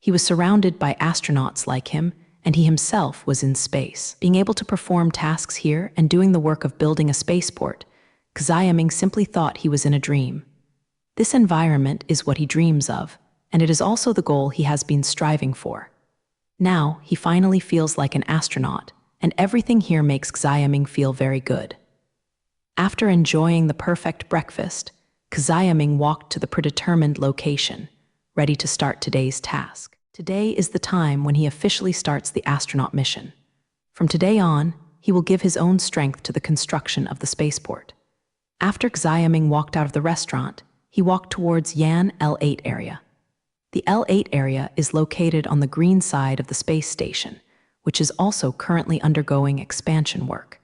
He was surrounded by astronauts like him, and he himself was in space. Being able to perform tasks here and doing the work of building a spaceport, Xiaoming simply thought he was in a dream. This environment is what he dreams of, and it is also the goal he has been striving for. Now, he finally feels like an astronaut, and everything here makes Xiaoming feel very good. After enjoying the perfect breakfast, Xiaoming walked to the predetermined location, ready to start today's task. Today is the time when he officially starts the astronaut mission. From today on, he will give his own strength to the construction of the spaceport. After Xiaoming walked out of the restaurant, he walked towards Yan L8 area. The L8 area is located on the green side of the space station, which is also currently undergoing expansion work.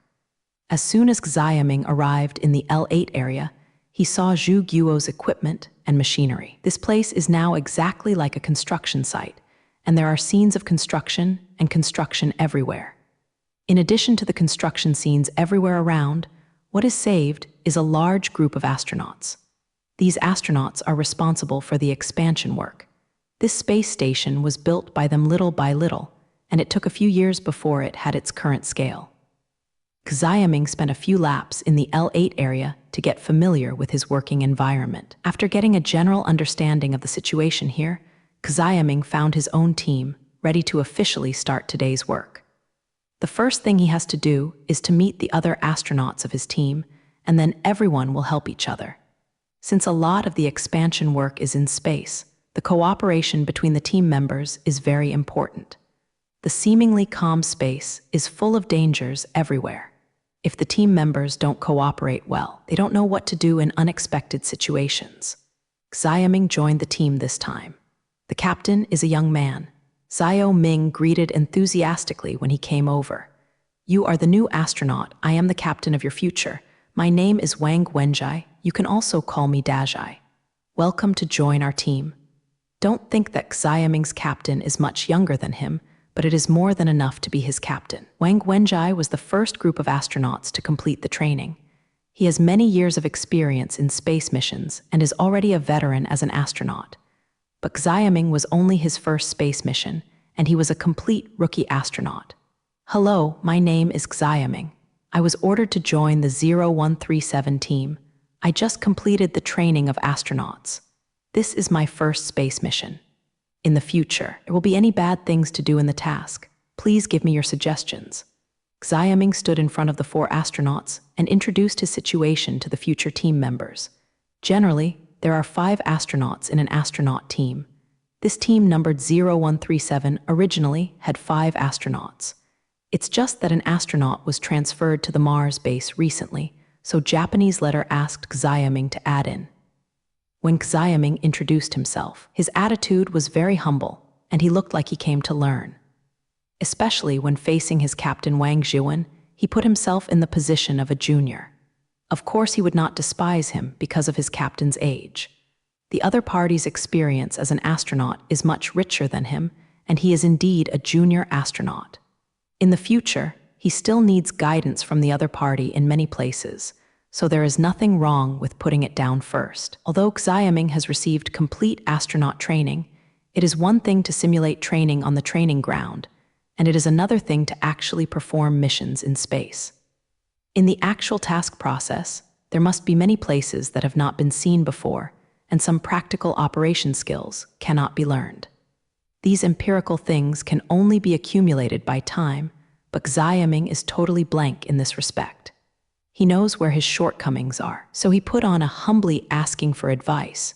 As soon as Xiaoming arrived in the L8 area, he saw Zhu Guo's equipment and machinery. This place is now exactly like a construction site, and there are scenes of construction and construction everywhere. In addition to the construction scenes everywhere around, what is saved is a large group of astronauts. These astronauts are responsible for the expansion work. This space station was built by them little by little, and it took a few years before it had its current scale. Xiaoming spent a few laps in the L8 area to get familiar with his working environment. After getting a general understanding of the situation here, Xiaoming found his own team, ready to officially start today's work. The first thing he has to do is to meet the other astronauts of his team, and then everyone will help each other. Since a lot of the expansion work is in space, the cooperation between the team members is very important. The seemingly calm space is full of dangers everywhere. If the team members don't cooperate well, they don't know what to do in unexpected situations. Xiaoming joined the team this time. The captain is a young man. Xiao Ming greeted enthusiastically when he came over. "You are the new astronaut. I am the captain of your future. My name is Wang Wenjai. You can also call me Dazhai. Welcome to join our team." Don't think that Xiaoming's captain is much younger than him, but it is more than enough to be his captain. Wang Wenjai was the first group of astronauts to complete the training. He has many years of experience in space missions and is already a veteran as an astronaut. But Xiaoming was only his first space mission, and he was a complete rookie astronaut. "Hello, my name is Xiaoming. I was ordered to join the 0137 team. I just completed the training of astronauts. This is my first space mission. In the future, there will be any bad things to do in the task. Please give me your suggestions." Xiaoming stood in front of the 4 astronauts and introduced his situation to the future team members. Generally, there are 5 astronauts in an astronaut team. This team numbered 0137 originally had 5 astronauts. It's just that an astronaut was transferred to the Mars base recently, so Japanese letter asked Xiaoming to add in. When Xiaoming introduced himself, his attitude was very humble, and he looked like he came to learn. Especially when facing his captain Wang Zhiwen, he put himself in the position of a junior. Of course, he would not despise him because of his captain's age. The other party's experience as an astronaut is much richer than him, and he is indeed a junior astronaut. In the future, he still needs guidance from the other party in many places, so there is nothing wrong with putting it down first. Although Xiaoming has received complete astronaut training, it is one thing to simulate training on the training ground, and it is another thing to actually perform missions in space. In the actual task process, there must be many places that have not been seen before, and some practical operation skills cannot be learned. These empirical things can only be accumulated by time, but Xiaoming is totally blank in this respect. He knows where his shortcomings are, so he put on a humbly asking for advice,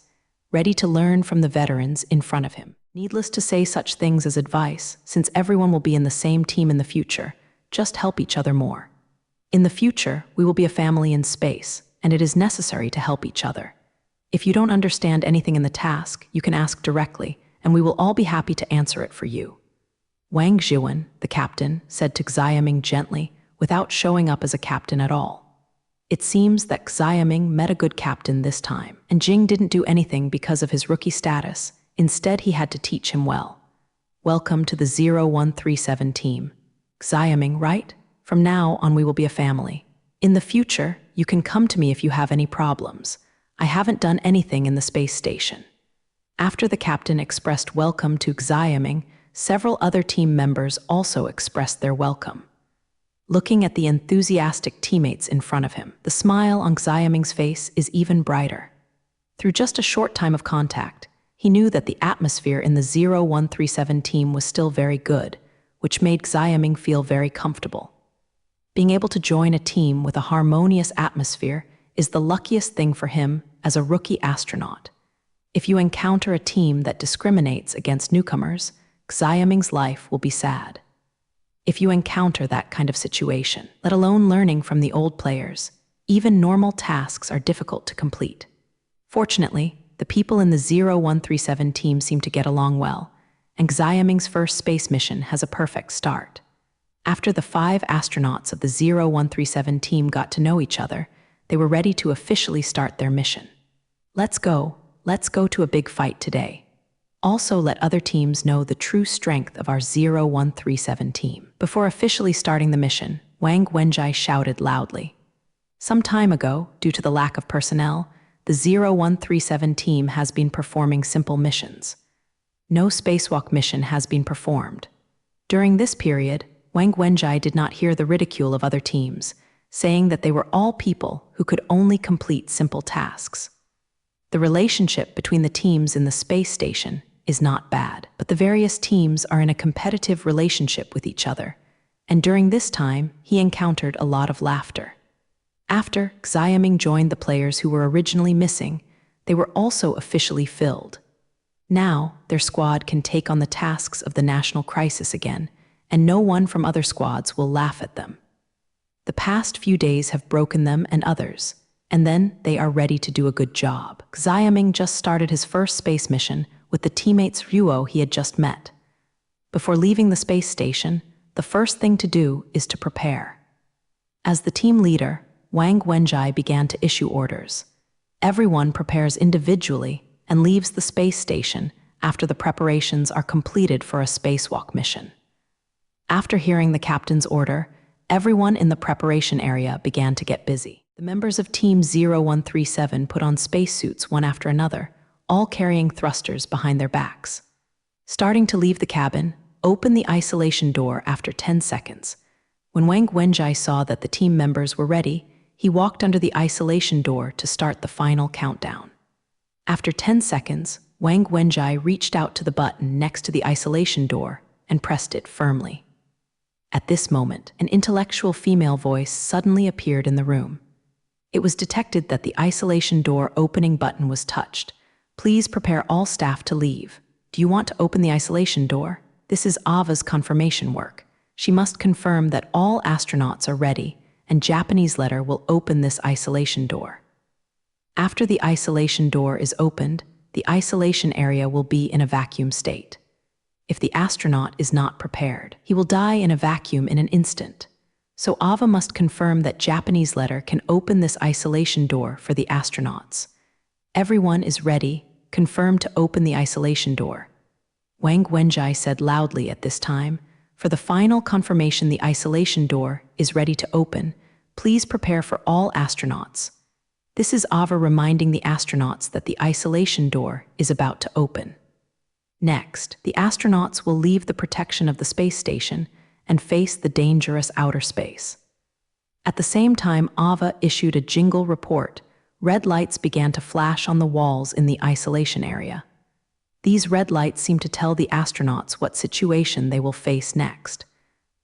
ready to learn from the veterans in front of him. Needless to say such things as advice, since everyone will be in the same team in the future, just help each other more. In the future, we will be a family in space, and it is necessary to help each other. If you don't understand anything in the task, you can ask directly, and we will all be happy to answer it for you. Wang Zhiwen, the captain, said to Xiaoming gently, without showing up as a captain at all. It seems that Xiaoming met a good captain this time, and Jing didn't do anything because of his rookie status. Instead, he had to teach him well. "Welcome to the 0137 team. Xiaoming, right? From now on, we will be a family. In the future, you can come to me if you have any problems. I haven't done anything in the space station." After the captain expressed welcome to Xiaoming, several other team members also expressed their welcome. Looking at the enthusiastic teammates in front of him, the smile on Xiaoming's face is even brighter. Through just a short time of contact, he knew that the atmosphere in the 0137 team was still very good, which made Xiaoming feel very comfortable. Being able to join a team with a harmonious atmosphere is the luckiest thing for him as a rookie astronaut. If you encounter a team that discriminates against newcomers, Xiaoming's life will be sad. if you encounter that kind of situation, let alone learning from the old players. Even normal tasks are difficult to complete. Fortunately, the people in the 0137 team seem to get along well, and Xiaming's first space mission has a perfect start. After the 5 astronauts of the 0137 team got to know each other, they were ready to officially start their mission. Let's go to a big fight today. Also, let other teams know the true strength of our 0137 team. Before officially starting the mission, Wang Wenjai shouted loudly. Some time ago, due to the lack of personnel, the 0137 team has been performing simple missions. No spacewalk mission has been performed. During this period, Wang Wenjai did not hear the ridicule of other teams, saying that they were all people who could only complete simple tasks. The relationship between the teams in the space station is not bad, but the various teams are in a competitive relationship with each other, and during this time, he encountered a lot of laughter. After Xiaming joined the players who were originally missing, they were also officially filled. Now, their squad can take on the tasks of the national crisis again, and no one from other squads will laugh at them. The past few days have broken them and others, and then they are ready to do a good job. Xiaming just started his first space mission with the teammates Ruo he had just met. Before leaving the space station, the first thing to do is to prepare. As the team leader, Wang Wenjai began to issue orders. Everyone prepares individually and leaves the space station after the preparations are completed for a spacewalk mission. After hearing the captain's order, everyone in the preparation area began to get busy. The members of Team 0137 put on spacesuits one after another, all carrying thrusters behind their backs. Starting to leave the cabin, open the isolation door after 10 seconds. When Wang Wenjai saw that the team members were ready, he walked under the isolation door to start the final countdown. After 10 seconds, Wang Wenjai reached out to the button next to the isolation door and pressed it firmly. At this moment, an intellectual female voice suddenly appeared in the room. It was detected that the isolation door opening button was touched. Please prepare all staff to leave. Do you want to open the isolation door? This is Ava's confirmation work. She must confirm that all astronauts are ready, and Japanese letter will open this isolation door. After the isolation door is opened, the isolation area will be in a vacuum state. If the astronaut is not prepared, he will die in a vacuum in an instant. So Ava must confirm that Japanese letter can open this isolation door for the astronauts. Everyone is ready, confirmed to open the isolation door. Wang Wenjai said loudly at this time, for the final confirmation the isolation door is ready to open, please prepare for all astronauts. This is Ava reminding the astronauts that the isolation door is about to open. Next, the astronauts will leave the protection of the space station and face the dangerous outer space. At the same time, Ava issued a jingle report. Red lights began to flash on the walls in the isolation area. These red lights seem to tell the astronauts what situation they will face next.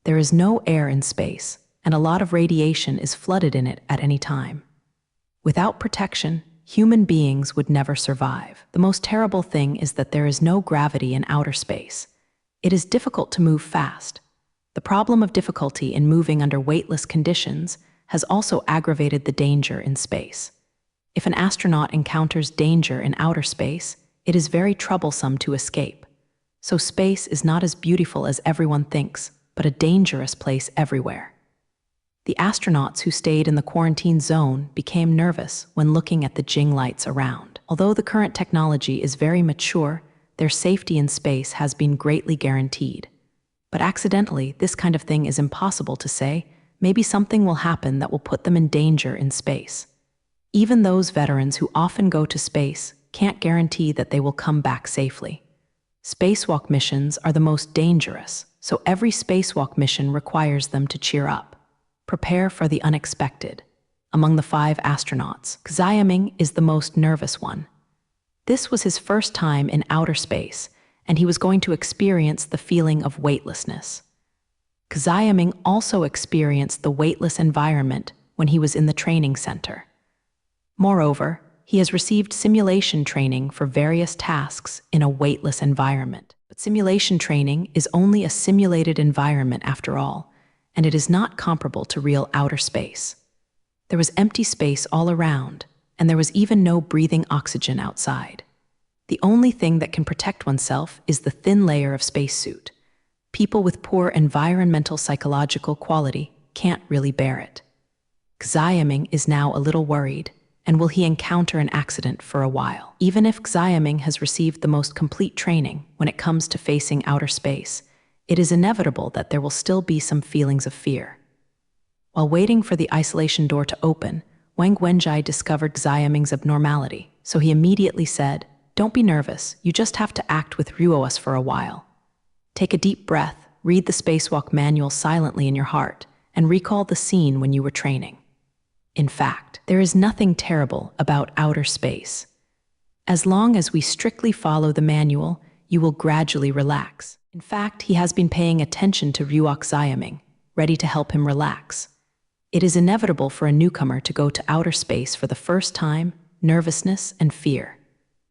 There is no air in space, and a lot of radiation is flooded in it at any time. Without protection, human beings would never survive. The most terrible thing is that there is no gravity in outer space. It is difficult to move fast. The problem of difficulty in moving under weightless conditions has also aggravated the danger in space. If an astronaut encounters danger in outer space, it is very troublesome to escape. So space is not as beautiful as everyone thinks, but a dangerous place everywhere. The astronauts who stayed in the quarantine zone became nervous when looking at the Jing lights around. Although the current technology is very mature, their safety in space has been greatly guaranteed. But accidentally, this kind of thing is impossible to say. Maybe something will happen that will put them in danger in space. Even those veterans who often go to space can't guarantee that they will come back safely. Spacewalk missions are the most dangerous, so every spacewalk mission requires them to cheer up. Prepare for the unexpected. Among the 5 astronauts, Xiaming is the most nervous one. This was his first time in outer space, and he was going to experience the feeling of weightlessness. Xiaming also experienced the weightless environment when he was in the training center. Moreover, he has received simulation training for various tasks in a weightless environment. But simulation training is only a simulated environment after all, and it is not comparable to real outer space. There was empty space all around, and there was even no breathing oxygen outside. The only thing that can protect oneself is the thin layer of spacesuit. People with poor environmental psychological quality can't really bear it. Xiaming is now a little worried, and will he encounter an accident for a while? Even if Xiaming has received the most complete training when it comes to facing outer space, it is inevitable that there will still be some feelings of fear. While waiting for the isolation door to open, Wang Wenjai discovered Xiaming's abnormality, so he immediately said, "Don't be nervous, you just have to act with Ruoas for a while. Take a deep breath, read the spacewalk manual silently in your heart, and recall the scene when you were training." In fact, there is nothing terrible about outer space. As long as we strictly follow the manual, you will gradually relax. In fact, he has been paying attention to Ruok Xiaming, ready to help him relax. It is inevitable for a newcomer to go to outer space for the first time, nervousness and fear.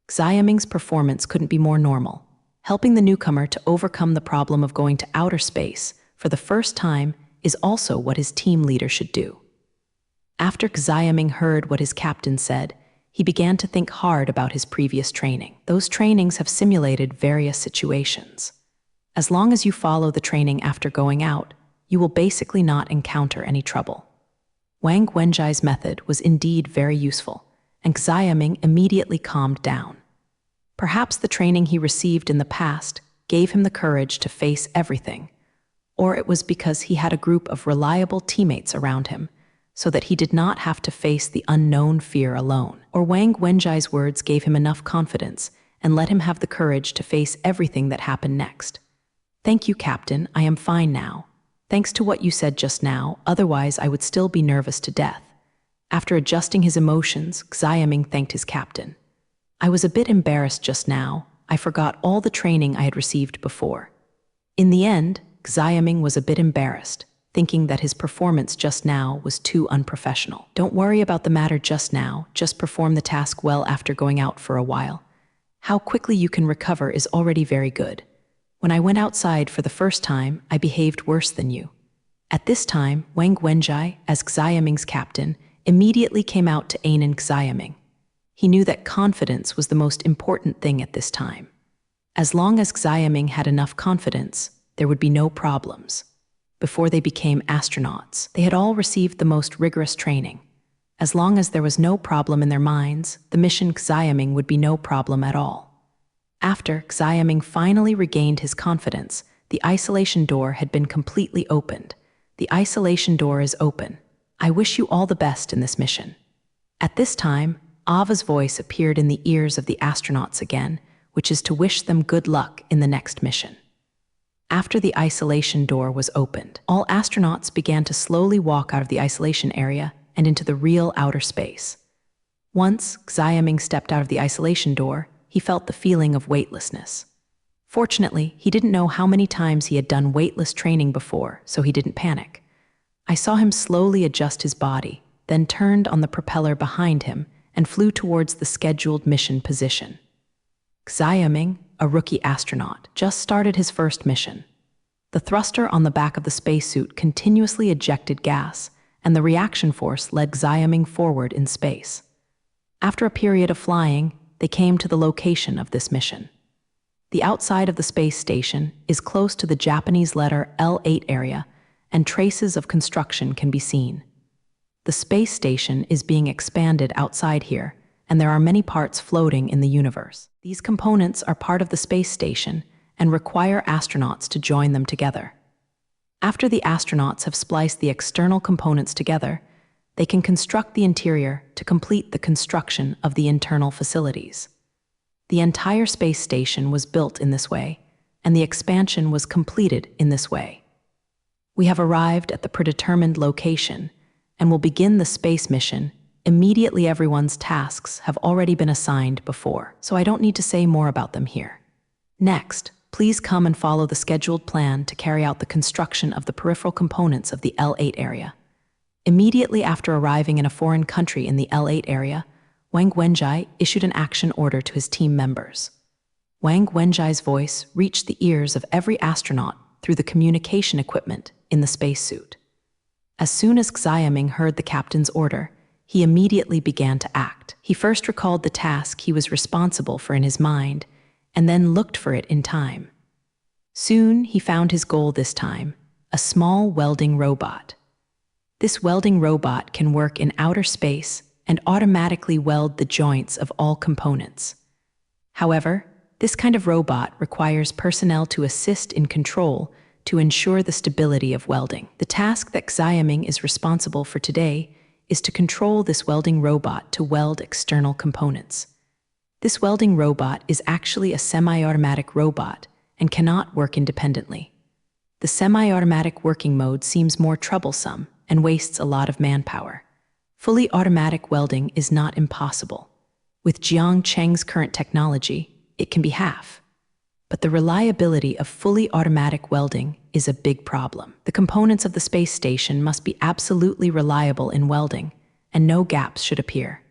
Xiaming's performance couldn't be more normal. Helping the newcomer to overcome the problem of going to outer space for the first time is also what his team leader should do. After Xiaming heard what his captain said, he began to think hard about his previous training. Those trainings have simulated various situations. As long as you follow the training after going out, you will basically not encounter any trouble. Wang Wenjai's method was indeed very useful, and Xiaming immediately calmed down. Perhaps the training he received in the past gave him the courage to face everything, or it was because he had a group of reliable teammates around him, so that he did not have to face the unknown fear alone. Or Wang Wenjai's words gave him enough confidence and let him have the courage to face everything that happened next. "Thank you, Captain, I am fine now. Thanks to what you said just now, otherwise I would still be nervous to death." After adjusting his emotions, Xiaming thanked his captain. "I was a bit embarrassed just now. I forgot all the training I had received before." In the end, Xiaming was a bit embarrassed, thinking that his performance just now was too unprofessional. "Don't worry about the matter just now, just perform the task well after going out for a while. How quickly you can recover is already very good. When I went outside for the first time, I behaved worse than you." At this time, Wang Wenjai, as Xiaming's captain, immediately came out to aid in Xiaming. He knew that confidence was the most important thing at this time. As long as Xiaming had enough confidence, there would be no problems. Before they became astronauts, they had all received the most rigorous training. As long as there was no problem in their minds, the mission Xiaming would be no problem at all. After Xiaming finally regained his confidence, the isolation door had been completely opened. "The isolation door is open. I wish you all the best in this mission." At this time, Ava's voice appeared in the ears of the astronauts again, which is to wish them good luck in the next mission. After the isolation door was opened, all astronauts began to slowly walk out of the isolation area and into the real outer space. Once Xiaming stepped out of the isolation door, he felt the feeling of weightlessness. Fortunately, he didn't know how many times he had done weightless training before, so he didn't panic. I saw him slowly adjust his body, then turned on the propeller behind him and flew towards the scheduled mission position. Xiaming, a rookie astronaut, just started his first mission. The thruster on the back of the spacesuit continuously ejected gas, and the reaction force led Xiaming forward in space. After a period of flying, they came to the location of this mission. The outside of the space station is close to the Japanese letter L8 area, and traces of construction can be seen. The space station is being expanded outside here, and there are many parts floating in the universe. These components are part of the space station and require astronauts to join them together. After the astronauts have spliced the external components together, they can construct the interior to complete the construction of the internal facilities. The entire space station was built in this way, and the expansion was completed in this way. We have arrived at the predetermined location and will begin the space mission. Immediately everyone's tasks have already been assigned before, so I don't need to say more about them here. Next, please come and follow the scheduled plan to carry out the construction of the peripheral components of the L8 area. Immediately after arriving in a foreign country in the L8 area, Wang Wenjai issued an action order to his team members. Wang Wenjai's voice reached the ears of every astronaut through the communication equipment in the spacesuit. As soon as Xiaming heard the captain's order, he immediately began to act. He first recalled the task he was responsible for in his mind, and then looked for it in time. Soon he found his goal this time, a small welding robot. This welding robot can work in outer space and automatically weld the joints of all components. However, this kind of robot requires personnel to assist in control to ensure the stability of welding. The task that Xiaming is responsible for today is to control this welding robot to weld external components. This welding robot is actually a semi-automatic robot and cannot work independently. The semi-automatic working mode seems more troublesome and wastes a lot of manpower. Fully automatic welding is not impossible. With Jiang Cheng's current technology, it can be half. But the reliability of fully automatic welding is a big problem. The components of the space station must be absolutely reliable in welding, and no gaps should appear.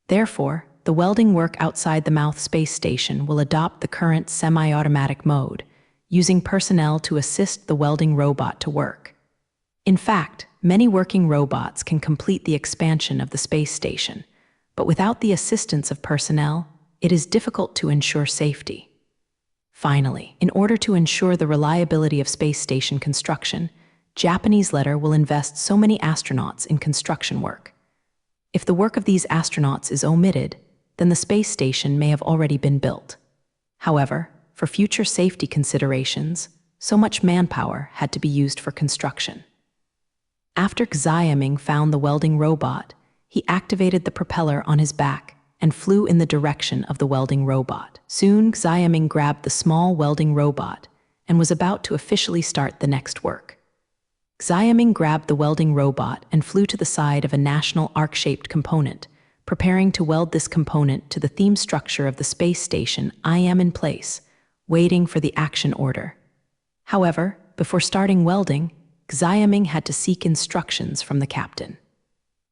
Therefore, the welding work outside the mouth space station will adopt the current semi-automatic mode, using personnel to assist the welding robot to work. In fact, many working robots can complete the expansion of the space station, but without the assistance of personnel, it is difficult to ensure safety. Finally, in order to ensure the reliability of space station construction, Japanese Letter will invest so many astronauts in construction work. If the work of these astronauts is omitted, then the space station may have already been built. However, for future safety considerations, so much manpower had to be used for construction. After Xiaming found the welding robot, he activated the propeller on his back and flew in the direction of the welding robot. Soon, Xiaming grabbed the small welding robot and was about to officially start the next work. Xiaming grabbed the welding robot and flew to the side of a national arc-shaped component, preparing to weld this component to the theme structure of the space station. I am in place, waiting for the action order. However, before starting welding, Xiaming had to seek instructions from the captain.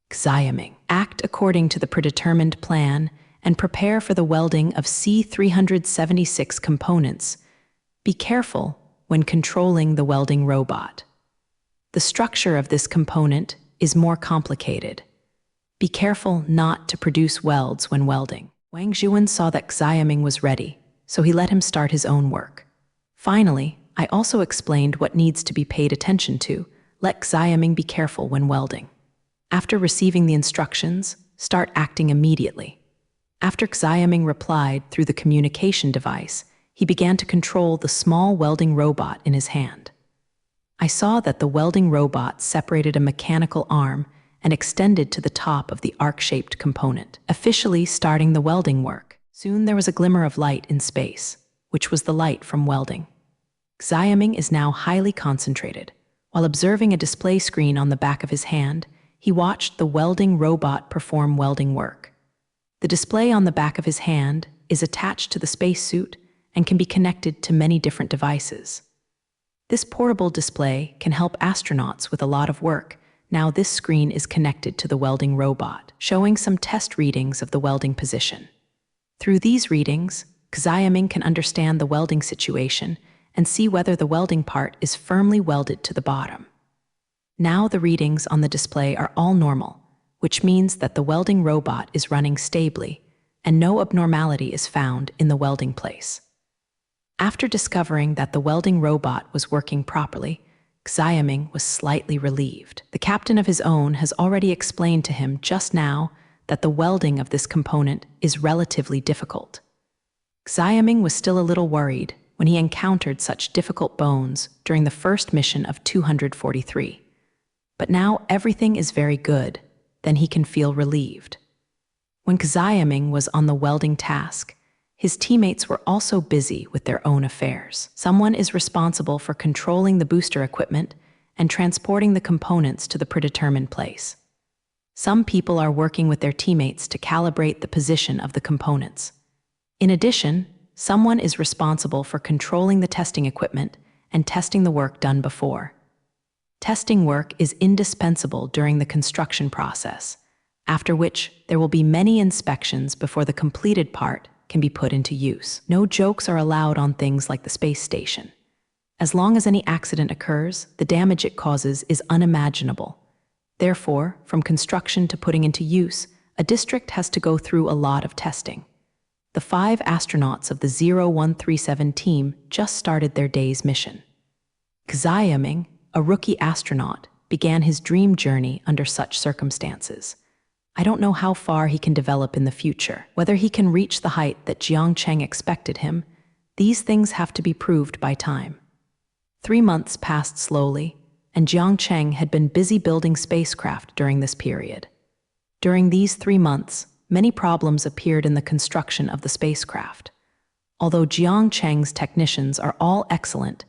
Xiaming, act according to the predetermined plan and prepare for the welding of C-376 components. Be careful when controlling the welding robot. The structure of this component is more complicated. Be careful not to produce welds when welding. Wang Zhuan saw that Xiaming was ready, so he let him start his own work. Finally, I also explained what needs to be paid attention to. Let Xiaming be careful when welding. After receiving the instructions, start acting immediately. After Xiaming replied through the communication device, he began to control the small welding robot in his hand. I saw that the welding robot separated a mechanical arm and extended to the top of the arc-shaped component, officially starting the welding work. Soon there was a glimmer of light in space, which was the light from welding. Xiaming is now highly concentrated. While observing a display screen on the back of his hand, he watched the welding robot perform welding work. The display on the back of his hand is attached to the spacesuit and can be connected to many different devices. This portable display can help astronauts with a lot of work. Now this screen is connected to the welding robot, showing some test readings of the welding position. Through these readings, Xiaming can understand the welding situation and see whether the welding part is firmly welded to the bottom. Now the readings on the display are all normal, which means that the welding robot is running stably and no abnormality is found in the welding place. After discovering that the welding robot was working properly, Xiaming was slightly relieved. The captain of his own has already explained to him just now that the welding of this component is relatively difficult. Xiaming was still a little worried when he encountered such difficult bones during the first mission of 243. But now everything is very good, then he can feel relieved. When Xiaming was on the welding task, his teammates were also busy with their own affairs. Someone is responsible for controlling the booster equipment and transporting the components to the predetermined place. Some people are working with their teammates to calibrate the position of the components. In addition, someone is responsible for controlling the testing equipment and testing the work done before. Testing work is indispensable during the construction process, after which there will be many inspections before the completed part can be put into use. No jokes are allowed on things like the space station. As long as any accident occurs, the damage it causes is unimaginable. Therefore, from construction to putting into use, a district has to go through a lot of testing. The 5 astronauts of the 0137 team just started their day's mission. Xiaoming, a rookie astronaut, began his dream journey under such circumstances. I don't know how far he can develop in the future, whether he can reach the height that Jiang Cheng expected him. These things have to be proved by time. 3 months passed slowly, and Jiang Cheng had been busy building spacecraft during this period. During these 3 months, many problems appeared in the construction of the spacecraft. Although Jiang Cheng's technicians are all excellent,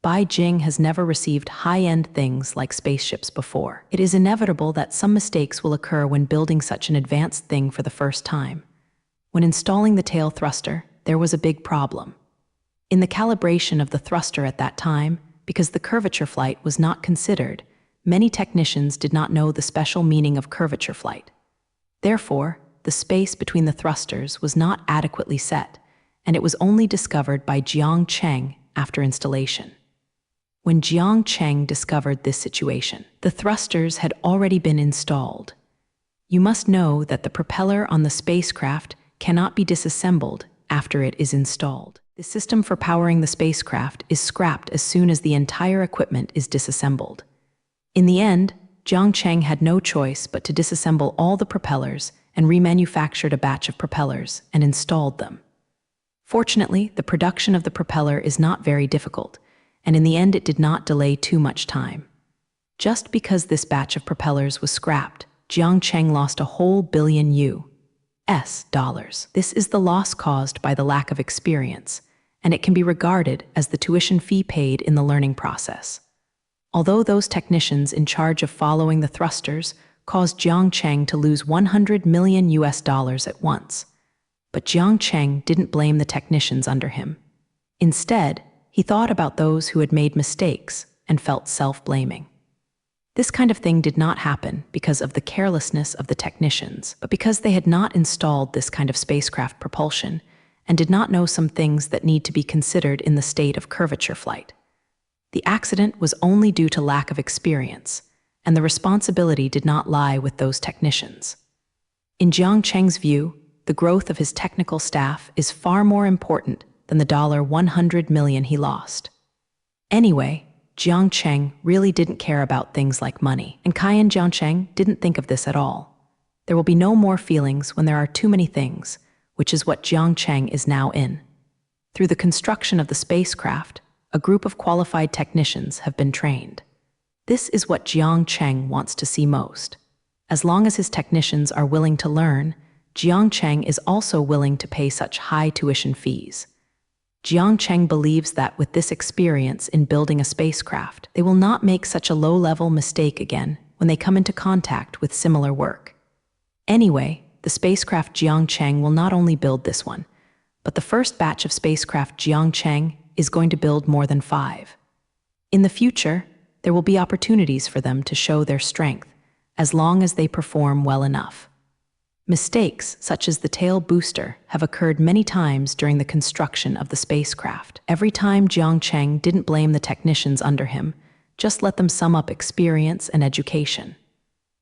Beijing has never received high-end things like spaceships before. It is inevitable that some mistakes will occur when building such an advanced thing for the first time. When installing the tail thruster, there was a big problem. In the calibration of the thruster at that time, because the curvature flight was not considered, many technicians did not know the special meaning of curvature flight. Therefore, the space between the thrusters was not adequately set, and it was only discovered by Jiang Cheng after installation. When Jiang Cheng discovered this situation, the thrusters had already been installed. You must know that the propeller on the spacecraft cannot be disassembled after it is installed. The system for powering the spacecraft is scrapped as soon as the entire equipment is disassembled. In the end, Jiang Cheng had no choice but to disassemble all the propellers and remanufactured a batch of propellers and installed them. Fortunately, the production of the propeller is not very difficult, and in the end it did not delay too much time. Just because this batch of propellers was scrapped, Jiang Cheng lost a whole billion US dollars. This is the loss caused by the lack of experience, and it can be regarded as the tuition fee paid in the learning process. Although those technicians in charge of following the thrusters caused Jiang Cheng to lose 100 million US dollars at once, but Jiang Cheng didn't blame the technicians under him. Instead, he thought about those who had made mistakes and felt self-blaming. This kind of thing did not happen because of the carelessness of the technicians, but because they had not installed this kind of spacecraft propulsion and did not know some things that need to be considered in the state of curvature flight. The accident was only due to lack of experience, and the responsibility did not lie with those technicians. In Jiang Cheng's view, the growth of his technical staff is far more important than the $100 million he lost. Anyway, Jiang Cheng really didn't care about things like money, and Jiang Cheng didn't think of this at all. There will be no more feelings when there are too many things, which is what Jiang Cheng is now in. Through the construction of the spacecraft, a group of qualified technicians have been trained. This is what Jiang Cheng wants to see most. As long as his technicians are willing to learn, Jiang Cheng is also willing to pay such high tuition fees. Jiang Cheng believes that with this experience in building a spacecraft, they will not make such a low-level mistake again when they come into contact with similar work. Anyway, the spacecraft Jiang Cheng will not only build this one, but the first batch of spacecraft Jiang Cheng is going to build more than 5. In the future, there will be opportunities for them to show their strength, as long as they perform well enough. Mistakes, such as the tail booster, have occurred many times during the construction of the spacecraft. Every time Jiang Cheng didn't blame the technicians under him, just let them sum up experience and education.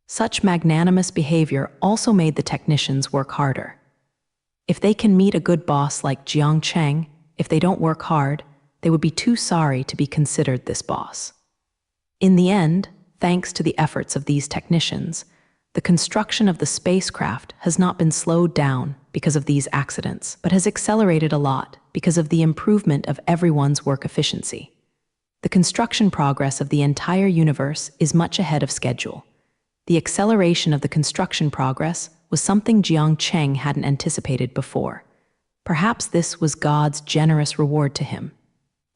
Such magnanimous behavior also made the technicians work harder. If they can meet a good boss like Jiang Cheng, if they don't work hard, they would be too sorry to be considered this boss. In the end, thanks to the efforts of these technicians, the construction of the spacecraft has not been slowed down because of these accidents, but has accelerated a lot because of the improvement of everyone's work efficiency. The construction progress of the entire universe is much ahead of schedule. The acceleration of the construction progress was something Jiang Cheng hadn't anticipated before. Perhaps this was God's generous reward to him.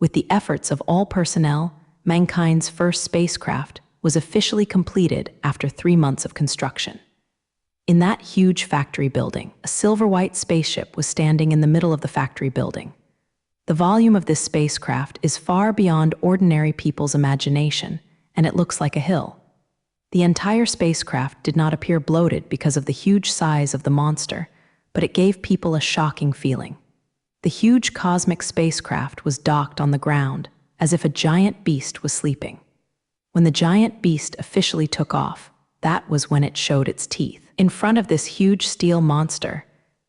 With the efforts of all personnel, mankind's first spacecraft was officially completed after 3 months of construction. In that huge factory building, a silver-white spaceship was standing in the middle of the factory building. The volume of this spacecraft is far beyond ordinary people's imagination, and it looks like a hill. The entire spacecraft did not appear bloated because of the huge size of the monster, but it gave people a shocking feeling. The huge cosmic spacecraft was docked on the ground, as if a giant beast was sleeping. When the giant beast officially took off, that was when it showed its teeth. In front of this huge steel monster,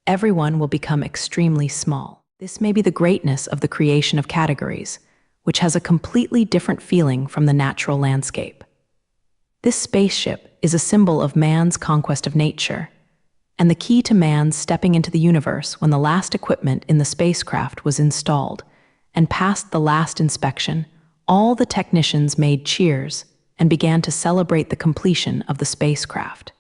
everyone will become extremely small. This may be the greatness of the creation of categories, which has a completely different feeling from the natural landscape. This spaceship is a symbol of man's conquest of nature, and the key to man's stepping into the universe when the last equipment in the spacecraft was installed and passed the last inspection. All the technicians made cheers and began to celebrate the completion of the spacecraft.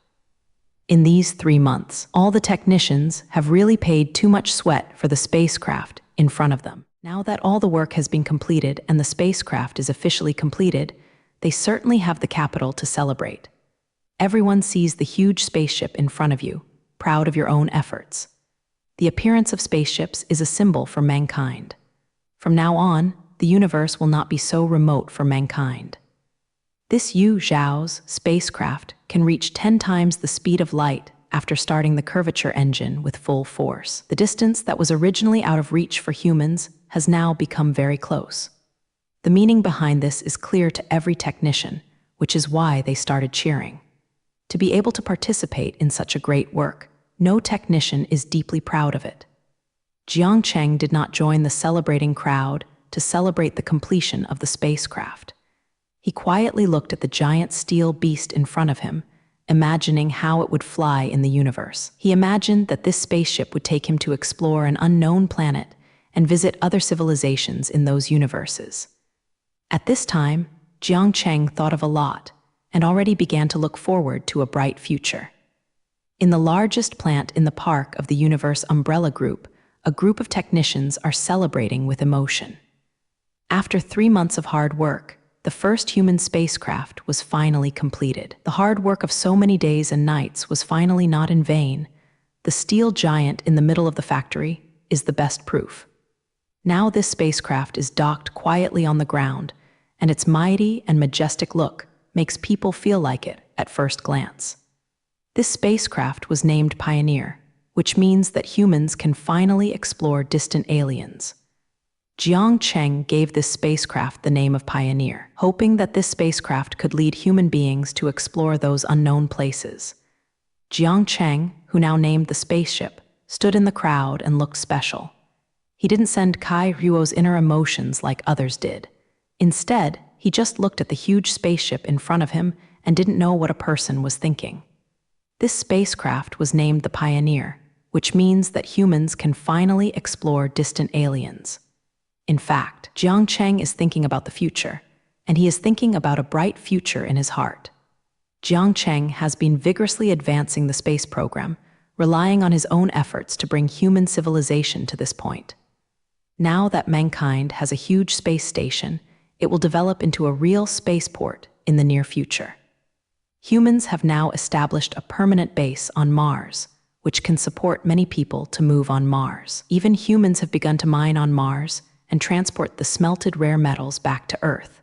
In these 3 months, all the technicians have really paid too much sweat for the spacecraft in front of them. Now that all the work has been completed and the spacecraft is officially completed, they certainly have the capital to celebrate. Everyone sees the huge spaceship in front of you, proud of your own efforts. The appearance of spaceships is a symbol for mankind. From now on, the universe will not be so remote for mankind. This Yu Zhao's spacecraft can reach 10 times the speed of light after starting the curvature engine with full force. The distance that was originally out of reach for humans has now become very close. The meaning behind this is clear to every technician, which is why they started cheering. To be able to participate in such a great work, no technician is deeply proud of it. Jiang Cheng did not join the celebrating crowd to celebrate the completion of the spacecraft. He quietly looked at the giant steel beast in front of him, imagining how it would fly in the universe. He imagined that this spaceship would take him to explore an unknown planet and visit other civilizations in those universes. At this time, Jiang Cheng thought of a lot and already began to look forward to a bright future. In the largest plant in the park of the Universe Umbrella Group, a group of technicians are celebrating with emotion. After 3 months of hard work, the first human spacecraft was finally completed. The hard work of so many days and nights was finally not in vain. The steel giant in the middle of the factory is the best proof. Now this spacecraft is docked quietly on the ground, and its mighty and majestic look makes people feel like it at first glance. This spacecraft was named Pioneer, which means that humans can finally explore distant aliens. Jiang Cheng gave this spacecraft the name of Pioneer, hoping that this spacecraft could lead human beings to explore those unknown places. Jiang Cheng, who now named the spaceship, stood in the crowd and looked special. He didn't send Kai Ruo's inner emotions like others did. Instead, he just looked at the huge spaceship in front of him and didn't know what a person was thinking. This spacecraft was named the Pioneer, which means that humans can finally explore distant aliens. In fact, Jiang Cheng is thinking about the future, and he is thinking about a bright future in his heart. Jiang Cheng has been vigorously advancing the space program, relying on his own efforts to bring human civilization to this point. Now that mankind has a huge space station, it will develop into a real spaceport in the near future. Humans have now established a permanent base on Mars, which can support many people to move on Mars. Even humans have begun to mine on Mars and transport the smelted rare metals back to Earth.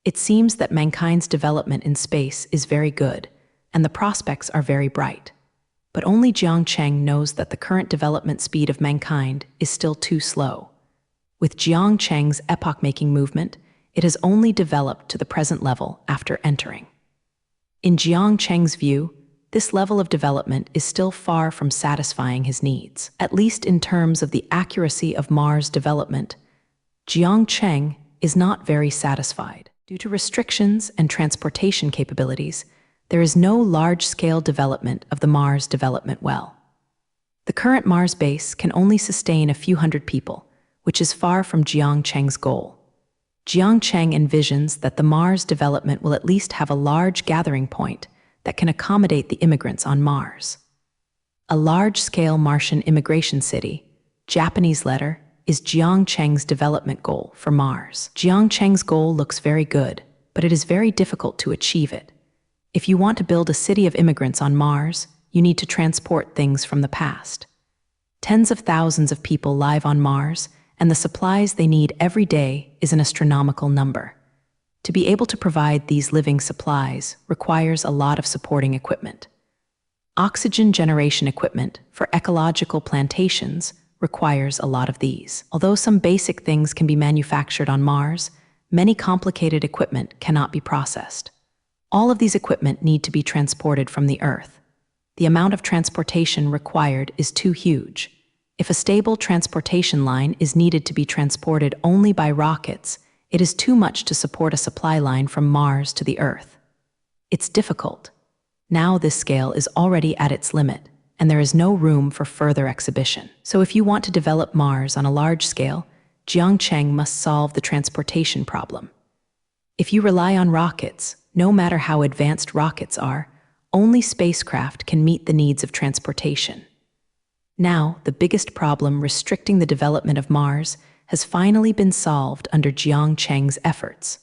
It seems that mankind's development in space is very good, and the prospects are very bright. But only Jiang Cheng knows that the current development speed of mankind is still too slow. With Jiang Cheng's epoch-making movement, it has only developed to the present level after entering. In Jiang Cheng's view, this level of development is still far from satisfying his needs. At least in terms of the accuracy of Mars development, Jiang Cheng is not very satisfied. Due to restrictions and transportation capabilities, there is no large-scale development of the Mars development well. The current Mars base can only sustain a few hundred people, which is far from Jiang Cheng's goal. Jiang Cheng envisions that the Mars development will at least have a large gathering point that can accommodate the immigrants on Mars. A large-scale Martian immigration city, Japanese letter, is Jiang Cheng's development goal for Mars. Jiang Cheng's goal looks very good, but it is very difficult to achieve it. If you want to build a city of immigrants on Mars, you need to transport things from the past. Tens of thousands of people live on Mars, and the supplies they need every day is an astronomical number. To be able to provide these living supplies requires a lot of supporting equipment. Oxygen generation equipment for ecological plantations requires a lot of these. Although some basic things can be manufactured on Mars, many complicated equipment cannot be processed. All of these equipment need to be transported from the Earth. The amount of transportation required is too huge. If a stable transportation line is needed to be transported only by rockets, it is too much to support a supply line from Mars to the Earth. It's difficult. Now this scale is already at its limit, and there is no room for further exhibition. So if you want to develop Mars on a large scale, Jiangcheng must solve the transportation problem. If you rely on rockets, no matter how advanced rockets are, only spacecraft can meet the needs of transportation. Now, the biggest problem restricting the development of Mars has finally been solved under Jiangcheng's efforts.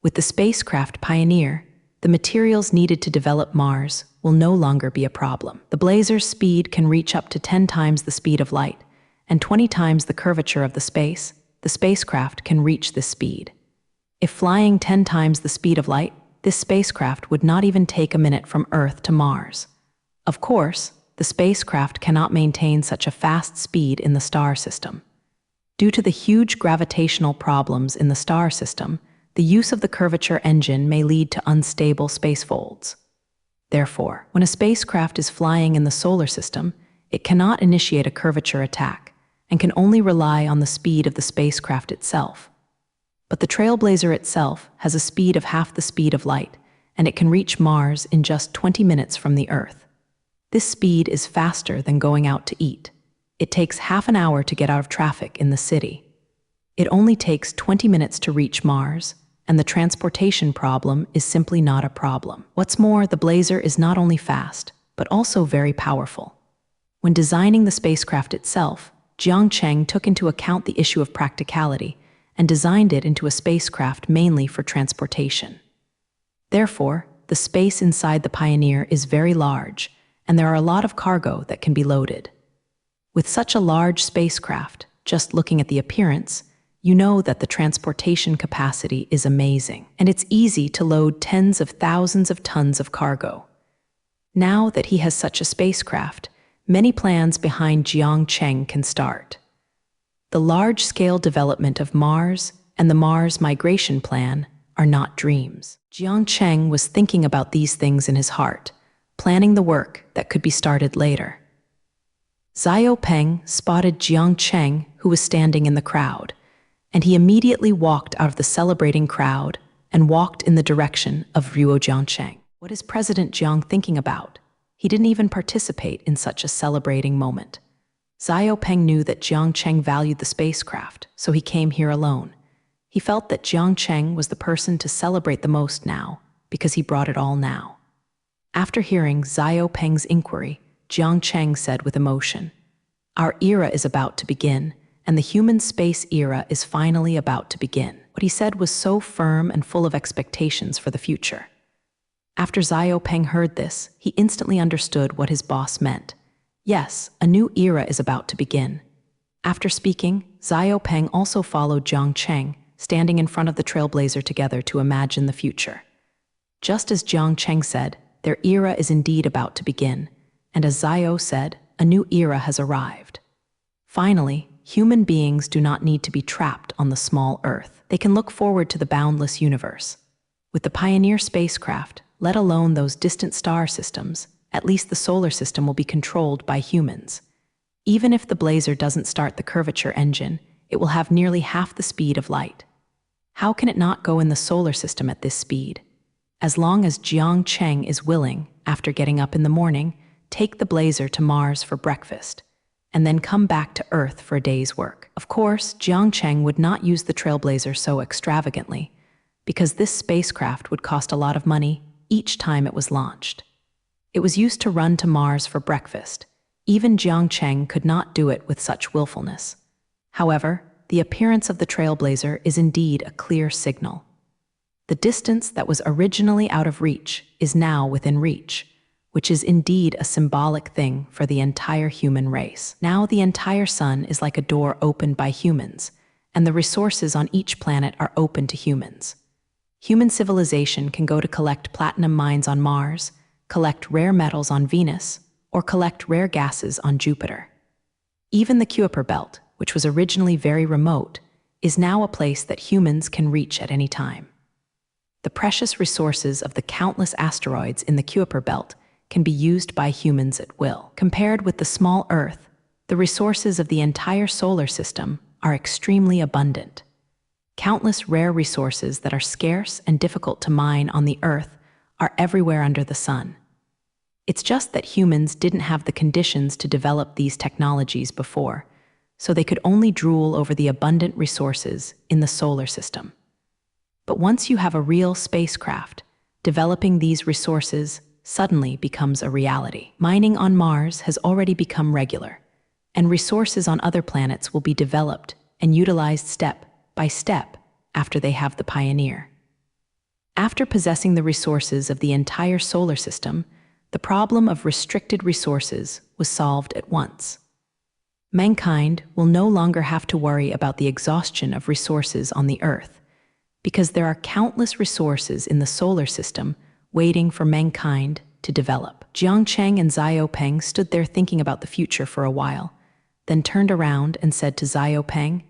With the spacecraft Pioneer, the materials needed to develop Mars will no longer be a problem. The blazer's speed can reach up to 10 times the speed of light, and 20 times the curvature of the spacecraft can reach this speed. If flying 10 times the speed of light, this spacecraft would not even take a minute from Earth to Mars. Of course, the spacecraft cannot maintain such a fast speed in the star system. Due to the huge gravitational problems in the star system, the use of the curvature engine may lead to unstable spacefolds. Therefore, when a spacecraft is flying in the solar system, it cannot initiate a curvature attack and can only rely on the speed of the spacecraft itself. But the Trailblazer itself has a speed of half the speed of light, and it can reach Mars in just 20 minutes from the Earth. This speed is faster than going out to eat. It takes half an hour to get out of traffic in the city. It only takes 20 minutes to reach Mars, and the transportation problem is simply not a problem. What's more, the Blazer is not only fast, but also very powerful. When designing the spacecraft itself, Jiangcheng took into account the issue of practicality and designed it into a spacecraft mainly for transportation. Therefore, the space inside the Pioneer is very large, and there are a lot of cargo that can be loaded. With such a large spacecraft, just looking at the appearance, you know that the transportation capacity is amazing, and it's easy to load tens of thousands of tons of cargo. Now that he has such a spacecraft, many plans behind Jiangcheng can start. The large-scale development of Mars and the Mars migration plan are not dreams. Jiangcheng was thinking about these things in his heart, planning the work that could be started later. Xiaopeng spotted Jiangcheng, who was standing in the crowd, and he immediately walked out of the celebrating crowd and walked in the direction of Jiangcheng. What is President Jiang thinking about? He didn't even participate in such a celebrating moment. Xiaopeng knew that Jiangcheng valued the spacecraft, so he came here alone. He felt that Jiangcheng was the person to celebrate the most now, because he brought it all now. After hearing Xiaopeng's inquiry, Jiangcheng said with emotion, "Our era is about to begin, and the human space era is finally about to begin." What he said was so firm and full of expectations for the future. After Xiaopeng heard this, he instantly understood what his boss meant. Yes, a new era is about to begin. After speaking, Xiaopeng also followed Jiangcheng, standing in front of the Trailblazer together to imagine the future. Just as Jiangcheng said, their era is indeed about to begin, and as Xiao said, a new era has arrived. Finally, human beings do not need to be trapped on the small Earth. They can look forward to the boundless universe. With the Pioneer spacecraft, let alone those distant star systems, at least the solar system will be controlled by humans. Even if the Blazer doesn't start the curvature engine, it will have nearly half the speed of light. How can it not go in the solar system at this speed? As long as Jiangcheng is willing, after getting up in the morning, take the Blazer to Mars for breakfast, and then come back to Earth for a day's work. Of course, Jiangcheng would not use the Trailblazer so extravagantly, because this spacecraft would cost a lot of money each time it was launched. It was used to run to Mars for breakfast. Even Jiangcheng could not do it with such willfulness. However, the appearance of the Trailblazer is indeed a clear signal. The distance that was originally out of reach is now within reach, which is indeed a symbolic thing for the entire human race. Now the entire sun is like a door opened by humans, and the resources on each planet are open to humans. Human civilization can go to collect platinum mines on Mars, collect rare metals on Venus, or collect rare gases on Jupiter. Even the Kuiper Belt, which was originally very remote, is now a place that humans can reach at any time. The precious resources of the countless asteroids in the Kuiper Belt can be used by humans at will. Compared with the small Earth, the resources of the entire solar system are extremely abundant. Countless rare resources that are scarce and difficult to mine on the Earth are everywhere under the sun. It's just that humans didn't have the conditions to develop these technologies before, so they could only drool over the abundant resources in the solar system. But once you have a real spacecraft, developing these resources suddenly becomes a reality. Mining on Mars has already become regular, and resources on other planets will be developed and utilized step by step after they have the Pioneer. After possessing the resources of the entire solar system, the problem of restricted resources was solved at once. Mankind will no longer have to worry about the exhaustion of resources on the Earth, because there are countless resources in the solar system waiting for mankind to develop. Jiang Cheng and Xiaopeng stood there thinking about the future for a while, then turned around and said to Xiaopeng,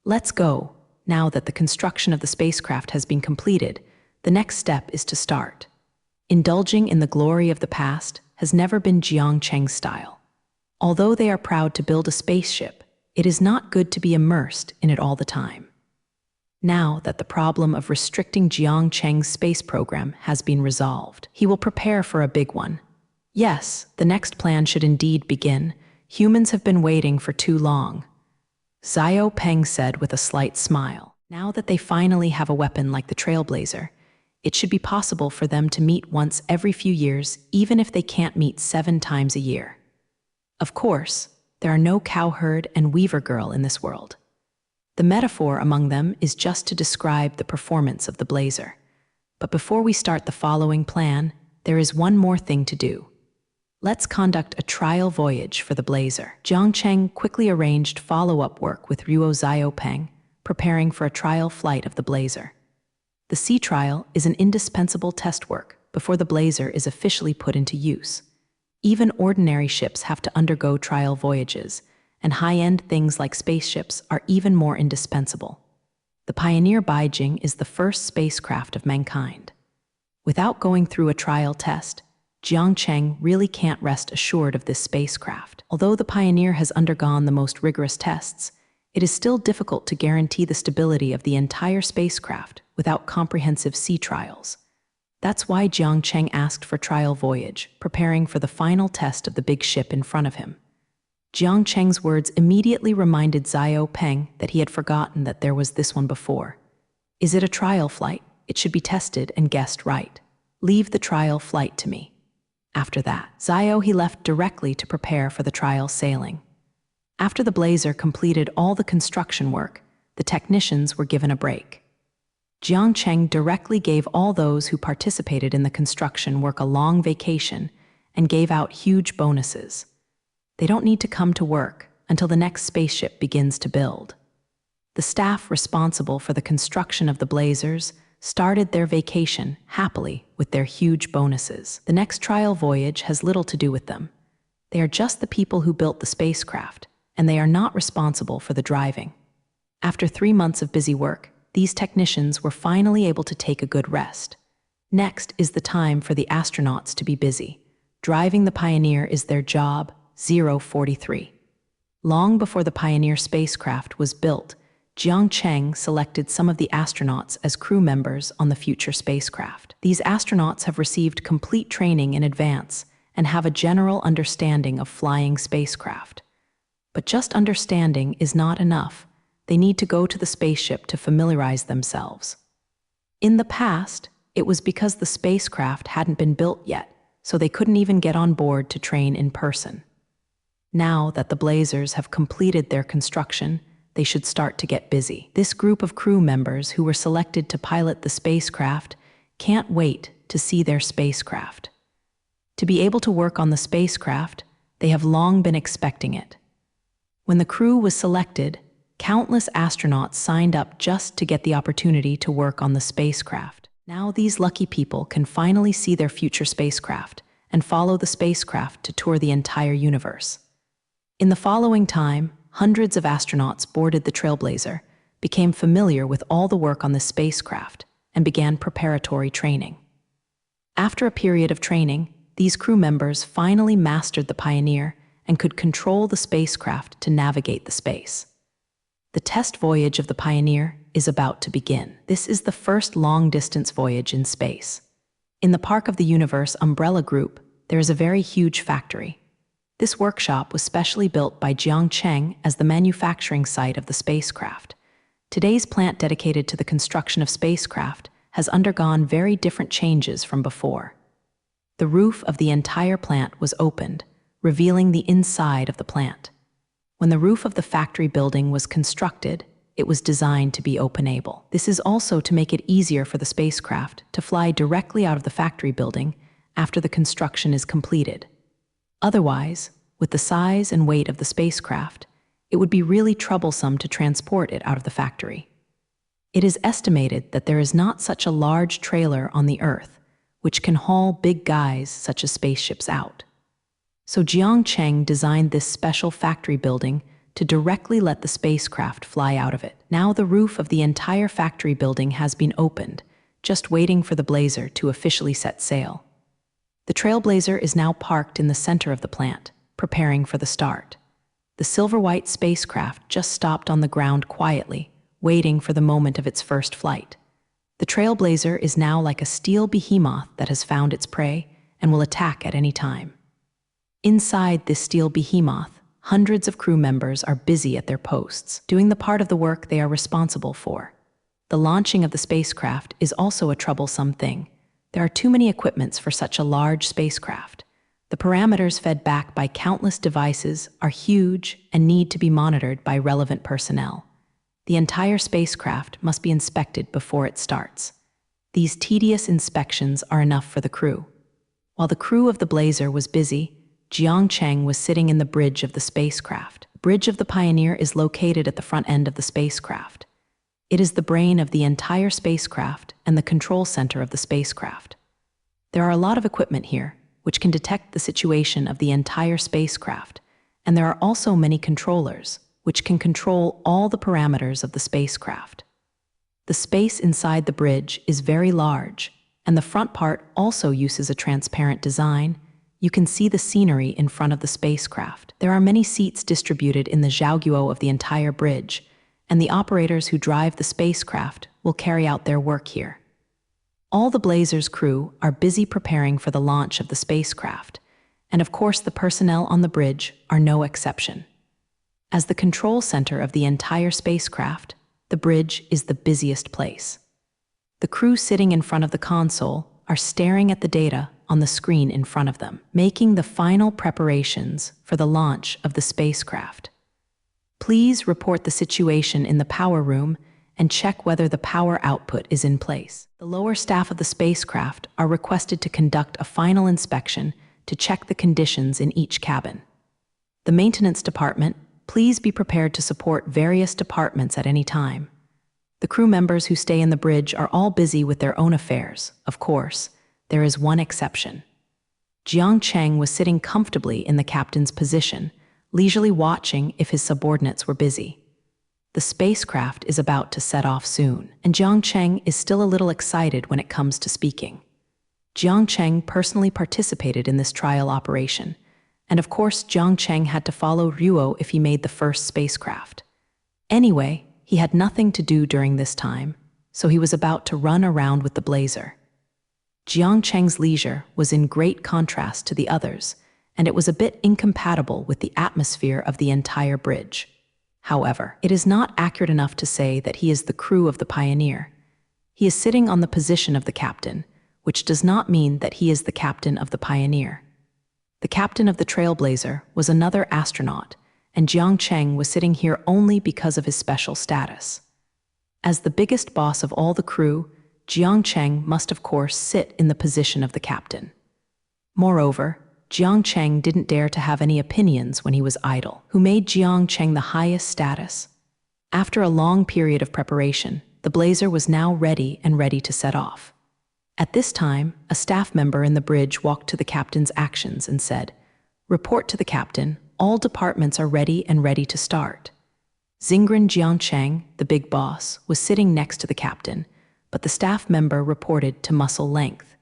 "Let's go. Now that the construction of the spacecraft has been completed, the next step is to start." Indulging in the glory of the past has never been Jiang Cheng's style. Although they are proud to build a spaceship, it is not good to be immersed in it all the time. Now that the problem of restricting Jiang Cheng's space program has been resolved, he will prepare for a big one. Yes, the next plan should indeed begin. Humans have been waiting for too long. Xiaopeng said with a slight smile. Now that they finally have a weapon like the Trailblazer, it should be possible for them to meet once every few years, even if they can't meet 7 times a year. Of course, there are no cowherd and weaver girl in this world. The metaphor among them is just to describe the performance of the Blazer. But before we start the following plan, there is one more thing to do. Let's conduct a trial voyage for the Blazer. Jiang Cheng quickly arranged follow-up work with Ruo Xiaopeng, preparing for a trial flight of the Blazer. The sea trial is an indispensable test work before the Blazer is officially put into use. Even ordinary ships have to undergo trial voyages, and high-end things like spaceships are even more indispensable. The Pioneer Beijing is the first spacecraft of mankind. Without going through a trial test, Jiang Cheng really can't rest assured of this spacecraft. Although the Pioneer has undergone the most rigorous tests, it is still difficult to guarantee the stability of the entire spacecraft without comprehensive sea trials. That's why Jiang Cheng asked for trial voyage, preparing for the final test of the big ship in front of him. Jiang Cheng's words immediately reminded Xiaopeng that he had forgotten that there was this one before. Is it a trial flight? It should be tested and guessed right. Leave the trial flight to me. After that, he left directly to prepare for the trial sailing. After the Blazer completed all the construction work, the technicians were given a break. Jiang Cheng directly gave all those who participated in the construction work a long vacation and gave out huge bonuses. They don't need to come to work until the next spaceship begins to build. The staff responsible for the construction of the Blazers started their vacation happily with their huge bonuses. The next trial voyage has little to do with them. They are just the people who built the spacecraft, and they are not responsible for the driving. After 3 months of busy work, these technicians were finally able to take a good rest. Next is the time for the astronauts to be busy. Driving the Pioneer is their job, 043. Long before the Pioneer spacecraft was built, Jiang Cheng selected some of the astronauts as crew members on the future spacecraft. These astronauts have received complete training in advance and have a general understanding of flying spacecraft. But just understanding is not enough. They need to go to the spaceship to familiarize themselves. In the past, it was because the spacecraft hadn't been built yet, so they couldn't even get on board to train in person. Now that the Blazers have completed their construction, they should start to get busy. This group of crew members who were selected to pilot the spacecraft can't wait to see their spacecraft. To be able to work on the spacecraft, they have long been expecting it. When the crew was selected, countless astronauts signed up just to get the opportunity to work on the spacecraft. Now these lucky people can finally see their future spacecraft, and follow the spacecraft to tour the entire universe. In the following time, hundreds of astronauts boarded the Trailblazer, became familiar with all the work on the spacecraft, and began preparatory training. After a period of training, these crew members finally mastered the Pioneer and could control the spacecraft to navigate the space. The test voyage of the Pioneer is about to begin. This is the first long-distance voyage in space. In the Park of the Universe umbrella group, there is a very huge factory. This workshop was specially built by Jiangcheng as the manufacturing site of the spacecraft. Today's plant dedicated to the construction of spacecraft has undergone very different changes from before. The roof of the entire plant was opened, revealing the inside of the plant. When the roof of the factory building was constructed, it was designed to be openable. This is also to make it easier for the spacecraft to fly directly out of the factory building after the construction is completed. Otherwise, with the size and weight of the spacecraft, it would be really troublesome to transport it out of the factory. It is estimated that there is not such a large trailer on the Earth which can haul big guys such as spaceships out. So Jiangcheng designed this special factory building to directly let the spacecraft fly out of it. Now the roof of the entire factory building has been opened, just waiting for the Blazer to officially set sail. The Trailblazer is now parked in the center of the plant, preparing for the start. The silver-white spacecraft just stopped on the ground quietly, waiting for the moment of its first flight. The Trailblazer is now like a steel behemoth that has found its prey and will attack at any time. Inside this steel behemoth, hundreds of crew members are busy at their posts, doing the part of the work they are responsible for. The launching of the spacecraft is also a troublesome thing. There are too many equipments for such a large spacecraft. The parameters fed back by countless devices are huge and need to be monitored by relevant personnel. The entire spacecraft must be inspected before it starts. These tedious inspections are enough for the crew. While the crew of the Blazer was busy, Jiangcheng was sitting in the bridge of the spacecraft. The bridge of the Pioneer is located at the front end of the spacecraft. It is the brain of the entire spacecraft and the control center of the spacecraft. There are a lot of equipment here, which can detect the situation of the entire spacecraft, and there are also many controllers, which can control all the parameters of the spacecraft. The space inside the bridge is very large, and the front part also uses a transparent design. You can see the scenery in front of the spacecraft. There are many seats distributed in the zhaoguo of the entire bridge, and the operators who drive the spacecraft will carry out their work here. All the Blazer's crew are busy preparing for the launch of the spacecraft, and of course the personnel on the bridge are no exception. As the control center of the entire spacecraft, the bridge is the busiest place. The crew sitting in front of the console are staring at the data on the screen in front of them, making the final preparations for the launch of the spacecraft. Please report the situation in the power room and check whether the power output is in place. The lower staff of the spacecraft are requested to conduct a final inspection to check the conditions in each cabin. The maintenance department, please be prepared to support various departments at any time. The crew members who stay in the bridge are all busy with their own affairs. Of course, there is one exception. Jiangcheng was sitting comfortably in the captain's position, leisurely watching if his subordinates were busy. The spacecraft is about to set off soon, and Jiangcheng is still a little excited when it comes to speaking. Jiangcheng personally participated in this trial operation, and of course Jiangcheng had to follow Ruo if he made the first spacecraft. Anyway, he had nothing to do during this time, so he was about to run around with the Blazer. Jiangcheng's leisure was in great contrast to the others, and it was a bit incompatible with the atmosphere of the entire bridge. However, it is not accurate enough to say that he is the crew of the Pioneer. He is sitting on the position of the captain, which does not mean that he is the captain of the Pioneer. The captain of the Trailblazer was another astronaut, and Jiangcheng was sitting here only because of his special status. As the biggest boss of all the crew, Jiangcheng must of course sit in the position of the captain. Moreover, Jiangcheng didn't dare to have any opinions when he was idle, who made Jiangcheng the highest status. After a long period of preparation, the Blazer was now ready to set off. At this time, a staff member in the bridge walked to the captain's actions and said, "Report to the captain, all departments are ready to start." Zingren Jiangcheng, the big boss, was sitting next to the captain, but the staff member reported to muscle length.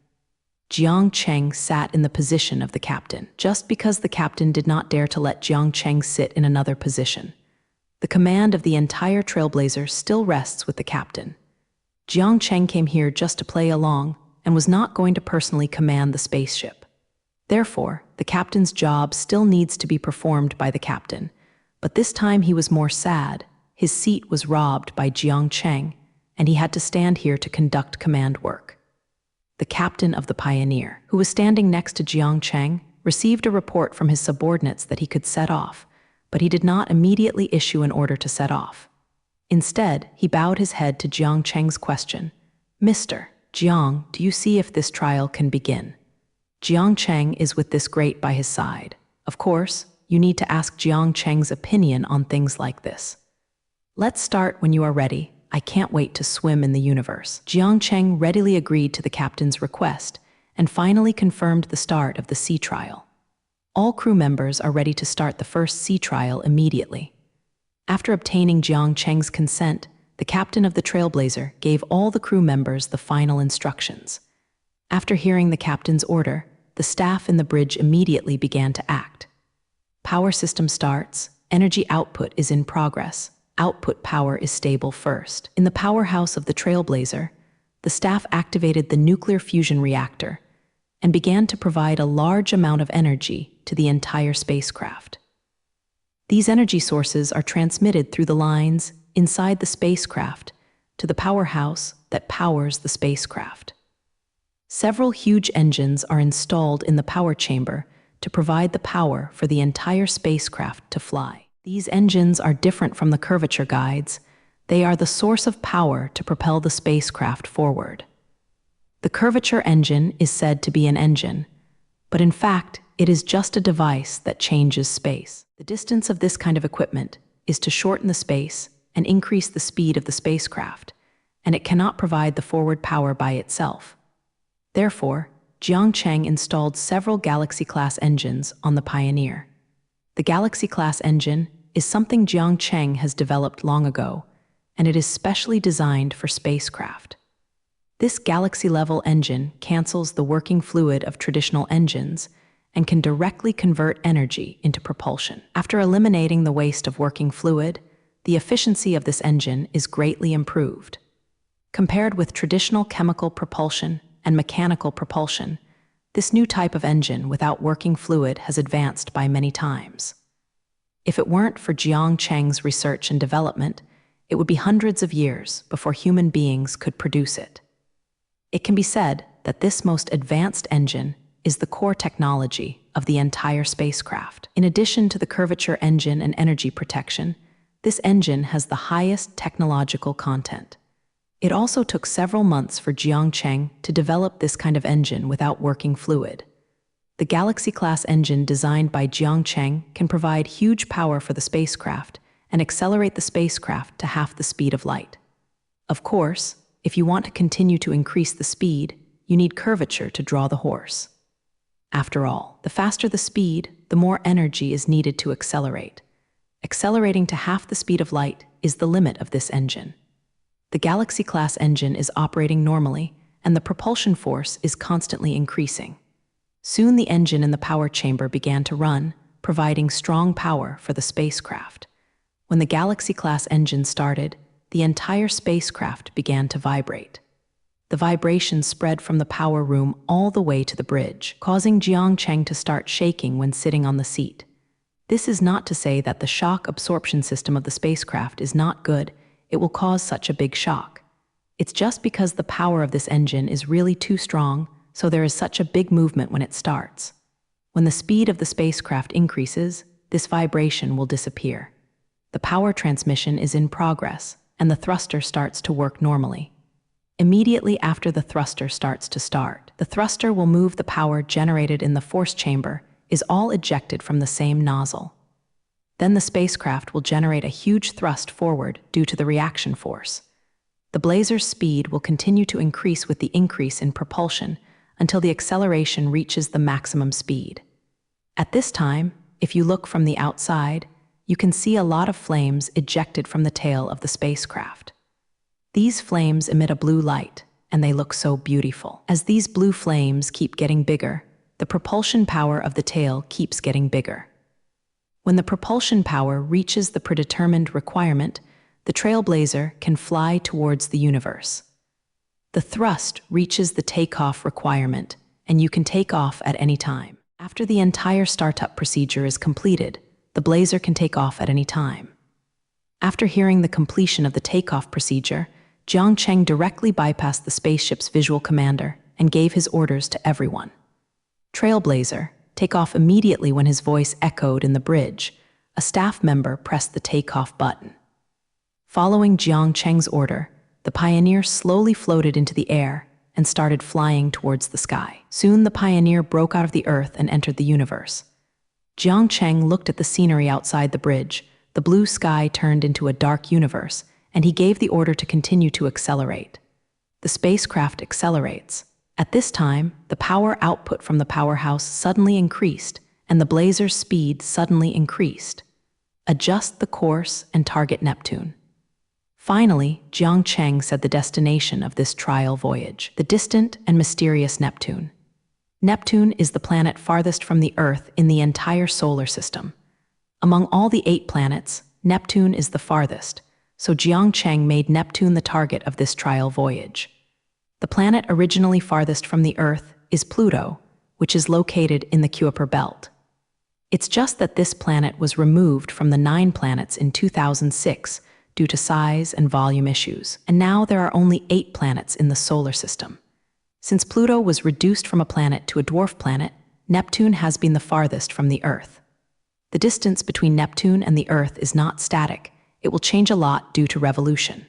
Jiang Cheng sat in the position of the captain, just because the captain did not dare to let Jiang Cheng sit in another position. The command of the entire Trailblazer still rests with the captain. Jiang Cheng came here just to play along and was not going to personally command the spaceship. Therefore, the captain's job still needs to be performed by the captain, but this time he was more sad. His seat was robbed by Jiang Cheng, and he had to stand here to conduct command work. The captain of the Pioneer, who was standing next to Jiang Cheng, received a report from his subordinates that he could set off, but he did not immediately issue an order to set off. Instead, he bowed his head to Jiang Cheng's question. "Mr. Jiang, do you see if this trial can begin?" Jiang Cheng is with this great by his side. Of course, you need to ask Jiang Cheng's opinion on things like this. "Let's start when you are ready. I can't wait to swim in the universe." Jiang Cheng readily agreed to the captain's request and finally confirmed the start of the sea trial. All crew members are ready to start the first sea trial immediately. After obtaining Jiang Cheng's consent, the captain of the Trailblazer gave all the crew members the final instructions. After hearing the captain's order, the staff in the bridge immediately began to act. Power system starts. Energy output is in progress. Output power is stable first. In the powerhouse of the Trailblazer, the staff activated the nuclear fusion reactor and began to provide a large amount of energy to the entire spacecraft. These energy sources are transmitted through the lines inside the spacecraft to the powerhouse that powers the spacecraft. Several huge engines are installed in the power chamber to provide the power for the entire spacecraft to fly. These engines are different from the curvature guides. They are the source of power to propel the spacecraft forward. The curvature engine is said to be an engine, but in fact, it is just a device that changes space. The distance of this kind of equipment is to shorten the space and increase the speed of the spacecraft, and it cannot provide the forward power by itself. Therefore, Jiang Cheng installed several Galaxy-class engines on the Pioneer. The Galaxy-class engine is something Jiang Cheng has developed long ago, and it is specially designed for spacecraft. This Galaxy-level engine cancels the working fluid of traditional engines and can directly convert energy into propulsion. After eliminating the waste of working fluid, the efficiency of this engine is greatly improved. Compared with traditional chemical propulsion and mechanical propulsion, this new type of engine without working fluid has advanced by many times. If it weren't for Jiang Cheng's research and development, it would be hundreds of years before human beings could produce it. It can be said that this most advanced engine is the core technology of the entire spacecraft. In addition to the curvature engine and energy protection, this engine has the highest technological content. It also took several months for Jiang Cheng to develop this kind of engine without working fluid. The Galaxy-class engine designed by Jiang Cheng can provide huge power for the spacecraft and accelerate the spacecraft to half the speed of light. Of course, if you want to continue to increase the speed, you need curvature to draw the horse. After all, the faster the speed, the more energy is needed to accelerate. Accelerating to half the speed of light is the limit of this engine. The Galaxy-class engine is operating normally, and the propulsion force is constantly increasing. Soon the engine in the power chamber began to run, providing strong power for the spacecraft. When the Galaxy-class engine started, the entire spacecraft began to vibrate. The vibration spread from the power room all the way to the bridge, causing Jiang Cheng to start shaking when sitting on the seat. This is not to say that the shock absorption system of the spacecraft is not good. It will cause such a big shock. It's just because the power of this engine is really too strong, so there is such a big movement when it starts. When the speed of the spacecraft increases, this vibration will disappear. The power transmission is in progress, and the thruster starts to work normally. Immediately after the thruster starts to start, the thruster will move the power generated in the force chamber is all ejected from the same nozzle. Then the spacecraft will generate a huge thrust forward due to the reaction force. The Blazer's speed will continue to increase with the increase in propulsion until the acceleration reaches the maximum speed. At this time, if you look from the outside, you can see a lot of flames ejected from the tail of the spacecraft. These flames emit a blue light, and they look so beautiful. As these blue flames keep getting bigger, the propulsion power of the tail keeps getting bigger. When the propulsion power reaches the predetermined requirement, the Trailblazer can fly towards the universe. The thrust reaches the takeoff requirement, and you can take off at any time. After the entire startup procedure is completed, the Blazer can take off at any time. After hearing the completion of the takeoff procedure, Jiang Cheng directly bypassed the spaceship's visual commander and gave his orders to everyone. Trailblazer, take off immediately. When his voice echoed in the bridge, a staff member pressed the takeoff button. Following Jiang Cheng's order, the Pioneer slowly floated into the air and started flying towards the sky. Soon the Pioneer broke out of the Earth and entered the universe. Jiang Cheng looked at the scenery outside the bridge. The blue sky turned into a dark universe, and he gave the order to continue to accelerate. The spacecraft accelerates. At this time, the power output from the powerhouse suddenly increased, and the Blazer's speed suddenly increased. Adjust the course and target Neptune. Finally, Jiang Cheng said the destination of this trial voyage: the distant and mysterious Neptune. Neptune is the planet farthest from the Earth in the entire solar system. Among all the 8 planets, Neptune is the farthest, so Jiang Cheng made Neptune the target of this trial voyage. The planet originally farthest from the Earth is Pluto, which is located in the Kuiper Belt. It's just that this planet was removed from the 9 planets in 2006 due to size and volume issues, and now there are only 8 planets in the solar system. Since Pluto was reduced from a planet to a dwarf planet, Neptune has been the farthest from the Earth. The distance between Neptune and the Earth is not static. It will change a lot due to revolution.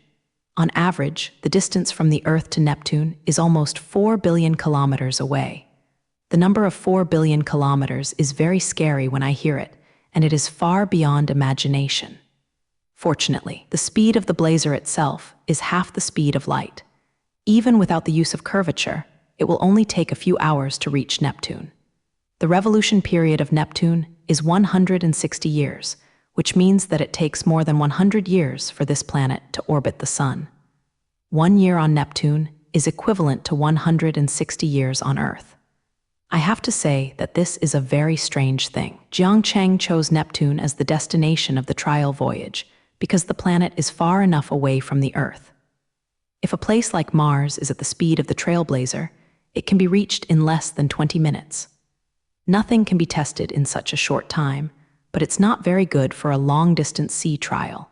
On average, the distance from the Earth to Neptune is almost 4 billion kilometers away. The number of 4 billion kilometers is very scary when I hear it, and it is far beyond imagination. Fortunately, the speed of the Blazer itself is half the speed of light. Even without the use of curvature, it will only take a few hours to reach Neptune. The revolution period of Neptune is 160 years, which means that it takes more than 100 years for this planet to orbit the Sun. 1 year on Neptune is equivalent to 160 years on Earth. I have to say that this is a very strange thing. Jiang Cheng chose Neptune as the destination of the trial voyage because the planet is far enough away from the Earth. If a place like Mars is at the speed of the Trailblazer, it can be reached in less than 20 minutes. Nothing can be tested in such a short time, but it's not very good for a long-distance sea trial.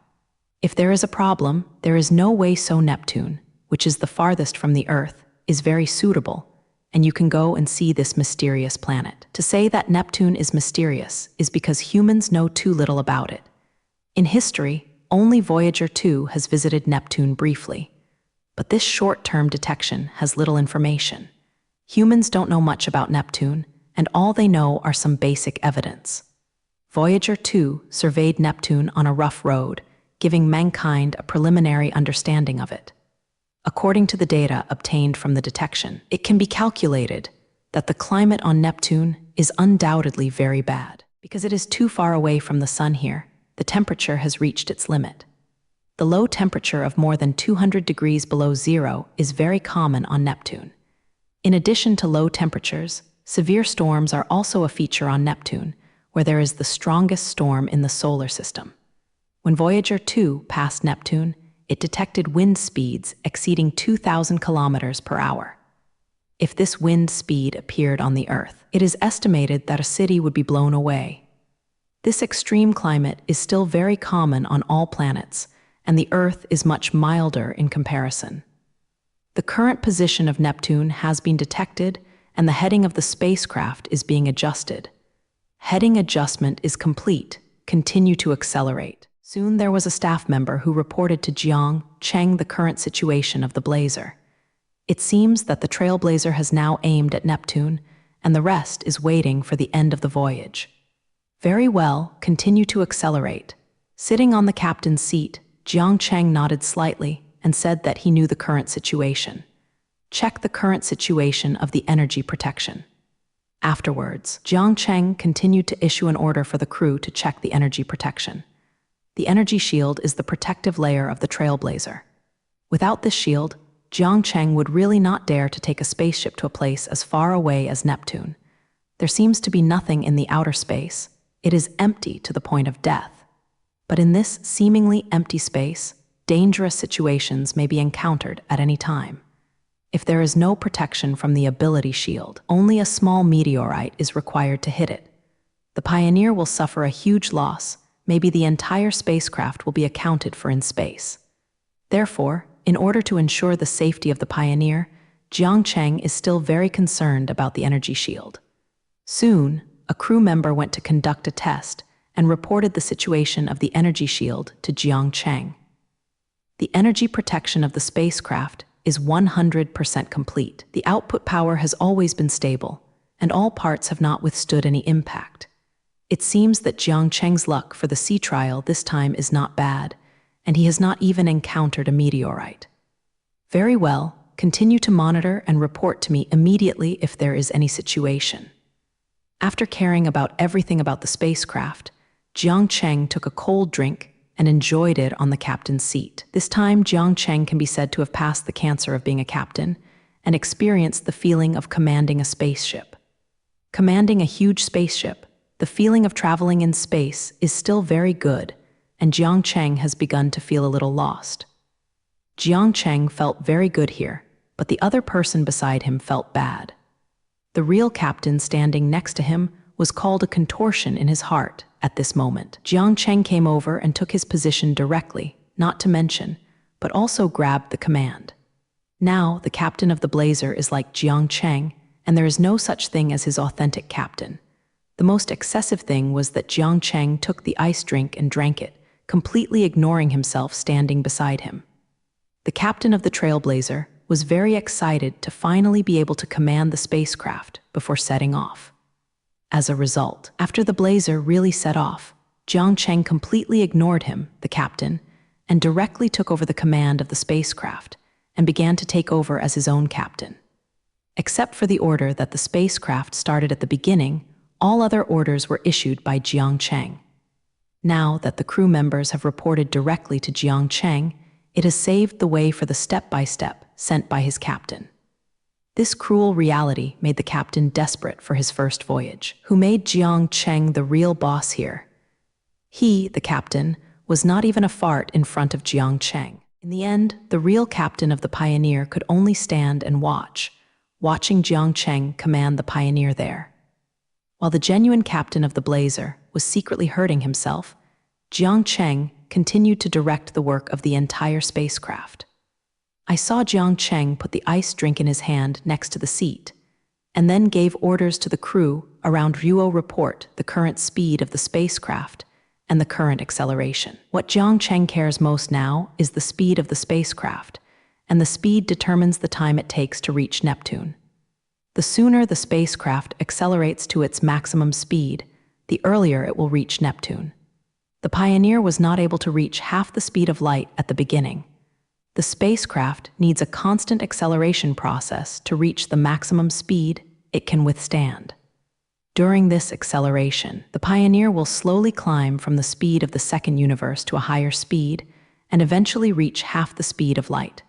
If there is a problem, there is no way. So Neptune, which is the farthest from the Earth, is very suitable, and you can go and see this mysterious planet. To say that Neptune is mysterious is because humans know too little about it. In history, only Voyager 2 has visited Neptune briefly. But this short-term detection has little information. Humans don't know much about Neptune, and all they know are some basic evidence. Voyager 2 surveyed Neptune on a rough road, giving mankind a preliminary understanding of it. According to the data obtained from the detection, it can be calculated that the climate on Neptune is undoubtedly very bad. Because it is too far away from the Sun here, the temperature has reached its limit. The low temperature of more than 200 degrees below zero is very common on Neptune. In addition to low temperatures, severe storms are also a feature on Neptune, where there is the strongest storm in the solar system. When Voyager 2 passed Neptune, it detected wind speeds exceeding 2,000 kilometers per hour. If this wind speed appeared on the Earth, it is estimated that a city would be blown away. This extreme climate is still very common on all planets, and the Earth is much milder in comparison. The current position of Neptune has been detected, and the heading of the spacecraft is being adjusted. Heading adjustment is complete. Continue to accelerate. Soon there was a staff member who reported to Jiang Cheng the current situation of the Blazer. It seems that the Trailblazer has now aimed at Neptune, and the rest is waiting for the end of the voyage. Very well, continue to accelerate. Sitting on the captain's seat, Jiang Cheng nodded slightly and said that he knew the current situation. Check the current situation of the energy protection. Afterwards, Jiang Cheng continued to issue an order for the crew to check the energy protection. The energy shield is the protective layer of the Trailblazer. Without this shield, Jiang Cheng would really not dare to take a spaceship to a place as far away as Neptune. There seems to be nothing in the outer space. It is empty to the point of death. But in this seemingly empty space, dangerous situations may be encountered at any time. If there is no protection from the ability shield, only a small meteorite is required to hit it. The Pioneer will suffer a huge loss. Maybe the entire spacecraft will be accounted for in space. Therefore, in order to ensure the safety of the Pioneer, Jiang Cheng is still very concerned about the energy shield. Soon, a crew member went to conduct a test and reported the situation of the energy shield to Jiang Cheng. The energy protection of the spacecraft is 100% complete. The output power has always been stable, and all parts have not withstood any impact. It seems that Jiang Cheng's luck for the sea trial this time is not bad, and he has not even encountered a meteorite. Very well, continue to monitor and report to me immediately if there is any situation. After caring about everything about the spacecraft, Jiang Cheng took a cold drink and enjoyed it on the captain's seat. This time, Jiang Cheng can be said to have passed the cancer of being a captain and experienced the feeling of commanding a spaceship. Commanding a huge spaceship, the feeling of traveling in space is still very good, and Jiang Cheng has begun to feel a little lost. Jiang Cheng felt very good here, but the other person beside him felt bad. The real captain standing next to him was called a contortion in his heart at this moment. Jiang Cheng came over and took his position directly, not to mention, but also grabbed the command. Now, the captain of the Blazer is like Jiang Cheng, and there is no such thing as his authentic captain. The most excessive thing was that Jiang Cheng took the ice drink and drank it, completely ignoring himself standing beside him. The captain of the Trailblazer was very excited to finally be able to command the spacecraft before setting off. As a result, after the Blazer really set off, Jiang Cheng completely ignored him, the captain, and directly took over the command of the spacecraft and began to take over as his own captain. Except for the order that the spacecraft started at the beginning, all other orders were issued by Jiang Cheng. Now that the crew members have reported directly to Jiang Cheng, it has saved the way for the step-by-step sent by his captain. This cruel reality made the captain desperate for his first voyage, who made Jiang Cheng the real boss here. He, the captain, was not even a fart in front of Jiang Cheng. In the end, the real captain of the Pioneer could only stand and watching Jiang Cheng command the Pioneer there. While the genuine captain of the Blazer was secretly hurting himself, Jiang Cheng continued to direct the work of the entire spacecraft. I saw Jiang Cheng put the ice drink in his hand next to the seat, and then gave orders to the crew around Ruo report the current speed of the spacecraft and the current acceleration. What Jiang Cheng cares most now is the speed of the spacecraft, and the speed determines the time it takes to reach Neptune. The sooner the spacecraft accelerates to its maximum speed, the earlier it will reach Neptune. The Pioneer was not able to reach half the speed of light at the beginning. The spacecraft needs a constant acceleration process to reach the maximum speed it can withstand. During this acceleration, the Pioneer will slowly climb from the speed of the second universe to a higher speed and eventually reach half the speed of light.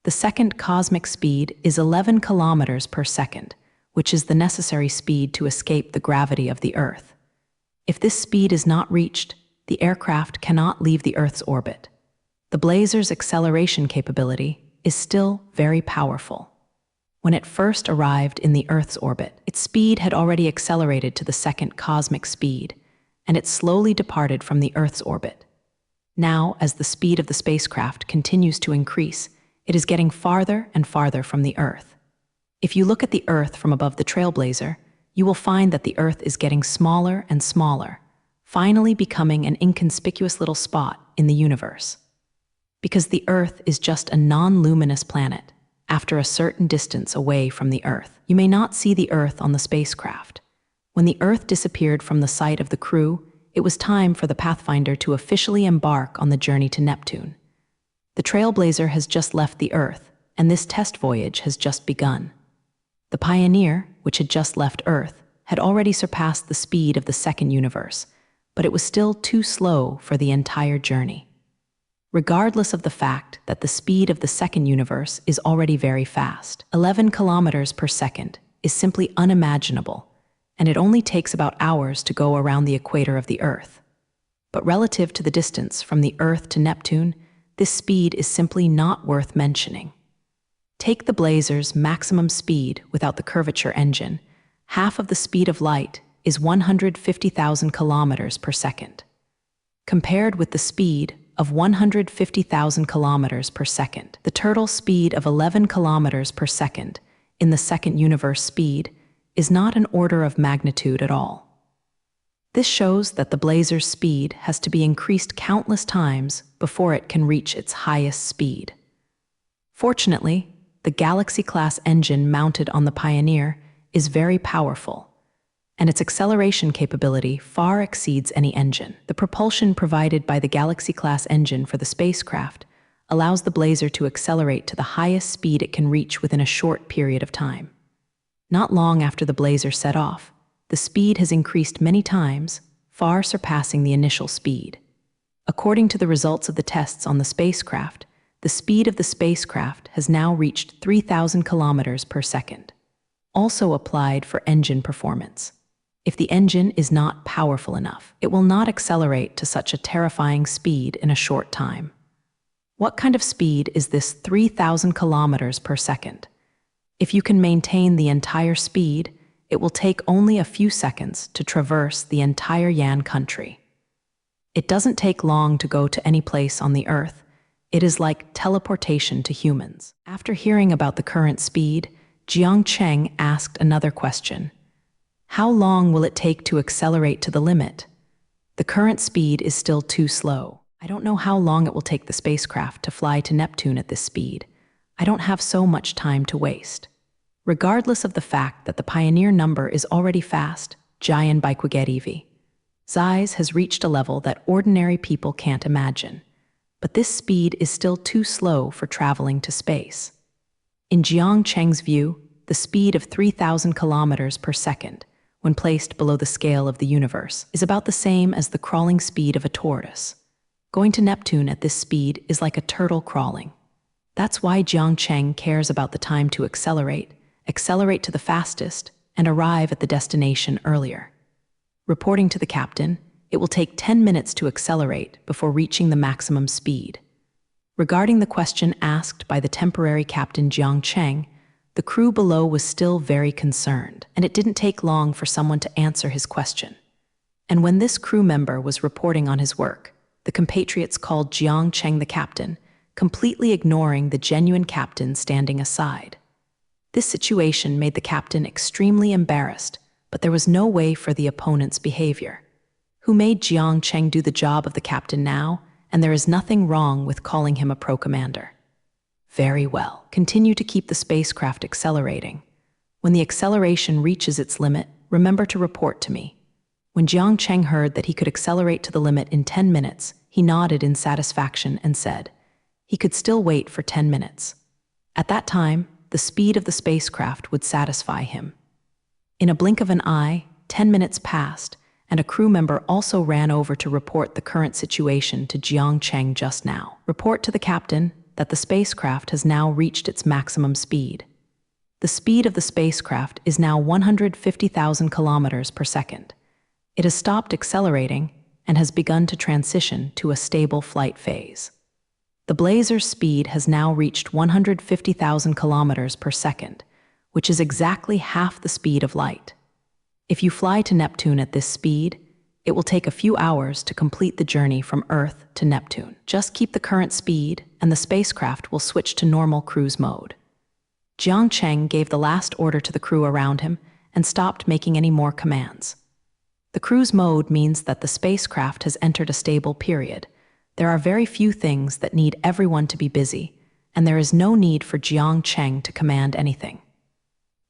The second cosmic speed is 11 kilometers per second, which is the necessary speed to escape the gravity of the Earth. If this speed is not reached, the aircraft cannot leave the Earth's orbit. The Blazer's acceleration capability is still very powerful. When it first arrived in the Earth's orbit, its speed had already accelerated to the second cosmic speed, and it slowly departed from the Earth's orbit. Now, as the speed of the spacecraft continues to increase, it is getting farther and farther from the Earth. If you look at the Earth from above the Trailblazer, you will find that the Earth is getting smaller and smaller, finally becoming an inconspicuous little spot in the universe. Because the Earth is just a non-luminous planet, after a certain distance away from the Earth, you may not see the Earth on the spacecraft. When the Earth disappeared from the sight of the crew, it was time for the Pathfinder to officially embark on the journey to Neptune. The Trailblazer has just left the Earth, and this test voyage has just begun. The Pioneer, which had just left Earth, had already surpassed the speed of the second universe, but it was still too slow for the entire journey. Regardless of the fact that the speed of the second universe is already very fast, 11 kilometers per second is simply unimaginable, and it only takes about hours to go around the equator of the Earth. But relative to the distance from the Earth to Neptune, this speed is simply not worth mentioning. Take the Blazer's maximum speed without the curvature engine. Half of the speed of light is 150,000 kilometers per second. Compared with the speed of 150,000 kilometers per second, the turtle speed of 11 kilometers per second in the second universe speed is not an order of magnitude at all. This shows that the Blazer's speed has to be increased countless times before it can reach its highest speed. Fortunately, the Galaxy-class engine mounted on the Pioneer is very powerful, and its acceleration capability far exceeds any engine. The propulsion provided by the Galaxy-class engine for the spacecraft allows the Blazer to accelerate to the highest speed it can reach within a short period of time. Not long after the Blazer set off, the speed has increased many times, far surpassing the initial speed. According to the results of the tests on the spacecraft, the speed of the spacecraft has now reached 3,000 kilometers per second. Also applied for engine performance. If the engine is not powerful enough, it will not accelerate to such a terrifying speed in a short time. What kind of speed is this 3,000 kilometers per second? If you can maintain the entire speed, it will take only a few seconds to traverse the entire Yan country. It doesn't take long to go to any place on the Earth. It is like teleportation to humans. After hearing about the current speed, Jiang Cheng asked another question. How long will it take to accelerate to the limit? The current speed is still too slow. I don't know how long it will take the spacecraft to fly to Neptune at this speed. I don't have so much time to waste. Regardless of the fact that the Pioneer number is already fast, Giant Baikwagetivi, Zeiss has reached a level that ordinary people can't imagine. But this speed is still too slow for traveling to space. In Jiang Cheng's view, the speed of 3,000 kilometers per second, when placed below the scale of the universe, is about the same as the crawling speed of a tortoise. Going to Neptune at this speed is like a turtle crawling. That's why Jiang Cheng cares about the time to accelerate to the fastest, and arrive at the destination earlier. Reporting to the captain, it will take 10 minutes to accelerate before reaching the maximum speed. Regarding the question asked by the temporary captain Jiang Cheng, the crew below was still very concerned, and it didn't take long for someone to answer his question. And when this crew member was reporting on his work, the compatriots called Jiang Cheng the captain, completely ignoring the genuine captain standing aside. This situation made the captain extremely embarrassed, but there was no way for the opponent's behavior. Who made Jiang Cheng do the job of the captain now, and there is nothing wrong with calling him a pro-commander. Very well. Continue to keep the spacecraft accelerating. When the acceleration reaches its limit, remember to report to me. When Jiang Cheng heard that he could accelerate to the limit in 10 minutes, he nodded in satisfaction and said he could still wait for 10 minutes. At that time, the speed of the spacecraft would satisfy him. In a blink of an eye, 10 minutes passed, and a crew member also ran over to report the current situation to Jiang Cheng just now. Report to the captain that the spacecraft has now reached its maximum speed. The speed of the spacecraft is now 150,000 kilometers per second. It has stopped accelerating and has begun to transition to a stable flight phase. The Blazer's speed has now reached 150,000 kilometers per second, which is exactly half the speed of light. If you fly to Neptune at this speed, it will take a few hours to complete the journey from Earth to Neptune. Just keep the current speed, and the spacecraft will switch to normal cruise mode. Jiang Cheng gave the last order to the crew around him and stopped making any more commands. The cruise mode means that the spacecraft has entered a stable period. There are very few things that need everyone to be busy, and there is no need for Jiang Cheng to command anything.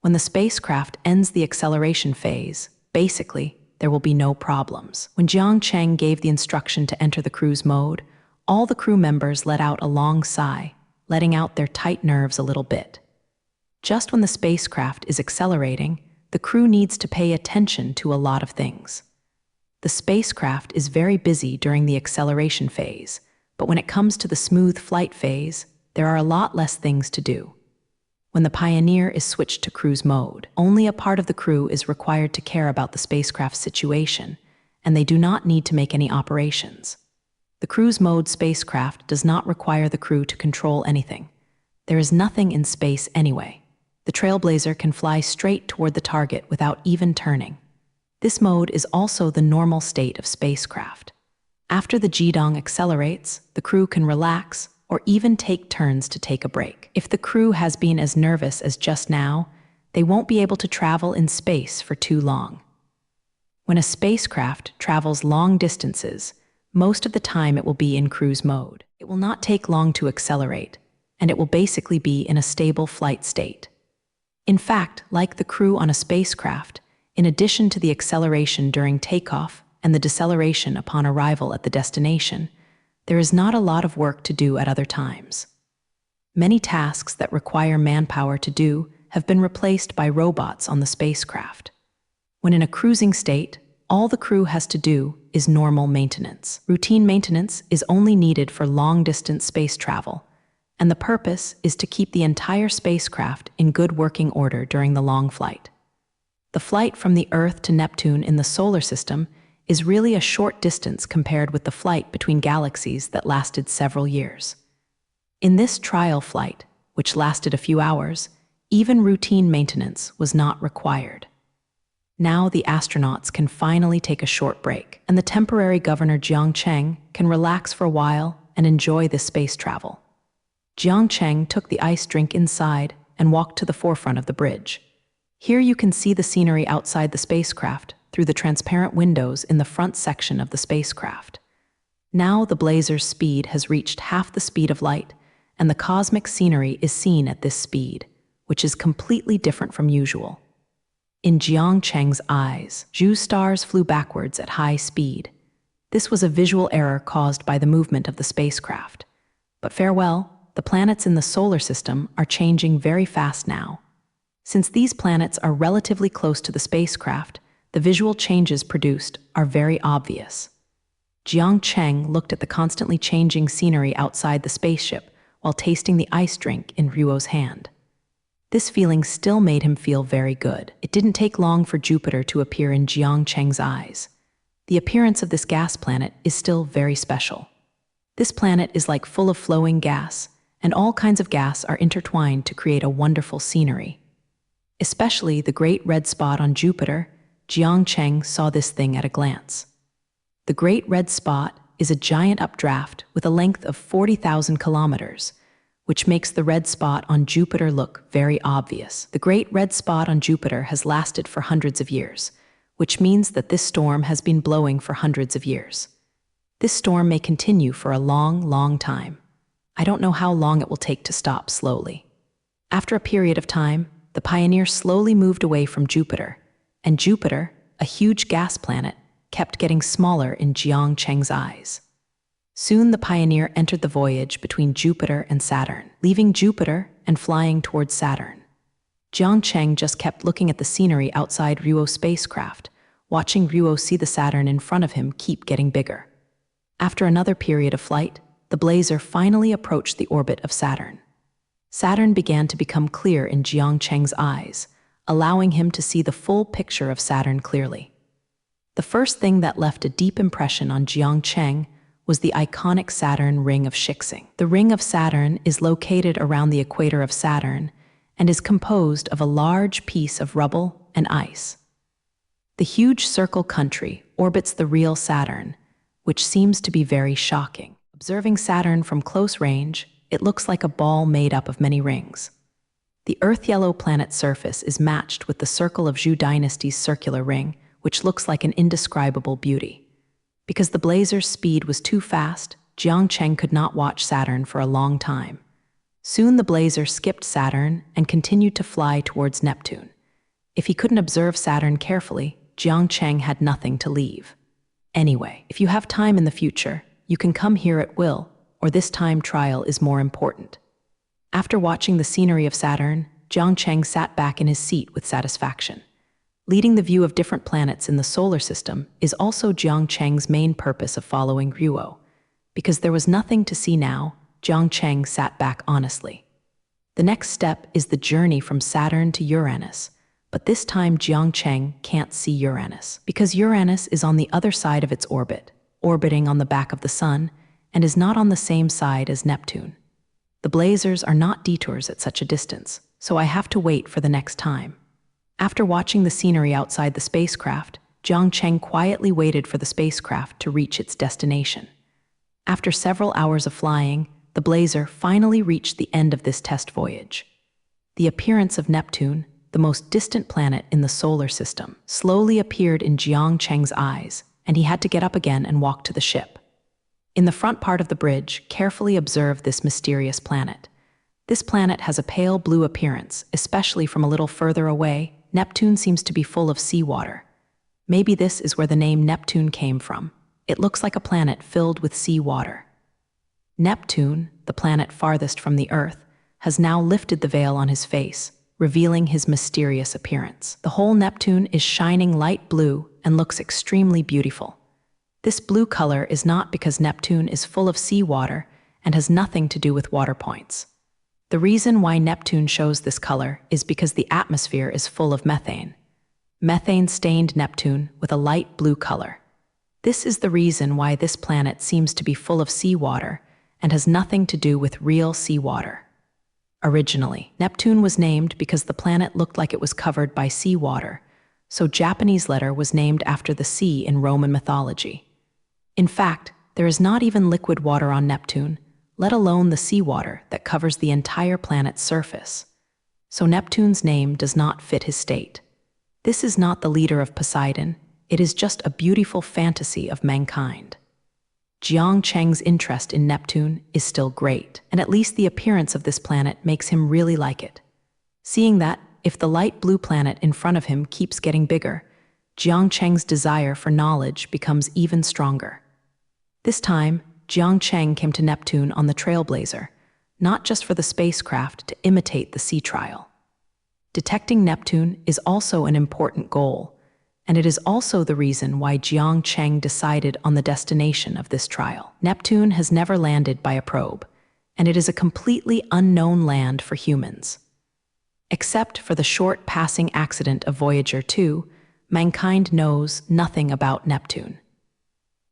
When the spacecraft ends the acceleration phase, basically, there will be no problems. When Jiang Cheng gave the instruction to enter the cruise mode, All the crew members let out a long sigh, letting out their tight nerves a little bit. Just when the spacecraft is accelerating, the crew needs to pay attention to a lot of things. The spacecraft is very busy during the acceleration phase, but when it comes to the smooth flight phase, there are a lot less things to do. When the Pioneer is switched to cruise mode, only a part of the crew is required to care about the spacecraft's situation, and they do not need to make any operations. The cruise mode spacecraft does not require the crew to control anything. There is nothing in space anyway. The Trailblazer can fly straight toward the target without even turning. This mode is also the normal state of spacecraft. After the Jidong accelerates, the crew can relax or even take turns to take a break. If the crew has been as nervous as just now, they won't be able to travel in space for too long. When a spacecraft travels long distances, most of the time it will be in cruise mode. It will not take long to accelerate, and it will basically be in a stable flight state. In fact, like the crew on a spacecraft, in addition to the acceleration during takeoff and the deceleration upon arrival at the destination, there is not a lot of work to do at other times. Many tasks that require manpower to do have been replaced by robots on the spacecraft. When in a cruising state, all the crew has to do is normal maintenance. Routine maintenance is only needed for long-distance space travel, and the purpose is to keep the entire spacecraft in good working order during the long flight. The flight from the Earth to Neptune in the solar system is really a short distance compared with the flight between galaxies that lasted several years. In this trial flight, which lasted a few hours, even routine maintenance was not required. Now the astronauts can finally take a short break, and the temporary governor Jiang Cheng can relax for a while and enjoy this space travel. Jiang Cheng took the ice drink inside and walked to the forefront of the bridge. Here you can see the scenery outside the spacecraft through the transparent windows in the front section of the spacecraft. Now the Blazer's speed has reached half the speed of light, and the cosmic scenery is seen at this speed, which is completely different from usual. In Jiang Cheng's eyes, Zhu stars flew backwards at high speed. This was a visual error caused by the movement of the spacecraft. But farewell, the planets in the solar system are changing very fast now. Since these planets are relatively close to the spacecraft, the visual changes produced are very obvious. Jiang Cheng looked at the constantly changing scenery outside the spaceship while tasting the ice drink in Ryuo's hand. This feeling still made him feel very good. It didn't take long for Jupiter to appear in Jiang Cheng's eyes. The appearance of this gas planet is still very special. This planet is like full of flowing gas, and all kinds of gas are intertwined to create a wonderful scenery. Especially the great red spot on Jupiter, Jiang Cheng saw this thing at a glance. The Great Red Spot is a giant updraft with a length of 40,000 kilometers, which makes the red spot on Jupiter look very obvious. The Great Red Spot on Jupiter has lasted for hundreds of years, which means that this storm has been blowing for hundreds of years. This storm may continue for a long, long time. I don't know how long it will take to stop slowly. After a period of time, the Pioneer slowly moved away from Jupiter, and Jupiter, a huge gas planet, kept getting smaller in Jiang Cheng's eyes. Soon the Pioneer entered the voyage between Jupiter and Saturn, leaving Jupiter and flying towards Saturn. Jiang Cheng just kept looking at the scenery outside Ryuo's spacecraft, watching Ryuo see the Saturn in front of him keep getting bigger. After another period of flight, the Blazer finally approached the orbit of Saturn. Saturn began to become clear in Jiang Cheng's eyes, allowing him to see the full picture of Saturn clearly. The first thing that left a deep impression on Jiang Cheng was the iconic Saturn Ring of Shixing. The Ring of Saturn is located around the equator of Saturn and is composed of a large piece of rubble and ice. The huge circle country orbits the real Saturn, which seems to be very shocking. Observing Saturn from close range, it looks like a ball made up of many rings. The Earth-yellow planet's surface is matched with the circle of Zhou Dynasty's circular ring, which looks like an indescribable beauty. Because the Blazer's speed was too fast, Jiang Cheng could not watch Saturn for a long time. Soon the Blazer skipped Saturn and continued to fly towards Neptune. If he couldn't observe Saturn carefully, Jiang Cheng had nothing to leave. Anyway, if you have time in the future, you can come here at will or this time trial is more important. After watching the scenery of Saturn, Jiang Cheng sat back in his seat with satisfaction. Leading the view of different planets in the solar system is also Jiang Cheng's main purpose of following Ruo. Because there was nothing to see now, Jiang Cheng sat back honestly. The next step is the journey from Saturn to Uranus, but this time Jiang Cheng can't see Uranus, because Uranus is on the other side of its orbit, orbiting on the back of the Sun, and is not on the same side as Neptune. The blazars are not detours at such a distance, so I have to wait for the next time. After watching the scenery outside the spacecraft, Jiang Cheng quietly waited for the spacecraft to reach its destination. After several hours of flying, the blazar finally reached the end of this test voyage. The appearance of Neptune, the most distant planet in the solar system, slowly appeared in Jiang Cheng's eyes, and he had to get up again and walk to the ship. In the front part of the bridge, carefully observe this mysterious planet. This planet has a pale blue appearance, especially from a little further away. Neptune seems to be full of seawater. Maybe this is where the name Neptune came from. It looks like a planet filled with seawater. Neptune, the planet farthest from the Earth, has now lifted the veil on his face, revealing his mysterious appearance. The whole Neptune is shining light blue and looks extremely beautiful. This blue color is not because Neptune is full of seawater and has nothing to do with water points. The reason why Neptune shows this color is because the atmosphere is full of methane. Methane stained Neptune with a light blue color. This is the reason why this planet seems to be full of seawater and has nothing to do with real seawater. Originally, Neptune was named because the planet looked like it was covered by seawater, so Japanese letter was named after the sea in Roman mythology. In fact, there is not even liquid water on Neptune, let alone the seawater that covers the entire planet's surface. So Neptune's name does not fit his state. This is not the leader of Poseidon, it is just a beautiful fantasy of mankind. Jiang Cheng's interest in Neptune is still great, and at least the appearance of this planet makes him really like it. Seeing that, if the light blue planet in front of him keeps getting bigger, Jiang Cheng's desire for knowledge becomes even stronger. This time, Jiang Cheng came to Neptune on the Trailblazer, not just for the spacecraft to imitate the sea trial. Detecting Neptune is also an important goal, and it is also the reason why Jiang Cheng decided on the destination of this trial. Neptune has never landed by a probe, and it is a completely unknown land for humans. Except for the short passing accident of Voyager 2, mankind knows nothing about Neptune.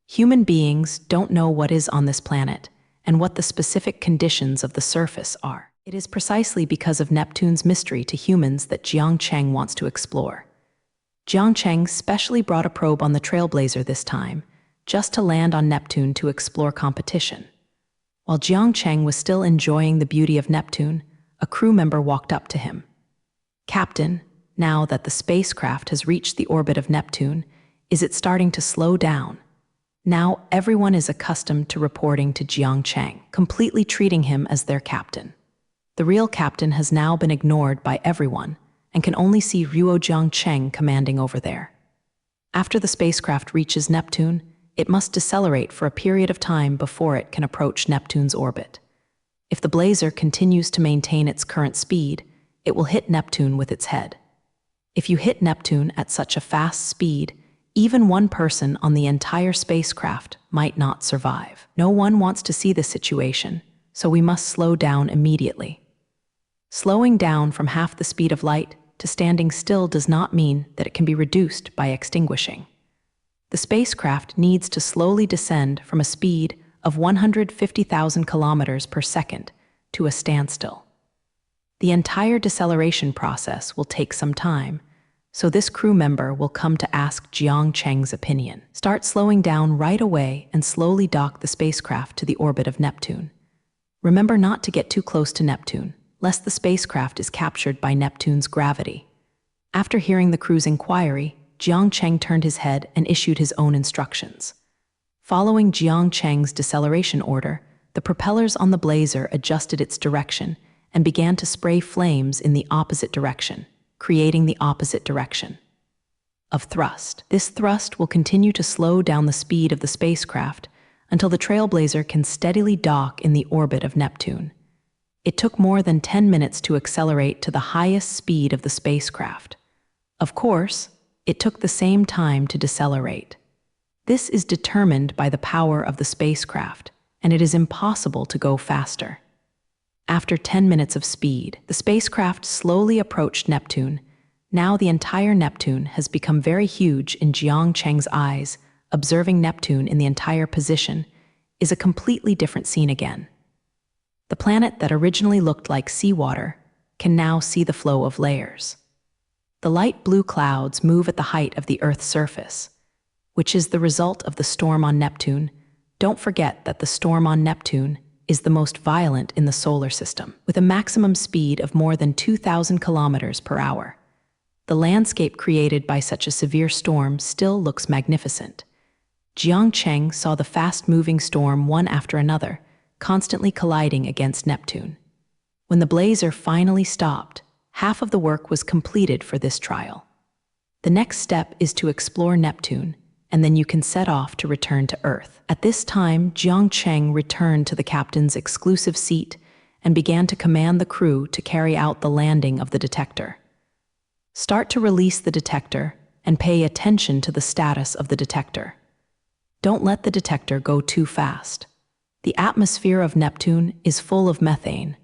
Human beings don't know what is on this planet and what the specific conditions of the surface are. It is precisely because of Neptune's mystery to humans that Jiang Cheng wants to explore. Jiang Cheng specially brought a probe on the Trailblazer this time, just to land on Neptune to explore competition. While Jiang Cheng was still enjoying the beauty of Neptune, a crew member walked up to him. "Captain, now that the spacecraft has reached the orbit of Neptune, is it starting to slow down?" Now everyone is accustomed to reporting to Jiang Cheng, completely treating him as their captain. The real captain has now been ignored by everyone and can only see Ruo Jiang Cheng commanding over there. After the spacecraft reaches Neptune, it must decelerate for a period of time before it can approach Neptune's orbit. If the blazer continues to maintain its current speed, it will hit Neptune with its head. If you hit Neptune at such a fast speed, even one person on the entire spacecraft might not survive. No one wants to see this situation, so we must slow down immediately. Slowing down from half the speed of light to standing still does not mean that it can be reduced by extinguishing. The spacecraft needs to slowly descend from a speed of 150,000 kilometers per second to a standstill. The entire deceleration process will take some time, so this crew member will come to ask Jiang Cheng's opinion. Start slowing down right away and slowly dock the spacecraft to the orbit of Neptune. Remember not to get too close to Neptune, lest the spacecraft is captured by Neptune's gravity. After hearing the crew's inquiry, Jiang Cheng turned his head and issued his own instructions. Following Jiang Cheng's deceleration order, the propellers on the blazer adjusted its direction and began to spray flames in the opposite direction, creating the opposite direction of thrust. This thrust will continue to slow down the speed of the spacecraft until the trailblazer can steadily dock in the orbit of Neptune. It took more than 10 minutes to accelerate to the highest speed of the spacecraft. Of course, it took the same time to decelerate. This is determined by the power of the spacecraft, and it is impossible to go faster. After 10 minutes of speed, the spacecraft slowly approached Neptune. Now the entire Neptune has become very huge in Jiang Cheng's eyes. Observing Neptune in the entire position is a completely different scene again. The planet that originally looked like seawater can now see the flow of layers. The light blue clouds move at the height of the Earth's surface, which is the result of the storm on Neptune. Don't forget that the storm on Neptune is the most violent in the solar system, with a maximum speed of more than 2,000 kilometers per hour. The landscape created by such a severe storm still looks magnificent. Jiang Cheng saw the fast-moving storm one after another, constantly colliding against Neptune. When the blazer finally stopped, half of the work was completed for this trial. The next step is to explore Neptune, and then you can set off to return to Earth. At this time, Jiang Cheng returned to the captain's exclusive seat and began to command the crew to carry out the landing of the detector. Start to release the detector and pay attention to the status of the detector. Don't let the detector go too fast. The atmosphere of Neptune is full of methane.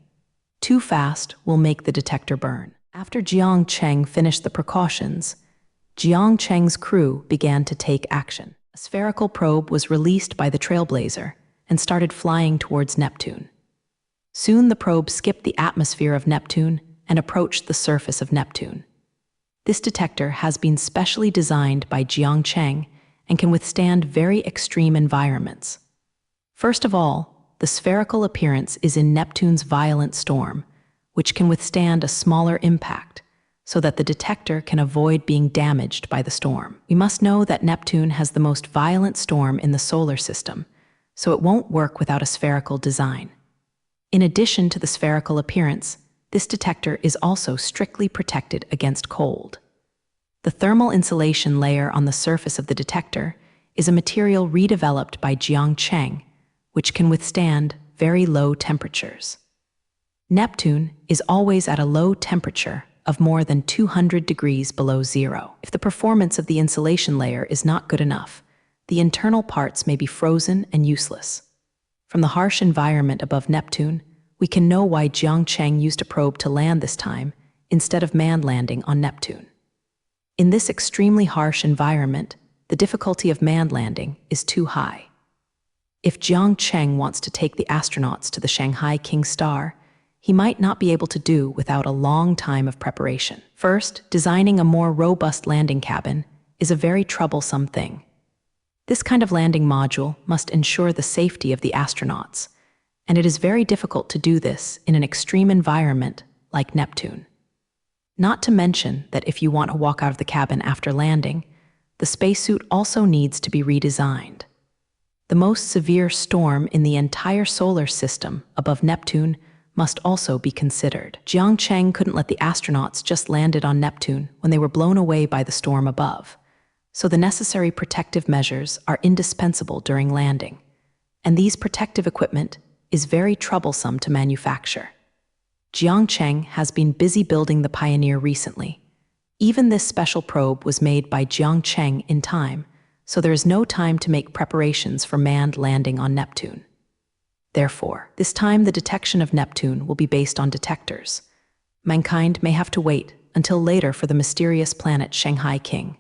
Too fast will make the detector burn. After Jiang Cheng finished the precautions, Jiang Cheng's crew began to take action. A spherical probe was released by the trailblazer and started flying towards Neptune. Soon the probe skipped the atmosphere of Neptune and approached the surface of Neptune. This detector has been specially designed by Jiang Cheng and can withstand very extreme environments. First of all, the spherical appearance is in Neptune's violent storm, which can withstand a smaller impact, so that the detector can avoid being damaged by the storm. We must know that Neptune has the most violent storm in the solar system, so it won't work without a spherical design. In addition to the spherical appearance, this detector is also strictly protected against cold. The thermal insulation layer on the surface of the detector is a material redeveloped by Jiang Cheng, which can withstand very low temperatures. Neptune is always at a low temperature of more than 200 degrees below zero. If the performance of the insulation layer is not good enough, the internal parts may be frozen and useless. From the harsh environment above Neptune, we can know why Jiang Cheng used a probe to land this time instead of manned landing on Neptune. In this extremely harsh environment, the difficulty of manned landing is too high. If Jiang Cheng wants to take the astronauts to the Shanghai King Star, he might not be able to do without a long time of preparation. First, designing a more robust landing cabin is a very troublesome thing. This kind of landing module must ensure the safety of the astronauts, and it is very difficult to do this in an extreme environment like Neptune. Not to mention that if you want to walk out of the cabin after landing, the spacesuit also needs to be redesigned. The most severe storm in the entire solar system above Neptune must also be considered. Jiang Cheng couldn't let the astronauts just landed on Neptune when they were blown away by the storm above, so the necessary protective measures are indispensable during landing, and these protective equipment is very troublesome to manufacture. Jiang Cheng has been busy building the Pioneer recently. Even this special probe was made by Jiang Cheng in time, so there is no time to make preparations for manned landing on Neptune. Therefore, this time the detection of Neptune will be based on detectors. Mankind may have to wait until later for the mysterious planet Shanghai King.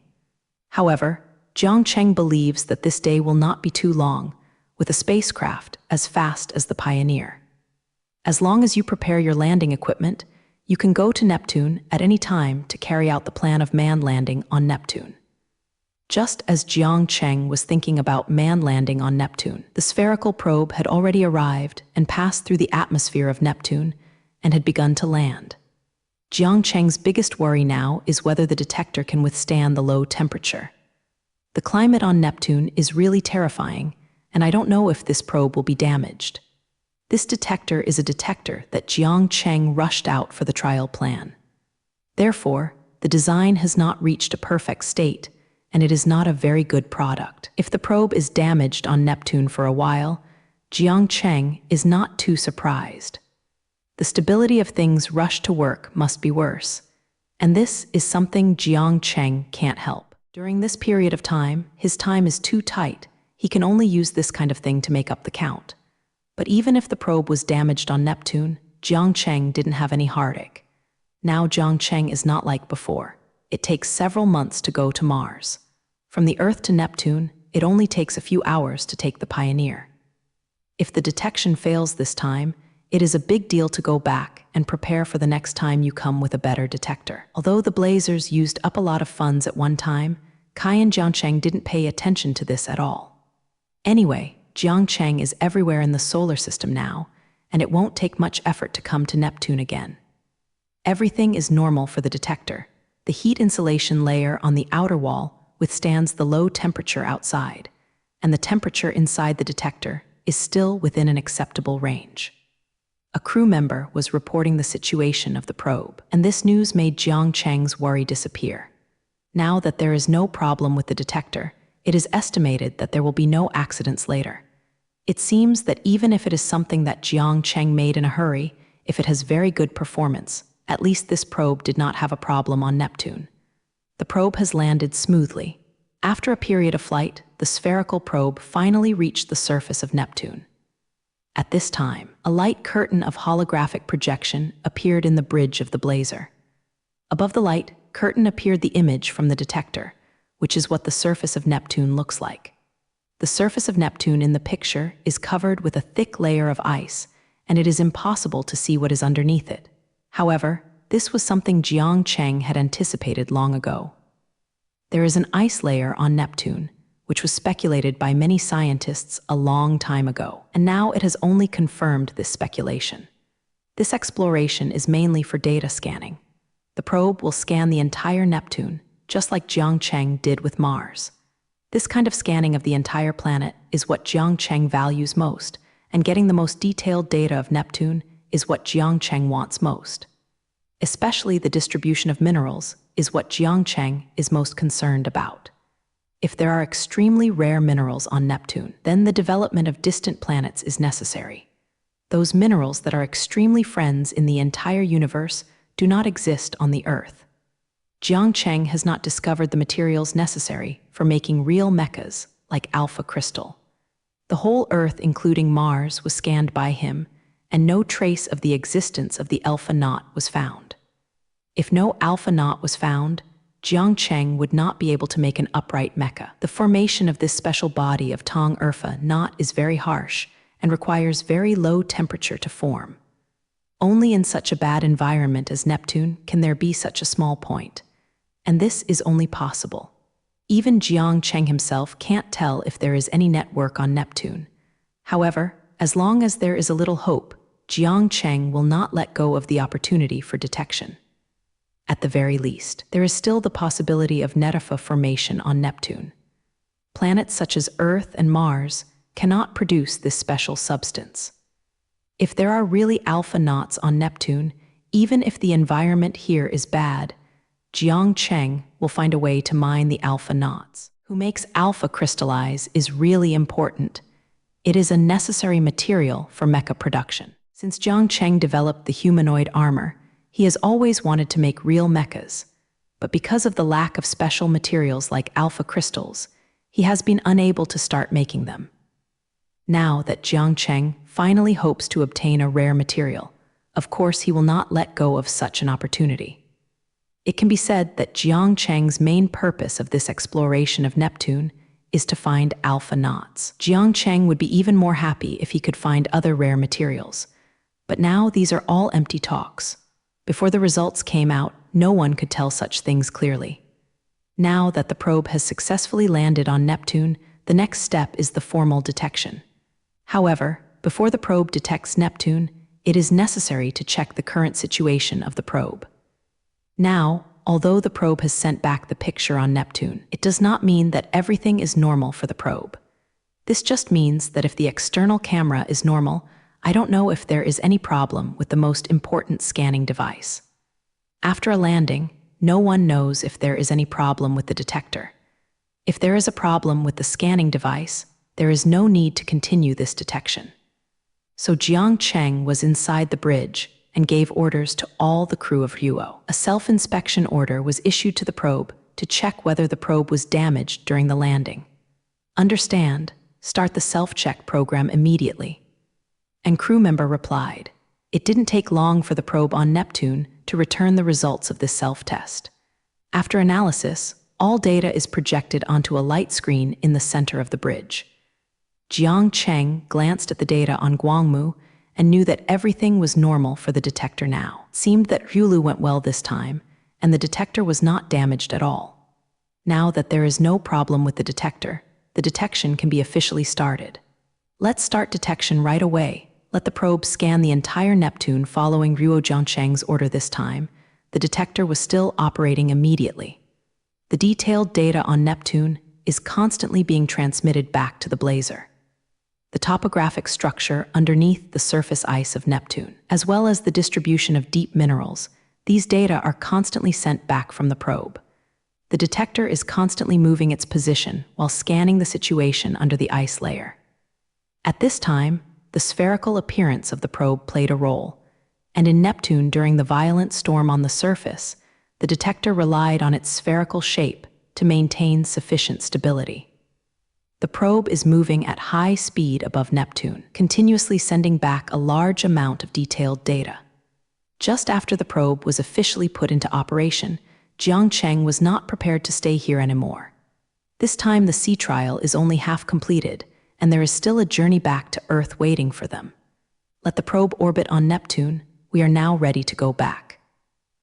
However, Jiang Cheng believes that this day will not be too long, with a spacecraft as fast as the Pioneer. As long as you prepare your landing equipment, you can go to Neptune at any time to carry out the plan of manned landing on Neptune. Just as Jiang Cheng was thinking about manned landing on Neptune, the spherical probe had already arrived and passed through the atmosphere of Neptune and had begun to land. Jiang Cheng's biggest worry now is whether the detector can withstand the low temperature. The climate on Neptune is really terrifying, and I don't know if this probe will be damaged. This detector is a detector that Jiang Cheng rushed out for the trial plan. Therefore, the design has not reached a perfect state, and it is not a very good product. If the probe is damaged on Neptune for a while, Jiang Cheng is not too surprised. The stability of things rushed to work must be worse, and this is something Jiang Cheng can't help. During this period of time, his time is too tight. He can only use this kind of thing to make up the count. But even if the probe was damaged on Neptune, Jiang Cheng didn't have any heartache. Now Jiang Cheng is not like before. It takes several months to go to Mars. From the Earth to Neptune, it only takes a few hours to take the Pioneer. If the detection fails this time, it is a big deal to go back and prepare for the next time you come with a better detector. Although the Blazers used up a lot of funds at one time, Kai and Jiang Cheng didn't pay attention to this at all. Anyway, Jiang Cheng is everywhere in the solar system now, and it won't take much effort to come to Neptune again. Everything is normal for the detector. The heat insulation layer on the outer wall withstands the low temperature outside, and the temperature inside the detector is still within an acceptable range. A crew member was reporting the situation of the probe, and this news made Jiang Cheng's worry disappear. Now that there is no problem with the detector, it is estimated that there will be no accidents later. It seems that even if it is something that Jiang Cheng made in a hurry, if it has very good performance, at least this probe did not have a problem on Neptune. The probe has landed smoothly. After a period of flight, the spherical probe finally reached the surface of Neptune. At this time, a light curtain of holographic projection appeared in the bridge of the blazer. Above the light curtain appeared the image from the detector, which is what the surface of Neptune looks like. The surface of Neptune in the picture is covered with a thick layer of ice, and it is impossible to see what is underneath it. However, this was something Jiang Cheng had anticipated long ago. There is an ice layer on Neptune, which was speculated by many scientists a long time ago, and now it has only confirmed this speculation. This exploration is mainly for data scanning. The probe will scan the entire Neptune, just like Jiang Cheng did with Mars. This kind of scanning of the entire planet is what Jiang Cheng values most, and getting the most detailed data of Neptune is what Jiang Cheng wants most. Especially the distribution of minerals is what Jiang Cheng is most concerned about. If there are extremely rare minerals on Neptune, then the development of distant planets is necessary. Those minerals that are extremely friends in the entire universe do not exist on the Earth. Jiang Cheng has not discovered the materials necessary for making real mechas like alpha crystal. The whole Earth, including Mars, was scanned by him, and no trace of the existence of the alpha knot was found. If no alpha knot was found, Jiang Cheng would not be able to make an upright mecha. The formation of this special body of Tong Urfa knot is very harsh and requires very low temperature to form. Only in such a bad environment as Neptune can there be such a small point, and this is only possible. Even Jiang Cheng himself can't tell if there is any network on Neptune. However, as long as there is a little hope, Jiang Cheng will not let go of the opportunity for detection. At the very least, there is still the possibility of Netefa formation on Neptune. Planets such as Earth and Mars cannot produce this special substance. If there are really alpha knots on Neptune, even if the environment here is bad, Jiang Cheng will find a way to mine the alpha knots. Who makes alpha crystallize is really important. It is a necessary material for mecha production. Since Jiang Cheng developed the humanoid armor, he has always wanted to make real mechas, but because of the lack of special materials like alpha crystals, he has been unable to start making them. Now that Jiang Cheng finally hopes to obtain a rare material, of course he will not let go of such an opportunity. It can be said that Jiang Cheng's main purpose of this exploration of Neptune is to find alpha knots. Jiang Cheng would be even more happy if he could find other rare materials, but now these are all empty talks. Before the results came out, no one could tell such things clearly. Now that the probe has successfully landed on Neptune, the next step is the formal detection. However, before the probe detects Neptune, it is necessary to check the current situation of the probe. Now, although the probe has sent back the picture on Neptune, it does not mean that everything is normal for the probe. This just means that if the external camera is normal, I don't know if there is any problem with the most important scanning device. After a landing, no one knows if there is any problem with the detector. If there is a problem with the scanning device, there is no need to continue this detection. So Jiang Cheng was inside the bridge and gave orders to all the crew of Huo. A self-inspection order was issued to the probe to check whether the probe was damaged during the landing. Understand, start the self-check program immediately. And crew member replied, it didn't take long for the probe on Neptune to return the results of this self-test. After analysis, all data is projected onto a light screen in the center of the bridge. Jiang Cheng glanced at the data on Guangmu and knew that everything was normal for the detector now. It seemed that Hulu went well this time, and the detector was not damaged at all. Now that there is no problem with the detector, the detection can be officially started. Let's start detection right away. Let the probe scan the entire Neptune following Ruo Jiangcheng's order this time. The detector was still operating immediately. The detailed data on Neptune is constantly being transmitted back to the blazer. The topographic structure underneath the surface ice of Neptune, as well as the distribution of deep minerals, these data are constantly sent back from the probe. The detector is constantly moving its position while scanning the situation under the ice layer. At this time, the spherical appearance of the probe played a role, and in Neptune during the violent storm on the surface, the detector relied on its spherical shape to maintain sufficient stability. The probe is moving at high speed above Neptune, continuously sending back a large amount of detailed data. Just after the probe was officially put into operation, Jiang Cheng was not prepared to stay here anymore. This time the sea trial is only half completed, and there is still a journey back to Earth waiting for them. Let the probe orbit on Neptune. We are now ready to go back.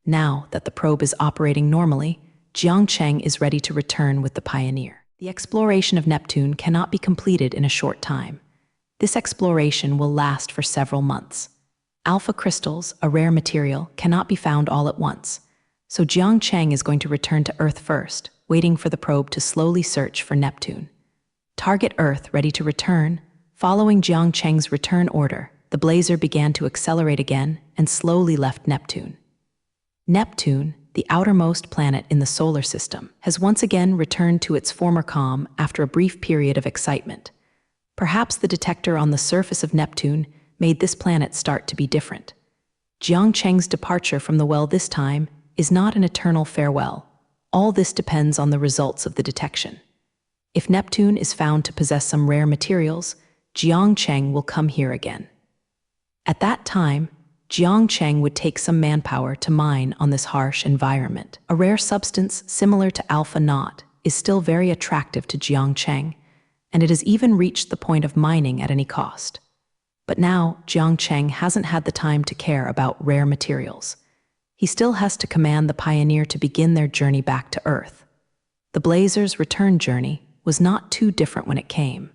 Now that the probe is operating normally, Jiang Cheng is ready to return with the Pioneer. The exploration of Neptune cannot be completed in a short time. This exploration will last for several months. Alpha crystals, a rare material, cannot be found all at once. So Jiang Cheng is going to return to Earth first, waiting for the probe to slowly search for Neptune. Target Earth ready to return. Following Jiang Cheng's return order, the blazer began to accelerate again and slowly left Neptune. Neptune, the outermost planet in the solar system, has once again returned to its former calm after a brief period of excitement. Perhaps the detector on the surface of Neptune made this planet start to be different. Jiang Cheng's departure from the well this time is not an eternal farewell. All this depends on the results of the detection. If Neptune is found to possess some rare materials, Jiang Cheng will come here again. At that time, Jiang Cheng would take some manpower to mine on this harsh environment. A rare substance similar to alpha knot is still very attractive to Jiang Cheng, and it has even reached the point of mining at any cost. But now, Jiang Cheng hasn't had the time to care about rare materials. He still has to command the Pioneer to begin their journey back to Earth. The Blazer's return journey was not too different when it came.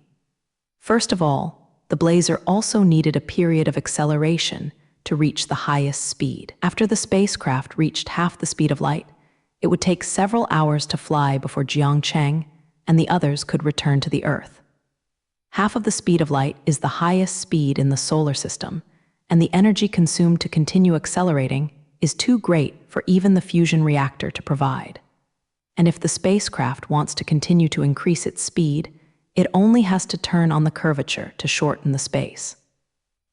First of all, the Blazer also needed a period of acceleration to reach the highest speed. After the spacecraft reached half the speed of light, it would take several hours to fly before Jiang Cheng and the others could return to the Earth. Half of the speed of light is the highest speed in the solar system, and the energy consumed to continue accelerating is too great for even the fusion reactor to provide. And if the spacecraft wants to continue to increase its speed, it only has to turn on the curvature to shorten the space.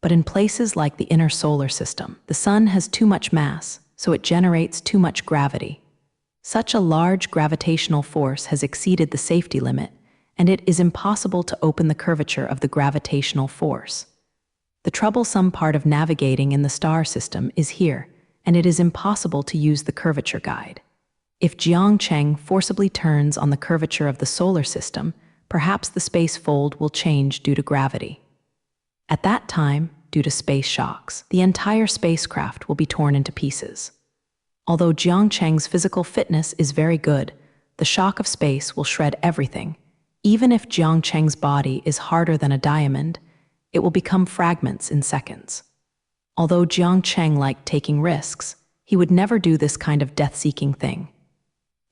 But in places like the inner solar system, the sun has too much mass, so it generates too much gravity. Such a large gravitational force has exceeded the safety limit, and it is impossible to open the curvature of the gravitational force. The troublesome part of navigating in the star system is here, and it is impossible to use the curvature guide. If Jiang Cheng forcibly turns on the curvature of the solar system, perhaps the space fold will change due to gravity. At that time, due to space shocks, the entire spacecraft will be torn into pieces. Although Jiang Cheng's physical fitness is very good, the shock of space will shred everything. Even if Jiang Cheng's body is harder than a diamond, it will become fragments in seconds. Although Jiang Cheng liked taking risks, he would never do this kind of death-seeking thing.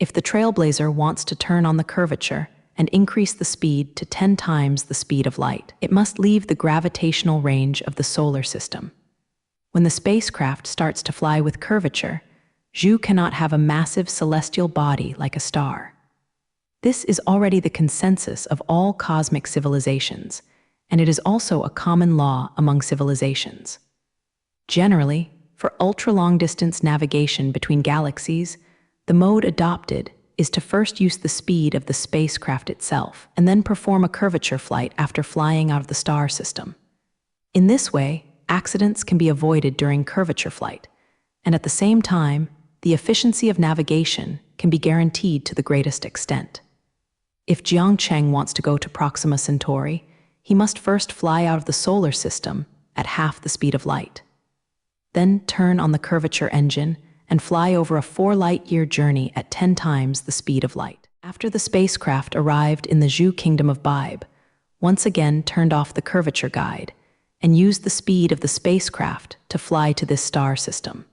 If the Trailblazer wants to turn on the curvature and increase the speed to 10 times the speed of light, it must leave the gravitational range of the solar system. When the spacecraft starts to fly with curvature, Zhu cannot have a massive celestial body like a star. This is already the consensus of all cosmic civilizations, and it is also a common law among civilizations. Generally, for ultra-long-distance navigation between galaxies, the mode adopted is to first use the speed of the spacecraft itself and then perform a curvature flight after flying out of the star system. In this way, accidents can be avoided during curvature flight, and at the same time, the efficiency of navigation can be guaranteed to the greatest extent. If Jiang Cheng wants to go to Proxima Centauri, he must first fly out of the solar system at half the speed of light. Then turn on the curvature engine and fly over a 4-light-year journey at 10 times the speed of light. After the spacecraft arrived in the Zhu Kingdom of Bibe, once again turned off the curvature guide and used the speed of the spacecraft to fly to this star system.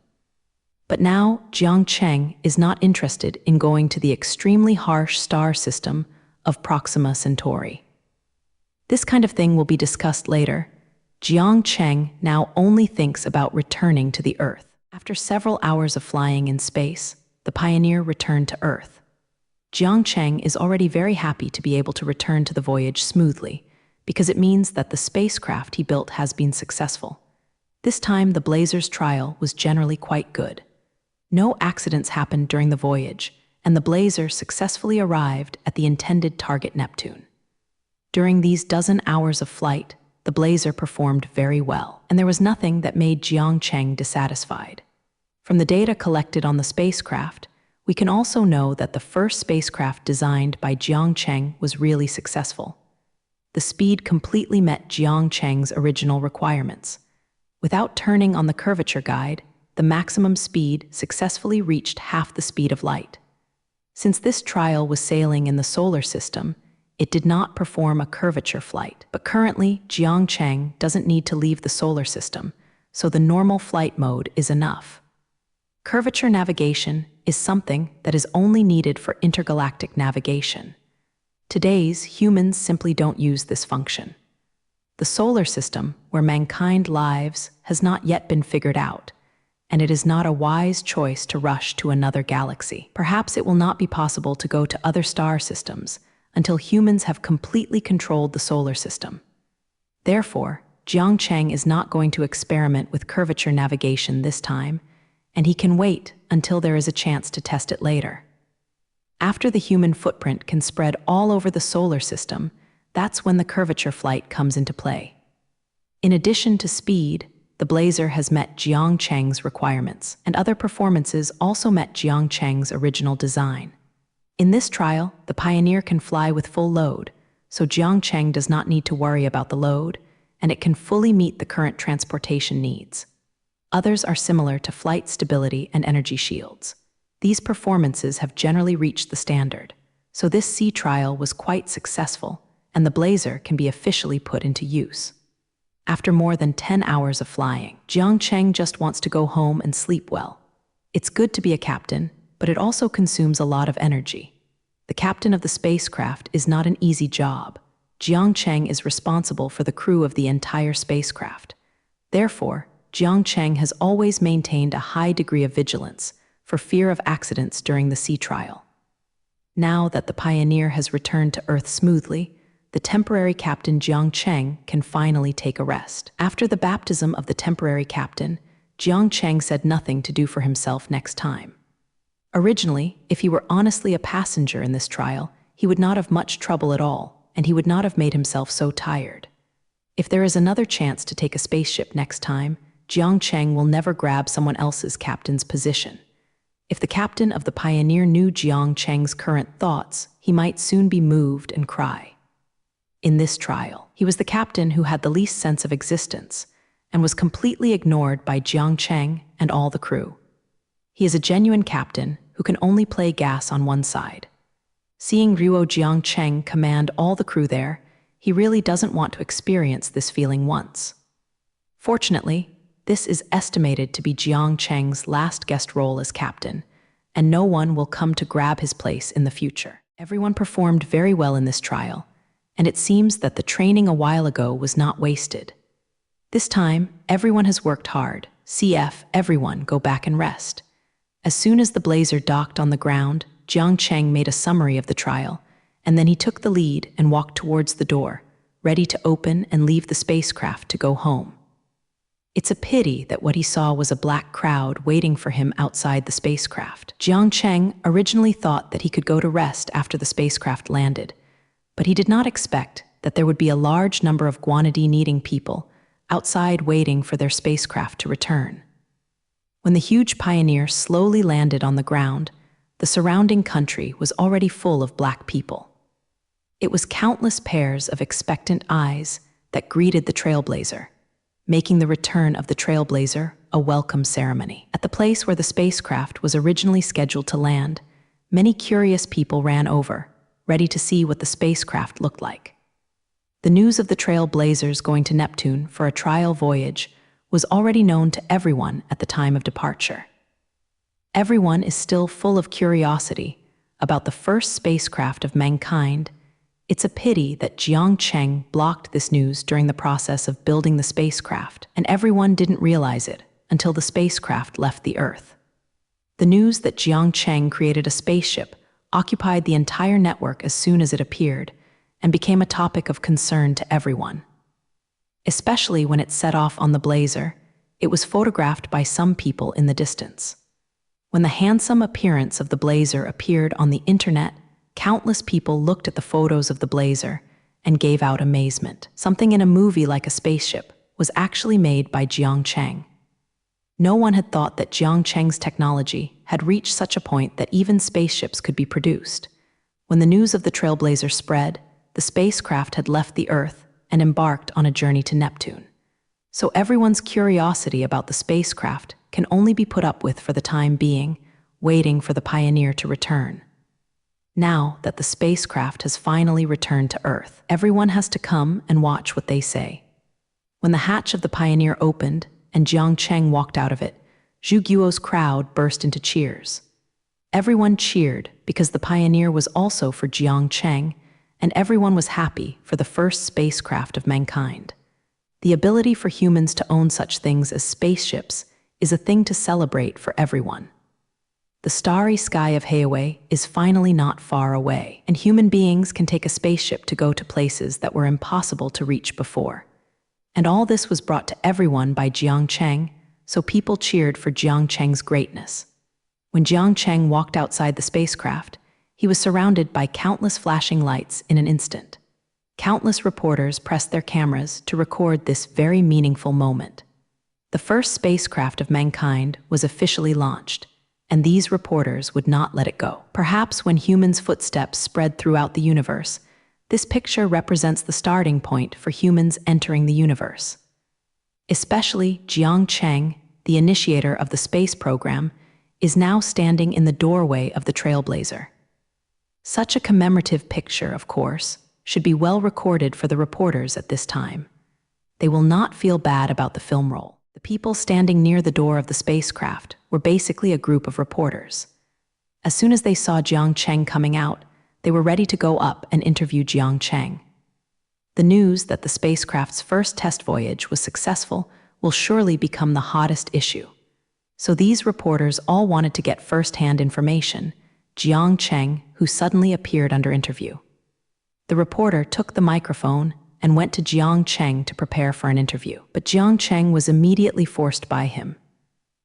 But now Jiang Cheng is not interested in going to the extremely harsh star system of Proxima Centauri. This kind of thing will be discussed later. Jiang Cheng now only thinks about returning to the Earth. After several hours of flying in space, the Pioneer returned to Earth. Jiang Cheng is already very happy to be able to return to the voyage smoothly, because it means that the spacecraft he built has been successful. This time, the Blazer's trial was generally quite good. No accidents happened during the voyage, and the Blazer successfully arrived at the intended target Neptune. During these dozen hours of flight, the Blazer performed very well, and there was nothing that made Jiang Cheng dissatisfied. From the data collected on the spacecraft, we can also know that the first spacecraft designed by Jiang Cheng was really successful. The speed completely met Jiang Cheng's original requirements. Without turning on the curvature guide, the maximum speed successfully reached half the speed of light. Since this trial was sailing in the solar system, it did not perform a curvature flight, but currently Jiang Cheng doesn't need to leave the solar system, so the normal flight mode is enough. Curvature navigation is something that is only needed for intergalactic navigation. Today's humans simply don't use this function. The solar system, where mankind lives, has not yet been figured out, and it is not a wise choice to rush to another galaxy. Perhaps it will not be possible to go to other star systems until humans have completely controlled the solar system. Therefore, Jiang Cheng is not going to experiment with curvature navigation this time, and he can wait until there is a chance to test it later. After the human footprint can spread all over the solar system, that's when the curvature flight comes into play. In addition to speed, the Blazer has met Jiang Cheng's requirements, and other performances also met Jiang Cheng's original design. In this trial, the Pioneer can fly with full load, so Jiang Cheng does not need to worry about the load, and it can fully meet the current transportation needs. Others are similar to flight stability and energy shields. These performances have generally reached the standard, so this sea trial was quite successful, and the Blazer can be officially put into use. After more than 10 hours of flying, Jiang Cheng just wants to go home and sleep well. It's good to be a captain, but it also consumes a lot of energy. The captain of the spacecraft is not an easy job. Jiang Cheng is responsible for the crew of the entire spacecraft. Therefore, Jiang Cheng has always maintained a high degree of vigilance for fear of accidents during the sea trial. Now that the Pioneer has returned to Earth smoothly, the temporary captain Jiang Cheng can finally take a rest. After the baptism of the temporary captain, Jiang Cheng said nothing to do for himself next time. Originally, if he were honestly a passenger in this trial, he would not have much trouble at all, and he would not have made himself so tired. If there is another chance to take a spaceship next time, Jiang Cheng will never grab someone else's captain's position. If the captain of the Pioneer knew Jiang Cheng's current thoughts, he might soon be moved and cry. In this trial, he was the captain who had the least sense of existence, and was completely ignored by Jiang Cheng and all the crew. He is a genuine captain who can only play gas on one side. Seeing Ruo Jiang Cheng command all the crew there, he really doesn't want to experience this feeling once. Fortunately, this is estimated to be Jiang Cheng's last guest role as captain, and no one will come to grab his place in the future. Everyone performed very well in this trial, and it seems that the training a while ago was not wasted. This time, everyone has worked hard. CF, everyone, go back and rest. As soon as the Blazer docked on the ground, Jiang Cheng made a summary of the trial, and then he took the lead and walked towards the door, ready to open and leave the spacecraft to go home. It's a pity that what he saw was a black crowd waiting for him outside the spacecraft. Jiang Cheng originally thought that he could go to rest after the spacecraft landed, but he did not expect that there would be a large number of guanidine-eating people outside waiting for their spacecraft to return. When the huge Pioneer slowly landed on the ground, the surrounding country was already full of black people. It was countless pairs of expectant eyes that greeted the Trailblazer, making the return of the Trailblazer a welcome ceremony. At the place where the spacecraft was originally scheduled to land, many curious people ran over, ready to see what the spacecraft looked like. The news of the Trailblazers going to Neptune for a trial voyage was already known to everyone at the time of departure. Everyone is still full of curiosity about the first spacecraft of mankind. It's a pity that Jiang Cheng blocked this news during the process of building the spacecraft, and everyone didn't realize it until the spacecraft left the Earth. The news that Jiang Cheng created a spaceship occupied the entire network as soon as it appeared and became a topic of concern to everyone. Especially when it set off on the Blazer, it was photographed by some people in the distance. When the handsome appearance of the Blazer appeared on the internet, countless people looked at the photos of the Blazer and gave out amazement. Something in a movie like a spaceship was actually made by Jiang Cheng. No one had thought that Jiang Cheng's technology had reached such a point that even spaceships could be produced. When the news of the Trailblazer spread, the spacecraft had left the Earth and embarked on a journey to Neptune. So everyone's curiosity about the spacecraft can only be put up with for the time being, waiting for the Pioneer to return. Now that the spacecraft has finally returned to Earth, everyone has to come and watch what they say. When the hatch of the Pioneer opened and Jiang Cheng walked out of it, Zhu Guo's crowd burst into cheers. Everyone cheered because the Pioneer was also for Jiang Cheng, and everyone was happy for the first spacecraft of mankind. The ability for humans to own such things as spaceships is a thing to celebrate for everyone. The starry sky of Heiwei is finally not far away, and human beings can take a spaceship to go to places that were impossible to reach before. And all this was brought to everyone by Jiang Cheng, so people cheered for Jiang Cheng's greatness. When Jiang Cheng walked outside the spacecraft, he was surrounded by countless flashing lights in an instant. Countless reporters pressed their cameras to record this very meaningful moment. The first spacecraft of mankind was officially launched, and these reporters would not let it go. Perhaps when humans' footsteps spread throughout the universe, this picture represents the starting point for humans entering the universe. Especially Jiang Cheng, the initiator of the space program, is now standing in the doorway of the Trailblazer. Such a commemorative picture, of course, should be well recorded for the reporters at this time. They will not feel bad about the film roll. The people standing near the door of the spacecraft were basically a group of reporters. As soon as they saw Jiang Cheng coming out, they were ready to go up and interview Jiang Cheng. The news that the spacecraft's first test voyage was successful will surely become the hottest issue. So these reporters all wanted to get first-hand information. Jiang Cheng, who suddenly appeared under interview. The reporter took the microphone and went to Jiang Cheng to prepare for an interview, but Jiang Cheng was immediately forced by him.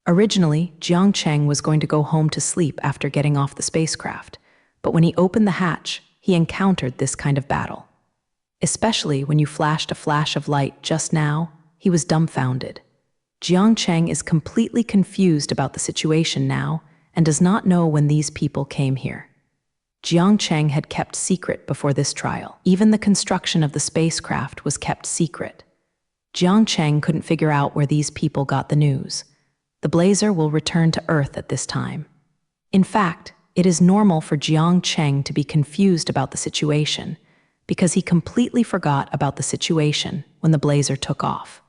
Originally, Jiang Cheng was going to go home to sleep after getting off the spacecraft, but when he opened the hatch, he encountered this kind of battle. Especially when you flashed a flash of light just now, he was dumbfounded. Jiang Cheng is completely confused about the situation now and does not know when these people came here. Jiang Cheng had kept secret before this trial. Even the construction of the spacecraft was kept secret. Jiang Cheng couldn't figure out where these people got the news. The Blazer will return to Earth at this time. In fact, it is normal for Jiang Cheng to be confused about the situation because he completely forgot about the situation when the Blazer took off.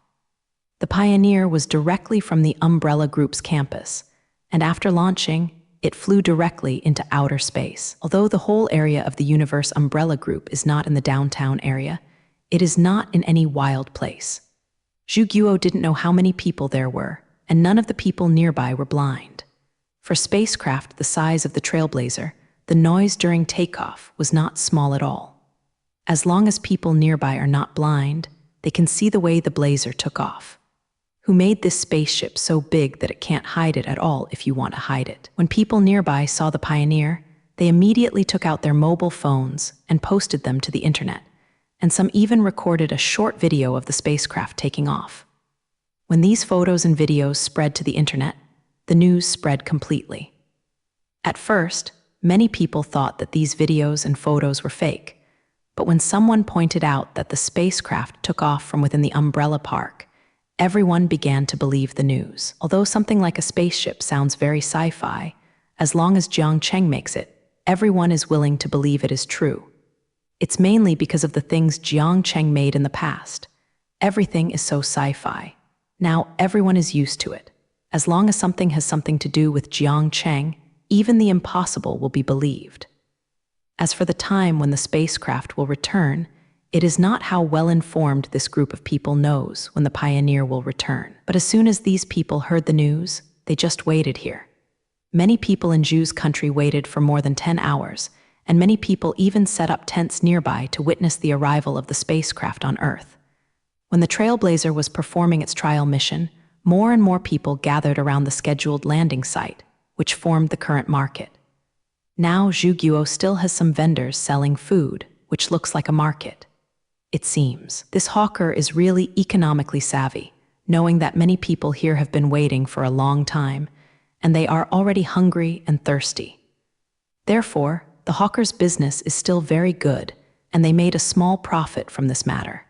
The Pioneer was directly from the Umbrella Group's campus, and after launching, it flew directly into outer space. Although the whole area of the Universe Umbrella Group is not in the downtown area, it is not in any wild place. Zhu Guo didn't know how many people there were, and none of the people nearby were blind. For spacecraft the size of the Trailblazer, the noise during takeoff was not small at all. As long as people nearby are not blind, they can see the way the blazer took off. Who made this spaceship so big that it can't hide it at all if you want to hide it? When people nearby saw the Pioneer, they immediately took out their mobile phones and posted them to the internet, and some even recorded a short video of the spacecraft taking off. When these photos and videos spread to the internet, the news spread completely. At first, many people thought that these videos and photos were fake, but when someone pointed out that the spacecraft took off from within the umbrella park, everyone began to believe the news. Although something like a spaceship sounds very sci-fi, as long as Jiang Cheng makes it, everyone is willing to believe it is true. It's mainly because of the things Jiang Cheng made in the past. Everything is so sci-fi. Now everyone is used to it. As long as something has something to do with Jiang Cheng, even the impossible will be believed. As for the time when the spacecraft will return, it is not how well-informed this group of people knows when the Pioneer will return. But as soon as these people heard the news, they just waited here. Many people in Zhu's country waited for more than 10 hours, and many people even set up tents nearby to witness the arrival of the spacecraft on Earth. When the Trailblazer was performing its trial mission, more and more people gathered around the scheduled landing site, which formed the current market. Now Zhuguo still has some vendors selling food, which looks like a market. It seems this hawker is really economically savvy, knowing that many people here have been waiting for a long time, and they are already hungry and thirsty. Therefore, the hawker's business is still very good, and they made a small profit from this matter.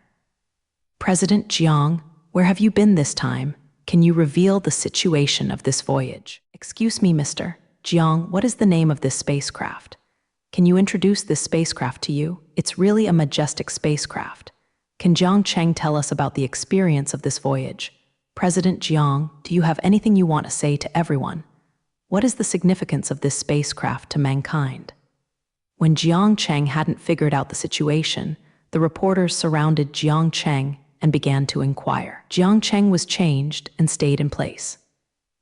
President Jiang, where have you been this time? Can you reveal the situation of this voyage? Excuse me, Mr. Jiang, what is the name of this spacecraft? Can you introduce this spacecraft to you? It's really a majestic spacecraft. Can Jiang Cheng tell us about the experience of this voyage? President Jiang, do you have anything you want to say to everyone? What is the significance of this spacecraft to mankind? When Jiang Cheng hadn't figured out the situation, the reporters surrounded Jiang Cheng and began to inquire. Jiang Cheng was changed and stayed in place.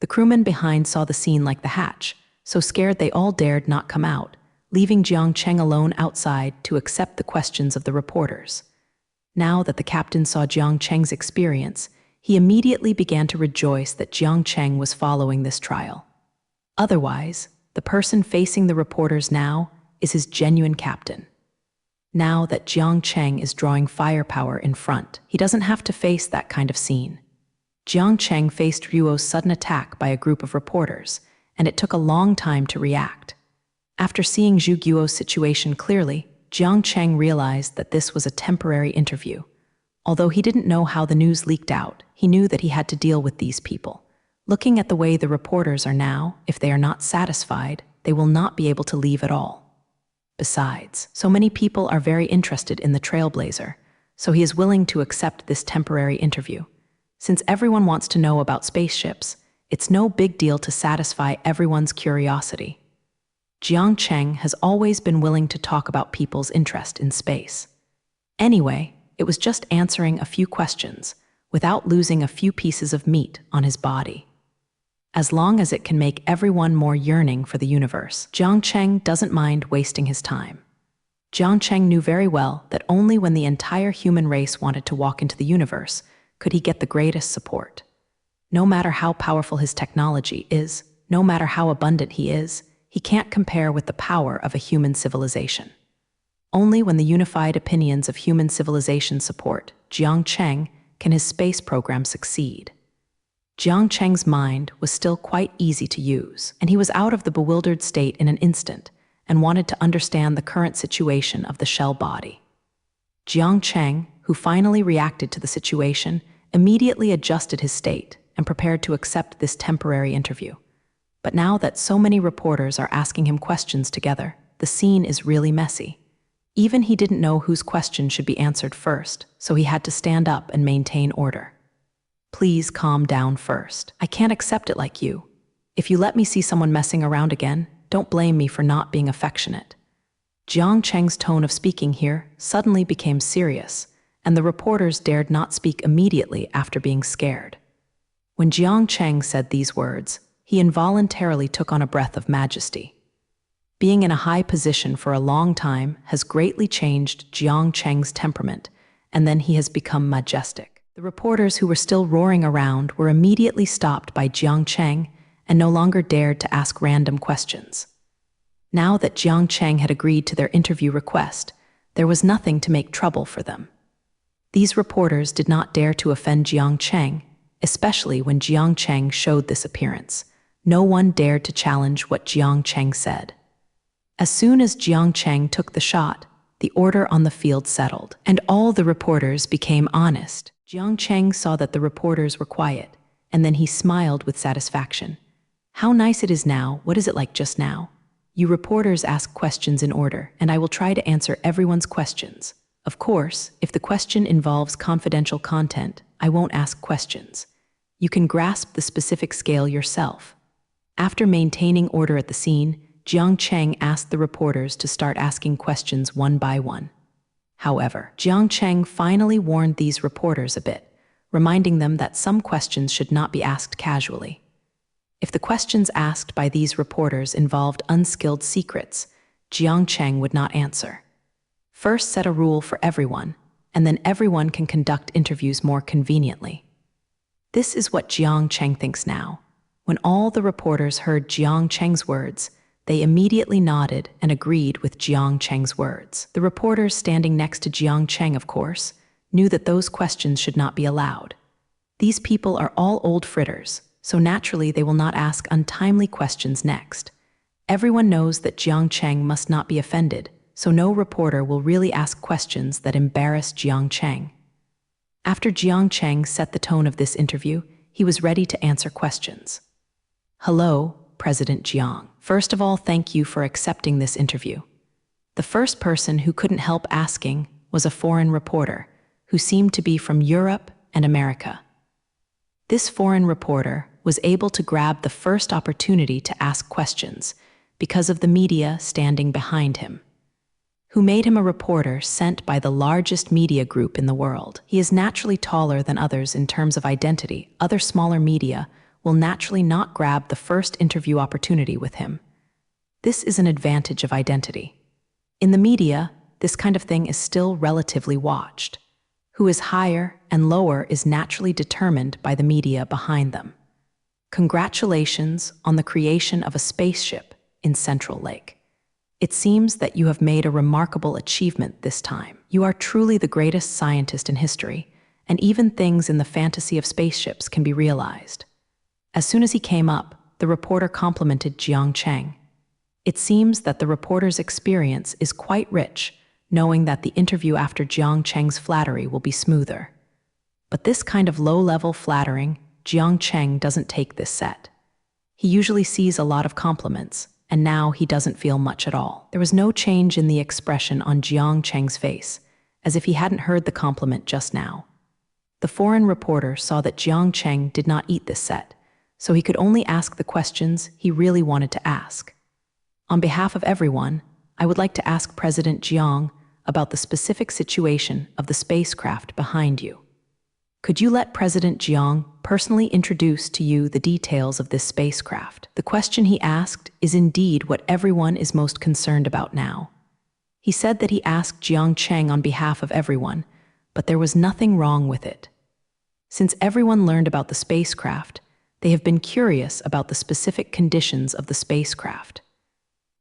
The crewmen behind saw the scene like the hatch, so scared they all dared not come out, leaving Jiang Cheng alone outside to accept the questions of the reporters. Now that the captain saw Jiang Cheng's experience, he immediately began to rejoice that Jiang Cheng was following this trial. Otherwise, the person facing the reporters now is his genuine captain. Now that Jiang Cheng is drawing firepower in front, he doesn't have to face that kind of scene. Jiang Cheng faced Ryuo's sudden attack by a group of reporters, and it took a long time to react. After seeing Zhu Guo's situation clearly, Jiang Cheng realized that this was a temporary interview. Although he didn't know how the news leaked out, he knew that he had to deal with these people. Looking at the way the reporters are now, if they are not satisfied, they will not be able to leave at all. Besides, so many people are very interested in the Trailblazer, so he is willing to accept this temporary interview. Since everyone wants to know about spaceships, it's no big deal to satisfy everyone's curiosity. Jiang Cheng has always been willing to talk about people's interest in space. Anyway, it was just answering a few questions, without losing a few pieces of meat on his body. As long as it can make everyone more yearning for the universe, Jiang Cheng doesn't mind wasting his time. Jiang Cheng knew very well that only when the entire human race wanted to walk into the universe could he get the greatest support. No matter how powerful his technology is, no matter how abundant he can't compare with the power of a human civilization. Only when the unified opinions of human civilization support Jiang Cheng can his space program succeed. Jiang Cheng's mind was still quite easy to use, and he was out of the bewildered state in an instant and wanted to understand the current situation of the shell body. Jiang Cheng, who finally reacted to the situation, immediately adjusted his state and prepared to accept this temporary interview. But now that so many reporters are asking him questions together, the scene is really messy. Even he didn't know whose question should be answered first, so he had to stand up and maintain order. Please calm down first. I can't accept it like you. If you let me see someone messing around again, don't blame me for not being affectionate. Jiang Cheng's tone of speaking here suddenly became serious, and the reporters dared not speak immediately after being scared. When Jiang Cheng said these words, he involuntarily took on a breath of majesty. Being in a high position for a long time has greatly changed Jiang Cheng's temperament, and then he has become majestic. The reporters who were still roaring around were immediately stopped by Jiang Cheng and no longer dared to ask random questions. Now that Jiang Cheng had agreed to their interview request, there was nothing to make trouble for them. These reporters did not dare to offend Jiang Cheng, especially when Jiang Cheng showed this appearance. No one dared to challenge what Jiang Cheng said. As soon as Jiang Cheng took the shot, the order on the field settled, and all the reporters became honest. Jiang Cheng saw that the reporters were quiet, and then he smiled with satisfaction. How nice it is now. What is it like just now? You reporters ask questions in order, and I will try to answer everyone's questions. Of course, if the question involves confidential content, I won't ask questions. You can grasp the specific scale yourself. After maintaining order at the scene, Jiang Cheng asked the reporters to start asking questions one by one. However, Jiang Cheng finally warned these reporters a bit, reminding them that some questions should not be asked casually. If the questions asked by these reporters involved unskilled secrets, Jiang Cheng would not answer. First, set a rule for everyone, and then everyone can conduct interviews more conveniently. This is what Jiang Cheng thinks now. When all the reporters heard Jiang Cheng's words, they immediately nodded and agreed with Jiang Cheng's words. The reporters standing next to Jiang Cheng, of course, knew that those questions should not be allowed. These people are all old fritters, so naturally they will not ask untimely questions next. Everyone knows that Jiang Cheng must not be offended, so no reporter will really ask questions that embarrass Jiang Cheng. After Jiang Cheng set the tone of this interview, he was ready to answer questions. Hello, President Jiang. First of all, thank you for accepting this interview. The first person who couldn't help asking was a foreign reporter who seemed to be from Europe and America. This foreign reporter was able to grab the first opportunity to ask questions because of the media standing behind him, who made him a reporter sent by the largest media group in the world. He is naturally taller than others in terms of identity. Other smaller media will naturally not grab the first interview opportunity with him. This is an advantage of identity. In the media, this kind of thing is still relatively watched. Who is higher and lower is naturally determined by the media behind them. Congratulations on the creation of a spaceship in Central Lake. It seems that you have made a remarkable achievement this time. You are truly the greatest scientist in history, and even things in the fantasy of spaceships can be realized. As soon as he came up, the reporter complimented Jiang Cheng. It seems that the reporter's experience is quite rich, knowing that the interview after Jiang Cheng's flattery will be smoother. But this kind of low-level flattering, Jiang Cheng doesn't take this set. He usually sees a lot of compliments, and now he doesn't feel much at all. There was no change in the expression on Jiang Cheng's face, as if he hadn't heard the compliment just now. The foreign reporter saw that Jiang Cheng did not eat this set, so he could only ask the questions he really wanted to ask. On behalf of everyone, I would like to ask President Jiang about the specific situation of the spacecraft behind you. Could you let President Jiang personally introduce to you the details of this spacecraft? The question he asked is indeed what everyone is most concerned about now. He said that he asked Jiang Cheng on behalf of everyone, but there was nothing wrong with it. Since everyone learned about the spacecraft, they have been curious about the specific conditions of the spacecraft.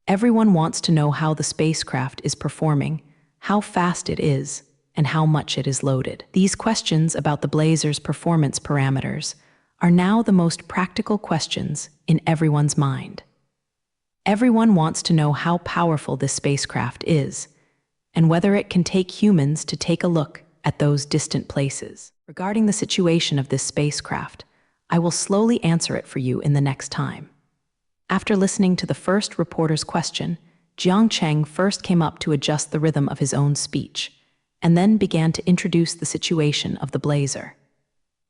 Everyone wants to know how the spacecraft is performing, how fast it is, and how much it is loaded. These questions about the blazer's performance parameters are now the most practical questions in everyone's mind. Everyone wants to know how powerful this spacecraft is, and whether it can take humans to take a look at those distant places. Regarding the situation of this spacecraft, I will slowly answer it for you in the next time. After listening to the first reporter's question, Jiang Cheng first came up to adjust the rhythm of his own speech, and then began to introduce the situation of the blazer.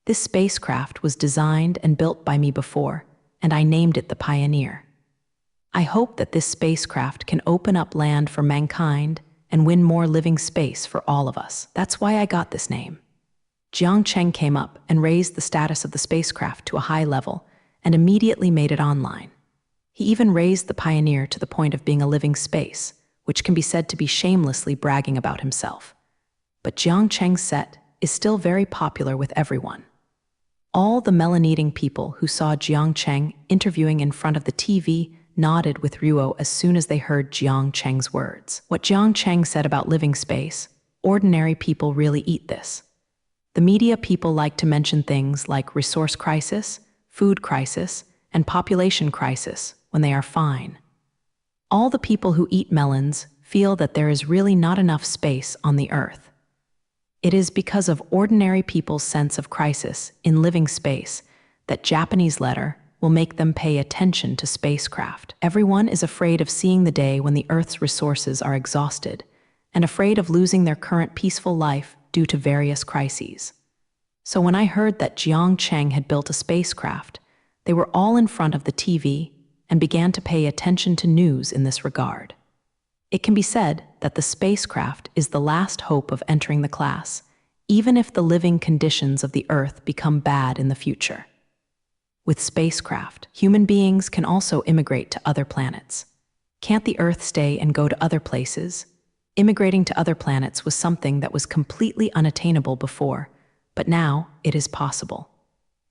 This spacecraft was designed and built by me before, and I named it the Pioneer. I hope that this spacecraft can open up land for mankind and win more living space for all of us. That's why I got this name. Jiang Cheng came up and raised the status of the spacecraft to a high level and immediately made it online. He even raised the Pioneer to the point of being a living space, which can be said to be shamelessly bragging about himself. But Jiang Cheng's set is still very popular with everyone. All the melon-eating people who saw Jiang Cheng interviewing in front of the TV nodded with Ruo as soon as they heard Jiang Cheng's words. What Jiang Cheng said about living space, ordinary people really eat this. The media people like to mention things like resource crisis, food crisis, and population crisis when they are fine. All the people who eat melons feel that there is really not enough space on the earth. It is because of ordinary people's sense of crisis in living space that Japanese letter will make them pay attention to spacecraft. Everyone is afraid of seeing the day when the Earth's resources are exhausted and afraid of losing their current peaceful life due to various crises. So when I heard that Jiang Cheng had built a spacecraft, they were all in front of the TV and began to pay attention to news in this regard. It can be said that the spacecraft is the last hope of entering the class, even if the living conditions of the Earth become bad in the future. With spacecraft, human beings can also immigrate to other planets. Can't the Earth stay and go to other places? Immigrating to other planets was something that was completely unattainable before, but now it is possible.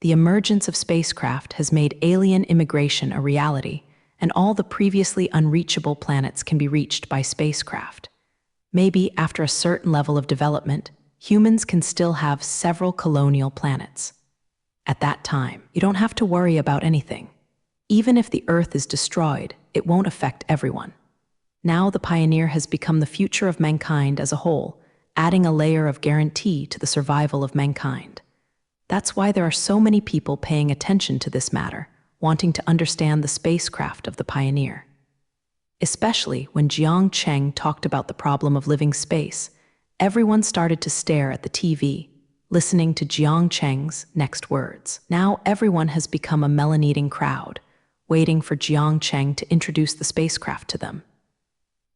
The emergence of spacecraft has made alien immigration a reality, and all the previously unreachable planets can be reached by spacecraft. Maybe after a certain level of development, humans can still have several colonial planets. At that time, you don't have to worry about anything. Even if the Earth is destroyed, it won't affect everyone. Now the Pioneer has become the future of mankind as a whole, adding a layer of guarantee to the survival of mankind. That's why there are so many people paying attention to this matter, wanting to understand the spacecraft of the Pioneer. Especially when Jiang Cheng talked about the problem of living space, everyone started to stare at the TV, listening to Jiang Cheng's next words. Now everyone has become a melon-eating crowd, waiting for Jiang Cheng to introduce the spacecraft to them.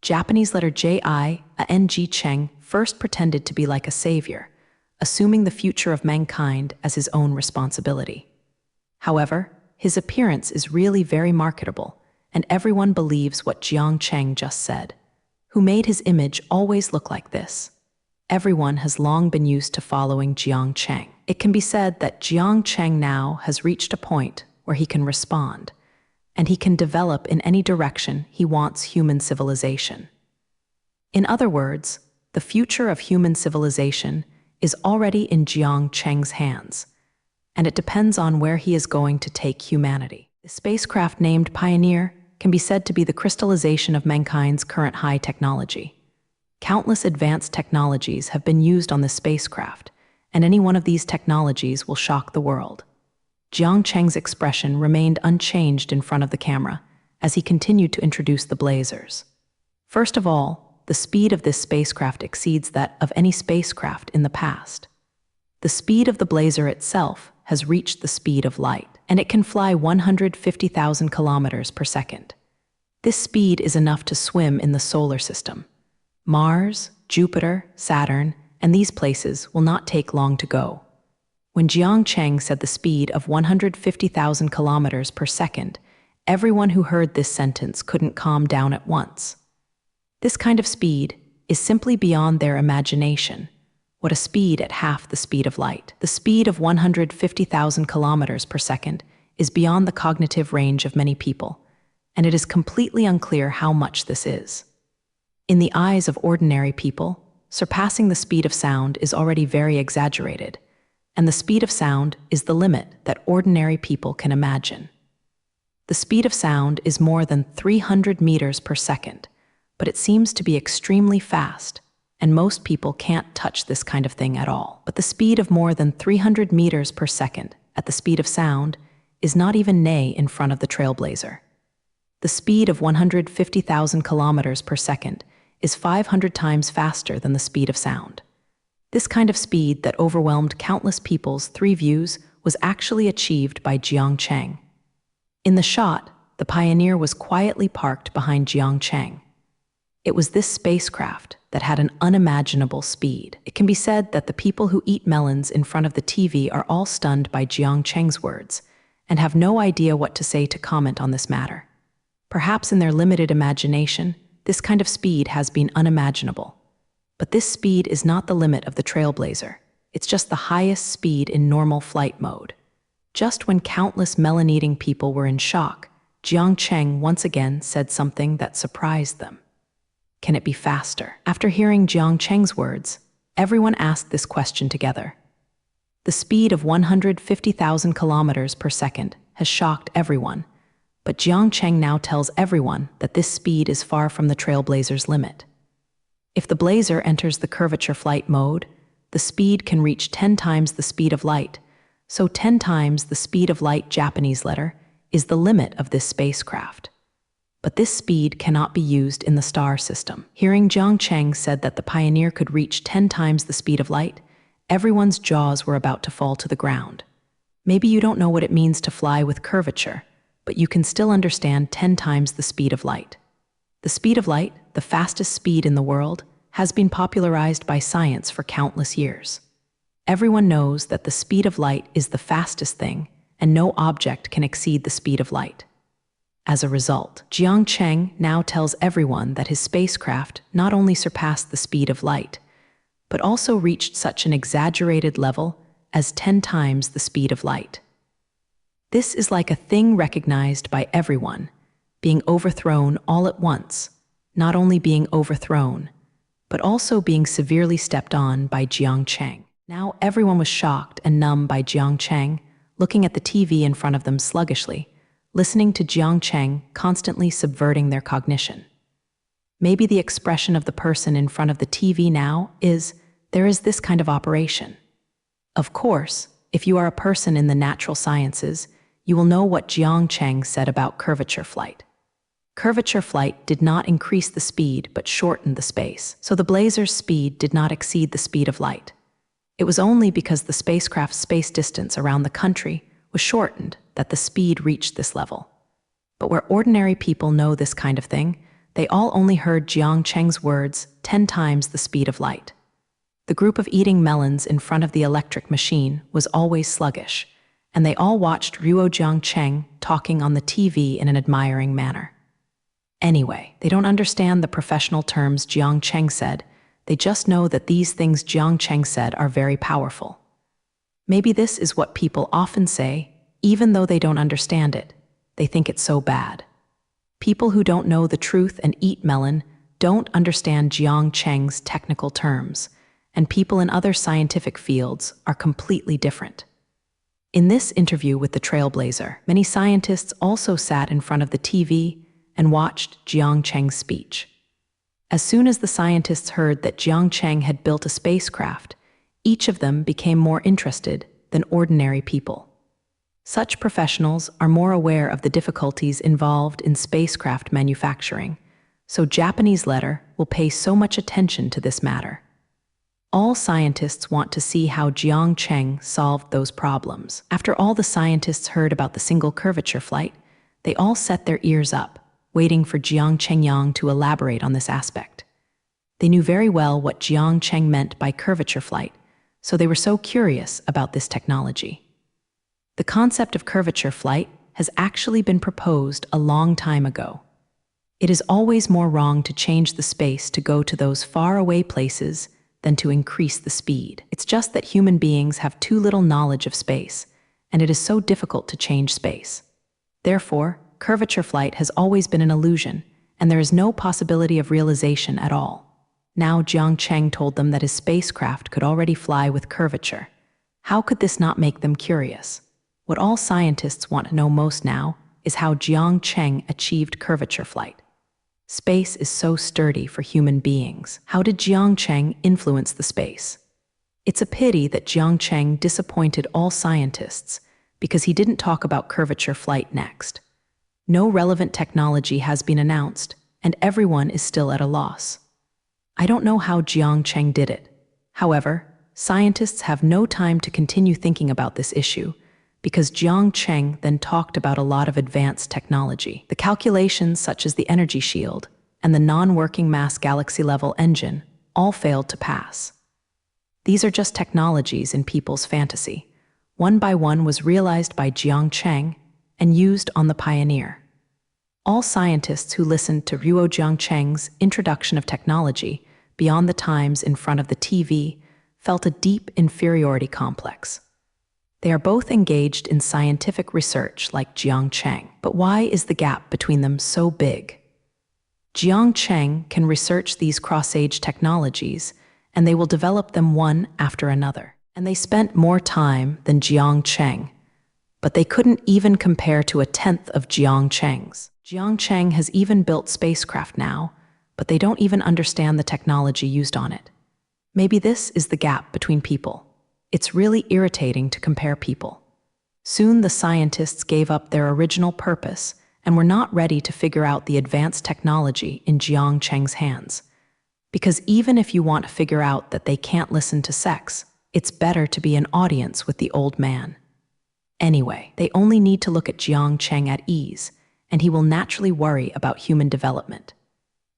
Japanese letter Jiang Cheng first pretended to be like a savior, assuming the future of mankind as his own responsibility. However, his appearance is really very marketable, and everyone believes what Jiang Cheng just said. Who made his image always look like this? Everyone has long been used to following Jiang Cheng. It can be said that Jiang Cheng now has reached a point where he can respond, and he can develop in any direction he wants human civilization. In other words, the future of human civilization is already in Jiang Cheng's hands, and it depends on where he is going to take humanity. The spacecraft named Pioneer can be said to be the crystallization of mankind's current high technology. Countless advanced technologies have been used on this spacecraft, and any one of these technologies will shock the world. Jiang Cheng's expression remained unchanged in front of the camera as he continued to introduce the blazers. First of all, the speed of this spacecraft exceeds that of any spacecraft in the past. The speed of the blazer itself has reached the speed of light, and it can fly 150,000 kilometers per second. This speed is enough to swim in the solar system. Mars, Jupiter, Saturn, and these places will not take long to go. When Jiang Cheng said the speed of 150,000 kilometers per second, everyone who heard this sentence couldn't calm down at once. This kind of speed is simply beyond their imagination. What a speed at half the speed of light. The speed of 150,000 kilometers per second is beyond the cognitive range of many people, and it is completely unclear how much this is. In the eyes of ordinary people, surpassing the speed of sound is already very exaggerated, and the speed of sound is the limit that ordinary people can imagine. The speed of sound is more than 300 meters per second, but it seems to be extremely fast, and most people can't touch this kind of thing at all. But the speed of more than 300 meters per second at the speed of sound is not even nay in front of the trailblazer. The speed of 150,000 kilometers per second is 500 times faster than the speed of sound. This kind of speed that overwhelmed countless people's three views was actually achieved by Jiang Cheng. In the shot, the Pioneer was quietly parked behind Jiang Cheng. It was this spacecraft that had an unimaginable speed. It can be said that the people who eat melons in front of the TV are all stunned by Jiang Cheng's words and have no idea what to say to comment on this matter. Perhaps in their limited imagination, this kind of speed has been unimaginable. But this speed is not the limit of the Trailblazer. It's just the highest speed in normal flight mode. Just when countless melon-eating people were in shock, Jiang Cheng once again said something that surprised them. Can it be faster? After hearing Jiang Cheng's words, everyone asked this question together. The speed of 150,000 kilometers per second has shocked everyone, but Jiang Cheng now tells everyone that this speed is far from the Trailblazer's limit. If the Blazer enters the curvature flight mode, the speed can reach 10 times the speed of light, so 10 times the speed of light Japanese letter is the limit of this spacecraft. But this speed cannot be used in the star system. Hearing Jiang Cheng said that the Pioneer could reach 10 times the speed of light, everyone's jaws were about to fall to the ground. Maybe you don't know what it means to fly with curvature, but you can still understand 10 times the speed of light. The speed of light, the fastest speed in the world, has been popularized by science for countless years. Everyone knows that the speed of light is the fastest thing, and no object can exceed the speed of light. As a result, Jiang Cheng now tells everyone that his spacecraft not only surpassed the speed of light, but also reached such an exaggerated level as 10 times the speed of light. This is like a thing recognized by everyone, being overthrown all at once, not only being overthrown, but also being severely stepped on by Jiang Cheng. Now everyone was shocked and numb by Jiang Cheng, looking at the TV in front of them sluggishly, listening to Jiang Cheng constantly subverting their cognition. Maybe the expression of the person in front of the TV now is, there is this kind of operation. Of course, if you are a person in the natural sciences, you will know what Jiang Cheng said about curvature flight. Curvature flight did not increase the speed but shortened the space, so the Blazer's speed did not exceed the speed of light. It was only because the spacecraft's space distance around the country was shortened that the speed reached this level. But where ordinary people know this kind of thing, they all only heard Jiang Cheng's words 10 times the speed of light. The group of eating melons in front of the electric machine was always sluggish, and they all watched Ruo Jiang Cheng talking on the TV in an admiring manner. Anyway, they don't understand the professional terms Jiang Cheng said. They just know that these things Jiang Cheng said are very powerful. Maybe this is what people often say, even though they don't understand it. They think it's so bad. People who don't know the truth and eat melon don't understand Jiang Cheng's technical terms, and people in other scientific fields are completely different. In this interview with the Trailblazer, many scientists also sat in front of the TV and watched Jiang Cheng's speech. As soon as the scientists heard that Jiang Cheng had built a spacecraft, each of them became more interested than ordinary people. Such professionals are more aware of the difficulties involved in spacecraft manufacturing, so Japanese letter will pay so much attention to this matter. All scientists want to see how Jiang Cheng solved those problems. After all the scientists heard about the single curvature flight, they all set their ears up, waiting for Jiang Chengyang to elaborate on this aspect. They knew very well what Jiang Cheng meant by curvature flight, so they were so curious about this technology. The concept of curvature flight has actually been proposed a long time ago. It is always more wrong to change the space to go to those faraway places than to increase the speed. It's just that human beings have too little knowledge of space, and it is so difficult to change space. Therefore, curvature flight has always been an illusion, and there is no possibility of realization at all. Now Jiang Cheng told them that his spacecraft could already fly with curvature. How could this not make them curious? What all scientists want to know most now is how Jiang Cheng achieved curvature flight. Space is so sturdy for human beings. How did Jiang Cheng influence the space? It's a pity that Jiang Cheng disappointed all scientists because he didn't talk about curvature flight next. No relevant technology has been announced, and everyone is still at a loss. I don't know how Jiang Cheng did it. However, scientists have no time to continue thinking about this issue, because Jiang Cheng then talked about a lot of advanced technology. The calculations such as the energy shield and the non-working mass galaxy-level engine all failed to pass. These are just technologies in people's fantasy. One by one was realized by Jiang Cheng and used on the Pioneer. All scientists who listened to Ruo Jiangcheng's introduction of technology beyond the times in front of the TV felt a deep inferiority complex. They are both engaged in scientific research like Jiangcheng, but why is the gap between them so big? Jiangcheng can research these cross-age technologies, and they will develop them one after another. And they spent more time than Jiangcheng, but they couldn't even compare to a tenth of Jiangcheng's. Jiangcheng has even built spacecraft now, but they don't even understand the technology used on it. Maybe this is the gap between people. It's really irritating to compare people. Soon the scientists gave up their original purpose and were not ready to figure out the advanced technology in Jiangcheng's hands. Because even if you want to figure out that they can't listen to sex, it's better to be an audience with the old man. Anyway, they only need to look at Jiangcheng at ease, and he will naturally worry about human development.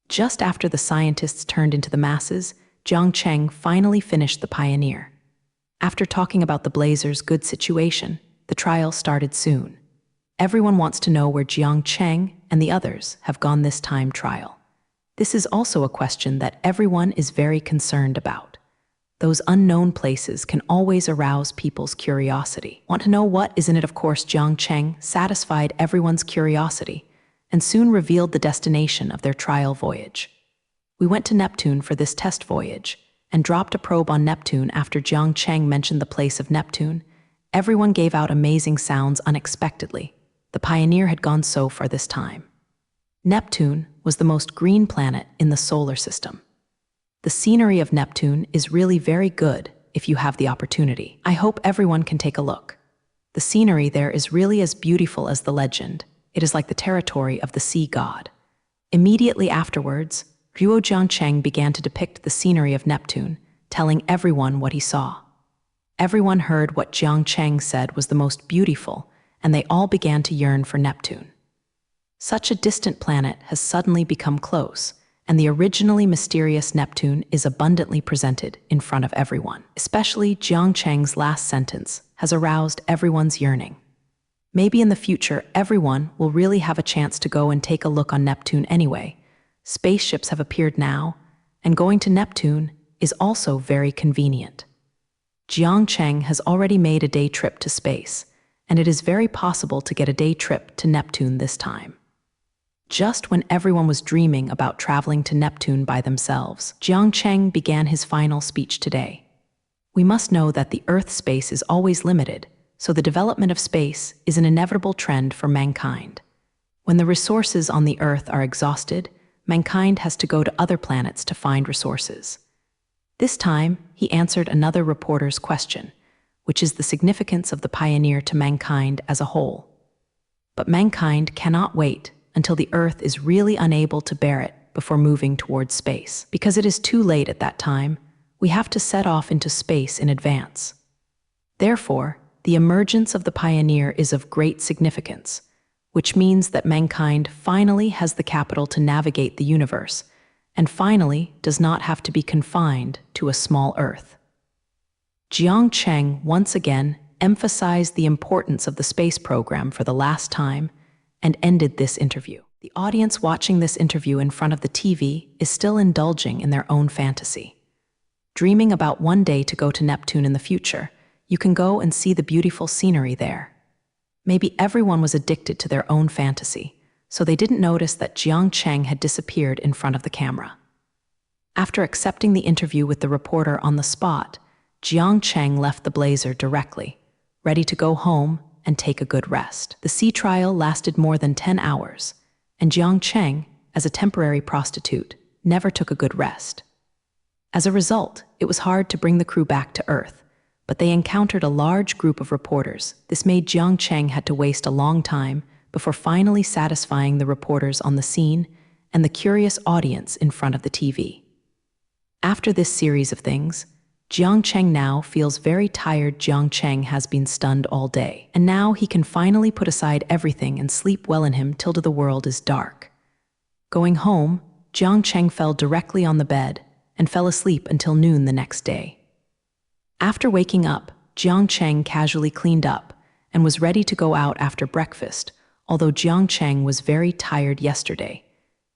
Just after the scientists turned into the masses, Jiangcheng finally finished the Pioneer. After talking about the Blazers' good situation, the trial started soon. Everyone wants to know where Jiangcheng and the others have gone this time trial. This is also a question that everyone is very concerned about. Those unknown places can always arouse people's curiosity. Want to know what is in it? Of course, Jiangcheng satisfied everyone's curiosity and soon revealed the destination of their trial voyage. We went to Neptune for this test voyage and dropped a probe on Neptune after Jiangcheng mentioned the place of Neptune. Everyone gave out amazing sounds unexpectedly. The Pioneer had gone so far this time. Neptune was the most green planet in the solar system. The scenery of Neptune is really very good if you have the opportunity. I hope everyone can take a look. The scenery there is really as beautiful as the legend. It is like the territory of the sea god. Immediately afterwards, Ruo Jiangcheng began to depict the scenery of Neptune, telling everyone what he saw. Everyone heard what Jiangcheng said was the most beautiful, and they all began to yearn for Neptune. Such a distant planet has suddenly become close, and the originally mysterious Neptune is abundantly presented in front of everyone. Especially Jiangcheng's last sentence has aroused everyone's yearning. Maybe in the future, everyone will really have a chance to go and take a look on Neptune anyway. Spaceships have appeared now, and going to Neptune is also very convenient. Jiangcheng has already made a day trip to space, and it is very possible to get a day trip to Neptune this time. Just when everyone was dreaming about traveling to Neptune by themselves, Jiangcheng began his final speech today. We must know that the Earth space is always limited, so the development of space is an inevitable trend for mankind. When the resources on the Earth are exhausted, mankind has to go to other planets to find resources. This time, he answered another reporter's question, which is the significance of the Pioneer to mankind as a whole. But mankind cannot wait until the Earth is really unable to bear it before moving towards space. Because it is too late at that time, we have to set off into space in advance. Therefore, the emergence of the Pioneer is of great significance, which means that mankind finally has the capital to navigate the universe, and finally does not have to be confined to a small Earth. Jiangcheng once again emphasized the importance of the space program for the last time and ended this interview. The audience watching this interview in front of the TV is still indulging in their own fantasy. Dreaming about one day to go to Neptune in the future, you can go and see the beautiful scenery there. Maybe everyone was addicted to their own fantasy, so they didn't notice that Jiangcheng had disappeared in front of the camera. After accepting the interview with the reporter on the spot, Jiangcheng left the Blazer directly, ready to go home and take a good rest. The sea trial lasted more than 10 hours, and Jiangcheng, as a temporary prostitute, never took a good rest. As a result, it was hard to bring the crew back to Earth, but they encountered a large group of reporters. This made Jiangcheng had to waste a long time before finally satisfying the reporters on the scene and the curious audience in front of the TV. After this series of things, Jiangcheng now feels very tired. Jiangcheng has been stunned all day, and now he can finally put aside everything and sleep well in him till the world is dark. Going home, Jiangcheng fell directly on the bed and fell asleep until noon the next day. After waking up, Jiangcheng casually cleaned up and was ready to go out after breakfast, although Jiang Cheng was very tired yesterday.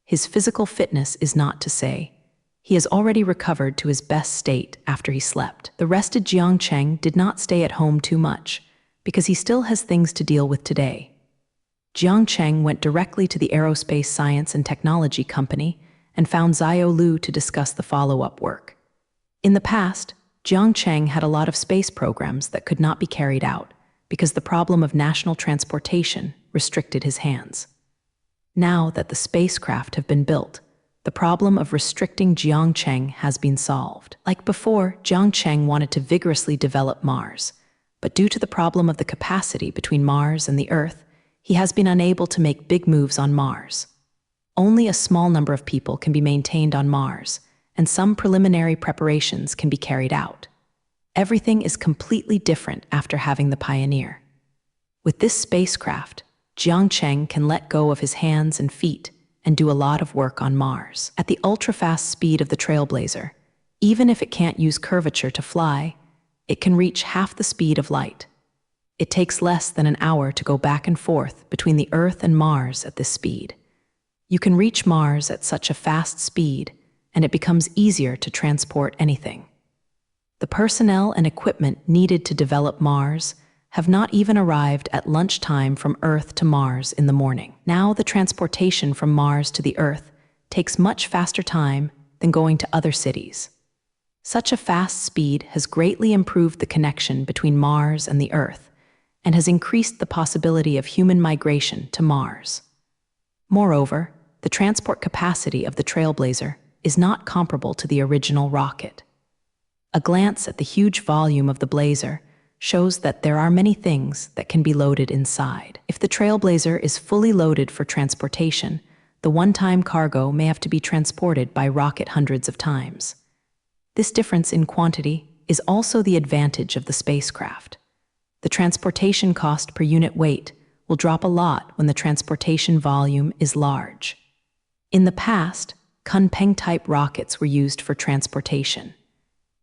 His physical fitness is not to say. He has already recovered to his best state after he slept. The rested Jiang Cheng did not stay at home too much, because he still has things to deal with today. Jiang Cheng went directly to the Aerospace Science and Technology Company and found Zhao Lu to discuss the follow-up work. In the past, Jiang Cheng had a lot of space programs that could not be carried out because the problem of national transportation restricted his hands. Now that the spacecraft have been built, the problem of restricting Jiang Cheng has been solved. Like before, Jiang Cheng wanted to vigorously develop Mars, but due to the problem of the capacity between Mars and the Earth, he has been unable to make big moves on Mars. Only a small number of people can be maintained on Mars, and some preliminary preparations can be carried out. Everything is completely different after having the Pioneer. With this spacecraft, Jiang Cheng can let go of his hands and feet and do a lot of work on Mars. At the ultra-fast speed of the Trailblazer, even if it can't use curvature to fly, it can reach half the speed of light. It takes less than an hour to go back and forth between the Earth and Mars at this speed. You can reach Mars at such a fast speed, and it becomes easier to transport anything. The personnel and equipment needed to develop Mars have not even arrived at lunchtime from Earth to Mars in the morning. Now the transportation from Mars to the Earth takes much faster time than going to other cities. Such a fast speed has greatly improved the connection between Mars and the Earth and has increased the possibility of human migration to Mars. Moreover, the transport capacity of the Trailblazer is not comparable to the original rocket. A glance at the huge volume of the Blazer shows that there are many things that can be loaded inside. If the Trailblazer is fully loaded for transportation, the one-time cargo may have to be transported by rocket hundreds of times. This difference in quantity is also the advantage of the spacecraft. The transportation cost per unit weight will drop a lot when the transportation volume is large. In the past, Kunpeng-type rockets were used for transportation.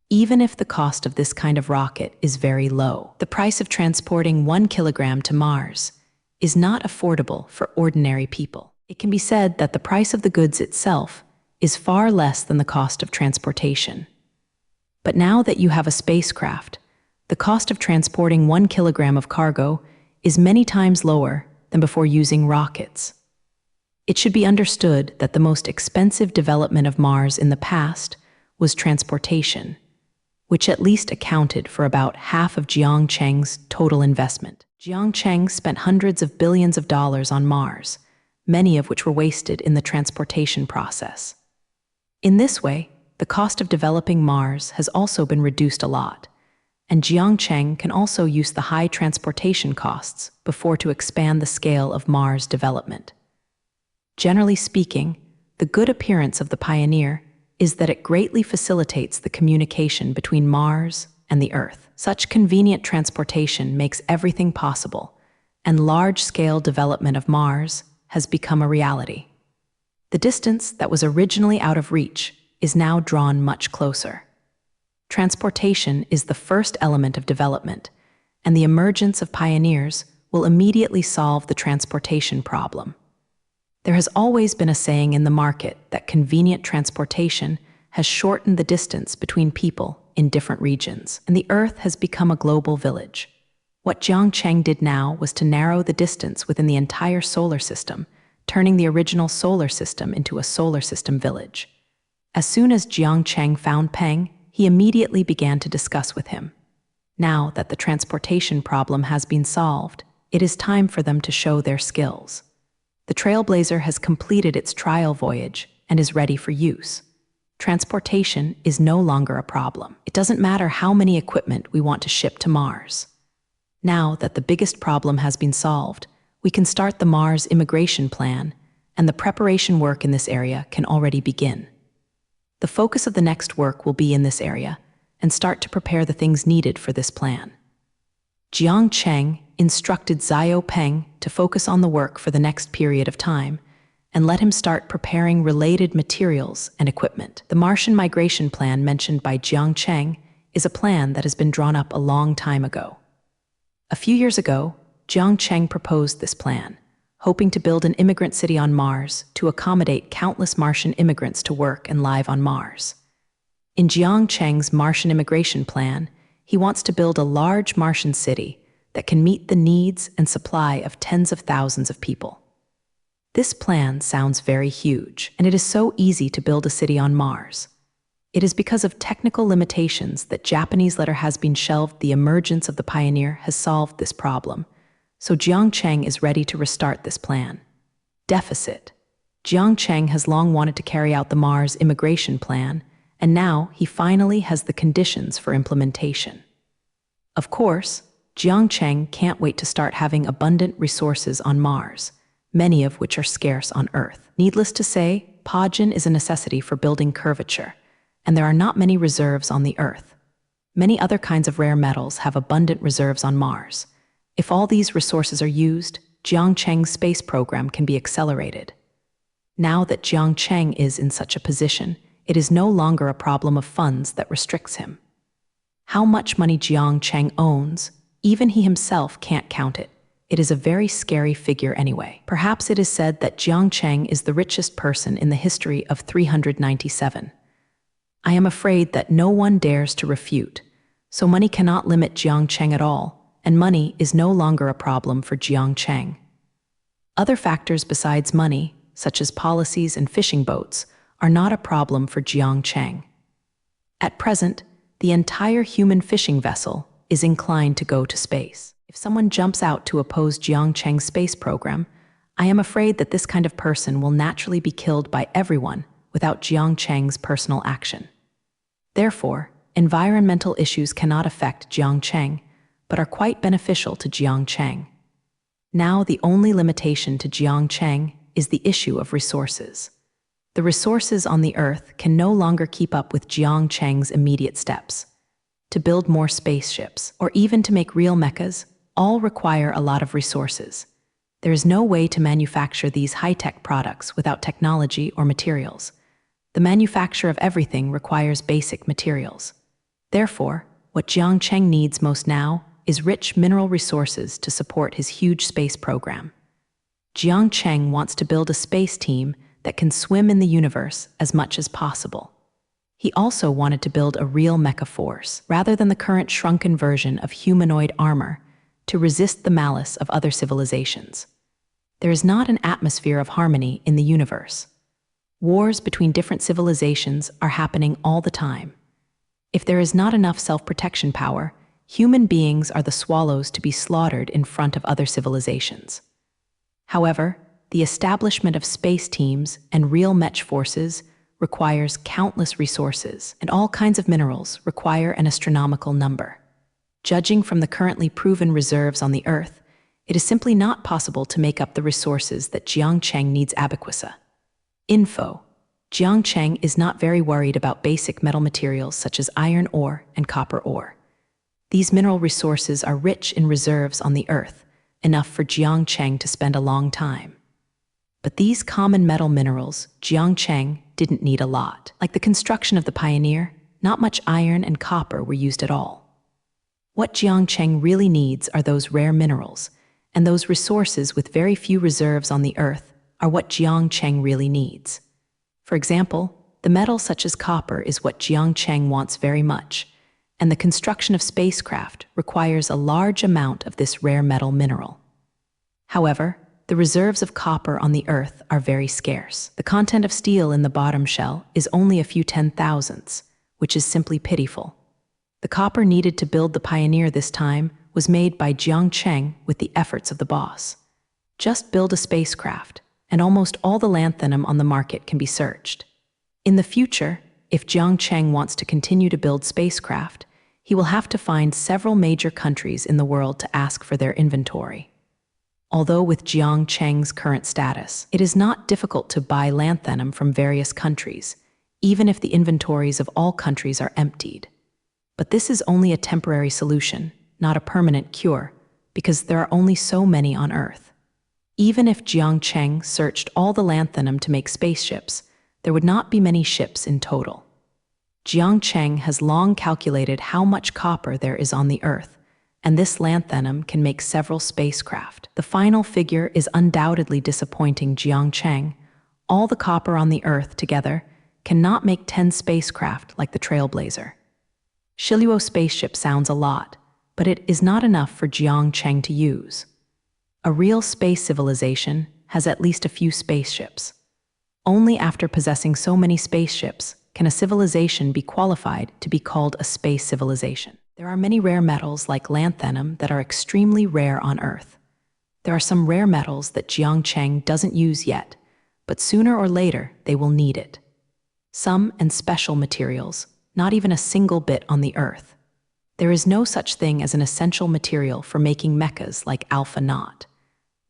Even if the cost of this kind of rocket is very low, the price of transporting 1 kilogram to Mars is not affordable for ordinary people. It can be said that the price of the goods itself is far less than the cost of transportation. But now that you have a spacecraft, the cost of transporting 1 kilogram of cargo is many times lower than before using rockets. It should be understood that the most expensive development of Mars in the past was transportation, which at least accounted for about half of Jiang Cheng's total investment. Jiang Cheng spent hundreds of billions of dollars on Mars, many of which were wasted in the transportation process. In this way, the cost of developing Mars has also been reduced a lot, and Jiang Cheng can also use the high transportation costs before to expand the scale of Mars development. Generally speaking, the good appearance of the Pioneer is that it greatly facilitates the communication between Mars and the Earth. Such convenient transportation makes everything possible, and large-scale development of Mars has become a reality. The distance that was originally out of reach is now drawn much closer. Transportation is the first element of development, and the emergence of pioneers will immediately solve the transportation problem. There has always been a saying in the market that convenient transportation has shortened the distance between people in different regions, and the Earth has become a global village. What Jiang Cheng did now was to narrow the distance within the entire solar system, turning the original solar system into a solar system village. As soon as Jiang Cheng found Peng, he immediately began to discuss with him. Now that the transportation problem has been solved, it is time for them to show their skills. The Trailblazer has completed its trial voyage and is ready for use. Transportation is no longer a problem. It doesn't matter how many equipment we want to ship to Mars. Now that the biggest problem has been solved, we can start the Mars immigration plan, and the preparation work in this area can already begin. The focus of the next work will be in this area, and start to prepare the things needed for this plan. Jiang Cheng instructed Zhao Peng to focus on the work for the next period of time, and let him start preparing related materials and equipment. The Martian migration plan mentioned by Jiang Cheng is a plan that has been drawn up a long time ago. A few years ago, Jiang Cheng proposed this plan, hoping to build an immigrant city on Mars to accommodate countless Martian immigrants to work and live on Mars. In Jiang Cheng's Martian immigration plan, he wants to build a large Martian city that can meet the needs and supply of tens of thousands of people. This plan sounds very huge, and it is so easy to build a city on Mars. It is because of technical limitations that Japanese letter has been shelved. The emergence of the Pioneer has solved this problem, so Jiang Cheng is ready to restart this plan. Deficit. Jiang Cheng has long wanted to carry out the Mars immigration plan, and now he finally has the conditions for implementation. Of course, Jiang Cheng can't wait to start having abundant resources on Mars, many of which are scarce on Earth. Needless to say, Podgen is a necessity for building curvature, and there are not many reserves on the Earth. Many other kinds of rare metals have abundant reserves on Mars. If all these resources are used, Jiang Cheng's space program can be accelerated. Now that Jiang Cheng is in such a position, it is no longer a problem of funds that restricts him. How much money Jiang Cheng owns, even he himself can't count it. It is a very scary figure anyway. Perhaps it is said that Jiang Cheng is the richest person in the history of 397. I am afraid that no one dares to refute, so money cannot limit Jiang Cheng at all, and money is no longer a problem for Jiang Cheng. Other factors besides money, such as policies and fishing boats, are not a problem for Jiang Cheng. At present, the entire human fishing vessel is inclined to go to space. If someone jumps out to oppose Jiang Cheng's space program, I am afraid that this kind of person will naturally be killed by everyone without Jiang Cheng's personal action. Therefore, environmental issues cannot affect Jiang Cheng, but are quite beneficial to Jiang Cheng. Now the only limitation to Jiang Cheng is the issue of resources. The resources on the Earth can no longer keep up with Jiang Cheng's immediate steps. To build more spaceships, or even to make real mechas, all require a lot of resources. There is no way to manufacture these high-tech products without technology or materials. The manufacture of everything requires basic materials. Therefore, what Jiang Cheng needs most now is rich mineral resources to support his huge space program. Jiang Cheng wants to build a space team that can swim in the universe as much as possible. He also wanted to build a real mecha force, rather than the current shrunken version of humanoid armor, to resist the malice of other civilizations. There is not an atmosphere of harmony in the universe. Wars between different civilizations are happening all the time. If there is not enough self-protection power, human beings are the swallows to be slaughtered in front of other civilizations. However, the establishment of space teams and real mech forces requires countless resources, and all kinds of minerals require an astronomical number. Judging from the currently proven reserves on the Earth, it is simply not possible to make up the resources that Jiang Cheng needs. Abaquisa. Info. Jiang Cheng is not very worried about basic metal materials such as iron ore and copper ore. These mineral resources are rich in reserves on the Earth, enough for Jiang Cheng to spend a long time. But these common metal minerals, Jiang Cheng didn't need a lot. Like the construction of the Pioneer, not much iron and copper were used at all. What Jiang Cheng really needs are those rare minerals, and those resources with very few reserves on the Earth are what Jiang Cheng really needs. For example, the metal such as copper is what Jiang Cheng wants very much, and the construction of spacecraft requires a large amount of this rare metal mineral. However, the reserves of copper on the Earth are very scarce. The content of steel in the bottom shell is only a few 10,000ths, which is simply pitiful. The copper needed to build the Pioneer this time was made by Jiang Cheng with the efforts of the boss. Just build a spacecraft, and almost all the lanthanum on the market can be searched. In the future, if Jiang Cheng wants to continue to build spacecraft, he will have to find several major countries in the world to ask for their inventory. Although with Jiang Cheng's current status, it is not difficult to buy lanthanum from various countries, even if the inventories of all countries are emptied. But this is only a temporary solution, not a permanent cure, because there are only so many on Earth. Even if Jiang Cheng searched all the lanthanum to make spaceships, there would not be many ships in total. Jiang Cheng has long calculated how much copper there is on the Earth, and this lanthanum can make several spacecraft. The final figure is undoubtedly disappointing Jiang Cheng. All the copper on the Earth together cannot make 10 spacecraft like the Trailblazer. Shiluo spaceship sounds a lot, but it is not enough for Jiang Cheng to use. A real space civilization has at least a few spaceships. Only after possessing so many spaceships can a civilization be qualified to be called a space civilization. There are many rare metals like lanthanum that are extremely rare on Earth. There are some rare metals that Jiang Cheng doesn't use yet, but sooner or later they will need it. Some and special materials, not even a single bit on the Earth. There is no such thing as an essential material for making mechas like alpha knot.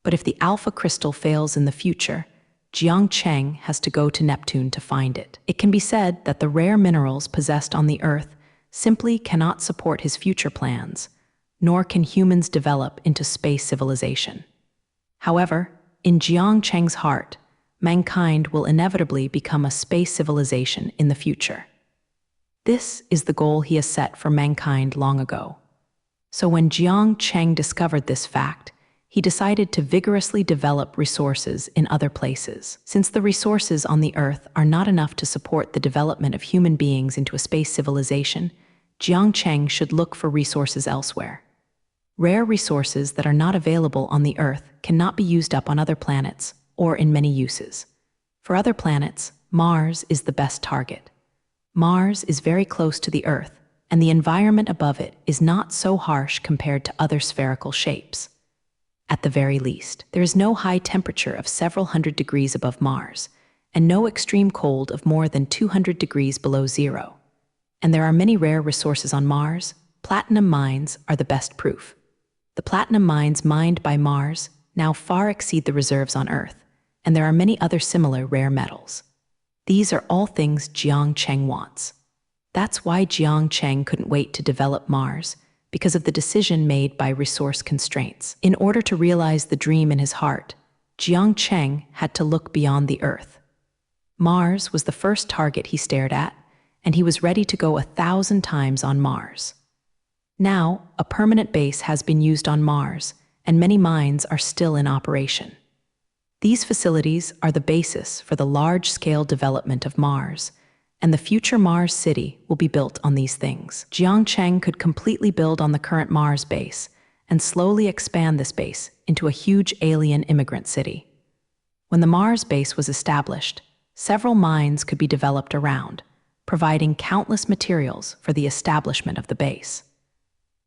But if the alpha crystal fails in the future, Jiang Cheng has to go to Neptune to find it. It can be said that the rare minerals possessed on the Earth simply cannot support his future plans, nor can humans develop into space civilization. However, in Jiang Cheng's heart, mankind will inevitably become a space civilization in the future. This is the goal he has set for mankind long ago. So when Jiang Cheng discovered this fact, he decided to vigorously develop resources in other places. Since the resources on the Earth are not enough to support the development of human beings into a space civilization, Jiang Cheng should look for resources elsewhere. Rare resources that are not available on the Earth cannot be used up on other planets or in many uses. For other planets, Mars is the best target. Mars is very close to the Earth, and the environment above it is not so harsh compared to other spherical shapes. At the very least, there is no high temperature of several hundred degrees above Mars, and no extreme cold of more than 200 degrees below zero. And there are many rare resources on Mars. Platinum mines are the best proof. The platinum mines mined by Mars now far exceed the reserves on Earth, and there are many other similar rare metals. These are all things Jiang Cheng wants. That's why Jiang Cheng couldn't wait to develop Mars, because of the decision made by resource constraints. In order to realize the dream in his heart, Jiang Cheng had to look beyond the Earth. Mars was the first target he stared at, and he was ready to go 1,000 times on Mars. Now, a permanent base has been used on Mars, and many mines are still in operation. These facilities are the basis for the large-scale development of Mars, and the future Mars city will be built on these things. Jiang Cheng could completely build on the current Mars base and slowly expand this base into a huge alien immigrant city. When the Mars base was established, several mines could be developed around, providing countless materials for the establishment of the base.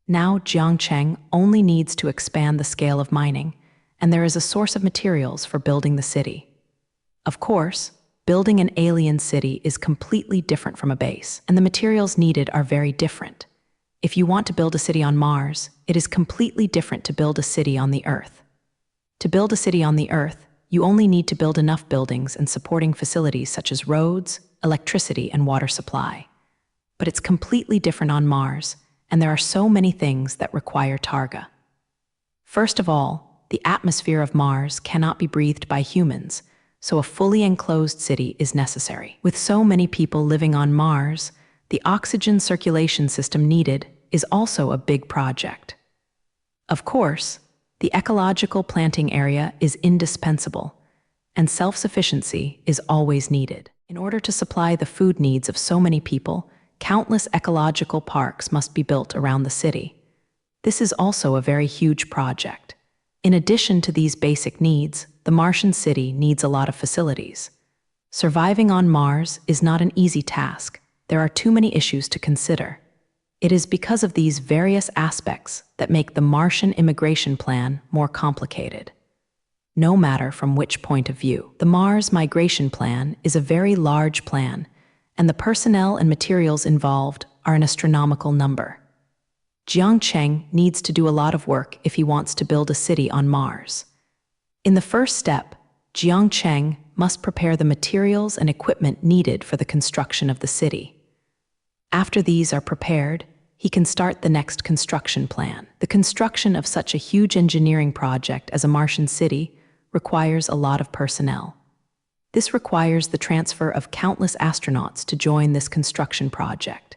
Now Jiang Cheng only needs to expand the scale of mining, and there is a source of materials for building the city. Of course, building an alien city is completely different from a base, and the materials needed are very different. If you want to build a city on Mars, it is completely different to build a city on the Earth. To build a city on the Earth, you only need to build enough buildings and supporting facilities such as roads, electricity, and water supply. But it's completely different on Mars, and there are so many things that require Targa. First of all, the atmosphere of Mars cannot be breathed by humans, so a fully enclosed city is necessary. With so many people living on Mars, the oxygen circulation system needed is also a big project. Of course, the ecological planting area is indispensable, and self-sufficiency is always needed. In order to supply the food needs of so many people, countless ecological parks must be built around the city. This is also a very huge project. In addition to these basic needs, the Martian city needs a lot of facilities. Surviving on Mars is not an easy task. There are too many issues to consider. It is because of these various aspects that make the Martian immigration plan more complicated. No matter from which point of view, the Mars migration plan is a very large plan, and the personnel and materials involved are an astronomical number. Jiang Cheng needs to do a lot of work if he wants to build a city on Mars. In the first step, Jiang Cheng must prepare the materials and equipment needed for the construction of the city. After these are prepared, he can start the next construction plan. The construction of such a huge engineering project as a Martian city requires a lot of personnel. This requires the transfer of countless astronauts to join this construction project.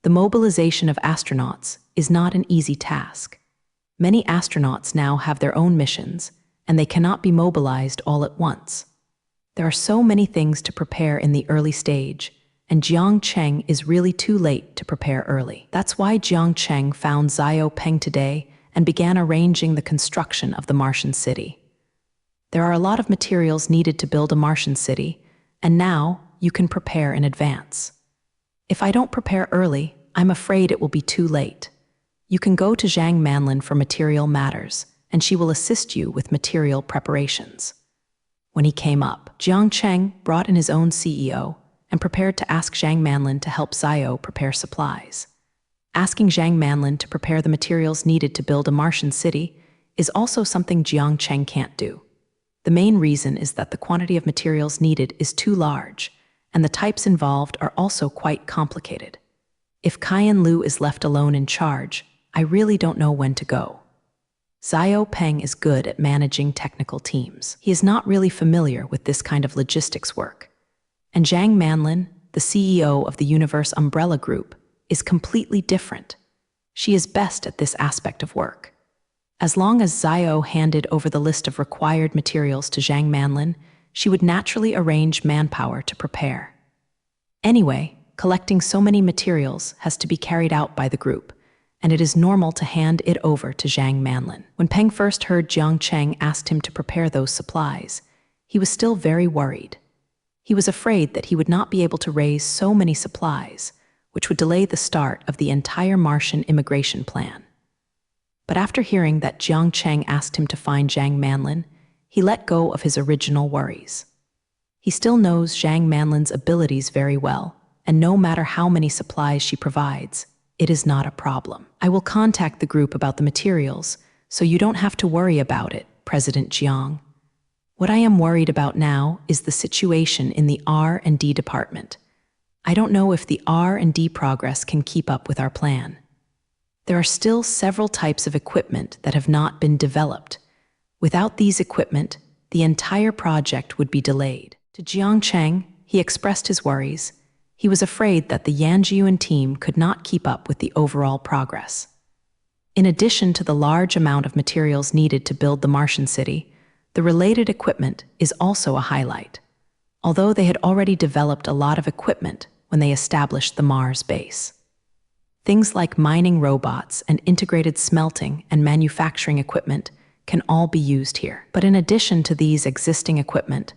The mobilization of astronauts is not an easy task. Many astronauts now have their own missions, and they cannot be mobilized all at once. There are so many things to prepare in the early stage, and Jiang Cheng is really too late to prepare early. That's why Jiang Cheng found Xiao Peng today and began arranging the construction of the Martian city. There are a lot of materials needed to build a Martian city, and now you can prepare in advance. If I don't prepare early, I'm afraid it will be too late. You can go to Zhang Manlin for material matters, and she will assist you with material preparations. When he came up, Jiang Cheng brought in his own CEO and prepared to ask Zhang Manlin to help Xiao prepare supplies. Asking Zhang Manlin to prepare the materials needed to build a Martian city is also something Jiang Cheng can't do. The main reason is that the quantity of materials needed is too large, and the types involved are also quite complicated. If Qian Lu is left alone in charge, I really don't know when to go. Xiao Peng is good at managing technical teams. He is not really familiar with this kind of logistics work. And Zhang Manlin, the CEO of the Universe Umbrella Group, is completely different. She is best at this aspect of work. As long as Xiao handed over the list of required materials to Zhang Manlin, she would naturally arrange manpower to prepare. Anyway, collecting so many materials has to be carried out by the group, and it is normal to hand it over to Zhang Manlin. When Peng first heard Jiang Cheng asked him to prepare those supplies, he was still very worried. He was afraid that he would not be able to raise so many supplies, which would delay the start of the entire Martian immigration plan. But after hearing that Jiang Cheng asked him to find Zhang Manlin, he let go of his original worries. He still knows Zhang Manlin's abilities very well, and no matter how many supplies she provides, it is not a problem. I will contact the group about the materials, so you don't have to worry about it, President Jiang. What I am worried about now is the situation in the R&D department. I don't know if the R&D progress can keep up with our plan. There are still several types of equipment that have not been developed. Without these equipment, the entire project would be delayed. To Jiang Cheng, he expressed his worries. He was afraid that the Yanjiuan team could not keep up with the overall progress. In addition to the large amount of materials needed to build the Martian city, the related equipment is also a highlight. Although they had already developed a lot of equipment when they established the Mars base. Things like mining robots and integrated smelting and manufacturing equipment can all be used here. But in addition to these existing equipment,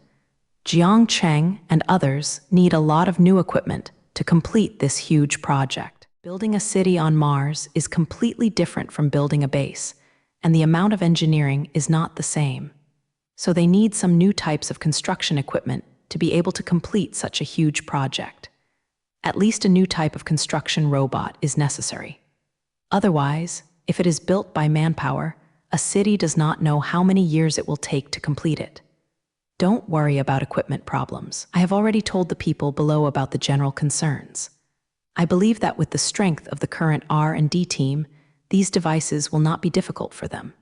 Jiang Cheng and others need a lot of new equipment to complete this huge project. Building a city on Mars is completely different from building a base, and the amount of engineering is not the same. So they need some new types of construction equipment to be able to complete such a huge project. At least a new type of construction robot is necessary. Otherwise, if it is built by manpower, a city does not know how many years it will take to complete it. Don't worry about equipment problems. I have already told the people below about the general concerns. I believe that with the strength of the current R&D team, these devices will not be difficult for them.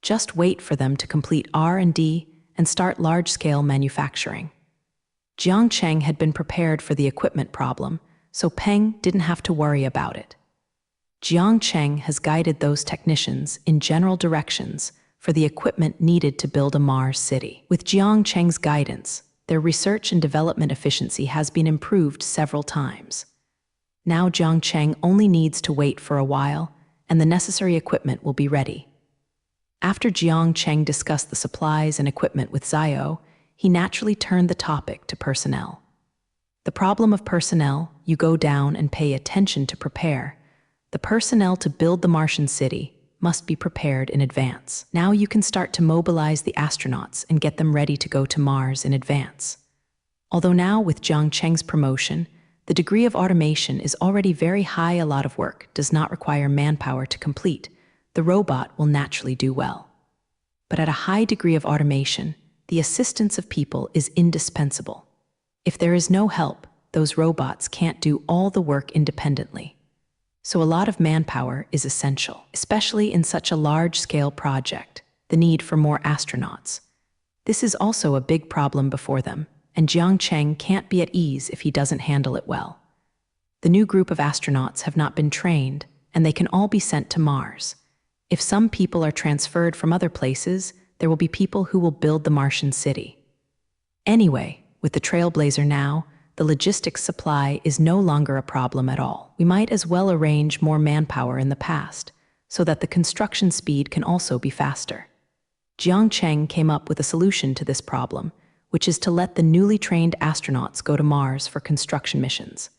Just wait for them to complete R&D and start large-scale manufacturing. Jiang Cheng had been prepared for the equipment problem, so Peng didn't have to worry about it. Jiang Cheng has guided those technicians in general directions for the equipment needed to build a Mars city. With Jiang Cheng's guidance, their research and development efficiency has been improved several times. Now Jiang Cheng only needs to wait for a while, and the necessary equipment will be ready. After Jiang Cheng discussed the supplies and equipment with Xiao, he naturally turned the topic to personnel. The problem of personnel, you go down and pay attention to prepare. The personnel to build the Martian city must be prepared in advance. Now you can start to mobilize the astronauts and get them ready to go to Mars in advance. Although now with Jiang Cheng's promotion, the degree of automation is already very high, a lot of work does not require manpower to complete. The robot will naturally do well. But at a high degree of automation, the assistance of people is indispensable. If there is no help, those robots can't do all the work independently. So a lot of manpower is essential, especially in such a large-scale project, the need for more astronauts. This is also a big problem before them, and Jiang Cheng can't be at ease if he doesn't handle it well. The new group of astronauts have not been trained, and they can all be sent to Mars. If some people are transferred from other places, there will be people who will build the Martian city. Anyway, with the Trailblazer now, the logistics supply is no longer a problem at all. We might as well arrange more manpower in the past, so that the construction speed can also be faster. Jiang Cheng came up with a solution to this problem, which is to let the newly trained astronauts go to Mars for construction missions.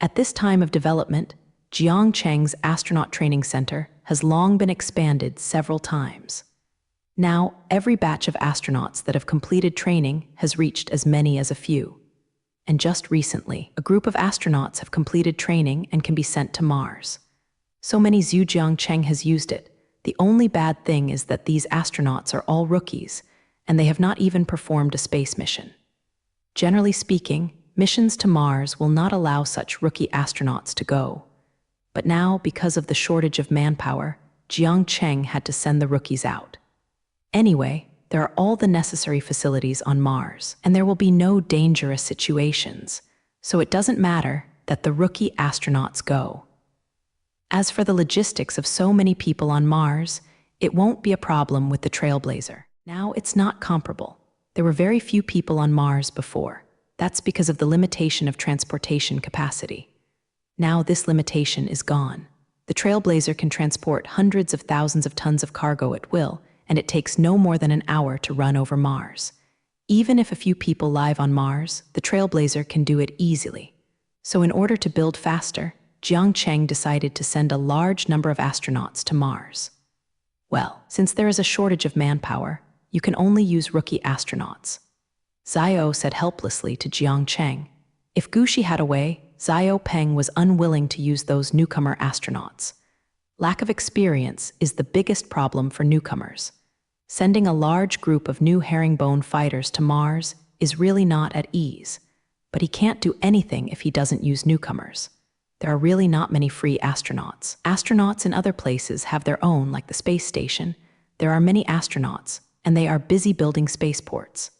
At this time of development, Jiang Cheng's astronaut training center has long been expanded several times. Now, every batch of astronauts that have completed training has reached as many as a few. And just recently, a group of astronauts have completed training and can be sent to Mars. So many Jiang Cheng has used it. The only bad thing is that these astronauts are all rookies, and they have not even performed a space mission. Generally speaking, missions to Mars will not allow such rookie astronauts to go. But now, because of the shortage of manpower, Jiang Cheng had to send the rookies out. Anyway, there are all the necessary facilities on Mars, and there will be no dangerous situations, so it doesn't matter that the rookie astronauts go. As for the logistics of so many people on Mars, it won't be a problem with the Trailblazer. Now it's not comparable. There were very few people on Mars before. That's because of the limitation of transportation capacity. Now this limitation is gone. The Trailblazer can transport hundreds of thousands of tons of cargo at will, and it takes no more than an hour to run over Mars. Even if a few people live on Mars, the Trailblazer can do it easily. So in order to build faster, Jiang Cheng decided to send a large number of astronauts to Mars. Well, since there is a shortage of manpower, you can only use rookie astronauts. Zhao said helplessly to Jiang Cheng. If Gushi had a way, Zhao Peng was unwilling to use those newcomer astronauts. Lack of experience is the biggest problem for newcomers. Sending a large group of new herringbone fighters to Mars is really not at ease, but he can't do anything if he doesn't use newcomers. There are really not many free astronauts. Astronauts in other places have their own, like the space station. There are many astronauts, and they are busy building spaceports.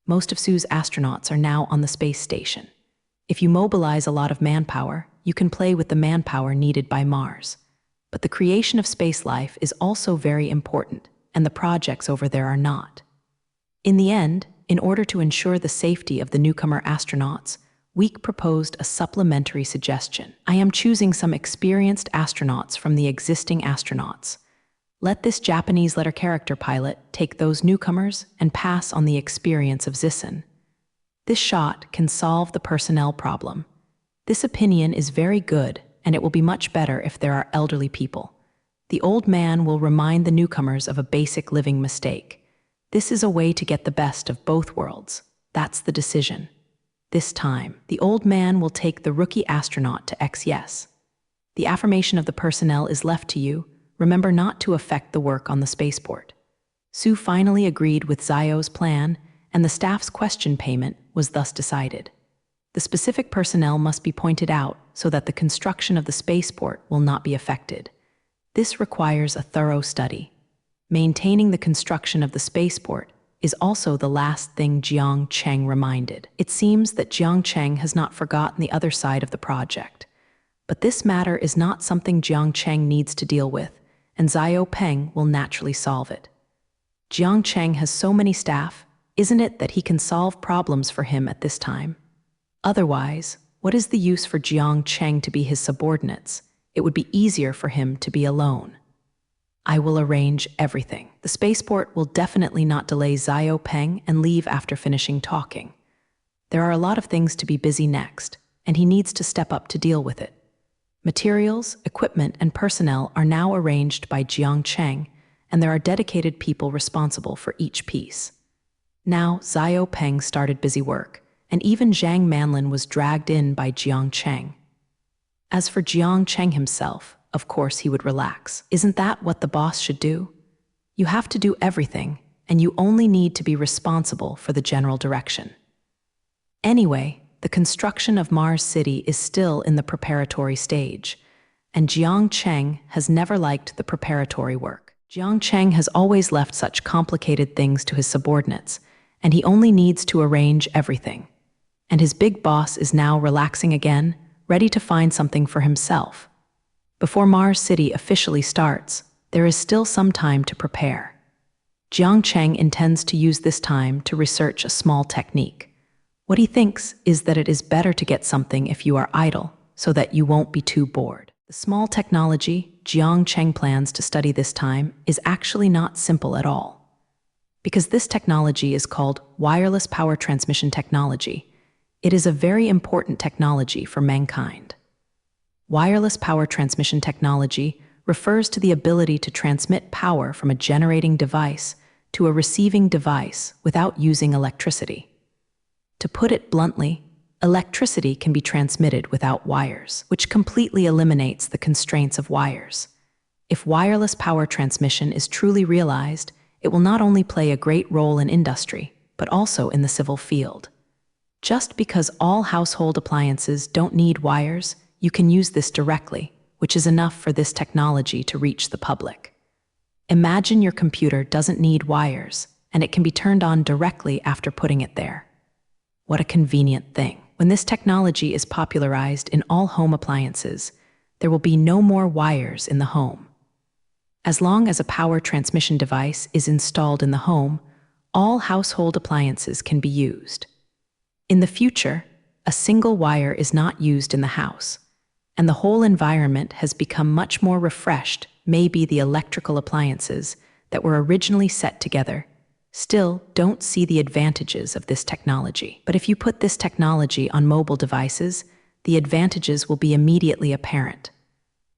Most of Su's astronauts are now on the space station. If you mobilize a lot of manpower, you can play with the manpower needed by Mars. But the creation of space life is also very important, and the projects over there are not. In the end, in order to ensure the safety of the newcomer astronauts, Week proposed a supplementary suggestion. I am choosing some experienced astronauts from the existing astronauts. Let this Japanese letter character pilot take those newcomers and pass on the experience of Zisson. This shot can solve the personnel problem. This opinion is very good, and it will be much better if there are elderly people. The old man will remind the newcomers of a basic living mistake. This is a way to get the best of both worlds. That's the decision. This time, the old man will take the rookie astronaut to XYS. The affirmation of the personnel is left to you. Remember not to affect the work on the spaceport. Su finally agreed with Zhao's plan, and the staff's question payment was thus decided. The specific personnel must be pointed out so that the construction of the spaceport will not be affected. This requires a thorough study. Maintaining the construction of the spaceport is also the last thing Jiang Cheng reminded. It seems that Jiang Cheng has not forgotten the other side of the project. But this matter is not something Jiang Cheng needs to deal with, and Zhao Peng will naturally solve it. Jiang Cheng has so many staff, isn't it that he can solve problems for him at this time? Otherwise, what is the use for Jiang Cheng to be his subordinates? It would be easier for him to be alone. I will arrange everything. The spaceport will definitely not delay Zhao Peng and leave after finishing talking. There are a lot of things to be busy next, and he needs to step up to deal with it. Materials, equipment, and personnel are now arranged by Jiang Cheng, and there are dedicated people responsible for each piece. Now, Zhao Peng started busy work, and even Zhang Manlin was dragged in by Jiang Cheng. As for Jiang Cheng himself, of course he would relax. Isn't that what the boss should do? You have to do everything, and you only need to be responsible for the general direction. Anyway, the construction of Mars City is still in the preparatory stage, and Jiang Cheng has never liked the preparatory work. Jiang Cheng has always left such complicated things to his subordinates, and he only needs to arrange everything. And his big boss is now relaxing again, ready to find something for himself. Before Mars City officially starts, there is still some time to prepare. Jiang Cheng intends to use this time to research a small technique. What he thinks is that it is better to get something if you are idle, so that you won't be too bored. The small technology Jiang Cheng plans to study this time is actually not simple at all. Because this technology is called wireless power transmission technology, it is a very important technology for mankind. Wireless power transmission technology refers to the ability to transmit power from a generating device to a receiving device without using electricity. To put it bluntly, electricity can be transmitted without wires, which completely eliminates the constraints of wires. If wireless power transmission is truly realized, it will not only play a great role in industry, but also in the civil field. Just because all household appliances don't need wires, you can use this directly, which is enough for this technology to reach the public. Imagine your computer doesn't need wires, and it can be turned on directly after putting it there. What a convenient thing. When this technology is popularized in all home appliances, there will be no more wires in the home. As long as a power transmission device is installed in the home, all household appliances can be used. In the future, a single wire is not used in the house, and the whole environment has become much more refreshed. Maybe the electrical appliances that were originally set together still don't see the advantages of this technology. But if you put this technology on mobile devices, the advantages will be immediately apparent.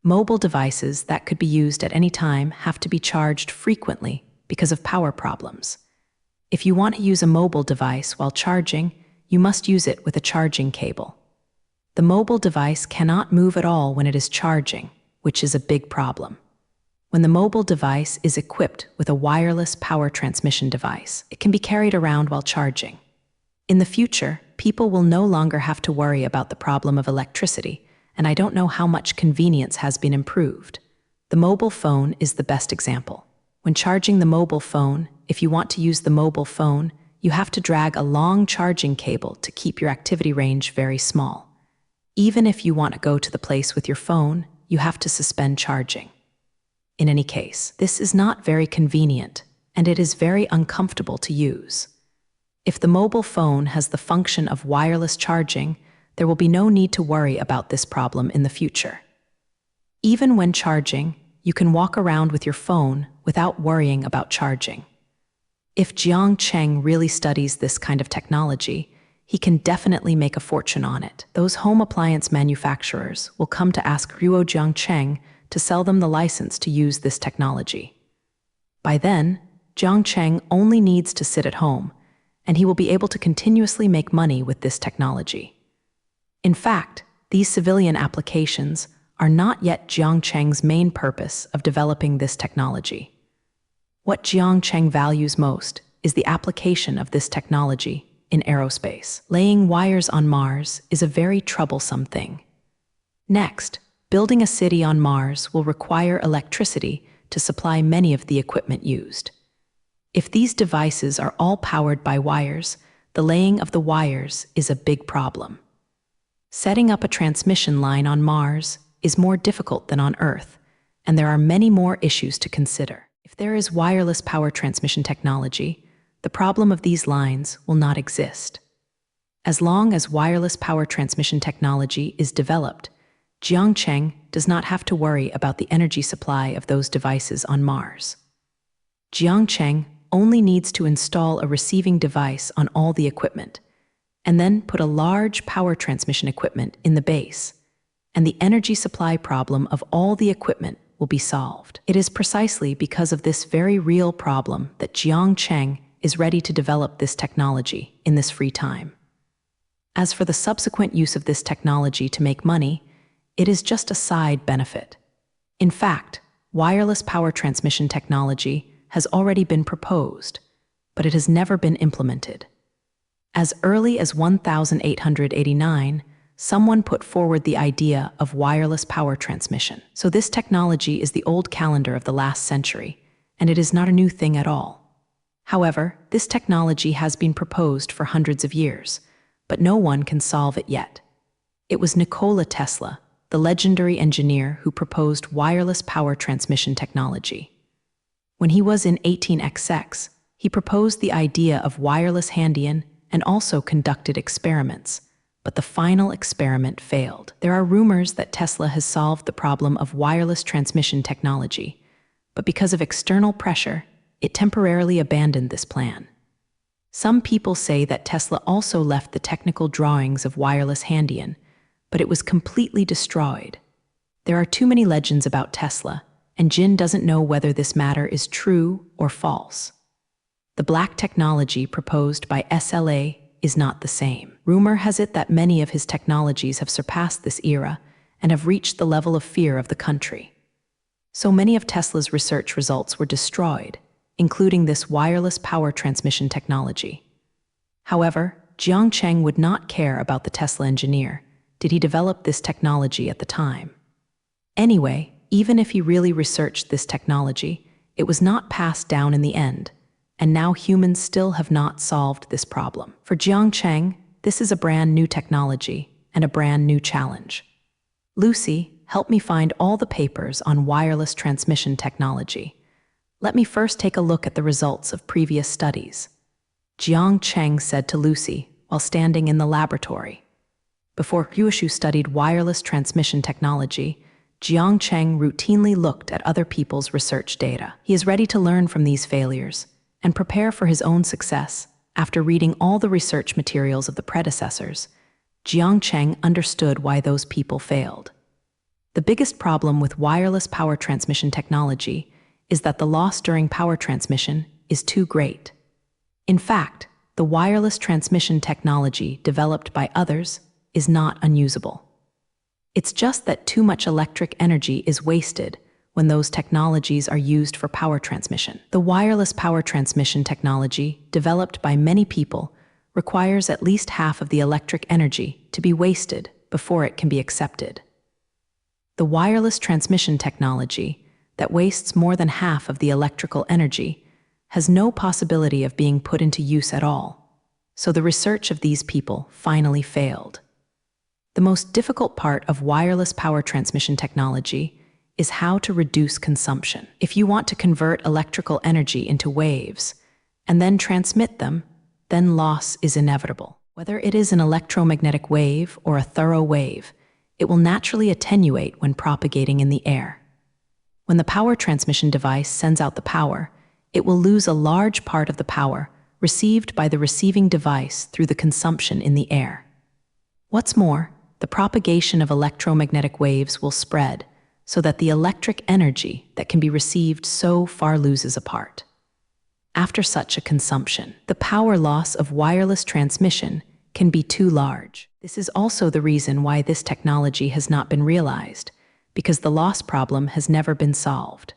Mobile devices that could be used at any time have to be charged frequently because of power problems. If you want to use a mobile device while charging, you must use it with a charging cable. The mobile device cannot move at all when it is charging, which is a big problem. When the mobile device is equipped with a wireless power transmission device, it can be carried around while charging. In the future, people will no longer have to worry about the problem of electricity, and I don't know how much convenience has been improved. The mobile phone is the best example. When charging the mobile phone, if you want to use the mobile phone, you have to drag a long charging cable to keep your activity range very small. Even if you want to go to the place with your phone, you have to suspend charging. In any case, this is not very convenient, and it is very uncomfortable to use. If the mobile phone has the function of wireless charging, there will be no need to worry about this problem in the future. Even when charging, you can walk around with your phone without worrying about charging. If Jiang Cheng really studies this kind of technology, he can definitely make a fortune on it. Those home appliance manufacturers will come to ask Ruo Jiang Cheng to sell them the license to use this technology. By then, Jiang Cheng only needs to sit at home, and he will be able to continuously make money with this technology. In fact, these civilian applications are not yet Jiang Cheng's main purpose of developing this technology. What Jiang Cheng values most is the application of this technology in aerospace. Laying wires on Mars is a very troublesome thing. Next, building a city on Mars will require electricity to supply many of the equipment used. If these devices are all powered by wires, the laying of the wires is a big problem. Setting up a transmission line on Mars is more difficult than on Earth, and there are many more issues to consider. If there is wireless power transmission technology, the problem of these lines will not exist. As long as wireless power transmission technology is developed, Jiang Cheng does not have to worry about the energy supply of those devices on Mars. Jiang Cheng only needs to install a receiving device on all the equipment, and then put a large power transmission equipment in the base, and the energy supply problem of all the equipment will be solved. It is precisely because of this very real problem that Jiang Cheng is ready to develop this technology in this free time. As for the subsequent use of this technology to make money, it is just a side benefit. In fact, wireless power transmission technology has already been proposed, but it has never been implemented. As early as 1889, someone put forward the idea of wireless power transmission. So this technology is the old calendar of the last century, and it is not a new thing at all. However, this technology has been proposed for hundreds of years, but no one can solve it yet. It was Nikola Tesla, the legendary engineer who proposed wireless power transmission technology. When he was in 18XX, he proposed the idea of wireless handian and also conducted experiments, but the final experiment failed. There are rumors that Tesla has solved the problem of wireless transmission technology, but because of external pressure, it temporarily abandoned this plan. Some people say that Tesla also left the technical drawings of wireless handian, but it was completely destroyed. There are too many legends about Tesla, and Jin doesn't know whether this matter is true or false. The black technology proposed by SLA is not the same. Rumor has it that many of his technologies have surpassed this era and have reached the level of fear of the country. So many of Tesla's research results were destroyed, including this wireless power transmission technology. However, Jiang Cheng would not care about the Tesla engineer, did he develop this technology at the time. Anyway, even if he really researched this technology, it was not passed down in the end, and now humans still have not solved this problem. For Jiang Cheng, this is a brand new technology and a brand new challenge. Lucy, help me find all the papers on wireless transmission technology. Let me first take a look at the results of previous studies. Jiang Cheng said to Lucy while standing in the laboratory. Before Yueshu studied wireless transmission technology, Jiang Cheng routinely looked at other people's research data. He is ready to learn from these failures and prepare for his own success. After reading all the research materials of the predecessors, Jiang Cheng understood why those people failed. The biggest problem with wireless power transmission technology is that the loss during power transmission is too great. In fact, the wireless transmission technology developed by others is not unusable. It's just that too much electric energy is wasted when those technologies are used for power transmission. The wireless power transmission technology, developed by many people, requires at least half of the electric energy to be wasted before it can be accepted. The wireless transmission technology, that wastes more than half of the electrical energy, has no possibility of being put into use at all, so the research of these people finally failed. The most difficult part of wireless power transmission technology is how to reduce consumption. If you want to convert electrical energy into waves and then transmit them, then loss is inevitable. Whether it is an electromagnetic wave or a thorough wave, it will naturally attenuate when propagating in the air. When the power transmission device sends out the power, it will lose a large part of the power received by the receiving device through the consumption in the air. What's more, the propagation of electromagnetic waves will spread so that the electric energy that can be received so far loses apart. After such a consumption, the power loss of wireless transmission can be too large. This is also the reason why this technology has not been realized, because the loss problem has never been solved.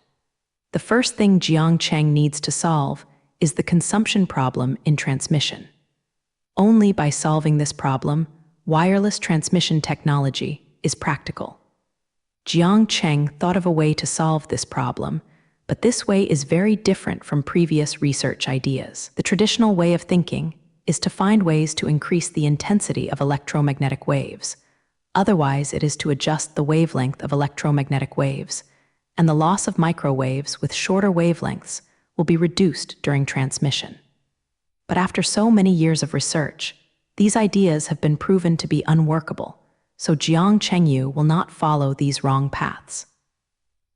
The first thing Jiang Cheng needs to solve is the consumption problem in transmission. Only by solving this problem, wireless transmission technology is practical. Jiang Cheng thought of a way to solve this problem, but this way is very different from previous research ideas. The traditional way of thinking is to find ways to increase the intensity of electromagnetic waves. Otherwise, it is to adjust the wavelength of electromagnetic waves, and the loss of microwaves with shorter wavelengths will be reduced during transmission. But after so many years of research, these ideas have been proven to be unworkable, so Jiang Chengyu will not follow these wrong paths.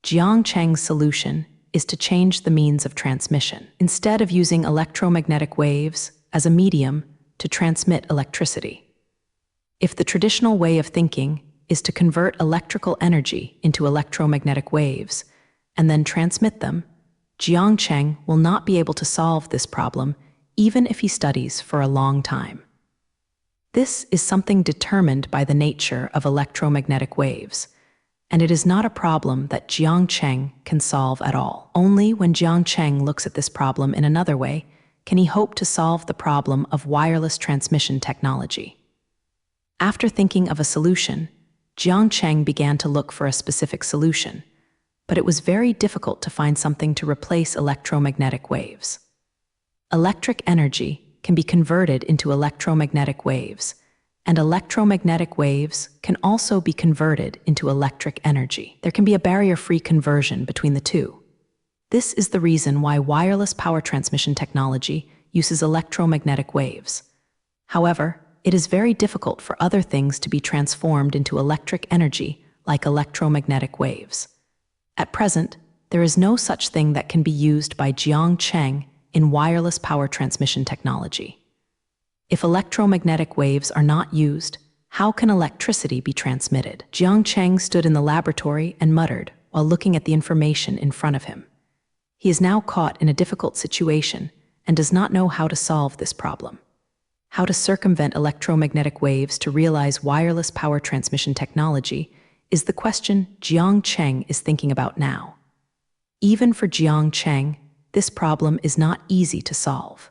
Jiang Cheng's solution is to change the means of transmission. Instead of using electromagnetic waves as a medium to transmit electricity. If the traditional way of thinking is to convert electrical energy into electromagnetic waves and then transmit them, Jiang Cheng will not be able to solve this problem even if he studies for a long time. This is something determined by the nature of electromagnetic waves, and it is not a problem that Jiang Cheng can solve at all. Only when Jiang Cheng looks at this problem in another way can he hope to solve the problem of wireless transmission technology. After thinking of a solution, Jiang Cheng began to look for a specific solution, but it was very difficult to find something to replace electromagnetic waves. Electric energy can be converted into electromagnetic waves, And electromagnetic waves can also be converted into electric energy. There can be a barrier-free conversion between the two. This is the reason why wireless power transmission technology uses electromagnetic waves. However, it is very difficult for other things to be transformed into electric energy like electromagnetic waves. At present, there is no such thing that can be used by Jiang Cheng in wireless power transmission technology. If electromagnetic waves are not used, how can electricity be transmitted? Jiang Cheng stood in the laboratory and muttered while looking at the information in front of him. He is now caught in a difficult situation and does not know how to solve this problem. How to circumvent electromagnetic waves to realize wireless power transmission technology is the question Jiang Cheng is thinking about now. Even for Jiang Cheng, this problem is not easy to solve.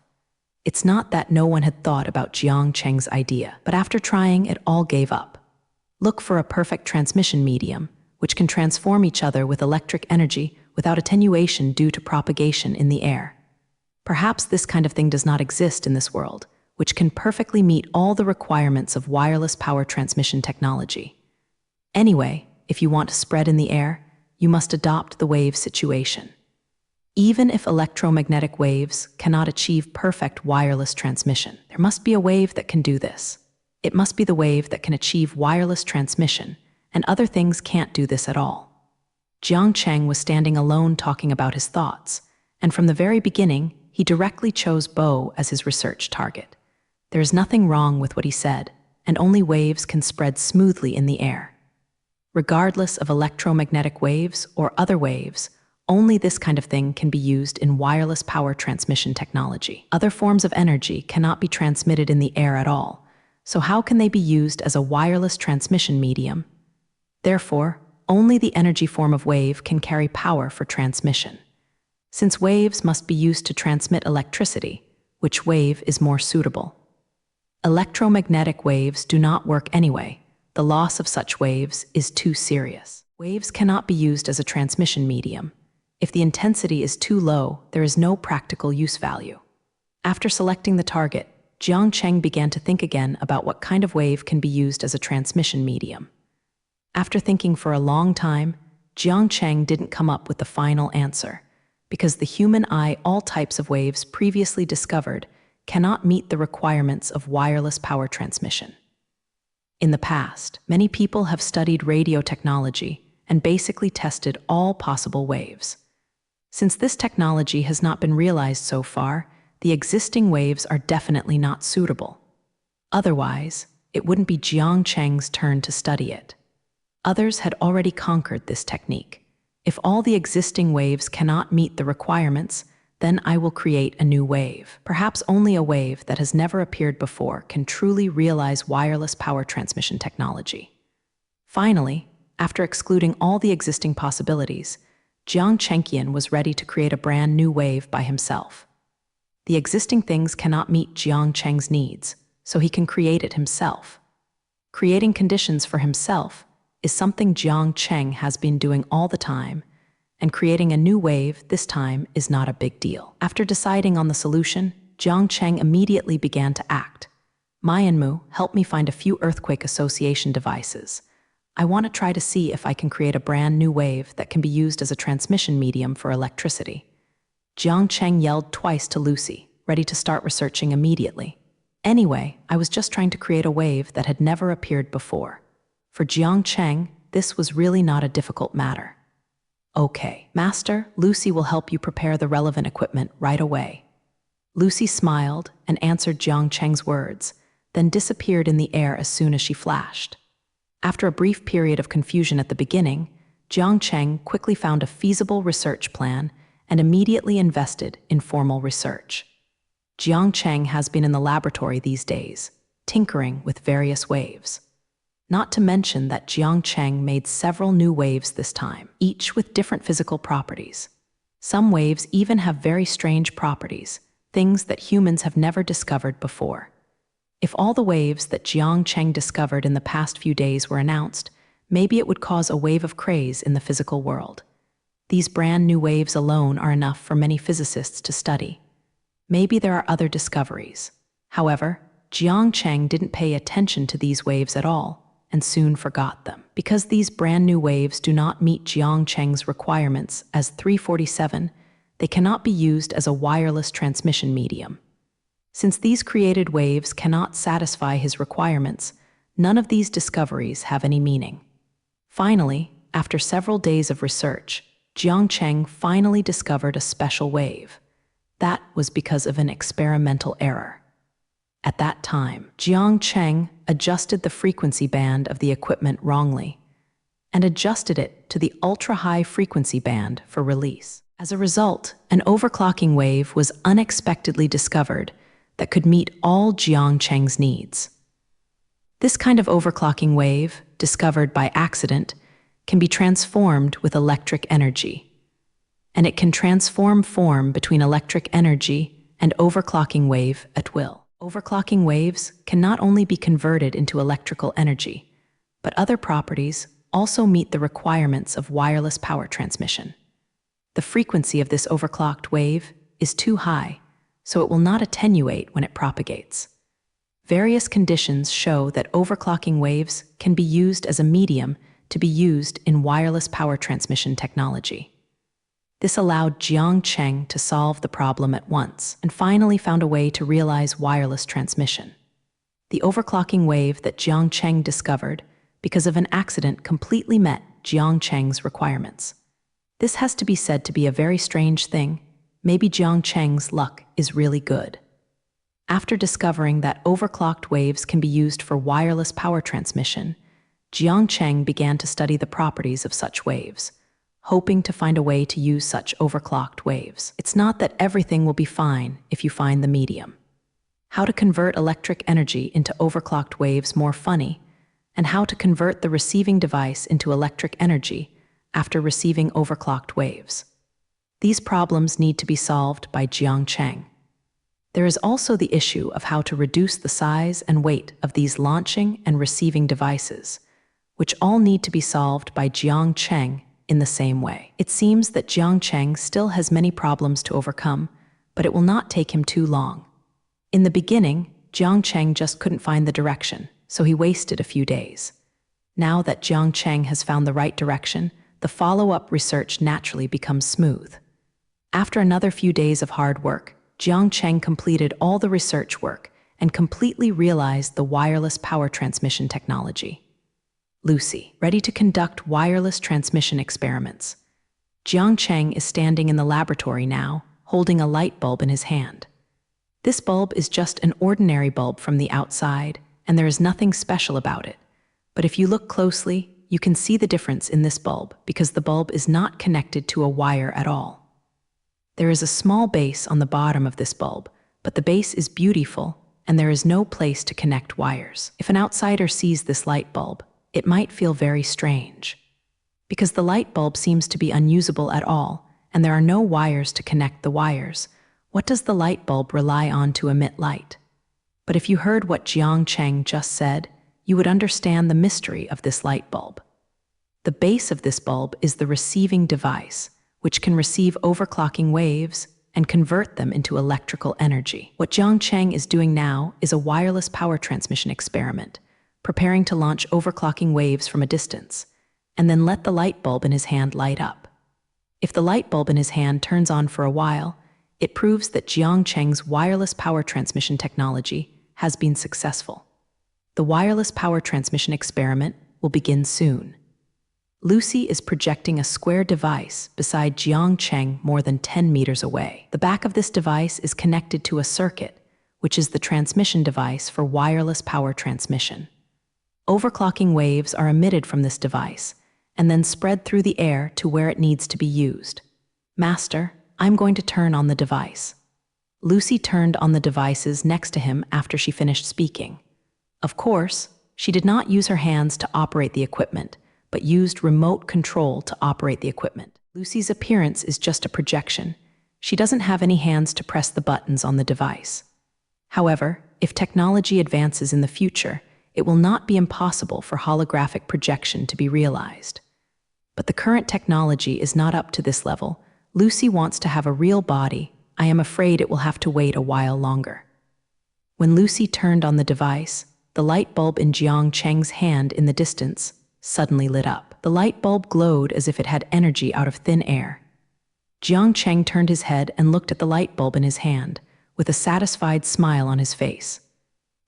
It's not that no one had thought about Jiang Cheng's idea, but after trying, it all gave up. Look for a perfect transmission medium, which can transform each other with electric energy without attenuation due to propagation in the air. Perhaps this kind of thing does not exist in this world, which can perfectly meet all the requirements of wireless power transmission technology. Anyway, if you want to spread in the air, you must adopt the wave situation. Even if electromagnetic waves cannot achieve perfect wireless transmission, there must be a wave that can do this. It must be the wave that can achieve wireless transmission, and other things can't do this at all. Jiang Cheng was standing alone talking about his thoughts, and from the very beginning, he directly chose Bo as his research target. There is nothing wrong with what he said, and only waves can spread smoothly in the air. Regardless of electromagnetic waves or other waves, only this kind of thing can be used in wireless power transmission technology. Other forms of energy cannot be transmitted in the air at all, so how can they be used as a wireless transmission medium? Therefore, only the energy form of wave can carry power for transmission. Since waves must be used to transmit electricity, which wave is more suitable? Electromagnetic waves do not work anyway. The loss of such waves is too serious. Waves cannot be used as a transmission medium. If the intensity is too low, there is no practical use value. After selecting the target, Jiang Cheng began to think again about what kind of wave can be used as a transmission medium. After thinking for a long time, Jiang Cheng didn't come up with the final answer, because the human eye, all types of waves previously discovered, cannot meet the requirements of wireless power transmission. In the past, many people have studied radio technology and basically tested all possible waves. Since this technology has not been realized so far, the existing waves are definitely not suitable. Otherwise, it wouldn't be Jiang Cheng's turn to study it. Others had already conquered this technique. If all the existing waves cannot meet the requirements, then I will create a new wave. Perhaps only a wave that has never appeared before can truly realize wireless power transmission technology. Finally, after excluding all the existing possibilities, Jiang Chengqian was ready to create a brand new wave by himself. The existing things cannot meet Jiang Cheng's needs, so he can create it himself. Creating conditions for himself is something Jiang Cheng has been doing all the time, and creating a new wave this time is not a big deal. After deciding on the solution, Jiang Cheng immediately began to act. Mayanmu, help me find a few earthquake association devices. I want to try to see if I can create a brand new wave that can be used as a transmission medium for electricity. Jiang Cheng yelled twice to Lucy, ready to start researching immediately. Anyway, I was just trying to create a wave that had never appeared before. For Jiang Cheng, this was really not a difficult matter. Okay, Master, Lucy will help you prepare the relevant equipment right away. Lucy smiled and answered Jiang Cheng's words, then disappeared in the air as soon as she flashed. After a brief period of confusion at the beginning, Jiang Cheng quickly found a feasible research plan and immediately invested in formal research. Jiang Cheng has been in the laboratory these days, tinkering with various waves. Not to mention that Jiang Cheng made several new waves this time, each with different physical properties. Some waves even have very strange properties, things that humans have never discovered before. If all the waves that Jiang Cheng discovered in the past few days were announced, maybe it would cause a wave of craze in the physical world. These brand new waves alone are enough for many physicists to study. Maybe there are other discoveries. However, Jiang Cheng didn't pay attention to these waves at all and soon forgot them. Because these brand new waves do not meet Jiang Cheng's requirements as 347, they cannot be used as a wireless transmission medium. Since these created waves cannot satisfy his requirements, none of these discoveries have any meaning. Finally, after several days of research, Jiang Cheng finally discovered a special wave. That was because of an experimental error. At that time, Jiang Cheng adjusted the frequency band of the equipment wrongly and adjusted it to the ultra-high frequency band for release. As a result, an overclocking wave was unexpectedly discovered that could meet all Jiang Cheng's needs. This kind of overclocking wave, discovered by accident, can be transformed with electric energy. And it can transform form between electric energy and overclocking wave at will. Overclocking waves can not only be converted into electrical energy, but other properties also meet the requirements of wireless power transmission. The frequency of this overclocked wave is too high, so it will not attenuate when it propagates. Various conditions show that overclocking waves can be used as a medium to be used in wireless power transmission technology. This allowed Jiang Cheng to solve the problem at once and finally found a way to realize wireless transmission. The overclocking wave that Jiang Cheng discovered, because of an accident, completely met Jiang Cheng's requirements. This has to be said to be a very strange thing. Maybe Jiang Cheng's luck is really good. After discovering that overclocked waves can be used for wireless power transmission, Jiang Cheng began to study the properties of such waves, hoping to find a way to use such overclocked waves. It's not that everything will be fine if you find the medium. How to convert electric energy into overclocked waves more funny, and how to convert the receiving device into electric energy after receiving overclocked waves. These problems need to be solved by Jiang Cheng. There is also the issue of how to reduce the size and weight of these launching and receiving devices, which all need to be solved by Jiang Cheng in the same way. It seems that Jiang Cheng still has many problems to overcome, but it will not take him too long. In the beginning, Jiang Cheng just couldn't find the direction, so he wasted a few days. Now that Jiang Cheng has found the right direction, the follow-up research naturally becomes smooth. After another few days of hard work, Jiang Cheng completed all the research work and completely realized the wireless power transmission technology. Lucy, ready to conduct wireless transmission experiments. Jiang Cheng is standing in the laboratory now, holding a light bulb in his hand. This bulb is just an ordinary bulb from the outside, and there is nothing special about it. But if you look closely, you can see the difference in this bulb because the bulb is not connected to a wire at all. There is a small base on the bottom of this bulb, but the base is beautiful and there is no place to connect wires. If an outsider sees this light bulb, it might feel very strange. Because the light bulb seems to be unusable at all and there are no wires to connect the wires, what does the light bulb rely on to emit light? But if you heard what Jiang Cheng just said, you would understand the mystery of this light bulb. The base of this bulb is the receiving device, which can receive overclocking waves and convert them into electrical energy. What Jiang Cheng is doing now is a wireless power transmission experiment, preparing to launch overclocking waves from a distance, and then let the light bulb in his hand light up. If the light bulb in his hand turns on for a while, it proves that Jiang Cheng's wireless power transmission technology has been successful. The wireless power transmission experiment will begin soon. Lucy is projecting a square device beside Jiang Cheng more than 10 meters away. The back of this device is connected to a circuit, which is the transmission device for wireless power transmission. Overclocking waves are emitted from this device and then spread through the air to where it needs to be used. Master, I'm going to turn on the device. Lucy turned on the devices next to him after she finished speaking. Of course, she did not use her hands to operate the equipment, but used remote control to operate the equipment. Lucy's appearance is just a projection. She doesn't have any hands to press the buttons on the device. However, if technology advances in the future, it will not be impossible for holographic projection to be realized. But the current technology is not up to this level. Lucy wants to have a real body. I am afraid it will have to wait a while longer. When Lucy turned on the device, the light bulb in Jiang Cheng's hand in the distance suddenly lit up. The light bulb glowed as if it had energy out of thin air. Jiang Cheng turned his head and looked at the light bulb in his hand, with a satisfied smile on his face.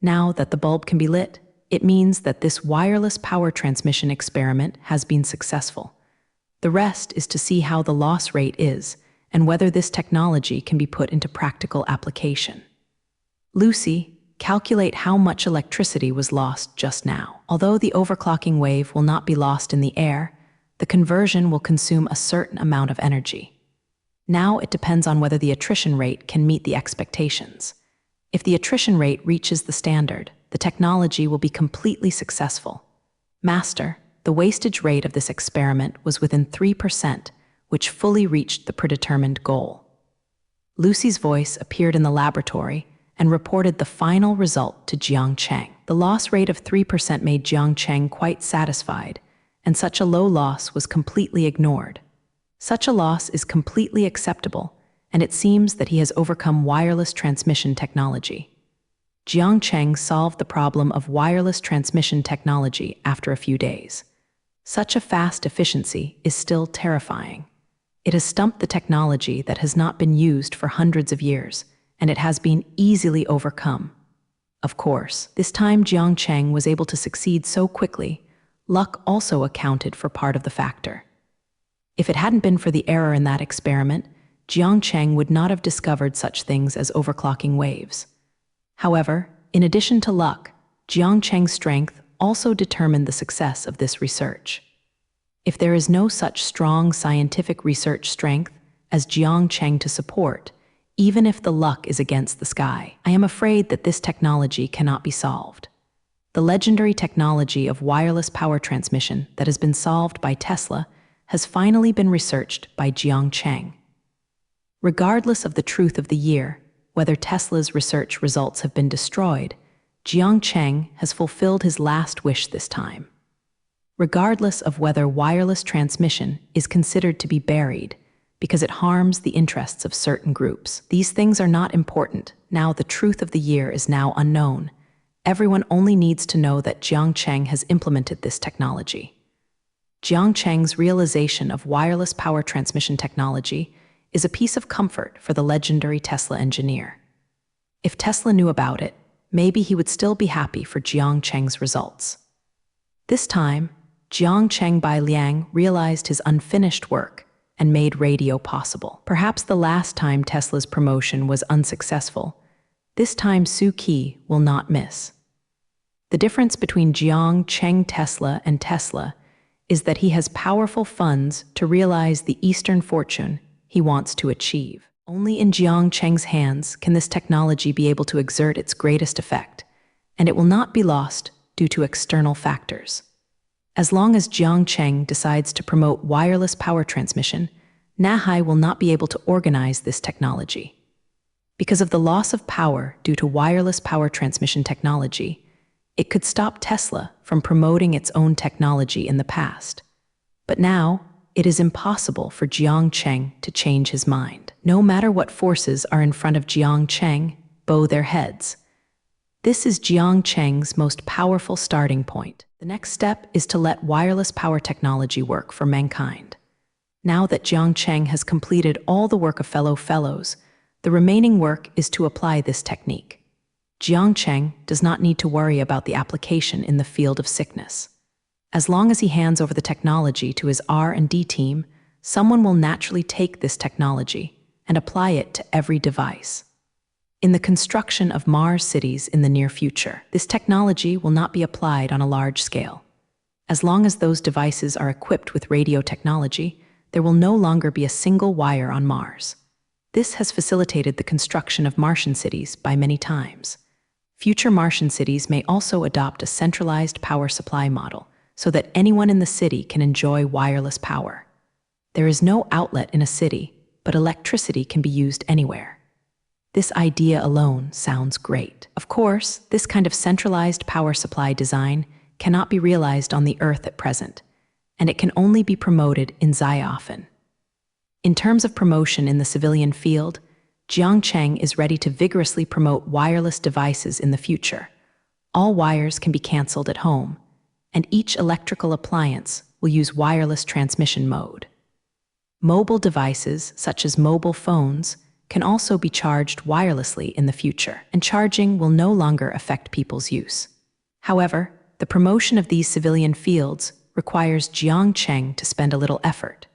Now that the bulb can be lit, it means that this wireless power transmission experiment has been successful. The rest is to see how the loss rate is and whether this technology can be put into practical application. Lucy, calculate how much electricity was lost just now. Although the overclocking wave will not be lost in the air, the conversion will consume a certain amount of energy. Now it depends on whether the attrition rate can meet the expectations. If the attrition rate reaches the standard, the technology will be completely successful. Master, the wastage rate of this experiment was within 3%, which fully reached the predetermined goal. Lucy's voice appeared in the laboratory and reported the final result to Jiang Cheng. The loss rate of 3% made Jiang Cheng quite satisfied, and such a low loss was completely ignored. Such a loss is completely acceptable, and it seems that he has overcome wireless transmission technology. Jiang Cheng solved the problem of wireless transmission technology after a few days. Such a fast efficiency is still terrifying. It has stumped the technology that has not been used for hundreds of years, and it has been easily overcome. Of course, this time Jiang Cheng was able to succeed so quickly. Luck also accounted for part of the factor. If it hadn't been for the error in that experiment, Jiang Cheng would not have discovered such things as overclocking waves. However, in addition to luck, Jiang Cheng's strength also determined the success of this research. If there is no such strong scientific research strength as Jiang Cheng to support, even if the luck is against the sky, I am afraid that this technology cannot be solved. The legendary technology of wireless power transmission that has been solved by Tesla has finally been researched by Jiang Cheng. Regardless of the truth of the year, whether Tesla's research results have been destroyed, Jiang Cheng has fulfilled his last wish this time. Regardless of whether wireless transmission is considered to be buried because it harms the interests of certain groups, these things are not important. Now the truth of the year is now unknown. Everyone only needs to know that Jiang Cheng has implemented this technology. Jiang Cheng's realization of wireless power transmission technology is a piece of comfort for the legendary Tesla engineer. If Tesla knew about it, maybe he would still be happy for Jiang Cheng's results. This time, Jiang Cheng Bai Liang realized his unfinished work and made radio possible. Perhaps the last time Tesla's promotion was unsuccessful, this time Su Qi will not miss. The difference between Jiang Cheng Tesla and Tesla is that he has powerful funds to realize the Eastern fortune he wants to achieve. Only in Jiang Cheng's hands can this technology be able to exert its greatest effect, and it will not be lost due to external factors. As long as Jiang Cheng decides to promote wireless power transmission, Nahai will not be able to organize this technology. Because of the loss of power due to wireless power transmission technology, it could stop Tesla from promoting its own technology in the past. But now, it is impossible for Jiang Cheng to change his mind. No matter what forces are in front of Jiang Cheng, bow their heads. This is Jiang Cheng's most powerful starting point. The next step is to let wireless power technology work for mankind. Now that Jiang Cheng has completed all the work of fellows, the remaining work is to apply this technique. Jiang Cheng does not need to worry about the application in the field of sickness. As long as he hands over the technology to his R&D team, someone will naturally take this technology and apply it to every device. In the construction of Mars cities in the near future, this technology will not be applied on a large scale. As long as those devices are equipped with radio technology, there will no longer be a single wire on Mars. This has facilitated the construction of Martian cities by many times. Future Martian cities may also adopt a centralized power supply model so that anyone in the city can enjoy wireless power. There is no outlet in a city, but electricity can be used anywhere. This idea alone sounds great. Of course, this kind of centralized power supply design cannot be realized on the Earth at present, and it can only be promoted in Ziofen. In terms of promotion in the civilian field, Jiang Cheng is ready to vigorously promote wireless devices in the future. All wires can be cancelled at home, and each electrical appliance will use wireless transmission mode. Mobile devices, such as mobile phones, can also be charged wirelessly in the future, and charging will no longer affect people's use. However, the promotion of these civilian fields requires Jiang Cheng to spend a little effort.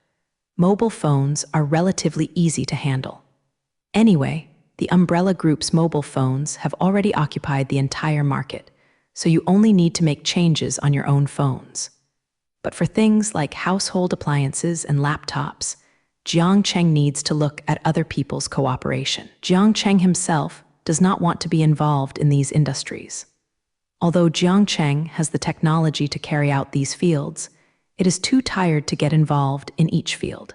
Mobile phones are relatively easy to handle. Anyway, the Umbrella Group's mobile phones have already occupied the entire market, so you only need to make changes on your own phones. But for things like household appliances and laptops, Jiang Cheng needs to look at other people's cooperation. Jiang Cheng himself does not want to be involved in these industries. Although Jiang Cheng has the technology to carry out these fields, it is too tired to get involved in each field.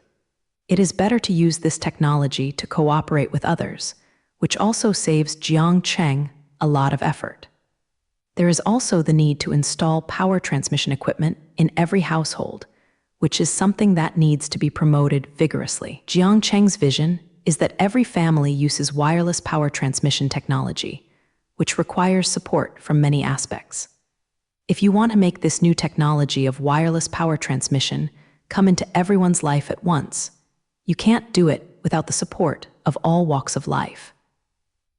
It is better to use this technology to cooperate with others, which also saves Jiang Cheng a lot of effort. There is also the need to install power transmission equipment in every household, which is something that needs to be promoted vigorously. Jiang Cheng's vision is that every family uses wireless power transmission technology, which requires support from many aspects. If you want to make this new technology of wireless power transmission come into everyone's life at once, you can't do it without the support of all walks of life.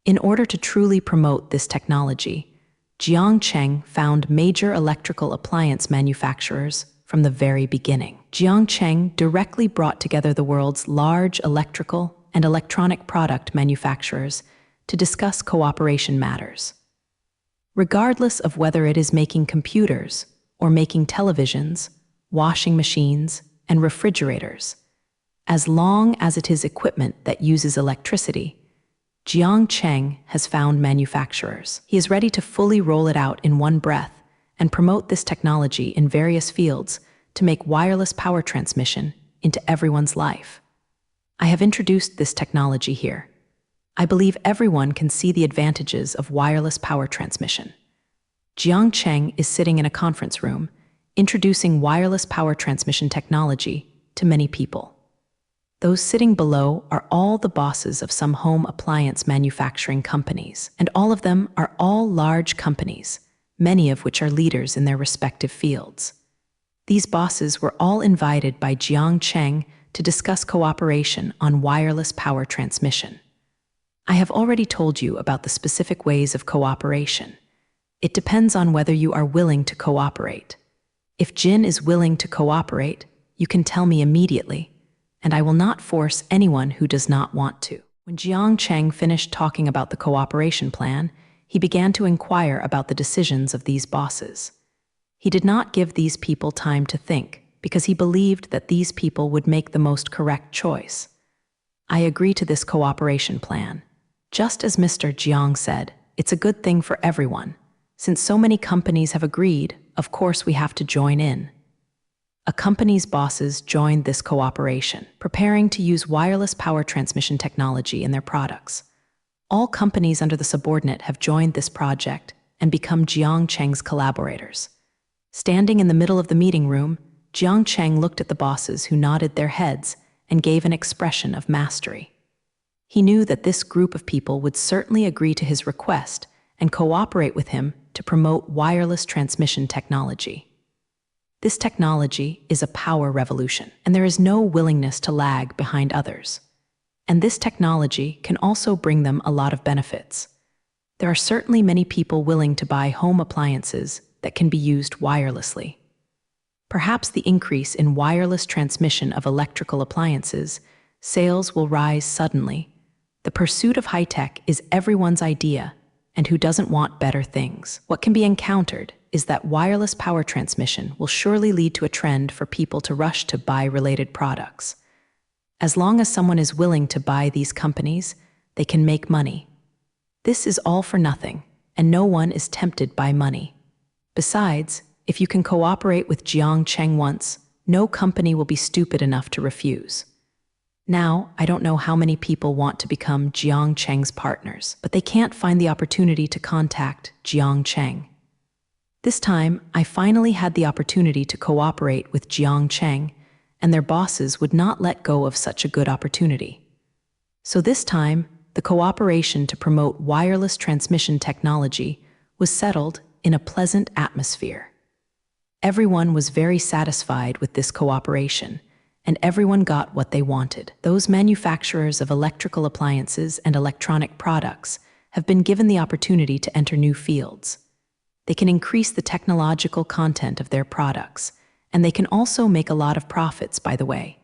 In order to truly promote this technology, Jiang Cheng found major electrical appliance manufacturers from the very beginning. Jiang Cheng directly brought together the world's large electrical and electronic product manufacturers to discuss cooperation matters. Regardless of whether it is making computers or making televisions, washing machines, and refrigerators, as long as it is equipment that uses electricity, Jiang Cheng has found manufacturers. He is ready to fully roll it out in one breath and promote this technology in various fields to make wireless power transmission into everyone's life. I have introduced this technology here. I believe everyone can see the advantages of wireless power transmission. Jiang Cheng is sitting in a conference room, introducing wireless power transmission technology to many people. Those sitting below are all the bosses of some home appliance manufacturing companies, and all of them are all large companies, many of which are leaders in their respective fields. These bosses were all invited by Jiang Cheng to discuss cooperation on wireless power transmission. I have already told you about the specific ways of cooperation. It depends on whether you are willing to cooperate. If Jin is willing to cooperate, you can tell me immediately, and I will not force anyone who does not want to. When Jiang Cheng finished talking about the cooperation plan, he began to inquire about the decisions of these bosses. He did not give these people time to think, because he believed that these people would make the most correct choice. I agree to this cooperation plan. Just as Mr. Jiang said, it's a good thing for everyone. Since so many companies have agreed, of course we have to join in. A company's bosses joined this cooperation, preparing to use wireless power transmission technology in their products. All companies under the subordinate have joined this project and become Jiang Cheng's collaborators. Standing in the middle of the meeting room, Jiang Cheng looked at the bosses who nodded their heads and gave an expression of mastery. He knew that this group of people would certainly agree to his request and cooperate with him to promote wireless transmission technology. This technology is a power revolution, and there is no willingness to lag behind others. And this technology can also bring them a lot of benefits. There are certainly many people willing to buy home appliances that can be used wirelessly. Perhaps the increase in wireless transmission of electrical appliances, sales will rise suddenly. The pursuit of high-tech is everyone's idea, and who doesn't want better things? What can be encountered is that wireless power transmission will surely lead to a trend for people to rush to buy related products. As long as someone is willing to buy these companies, they can make money. This is all for nothing, and no one is tempted by money. Besides, if you can cooperate with Jiang Cheng once, no company will be stupid enough to refuse. Now, I don't know how many people want to become Jiang Cheng's partners, but they can't find the opportunity to contact Jiang Cheng. This time, I finally had the opportunity to cooperate with Jiang Cheng, and their bosses would not let go of such a good opportunity. So this time, the cooperation to promote wireless transmission technology was settled in a pleasant atmosphere. Everyone was very satisfied with this cooperation, and everyone got what they wanted. Those manufacturers of electrical appliances and electronic products have been given the opportunity to enter new fields. They can increase the technological content of their products, and they can also make a lot of profits, by the way.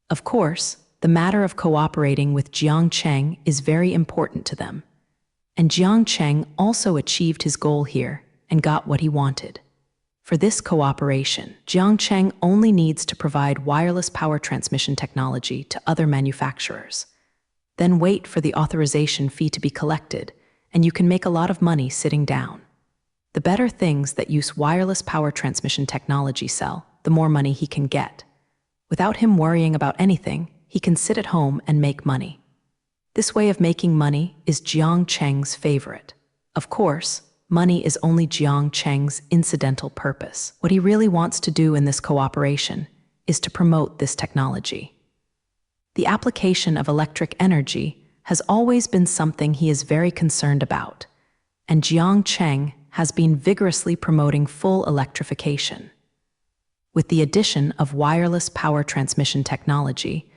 Of course, the matter of cooperating with Jiang Cheng is very important to them. And Jiang Cheng also achieved his goal here and got what he wanted. For this cooperation, Jiang Cheng only needs to provide wireless power transmission technology to other manufacturers. Then wait for the authorization fee to be collected, and you can make a lot of money sitting down. The better things that use wireless power transmission technology sell, the more money he can get. Without him worrying about anything, he can sit at home and make money. This way of making money is Jiang Cheng's favorite. Of course, money is only Jiang Cheng's incidental purpose. What he really wants to do in this cooperation is to promote this technology. The application of electric energy has always been something he is very concerned about, and Jiang Cheng has been vigorously promoting full electrification. With the addition of wireless power transmission technology,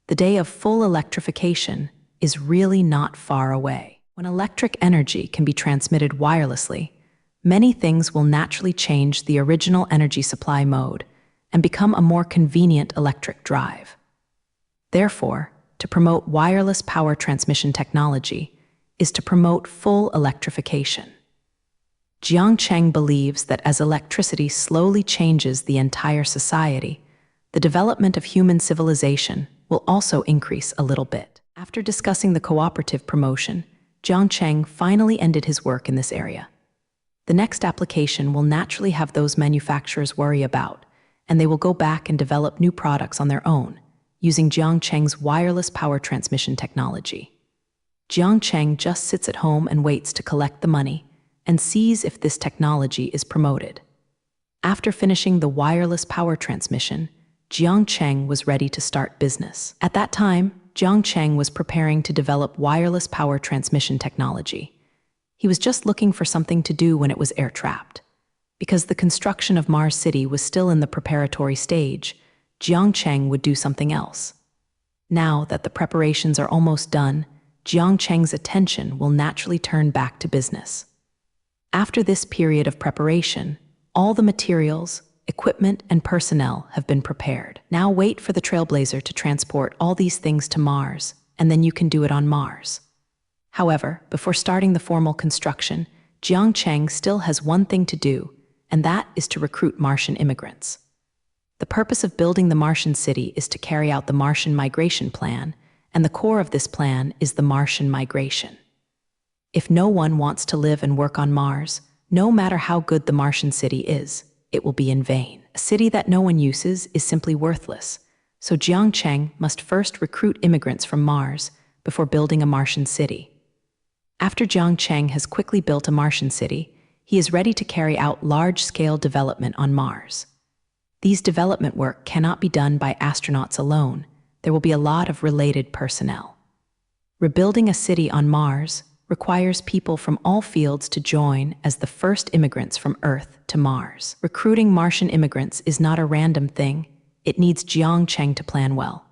the day of full electrification is really not far away. When electric energy can be transmitted wirelessly, many things will naturally change the original energy supply mode and become a more convenient electric drive. Therefore, to promote wireless power transmission technology is to promote full electrification. Jiang Cheng believes that as electricity slowly changes the entire society, the development of human civilization will also increase a little bit. After discussing the cooperative promotion, Jiang Cheng finally ended his work in this area. The next application will naturally have those manufacturers worry about, and they will go back and develop new products on their own, using Jiang Cheng's wireless power transmission technology. Jiang Cheng just sits at home and waits to collect the money and sees if this technology is promoted. After finishing the wireless power transmission, Jiang Cheng was ready to start business. At that time, Jiang Cheng was preparing to develop wireless power transmission technology. He was just looking for something to do when it was air-trapped. Because the construction of Mars City was still in the preparatory stage, Jiang Cheng would do something else. Now that the preparations are almost done, Jiang Cheng's attention will naturally turn back to business. After this period of preparation, all the materials, equipment, and personnel have been prepared. Now wait for the Trailblazer to transport all these things to Mars, and then you can do it on Mars. However, before starting the formal construction, Jiang Cheng still has one thing to do, and that is to recruit Martian immigrants. The purpose of building the Martian city is to carry out the Martian migration plan, and the core of this plan is the Martian migration. If no one wants to live and work on Mars, no matter how good the Martian city is, it will be in vain. A city that no one uses is simply worthless, so Jiang Cheng must first recruit immigrants from Mars before building a Martian city. After Jiang Cheng has quickly built a Martian city, he is ready to carry out large-scale development on Mars. These development work cannot be done by astronauts alone. There will be a lot of related personnel. Rebuilding a city on Mars requires people from all fields to join as the first immigrants from Earth to Mars. Recruiting Martian immigrants is not a random thing. It needs Jiang Cheng to plan well.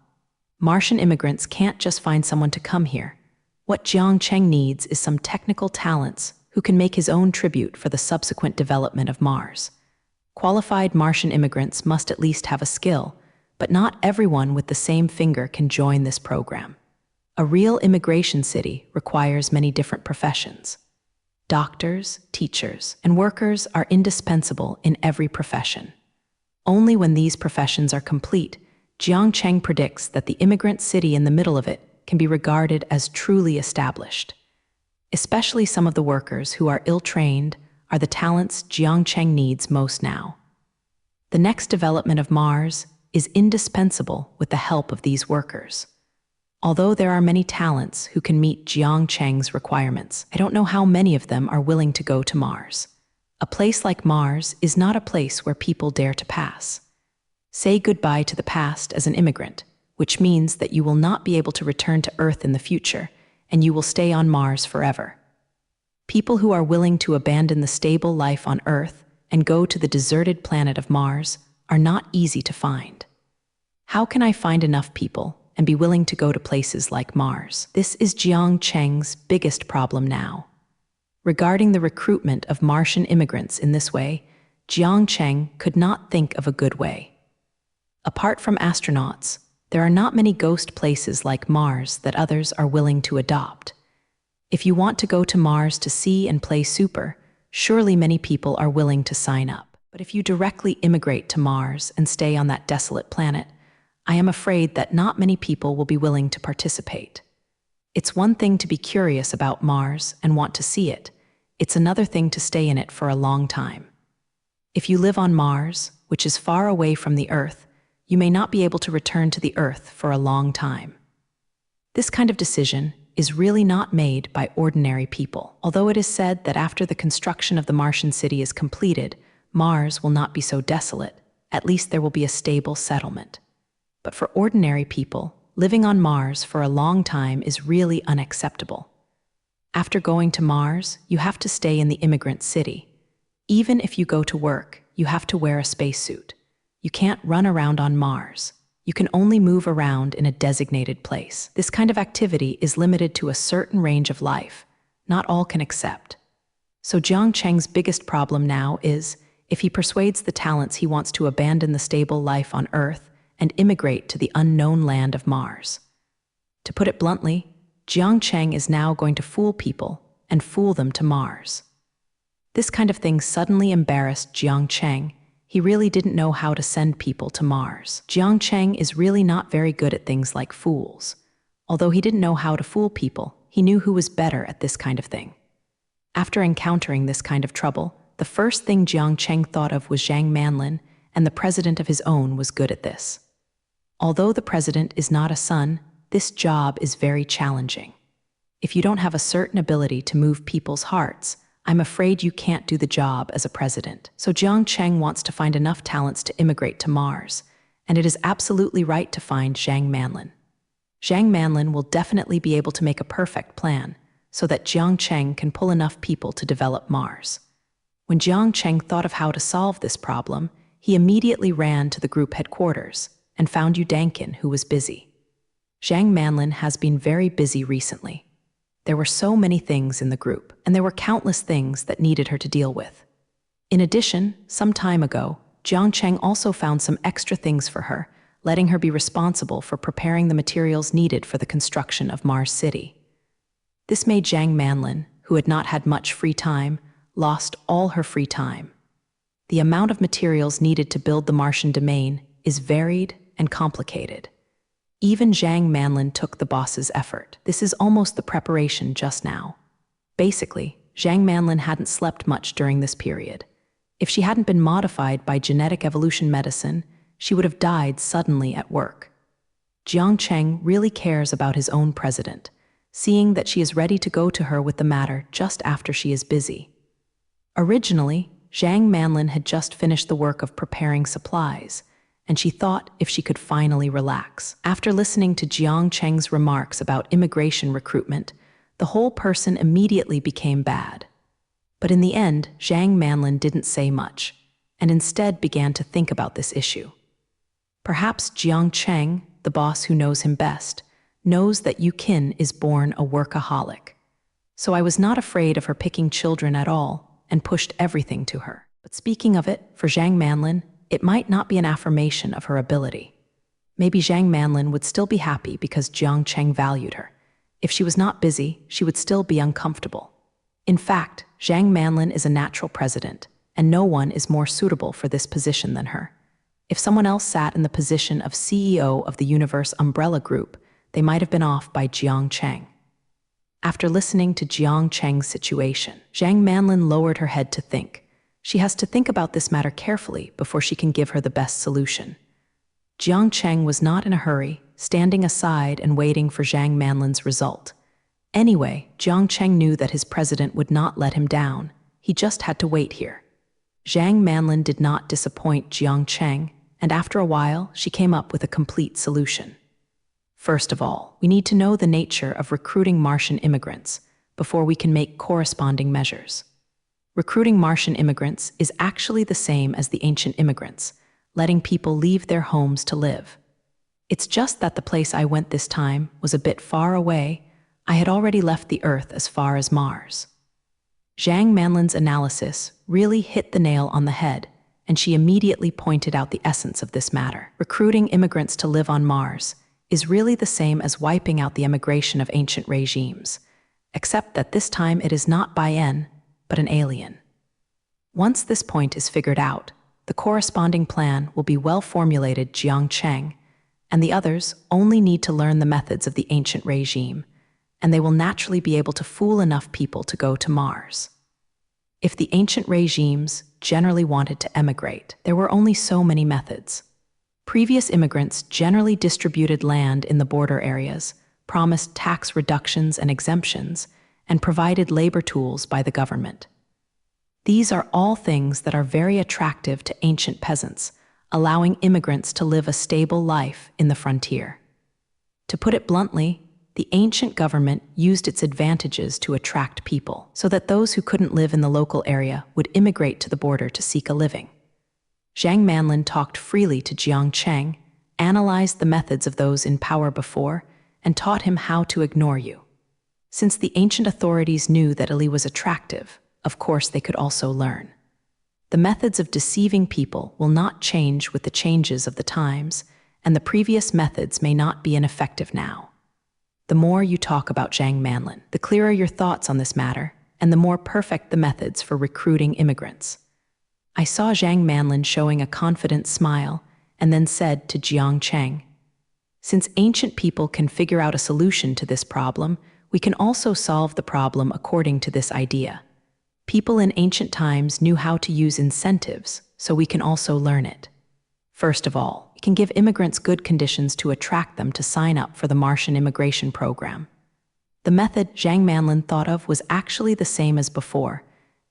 Martian immigrants can't just find someone to come here. What Jiang Cheng needs is some technical talents who can make his own tribute for the subsequent development of Mars. Qualified Martian immigrants must at least have a skill, but not everyone with the same finger can join this program. A real immigration city requires many different professions. Doctors, teachers, and workers are indispensable in every profession. Only when these professions are complete, Jiang Cheng predicts that the immigrant city in the middle of it can be regarded as truly established. Especially some of the workers who are ill-trained are the talents Jiang Cheng needs most now. The next development of Mars is indispensable with the help of these workers. Although there are many talents who can meet Jiang Cheng's requirements, I don't know how many of them are willing to go to Mars. A place like Mars is not a place where people dare to pass. Say goodbye to the past as an immigrant, which means that you will not be able to return to Earth in the future, and you will stay on Mars forever. People who are willing to abandon the stable life on Earth and go to the deserted planet of Mars are not easy to find. How can I find enough people and be willing to go to places like Mars? This is Jiang Cheng's biggest problem now. Regarding the recruitment of Martian immigrants in this way, Jiang Cheng could not think of a good way. Apart from astronauts, there are not many ghost places like Mars that others are willing to adopt. If you want to go to Mars to see and play super, surely many people are willing to sign up. But if you directly immigrate to Mars and stay on that desolate planet, I am afraid that not many people will be willing to participate. It's one thing to be curious about Mars and want to see it. It's another thing to stay in it for a long time. If you live on Mars, which is far away from the Earth, you may not be able to return to the Earth for a long time. This kind of decision is really not made by ordinary people. Although it is said that after the construction of the Martian city is completed, Mars will not be so desolate. At least there will be a stable settlement. But for ordinary people, living on Mars for a long time is really unacceptable. After going to Mars, you have to stay in the immigrant city. Even if you go to work, you have to wear a spacesuit. You can't run around on Mars. You can only move around in a designated place. This kind of activity is limited to a certain range of life. Not all can accept. So Jiang Cheng's biggest problem now is, if he persuades the talents he wants to abandon the stable life on Earth and immigrate to the unknown land of Mars. To put it bluntly, Jiang Cheng is now going to fool people and fool them to Mars. This kind of thing suddenly embarrassed Jiang Cheng. He really didn't know how to send people to Mars. Jiang Cheng is really not very good at things like fools. Although he didn't know how to fool people, he knew who was better at this kind of thing. After encountering this kind of trouble, the first thing Jiang Cheng thought of was Zhang Manlin, and the president of his own was good at this. Although the president is not a son, this job is very challenging. If you don't have a certain ability to move people's hearts, I'm afraid you can't do the job as a president. So Jiang Cheng wants to find enough talents to immigrate to Mars, and it is absolutely right to find Zhang Manlin. Zhang Manlin will definitely be able to make a perfect plan so that Jiang Cheng can pull enough people to develop Mars. When Jiang Cheng thought of how to solve this problem, he immediately ran to the group headquarters and found Yu Dankin, who was busy. Zhang Manlin has been very busy recently. There were so many things in the group, and there were countless things that needed her to deal with. In addition, some time ago, Jiang Cheng also found some extra things for her, letting her be responsible for preparing the materials needed for the construction of Mars City. This made Zhang Manlin, who had not had much free time, lost all her free time. The amount of materials needed to build the Martian domain is varied and complicated. Even Zhang Manlin took the boss's effort. This is almost the preparation just now. Basically, Zhang Manlin hadn't slept much during this period. If she hadn't been modified by genetic evolution medicine, she would have died suddenly at work. Jiang Cheng really cares about his own president, seeing that she is ready to go to her with the matter just after she is busy. Originally, Zhang Manlin had just finished the work of preparing supplies, and she thought if she could finally relax. After listening to Jiang Cheng's remarks about immigration recruitment, the whole person immediately became bad. But in the end, Zhang Manlin didn't say much, and instead began to think about this issue. Perhaps Jiang Cheng, the boss who knows him best, knows that Yu Qin is born a workaholic. So I was not afraid of her picking children at all, and pushed everything to her. But speaking of it, for Zhang Manlin, it might not be an affirmation of her ability. Maybe Zhang Manlin would still be happy because Jiang Cheng valued her. If she was not busy, she would still be uncomfortable. In fact, Zhang Manlin is a natural president, and no one is more suitable for this position than her. If someone else sat in the position of CEO of the Universe Umbrella Group, they might have been off by Jiang Cheng. After listening to Jiang Cheng's situation, Zhang Manlin lowered her head to think. She has to think about this matter carefully before she can give her the best solution. Jiang Cheng was not in a hurry, standing aside and waiting for Zhang Manlin's result. Anyway, Jiang Cheng knew that his president would not let him down. He just had to wait here. Zhang Manlin did not disappoint Jiang Cheng, and after a while, she came up with a complete solution. First of all, we need to know the nature of recruiting Martian immigrants before we can make corresponding measures. Recruiting Martian immigrants is actually the same as the ancient immigrants, letting people leave their homes to live. It's just that the place I went this time was a bit far away. I had already left the Earth as far as Mars. Zhang Manlin's analysis really hit the nail on the head, and she immediately pointed out the essence of this matter. Recruiting immigrants to live on Mars is really the same as wiping out the emigration of ancient regimes, except that this time it is not by but an alien. Once this point is figured out, the corresponding plan will be well formulated. Jiang Cheng and the others only need to learn the methods of the ancient regime, and they will naturally be able to fool enough people to go to Mars. If the ancient regimes generally wanted to emigrate, there were only so many methods. Previous immigrants generally distributed land in the border areas, promised tax reductions and exemptions, and provided labor tools by the government. These are all things that are very attractive to ancient peasants, allowing immigrants to live a stable life in the frontier. To put it bluntly, the ancient government used its advantages to attract people, so that those who couldn't live in the local area would immigrate to the border to seek a living. Zhang Manlin talked freely to Jiang Cheng, analyzed the methods of those in power before, and taught him how to ignore you. Since the ancient authorities knew that Ili was attractive, of course they could also learn. The methods of deceiving people will not change with the changes of the times, and the previous methods may not be ineffective now. The more you talk about Zhang Manlin, the clearer your thoughts on this matter, and the more perfect the methods for recruiting immigrants. I saw Zhang Manlin showing a confident smile and then said to Jiang Cheng, "Since ancient people can figure out a solution to this problem, we can also solve the problem according to this idea. People in ancient times knew how to use incentives, so we can also learn it. First of all, we can give immigrants good conditions to attract them to sign up for the Martian immigration program." The method Zhang Manlin thought of was actually the same as before,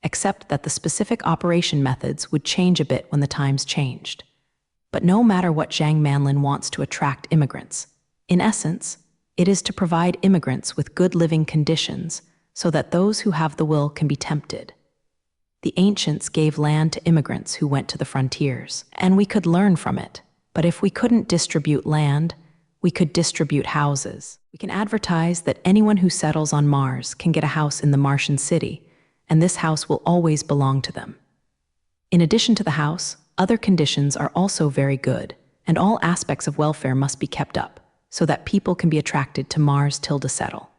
except that the specific operation methods would change a bit when the times changed. But no matter what Zhang Manlin wants to attract immigrants, in essence, it is to provide immigrants with good living conditions so that those who have the will can be tempted. The ancients gave land to immigrants who went to the frontiers, and we could learn from it. But if we couldn't distribute land, we could distribute houses. We can advertise that anyone who settles on Mars can get a house in the Martian city, and this house will always belong to them. In addition to the house, other conditions are also very good, and all aspects of welfare must be kept up, so that people can be attracted to Mars to settle.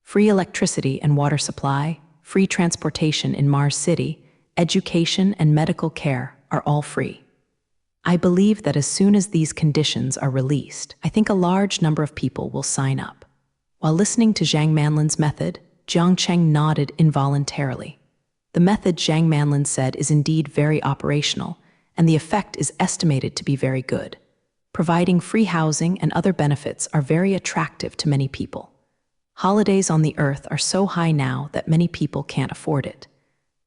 Free electricity and water supply, free transportation in Mars City, education and medical care are all free. I believe that as soon as these conditions are released, I think a large number of people will sign up. While listening to Zhang Manlin's method, Jiang Cheng nodded involuntarily. The method Zhang Manlin said is indeed very operational, and the effect is estimated to be very good. Providing free housing and other benefits are very attractive to many people. Holidays on the Earth are so high now that many people can't afford it.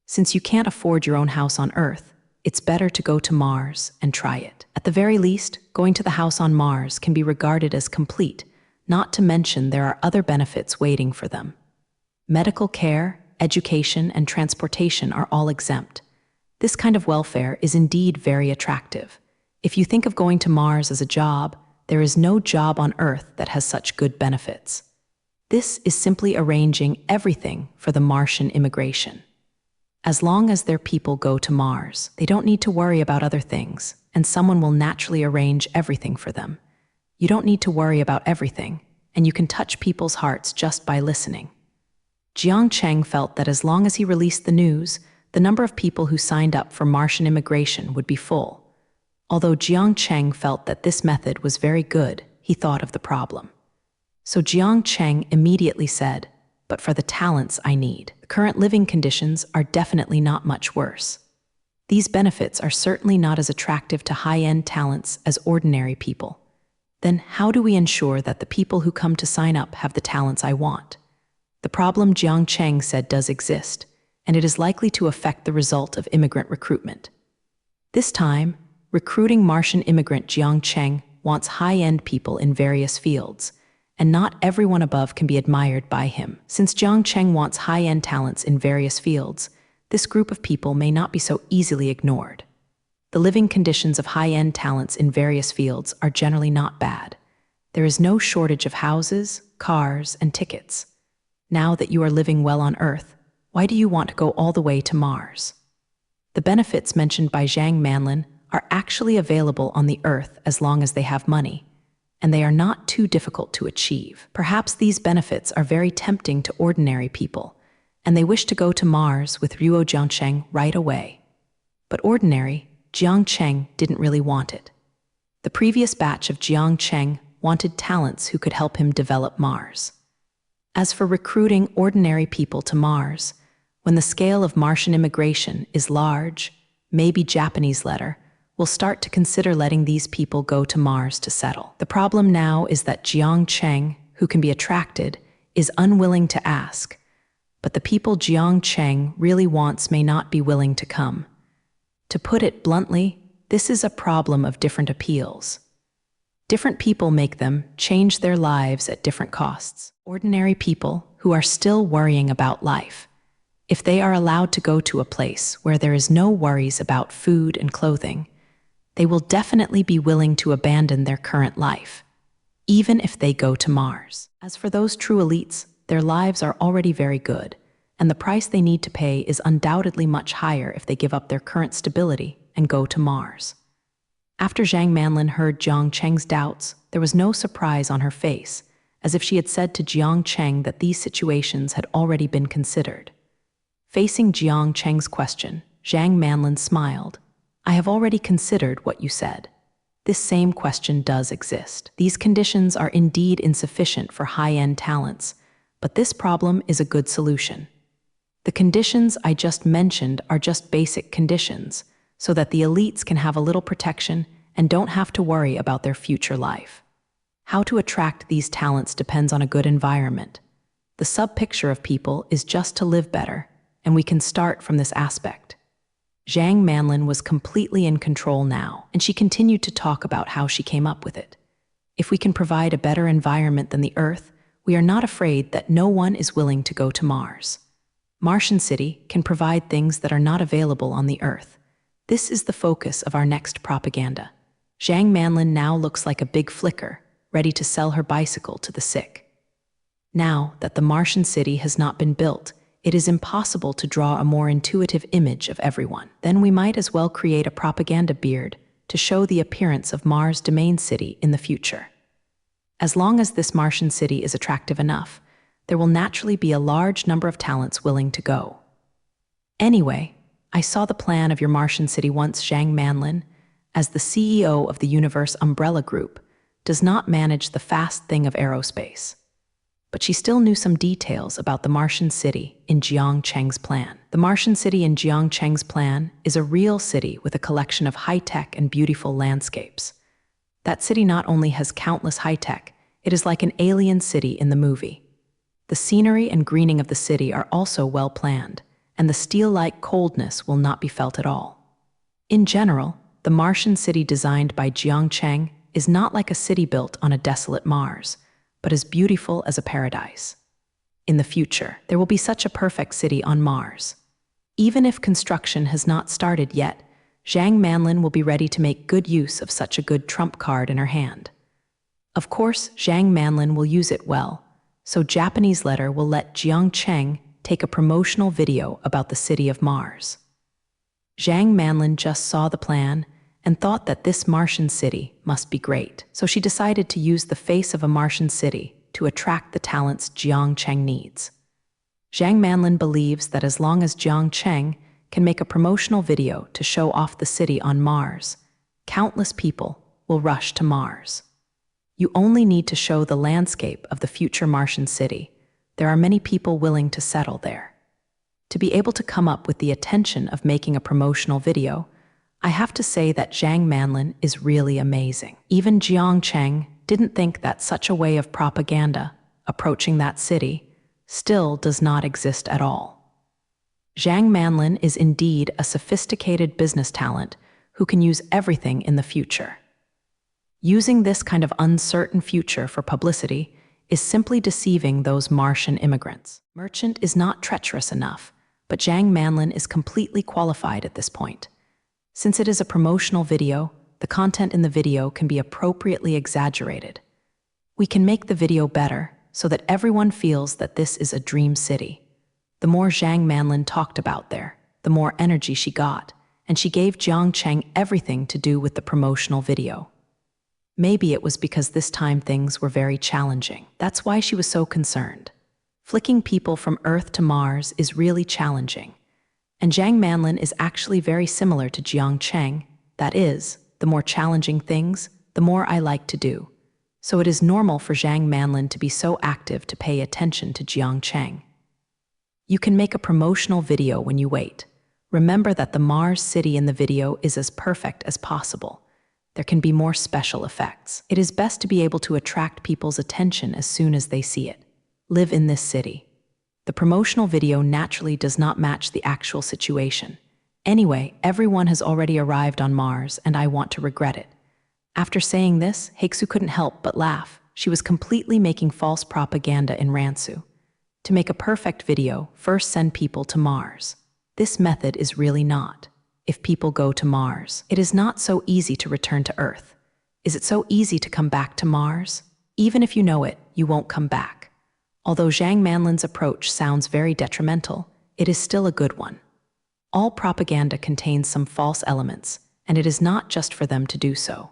Since you can't afford your own house on Earth, it's better to go to Mars and try it. At the very least, going to the house on Mars can be regarded as complete, not to mention there are other benefits waiting for them. Medical care, education, and transportation are all exempt. This kind of welfare is indeed very attractive. If you think of going to Mars as a job, there is no job on Earth that has such good benefits. This is simply arranging everything for the Martian immigration. As long as their people go to Mars, they don't need to worry about other things, and someone will naturally arrange everything for them. You don't need to worry about everything, and you can touch people's hearts just by listening. Jiang Cheng felt that as long as he released the news, the number of people who signed up for Martian immigration would be full. Although Jiang Cheng felt that this method was very good, he thought of the problem. So Jiang Cheng immediately said, "But for the talents I need, the current living conditions are definitely not much worse. These benefits are certainly not as attractive to high-end talents as ordinary people. Then how do we ensure that the people who come to sign up have the talents I want?" The problem Jiang Cheng said does exist, and it is likely to affect the result of immigrant recruitment. This time, recruiting Martian immigrant Jiang Cheng wants high-end people in various fields, and not everyone above can be admired by him. Since Jiang Cheng wants high-end talents in various fields, this group of people may not be so easily ignored. The living conditions of high-end talents in various fields are generally not bad. There is no shortage of houses, cars, and tickets. Now that you are living well on Earth, why do you want to go all the way to Mars? The benefits mentioned by Zhang Manlin are actually available on the Earth as long as they have money, and they are not too difficult to achieve. Perhaps these benefits are very tempting to ordinary people, and they wish to go to Mars with Ruo Jiangcheng right away. But ordinary Jiang Cheng didn't really want it. The previous batch of Jiang Cheng wanted talents who could help him develop Mars. As for recruiting ordinary people to Mars, when the scale of Martian immigration is large, maybe Japanese letter, we'll start to consider letting these people go to Mars to settle. The problem now is that Jiang Cheng, who can be attracted, is unwilling to ask, but the people Jiang Cheng really wants may not be willing to come. To put it bluntly, this is a problem of different appeals. Different people make them change their lives at different costs. Ordinary people who are still worrying about life, if they are allowed to go to a place where there is no worries about food and clothing, they will definitely be willing to abandon their current life, even if they go to Mars. As for those true elites, their lives are already very good, and the price they need to pay is undoubtedly much higher if they give up their current stability and go to Mars. After Zhang Manlin heard Jiang Cheng's doubts, there was no surprise on her face, as if she had said to Jiang Cheng that these situations had already been considered. Facing Jiang Cheng's question, Zhang Manlin smiled. I have already considered what you said. This same question does exist. These conditions are indeed insufficient for high-end talents, but this problem is a good solution. The conditions I just mentioned are just basic conditions, so that the elites can have a little protection and don't have to worry about their future life. How to attract these talents depends on a good environment. The sub-picture of people is just to live better, and we can start from this aspect. Zhang Manlin was completely in control now, and she continued to talk about how she came up with it. If we can provide a better environment than the Earth, we are not afraid that no one is willing to go to Mars. Martian City can provide things that are not available on the Earth. This is the focus of our next propaganda. Zhang Manlin now looks like a big flicker, ready to sell her bicycle to the sick. Now that the Martian city has not been built, it is impossible to draw a more intuitive image of everyone. Then we might as well create a propaganda beard to show the appearance of Mars Domain City in the future. As long as this Martian city is attractive enough, there will naturally be a large number of talents willing to go. Anyway, I saw the plan of your Martian city once. Zhang Manlin, as the CEO of the Universe Umbrella Group, does not manage the fast thing of aerospace. But she still knew some details about the Martian city in Jiang Cheng's plan. The Martian city in Jiang Cheng's plan is a real city with a collection of high-tech and beautiful landscapes. That city not only has countless high-tech, it is like an alien city in the movie. The scenery and greening of the city are also well planned, and the steel-like coldness will not be felt at all. In general, the Martian city designed by Jiang Cheng is not like a city built on a desolate Mars, but as beautiful as a paradise. In the future, there will be such a perfect city on Mars. Even if construction has not started yet, Zhang Manlin will be ready to make good use of such a good trump card in her hand. Of course, Zhang Manlin will use it well, so Japanese letter will let Jiang Cheng take a promotional video about the city of Mars. Zhang Manlin just saw the plan and thought that this Martian city must be great, so she decided to use the face of a Martian city to attract the talents Jiang Cheng needs. Zhang Manlin believes that as long as Jiang Cheng can make a promotional video to show off the city on Mars, countless people will rush to Mars. You only need to show the landscape of the future Martian city. There are many people willing to settle there. To be able to come up with the attention of making a promotional video, I have to say that Zhang Manlin is really amazing. Even Jiang Cheng didn't think that such a way of propaganda, approaching that city, still does not exist at all. Zhang Manlin is indeed a sophisticated business talent who can use everything in the future. Using this kind of uncertain future for publicity is simply deceiving those Martian immigrants. Merchant is not treacherous enough, but Jiang Manlin is completely qualified at this point. Since it is a promotional video, the content in the video can be appropriately exaggerated. We can make the video better so that everyone feels that this is a dream city. The more Jiang Manlin talked about there, the more energy she got, and she gave Jiang Cheng everything to do with the promotional video. Maybe it was because this time things were very challenging. That's why she was so concerned. Flicking people from Earth to Mars is really challenging. And Jiang Manlin is actually very similar to Jiang Cheng. That is, the more challenging things, the more I like to do. So it is normal for Jiang Manlin to be so active to pay attention to Jiang Cheng. You can make a promotional video when you wait. Remember that the Mars city in the video is as perfect as possible. There can be more special effects. It is best to be able to attract people's attention as soon as they see it. Live in this city. The promotional video naturally does not match the actual situation. Anyway, everyone has already arrived on Mars, and I want to regret it. After saying this, Haeksu couldn't help but laugh. She was completely making false propaganda in Ransu. To make a perfect video, first send people to Mars. This method is really not. If people go to Mars, it is not so easy to return to Earth. Is it so easy to come back to Mars? Even if you know it, you won't come back. Although Jiang Manlin's approach sounds very detrimental, it is still a good one. All propaganda contains some false elements, and it is not just for them to do so.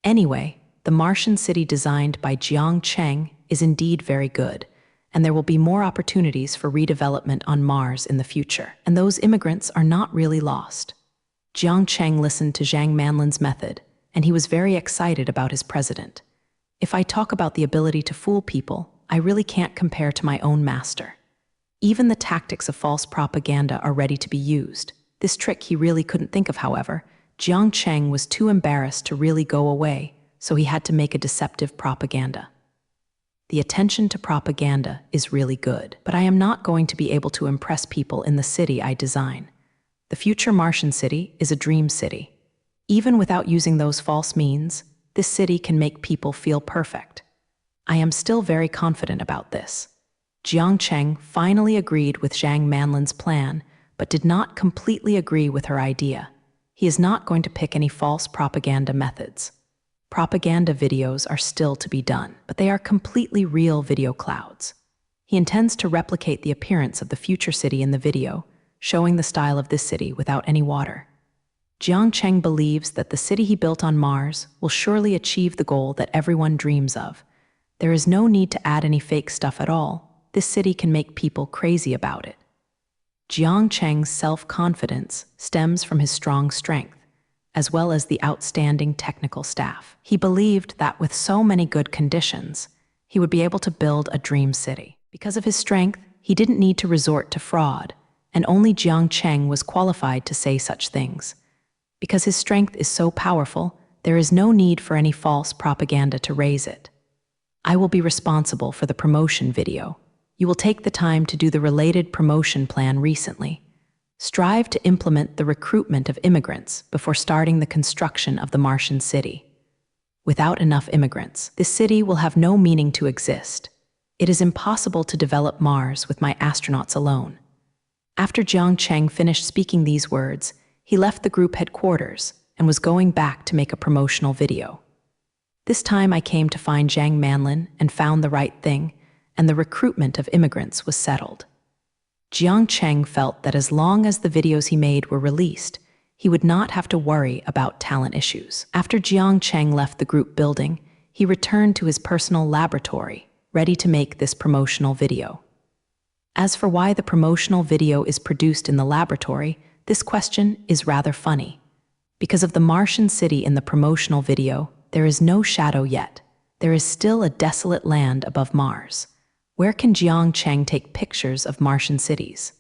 Anyway, the Martian city designed by Jiang Cheng is indeed very good, and there will be more opportunities for redevelopment on Mars in the future, and those immigrants are not really lost. Jiang Cheng listened to Jiang Manlin's method, and he was very excited about his president. If I talk about the ability to fool people, I really can't compare to my own master. Even the tactics of false propaganda are ready to be used. This trick he really couldn't think of, however. Jiang Cheng was too embarrassed to really go away, so he had to make a deceptive propaganda. The attention to propaganda is really good, but I am not going to be able to impress people in the city I design. The future Martian city is a dream city. Even without using those false means, this city can make people feel perfect. I am still very confident about this. Jiang Cheng finally agreed with Jiang Manlin's plan, but did not completely agree with her idea. He is not going to pick any false propaganda methods. Propaganda videos are still to be done, but they are completely real video clouds. He intends to replicate the appearance of the future city in the video, showing the style of this city without any water. Jiang Cheng believes that the city he built on Mars will surely achieve the goal that everyone dreams of. There is no need to add any fake stuff at all. This city can make people crazy about it. Jiang Cheng's self-confidence stems from his strong strength, as well as the outstanding technical staff. He believed that with so many good conditions, he would be able to build a dream city. Because of his strength, he didn't need to resort to fraud, and only Jiang Cheng was qualified to say such things. Because his strength is so powerful, there is no need for any false propaganda to raise it. I will be responsible for the promotion video. You will take the time to do the related promotion plan recently. Strive to implement the recruitment of immigrants before starting the construction of the Martian city. Without enough immigrants, this city will have no meaning to exist. It is impossible to develop Mars with my astronauts alone. After Jiang Cheng finished speaking these words, he left the group headquarters and was going back to make a promotional video. This time I came to find Jiang Manlin and found the right thing, and the recruitment of immigrants was settled. Jiang Cheng felt that as long as the videos he made were released, he would not have to worry about talent issues. After Jiang Cheng left the group building, he returned to his personal laboratory, ready to make this promotional video. As for why the promotional video is produced in the laboratory, this question is rather funny. Because of the Martian city in the promotional video, there is no shadow yet. There is still a desolate land above Mars. Where can Jiang Cheng take pictures of Martian cities?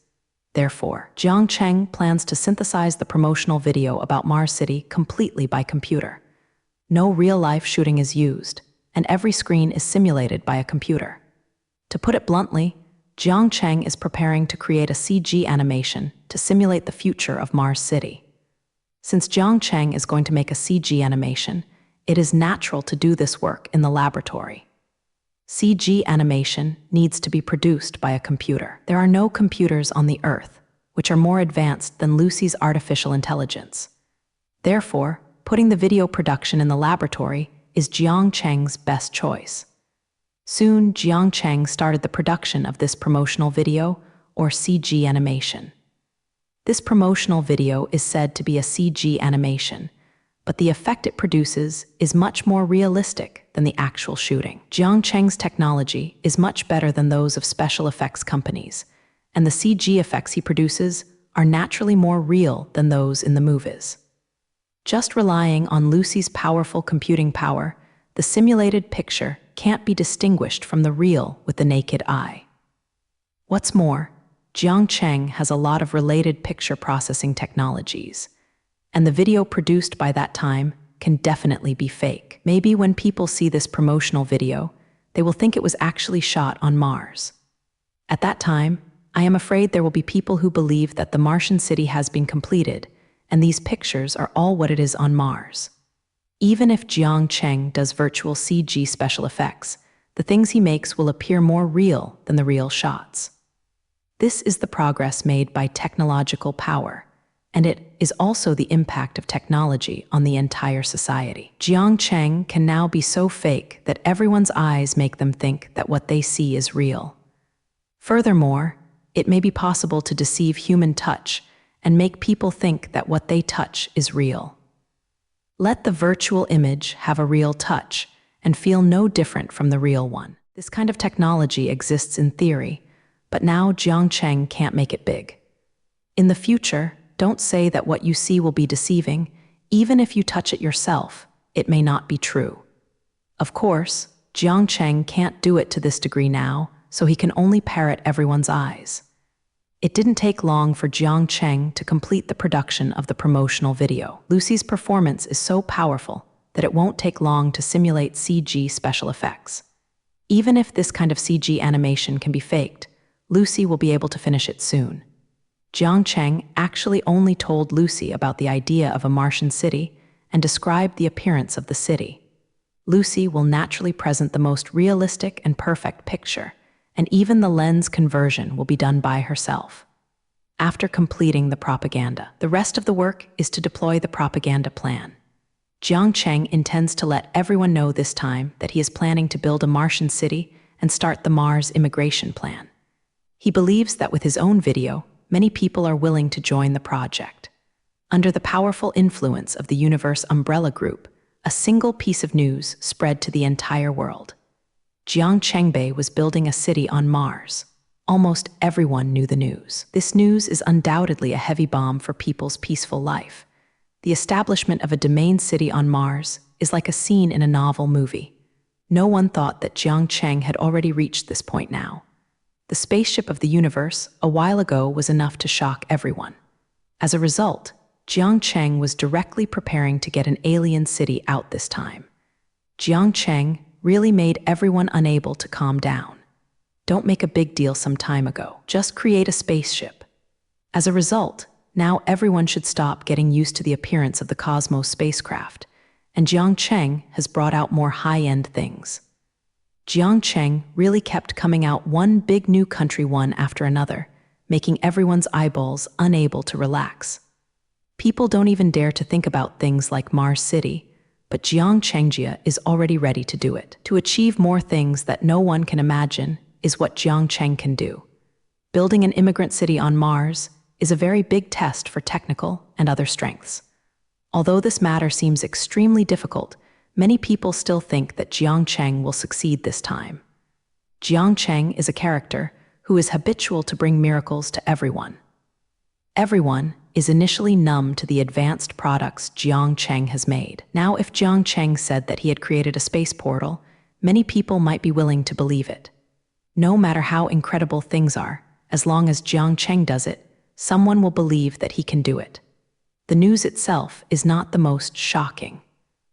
Therefore, Jiang Cheng plans to synthesize the promotional video about Mars City completely by computer. No real-life shooting is used, and every screen is simulated by a computer. To put it bluntly, Jiang Cheng is preparing to create a CG animation to simulate the future of Mars City. Since Jiang Cheng is going to make a CG animation, it is natural to do this work in the laboratory. CG animation needs to be produced by a computer. There are no computers on the Earth which are more advanced than Lucy's artificial intelligence. Therefore, putting the video production in the laboratory is Jiang Cheng's best choice. Soon, Jiang Cheng started the production of this promotional video, or CG animation. This promotional video is said to be a CG animation, but the effect it produces is much more realistic than the actual shooting. Jiang Cheng's technology is much better than those of special effects companies, and the CG effects he produces are naturally more real than those in the movies. Just relying on Lucy's powerful computing power, the simulated picture can't be distinguished from the real with the naked eye. What's more, Jiang Cheng has a lot of related picture processing technologies, and the video produced by that time can definitely be fake. Maybe when people see this promotional video, they will think it was actually shot on Mars. At that time, I am afraid there will be people who believe that the Martian city has been completed, and these pictures are all what it is on Mars. Even if Jiang Cheng does virtual CG special effects, the things he makes will appear more real than the real shots. This is the progress made by technological power, and it is also the impact of technology on the entire society. Jiang Cheng can now be so fake that everyone's eyes make them think that what they see is real. Furthermore, it may be possible to deceive human touch and make people think that what they touch is real. Let the virtual image have a real touch and feel no different from the real one. This kind of technology exists in theory, but now Jiang Cheng can't make it big. In the future, don't say that what you see will be deceiving. Even if you touch it yourself, it may not be true. Of course, Jiang Cheng can't do it to this degree now, so he can only parrot everyone's eyes. It didn't take long for Jiang Cheng to complete the production of the promotional video. Lucy's performance is so powerful that it won't take long to simulate CG special effects. Even if this kind of CG animation can be faked, Lucy will be able to finish it soon. Jiang Cheng actually only told Lucy about the idea of a Martian city and described the appearance of the city. Lucy will naturally present the most realistic and perfect picture, and even the lens conversion will be done by herself. After completing the propaganda, the rest of the work is to deploy the propaganda plan. Jiang Cheng intends to let everyone know this time that he is planning to build a Martian city and start the Mars immigration plan. He believes that with his own video, many people are willing to join the project. Under the powerful influence of the Universe Umbrella Group, a single piece of news spread to the entire world. Jiang Chengbei was building a city on Mars. Almost everyone knew the news. This news is undoubtedly a heavy bomb for people's peaceful life. The establishment of a domain city on Mars is like a scene in a novel movie. No one thought that Jiang Cheng had already reached this point now. The spaceship of the universe a while ago was enough to shock everyone. As a result, Jiang Cheng was directly preparing to get an alien city out this time. Jiang Cheng really made everyone unable to calm down. Don't make a big deal some time ago. Just create a spaceship. As a result, now everyone should stop getting used to the appearance of the Cosmos spacecraft, and Jiang Cheng has brought out more high-end things. Jiang Cheng really kept coming out one big new country one after another, making everyone's eyeballs unable to relax. People don't even dare to think about things like Mars City, but Jiang Chengjia is already ready to do it. To achieve more things that no one can imagine is what Jiang Cheng can do. Building an immigrant city on Mars is a very big test for technical and other strengths. Although this matter seems extremely difficult, many people still think that Jiang Cheng will succeed this time. Jiang Cheng is a character who is habitual to bring miracles to everyone. Everyone is initially numb to the advanced products Jiang Cheng has made. Now, if Jiang Cheng said that he had created a space portal, many people might be willing to believe it. No matter how incredible things are, as long as Jiang Cheng does it, someone will believe that he can do it. The news itself is not the most shocking.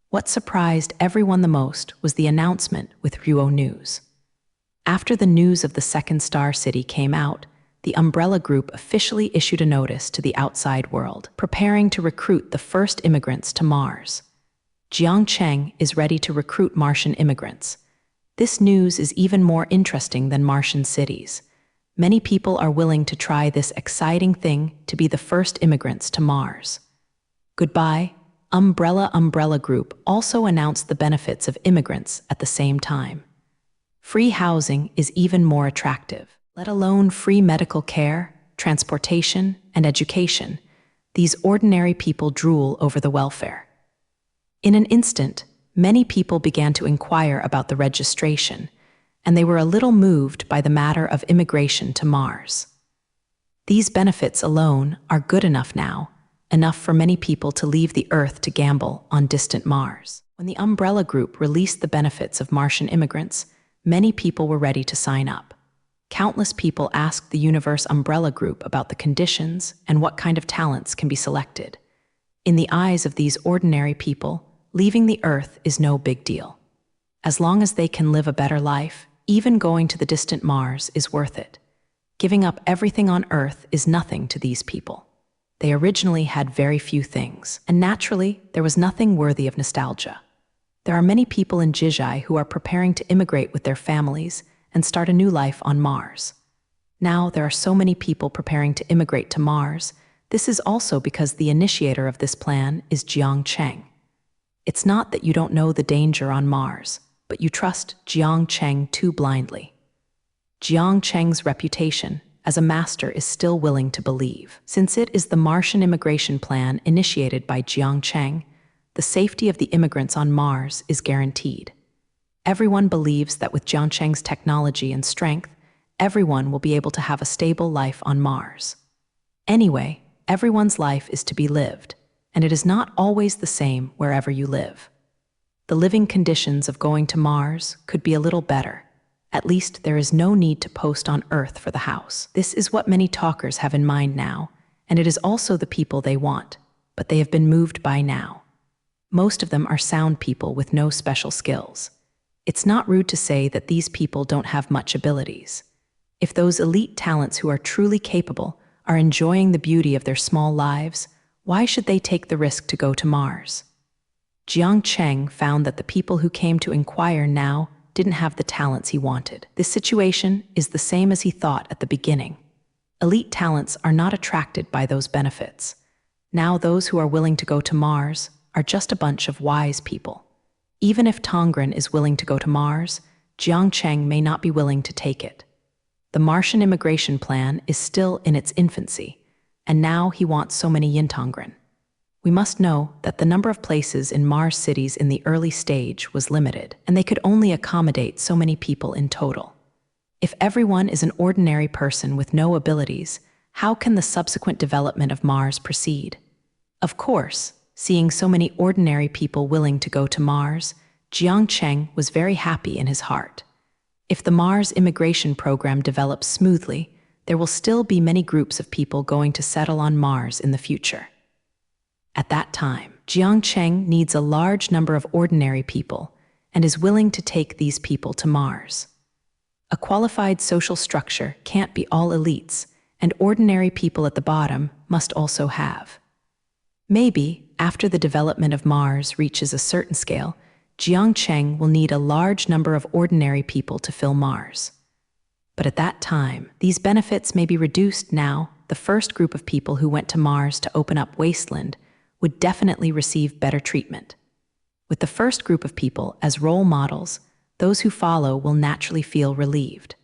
What surprised everyone the most was the announcement with Ruo News. After the news of the second star city came out, the Umbrella Group officially issued a notice to the outside world, preparing to recruit the first immigrants to Mars. Jiang Cheng is ready to recruit Martian immigrants. This news is even more interesting than Martian cities. Many people are willing to try this exciting thing to be the first immigrants to Mars. Goodbye. Umbrella Group also announced the benefits of immigrants at the same time. Free housing is even more attractive, let alone free medical care, transportation, and education. These ordinary people drool over the welfare. In an instant, many people began to inquire about the registration, and they were a little moved by the matter of immigration to Mars. These benefits alone are good enough now, enough for many people to leave the Earth to gamble on distant Mars. When the Umbrella Group released the benefits of Martian immigrants, many people were ready to sign up. Countless people asked the Universe Umbrella Group about the conditions and what kind of talents can be selected. In the eyes of these ordinary people, leaving the Earth is no big deal. As long as they can live a better life, even going to the distant Mars is worth it. Giving up everything on Earth is nothing to these people. They originally had very few things, and naturally, there was nothing worthy of nostalgia. There are many people in Jizhai who are preparing to immigrate with their families and start a new life on Mars. Now there are so many people preparing to immigrate to Mars. This is also because the initiator of this plan is Jiang Cheng. It's not that you don't know the danger on Mars, but you trust Jiang Cheng too blindly. Jiang Cheng's reputation as a master is still willing to believe. Since it is the Martian immigration plan initiated by Jiang Cheng, the safety of the immigrants on Mars is guaranteed. Everyone believes that with Jiang Cheng's technology and strength, everyone will be able to have a stable life on Mars. Anyway, everyone's life is to be lived, and it is not always the same wherever you live. The living conditions of going to Mars could be a little better. At least there is no need to post on Earth for the house. This is what many talkers have in mind now, and it is also the people they want, but they have been moved by now. Most of them are sound people with no special skills. It's not rude to say that these people don't have much abilities. If those elite talents who are truly capable are enjoying the beauty of their small lives, why should they take the risk to go to Mars? Jiang Cheng found that the people who came to inquire now didn't have the talents he wanted. This situation is the same as he thought at the beginning. Elite talents are not attracted by those benefits. Now those who are willing to go to Mars are just a bunch of wise people. Even if Tongren is willing to go to Mars, Jiang Cheng may not be willing to take it. The Martian immigration plan is still in its infancy, and now he wants so many Yintongren. We must know that the number of places in Mars cities in the early stage was limited, and they could only accommodate so many people in total. If everyone is an ordinary person with no abilities, how can the subsequent development of Mars proceed? Of course, seeing so many ordinary people willing to go to Mars, Jiang Cheng was very happy in his heart. If the Mars immigration program develops smoothly, there will still be many groups of people going to settle on Mars in the future. At that time, Jiang Cheng needs a large number of ordinary people and is willing to take these people to Mars. A qualified social structure can't be all elites, and ordinary people at the bottom must also have. Maybe, after the development of Mars reaches a certain scale, Jiang Cheng will need a large number of ordinary people to fill Mars. But at that time, these benefits may be reduced now. The first group of people who went to Mars to open up Wasteland would definitely receive better treatment. With the first group of people as role models, those who follow will naturally feel relieved.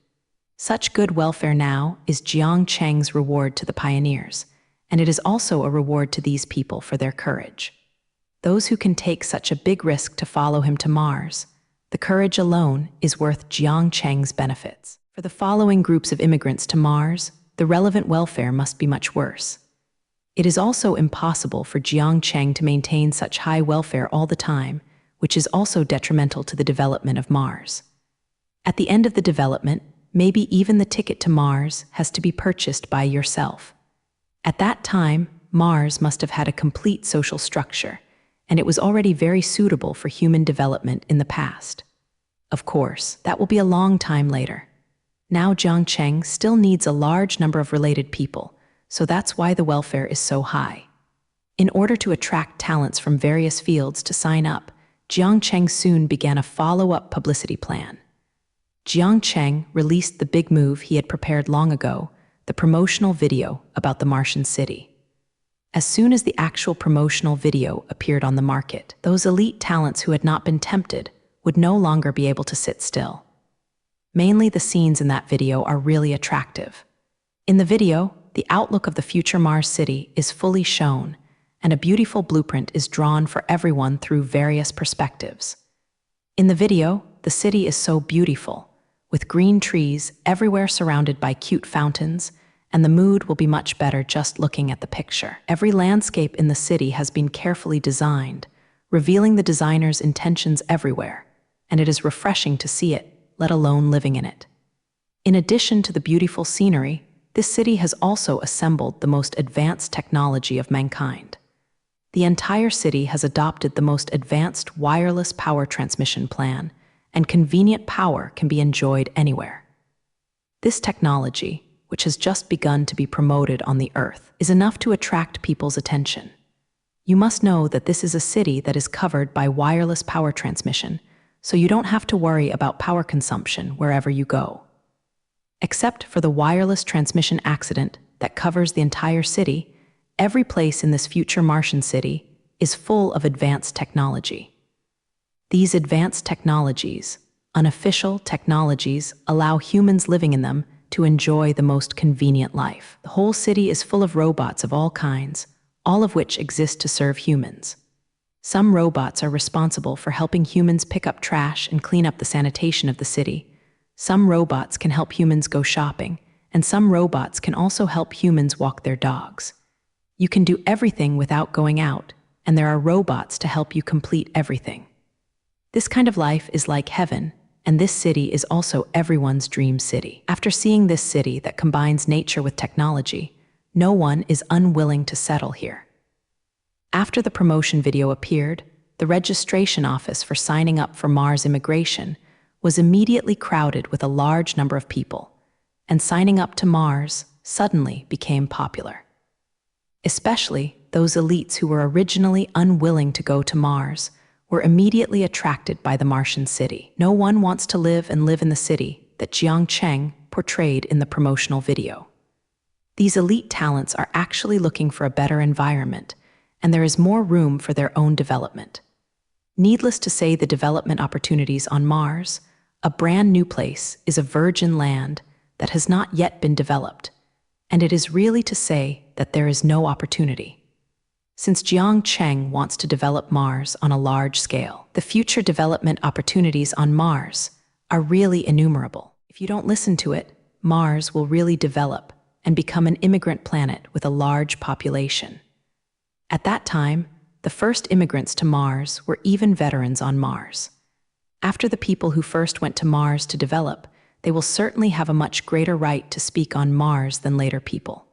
Such good welfare now is Jiang Cheng's reward to the pioneers, and it is also a reward to these people for their courage. Those who can take such a big risk to follow him to Mars, the courage alone is worth Jiang Cheng's benefits. For the following groups of immigrants to Mars, the relevant welfare must be much worse. It is also impossible for Jiang Cheng to maintain such high welfare all the time, which is also detrimental to the development of Mars. At the end of the development, maybe even the ticket to Mars has to be purchased by yourself. At that time, Mars must have had a complete social structure, and it was already very suitable for human development in the past. Of course, that will be a long time later. Now Jiang Cheng still needs a large number of related people, so that's why the welfare is so high. In order to attract talents from various fields to sign up, Jiang Cheng soon began a follow-up publicity plan. Jiang Cheng released the big move he had prepared long ago, the promotional video about the Martian city. As soon as the actual promotional video appeared on the market, those elite talents who had not been tempted would no longer be able to sit still. Mainly the scenes in that video are really attractive. In the video, the outlook of the future Mars city is fully shown, and a beautiful blueprint is drawn for everyone through various perspectives. In the video, the city is so beautiful, with green trees everywhere surrounded by cute fountains, and the mood will be much better just looking at the picture. Every landscape in the city has been carefully designed, revealing the designer's intentions everywhere, and it is refreshing to see it, let alone living in it. In addition to the beautiful scenery, this city has also assembled the most advanced technology of mankind. The entire city has adopted the most advanced wireless power transmission plan, and convenient power can be enjoyed anywhere. This technology, which has just begun to be promoted on the Earth, is enough to attract people's attention. You must know that this is a city that is covered by wireless power transmission, so you don't have to worry about power consumption wherever you go. Except for the wireless transmission accident that covers the entire city, every place in this future Martian city is full of advanced technology. These advanced technologies, unofficial technologies, allow humans living in them to enjoy the most convenient life. The whole city is full of robots of all kinds, all of which exist to serve humans. Some robots are responsible for helping humans pick up trash and clean up the sanitation of the city. Some robots can help humans go shopping, and some robots can also help humans walk their dogs. You can do everything without going out, and there are robots to help you complete everything. This kind of life is like heaven, and this city is also everyone's dream city. After seeing this city that combines nature with technology, no one is unwilling to settle here. After the promotion video appeared, the registration office for signing up for Mars immigration was immediately crowded with a large number of people, and signing up to Mars suddenly became popular. Especially those elites who were originally unwilling to go to Mars were immediately attracted by the Martian city. No one wants to live in the city that Jiang Cheng portrayed in the promotional video. These elite talents are actually looking for a better environment, and there is more room for their own development. Needless to say, the development opportunities on Mars, a brand new place, is a virgin land that has not yet been developed, and it is really to say that there is no opportunity. Since Jiang Cheng wants to develop Mars on a large scale, the future development opportunities on Mars are really innumerable. If you don't listen to it, Mars will really develop and become an immigrant planet with a large population. At that time, the first immigrants to Mars were even veterans on Mars. After the people who first went to Mars to develop, they will certainly have a much greater right to speak on Mars than later people.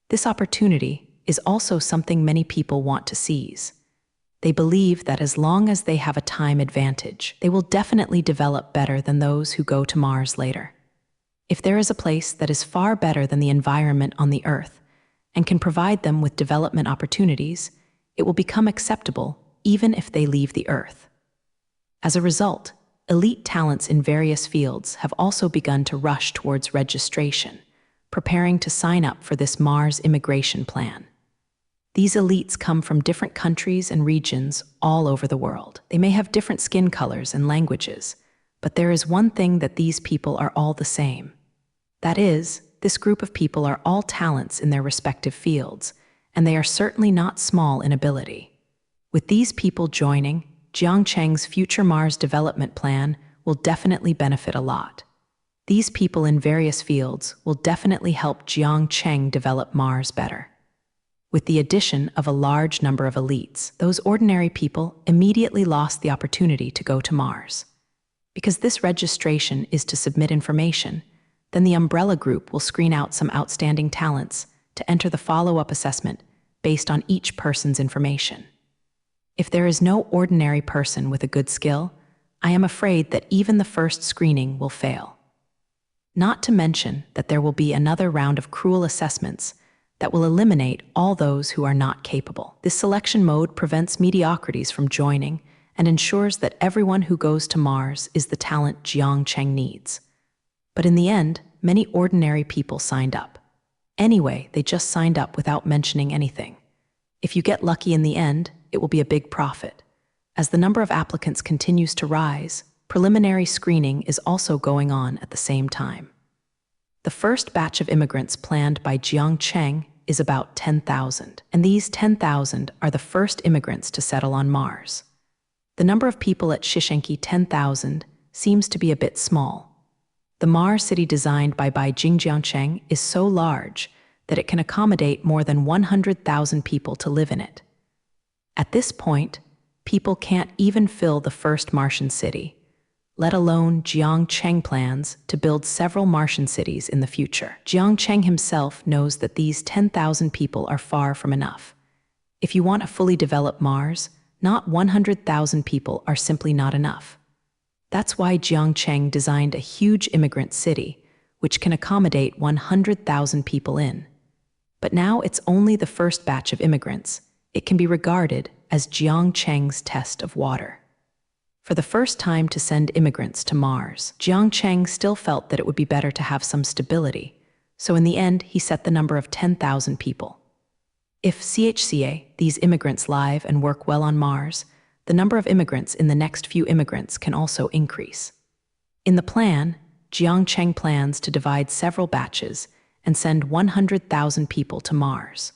This opportunity is also something many people want to seize. They believe that as long as they have a time advantage, they will definitely develop better than those who go to Mars later. If there is a place that is far better than the environment on the Earth and can provide them with development opportunities, it will become acceptable even if they leave the Earth. As a result, elite talents in various fields have also begun to rush towards registration, preparing to sign up for this Mars immigration plan. These elites come from different countries and regions all over the world. They may have different skin colors and languages, but there is one thing that these people are all the same. That is, this group of people are all talents in their respective fields, and they are certainly not small in ability. With these people joining, Jiang Cheng's future Mars development plan will definitely benefit a lot. These people in various fields will definitely help Jiang Cheng develop Mars better. With the addition of a large number of elites, those ordinary people immediately lost the opportunity to go to Mars. Because this registration is to submit information, then the umbrella group will screen out some outstanding talents to enter the follow-up assessment based on each person's information. If there is no ordinary person with a good skill, I am afraid that even the first screening will fail. Not to mention that there will be another round of cruel assessments that will eliminate all those who are not capable. This selection mode prevents mediocrities from joining and ensures that everyone who goes to Mars is the talent Jiang Cheng needs. But in the end, many ordinary people signed up. Anyway, they just signed up without mentioning anything. If you get lucky in the end, it will be a big profit. As the number of applicants continues to rise, preliminary screening is also going on at the same time. The first batch of immigrants planned by Jiang Cheng is about 10,000, and these 10,000 are the first immigrants to settle on Mars. The number of people at Shishenki 10,000 seems to be a bit small. The Mars city designed by Jinjiangcheng is so large that it can accommodate more than 100,000 people to live in it. At this point, people can't even fill the first Martian city, let alone Jiang Cheng plans to build several Martian cities in the future. Jiang Cheng himself knows that these 10,000 people are far from enough. If you want a fully developed Mars, not 100,000 people are simply not enough. That's why Jiang Cheng designed a huge immigrant city, which can accommodate 100,000 people in. But now it's only the first batch of immigrants. It can be regarded as Jiang Cheng's test of water. For the first time to send immigrants to Mars, Jiang Cheng still felt that it would be better to have some stability, so in the end he set the number of 10,000 people. If these immigrants live and work well on Mars, the number of immigrants in the next few immigrants can also increase. In the plan, Jiang Cheng plans to divide several batches and send 100,000 people to Mars.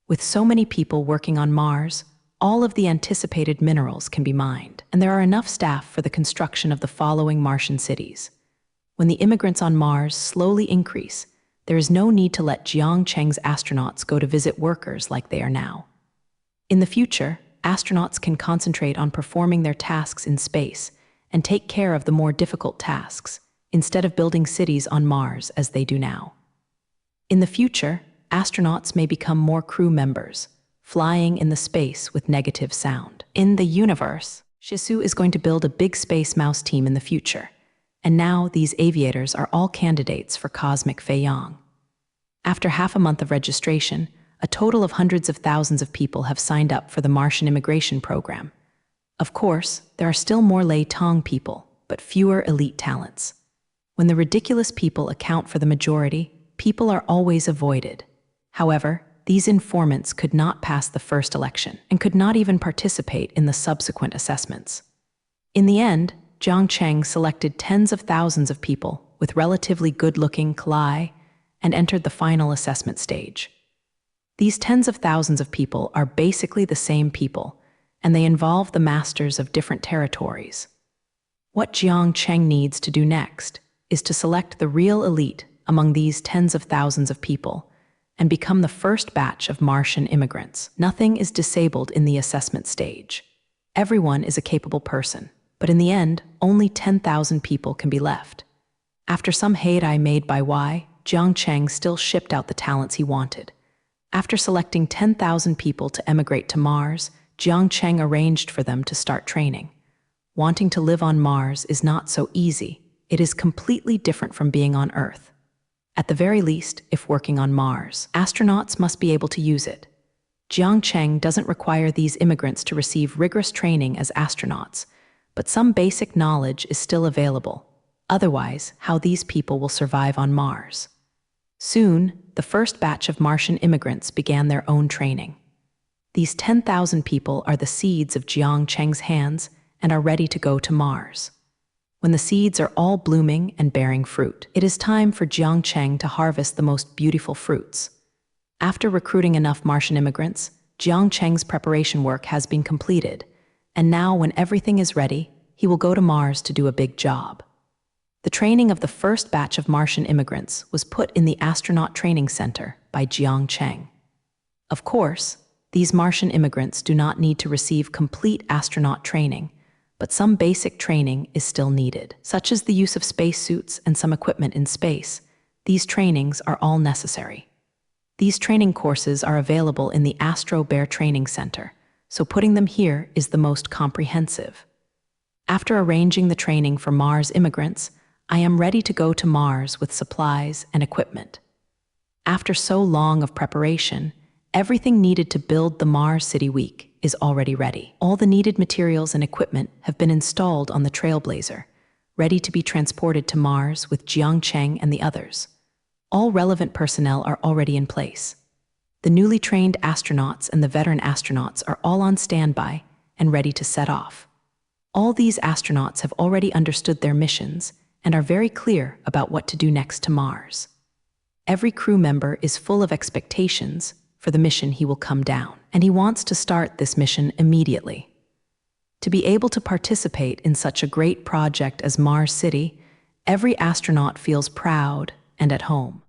With so many people working on Mars, all of the anticipated minerals can be mined, and there are enough staff for the construction of the following Martian cities. When the immigrants on Mars slowly increase, there is no need to let Jiang Cheng's astronauts go to visit workers like they are now. In the future, astronauts can concentrate on performing their tasks in space and take care of the more difficult tasks, instead of building cities on Mars as they do now. In the future, astronauts may become more crew members, flying in the space with negative sound. In the universe, Shisu is going to build a big space mouse team in the future, and now these aviators are all candidates for Cosmic Feiyang. After half a month of registration, a total of hundreds of thousands of people have signed up for the Martian immigration program. Of course, there are still more Lei Tong people, but fewer elite talents. When the ridiculous people account for the majority, people are always avoided. However, these informants could not pass the first election and could not even participate in the subsequent assessments. In the end, Jiang Cheng selected tens of thousands of people with relatively good-looking Kalai and entered the final assessment stage. These tens of thousands of people are basically the same people, and they involve the masters of different territories. What Jiang Cheng needs to do next is to select the real elite among these tens of thousands of people and become the first batch of Martian immigrants. Nothing is disabled in the assessment stage. Everyone is a capable person, but in the end, only 10,000 people can be left. After some hayride made by Jiang Cheng still shipped out the talents he wanted. After selecting 10,000 people to emigrate to Mars, Jiang Cheng arranged for them to start training. Wanting to live on Mars is not so easy. It is completely different from being on Earth. At the very least, if working on Mars, astronauts must be able to use it. Jiang Cheng doesn't require these immigrants to receive rigorous training as astronauts, but some basic knowledge is still available. Otherwise, how these people will survive on Mars? Soon, the first batch of Martian immigrants began their own training. These 10,000 people are the seeds of Jiang Cheng's hands and are ready to go to Mars. When the seeds are all blooming and bearing fruit, it is time for Jiang Cheng to harvest the most beautiful fruits. After recruiting enough Martian immigrants, Jiang Cheng's preparation work has been completed, and now when everything is ready, he will go to Mars to do a big job. The training of the first batch of Martian immigrants was put in the Astronaut Training Center by Jiang Cheng. Of course, these Martian immigrants do not need to receive complete astronaut training, but some basic training is still needed, such as the use of spacesuits and some equipment in space. These trainings are all necessary. These training courses are available in the Astro Bear Training Center, so putting them here is the most comprehensive. After arranging the training for Mars immigrants, I am ready to go to Mars with supplies and equipment. After so long of preparation, everything needed to build the Mars City Week is already ready. All the needed materials and equipment have been installed on the Trailblazer, ready to be transported to Mars with Jiang Cheng and the others. All relevant personnel are already in place. The newly trained astronauts and the veteran astronauts are all on standby and ready to set off. All these astronauts have already understood their missions and are very clear about what to do next to Mars. Every crew member is full of expectations for the mission he will come down, and he wants to start this mission immediately. To be able to participate in such a great project as Mars City, every astronaut feels proud and at home.